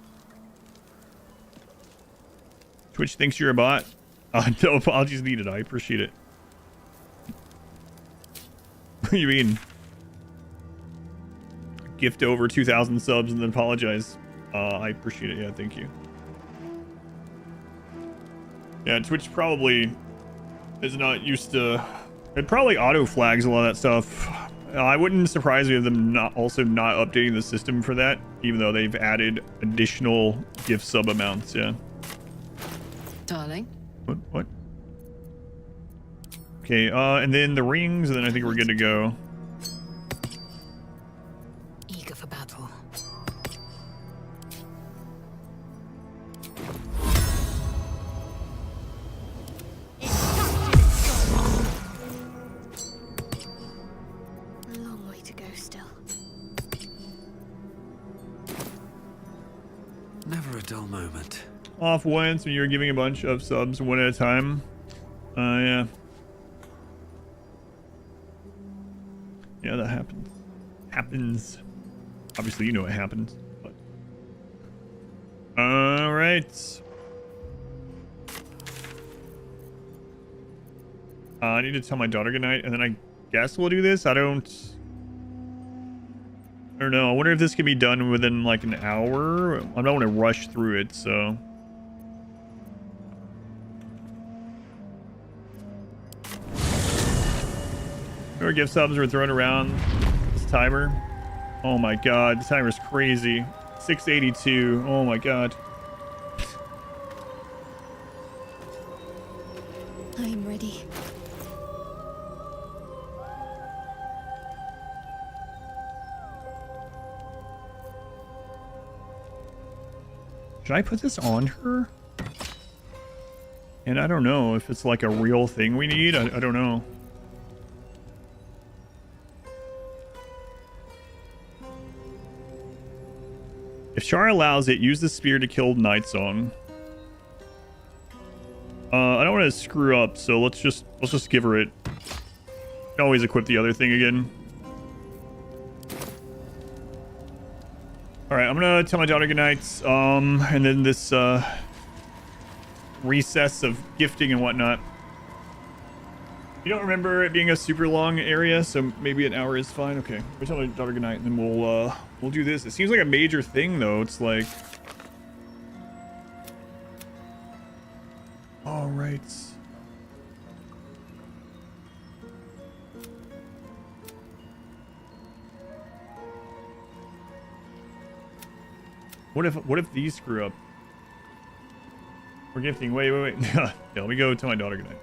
Twitch thinks you're a bot. No apologies needed. I appreciate it. What do you mean? Gift over 2,000 subs and then apologize. I appreciate it. Yeah, thank you. Yeah, Twitch probably is not used to... It probably auto flags a lot of that stuff. I wouldn't surprise me if them not updating the system for that, even though they've added additional gift sub amounts. Yeah. Darling. What? Okay, and then the rings, and then I think we're good to go. Eager for battle. A long way to go still. Never a dull moment. Off once when you're giving a bunch of subs one at a time. Yeah. Yeah, that happens. Obviously, you know it happens. But... All right. I need to tell my daughter goodnight, and then I guess we'll do this. I don't know. I wonder if this can be done within like an hour. I don't want to rush through it, so. More gift subs were thrown around. This timer. Oh my god, the timer's crazy. 682. Oh my god. I am ready. Should I put this on her? And I don't know if it's like a real thing we need. I don't know. If Char allows it, use the spear to kill Nightsong. I don't want to screw up, so let's just give her it. Always equip the other thing again. All right, I'm gonna tell my daughter goodnight. And then this recess of gifting and whatnot. You don't remember it being a super long area, so maybe an hour is fine. Okay, we'll tell my daughter goodnight, and then we'll do this. It seems like a major thing, though. It's like, all right. What if these screw up? We're gifting. Wait. Yeah, let me go tell my daughter goodnight.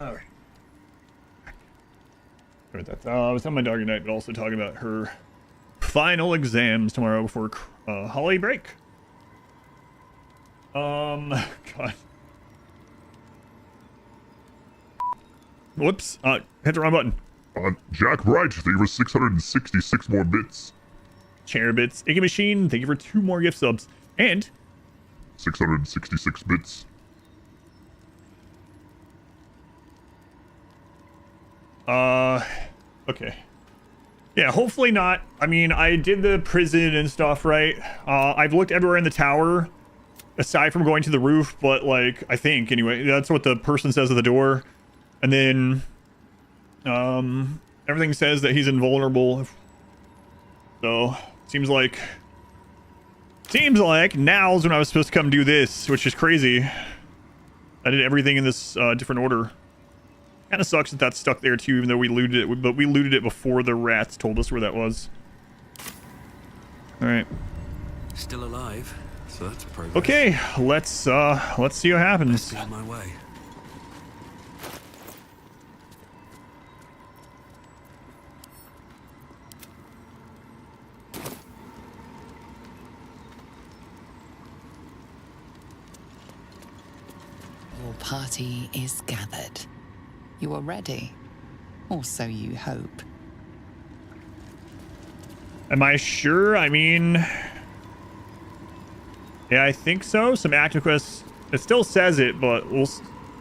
All right. I was telling my dog tonight, but also talking about her final exams tomorrow before holiday break. God. Whoops. Hit the wrong button. Jack Wright, thank you for 666 more bits. Chair bits. Icky Machine, thank you for 2 more gift subs. And 666 bits. Okay. Yeah, hopefully not. I mean, I did the prison and stuff, right? I've looked everywhere in the tower, aside from going to the roof, but, like, I think, anyway, that's what the person says at the door. And then, everything says that he's invulnerable. So, seems like now's when I was supposed to come do this, which is crazy. I did everything in this, different order. Kind of sucks that that's stuck there too, even though we looted it, but we looted it before the rats told us where that was. All right. Still alive, so that's progress. Okay, let's see what happens. On my way. Your party is gathered. You are ready, or so you hope. Am I sure? I mean, yeah, I think so. Some active quests. It still says it, but we'll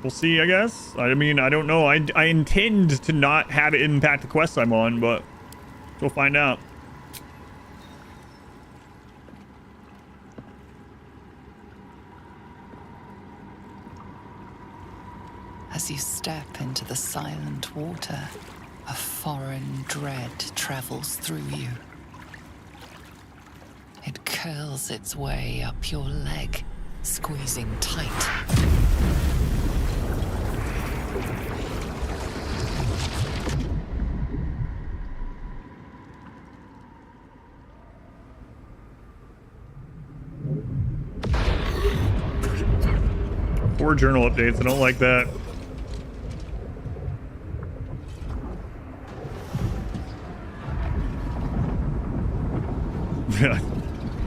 see, I guess. I mean, I don't know. I intend to not have it impact the quests I'm on, but we'll find out. As you step into the silent water, a foreign dread travels through you. It curls its way up your leg, squeezing tight. Poor journal updates. I don't like that.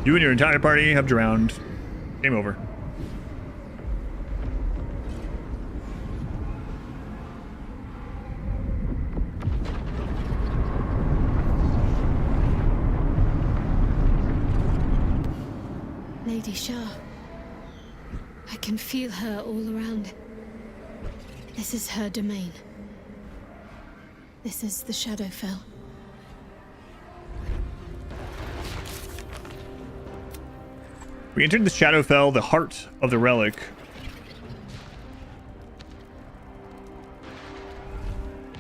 You and your entire party have drowned. Game over. Lady Shah. I can feel her all around. This is her domain. This is the Shadowfell. We entered the Shadowfell, the heart of the relic.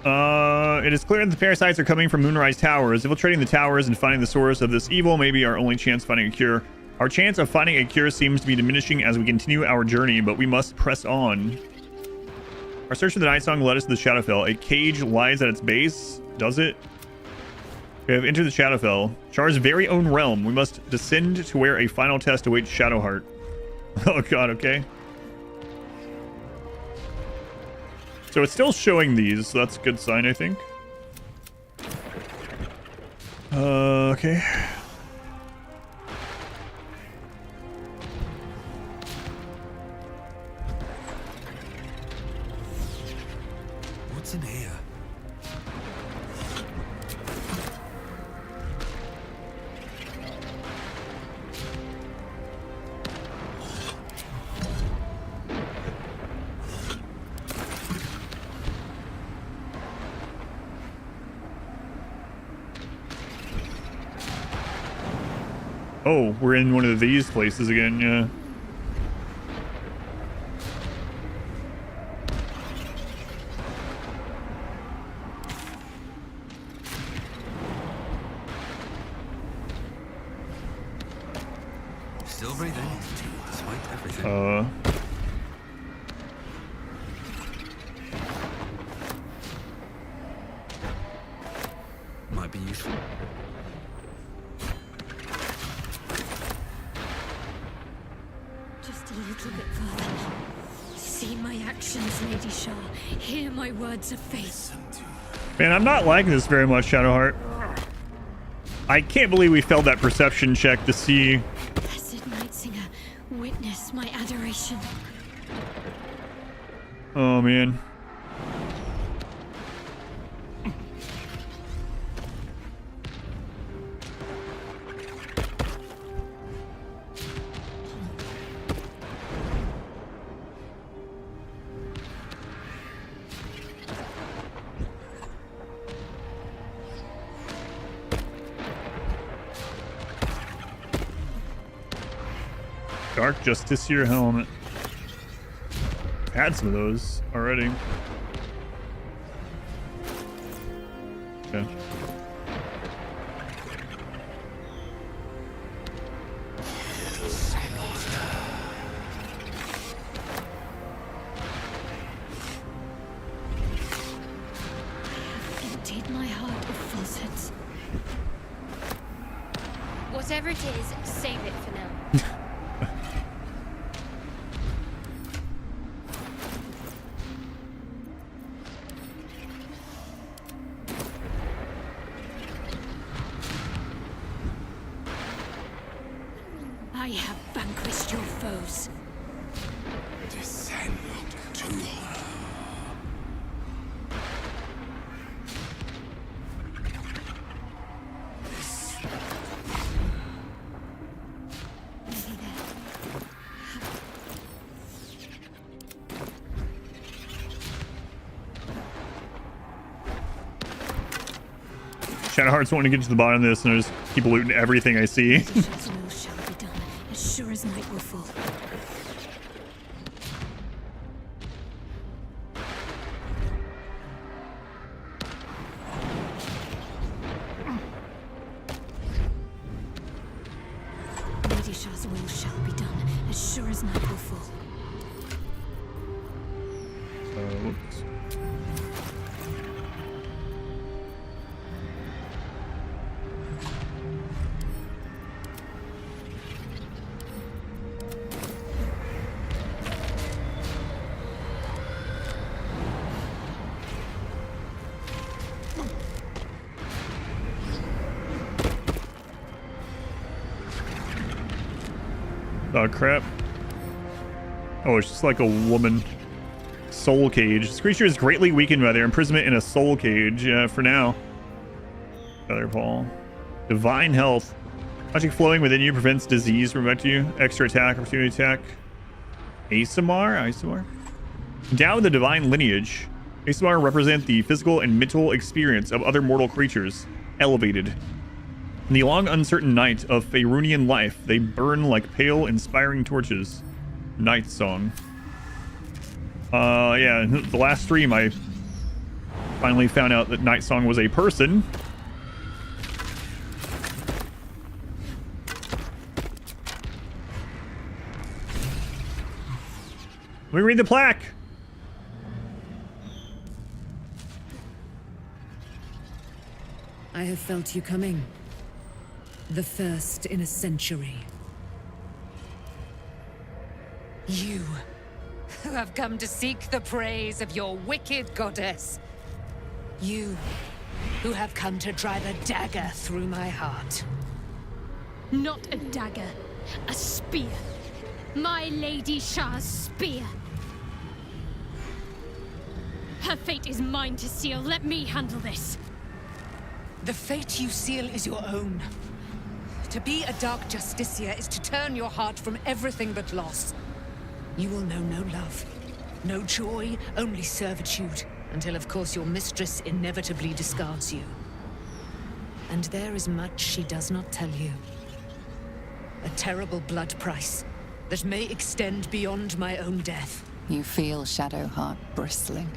It is clear that the parasites are coming from Moonrise Towers. Infiltrating the towers and finding the source of this evil may be our only chance of finding a cure. Our chance of finding a cure seems to be diminishing as we continue our journey, but we must press on. Our search for the Night Song led us to the Shadowfell. A cage lies at its base. Does it? We have entered the Shadowfell, Char's very own realm. We must descend to where a final test awaits Shadowheart. Oh god, okay. So it's still showing these, so that's a good sign, I think. Okay. What's in here? Oh, we're in one of these places again, yeah. Still breathing, despite everything. Might be useful. Just a little bit further. See my actions, Lady Shah. Hear my words of faith. Man, I'm not liking this very much, Shadowheart. I can't believe we failed that perception check to see. Blessed Nightsinger, witness my adoration. Oh, man. Dark Justiciar helmet. Had some of those already. Okay. Emptied my heart of falsehoods. Whatever it is, save it for now. I have vanquished your foes. Descend to her. Shadowheart's wanting to get to the bottom of this, and I just keep looting everything I see. Shall be done, as sure as night will fall. Lady Shah's will shall be done, as sure as night will fall. Whoops. Oh crap. Oh, it's just like a woman. Soul cage. This creature is greatly weakened by their imprisonment in a soul cage. For now. Feather Paul. Divine health. Magic flowing within you prevents disease from affecting you. Extra attack, opportunity attack. Asimar? Endowed with the divine lineage. Asimar represent the physical and mental experience of other mortal creatures. Elevated. In the long, uncertain night of Faerunian life, they burn like pale, inspiring torches. Night Song. Yeah, the last stream I finally found out that Night Song was a person. Let me read the plaque. I have felt you coming. The first in a century. You, who have come to seek the praise of your wicked goddess. You, who have come to drive a dagger through my heart. Not a dagger, a spear. My Lady Shah's spear. Her fate is mine to seal. Let me handle this. The fate you seal is your own. To be a Dark Justiciar is to turn your heart from everything but loss. You will know no love, no joy, only servitude, until of course your mistress inevitably discards you. And there is much she does not tell you. A terrible blood price that may extend beyond my own death. You feel Shadowheart bristling.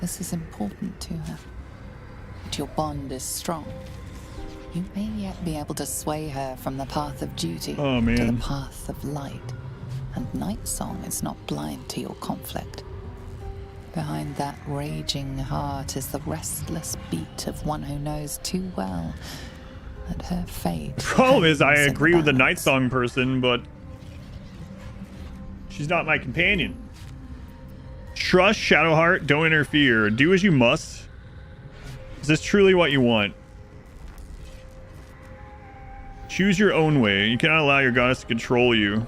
This is important to her. But your bond is strong. You may yet be able to sway her from the path of duty to the path of light. And Night Song is not blind to your conflict. Behind that raging heart is the restless beat of one who knows too well that her fate... The problem is I agree with the Night Song person, but she's not my companion. trust, Shadowheart. Don't interfere. Do as you must. Is this truly what you want? Choose your own way. You cannot allow your goddess to control you.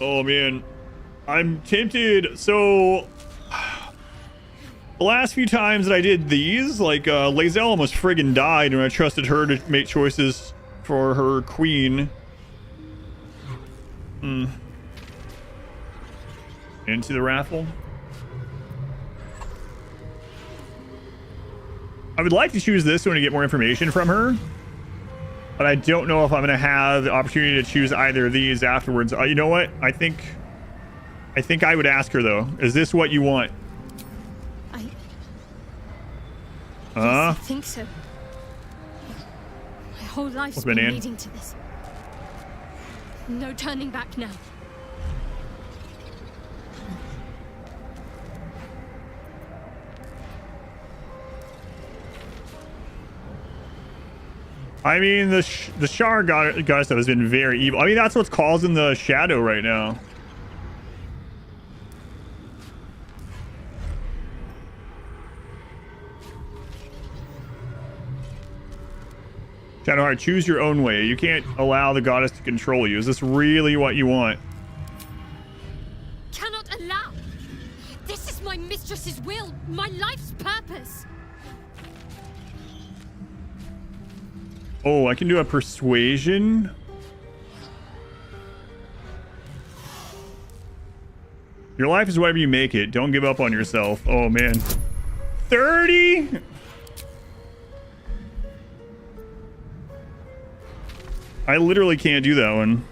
Oh, man. I'm tempted. So, the last few times that I did these, like, Lae'zel almost friggin' died when I trusted her to make choices for her queen. Into the raffle. I would like to choose this one to get more information from her, but I don't know if I'm going to have the opportunity to choose either of these afterwards. You know what? I think I would ask her, though. Is this what you want? I think so. My whole life's been leading to this. No turning back now. I mean, the Shar goddess stuff has been very evil. I mean, that's what's causing the shadow right now. Shadowheart, choose your own way. You can't allow the goddess to control you. Is this really what you want? Cannot allow. This is my mistress's will, my life's purpose. Oh, I can do a persuasion. Your life is whatever you make it. Don't give up on yourself. Oh, man. 30? I literally can't do that one.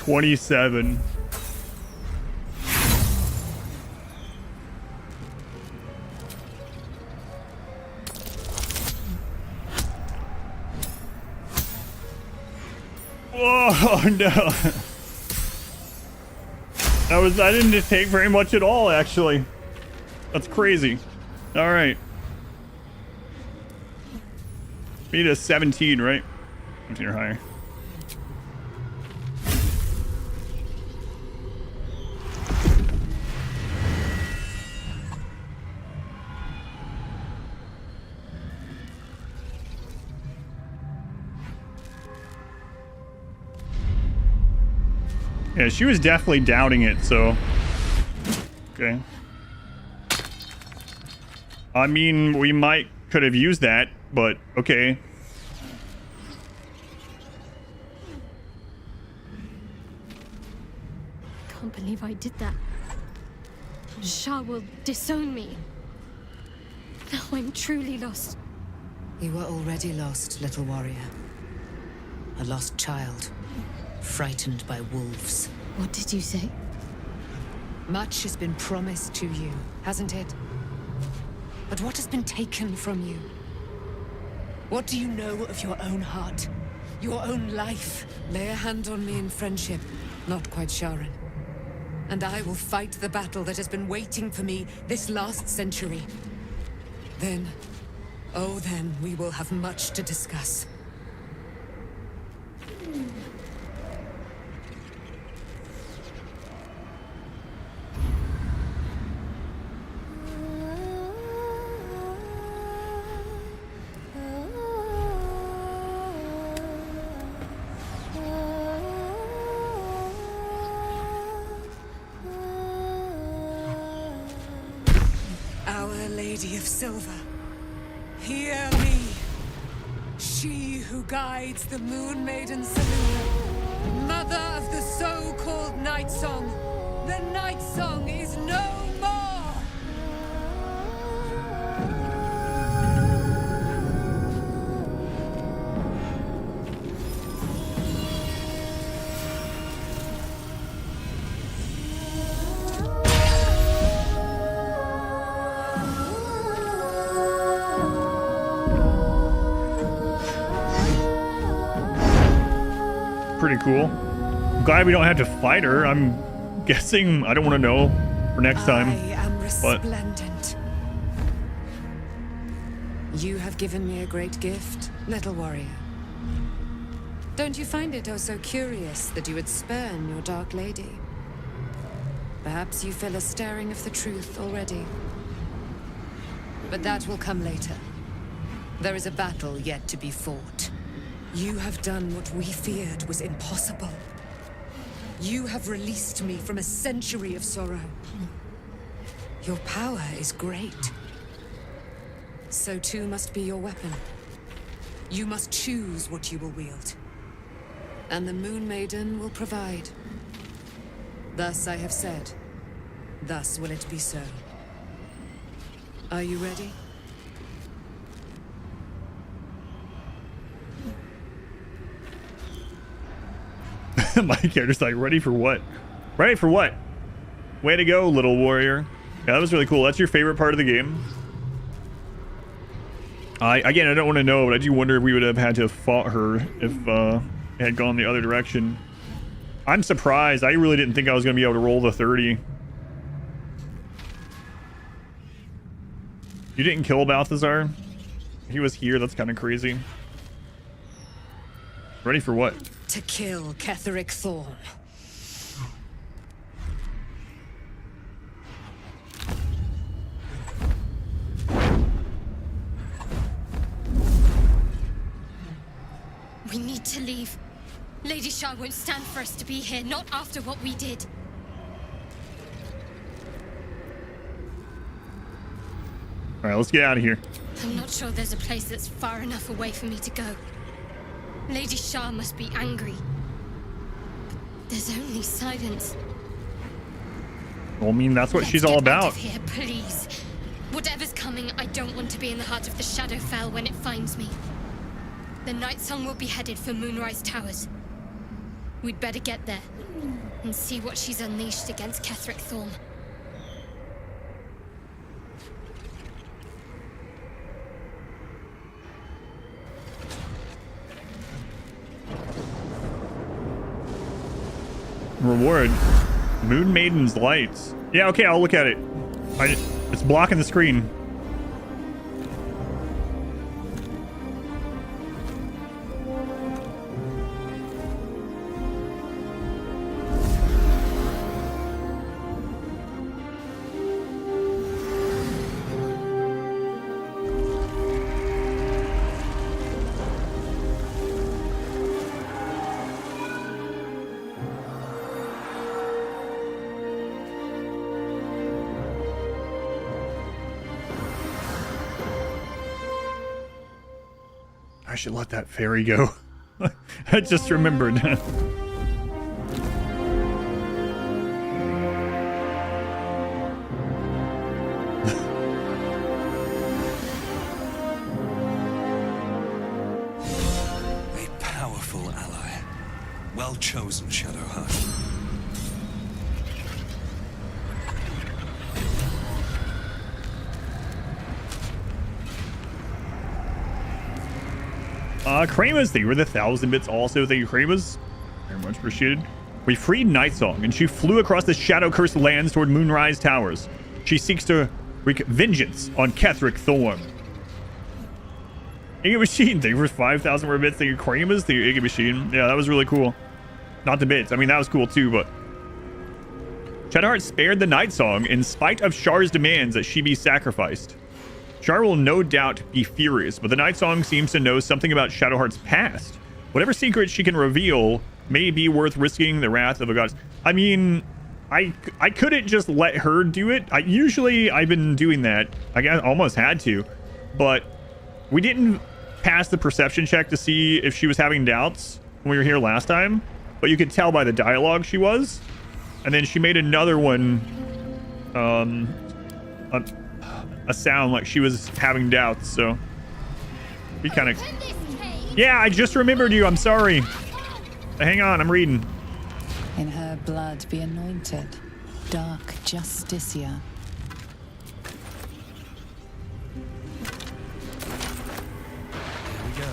$27. Oh no. I didn't take very much at all, actually. That's crazy. All right. We need a 17, right? 17 or higher. Yeah, she was definitely doubting it, so... Okay. I mean, we could have used that, but okay. Can't believe I did that. Shah will disown me. Now I'm truly lost. You were already lost, little warrior. A lost child. Frightened by wolves. What did you say? Much has been promised to you, hasn't it? But what has been taken from you? What do you know of your own heart? Your own life? Lay a hand on me in friendship, not quite Sharon. And I will fight the battle that has been waiting for me this last century. Then, oh then, we will have much to discuss. Lady of Silver, hear me. She who guides the Moon Maiden Selûne, mother of the so-called Night Song. The Night Song is no more! pretty cool. I'm glad we don't have to fight her. I'm guessing, I don't want to know for next time. I am But resplendent. You have given me a great gift, little warrior. Don't you find it oh so curious that you would spurn your dark lady? Perhaps you feel a stirring of the truth already. But that will come later. There is a battle yet to be fought. You have done what we feared was impossible. You have released me from a century of sorrow. Your power is great. So too must be your weapon. You must choose what you will wield. And the Moon Maiden will provide. Thus I have said. Thus will it be so. Are you ready? my character's like, ready for what? Ready for what? Way to go, little warrior. Yeah, that was really cool. That's your favorite part of the game? Again, I don't want to know, but I do wonder if we would have had to have fought her if it had gone the other direction. I'm surprised. I really didn't think I was going to be able to roll the 30. You didn't kill Balthazar? He was here. That's kind of crazy. Ready for what? To kill Ketheric Thorm. We need to leave. Lady Shah won't stand for us to be here, not after what we did. Alright, let's get out of here. I'm not sure there's a place that's far enough away for me to go. Lady Shah must be angry. But there's only silence. Well, I mean, that's what Let's she's all get about. out of here, please. Whatever's coming, I don't want to be in the heart of the Shadowfell when it finds me. The Night Song will be headed for Moonrise Towers. We'd better get there and see what she's unleashed against Ketheric Thorm. Reward. Moon Maiden's lights. Yeah, okay, I'll look at it. It's blocking the screen. I should let that fairy go. I just remembered. A powerful ally. Well chosen, Shadowheart. Kramas, thank you for the 1,000 bits also. Thank you, Kramas. Very much appreciated. We freed Nightsong, and she flew across the shadow-cursed lands toward Moonrise Towers. She seeks to wreak vengeance on Ketheric Thorm. Iggy Machine, thank you for 5,000 more bits. Thank you, Kramas. Thank you, Iggy Machine. Yeah, that was really cool. Not the bits. I mean, that was cool too, but... Shadowheart spared the Nightsong in spite of Shar's demands that she be sacrificed. Shar will no doubt be furious, but the Nightsong seems to know something about Shadowheart's past. Whatever secret she can reveal may be worth risking the wrath of a goddess. I mean, I couldn't just let her do it. Usually I've been doing that. I almost had to, but we didn't pass the perception check to see if she was having doubts when we were here last time, but you could tell by the dialogue she was. And then she made another one, a sound like she was having doubts, so he kind of... Yeah, I just remembered you. I'm sorry. Hang on, I'm reading. In her blood be anointed, dark Justicia. Here we go.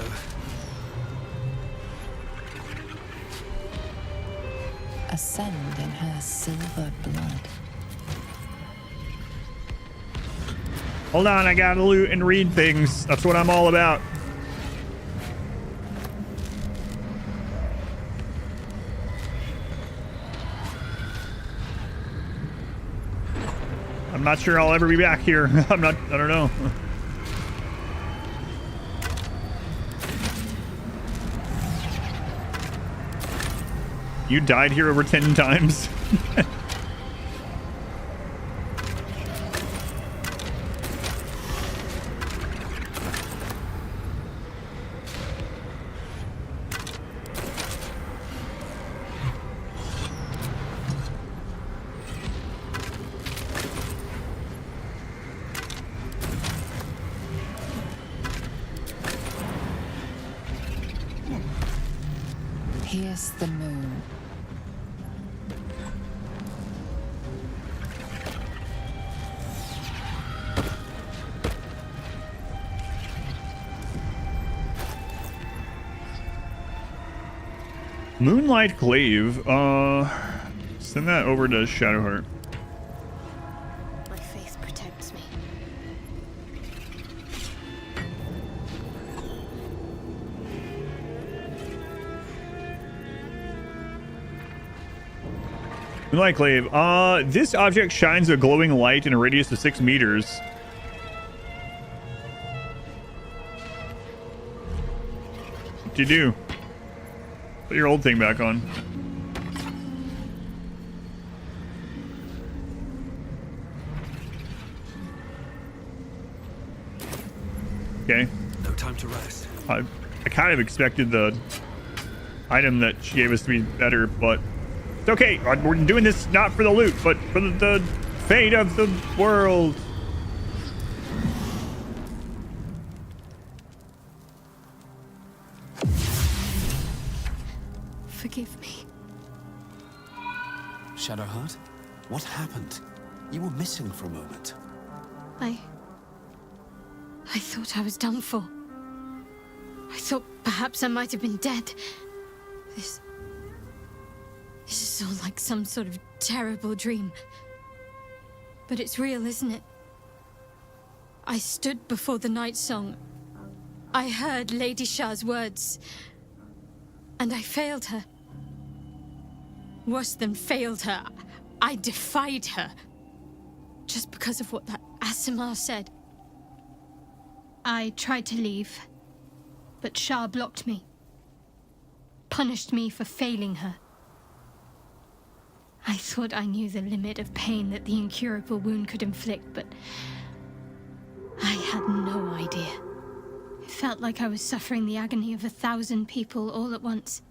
ascend in her silver blood. Hold on, I gotta loot and read things. That's what I'm all about. I'm not sure I'll ever be back here. I don't know. You died here over 10 times. Pierce the moon. Moonlight Glaive. Send that over to Shadowheart. My faith protects me. Moonlight Glaive. This object shines a glowing light in a radius of 6 meters. What do you do? Put your old thing back on. Okay. No time to rest. I kind of expected the item that she gave us to be better, but it's okay. We're doing this not for the loot, but for the fate of the world. Forgive me. Shadowheart, what happened? You were missing for a moment. I thought I was done for. I thought perhaps I might have been dead. This is all like some sort of terrible dream. But it's real, isn't it? I stood before the night song. I heard Lady Shah's words. And I failed her. Worse than failed her, I defied her. Just because of what that Asimar said. I tried to leave, but Shah blocked me. Punished me for failing her. I thought I knew the limit of pain that the incurable wound could inflict, but I had no idea. It felt like I was suffering the agony of 1,000 people all at once.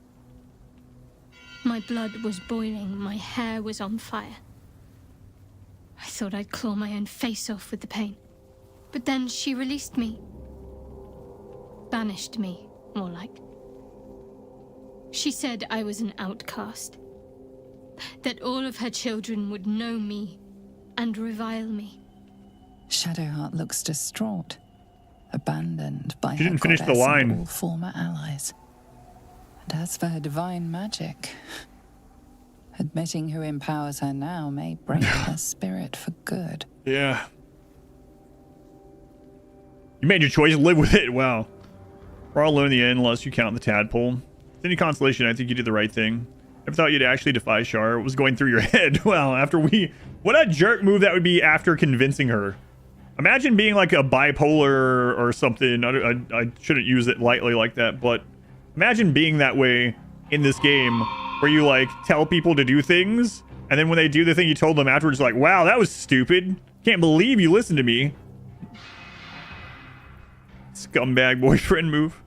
My blood was boiling, my hair was on fire. I thought I'd claw my own face off with the pain. But then she released me. Banished me, more like. She said I was an outcast. That all of her children would know me and revile me. Shadowheart looks distraught, abandoned by She her didn't finish the goddess line. and all former allies. And as for her divine magic, admitting who empowers her now may break her spirit for good. Yeah. You made your choice, live with it. Wow. We're all alone in the end unless you count the tadpole. With any consolation, I think you did the right thing. Never thought you'd actually defy Shar. What was going through your head? Well, after what a jerk move that would be after convincing her. Imagine being like a bipolar or something. I shouldn't use it lightly like that, but imagine being that way in this game where you like tell people to do things, and then when they do the thing you told them afterwards, like, wow, that was stupid. Can't believe you listened to me. Scumbag boyfriend move.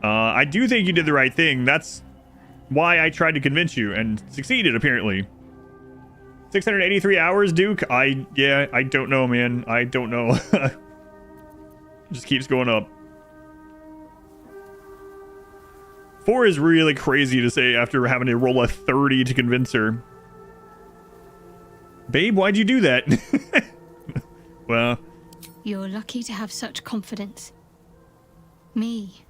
I do think you did the right thing. That's why I tried to convince you and succeeded, apparently. 683 hours, Duke? I don't know, man. I don't know. Just keeps going up. 4 is really crazy to say after having to roll a 30 to convince her. Babe, why'd you do that? Well. You're lucky to have such confidence. Me.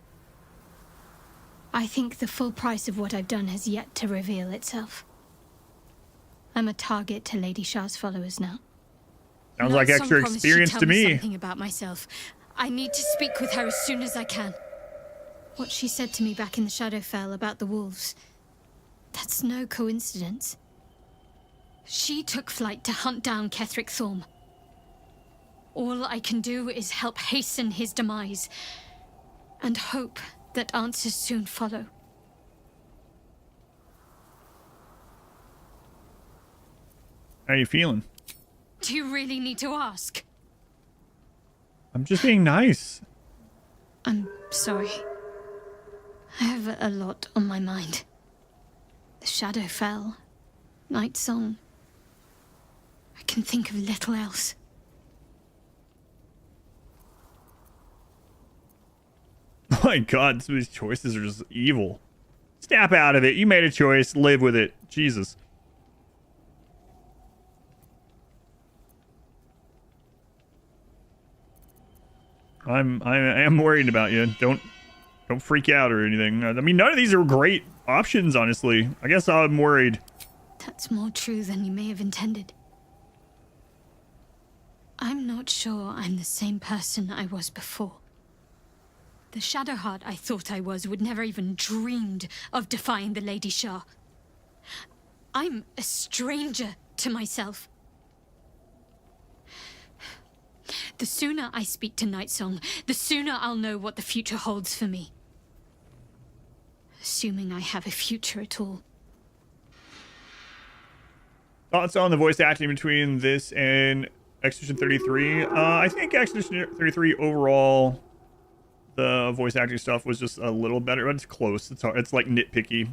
I think the full price of what I've done has yet to reveal itself. I'm a target to Lady Shah's followers now. Sounds like Night Song extra promised experience she'd to tell me me. something about myself. I need to speak with her as soon as I can. What she said to me back in the Shadowfell about the wolves, that's no coincidence. She took flight to hunt down Ketheric Thorm. All I can do is help hasten his demise, and hope that answers soon follow. How are you feeling? Do you really need to ask? I'm just being nice. I'm sorry. I have a lot on my mind. The Shadowfell, Night Song. I can think of little else. Oh my god, some of these choices are just evil. Snap out of it. You made a choice. Live with it. Jesus. I am worried about you. Don't freak out or anything. I mean, none of these are great options, honestly. I guess I'm worried. That's more true than you may have intended. I'm not sure I'm the same person I was before. The Shadowheart I thought I was would never even dreamed of defying the Lady Shah. I'm a stranger to myself. The sooner I speak to Night Song, the sooner I'll know what the future holds for me. Assuming I have a future at all. Thoughts on the voice acting between this and Expedition 33? I think Expedition 33 overall, the voice acting stuff was just a little better, but it's close. It's hard. It's like nitpicky.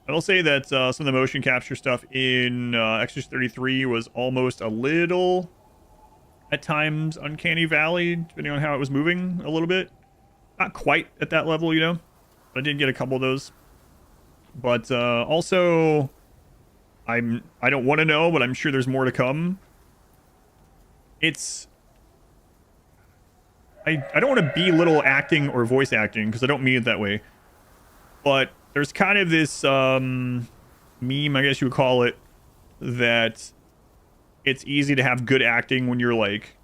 I will say that some of the motion capture stuff in Expedition 33 was almost a little, at times, Uncanny Valley, depending on how it was moving a little bit. Not quite at that level, you know. But I did get a couple of those. But also, I don't want to know, but I'm sure there's more to come. It's... I don't want to belittle acting or voice acting, because I don't mean it that way. But there's kind of this meme, I guess you would call it, that it's easy to have good acting when you're like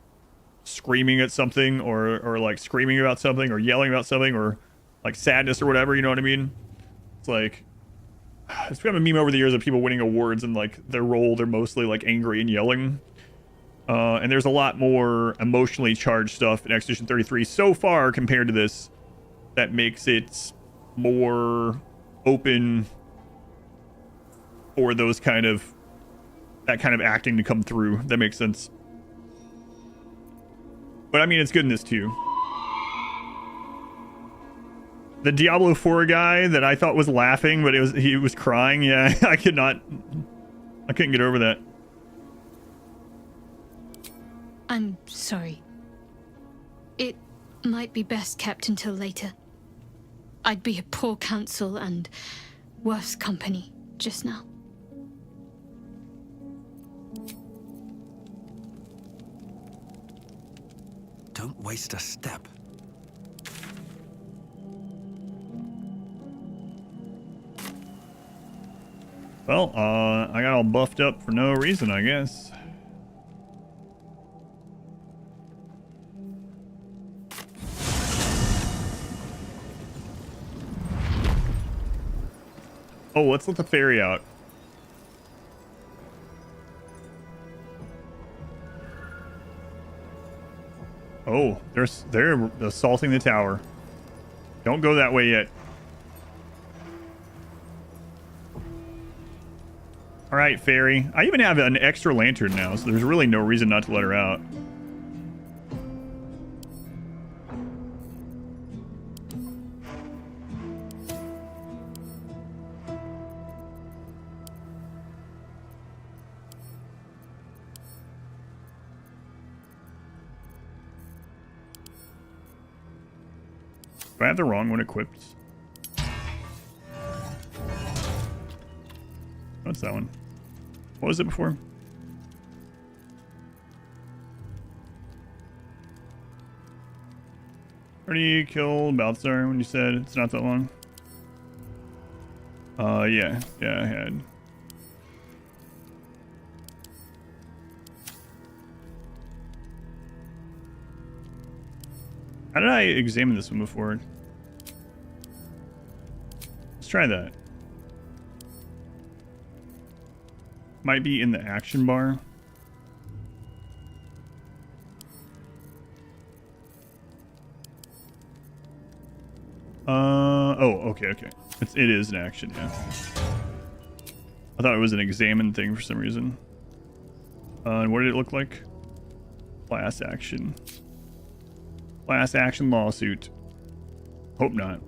screaming at something or like screaming about something or yelling about something or like sadness or whatever, you know what I mean? It's like, it's become a meme over the years of people winning awards and like their role, they're mostly like angry and yelling. And there's a lot more emotionally charged stuff in Expedition 33 so far compared to this that makes it more open for those kind of, that kind of acting to come through. That makes sense. But I mean, it's good in this too. The Diablo 4 guy that I thought was laughing, but he was crying. Yeah, I couldn't get over that. I'm sorry. It might be best kept until later. I'd be a poor counsel and worse company just now. Don't waste a step. Well, I got all buffed up for no reason, I guess. Oh, let's let the ferry out. Oh, they're assaulting the tower. Don't go that way yet. All right, ferry. I even have an extra lantern now, so there's really no reason not to let her out. Do I have the wrong one equipped? What's that one? What was it before? Already killed Balthazar when you said it's not that long. Yeah, I had. How did I examine this one before? Let's try that. Might be in the action bar. Oh, okay. It is an action, yeah. I thought it was an examine thing for some reason. And what did it look like? Class action. Class action lawsuit. Hope not.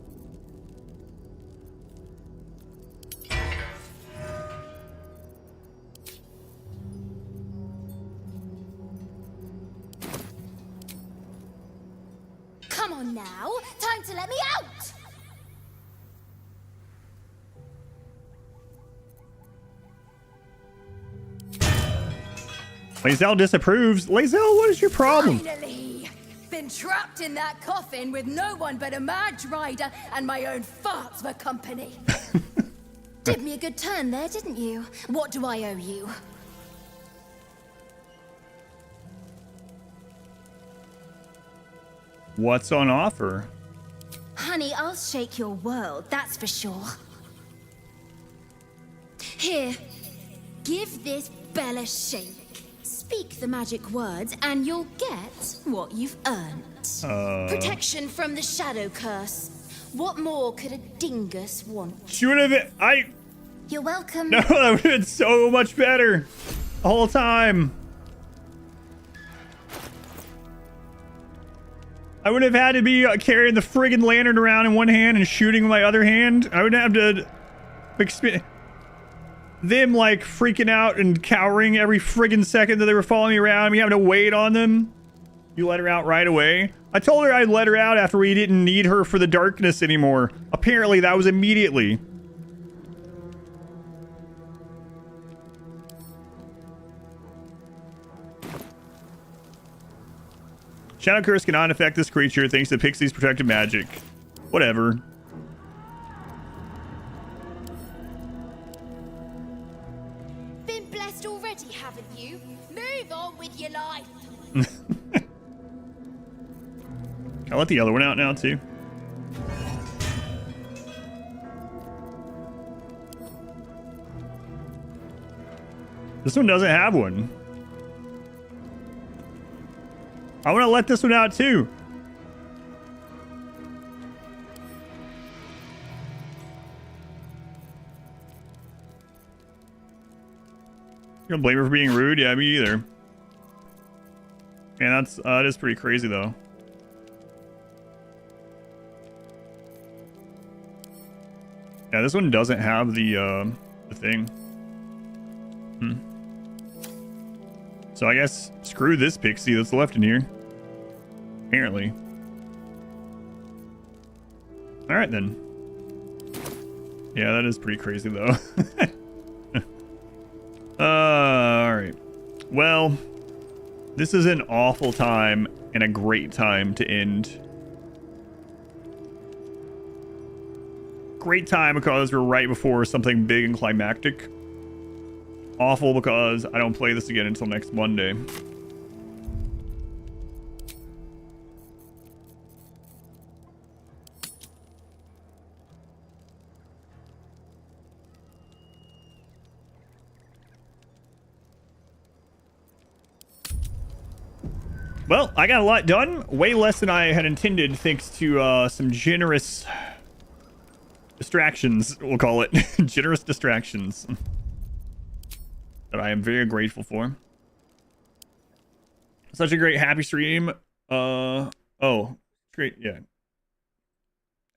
Come on now, time to let me out! Lae'zel disapproves. Lae'zel, what is your problem? Finally! Been trapped in that coffin with no one but a Mad Rider and my own farts for company. Did me a good turn there, didn't you? What do I owe you? What's on offer? Honey, I'll shake your world, that's for sure. Here, give this bell a shake. Speak the magic words and you'll get what you've earned. Protection from the shadow curse. What more could a dingus want? She would have... You're welcome. No, that would have been so much better. The whole time. I would have had to be carrying the friggin' lantern around in one hand and shooting with my other hand. I would have to experience them like freaking out and cowering every friggin' second that they were following me around, me having to wait on them. You let her out right away. I told her I'd let her out after we didn't need her for the darkness anymore. Apparently that was immediately. Shadow Curse cannot affect this creature thanks to Pixie's protective magic. Whatever. Been blessed already, haven't you? Move on with your life. I'll let the other one out now too. This one doesn't have one. I want to let this one out too. You gonna blame her for being rude? Yeah, me either. Man, that is pretty crazy though. Yeah, this one doesn't have the thing. So I guess screw this pixie that's left in here. Apparently. Alright then. Yeah, that is pretty crazy though. Alright. Well, this is an awful time and a great time to end. Great time because we're right before something big and climactic. Awful because I don't play this again until next Monday. Well, I got a lot done. Way less than I had intended thanks to some generous distractions, we'll call it. Generous distractions. That I am very grateful for. Such a great happy stream. Oh, great, yeah.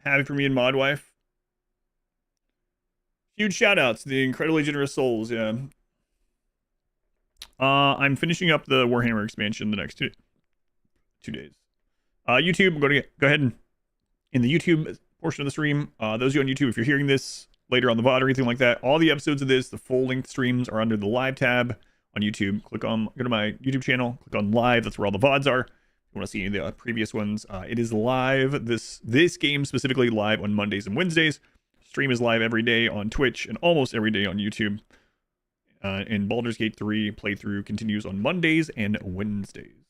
Happy for me and Modwife. Huge shout outs to the incredibly generous souls, yeah. I'm finishing up the Warhammer expansion the next 2 days. YouTube, go ahead and in the YouTube portion of the stream, those of you on YouTube, if you're hearing this later on the VOD or anything like that, all the episodes of this, the full-length streams, are under the live tab on YouTube. Go to my YouTube channel, click on live. That's where all the VODs are. If you want to see any of the previous ones, it is live. This game specifically live on Mondays and Wednesdays. Stream is live every day on Twitch and almost every day on YouTube. And Baldur's Gate 3 playthrough continues on Mondays and Wednesdays.